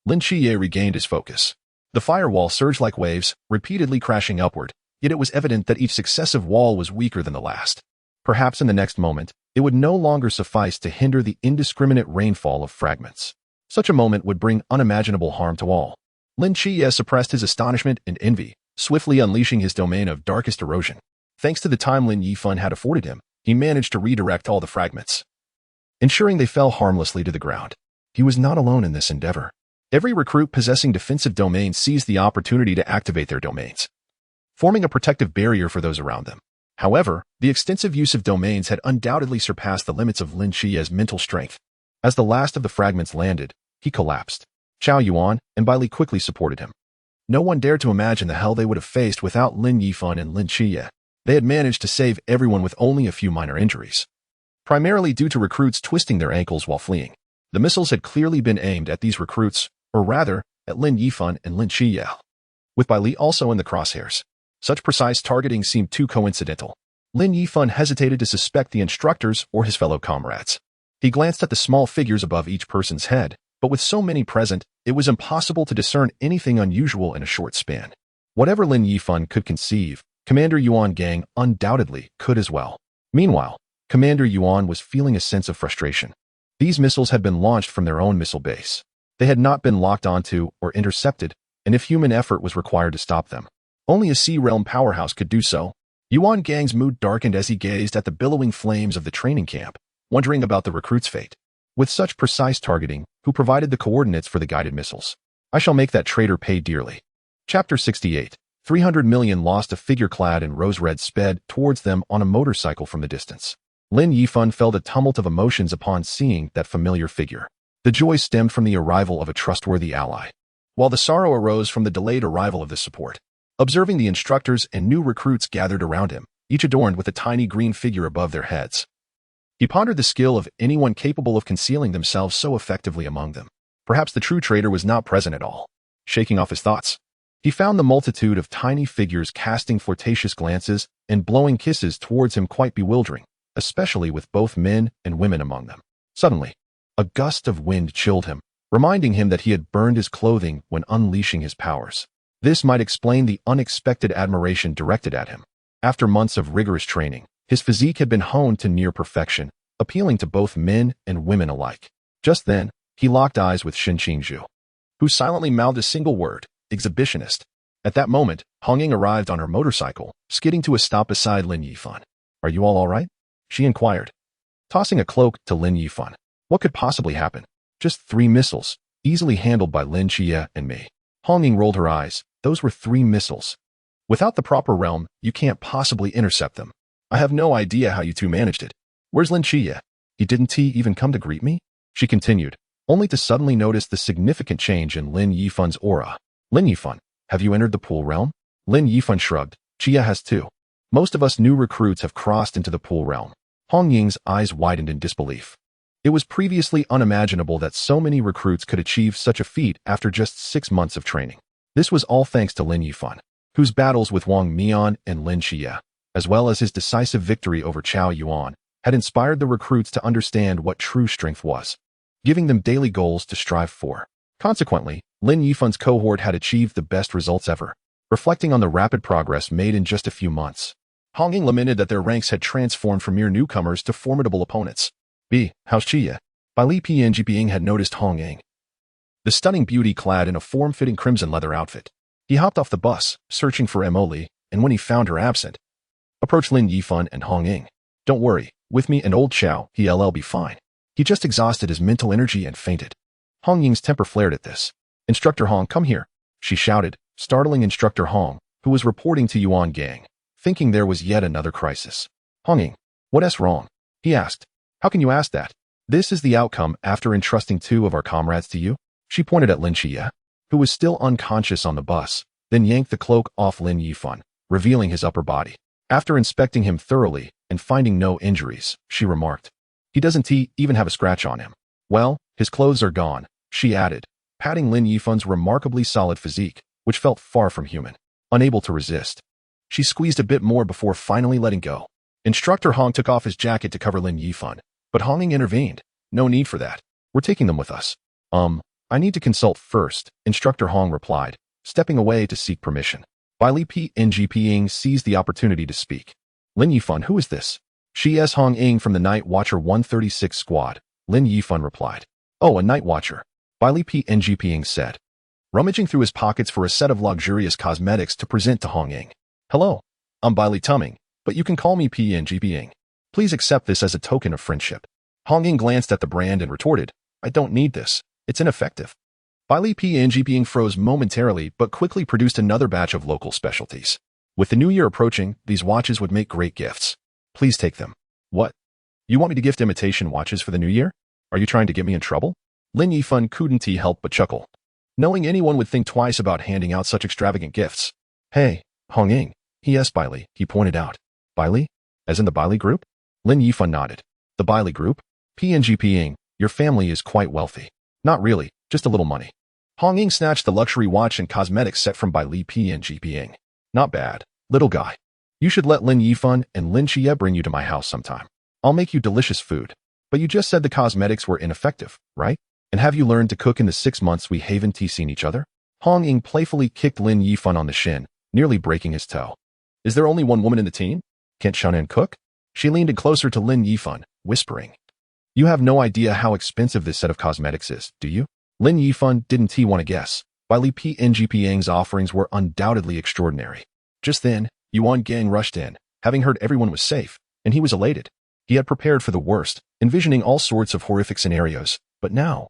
[SPEAKER 1] Lin Qiye regained his focus. The firewall surged like waves, repeatedly crashing upward, yet it was evident that each successive wall was weaker than the last. Perhaps in the next moment, it would no longer suffice to hinder the indiscriminate rainfall of fragments. Such a moment would bring unimaginable harm to all. Lin Qiye suppressed his astonishment and envy, swiftly unleashing his domain of darkest erosion. Thanks to the time Lin Yifan had afforded him, he managed to redirect all the fragments, ensuring they fell harmlessly to the ground. He was not alone in this endeavor. Every recruit possessing defensive domains seized the opportunity to activate their domains, forming a protective barrier for those around them. However, the extensive use of domains had undoubtedly surpassed the limits of Lin Qiye's mental strength. As the last of the fragments landed, he collapsed. Qiao Yuan and Bai Li quickly supported him. No one dared to imagine the hell they would have faced without Lin Yifan and Lin Qiye. They had managed to save everyone with only a few minor injuries, primarily due to recruits twisting their ankles while fleeing. The missiles had clearly been aimed at these recruits, or rather, at Lin Yifan and Lin Qiye, with Bai Li also in the crosshairs. Such precise targeting seemed too coincidental. Lin Yifan hesitated to suspect the instructors or his fellow comrades. He glanced at the small figures above each person's head, but with so many present, it was impossible to discern anything unusual in a short span. Whatever Lin Yifan could conceive, Commander Yuan Gang undoubtedly could as well. Meanwhile, Commander Yuan was feeling a sense of frustration. These missiles had been launched from their own missile base. They had not been locked onto or intercepted, and if human effort was required to stop them, only a Sea Realm powerhouse could do so. Yuan Gang's mood darkened as he gazed at the billowing flames of the training camp, wondering about the recruit's fate. With such precise targeting, who provided the coordinates for the guided missiles? I shall make that traitor pay dearly. Chapter 68. 300 million lost. A figure clad in rose red sped towards them on a motorcycle from the distance. Lin Yifan felt a tumult of emotions upon seeing that familiar figure. The joy stemmed from the arrival of a trustworthy ally, while the sorrow arose from the delayed arrival of this support. Observing the instructors and new recruits gathered around him, each adorned with a tiny green figure above their heads, he pondered the skill of anyone capable of concealing themselves so effectively among them. Perhaps the true traitor was not present at all. Shaking off his thoughts, he found the multitude of tiny figures casting flirtatious glances and blowing kisses towards him quite bewildering, especially with both men and women among them. Suddenly, a gust of wind chilled him, reminding him that he had burned his clothing when unleashing his powers. This might explain the unexpected admiration directed at him. After months of rigorous training, his physique had been honed to near perfection, appealing to both men and women alike. Just then, he locked eyes with Shin Qingzhu, who silently mouthed a single word, exhibitionist. At that moment, Hong Ying arrived on her motorcycle, skidding to a stop beside Lin Yifan. Are you all right? She inquired, tossing a cloak to Lin Yifan. What could possibly happen? Just 3 missiles, easily handled by Lin Qiye and me. Hong Ying rolled her eyes. Those were 3 missiles. Without the proper realm, you can't possibly intercept them. I have no idea how you two managed it. Where's Lin Qiye? He didn't even come to greet me? She continued, only to suddenly notice the significant change in Lin Yifan's aura. Lin Yifan, have you entered the pool realm? Lin Yifan shrugged. Qiye has too. Most of us new recruits have crossed into the pool realm. Hong Ying's eyes widened in disbelief. It was previously unimaginable that so many recruits could achieve such a feat after just 6 months of training. This was all thanks to Lin Yifan, whose battles with Wang Mian and Lin Qiye, as well as his decisive victory over Qiao Yuan, had inspired the recruits to understand what true strength was, giving them daily goals to strive for. Consequently, Lin Yifan's cohort had achieved the best results ever. Reflecting on the rapid progress made in just a few months, Hong Ying lamented that their ranks had transformed from mere newcomers to formidable opponents. How's Qiye? Bai Li Pianjiping had noticed Hong Ying, the stunning beauty clad in a form-fitting crimson leather outfit. He hopped off the bus, searching for Mo Li, and when he found her absent, approached Lin Yifan and Hong Ying. Don't worry, with me and old Qiao, he'll be fine. He just exhausted his mental energy and fainted. Hong Ying's temper flared at this. Instructor Hong, come here, she shouted, startling Instructor Hong, who was reporting to Yuan Gang, thinking there was yet another crisis. Hong Ying, what's wrong? He asked. How can you ask that? This is the outcome after entrusting 2 of our comrades to you. She pointed at Lin Qiye, who was still unconscious on the bus, then yanked the cloak off Lin Yifan, revealing his upper body. After inspecting him thoroughly, and finding no injuries, she remarked. He doesn't even have a scratch on him. Well, his clothes are gone, she added, patting Lin Yifan's remarkably solid physique, which felt far from human. Unable to resist, she squeezed a bit more before finally letting go. Instructor Hong took off his jacket to cover Lin Yifan, but Honging intervened. No need for that. We're taking them with us. I need to consult first, Instructor Hong replied, stepping away to seek permission. Bai Li Ping seized the opportunity to speak. Lin Yifan, who is this? She is Hong Ying from the Night Watcher 136 squad, Lin Yifan replied. Oh, a Night Watcher, Bai Li Ping said, rummaging through his pockets for a set of luxurious cosmetics to present to Hong Ying. Hello, I'm Bai Li Tuming, but you can call me Ping. Please accept this as a token of friendship. Hong Ying glanced at the brand and retorted, I don't need this. It's ineffective. Bai Li Ping froze momentarily but quickly produced another batch of local specialties. With the new year approaching, these watches would make great gifts. Please take them. What? You want me to gift imitation watches for the new year? Are you trying to get me in trouble? Lin Yifan couldn't help but chuckle. Knowing anyone would think twice about handing out such extravagant gifts. Hey, Hong Ying, yes Bai Li, he pointed out. Bai Li? As in the Bai Li group? Lin Yifan nodded. The Bai Li group? Ping, your family is quite wealthy. Not really, just a little money. Hong Ying snatched the luxury watch and cosmetics set from Bai Li Ping. Not bad, little guy. You should let Lin Yifan and Lin Qiye bring you to my house sometime. I'll make you delicious food. But you just said the cosmetics were ineffective, right? And have you learned to cook in the 6 months we haven't seen each other? Hong Ying playfully kicked Lin Yifan on the shin, nearly breaking his toe. Is there only one woman in the team? Can't Shannon cook? She leaned in closer to Lin Yifan, whispering. You have no idea how expensive this set of cosmetics is, do you? Lin Yifan didn't want to guess. Bai Li Ping's offerings were undoubtedly extraordinary. Just then, Yuan Gang rushed in, having heard everyone was safe, and he was elated. He had prepared for the worst, envisioning all sorts of horrific scenarios, but now,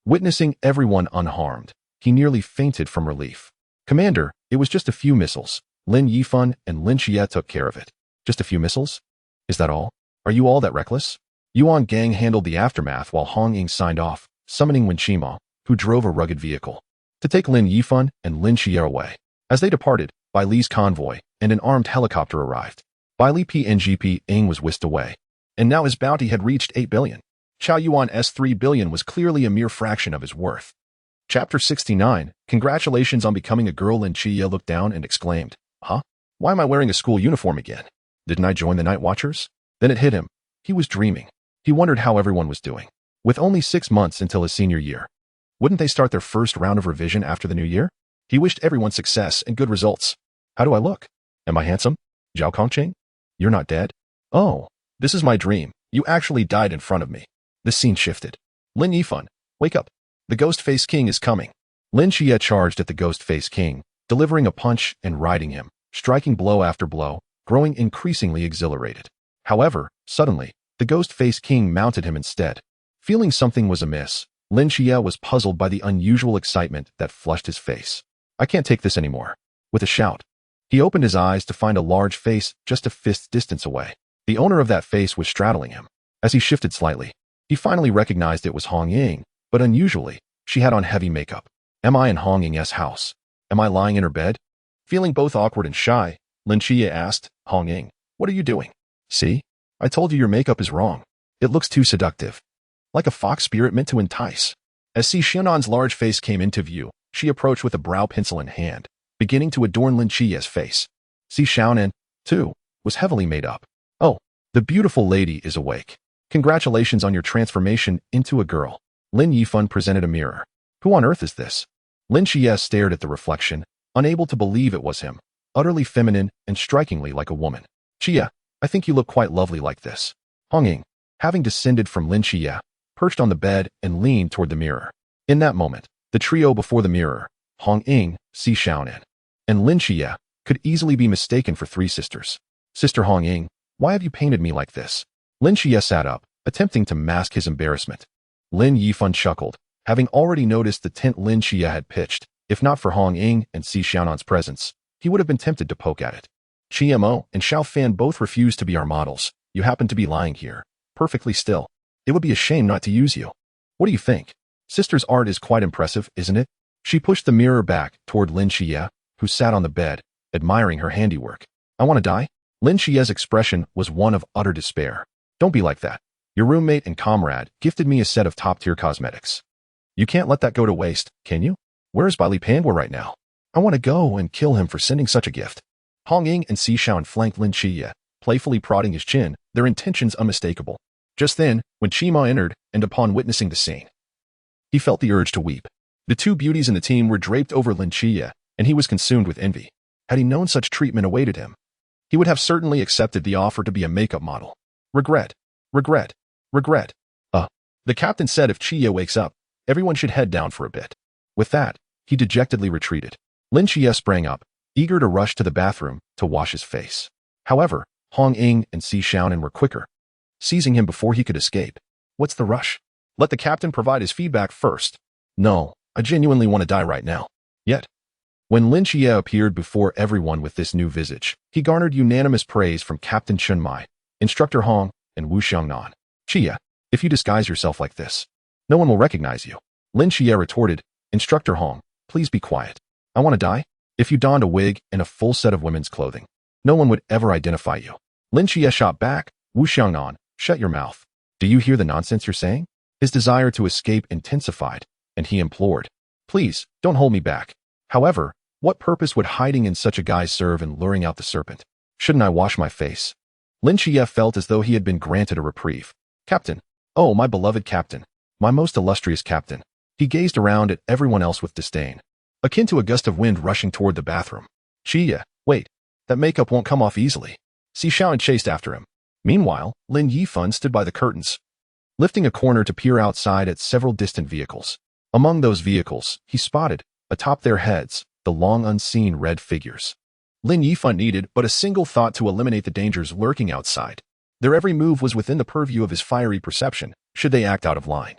[SPEAKER 1] witnessing everyone unharmed, he nearly fainted from relief. Commander, it was just a few missiles. Lin Yifan and Lin Qiye took care of it. Just a few missiles? Is that all? Are you all that reckless? Yuan Gang handled the aftermath while Hong Ying signed off, summoning Wen Qima, who drove a rugged vehicle, to take Lin Yifan and Lin Qiye away. As they departed, Bai Li's convoy and an armed helicopter arrived. Bai Li Ping was whisked away, and now his bounty had reached 8 billion. Chao Yuan's 3 billion was clearly a mere fraction of his worth. Chapter 69, Congratulations on becoming a girl. Lin Qiye looked down and exclaimed, Huh? Why am I wearing a school uniform again? Didn't I join the Night Watchers? Then it hit him. He was dreaming. He wondered how everyone was doing. With only 6 months until his senior year, wouldn't they start their first round of revision after the new year? He wished everyone success and good results. How do I look? Am I handsome? Zhao Kongqing? You're not dead? Oh, this is my dream. You actually died in front of me. The scene shifted. Lin Yifan, wake up. The Ghost-Face King is coming. Lin Qiye charged at the Ghost-Face King, delivering a punch and riding him, striking blow after blow, growing increasingly exhilarated. However, suddenly, the Ghost-Face King mounted him instead. Feeling something was amiss, Lin Qiye was puzzled by the unusual excitement that flushed his face. I can't take this anymore. With a shout, he opened his eyes to find a large face just a fist's distance away. The owner of that face was straddling him. As he shifted slightly, he finally recognized it was Hong Ying, but unusually, she had on heavy makeup. Am I in Hong Ying's house? Am I lying in her bed? Feeling both awkward and shy, Lin Qiye asked, Hong Ying, what are you doing? See? I told you your makeup is wrong. It looks too seductive. Like a fox spirit meant to entice. As Si Xianan's large face came into view, she approached with a brow pencil in hand, beginning to adorn Lin Qiye's face. Si Xianan, too, was heavily made up. Oh, the beautiful lady is awake. Congratulations on your transformation into a girl. Lin Yifan presented a mirror. Who on earth is this? Lin Qiye stared at the reflection, unable to believe it was him, utterly feminine and strikingly like a woman. Qiye, I think you look quite lovely like this. Hong Ying, having descended from Lin Qiye, perched on the bed and leaned toward the mirror. In that moment, the trio before the mirror, Hong Ying, Si Xiaonan, and Lin Qiye, could easily be mistaken for 3 sisters. Sister Hong Ying, why have you painted me like this? Lin Qiye sat up, attempting to mask his embarrassment. Lin Yifan chuckled, having already noticed the tent Lin Qiye had pitched. If not for Hong Ying and Si Xiaonan's presence, he would have been tempted to poke at it. Qiemo and Xiao Fan both refused to be our models. You happen to be lying here, perfectly still. It would be a shame not to use you. What do you think? Sister's art is quite impressive, isn't it? She pushed the mirror back toward Lin Qiye, who sat on the bed, admiring her handiwork. I want to die? Lin Qiye's expression was one of utter despair. Don't be like that. Your roommate and comrade gifted me a set of top-tier cosmetics. You can't let that go to waste, can you? Where's Bali Pandwa right now? I want to go and kill him for sending such a gift. Hong Ying and Si Shaon flanked Lin Qiye, playfully prodding his chin, their intentions unmistakable. Just then, when Qima entered, and upon witnessing the scene, he felt the urge to weep. The two beauties in the team were draped over Lin Qiye, and he was consumed with envy. Had he known such treatment awaited him, he would have certainly accepted the offer to be a makeup model. Regret. Regret. Regret. The captain said if Qiye wakes up, everyone should head down for a bit. With that, he dejectedly retreated. Lin Qiye sprang up, eager to rush to the bathroom to wash his face. However, Hong Ying and Si Shaonan were quicker, seizing him before he could escape. What's the rush? Let the captain provide his feedback first. No, I genuinely want to die right now. Yet, when Lin Qiye appeared before everyone with this new visage, he garnered unanimous praise from Captain Chun Mai, Instructor Hong, and Wu Xiangnan. Qiye, if you disguise yourself like this, no one will recognize you. Lin Qiye retorted, Instructor Hong, please be quiet. I want to die? If you donned a wig and a full set of women's clothing, no one would ever identify you. Lin Qiye shot back, Wu Xiangnan, shut your mouth. Do you hear the nonsense you're saying? His desire to escape intensified, and he implored, please, don't hold me back. However, what purpose would hiding in such a guise serve in luring out the serpent? Shouldn't I wash my face? Lin Qiye felt as though he had been granted a reprieve. Captain, oh, my beloved captain, my most illustrious captain. He gazed around at everyone else with disdain, akin to a gust of wind rushing toward the bathroom. Qiye, wait, that makeup won't come off easily. Si Shaoan chased after him. Meanwhile, Lin Yifan stood by the curtains, lifting a corner to peer outside at several distant vehicles. Among those vehicles, he spotted, atop their heads, the long unseen red figures. Lin Yifan needed but a single thought to eliminate the dangers lurking outside. Their every move was within the purview of his fiery perception, should they act out of line.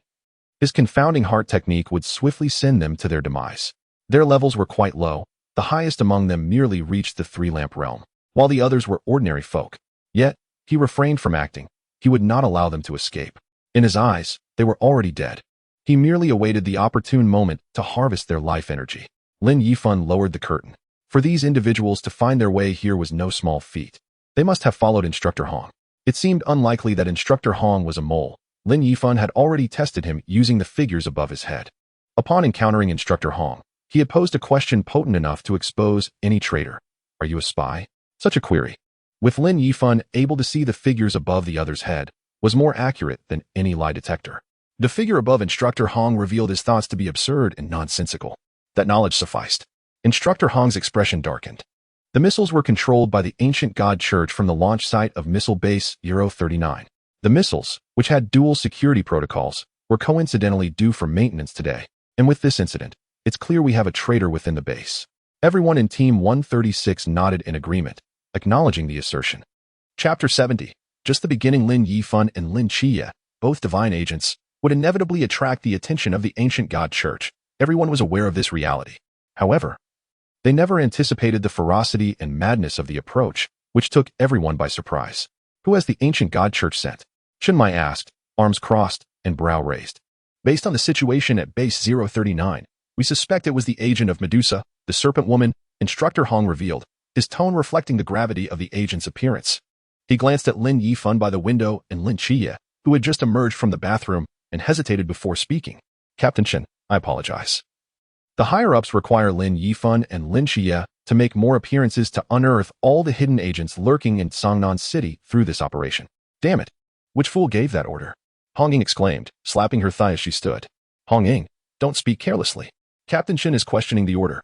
[SPEAKER 1] His confounding heart technique would swiftly send them to their demise. Their levels were quite low, the highest among them merely reached the three-lamp realm, while the others were ordinary folk. Yet, he refrained from acting. He would not allow them to escape. In his eyes, they were already dead. He merely awaited the opportune moment to harvest their life energy. Lin Yifan lowered the curtain. For these individuals to find their way here was no small feat. They must have followed Instructor Hong. It seemed unlikely that Instructor Hong was a mole. Lin Yifan had already tested him using the figures above his head. Upon encountering Instructor Hong, he had posed a question potent enough to expose any traitor. Are you a spy? Such a query, with Lin Yifan able to see the figures above the other's head, was more accurate than any lie detector. The figure above Instructor Hong revealed his thoughts to be absurd and nonsensical. That knowledge sufficed. Instructor Hong's expression darkened. The missiles were controlled by the ancient God Church from the launch site of Missile Base Euro 39. The missiles, which had dual security protocols, were coincidentally due for maintenance today, and with this incident, it's clear we have a traitor within the base. Everyone in Team 136 nodded in agreement, acknowledging the assertion. Chapter 70. Just the beginning. Lin Yifan and Lin Qiye, both divine agents, would inevitably attract the attention of the ancient God Church. Everyone was aware of this reality. However, they never anticipated the ferocity and madness of the approach, which took everyone by surprise. Who has the ancient God Church sent? Chun Mai asked, arms crossed and brow raised. Based on the situation at Base 039, we suspect it was the agent of Medusa, the Serpent Woman, Instructor Hong revealed, his tone reflecting the gravity of the agent's appearance. He glanced at Lin Yifan by the window and Lin Qiye, who had just emerged from the bathroom, and hesitated before speaking. Captain Chen, I apologize. The higher-ups require Lin Yifan and Lin Qiye to make more appearances to unearth all the hidden agents lurking in Songnan City through this operation. Damn it! Which fool gave that order? Hong Ying exclaimed, slapping her thigh as she stood. Hong Ying, don't speak carelessly. Captain Chen is questioning the order.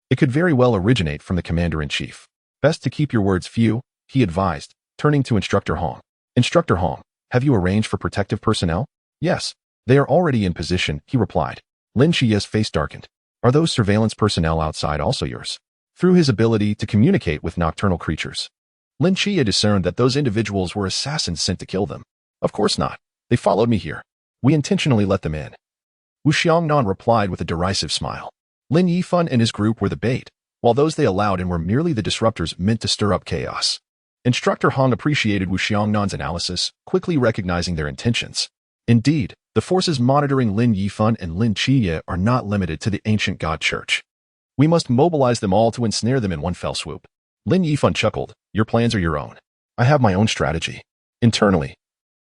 [SPEAKER 1] It could very well originate from the Commander-in-Chief. Best to keep your words few, he advised, turning to Instructor Hong. Instructor Hong, have you arranged for protective personnel? Yes, they are already in position, he replied. Lin Qiye's face darkened. Are those surveillance personnel outside also yours? Through his ability to communicate with nocturnal creatures, Lin Qiye discerned that those individuals were assassins sent to kill them. Of course not. They followed me here. We intentionally let them in. Wu Xiangnan replied with a derisive smile. Lin Yifan and his group were the bait, while those they allowed in were merely the disruptors meant to stir up chaos. Instructor Hong appreciated Wu Xiangnan's analysis, quickly recognizing their intentions. Indeed, the forces monitoring Lin Yifan and Lin Qiye are not limited to the ancient God Church. We must mobilize them all to ensnare them in one fell swoop. Lin Yifan chuckled, Your plans are your own. I have my own strategy. Internally,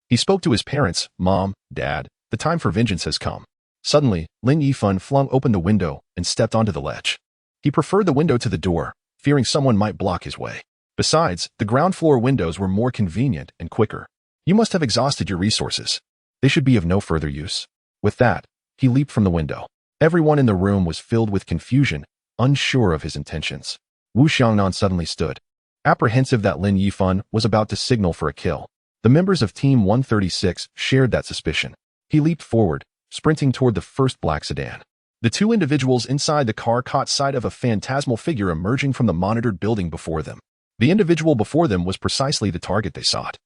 [SPEAKER 1] he spoke to his parents, Mom, Dad, the time for vengeance has come. Suddenly, Lin Yifan flung open the window and stepped onto the ledge. He preferred the window to the door, fearing someone might block his way. Besides, the ground floor windows were more convenient and quicker. You must have exhausted your resources. They should be of no further use. With that, he leaped from the window. Everyone in the room was filled with confusion, unsure of his intentions. Wu Xiangnan suddenly stood, apprehensive that Lin Yifan was about to signal for a kill. The members of Team 136 shared that suspicion. He leaped forward, sprinting toward the first black sedan. The two individuals inside the car caught sight of a phantasmal figure emerging from the monitored building before them. The individual before them was precisely the target they sought,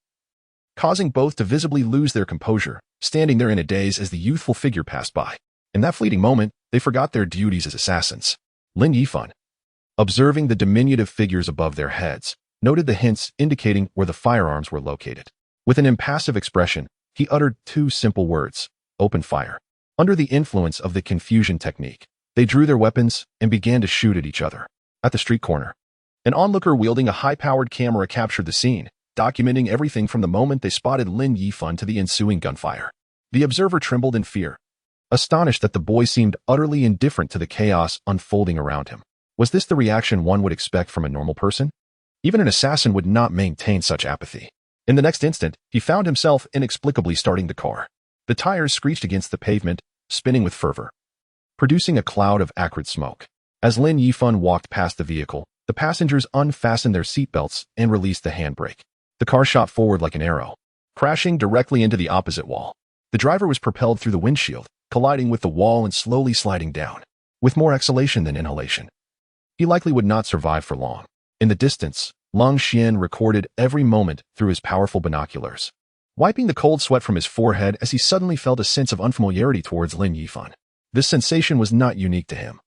[SPEAKER 1] causing both to visibly lose their composure, standing there in a daze as the youthful figure passed by. In that fleeting moment, they forgot their duties as assassins. Lin Yifan, observing the diminutive figures above their heads, noted the hints indicating where the firearms were located. With an impassive expression, he uttered two simple words: open fire. Under the influence of the confusion technique, they drew their weapons and began to shoot at each other. At the street corner, an onlooker wielding a high-powered camera captured the scene, documenting everything from the moment they spotted Lin Yifan to the ensuing gunfire. The observer trembled in fear, astonished that the boy seemed utterly indifferent to the chaos unfolding around him. Was this the reaction one would expect from a normal person? Even an assassin would not maintain such apathy. In the next instant, he found himself inexplicably starting the car. The tires screeched against the pavement, spinning with fervor, producing a cloud of acrid smoke. As Lin Yifan walked past the vehicle, the passengers unfastened their seatbelts and released the handbrake. The car shot forward like an arrow, crashing directly into the opposite wall. The driver was propelled through the windshield, colliding with the wall and slowly sliding down, with more exhalation than inhalation. He likely would not survive for long. In the distance, Long Xian recorded every moment through his powerful binoculars, wiping the cold sweat from his forehead as he suddenly felt a sense of unfamiliarity towards Lin Yifan. This sensation was not unique to him.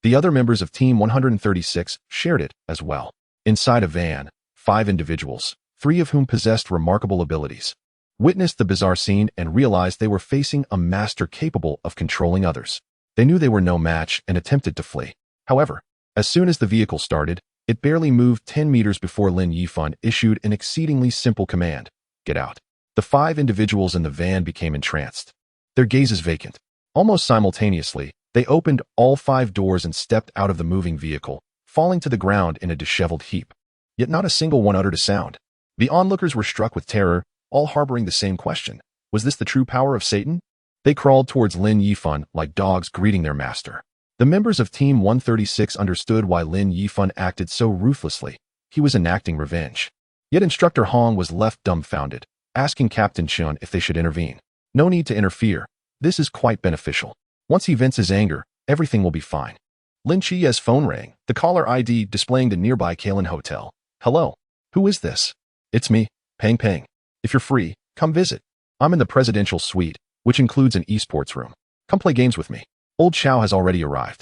[SPEAKER 1] The other members of Team 136 shared it as well. Inside a van, 5 individuals, 3 of whom possessed remarkable abilities, witnessed the bizarre scene and realized they were facing a master capable of controlling others. They knew they were no match and attempted to flee. However, as soon as the vehicle started, it barely moved 10 meters before Lin Yifan issued an exceedingly simple command: get out. The 5 individuals in the van became entranced, their gazes vacant. Almost simultaneously, they opened all 5 doors and stepped out of the moving vehicle, falling to the ground in a disheveled heap. Yet not a single one uttered a sound. The onlookers were struck with terror, all harboring the same question: was this the true power of Satan? They crawled towards Lin Yifan like dogs greeting their master. The members of Team 136 understood why Lin Yifan acted so ruthlessly. He was enacting revenge. Yet Instructor Hong was left dumbfounded, asking Captain Chun if they should intervene. No need to interfere. This is quite beneficial. Once he vents his anger, everything will be fine. Lin Qiye's phone rang, the caller ID displaying the nearby Kalen Hotel. Hello. Who is this? It's me, Peng Peng. If you're free, come visit. I'm in the presidential suite, which includes an esports room. Come play games with me. Old Chow has already arrived.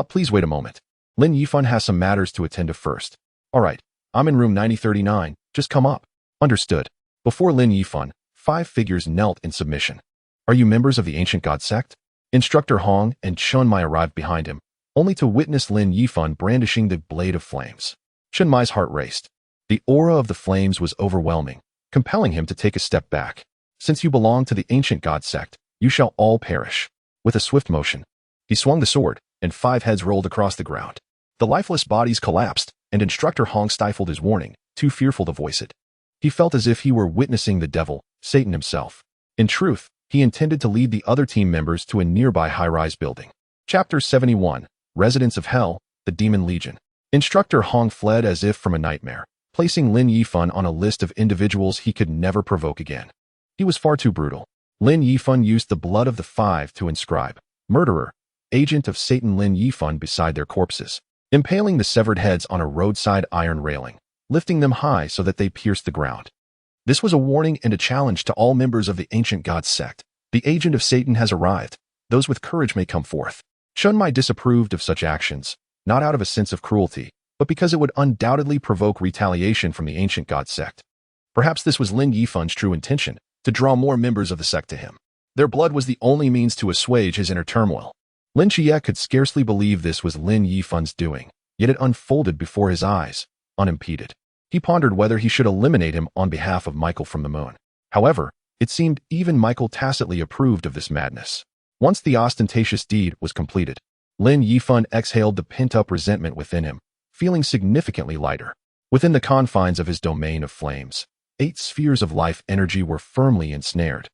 [SPEAKER 1] Please wait a moment. Lin Yifan has some matters to attend to first. Alright, I'm in room 9039, just come up. Understood. Before Lin Yifan, 5 figures knelt in submission. Are you members of the ancient god sect? Instructor Hong and Chun Mai arrived behind him, only to witness Lin Yifan brandishing the blade of flames. Chun Mai's heart raced. The aura of the flames was overwhelming, compelling him to take a step back. Since you belong to the ancient god sect, you shall all perish. With a swift motion, he swung the sword, and 5 heads rolled across the ground. The lifeless bodies collapsed, and Instructor Hong stifled his warning, too fearful to voice it. He felt as if he were witnessing the devil, Satan himself. In truth, he intended to lead the other team members to a nearby high-rise building. Chapter 71, Residents of Hell, the Demon Legion. Instructor Hong fled as if from a nightmare, placing Lin Yifan on a list of individuals he could never provoke again. He was far too brutal. Lin Yifan used the blood of the 5 to inscribe murderer, agent of Satan Lin Yifan beside their corpses, impaling the severed heads on a roadside iron railing, lifting them high so that they pierced the ground. This was a warning and a challenge to all members of the ancient god sect. The agent of Satan has arrived. Those with courage may come forth. Chun Mai disapproved of such actions, not out of a sense of cruelty, but because it would undoubtedly provoke retaliation from the ancient god sect. Perhaps this was Lin Yifan's true intention, to draw more members of the sect to him. Their blood was the only means to assuage his inner turmoil. Lin Qiye could scarcely believe this was Lin Yifan's doing, yet it unfolded before his eyes, unimpeded. He pondered whether he should eliminate him on behalf of Michael from the moon. However, it seemed even Michael tacitly approved of this madness. Once the ostentatious deed was completed, Lin Yifan exhaled the pent-up resentment within him, feeling significantly lighter. Within the confines of his domain of flames, 8 spheres of life energy were firmly ensnared,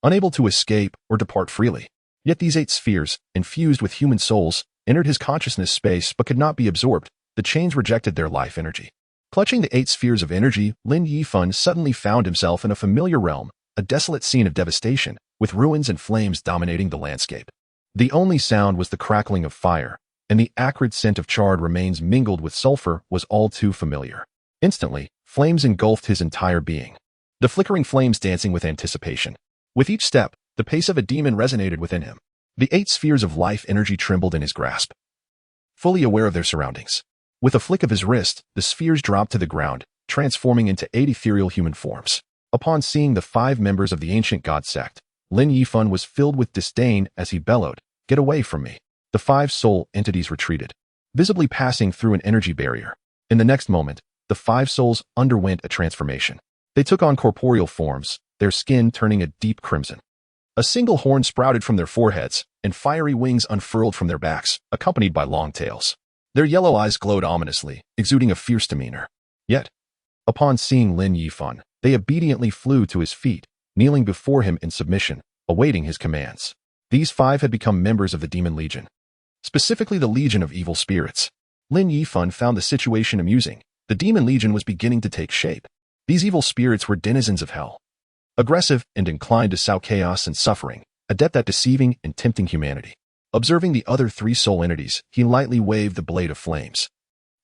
[SPEAKER 1] unable to escape or depart freely. Yet these 8 spheres, infused with human souls, entered his consciousness space but could not be absorbed. The chains rejected their life energy. Clutching the 8 spheres of energy, Lin Yifan suddenly found himself in a familiar realm, a desolate scene of devastation, with ruins and flames dominating the landscape. The only sound was the crackling of fire, and the acrid scent of charred remains mingled with sulfur was all too familiar. Instantly, flames engulfed his entire being, the flickering flames dancing with anticipation. With each step, the pace of a demon resonated within him. The 8 spheres of life energy trembled in his grasp, fully aware of their surroundings. With a flick of his wrist, the spheres dropped to the ground, transforming into 8 ethereal human forms. Upon seeing the 5 members of the ancient god sect, Lin Yifan was filled with disdain as he bellowed, "Get away from me." The 5 soul entities retreated, visibly passing through an energy barrier. In the next moment, the 5 souls underwent a transformation. They took on corporeal forms, their skin turning a deep crimson. A single horn sprouted from their foreheads, and fiery wings unfurled from their backs, accompanied by long tails. Their yellow eyes glowed ominously, exuding a fierce demeanor. Yet, upon seeing Lin Yifan, they obediently flew to his feet, kneeling before him in submission, awaiting his commands. These 5 had become members of the Demon Legion, specifically the Legion of Evil Spirits. Lin Yifan found the situation amusing. The Demon Legion was beginning to take shape. These evil spirits were denizens of hell, aggressive and inclined to sow chaos and suffering, adept at deceiving and tempting humanity. Observing the other 3 soul entities, he lightly waved the blade of flames,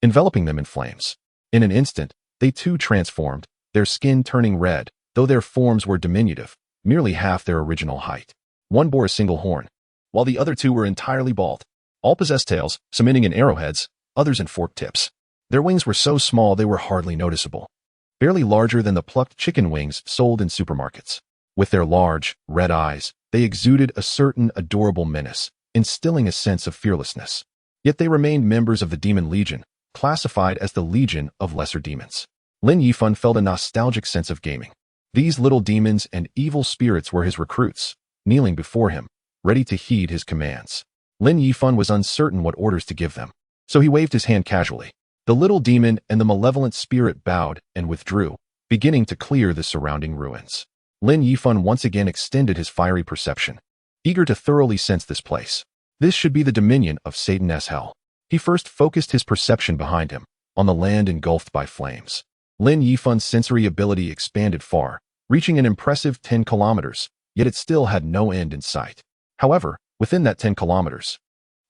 [SPEAKER 1] enveloping them in flames. In an instant, they too transformed, their skin turning red, though their forms were diminutive, merely half their original height. One bore a single horn, while the other 2 were entirely bald. All possessed tails, some ending in arrowheads, others in forked tips. Their wings were so small they were hardly noticeable, barely larger than the plucked chicken wings sold in supermarkets. With their large, red eyes, they exuded a certain adorable menace, instilling a sense of fearlessness. Yet they remained members of the Demon Legion, classified as the Legion of Lesser Demons. Lin Yifan felt a nostalgic sense of gaming. These little demons and evil spirits were his recruits, kneeling before him, ready to heed his commands. Lin Yifan was uncertain what orders to give them, so he waved his hand casually. The little demon and the malevolent spirit bowed and withdrew, beginning to clear the surrounding ruins. Lin Yifan once again extended his fiery perception, eager to thoroughly sense this place. This should be the dominion of Satan's hell. He first focused his perception behind him, on the land engulfed by flames. Lin Yifan's sensory ability expanded far, reaching an impressive 10 kilometers, yet it still had no end in sight. However, within that 10 kilometers,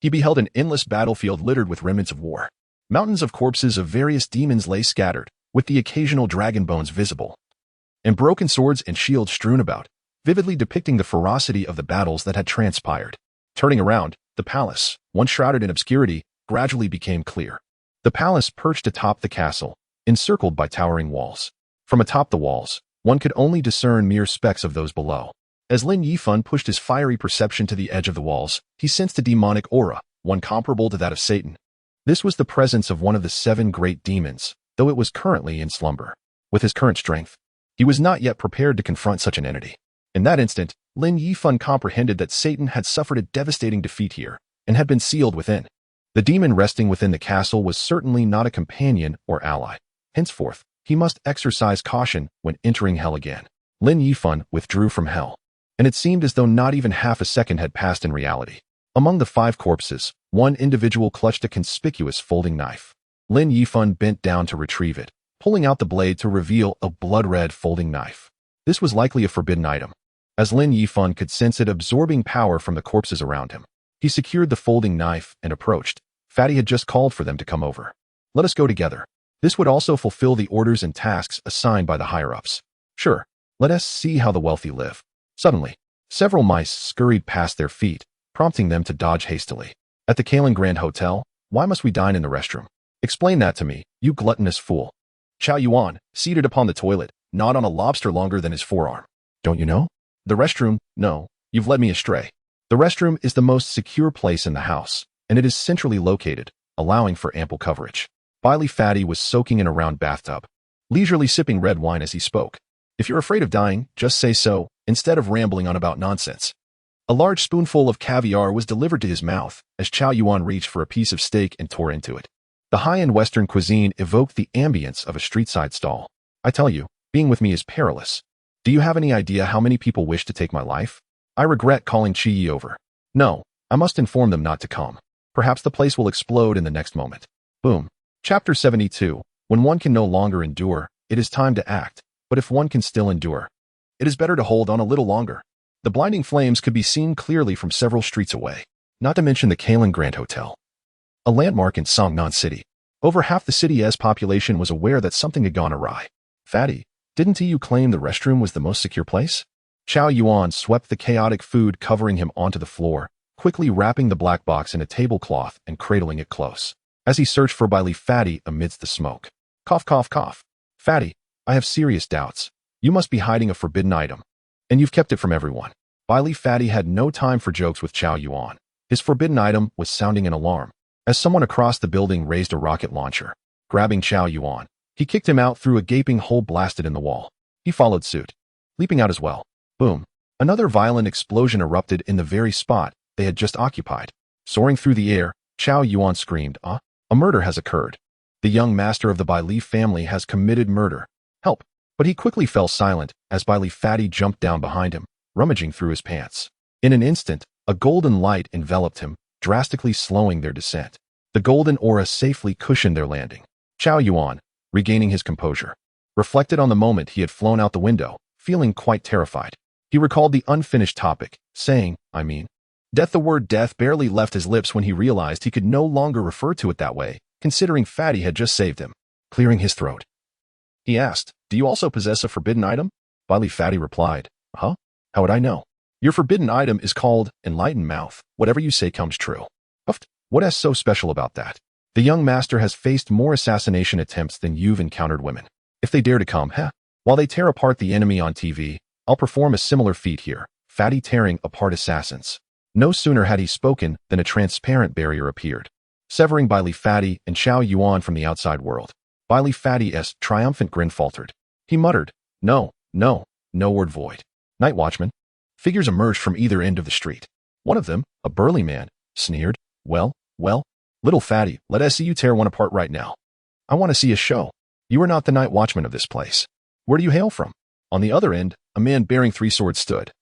[SPEAKER 1] he beheld an endless battlefield littered with remnants of war. Mountains of corpses of various demons lay scattered, with the occasional dragon bones visible, and broken swords and shields strewn about, vividly depicting the ferocity of the battles that had transpired. Turning around, the palace, once shrouded in obscurity, gradually became clear. The palace perched atop the castle, encircled by towering walls. From atop the walls, one could only discern mere specks of those below. As Lin Yifan pushed his fiery perception to the edge of the walls, he sensed a demonic aura, one comparable to that of Satan. This was the presence of one of the 7 great demons, though it was currently in slumber. With his current strength, he was not yet prepared to confront such an entity. In that instant, Lin Yifan comprehended that Satan had suffered a devastating defeat here, and had been sealed within. The demon resting within the castle was certainly not a companion or ally. Henceforth, he must exercise caution when entering hell again. Lin Yifan withdrew from hell, and it seemed as though not even half a second had passed in reality. Among the 5 corpses, one individual clutched a conspicuous folding knife. Lin Yifan bent down to retrieve it, pulling out the blade to reveal a blood-red folding knife. This was likely a forbidden item, as Lin Yifan could sense it absorbing power from the corpses around him. He secured the folding knife and approached. Fatty had just called for them to come over. "Let us go together." This would also fulfill the orders and tasks assigned by the higher-ups. "Sure, let us see how the wealthy live." Suddenly, several mice scurried past their feet, prompting them to dodge hastily. "At the Kalen Grand Hotel, why must we dine in the restroom? Explain that to me, you gluttonous fool." Chow Yuan, seated upon the toilet, gnawed on a lobster longer than his forearm. "Don't you know? The restroom? No, you've led me astray. The restroom is the most secure place in the house, and it is centrally located, allowing for ample coverage." Biley Fatty was soaking in a round bathtub. leisurely sipping red wine as he spoke. If you're afraid of dying, just say so, instead of rambling on about nonsense. A large spoonful of caviar was delivered to his mouth as Chow Yuan reached for a piece of steak and tore into it. The high-end Western cuisine evoked the ambience of a street-side stall. I tell you, being with me is perilous. Do you have any idea how many people wish to take my life? I regret calling Qiye over. No, I must inform them not to come. Perhaps the place will explode in the next moment. Boom. Chapter 72. When one can no longer endure, it is time to act. But if one can still endure, it is better to hold on a little longer. The blinding flames could be seen clearly from several streets away, not to mention the Kalen Grand Hotel, a landmark in Songnan City. Over half the city's population was aware that something had gone awry. Fatty, didn't you claim the restroom was the most secure place? Chow Yuan swept the chaotic food covering him onto the floor, quickly wrapping the black box in a tablecloth and cradling it close, as he searched for Bailey Fatty amidst the smoke. Cough, cough, cough. Fatty, I have serious doubts. You must be hiding a forbidden item, and you've kept it from everyone. Bailey Fatty had no time for jokes with Chow Yuan. His forbidden item was sounding an alarm, as someone across the building raised a rocket launcher. Grabbing Chow Yuan, he kicked him out through a gaping hole blasted in the wall. He followed suit, leaping out as well. Boom. Another violent explosion erupted in the very spot they had just occupied. Soaring through the air, Chow Yuan screamed, A murder has occurred. The young master of the Bailey family has committed murder. Help. But he quickly fell silent as Bailey Fatty jumped down behind him, rummaging through his pants. In an instant, a golden light enveloped him, drastically slowing their descent. The golden aura safely cushioned their landing. Chow Yuan, regaining his composure, reflected on the moment he had flown out the window, feeling quite terrified. He recalled the unfinished topic, saying, death. The word death barely left his lips when he realized he could no longer refer to it that way, considering Fatty had just saved him. Clearing his throat, he asked, Do you also possess a forbidden item? Bailey Fatty replied, Huh? How would I know? Your forbidden item is called Enlightened Mouth. Whatever you say comes true. Puffed. What is so special about that? The young master has faced more assassination attempts than you've encountered women. If they dare to come, while they tear apart the enemy on TV, I'll perform a similar feat here. Fatty tearing apart assassins. No sooner had he spoken than a transparent barrier appeared, severing Bailey Fatty and Chow Yuan from the outside world. Bailey Fatty's triumphant grin faltered. He muttered, No word void. Night watchman. Figures emerged from either end of the street. One of them, a burly man, sneered, Well, little Fatty, let us see you tear one apart right now. I want to see a show. You are not the night watchman of this place. Where do you hail from? On the other end, a man bearing 3 swords stood,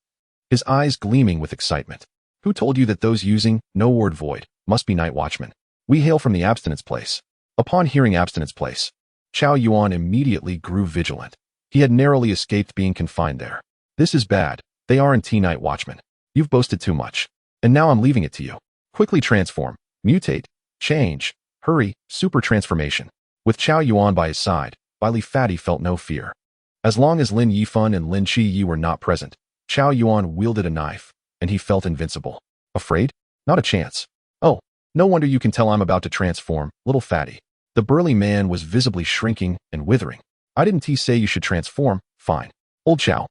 [SPEAKER 1] his eyes gleaming with excitement. Who told you that those using no word void must be night watchmen? We hail from the abstinence place. Upon hearing abstinence place, Chow Yuan immediately grew vigilant. He had narrowly escaped being confined there. This is bad. They aren't night watchmen. You've boasted too much. And now I'm leaving it to you. Quickly transform, mutate, change, hurry, super transformation. With Chow Yuan by his side, Bailey Fatty felt no fear. As long as Lin Yifan and Lin Qiye were not present, Chow Yuan wielded a knife, and he felt invincible. Afraid? Not a chance. Oh, no wonder you can tell I'm about to transform, little Fatty. The burly man was visibly shrinking and withering. I didn't say you should transform. Fine. Old Chow.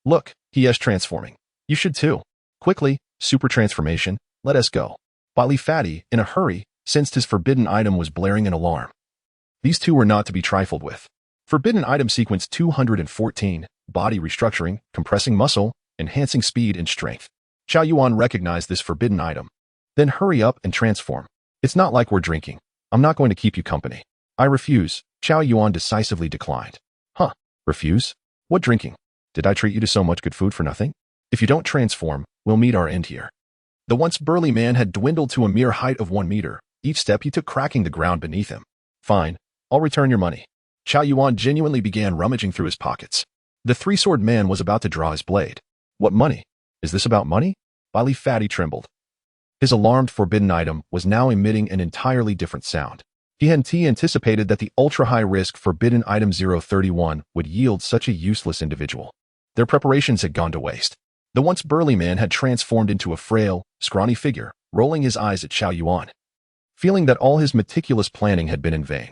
[SPEAKER 1] Look, he is transforming. You should too. Quickly, super transformation, let us go. Bailey Fatty, in a hurry, sensed his forbidden item was blaring an alarm. These two were not to be trifled with. Forbidden item sequence 214, body restructuring, compressing muscle, enhancing speed and strength. Chow Yuan recognized this forbidden item. Then hurry up and transform. It's not like we're drinking. I'm not going to keep you company. I refuse. Chow Yuan decisively declined. Huh? Refuse? What drinking? Did I treat you to so much good food for nothing? If you don't transform, we'll meet our end here. The once burly man had dwindled to a mere height of 1 meter, each step he took cracking the ground beneath him. Fine. I'll return your money. Chow Yuan genuinely began rummaging through his pockets. The 3-sword man was about to draw his blade. What money? Is this about money? Bailey Fatty trembled. His alarmed forbidden item was now emitting an entirely different sound. He hadn't anticipated that the ultra-high-risk forbidden item 031 would yield such a useless individual. Their preparations had gone to waste. The once burly man had transformed into a frail, scrawny figure, rolling his eyes at Chow Yuan, feeling that all his meticulous planning had been in vain.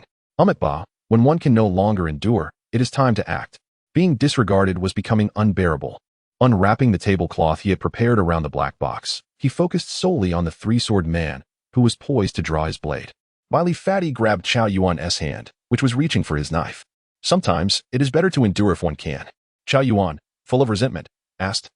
[SPEAKER 1] When one can no longer endure, it is time to act. Being disregarded was becoming unbearable. Unwrapping the tablecloth he had prepared around the black box, he focused solely on the 3-sword man, who was poised to draw his blade. Bailey Fatty grabbed Chow Yuan's hand, which was reaching for his knife. Sometimes, it is better to endure if one can. Qiao Yuan, full of resentment, asked.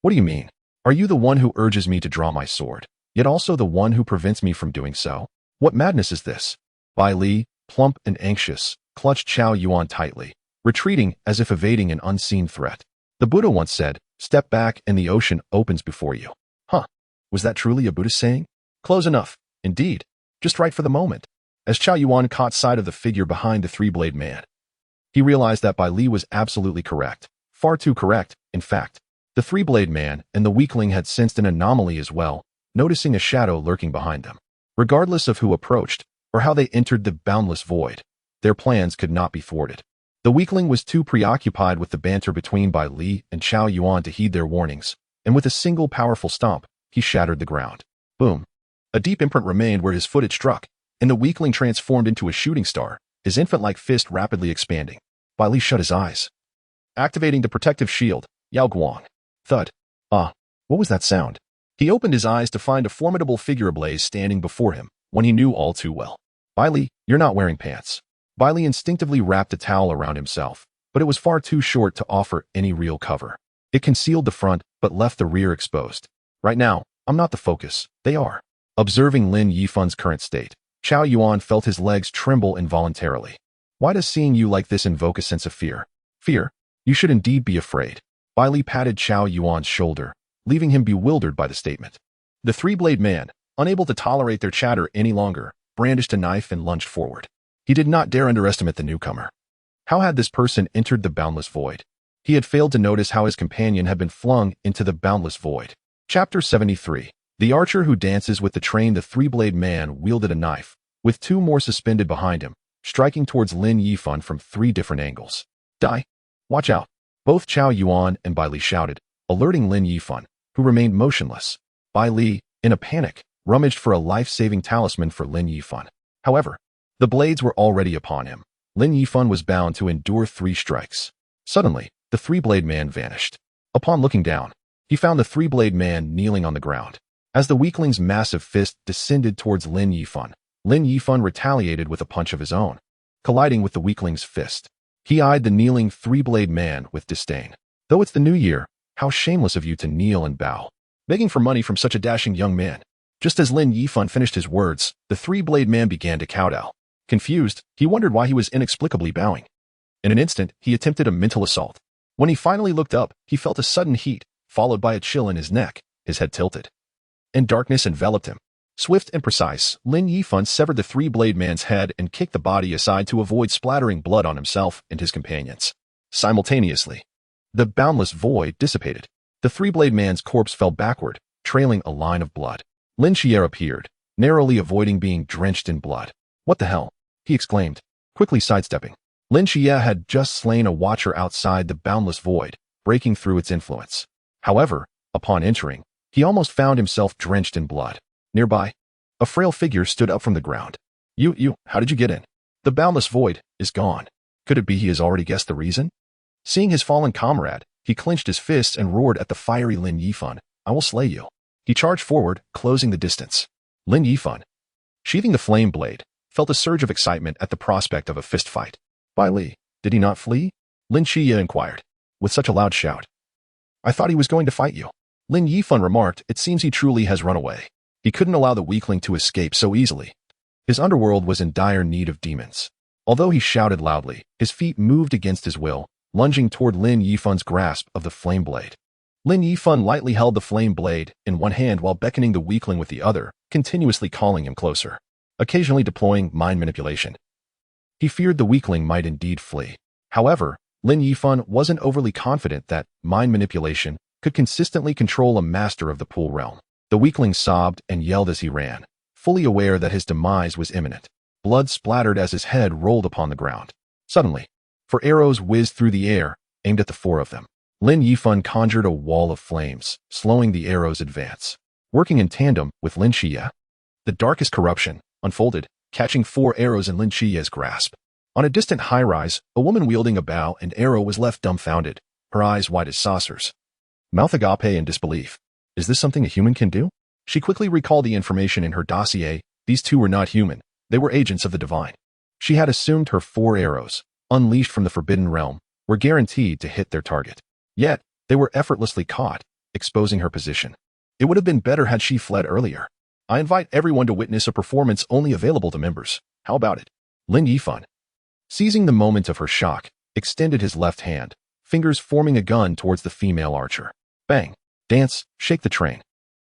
[SPEAKER 1] What do you mean? Are you the one who urges me to draw my sword, yet also the one who prevents me from doing so? What madness is this? Bai Li, plump and anxious, clutched Qiao Yuan tightly, retreating as if evading an unseen threat. The Buddha once said, step back and the ocean opens before you. Huh. Was that truly a Buddhist saying? Close enough, indeed. Just right for the moment. As Qiao Yuan caught sight of the figure behind the three-blade man, he realized that Bai Li was absolutely correct. Far too correct, in fact. The three-blade man and the weakling had sensed an anomaly as well, noticing a shadow lurking behind them. Regardless of who approached, or how they entered the boundless void, their plans could not be thwarted. The weakling was too preoccupied with the banter between Bai Li and Qiao Yuan to heed their warnings, and with a single powerful stomp, he shattered the ground. Boom. A deep imprint remained where his foot had struck, and the weakling transformed into a shooting star, his infant-like fist rapidly expanding. Bai Li shut his eyes. Activating the protective shield, Yao Guang. Thud. Ah, what was that sound? He opened his eyes to find a formidable figure ablaze standing before him, one he knew all too well. Bai Li, you're not wearing pants. Bai Li instinctively wrapped a towel around himself, but it was far too short to offer any real cover. It concealed the front, but left the rear exposed. Right now, I'm not the focus, they are. Observing Lin Yifan's current state, Qiao Yuan felt his legs tremble involuntarily. Why does seeing you like this invoke a sense of fear? Fear? You should indeed be afraid. Bai Li patted Qiao Yuan's shoulder, leaving him bewildered by the statement. The three-blade man, unable to tolerate their chatter any longer, brandished a knife and lunged forward. He did not dare underestimate the newcomer. How had this person entered the boundless void? He had failed to notice how his companion had been flung into the boundless void. Chapter 73. The archer who dances with the train. The three-blade man wielded a knife, with two more suspended behind him, striking towards Lin Yifan from 3 different angles. Die! Watch out! Both Qiao Yuan and Bai Li shouted, alerting Lin Yifan, who remained motionless. Bai Li, in a panic, rummaged for a life-saving talisman for Lin Yifan. However, the blades were already upon him. Lin Yifan was bound to endure 3 strikes. Suddenly, the three-blade man vanished. Upon looking down, he found the three-blade man kneeling on the ground. As the weakling's massive fist descended towards Lin Yifan retaliated with a punch of his own, colliding with the weakling's fist. He eyed the kneeling three-blade man with disdain. Though it's the new year, how shameless of you to kneel and bow, begging for money from such a dashing young man. Just as Lin Yifan finished his words, the three-blade man began to kowtow. Confused, he wondered why he was inexplicably bowing. In an instant, he attempted a mental assault. When he finally looked up, he felt a sudden heat, followed by a chill in his neck, his head tilted. And darkness enveloped him. Swift and precise, Lin Yifan severed the three-blade man's head and kicked the body aside to avoid splattering blood on himself and his companions. Simultaneously, the boundless void dissipated. The three-blade man's corpse fell backward, trailing a line of blood. Lin Qiye appeared, narrowly avoiding being drenched in blood. What the hell? He exclaimed, quickly sidestepping. Lin Qiye had just slain a watcher outside the boundless void, breaking through its influence. However, upon entering, he almost found himself drenched in blood. Nearby, a frail figure stood up from the ground. How did you get in? The boundless void is gone. Could it be he has already guessed the reason? Seeing his fallen comrade, he clenched his fists and roared at the fiery Lin Yifan, I will slay you. He charged forward, closing the distance. Lin Yifan, sheathing the flame blade, felt a surge of excitement at the prospect of a fist fight. Bai Li, did he not flee? Lin Qiye inquired, with such a loud shout. I thought he was going to fight you. Lin Yifan remarked, it seems he truly has run away. He couldn't allow the weakling to escape so easily. His underworld was in dire need of demons. Although he shouted loudly, his feet moved against his will, lunging toward Lin Yifan's grasp of the flame blade. Lin Yifan lightly held the flame blade in one hand while beckoning the weakling with the other, continuously calling him closer, occasionally deploying mind manipulation. He feared the weakling might indeed flee. However, Lin Yifan wasn't overly confident that mind manipulation could consistently control a master of the pool realm. The weakling sobbed and yelled as he ran, fully aware that his demise was imminent. Blood splattered as his head rolled upon the ground. Suddenly, 4 arrows whizzed through the air, aimed at the 4 of them. Lin Yifan conjured a wall of flames, slowing the arrows' advance. Working in tandem with Lin Qiye, the darkest corruption unfolded, catching 4 arrows in Lin Qiye's grasp. On a distant high-rise, a woman wielding a bow and arrow was left dumbfounded, her eyes wide as saucers. Mouth agape in disbelief. Is this something a human can do? She quickly recalled the information in her dossier. These 2 were not human. They were agents of the divine. She had assumed her 4 arrows, unleashed from the Forbidden Realm, were guaranteed to hit their target. Yet, they were effortlessly caught, exposing her position. It would have been better had she fled earlier. I invite everyone to witness a performance only available to members. How about it? Lin Yifan, seizing the moment of her shock, extended his left hand, fingers forming a gun towards the female archer. Bang! Dance, shake the train.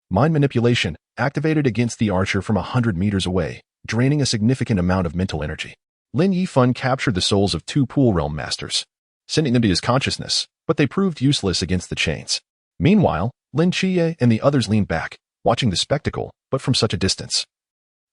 [SPEAKER 1] Mind manipulation activated against the archer from 100 meters away, draining a significant amount of mental energy. Lin Yifan captured the souls of 2 Pool Realm masters, sending them to his consciousness, but they proved useless against the chains. Meanwhile, Lin Qiye and the others leaned back, watching the spectacle, but from such a distance.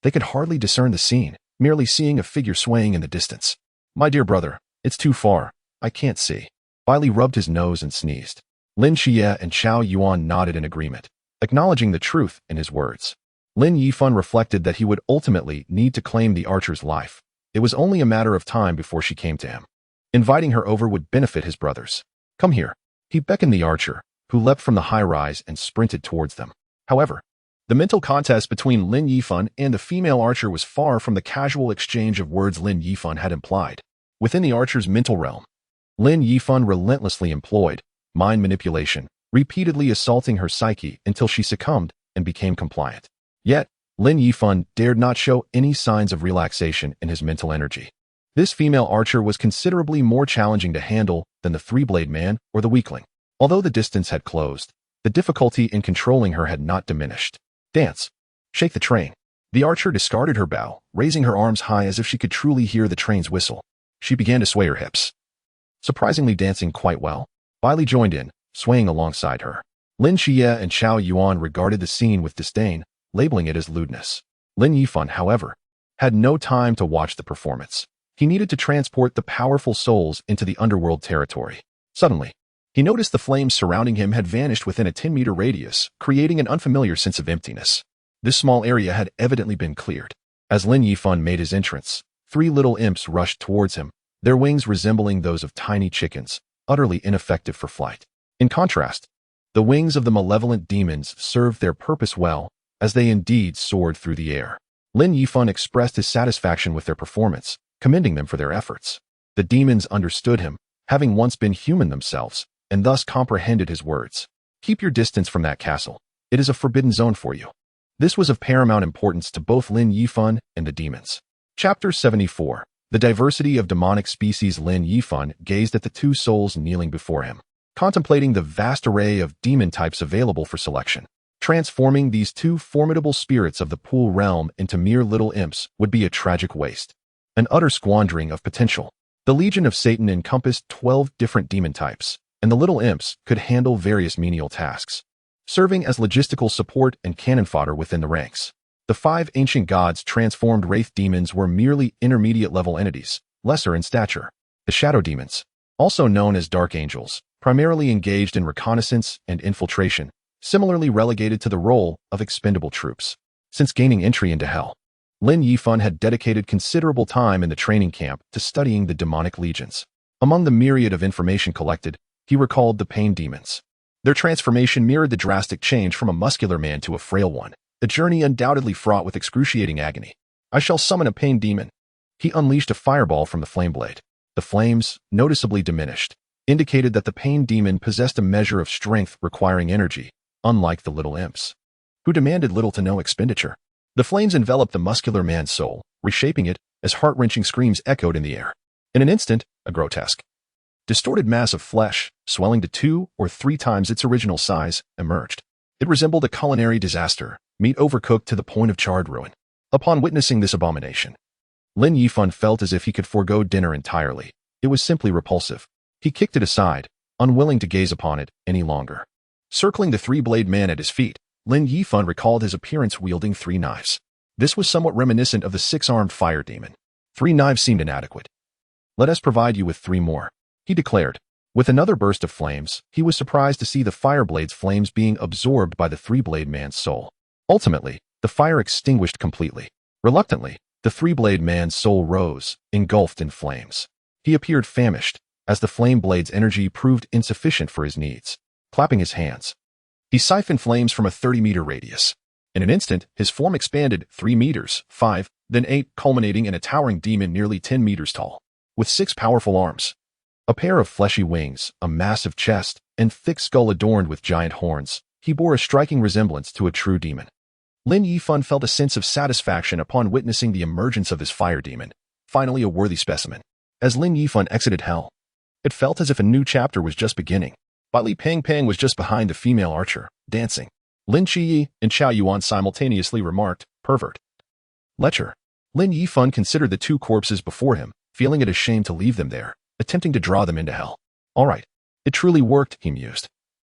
[SPEAKER 1] They could hardly discern the scene, merely seeing a figure swaying in the distance. My dear brother, it's too far. I can't see. Bailey rubbed his nose and sneezed. Lin Qiye and Xiao Yuan nodded in agreement, acknowledging the truth in his words. Lin Yifan reflected that he would ultimately need to claim the archer's life. It was only a matter of time before she came to him. Inviting her over would benefit his brothers. Come here. He beckoned the archer, who leapt from the high-rise and sprinted towards them. However, the mental contest between Lin Yifan and the female archer was far from the casual exchange of words Lin Yifan had implied. Within the archer's mental realm, Lin Yifan relentlessly employed mind manipulation, repeatedly assaulting her psyche until she succumbed and became compliant. Yet, Lin Yifan dared not show any signs of relaxation in his mental energy. This female archer was considerably more challenging to handle than the three-blade man or the weakling. Although the distance had closed, the difficulty in controlling her had not diminished. Dance. Shake the train. The archer discarded her bow, raising her arms high as if she could truly hear the train's whistle. She began to sway her hips, surprisingly dancing quite well. Bailey joined in, swaying alongside her. Lin Qiye and Xiao Yuan regarded the scene with disdain, labeling it as lewdness. Lin Yifan, however, had no time to watch the performance. He needed to transport the powerful souls into the underworld territory. Suddenly, he noticed the flames surrounding him had vanished within a 10-meter radius, creating an unfamiliar sense of emptiness. This small area had evidently been cleared. As Lin Yifan made his entrance, 3 little imps rushed towards him, their wings resembling those of tiny chickens, utterly ineffective for flight. In contrast, the wings of the malevolent demons served their purpose well, as they indeed soared through the air. Lin Yifan expressed his satisfaction with their performance, commending them for their efforts. The demons understood him, having once been human themselves, and thus comprehended his words. Keep your distance from that castle. It is a forbidden zone for you. This was of paramount importance to both Lin Yifan and the demons. Chapter 74. The diversity of demonic species. Lin Yifan gazed at the 2 souls kneeling before him, contemplating the vast array of demon types available for selection. Transforming these 2 formidable spirits of the Pool realm into mere little imps would be a tragic waste, an utter squandering of potential. The Legion of Satan encompassed 12 different demon types, and the little imps could handle various menial tasks, serving as logistical support and cannon fodder within the ranks. The 5 ancient gods transformed wraith demons were merely intermediate-level entities, lesser in stature. The shadow demons, also known as dark angels, primarily engaged in reconnaissance and infiltration, similarly relegated to the role of expendable troops. Since gaining entry into hell, Lin Yifan had dedicated considerable time in the training camp to studying the demonic legions. Among the myriad of information collected, he recalled the pain demons. Their transformation mirrored the drastic change from a muscular man to a frail one, a journey undoubtedly fraught with excruciating agony. I shall summon a pain demon. He unleashed a fireball from the flame blade. The flames, noticeably diminished, indicated that the pain demon possessed a measure of strength requiring energy, unlike the little imps, who demanded little to no expenditure. The flames enveloped the muscular man's soul, reshaping it as heart-wrenching screams echoed in the air. In an instant, a grotesque, distorted mass of flesh, swelling to 2 or 3 times its original size, emerged. It resembled a culinary disaster, meat overcooked to the point of charred ruin. Upon witnessing this abomination, Lin Yifan felt as if he could forego dinner entirely. It was simply repulsive. He kicked it aside, unwilling to gaze upon it any longer. Circling the 3-blade man at his feet, Lin Yifan recalled his appearance wielding 3 knives. This was somewhat reminiscent of the 6-armed fire demon. 3 knives seemed inadequate. Let us provide you with 3 more, he declared. With another burst of flames, he was surprised to see the fireblade's flames being absorbed by the 3-blade man's soul. Ultimately, the fire extinguished completely. Reluctantly, the 3-blade man's soul rose, engulfed in flames. He appeared famished, as the flame blade's energy proved insufficient for his needs. Clapping his hands, he siphoned flames from a 30-meter radius. In an instant, his form expanded 3 meters, 5, then 8, culminating in a towering demon nearly 10 meters tall. with 6 powerful arms, a pair of fleshy wings, a massive chest, and thick skull adorned with giant horns. He bore a striking resemblance to a true demon. Lin Yifan felt a sense of satisfaction upon witnessing the emergence of his fire demon, finally a worthy specimen. As Lin Yifan exited hell, it felt as if a new chapter was just beginning. Li Pang was just behind the female archer, dancing. Lin Qiye and Chao Yuan simultaneously remarked, "Pervert." Lecher. Lin Yifan considered the 2 corpses before him, feeling it a shame to leave them there, attempting to draw them into hell. All right. It truly worked, he mused,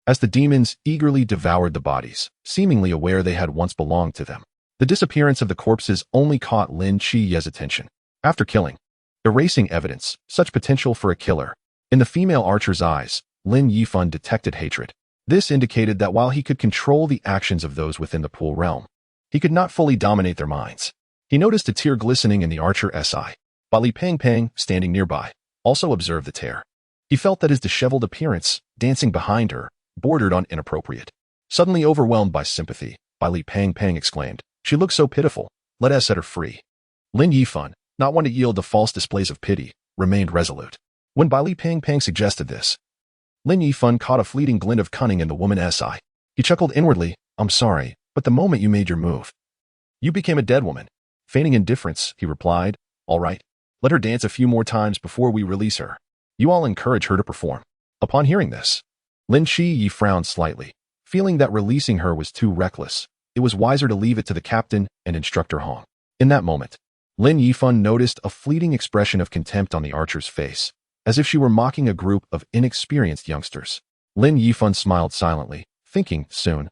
[SPEAKER 1] as the demons eagerly devoured the bodies, seemingly aware they had once belonged to them. The disappearance of the corpses only caught Lin Qiye's attention. After killing, erasing evidence, such potential for a killer. In the female archer's eyes, Lin Yifan detected hatred. This indicated that while he could control the actions of those within the pool realm, he could not fully dominate their minds. He noticed a tear glistening in the archer's eye. Li Pang, standing nearby, also observed the tear. He felt that his disheveled appearance, dancing behind her, bordered on inappropriate. Suddenly overwhelmed by sympathy, Li Pang exclaimed, "She looks so pitiful. Let us set her free." Lin Yifan, not one to yield to false displays of pity, remained resolute. When Li Pang suggested this, Lin Yifan caught a fleeting glint of cunning in the woman's eye. He chuckled inwardly, "I'm sorry, but the moment you made your move, you became a dead woman." Feigning indifference, he replied, "All right, let her dance a few more times before we release her. You all encourage her to perform." Upon hearing this, Lin Qiye frowned slightly, feeling that releasing her was too reckless. It was wiser to leave it to the captain and instructor Hong. In that moment, Lin Yifan noticed a fleeting expression of contempt on the archer's face, as if she were mocking a group of inexperienced youngsters. Lin Yifan smiled silently, thinking, "Soon,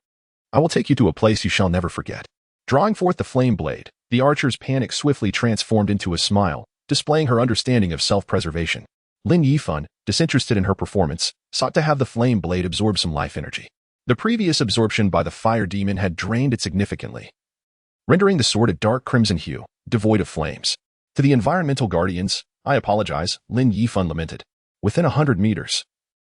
[SPEAKER 1] I will take you to a place you shall never forget." Drawing forth the flame blade, the archer's panic swiftly transformed into a smile, displaying her understanding of self-preservation. Lin Yifan, disinterested in her performance, sought to have the flame blade absorb some life energy. The previous absorption by the fire demon had drained it significantly, rendering the sword a dark crimson hue, devoid of flames. To the environmental guardians, "I apologize," Lin Yifan lamented. Within 100 meters,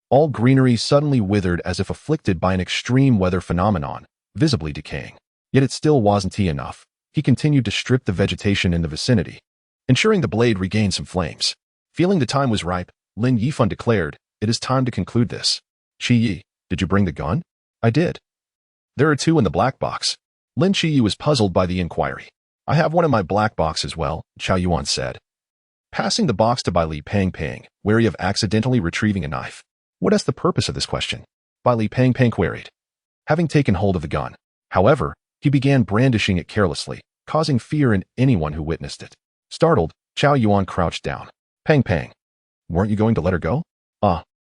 [SPEAKER 1] all greenery suddenly withered as if afflicted by an extreme weather phenomenon, visibly decaying. Yet it still wasn't enough. He continued to strip the vegetation in the vicinity, ensuring the blade regained some flames. Feeling the time was ripe, Lin Yifan declared, "It is time to conclude this." "Qiye, did you bring the gun?" "I did. There are 2 in the black box." Lin Qiye was puzzled by the inquiry. "I have one in my black box as well," Chao Yuan said, passing the box to Li Pang, wary of accidentally retrieving a knife. "What is the purpose of this question?" Li Pang queried, having taken hold of the gun. However, he began brandishing it carelessly, causing fear in anyone who witnessed it. Startled, Chao Yuan crouched down. Pang, weren't you going to let her go?"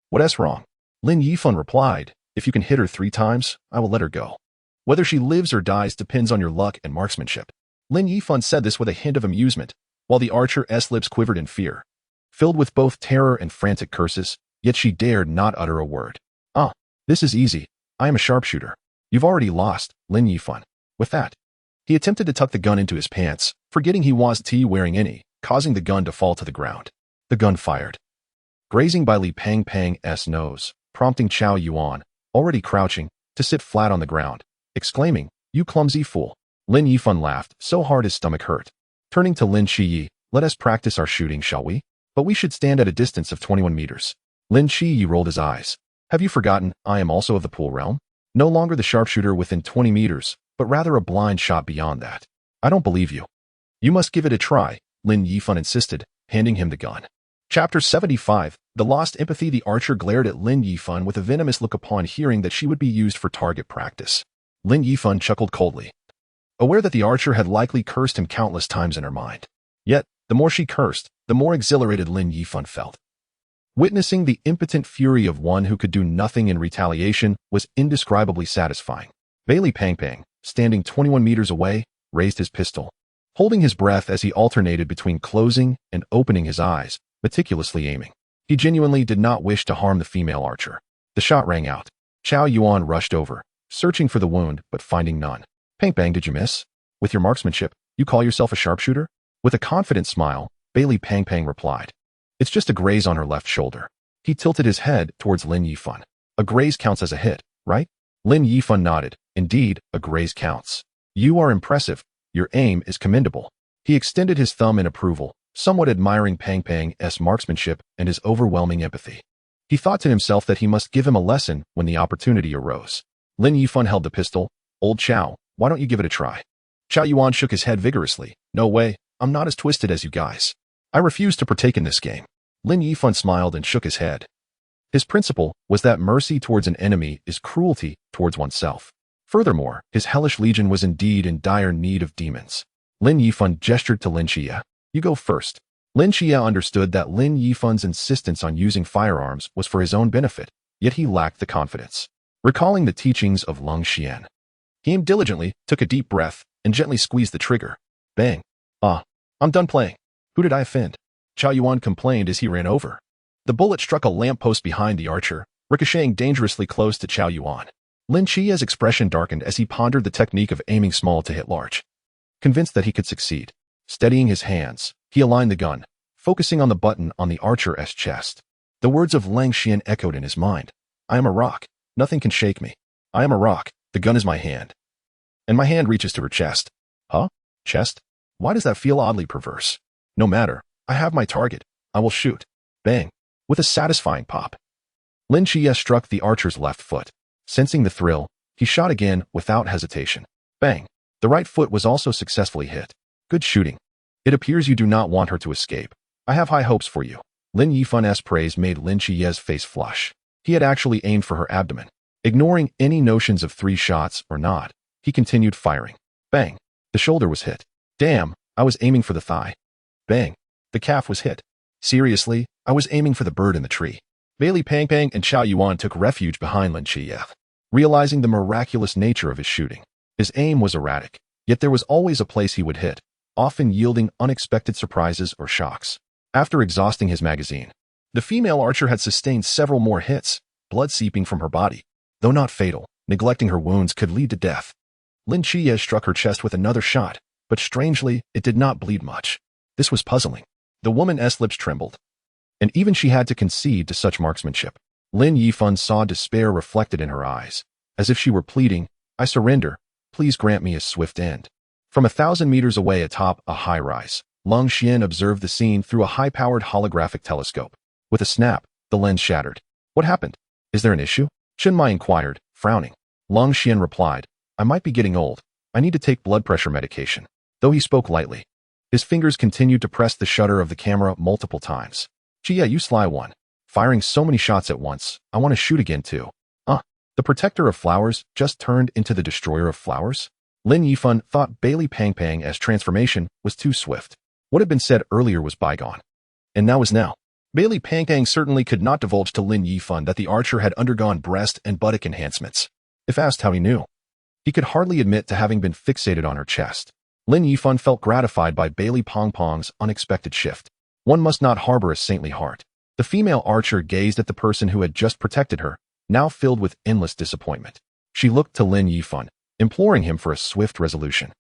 [SPEAKER 1] What's wrong?" Lin Yifan replied, "If you can hit her 3 times, I will let her go. Whether she lives or dies depends on your luck and marksmanship." Lin Yifan said this with a hint of amusement, while the archer's lips quivered in fear, filled with both terror and frantic curses, yet she dared not utter a word. This is easy. I am a sharpshooter." "You've already lost, Lin Yifan." With that, he attempted to tuck the gun into his pants, forgetting he wasn't wearing any, causing the gun to fall to the ground. The gun fired, grazing Li Pang's nose, prompting Chao Yuan, already crouching, to sit flat on the ground, exclaiming, "You clumsy fool." Lin Yifan laughed so hard his stomach hurt. Turning to Lin Qiye, "Let us practice our shooting, shall we? But we should stand at a distance of 21 meters." Lin Qiye rolled his eyes. "Have you forgotten I am also of the pool realm? No longer the sharpshooter within 20 meters, but rather a blind shot beyond that." "I don't believe you." "You must give it a try," Lin Yifan insisted, handing him the gun. Chapter 75, The Lost Empathy. The archer glared at Lin Yifan with a venomous look upon hearing that she would be used for target practice. Lin Yifan chuckled coldly, aware that the archer had likely cursed him countless times in her mind. Yet, the more she cursed, the more exhilarated Lin Yifan felt. Witnessing the impotent fury of one who could do nothing in retaliation was indescribably satisfying. Li Pang, standing 21 meters away, raised his pistol, holding his breath as he alternated between closing and opening his eyes, meticulously aiming. He genuinely did not wish to harm the female archer. The shot rang out. Chao Yuan rushed over, searching for the wound but finding none. "Pang, did you miss? With your marksmanship, you call yourself a sharpshooter?" With a confident smile, Li Pang replied, "It's just a graze on her left shoulder." He tilted his head towards Lin Yifan. "A graze counts as a hit, right?" Lin Yifan nodded. "Indeed, a graze counts. You are impressive. Your aim is commendable." He extended his thumb in approval, somewhat admiring Pang Pang's marksmanship and his overwhelming empathy. He thought to himself that he must give him a lesson when the opportunity arose. Lin Yifan held the pistol. "Old Chow, why don't you give it a try?" Chow Yuan shook his head vigorously. "No way, I'm not as twisted as you guys. I refuse to partake in this game." Lin Yifan smiled and shook his head. His principle was that mercy towards an enemy is cruelty towards oneself. Furthermore, his hellish legion was indeed in dire need of demons. Lin Yifan gestured to Lin Qiye. "You go first." Lin Qiye understood that Lin Yifan's insistence on using firearms was for his own benefit, yet he lacked the confidence. Recalling the teachings of Lin Qiye, he aimed diligently, took a deep breath, and gently squeezed the trigger. Bang. "Ah, I'm done playing. Who did I offend?" Chow Yuan complained as he ran over. The bullet struck a lamppost behind the archer, ricocheting dangerously close to Chow Yuan. Lin Qiye's expression darkened as he pondered the technique of aiming small to hit large. Convinced that he could succeed, steadying his hands, he aligned the gun, focusing on the button on the archer's chest. The words of Lin Qiye echoed in his mind. "I am a rock. Nothing can shake me. I am a rock. The gun is my hand." And my hand reaches to her chest. Huh? Chest? Why does that feel oddly perverse? No matter. I have my target. I will shoot. Bang. With a satisfying pop. Lin Qiye struck the archer's left foot. Sensing the thrill, he shot again without hesitation. Bang. The right foot was also successfully hit. Good shooting. It appears you do not want her to escape. I have high hopes for you. Lin Yifan's praise made Lin Qiye's face flush. He had actually aimed for her abdomen. Ignoring any notions of 3 shots or not, he continued firing. Bang. The shoulder was hit. Damn, I was aiming for the thigh. Bang. The calf was hit. Seriously, I was aiming for the bird in the tree. Bailey Pang Pang and Chow Yuan took refuge behind Lin Qiye, realizing the miraculous nature of his shooting. His aim was erratic, yet there was always a place he would hit, often yielding unexpected surprises or shocks. After exhausting his magazine, the female archer had sustained several more hits, blood seeping from her body. Though not fatal, neglecting her wounds could lead to death. Lin Qiye struck her chest with another shot, but strangely, it did not bleed much. This was puzzling. The woman's lips trembled, and even she had to concede to such marksmanship. Lin Yifan saw despair reflected in her eyes, as if she were pleading, "I surrender, please grant me a swift end." From 1,000 meters away atop a high-rise, Lin Qiye observed the scene through a high-powered holographic telescope. With a snap, the lens shattered. "What happened? Is there an issue?" Chen Mai inquired, frowning. Lin Qiye replied, "I might be getting old. I need to take blood pressure medication." Though he spoke lightly, his fingers continued to press the shutter of the camera multiple times. "Qiye, you sly one. Firing so many shots at once, I want to shoot again too." The protector of flowers just turned into the destroyer of flowers? Lin Yifan thought Bailey Pang Pang's transformation was too swift. What had been said earlier was bygone. And now is now. Bailey Pang Pang certainly could not divulge to Lin Yifan that the archer had undergone breast and buttock enhancements. If asked how he knew, he could hardly admit to having been fixated on her chest. Lin Yifan felt gratified by Bailey Pong Pong's unexpected shift. One must not harbor a saintly heart. The female archer gazed at the person who had just protected her, now filled with endless disappointment. She looked to Lin Yifan, imploring him for a swift resolution.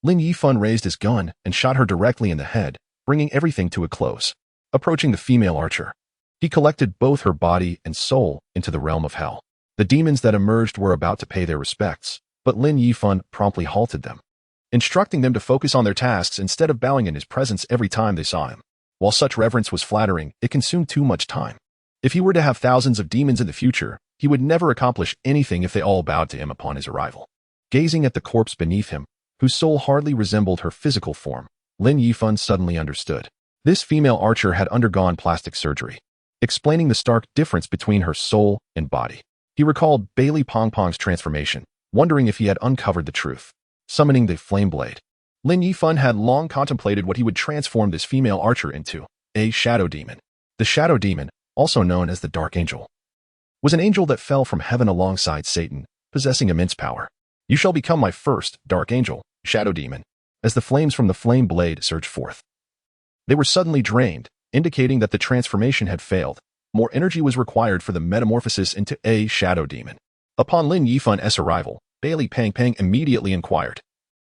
[SPEAKER 1] Lin Yifan raised his gun and shot her directly in the head, bringing everything to a close. Approaching the female archer, he collected both her body and soul into the realm of hell. The demons that emerged were about to pay their respects, but Lin Yifan promptly halted them, instructing them to focus on their tasks instead of bowing in his presence every time they saw him. While such reverence was flattering, it consumed too much time. If he were to have thousands of demons in the future, he would never accomplish anything if they all bowed to him upon his arrival. Gazing at the corpse beneath him, whose soul hardly resembled her physical form, Lin Yifan suddenly understood. This female archer had undergone plastic surgery, explaining the stark difference between her soul and body. He recalled Bailey Pong Pong's transformation, wondering if he had uncovered the truth. Summoning the flame blade, Lin Yifan had long contemplated what he would transform this female archer into, a shadow demon. The shadow demon, also known as the Dark Angel, was an angel that fell from heaven alongside Satan, possessing immense power. "You shall become my first Dark Angel, shadow demon," as the flames from the flame blade surged forth. They were suddenly drained, indicating that the transformation had failed. More energy was required for the metamorphosis into a shadow demon. Upon Lin Yifan's arrival, Bailey Pang Pang immediately inquired,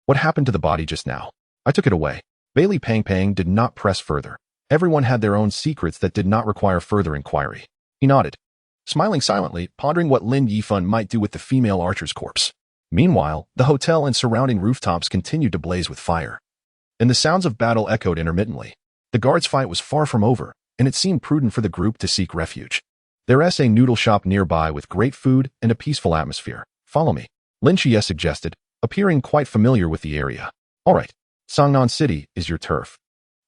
[SPEAKER 1] "What happened to the body just now?" "I took it away." Bailey Pang Pang did not press further. Everyone had their own secrets that did not require further inquiry. He nodded, smiling silently, pondering what Lin Yifan might do with the female archer's corpse. Meanwhile, the hotel and surrounding rooftops continued to blaze with fire, and the sounds of battle echoed intermittently. The guards' fight was far from over, and it seemed prudent for the group to seek refuge. There's a noodle shop nearby with great food and a peaceful atmosphere. Follow me, Lin Qiye suggested, appearing quite familiar with the area. All right, Sangnan City is your turf.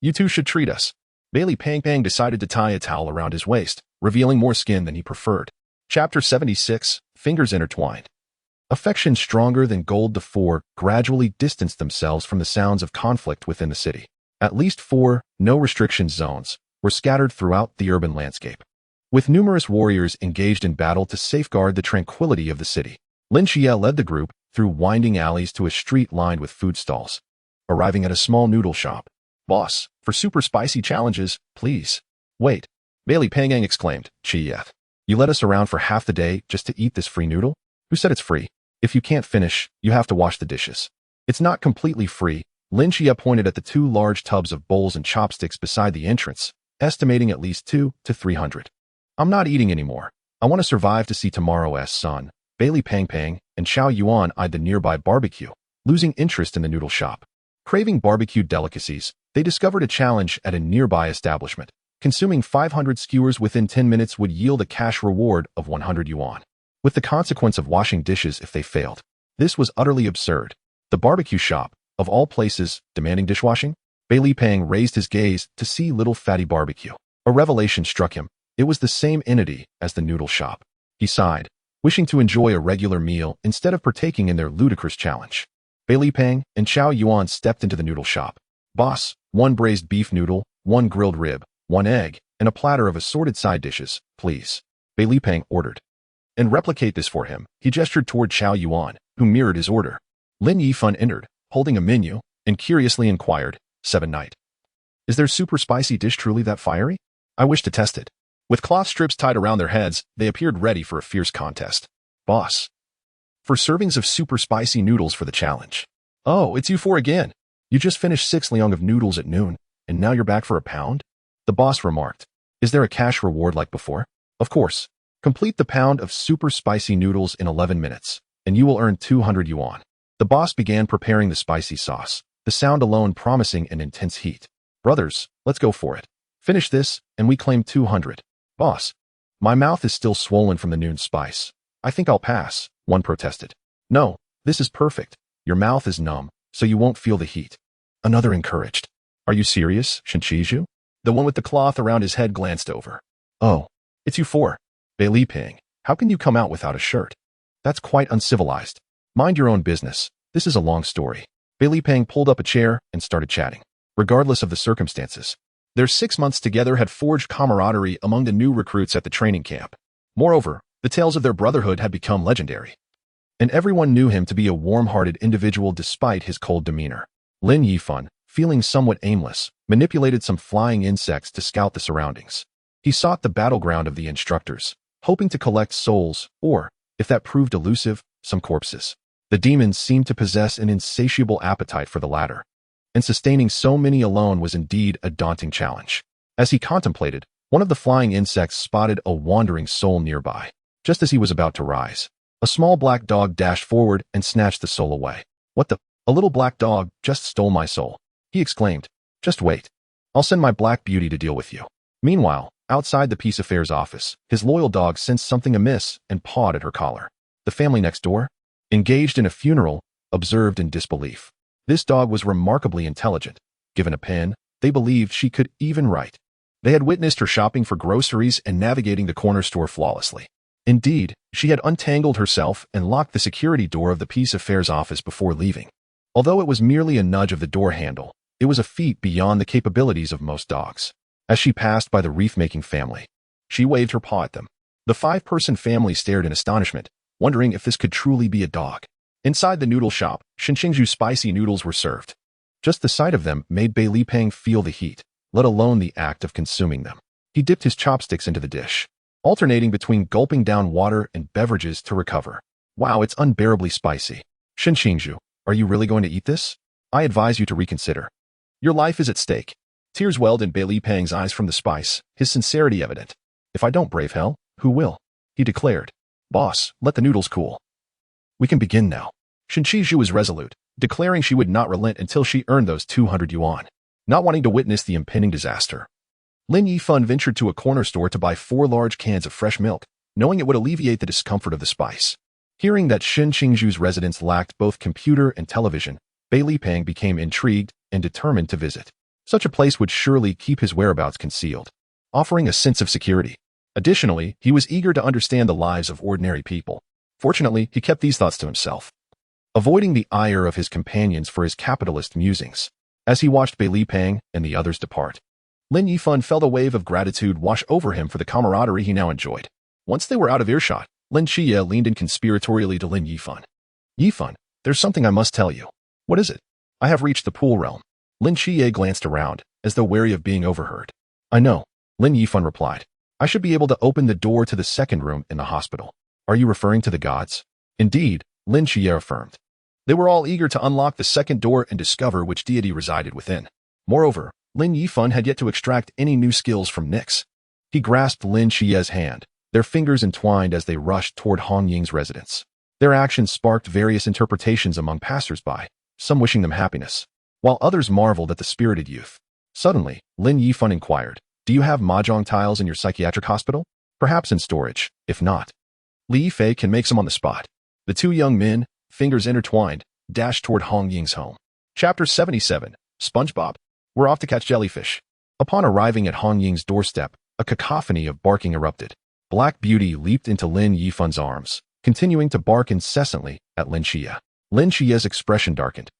[SPEAKER 1] You two should treat us. Bailey Pang decided to tie a towel around his waist, revealing more skin than he preferred. Chapter 76, Fingers Intertwined. Affection stronger than gold. The four gradually distanced themselves from the sounds of conflict within the city. At least 4 no-restriction zones were scattered throughout the urban landscape, with numerous warriors engaged in battle to safeguard the tranquility of the city. Lin Qiye led the group through winding alleys to a street lined with food stalls, arriving at a small noodle shop. Boss, for super spicy challenges, please. Wait, Bailey Pang exclaimed. Qiye, you led us around for half the day just to eat this free noodle? Who said it's free? If you can't finish, you have to wash the dishes. It's not completely free. Lin Qiye pointed at the 2 large tubs of bowls and chopsticks beside the entrance, estimating at least 200 to 300. I'm not eating anymore. I want to survive to see tomorrow's sun. Bailey Pang and Xiao Yuan eyed the nearby barbecue, losing interest in the noodle shop. Craving barbecue delicacies, they discovered a challenge at a nearby establishment. Consuming 500 skewers within 10 minutes would yield a cash reward of 100 yuan, with the consequence of washing dishes if they failed. This was utterly absurd. The barbecue shop, of all places, demanding dishwashing? Bailey Pang raised his gaze to see Little Fatty Barbecue. A revelation struck him. It was the same entity as the noodle shop. He sighed, wishing to enjoy a regular meal instead of partaking in their ludicrous challenge. Bailey Pang and Xiao Yuan stepped into the noodle shop. Boss, 1 braised beef noodle, 1 grilled rib, 1 egg, and a platter of assorted side dishes, please. Bailey Pang ordered. And replicate this for him. He gestured toward Xiao Yuan, who mirrored his order. Lin Yifan entered, holding a menu, and curiously inquired, 7 night. Is their super spicy dish truly that fiery? I wish to test it. With cloth strips tied around their heads, they appeared ready for a fierce contest. Boss. For servings of super spicy noodles for the challenge. Oh, it's you 4 again. You just finished 6 liang of noodles at noon, and now you're back for a pound? The boss remarked. Is there a cash reward like before? Of course. Complete the pound of super spicy noodles in 11 minutes, and you will earn 200 yuan. The boss began preparing the spicy sauce, the sound alone promising an intense heat. Brothers, let's go for it. Finish this, and we claim 200. Boss, my mouth is still swollen from the noon spice. I think I'll pass, one protested. No, this is perfect. Your mouth is numb, so you won't feel the heat. Another encouraged. Are you serious, Shinchiju? The one with the cloth around his head glanced over. Oh, it's you 4. Bailey Pang, how can you come out without a shirt? That's quite uncivilized. Mind your own business. This is a long story. Bailey Pang pulled up a chair and started chatting. Regardless of the circumstances, their 6 months together had forged camaraderie among the new recruits at the training camp. Moreover, the tales of their brotherhood had become legendary, and everyone knew him to be a warm-hearted individual despite his cold demeanor. Lin Yifan, feeling somewhat aimless, manipulated some flying insects to scout the surroundings. He sought the battleground of the instructors, hoping to collect souls, or, if that proved elusive, some corpses. The demons seemed to possess an insatiable appetite for the latter, and sustaining so many alone was indeed a daunting challenge. As he contemplated, one of the flying insects spotted a wandering soul nearby. Just as he was about to rise, a small black dog dashed forward and snatched the soul away. What the? A little black dog just stole my soul, he exclaimed. Just wait. I'll send my black beauty to deal with you. Meanwhile, outside the peace affairs office, his loyal dog sensed something amiss and pawed at her collar. The family next door, engaged in a funeral, observed in disbelief. This dog was remarkably intelligent. Given a pen, they believed she could even write. They had witnessed her shopping for groceries and navigating the corner store flawlessly. Indeed, she had untangled herself and locked the security door of the peace affairs office before leaving. Although it was merely a nudge of the door handle, it was a feat beyond the capabilities of most dogs. As she passed by the wreath-making family, she waved her paw at them. The 5-person family stared in astonishment, wondering if this could truly be a dog. Inside the noodle shop, Shinchingju spicy noodles were served. Just the sight of them made Bailey Pang feel the heat, let alone the act of consuming them. He dipped his chopsticks into the dish, alternating between gulping down water and beverages to recover. Wow, it's unbearably spicy. Shinchingju, are you really going to eat this? I advise you to reconsider. Your life is at stake. Tears welled in Bailey Pang's eyes from the spice, his sincerity evident. If I don't brave hell, who will? He declared. Boss, let the noodles cool. We can begin now. Shinchiju was resolute, declaring she would not relent until she earned those 200 yuan. not wanting to witness the impending disaster. Lin Yifan ventured to a corner store to buy 4 large cans of fresh milk, knowing it would alleviate the discomfort of the spice. Hearing that Shin Qingzhu's residence lacked both computer and television, Bei Lipang became intrigued and determined to visit. Such a place would surely keep his whereabouts concealed, offering a sense of security. Additionally, he was eager to understand the lives of ordinary people. Fortunately, he kept these thoughts to himself, avoiding the ire of his companions for his capitalist musings. As he watched Bei Lipang and the others depart, Lin Yifan felt a wave of gratitude wash over him for the camaraderie he now enjoyed. Once they were out of earshot, Lin Qiye leaned in conspiratorially to Lin Yifan. Yifan, there's something I must tell you. What is it? I have reached the pool realm. Lin Qiye glanced around, as though wary of being overheard. I know, Lin Yifan replied. I should be able to open the door to the second room in the hospital. Are you referring to the gods? Indeed, Lin Qiye affirmed. They were all eager to unlock the second door and discover which deity resided within. Moreover, Lin Yifan had yet to extract any new skills from Nyx. He grasped Lin Qiye's hand, their fingers entwined as they rushed toward Hong Ying's residence. Their actions sparked various interpretations among passers-by, some wishing them happiness, while others marveled at the spirited youth. Suddenly, Lin Yifan inquired, do you have mahjong tiles in your psychiatric hospital? Perhaps in storage. If not, Li Yifei can make some on the spot. The two young men, fingers intertwined, dashed toward Hong Ying's home. Chapter 77, SpongeBob. We're off to catch jellyfish. Upon arriving at Hong Ying's doorstep, a cacophony of barking erupted. Black Beauty leaped into Lin Yifan's arms, continuing to bark incessantly at Lin Qiye. Lin Qiye's expression darkened,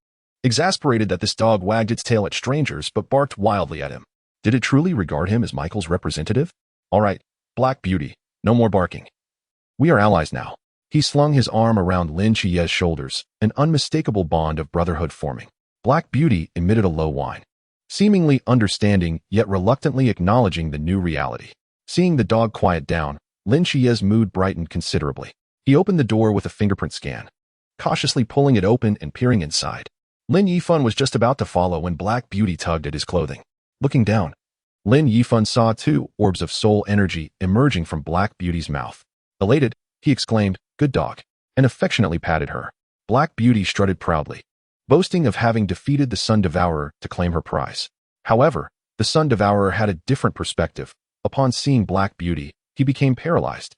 [SPEAKER 1] exasperated that this dog wagged its tail at strangers but barked wildly at him. Did it truly regard him as Michael's representative? All right, Black Beauty, no more barking. We are allies now. He slung his arm around Lin Qiye's shoulders, an unmistakable bond of brotherhood forming. Black Beauty emitted a low whine, seemingly understanding yet reluctantly acknowledging the new reality. Seeing the dog quiet down, Lin Qiye's mood brightened considerably. He opened the door with a fingerprint scan, cautiously pulling it open and peering inside. Lin Yifan was just about to follow when Black Beauty tugged at his clothing. Looking down, Lin Yifan saw 2 orbs of soul energy emerging from Black Beauty's mouth. Elated, he exclaimed, "Good dog," and affectionately patted her. Black Beauty strutted proudly, boasting of having defeated the Sun Devourer to claim her prize. However, the Sun Devourer had a different perspective. Upon seeing Black Beauty, he became paralyzed,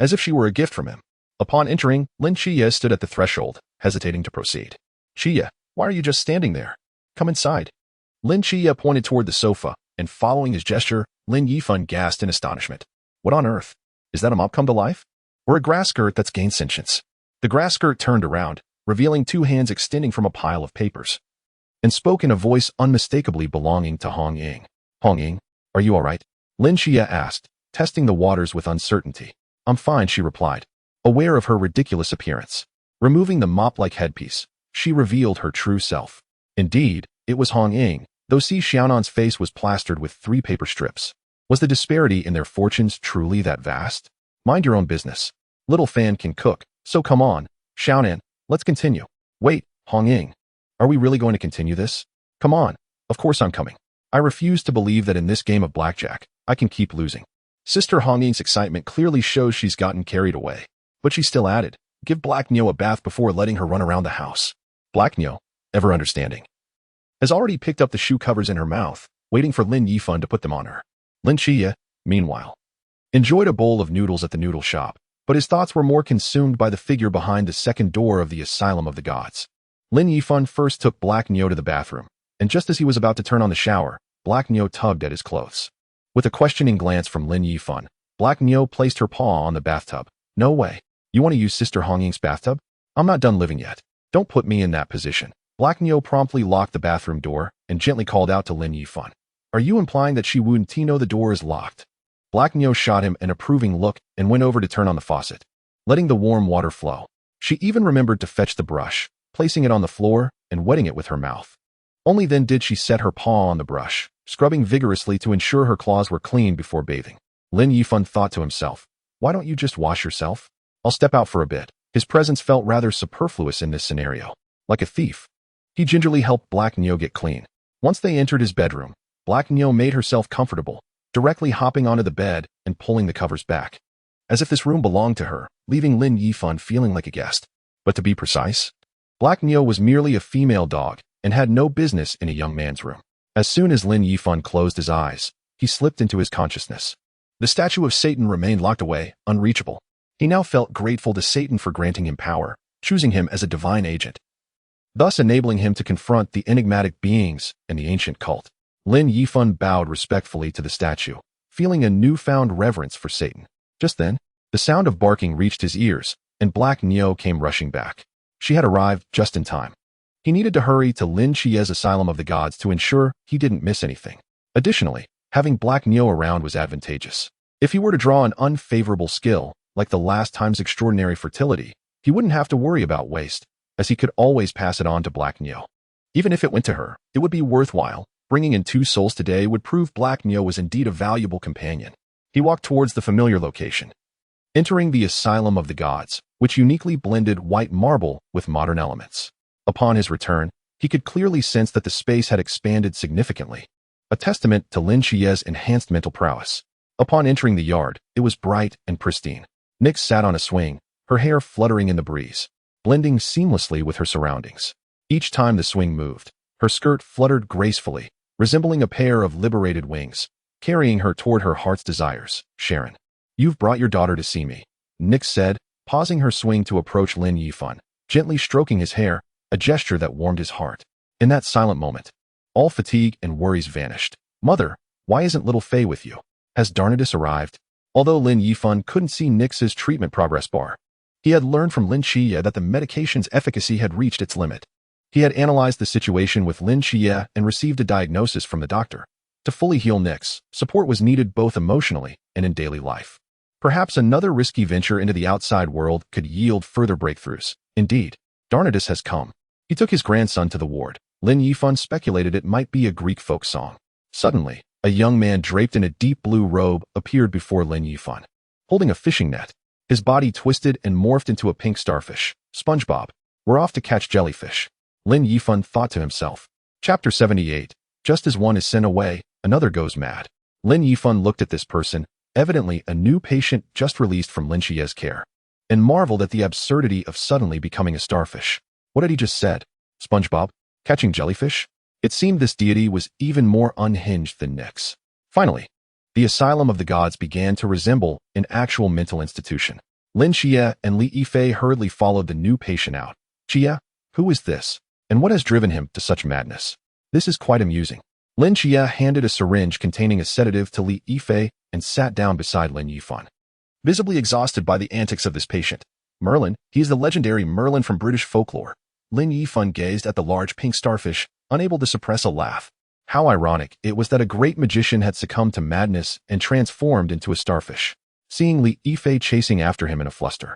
[SPEAKER 1] as if she were a gift from him. Upon entering, Lin Qiye stood at the threshold, hesitating to proceed. Qiye, why are you just standing there? Come inside. Lin Qiye pointed toward the sofa, and following his gesture, Lin Yifan gasped in astonishment. What on earth? Is that a mop come to life? Or a grass skirt that's gained sentience? The grass skirt turned around, revealing 2 hands extending from a pile of papers, and spoke in a voice unmistakably belonging to Hong Ying. Hong Ying, are you all right? Lin Qiye asked, testing the waters with uncertainty. I'm fine, she replied, aware of her ridiculous appearance. Removing the mop-like headpiece, she revealed her true self. Indeed, it was Hong Ying, though Si Xiaonan's face was plastered with 3 paper strips. Was the disparity in their fortunes truly that vast? Mind your own business. Little Fan can cook, so come on, Xiaonan, let's continue. Wait, Hong Ying, are we really going to continue this? Come on, of course I'm coming. I refuse to believe that in this game of blackjack, I can keep losing. Sister Hong Ying's excitement clearly shows she's gotten carried away. But she still added, give Black Nyo a bath before letting her run around the house. Black Nyo, ever understanding, has already picked up the shoe covers in her mouth, waiting for Lin Yifan to put them on her. Lin Qiye, meanwhile, enjoyed a bowl of noodles at the noodle shop, but his thoughts were more consumed by the figure behind the second door of the Asylum of the Gods. Lin Yifan first took Black Nyo to the bathroom, and just as he was about to turn on the shower, Black Nyo tugged at his clothes. With a questioning glance from Lin Yifan, Black Nyo placed her paw on the bathtub. No way. You want to use Sister Hong Ying's bathtub? I'm not done living yet. Don't put me in that position. Black Nyo promptly locked the bathroom door and gently called out to Lin Yifan. Are you implying that she wouldn't know the door is locked? Black Nyo shot him an approving look and went over to turn on the faucet, letting the warm water flow. She even remembered to fetch the brush, placing it on the floor and wetting it with her mouth. Only then did she set her paw on the brush, scrubbing vigorously to ensure her claws were clean before bathing. Lin Yifan thought to himself, why don't you just wash yourself? I'll step out for a bit. His presence felt rather superfluous in this scenario. Like a thief, he gingerly helped Black Nyo get clean. Once they entered his bedroom, Black Nyo made herself comfortable, directly hopping onto the bed and pulling the covers back, as if this room belonged to her, leaving Lin Yifan feeling like a guest. But to be precise, Black Nyo was merely a female dog and had no business in a young man's room. As soon as Lin Yifan closed his eyes, he slipped into his consciousness. The statue of Satan remained locked away, unreachable. He now felt grateful to Satan for granting him power, choosing him as a divine agent, thus enabling him to confront the enigmatic beings and the ancient cult. Lin Yifan bowed respectfully to the statue, feeling a newfound reverence for Satan. Just then, the sound of barking reached his ears, and Black Nyo came rushing back. She had arrived just in time. He needed to hurry to Lin Qiye's Asylum of the Gods to ensure he didn't miss anything. Additionally, having Black Nyo around was advantageous. If he were to draw an unfavorable skill, like the last time's extraordinary fertility, he wouldn't have to worry about waste, as he could always pass it on to Black Nyo. Even if it went to her, it would be worthwhile. Bringing in 2 souls today would prove Black Nyo was indeed a valuable companion. He walked towards the familiar location, entering the Asylum of the Gods, which uniquely blended white marble with modern elements. Upon his return, he could clearly sense that the space had expanded significantly, a testament to Lin Qiye's enhanced mental prowess. Upon entering the yard, it was bright and pristine. Nyx sat on a swing, her hair fluttering in the breeze, blending seamlessly with her surroundings. Each time the swing moved, her skirt fluttered gracefully, resembling a pair of liberated wings, carrying her toward her heart's desires. Sharon, you've brought your daughter to see me, Nyx said, pausing her swing to approach Lin Yifan, gently stroking his hair, a gesture that warmed his heart. In that silent moment, all fatigue and worries vanished. Mother, why isn't little Faye with you? Has Darnadus arrived? Although Lin Yifan couldn't see Nyx's treatment progress bar, he had learned from Lin Qiye that the medication's efficacy had reached its limit. He had analyzed the situation with Lin Qiye and received a diagnosis from the doctor. To fully heal Nyx, support was needed both emotionally and in daily life. Perhaps another risky venture into the outside world could yield further breakthroughs. Indeed, Darnadus has come. He took his grandson to the ward. Lin Yifan speculated it might be a Greek folk song. Suddenly, a young man draped in a deep blue robe appeared before Lin Yifan, holding a fishing net. His body twisted and morphed into a pink starfish. SpongeBob, we're off to catch jellyfish, Lin Yifan thought to himself. Chapter 78. Just as one is sent away, another goes mad. Lin Yifan looked at this person, evidently a new patient just released from Lin Qiye's care, and marveled at the absurdity of suddenly becoming a starfish. What had he just said? SpongeBob, catching jellyfish? It seemed this deity was even more unhinged than Nyx. Finally, the Asylum of the Gods began to resemble an actual mental institution. Lin Qiye and Lin Yifan hurriedly followed the new patient out. Qiye, who is this? And what has driven him to such madness? This is quite amusing. Lin Qiye handed a syringe containing a sedative to Lin Yifan and sat down beside Lin Yifan, visibly exhausted by the antics of this patient. Merlin, he is the legendary Merlin from British folklore. Lin Yifan gazed at the large pink starfish, unable to suppress a laugh. How ironic it was that a great magician had succumbed to madness and transformed into a starfish. Seeing Lin Yifan chasing after him in a fluster,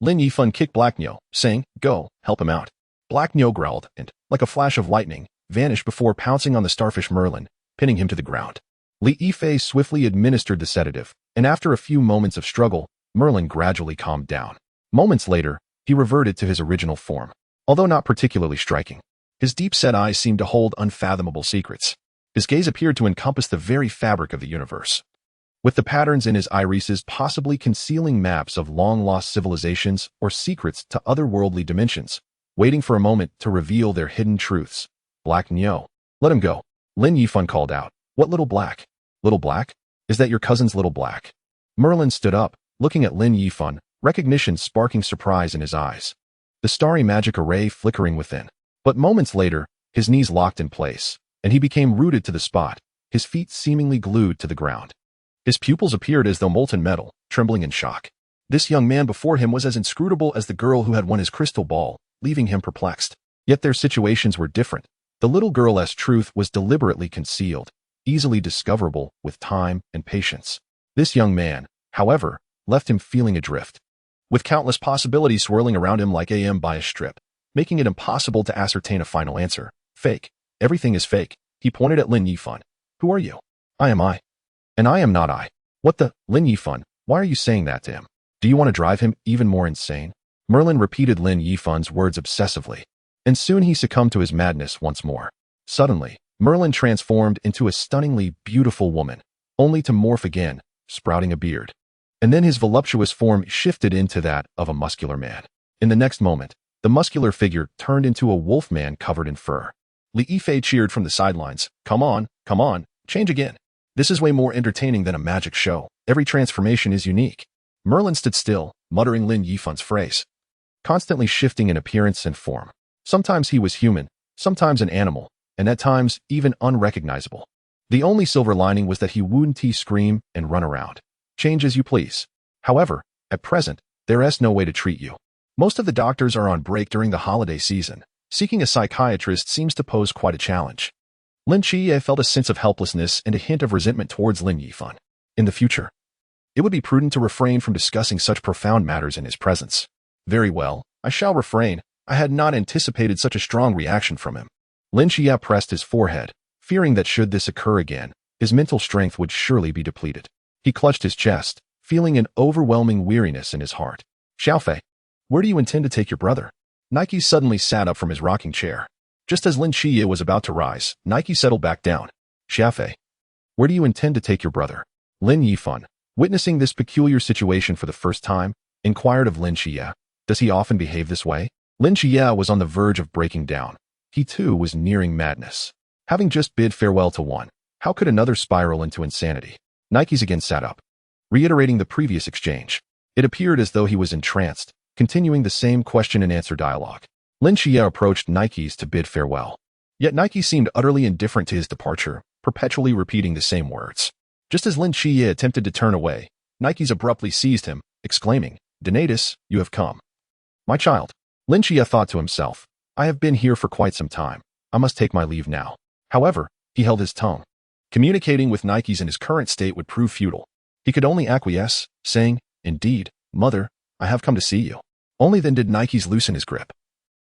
[SPEAKER 1] Lin Yifan kicked Black Nyo, saying, "Go, help him out." Black Nyo growled and, like a flash of lightning, vanished before pouncing on the starfish Merlin, pinning him to the ground. Lin Yifan swiftly administered the sedative, and after a few moments of struggle, Merlin gradually calmed down. Moments later, he reverted to his original form. Although not particularly striking, his deep-set eyes seemed to hold unfathomable secrets. His gaze appeared to encompass the very fabric of the universe, with the patterns in his irises possibly concealing maps of long-lost civilizations or secrets to otherworldly dimensions, waiting for a moment to reveal their hidden truths. Black Nyo, let him go, Lin Yifan called out. What little Black? Little Black? Is that your cousin's little Black? Merlin stood up, looking at Lin Yifan, recognition sparking surprise in his eyes, the starry magic array flickering within. But moments later, his knees locked in place, and he became rooted to the spot, his feet seemingly glued to the ground. His pupils appeared as though molten metal, trembling in shock. This young man before him was as inscrutable as the girl who had won his crystal ball, leaving him perplexed. Yet their situations were different. The little girl's truth was deliberately concealed, easily discoverable with time and patience. This young man, however, left him feeling adrift, with countless possibilities swirling around him like a bias strip, making it impossible to ascertain a final answer. Fake. Everything is fake. He pointed at Lin Yifan. Who are you? I am I. And I am not I. What the? Lin Yifan, why are you saying that to him? Do you want to drive him even more insane? Merlin repeated Lin Yifan's words obsessively, and soon he succumbed to his madness once more. Suddenly, Merlin transformed into a stunningly beautiful woman, only to morph again, sprouting a beard. And then his voluptuous form shifted into that of a muscular man. In the next moment, the muscular figure turned into a wolf man covered in fur. Lin Yifan cheered from the sidelines. Come on, change again. This is way more entertaining than a magic show. Every transformation is unique. Merlin stood still, muttering Lin Yifan's phrase, constantly shifting in appearance and form. Sometimes he was human, sometimes an animal, and at times even unrecognizable. The only silver lining was that he wouldn't scream and run around. Change as you please. However, at present, there is no way to treat you. Most of the doctors are on break during the holiday season. Seeking a psychiatrist seems to pose quite a challenge. Lin Qiye felt a sense of helplessness and a hint of resentment towards Lin Yifan. In the future, it would be prudent to refrain from discussing such profound matters in his presence. Very well, I shall refrain. I had not anticipated such a strong reaction from him. Lin Qiye pressed his forehead, fearing that should this occur again, his mental strength would surely be depleted. He clutched his chest, feeling an overwhelming weariness in his heart. Xiaofei, where do you intend to take your brother? Nike suddenly sat up from his rocking chair. Just as Lin Qiye was about to rise, Nike settled back down. Xiaofei, where do you intend to take your brother? Lin Yifan, witnessing this peculiar situation for the first time, inquired of Lin Qiye. Does he often behave this way? Lin Qiye was on the verge of breaking down. He too was nearing madness. Having just bid farewell to one, how could another spiral into insanity? Nike's again sat up, reiterating the previous exchange. It appeared as though he was entranced, continuing the same question-and-answer dialogue. Lin Qiye approached Nike's to bid farewell. Yet Nike seemed utterly indifferent to his departure, perpetually repeating the same words. Just as Lin Qiye attempted to turn away, Nike's abruptly seized him, exclaiming, Donatus, you have come. My child. Lin Qiye thought to himself, I have been here for quite some time. I must take my leave now. However, he held his tongue. Communicating with Nike's in his current state would prove futile. He could only acquiesce, saying, Indeed, mother, I have come to see you. Only then did Nike's loosen his grip.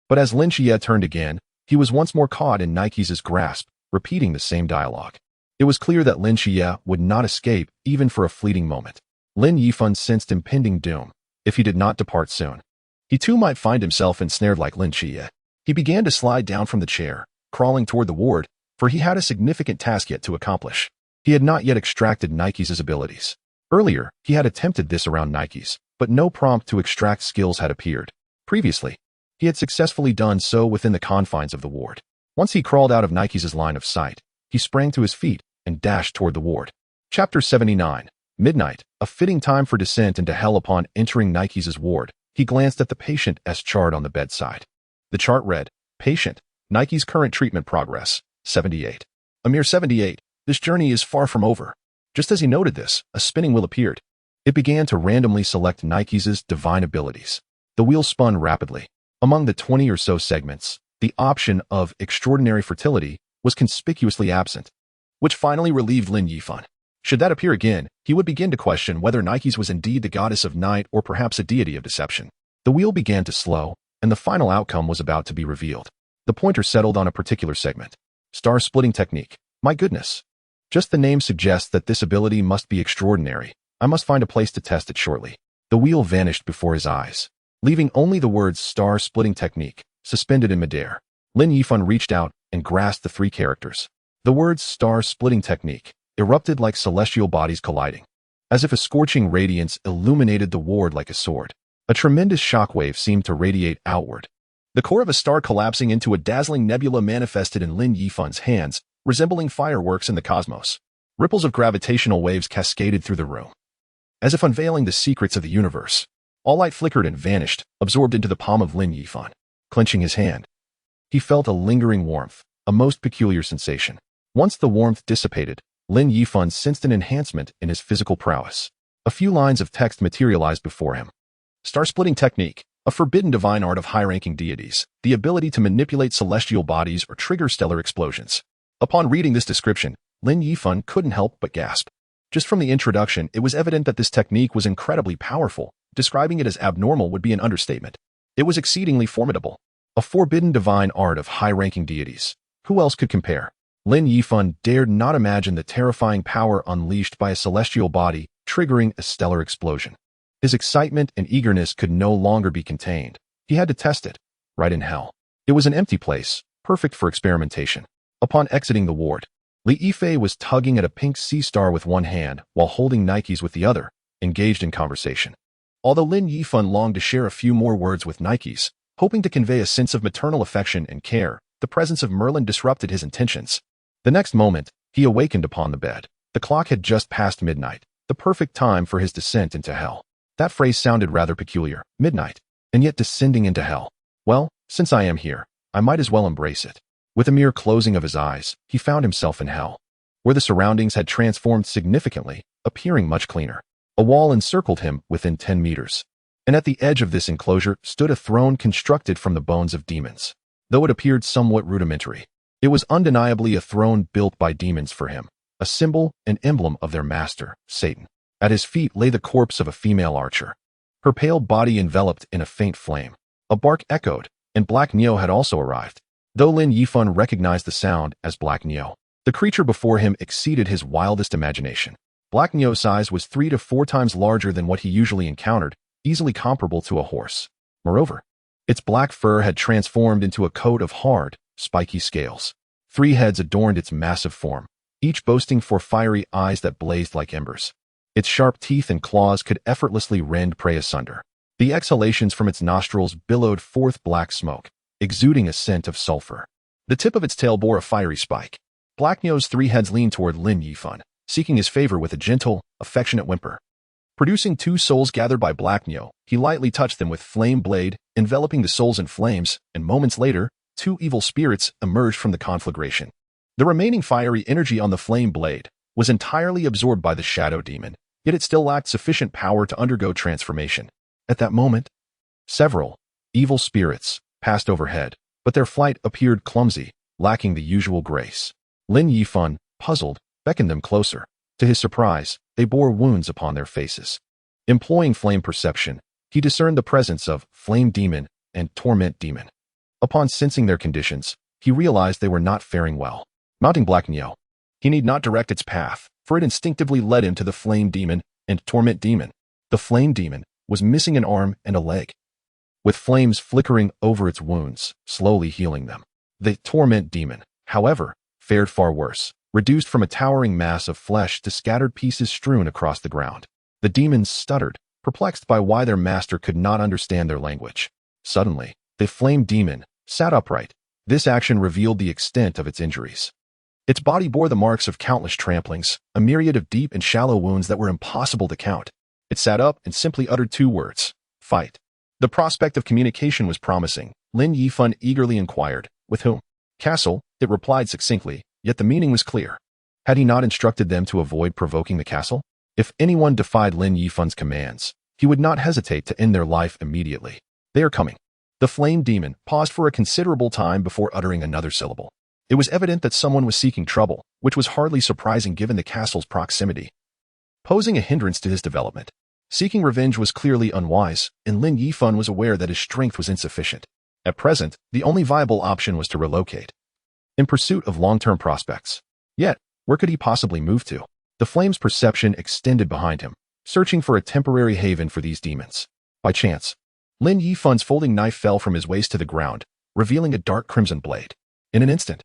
[SPEAKER 1] But as Lin Qiye turned again, he was once more caught in Nike's grasp, repeating the same dialogue. It was clear that Lin Qiye would not escape even for a fleeting moment. Lin Yifan sensed impending doom. If he did not depart soon, he too might find himself ensnared like Lin Qiye. He began to slide down from the chair, crawling toward the ward, for he had a significant task yet to accomplish. He had not yet extracted Nike's abilities. Earlier, he had attempted this around Nike's, but no prompt to extract skills had appeared. Previously, he had successfully done so within the confines of the ward. Once he crawled out of Nike's line of sight, he sprang to his feet and dashed toward the ward. Chapter 79. Midnight, a fitting time for descent into hell. Upon entering Nike's ward, he glanced at the patient's chart on the bedside. The chart read, Patient, Nike's current treatment progress, 78. A mere 78, this journey is far from over. Just as he noted this, a spinning wheel appeared. It began to randomly select Nike's divine abilities. The wheel spun rapidly. Among the 20 or so segments, the option of extraordinary fertility was conspicuously absent, which finally relieved Lin Yifan. Should that appear again, he would begin to question whether Nike's was indeed the goddess of night or perhaps a deity of deception. The wheel began to slow, and the final outcome was about to be revealed. The pointer settled on a particular segment. Star-splitting technique. My goodness. Just the name suggests that this ability must be extraordinary. I must find a place to test it shortly. The wheel vanished before his eyes, leaving only the words star-splitting technique suspended in midair. Lin Yifan reached out and grasped the three characters. The words star-splitting technique erupted like celestial bodies colliding. As if a scorching radiance illuminated the ward like a sword, a tremendous shockwave seemed to radiate outward. The core of a star collapsing into a dazzling nebula manifested in Lin Yifan's hands, resembling fireworks in the cosmos. Ripples of gravitational waves cascaded through the room, as if unveiling the secrets of the universe. All light flickered and vanished, absorbed into the palm of Lin Yifan. Clenching his hand, he felt a lingering warmth, a most peculiar sensation. Once the warmth dissipated, Lin Yifan sensed an enhancement in his physical prowess. A few lines of text materialized before him. Star-splitting technique, a forbidden divine art of high-ranking deities, the ability to manipulate celestial bodies or trigger stellar explosions. Upon reading this description, Lin Yifan couldn't help but gasp. Just from the introduction, it was evident that this technique was incredibly powerful. Describing it as abnormal would be an understatement. It was exceedingly formidable. A forbidden divine art of high-ranking deities. Who else could compare? Lin Yifan dared not imagine the terrifying power unleashed by a celestial body, triggering a stellar explosion. His excitement and eagerness could no longer be contained. He had to test it, right in hell. It was an empty place, perfect for experimentation. Upon exiting the ward, Lin Yifan was tugging at a pink sea star with one hand while holding Nike's with the other, engaged in conversation. Although Lin Yifan longed to share a few more words with Nike's, hoping to convey a sense of maternal affection and care, the presence of Merlin disrupted his intentions. The next moment, he awakened upon the bed. The clock had just passed midnight, the perfect time for his descent into hell. That phrase sounded rather peculiar, midnight, and yet descending into hell. Well, since I am here, I might as well embrace it. With a mere closing of his eyes, he found himself in hell, where the surroundings had transformed significantly, appearing much cleaner. A wall encircled him within 10 meters, and at the edge of this enclosure stood a throne constructed from the bones of demons. Though it appeared somewhat rudimentary, it was undeniably a throne built by demons for him, a symbol and emblem of their master, Satan. At his feet lay the corpse of a female archer, her pale body enveloped in a faint flame. A bark echoed, and Black Neo had also arrived. Though Lin Yifan recognized the sound as Black Neo, the creature before him exceeded his wildest imagination. Black Neo's size was 3 to 4 times larger than what he usually encountered, easily comparable to a horse. Moreover, its black fur had transformed into a coat of hard, spiky scales. 3 heads adorned its massive form, each boasting 4 fiery eyes that blazed like embers. Its sharp teeth and claws could effortlessly rend prey asunder. The exhalations from its nostrils billowed forth black smoke, exuding a scent of sulfur. The tip of its tail bore a fiery spike. Black Neo's 3 heads leaned toward Lin Yifan, seeking his favor with a gentle, affectionate whimper. Producing 2 souls gathered by Black Neo, he lightly touched them with flame blade, enveloping the souls in flames, and moments later, 2 evil spirits emerged from the conflagration. The remaining fiery energy on the flame blade was entirely absorbed by the shadow demon, yet it still lacked sufficient power to undergo transformation. At that moment, several evil spirits passed overhead, but their flight appeared clumsy, lacking the usual grace. Lin Yifan, puzzled, beckoned them closer. To his surprise, they bore wounds upon their faces. Employing flame perception, he discerned the presence of flame demon and torment demon. Upon sensing their conditions, he realized they were not faring well. Mounting Black Neo, he need not direct its path, for it instinctively led him to the flame demon and torment demon. The flame demon was missing an arm and a leg, with flames flickering over its wounds, slowly healing them. The torment demon, however, fared far worse, reduced from a towering mass of flesh to scattered pieces strewn across the ground. The demons stuttered, perplexed by why their master could not understand their language. Suddenly, the flame demon sat upright. This action revealed the extent of its injuries. Its body bore the marks of countless tramplings, a myriad of deep and shallow wounds that were impossible to count. It sat up and simply uttered 2 words, fight. The prospect of communication was promising. Lin Yifan eagerly inquired, with whom? Castle, it replied succinctly, yet the meaning was clear. Had he not instructed them to avoid provoking the castle? If anyone defied Lin Yifan's commands, he would not hesitate to end their life immediately. They are coming. The flame demon paused for a considerable time before uttering another syllable. It was evident that someone was seeking trouble, which was hardly surprising given the castle's proximity, posing a hindrance to his development. Seeking revenge was clearly unwise, and Lin Yifan was aware that his strength was insufficient. At present, the only viable option was to relocate, in pursuit of long-term prospects. Yet, where could he possibly move to? The flame's perception extended behind him, searching for a temporary haven for these demons. By chance, Lin Yifan's folding knife fell from his waist to the ground, revealing a dark crimson blade. In an instant,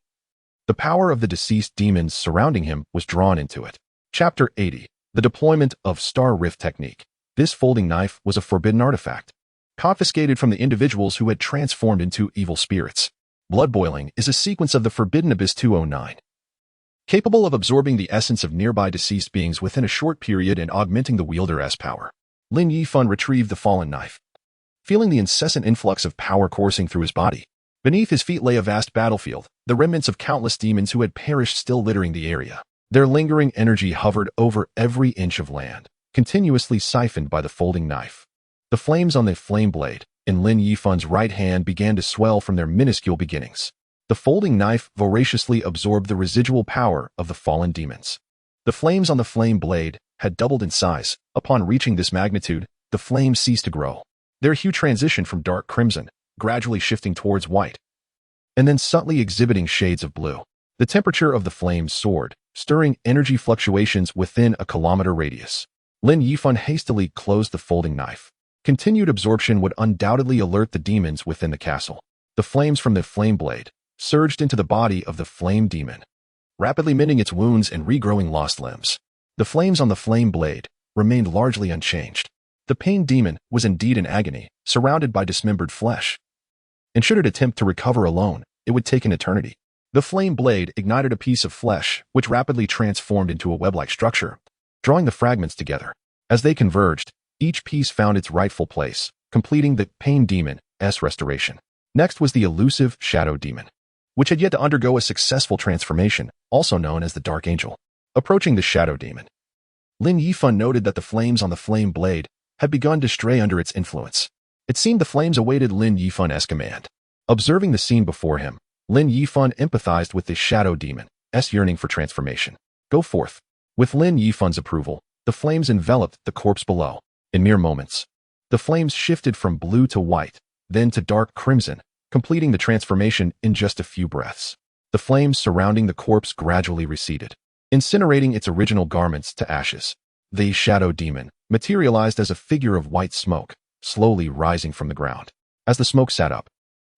[SPEAKER 1] the power of the deceased demons surrounding him was drawn into it. Chapter 80. The deployment of Star Rift technique. This folding knife was a forbidden artifact, confiscated from the individuals who had transformed into evil spirits. Blood boiling is a sequence of the Forbidden Abyss 209, capable of absorbing the essence of nearby deceased beings within a short period and augmenting the wielder's power. Lin Yifan retrieved the fallen knife, feeling the incessant influx of power coursing through his body. Beneath his feet lay a vast battlefield, the remnants of countless demons who had perished still littering the area. Their lingering energy hovered over every inch of land, continuously siphoned by the folding knife. The flames on the flame blade in Lin Yifan's right hand began to swell from their minuscule beginnings. The folding knife voraciously absorbed the residual power of the fallen demons. The flames on the flame blade had doubled in size. Upon reaching this magnitude, the flames ceased to grow. Their hue transitioned from dark crimson, gradually shifting towards white, and then subtly exhibiting shades of blue. The temperature of the flames soared, stirring energy fluctuations within a kilometer radius. Lin Yifan hastily closed the folding knife. Continued absorption would undoubtedly alert the demons within the castle. The flames from the flame blade surged into the body of the flame demon, rapidly mending its wounds and regrowing lost limbs. The flames on the flame blade remained largely unchanged. The pain demon was indeed in agony, surrounded by dismembered flesh, and should it attempt to recover alone, it would take an eternity. The flame blade ignited a piece of flesh, which rapidly transformed into a web-like structure, drawing the fragments together. As they converged, each piece found its rightful place, completing the Pain Demon's restoration. Next was the elusive Shadow Demon, which had yet to undergo a successful transformation, also known as the Dark Angel. Approaching the Shadow Demon, Lin Yifan noted that the flames on the flame blade had begun to stray under its influence. It seemed the flames awaited Lin Yifan's command. Observing the scene before him, Lin Yifan empathized with the Shadow Demon's yearning for transformation. Go forth. With Lin Yifan's approval, the flames enveloped the corpse below. In mere moments, the flames shifted from blue to white, then to dark crimson, completing the transformation in just a few breaths. The flames surrounding the corpse gradually receded, incinerating its original garments to ashes. The Shadow Demon materialized as a figure of white smoke, slowly rising from the ground. As the smoke sat up,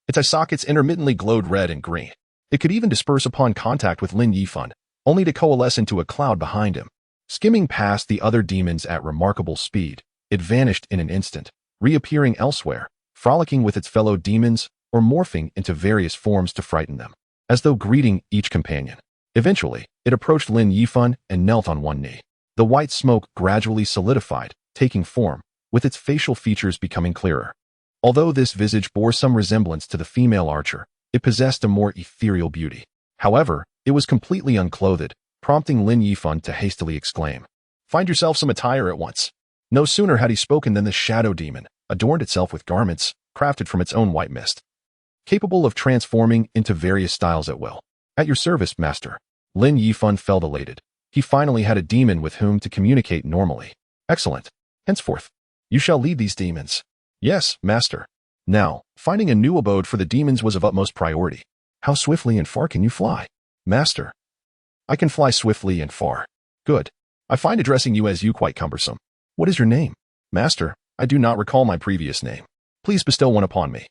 [SPEAKER 1] its eye sockets intermittently glowed red and green. It could even disperse upon contact with Lin Yifan, only to coalesce into a cloud behind him. Skimming past the other demons at remarkable speed, it vanished in an instant, reappearing elsewhere, frolicking with its fellow demons or morphing into various forms to frighten them, as though greeting each companion. Eventually, it approached Lin Yifan and knelt on one knee. The white smoke gradually solidified, taking form, with its facial features becoming clearer. Although this visage bore some resemblance to the female archer, it possessed a more ethereal beauty. However, it was completely unclothed, prompting Lin Yifan to hastily exclaim, "Find yourself some attire at once." No sooner had he spoken than the Shadow Demon adorned itself with garments crafted from its own white mist, capable of transforming into various styles at will. "At your service, master." Lin Yifan felt elated. He finally had a demon with whom to communicate normally. "Excellent. Henceforth, you shall lead these demons." "Yes, master." Now, finding a new abode for the demons was of utmost priority. "How swiftly and far can you fly?" "Master, I can fly swiftly and far." "Good. I find addressing you as you quite cumbersome." "What is your name?" "Master, I do not recall my previous name. Please bestow one upon me."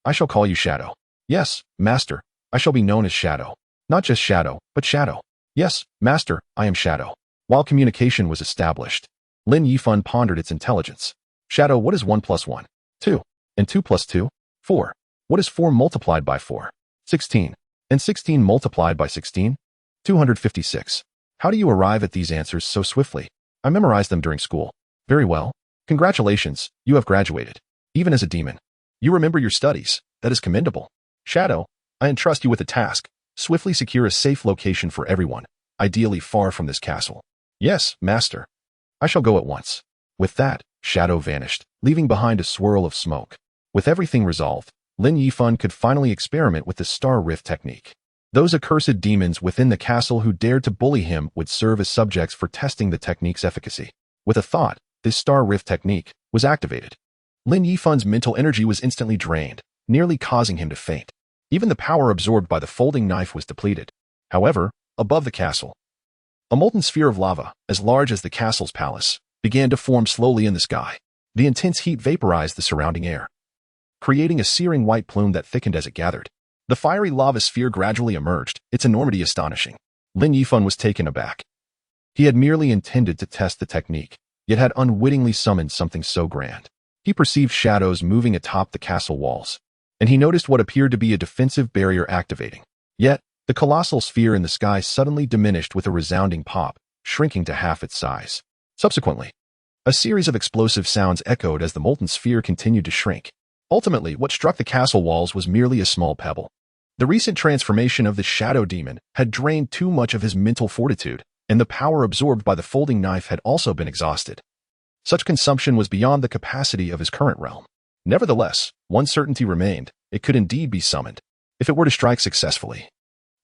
[SPEAKER 1] I shall call you Shadow." "Yes, master, I shall be known as Shadow." "Not just Shadow, but Shadow." "Yes, master, I am Shadow." While communication was established, Lin Yifan pondered its intelligence. "Shadow, what is 1 plus 1? 2. And 2 plus 2? 4. What is 4 multiplied by 4? 16. And 16 multiplied by 16? 256. How do you arrive at these answers so swiftly?" "I memorized them during school." "Very well. Congratulations, you have graduated. Even as a demon, you remember your studies. That is commendable." "Shadow, I entrust you with a task. Swiftly secure a safe location for everyone, ideally far from this castle." "Yes, master. I shall go at once." With that, Shadow vanished, leaving behind a swirl of smoke. With everything resolved, Lin Yifan could finally experiment with the Star Rift technique. Those accursed demons within the castle who dared to bully him would serve as subjects for testing the technique's efficacy. With a thought, this Star Rift technique was activated. Lin Yifan's mental energy was instantly drained, nearly causing him to faint. Even the power absorbed by the folding knife was depleted. However, above the castle, a molten sphere of lava, as large as the castle's palace, began to form slowly in the sky. The intense heat vaporized the surrounding air, creating a searing white plume that thickened as it gathered. The fiery lava sphere gradually emerged, its enormity astonishing. Lin Yifan was taken aback. He had merely intended to test the technique, yet had unwittingly summoned something so grand. He perceived shadows moving atop the castle walls, and he noticed what appeared to be a defensive barrier activating. Yet, the colossal sphere in the sky suddenly diminished with a resounding pop, shrinking to half its size. Subsequently, a series of explosive sounds echoed as the molten sphere continued to shrink. Ultimately, what struck the castle walls was merely a small pebble. The recent transformation of the Shadow Demon had drained too much of his mental fortitude, and the power absorbed by the folding knife had also been exhausted. Such consumption was beyond the capacity of his current realm. Nevertheless, one certainty remained: it could indeed be summoned. If it were to strike successfully,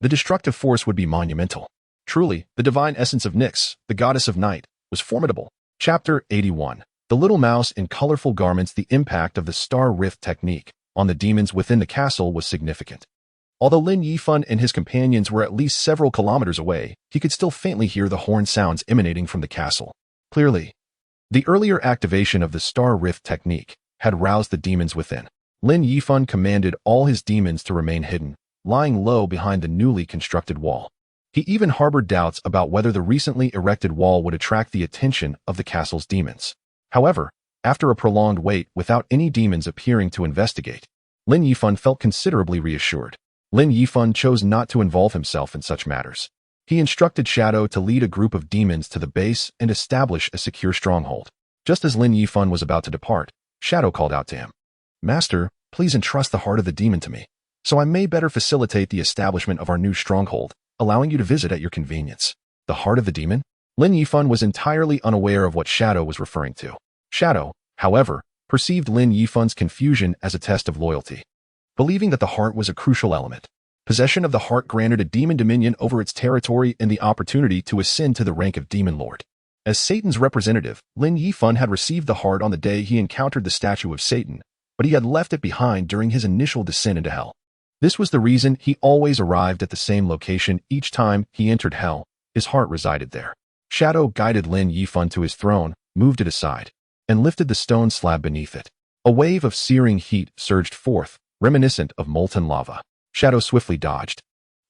[SPEAKER 1] the destructive force would be monumental. Truly, the divine essence of Nyx, the goddess of night, was formidable. Chapter 81. The Little Mouse in Colorful Garments. The impact of the Star Rift technique on the demons within the castle was significant. Although Lin Yifan and his companions were at least several kilometers away, he could still faintly hear the horn sounds emanating from the castle. Clearly, the earlier activation of the Star Rift technique had roused the demons within. Lin Yifan commanded all his demons to remain hidden, lying low behind the newly constructed wall. He even harbored doubts about whether the recently erected wall would attract the attention of the castle's demons. However, after a prolonged wait without any demons appearing to investigate, Lin Yifan felt considerably reassured. Lin Yifan chose not to involve himself in such matters. He instructed Shadow to lead a group of demons to the base and establish a secure stronghold. Just as Lin Yifan was about to depart, Shadow called out to him. "Master, please entrust the heart of the demon to me, so I may better facilitate the establishment of our new stronghold, allowing you to visit at your convenience." The heart of the demon? Lin Yifan was entirely unaware of what Shadow was referring to. Shadow, however, perceived Lin Yifan's confusion as a test of loyalty. Believing that the heart was a crucial element, possession of the heart granted a demon dominion over its territory and the opportunity to ascend to the rank of demon lord. As Satan's representative, Lin Yifan had received the heart on the day he encountered the statue of Satan, but he had left it behind during his initial descent into hell. This was the reason he always arrived at the same location each time he entered hell. His heart resided there. Shadow guided Lin Yifan to his throne, moved it aside, and lifted the stone slab beneath it. A wave of searing heat surged forth, reminiscent of molten lava. Shadow swiftly dodged,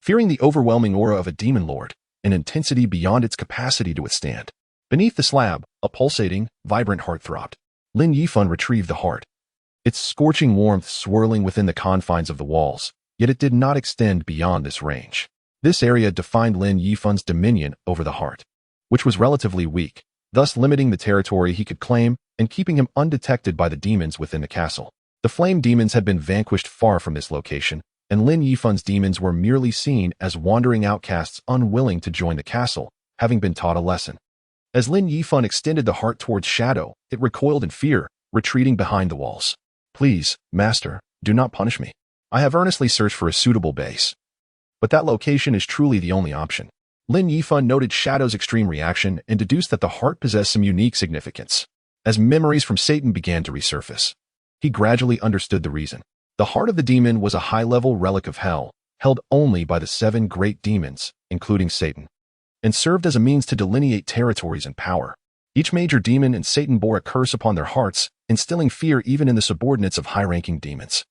[SPEAKER 1] fearing the overwhelming aura of a demon lord, an intensity beyond its capacity to withstand. Beneath the slab, a pulsating, vibrant heart throbbed. Lin Yifan retrieved the heart, its scorching warmth swirling within the confines of the walls, yet it did not extend beyond this range. This area defined Lin Yifan's dominion over the heart, which was relatively weak, thus limiting the territory he could claim and keeping him undetected by the demons within the castle. The flame demons had been vanquished far from this location, and Lin Yifan's demons were merely seen as wandering outcasts unwilling to join the castle, having been taught a lesson. As Lin Yifan extended the heart towards Shadow, it recoiled in fear, retreating behind the walls. "Please, master, do not punish me. I have earnestly searched for a suitable base, but that location is truly the only option." Lin Yifan noted Shadow's extreme reaction and deduced that the heart possessed some unique significance. As memories from Satan began to resurface, he gradually understood the reason. The heart of the demon was a high-level relic of hell, held only by the 7 great demons, including Satan, and served as a means to delineate territories and power. Each major demon and Satan bore a curse upon their hearts, instilling fear even in the subordinates of high-ranking demons,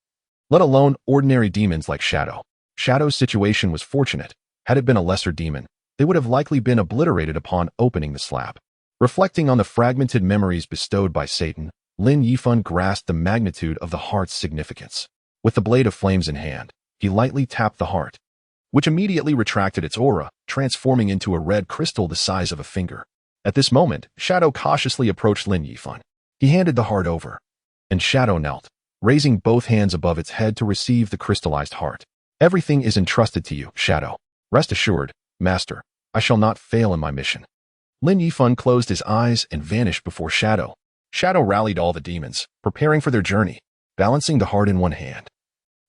[SPEAKER 1] let alone ordinary demons like Shadow. Shadow's situation was fortunate. Had it been a lesser demon, they would have likely been obliterated upon opening the slab. Reflecting on the fragmented memories bestowed by Satan, Lin Yifan grasped the magnitude of the heart's significance. With the blade of flames in hand, he lightly tapped the heart, which immediately retracted its aura, transforming into a red crystal the size of a finger. At this moment, Shadow cautiously approached Lin Yifan. He handed the heart over, and Shadow knelt, raising both hands above its head to receive the crystallized heart. "Everything is entrusted to you, Shadow. Rest assured, master, I shall not fail in my mission." Lin Yifan closed his eyes and vanished before Shadow. Shadow rallied all the demons, preparing for their journey, balancing the heart in one hand.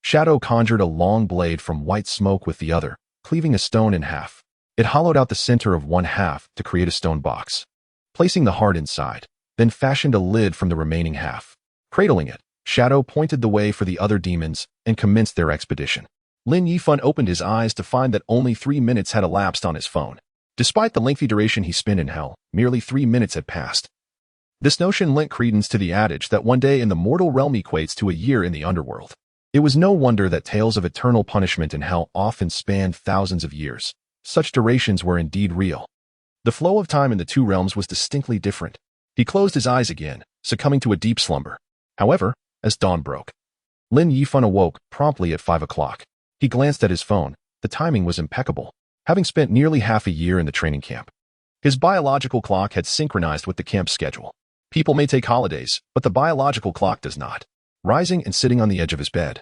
[SPEAKER 1] Shadow conjured a long blade from white smoke with the other, cleaving a stone in half. It hollowed out the center of one half to create a stone box. Placing the heart inside, then fashioned a lid from the remaining half. Cradling it, Shadow pointed the way for the other demons and commenced their expedition. Lin Yifan opened his eyes to find that only 3 minutes had elapsed on his phone. Despite the lengthy duration he spent in hell, merely 3 minutes had passed. This notion lent credence to the adage that one day in the mortal realm equates to a year in the underworld. It was no wonder that tales of eternal punishment in hell often spanned thousands of years. Such durations were indeed real. The flow of time in the 2 realms was distinctly different. He closed his eyes again, succumbing to a deep slumber. However, as dawn broke, Lin Yifan awoke promptly at 5 o'clock. He glanced at his phone. The timing was impeccable, having spent nearly half a year in the training camp. His biological clock had synchronized with the camp's schedule. People may take holidays, but the biological clock does not. Rising and sitting on the edge of his bed,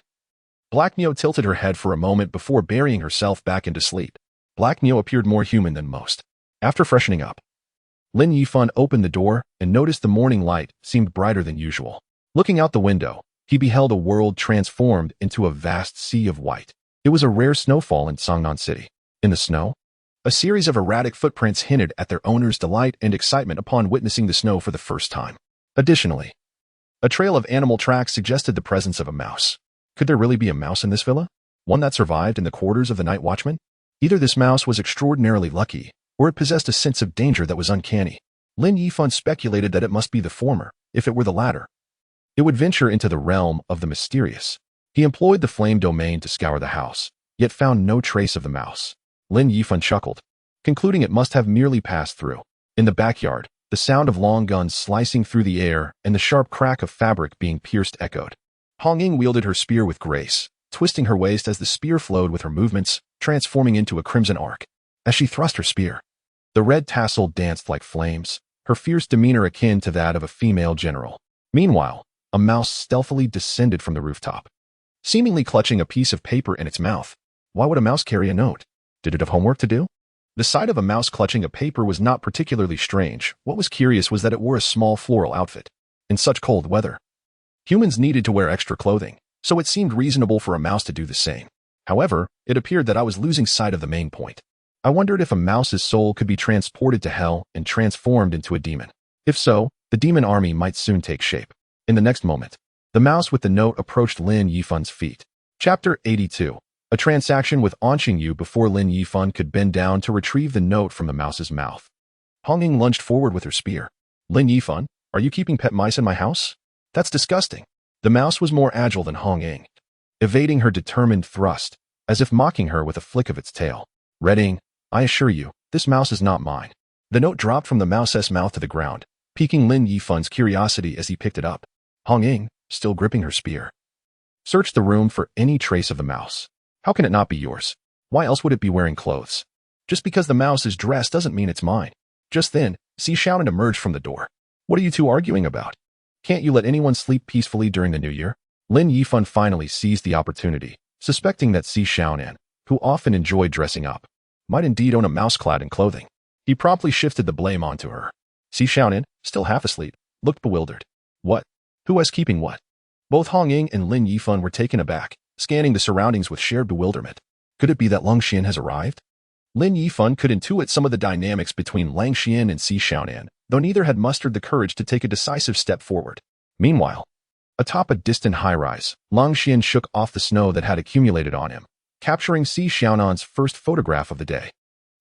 [SPEAKER 1] Black Neo tilted her head for a moment before burying herself back into sleep. Black Neo appeared more human than most. After freshening up, Lin Yifan opened the door and noticed the morning light seemed brighter than usual. Looking out the window, he beheld a world transformed into a vast sea of white. It was a rare snowfall in Songnan City. In the snow, a series of erratic footprints hinted at their owner's delight and excitement upon witnessing the snow for the first time. Additionally, a trail of animal tracks suggested the presence of a mouse. Could there really be a mouse in this villa? One that survived in the quarters of the night watchman? Either this mouse was extraordinarily lucky, or it possessed a sense of danger that was uncanny. Lin Yifan speculated that it must be the former. If it were the latter, it would venture into the realm of the mysterious. He employed the flame domain to scour the house, yet found no trace of the mouse. Lin Yifan chuckled, concluding it must have merely passed through. In the backyard, the sound of long guns slicing through the air and the sharp crack of fabric being pierced echoed. Hong Ying wielded her spear with grace, twisting her waist as the spear flowed with her movements, transforming into a crimson arc. As she thrust her spear, the red tassel danced like flames, her fierce demeanor akin to that of a female general. Meanwhile, a mouse stealthily descended from the rooftop, seemingly clutching a piece of paper in its mouth. Why would a mouse carry a note? Did it have homework to do? The sight of a mouse clutching a paper was not particularly strange. What was curious was that it wore a small floral outfit. In such cold weather, humans needed to wear extra clothing, so it seemed reasonable for a mouse to do the same. However, it appeared that I was losing sight of the main point. I wondered if a mouse's soul could be transported to hell and transformed into a demon. If so, the demon army might soon take shape. In the next moment, the mouse with the note approached Lin Yifan's feet. Chapter 82. A transaction with Qingyu before Lin Yifan could bend down to retrieve the note from the mouse's mouth. Hong Ying lunged forward with her spear. Lin Yifan, are you keeping pet mice in my house? That's disgusting. The mouse was more agile than Hong Ying, evading her determined thrust, as if mocking her with a flick of its tail. Redding, I assure you, this mouse is not mine. The note dropped from the mouse's mouth to the ground, piquing Lin Yifan's curiosity as he picked it up. Hong Ying, still gripping her spear, searched the room for any trace of the mouse. How can it not be yours? Why else would it be wearing clothes? Just because the mouse is dressed doesn't mean it's mine. Just then, Si Xiaonan emerged from the door. What are you two arguing about? Can't you let anyone sleep peacefully during the new year? Lin Yifan finally seized the opportunity, suspecting that Si Xiaonan, who often enjoyed dressing up, might indeed own a mouse clad in clothing. He promptly shifted the blame onto her. Si Xiaonan, still half asleep, looked bewildered. What? Who was keeping what? Both Hong Ying and Lin Yifan were taken aback, scanning the surroundings with shared bewilderment. Could it be that Lang Xian has arrived? Lin Yifan could intuit some of the dynamics between Lang Xian and Si Xiaonan, though neither had mustered the courage to take a decisive step forward. Meanwhile, atop a distant high-rise, Lang Xian shook off the snow that had accumulated on him, capturing Si Xiaonan's first photograph of the day.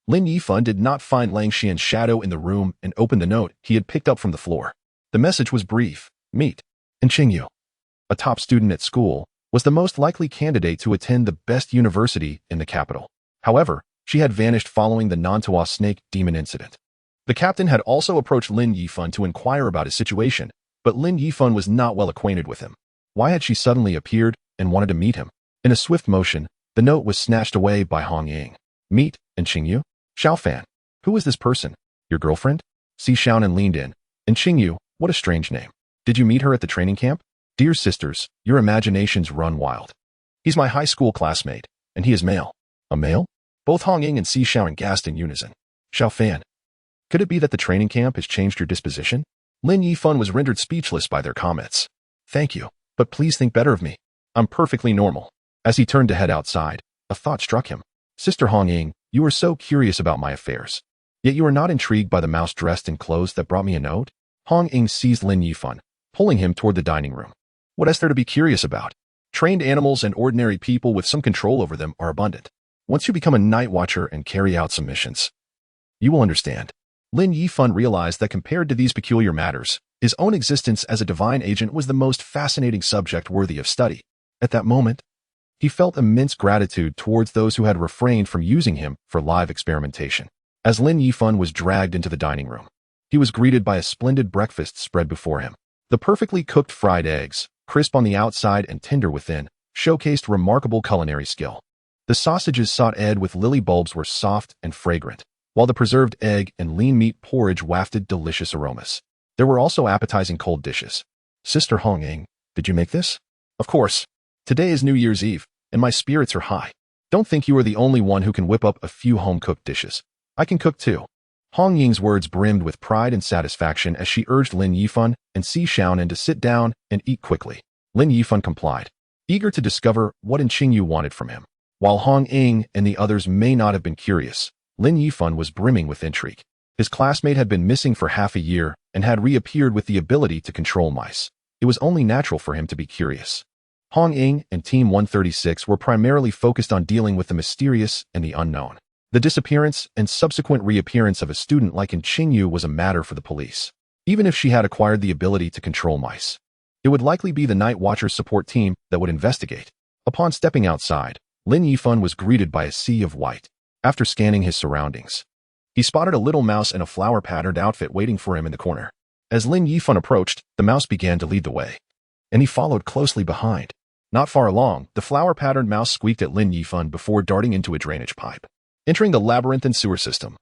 [SPEAKER 1] Lin Yifan did not find Lang Xian's shadow in the room and opened the note he had picked up from the floor. The message was brief. Meet Qingyu, a top student at school, was the most likely candidate to attend the best university in the capital. However, she had vanished following the Nantua snake demon incident. The captain had also approached Lin Yifan to inquire about his situation, but Lin Yifan was not well acquainted with him. Why had she suddenly appeared and wanted to meet him? In a swift motion, the note was snatched away by Hong Ying. Meet Qingyu? Xiaofan. Who is this person? Your girlfriend? Si Xiaonan leaned in. Qingyu, what a strange name. Did you meet her at the training camp? Dear sisters, your imaginations run wild. He's my high school classmate, and he is male. A male? Both Hong Ying and Si Xiaonan gasped in unison. Xiaofan. Could it be that the training camp has changed your disposition? Lin Yifan was rendered speechless by their comments. Thank you, but please think better of me. I'm perfectly normal. As he turned to head outside, a thought struck him. Sister Hong Ying, you are so curious about my affairs. Yet you are not intrigued by the mouse dressed in clothes that brought me a note? Hong Ying seized Lin Yifan, pulling him toward the dining room. What is there to be curious about? Trained animals and ordinary people with some control over them are abundant. Once you become a night watcher and carry out some missions, you will understand. Lin Yifan realized that compared to these peculiar matters, his own existence as a divine agent was the most fascinating subject worthy of study. At that moment, he felt immense gratitude towards those who had refrained from using him for live experimentation. As Lin Yifan was dragged into the dining room, he was greeted by a splendid breakfast spread before him. The perfectly cooked fried eggs, crisp on the outside and tender within, showcased remarkable culinary skill. The sausages sautéed with lily bulbs were soft and fragrant, while the preserved egg and lean meat porridge wafted delicious aromas. There were also appetizing cold dishes. Sister Hong Ying, did you make this? Of course. Today is New Year's Eve, and my spirits are high. Don't think you are the only one who can whip up a few home-cooked dishes. I can cook too. Hong Ying's words brimmed with pride and satisfaction as she urged Lin Yifan and Si Xiaonan to sit down and eat quickly. Lin Yifan complied, eager to discover what Qingyu wanted from him. While Hong Ying and the others may not have been curious, Lin Yifan was brimming with intrigue. His classmate had been missing for half a year and had reappeared with the ability to control mice. It was only natural for him to be curious. Hong Ying and Team 136 were primarily focused on dealing with the mysterious and the unknown. The disappearance and subsequent reappearance of a student like Qingyu was a matter for the police. Even if she had acquired the ability to control mice, it would likely be the Night Watcher's support team that would investigate. Upon stepping outside, Lin Yifan was greeted by a sea of white. After scanning his surroundings, he spotted a little mouse in a flower-patterned outfit waiting for him in the corner. As Lin Yifan approached, the mouse began to lead the way, and he followed closely behind. Not far along, the flower-patterned mouse squeaked at Lin Yifan before darting into a drainage pipe. Entering the labyrinthine sewer system,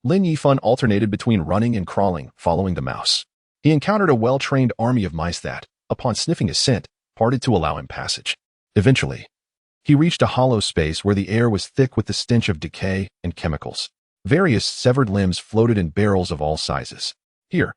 [SPEAKER 1] Lin Yifan alternated between running and crawling, following the mouse. He encountered a well-trained army of mice that, upon sniffing his scent, parted to allow him passage. Eventually, he reached a hollow space where the air was thick with the stench of decay and chemicals. Various severed limbs floated in barrels of all sizes. Here,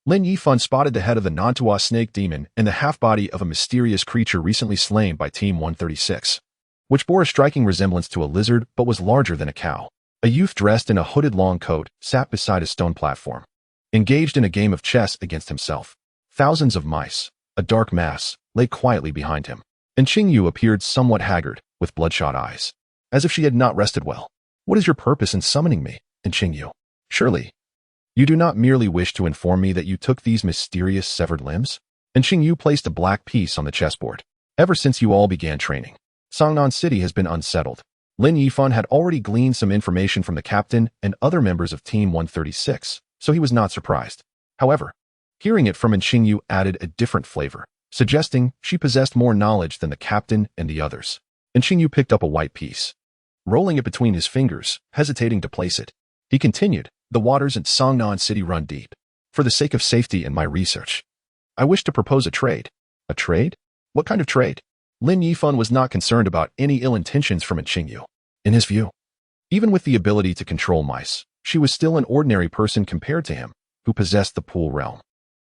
[SPEAKER 1] Lin Yifan spotted the head of the Nantua snake demon and the half-body of a mysterious creature recently slain by Team 136, which bore a striking resemblance to a lizard but was larger than a cow. A youth dressed in a hooded long coat sat beside a stone platform, engaged in a game of chess against himself. Thousands of mice, a dark mass, lay quietly behind him, and Qingyu appeared somewhat haggard, with bloodshot eyes, as if she had not rested well. What is your purpose in summoning me? And Qingyu, surely, you do not merely wish to inform me that you took these mysterious severed limbs? And Qingyu placed a black piece on the chessboard. Ever since you all began training, Songnan City has been unsettled. Lin Yifan had already gleaned some information from the captain and other members of Team 136, so he was not surprised. However, hearing it from Qingyu added a different flavor, suggesting she possessed more knowledge than the captain and the others. And Qingyu picked up a white piece, rolling it between his fingers, hesitating to place it. He continued, the waters in Songnan City run deep. For the sake of safety and my research, I wish to propose a trade. A trade? What kind of trade? Lin Yifan was not concerned about any ill intentions from Qingyu. In his view, even with the ability to control mice, she was still an ordinary person compared to him, who possessed the pool realm.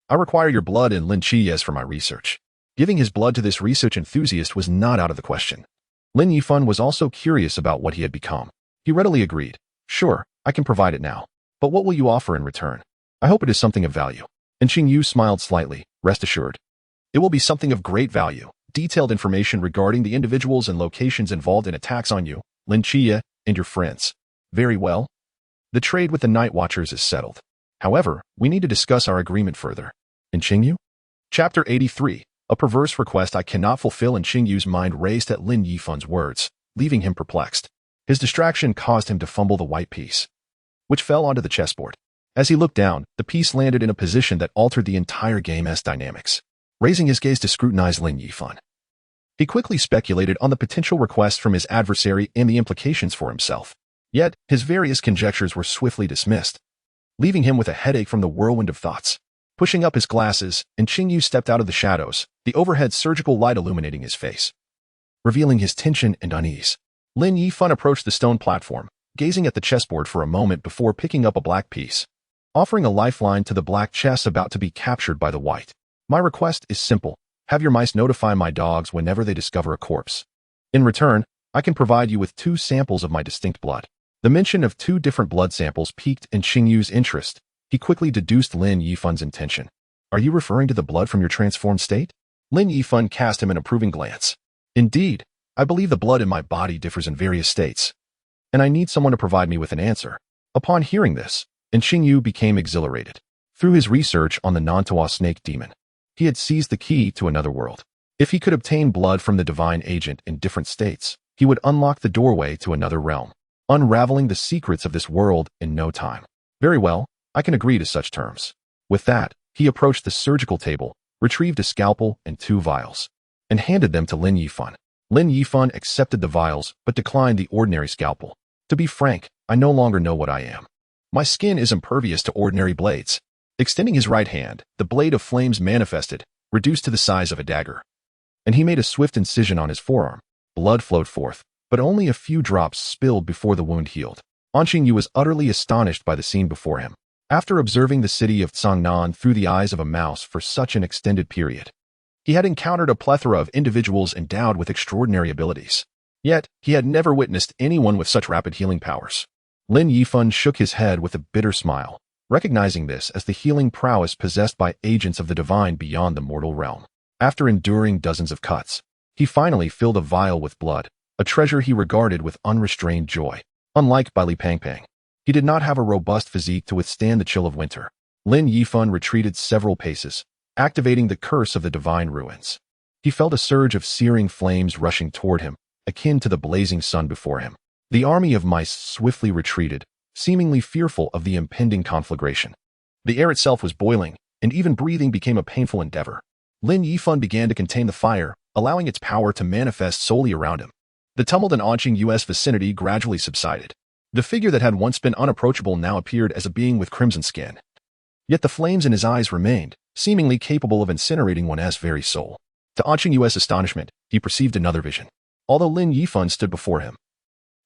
[SPEAKER 1] I require your blood and Lin Qiye's for my research. Giving his blood to this research enthusiast was not out of the question. Lin Yifan was also curious about what he had become. He readily agreed. Sure, I can provide it now. But what will you offer in return? I hope it is something of value. And Qingyu smiled slightly, rest assured. It will be something of great value. Detailed information regarding the individuals and locations involved in attacks on you, Lin Qiye, and your friends. Very well. The trade with the Night Watchers is settled. However, we need to discuss our agreement further. And Qingyu? Chapter 83. A perverse request I cannot fulfill. And Qingyu's mind raced at Lin Yifan's words, leaving him perplexed. His distraction caused him to fumble the white piece, which fell onto the chessboard. As he looked down, the piece landed in a position that altered the entire game's dynamics. Raising his gaze to scrutinize Lin Yifan, he quickly speculated on the potential request from his adversary and the implications for himself. Yet, his various conjectures were swiftly dismissed, leaving him with a headache from the whirlwind of thoughts. Pushing up his glasses, and Qingyu stepped out of the shadows, the overhead surgical light illuminating his face, revealing his tension and unease. Lin Yifan approached the stone platform, gazing at the chessboard for a moment before picking up a black piece, offering a lifeline to the black chess about to be captured by the white. My request is simple. Have your mice notify my dogs whenever they discover a corpse. In return, I can provide you with 2 samples of my distinct blood. The mention of 2 different blood samples piqued in Qingyu's interest. He quickly deduced Lin Yifan's intention. Are you referring to the blood from your transformed state? Lin Yifan cast him an approving glance. Indeed, I believe the blood in my body differs in various states, and I need someone to provide me with an answer. Upon hearing this, Qingyu became exhilarated. Through his research on the Nantua snake demon, he had seized the key to another world. If he could obtain blood from the divine agent in different states, he would unlock the doorway to another realm, unraveling the secrets of this world in no time. Very well, I can agree to such terms. With that, he approached the surgical table, retrieved a scalpel and 2 vials, and handed them to Lin Yifan. Lin Yifan accepted the vials, but declined the ordinary scalpel. To be frank, I no longer know what I am. My skin is impervious to ordinary blades. Extending his right hand, the blade of flames manifested, reduced to the size of a dagger, and he made a swift incision on his forearm. Blood flowed forth, but only a few drops spilled before the wound healed. Qingyu was utterly astonished by the scene before him. After observing the city of Songnan through the eyes of a mouse for such an extended period, he had encountered a plethora of individuals endowed with extraordinary abilities. Yet, he had never witnessed anyone with such rapid healing powers. Lin Yifan shook his head with a bitter smile, recognizing this as the healing prowess possessed by agents of the divine beyond the mortal realm. After enduring dozens of cuts, he finally filled a vial with blood, a treasure he regarded with unrestrained joy. Unlike Bai Li Pangpang, he did not have a robust physique to withstand the chill of winter. Lin Yifan retreated several paces, activating the curse of the divine ruins. He felt a surge of searing flames rushing toward him, akin to the blazing sun before him. The army of mice swiftly retreated, seemingly fearful of the impending conflagration. The air itself was boiling, and even breathing became a painful endeavor. Lin Yifan began to contain the fire, allowing its power to manifest solely around him. The tumult in Anqing U.S. vicinity gradually subsided. The figure that had once been unapproachable now appeared as a being with crimson skin. Yet the flames in his eyes remained, seemingly capable of incinerating one's very soul. To Anqing U.S. astonishment, he perceived another vision. Although Lin Yifan stood before him,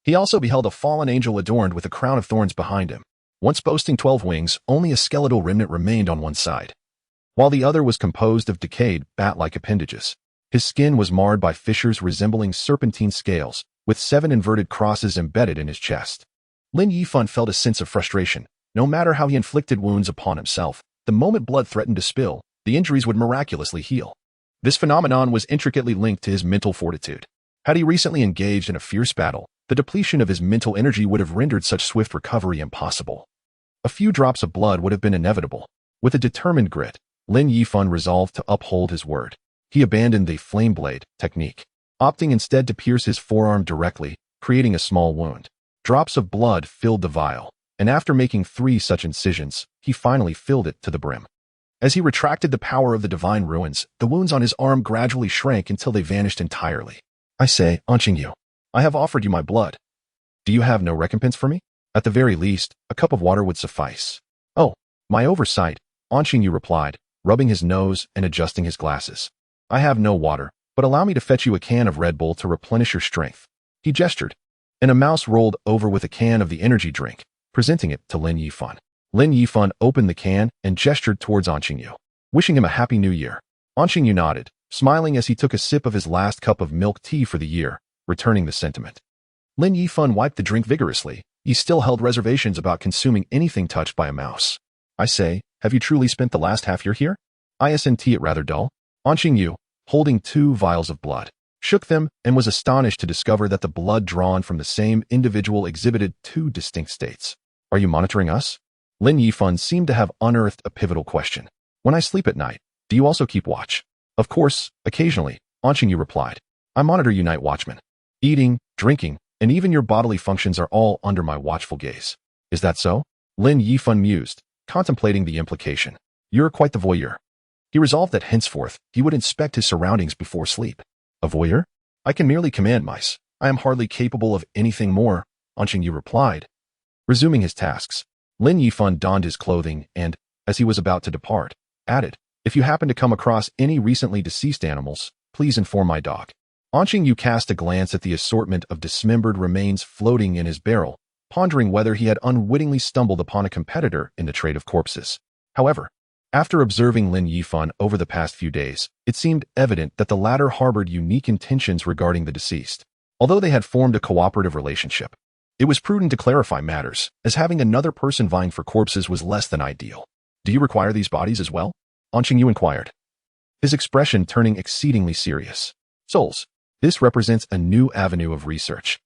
[SPEAKER 1] he also beheld a fallen angel adorned with a crown of thorns behind him. Once boasting 12 wings, only a skeletal remnant remained on one side, while the other was composed of decayed, bat-like appendages. His skin was marred by fissures resembling serpentine scales, with 7 inverted crosses embedded in his chest. Lin Yifan felt a sense of frustration. No matter how he inflicted wounds upon himself, the moment blood threatened to spill, the injuries would miraculously heal. This phenomenon was intricately linked to his mental fortitude. Had he recently engaged in a fierce battle, the depletion of his mental energy would have rendered such swift recovery impossible. A few drops of blood would have been inevitable. With a determined grit, Lin Yifan resolved to uphold his word. He abandoned the flame blade technique, opting instead to pierce his forearm directly, creating a small wound. Drops of blood filled the vial, and after making 3 such incisions, he finally filled it to the brim. As he retracted the power of the divine ruins, the wounds on his arm gradually shrank until they vanished entirely. I say, Anqing Yu, I have offered you my blood. Do you have no recompense for me? At the very least, a cup of water would suffice. Oh, my oversight, Anqing Yu replied, rubbing his nose and adjusting his glasses. I have no water, but allow me to fetch you a can of Red Bull to replenish your strength. He gestured, and a mouse rolled over with a can of the energy drink, presenting it to Lin Yifan. Lin Yifan opened the can and gestured towards Anqing Yu, wishing him a happy new year. Anqing Yu nodded, smiling as he took a sip of his last cup of milk tea for the year, returning the sentiment. Lin Yifan wiped the drink vigorously. He still held reservations about consuming anything touched by a mouse. I say, have you truly spent the last half year here? Isn't it rather dull? Anqing Yu, holding 2 vials of blood, shook them and was astonished to discover that the blood drawn from the same individual exhibited 2 distinct states. Are you monitoring us? Lin Yifan seemed to have unearthed a pivotal question. When I sleep at night, do you also keep watch? Of course, occasionally, Anqing Yu replied. I monitor you night watchman. Eating, drinking, and even your bodily functions are all under my watchful gaze. Is that so? Lin Yifan mused, contemplating the implication. You're quite the voyeur. He resolved that henceforth, he would inspect his surroundings before sleep. A voyeur? I can merely command mice. I am hardly capable of anything more, Anqing Yu replied. Resuming his tasks, Lin Yifan donned his clothing and, as he was about to depart, added, if you happen to come across any recently deceased animals, please inform my dog. Anqing Yu cast a glance at the assortment of dismembered remains floating in his barrel, pondering whether he had unwittingly stumbled upon a competitor in the trade of corpses. However, after observing Lin Yifan over the past few days, it seemed evident that the latter harbored unique intentions regarding the deceased. Although they had formed a cooperative relationship, it was prudent to clarify matters, as having another person vying for corpses was less than ideal. Do you require these bodies as well? Anqing Yu inquired, his expression turning exceedingly serious. Souls. This represents a new avenue of research.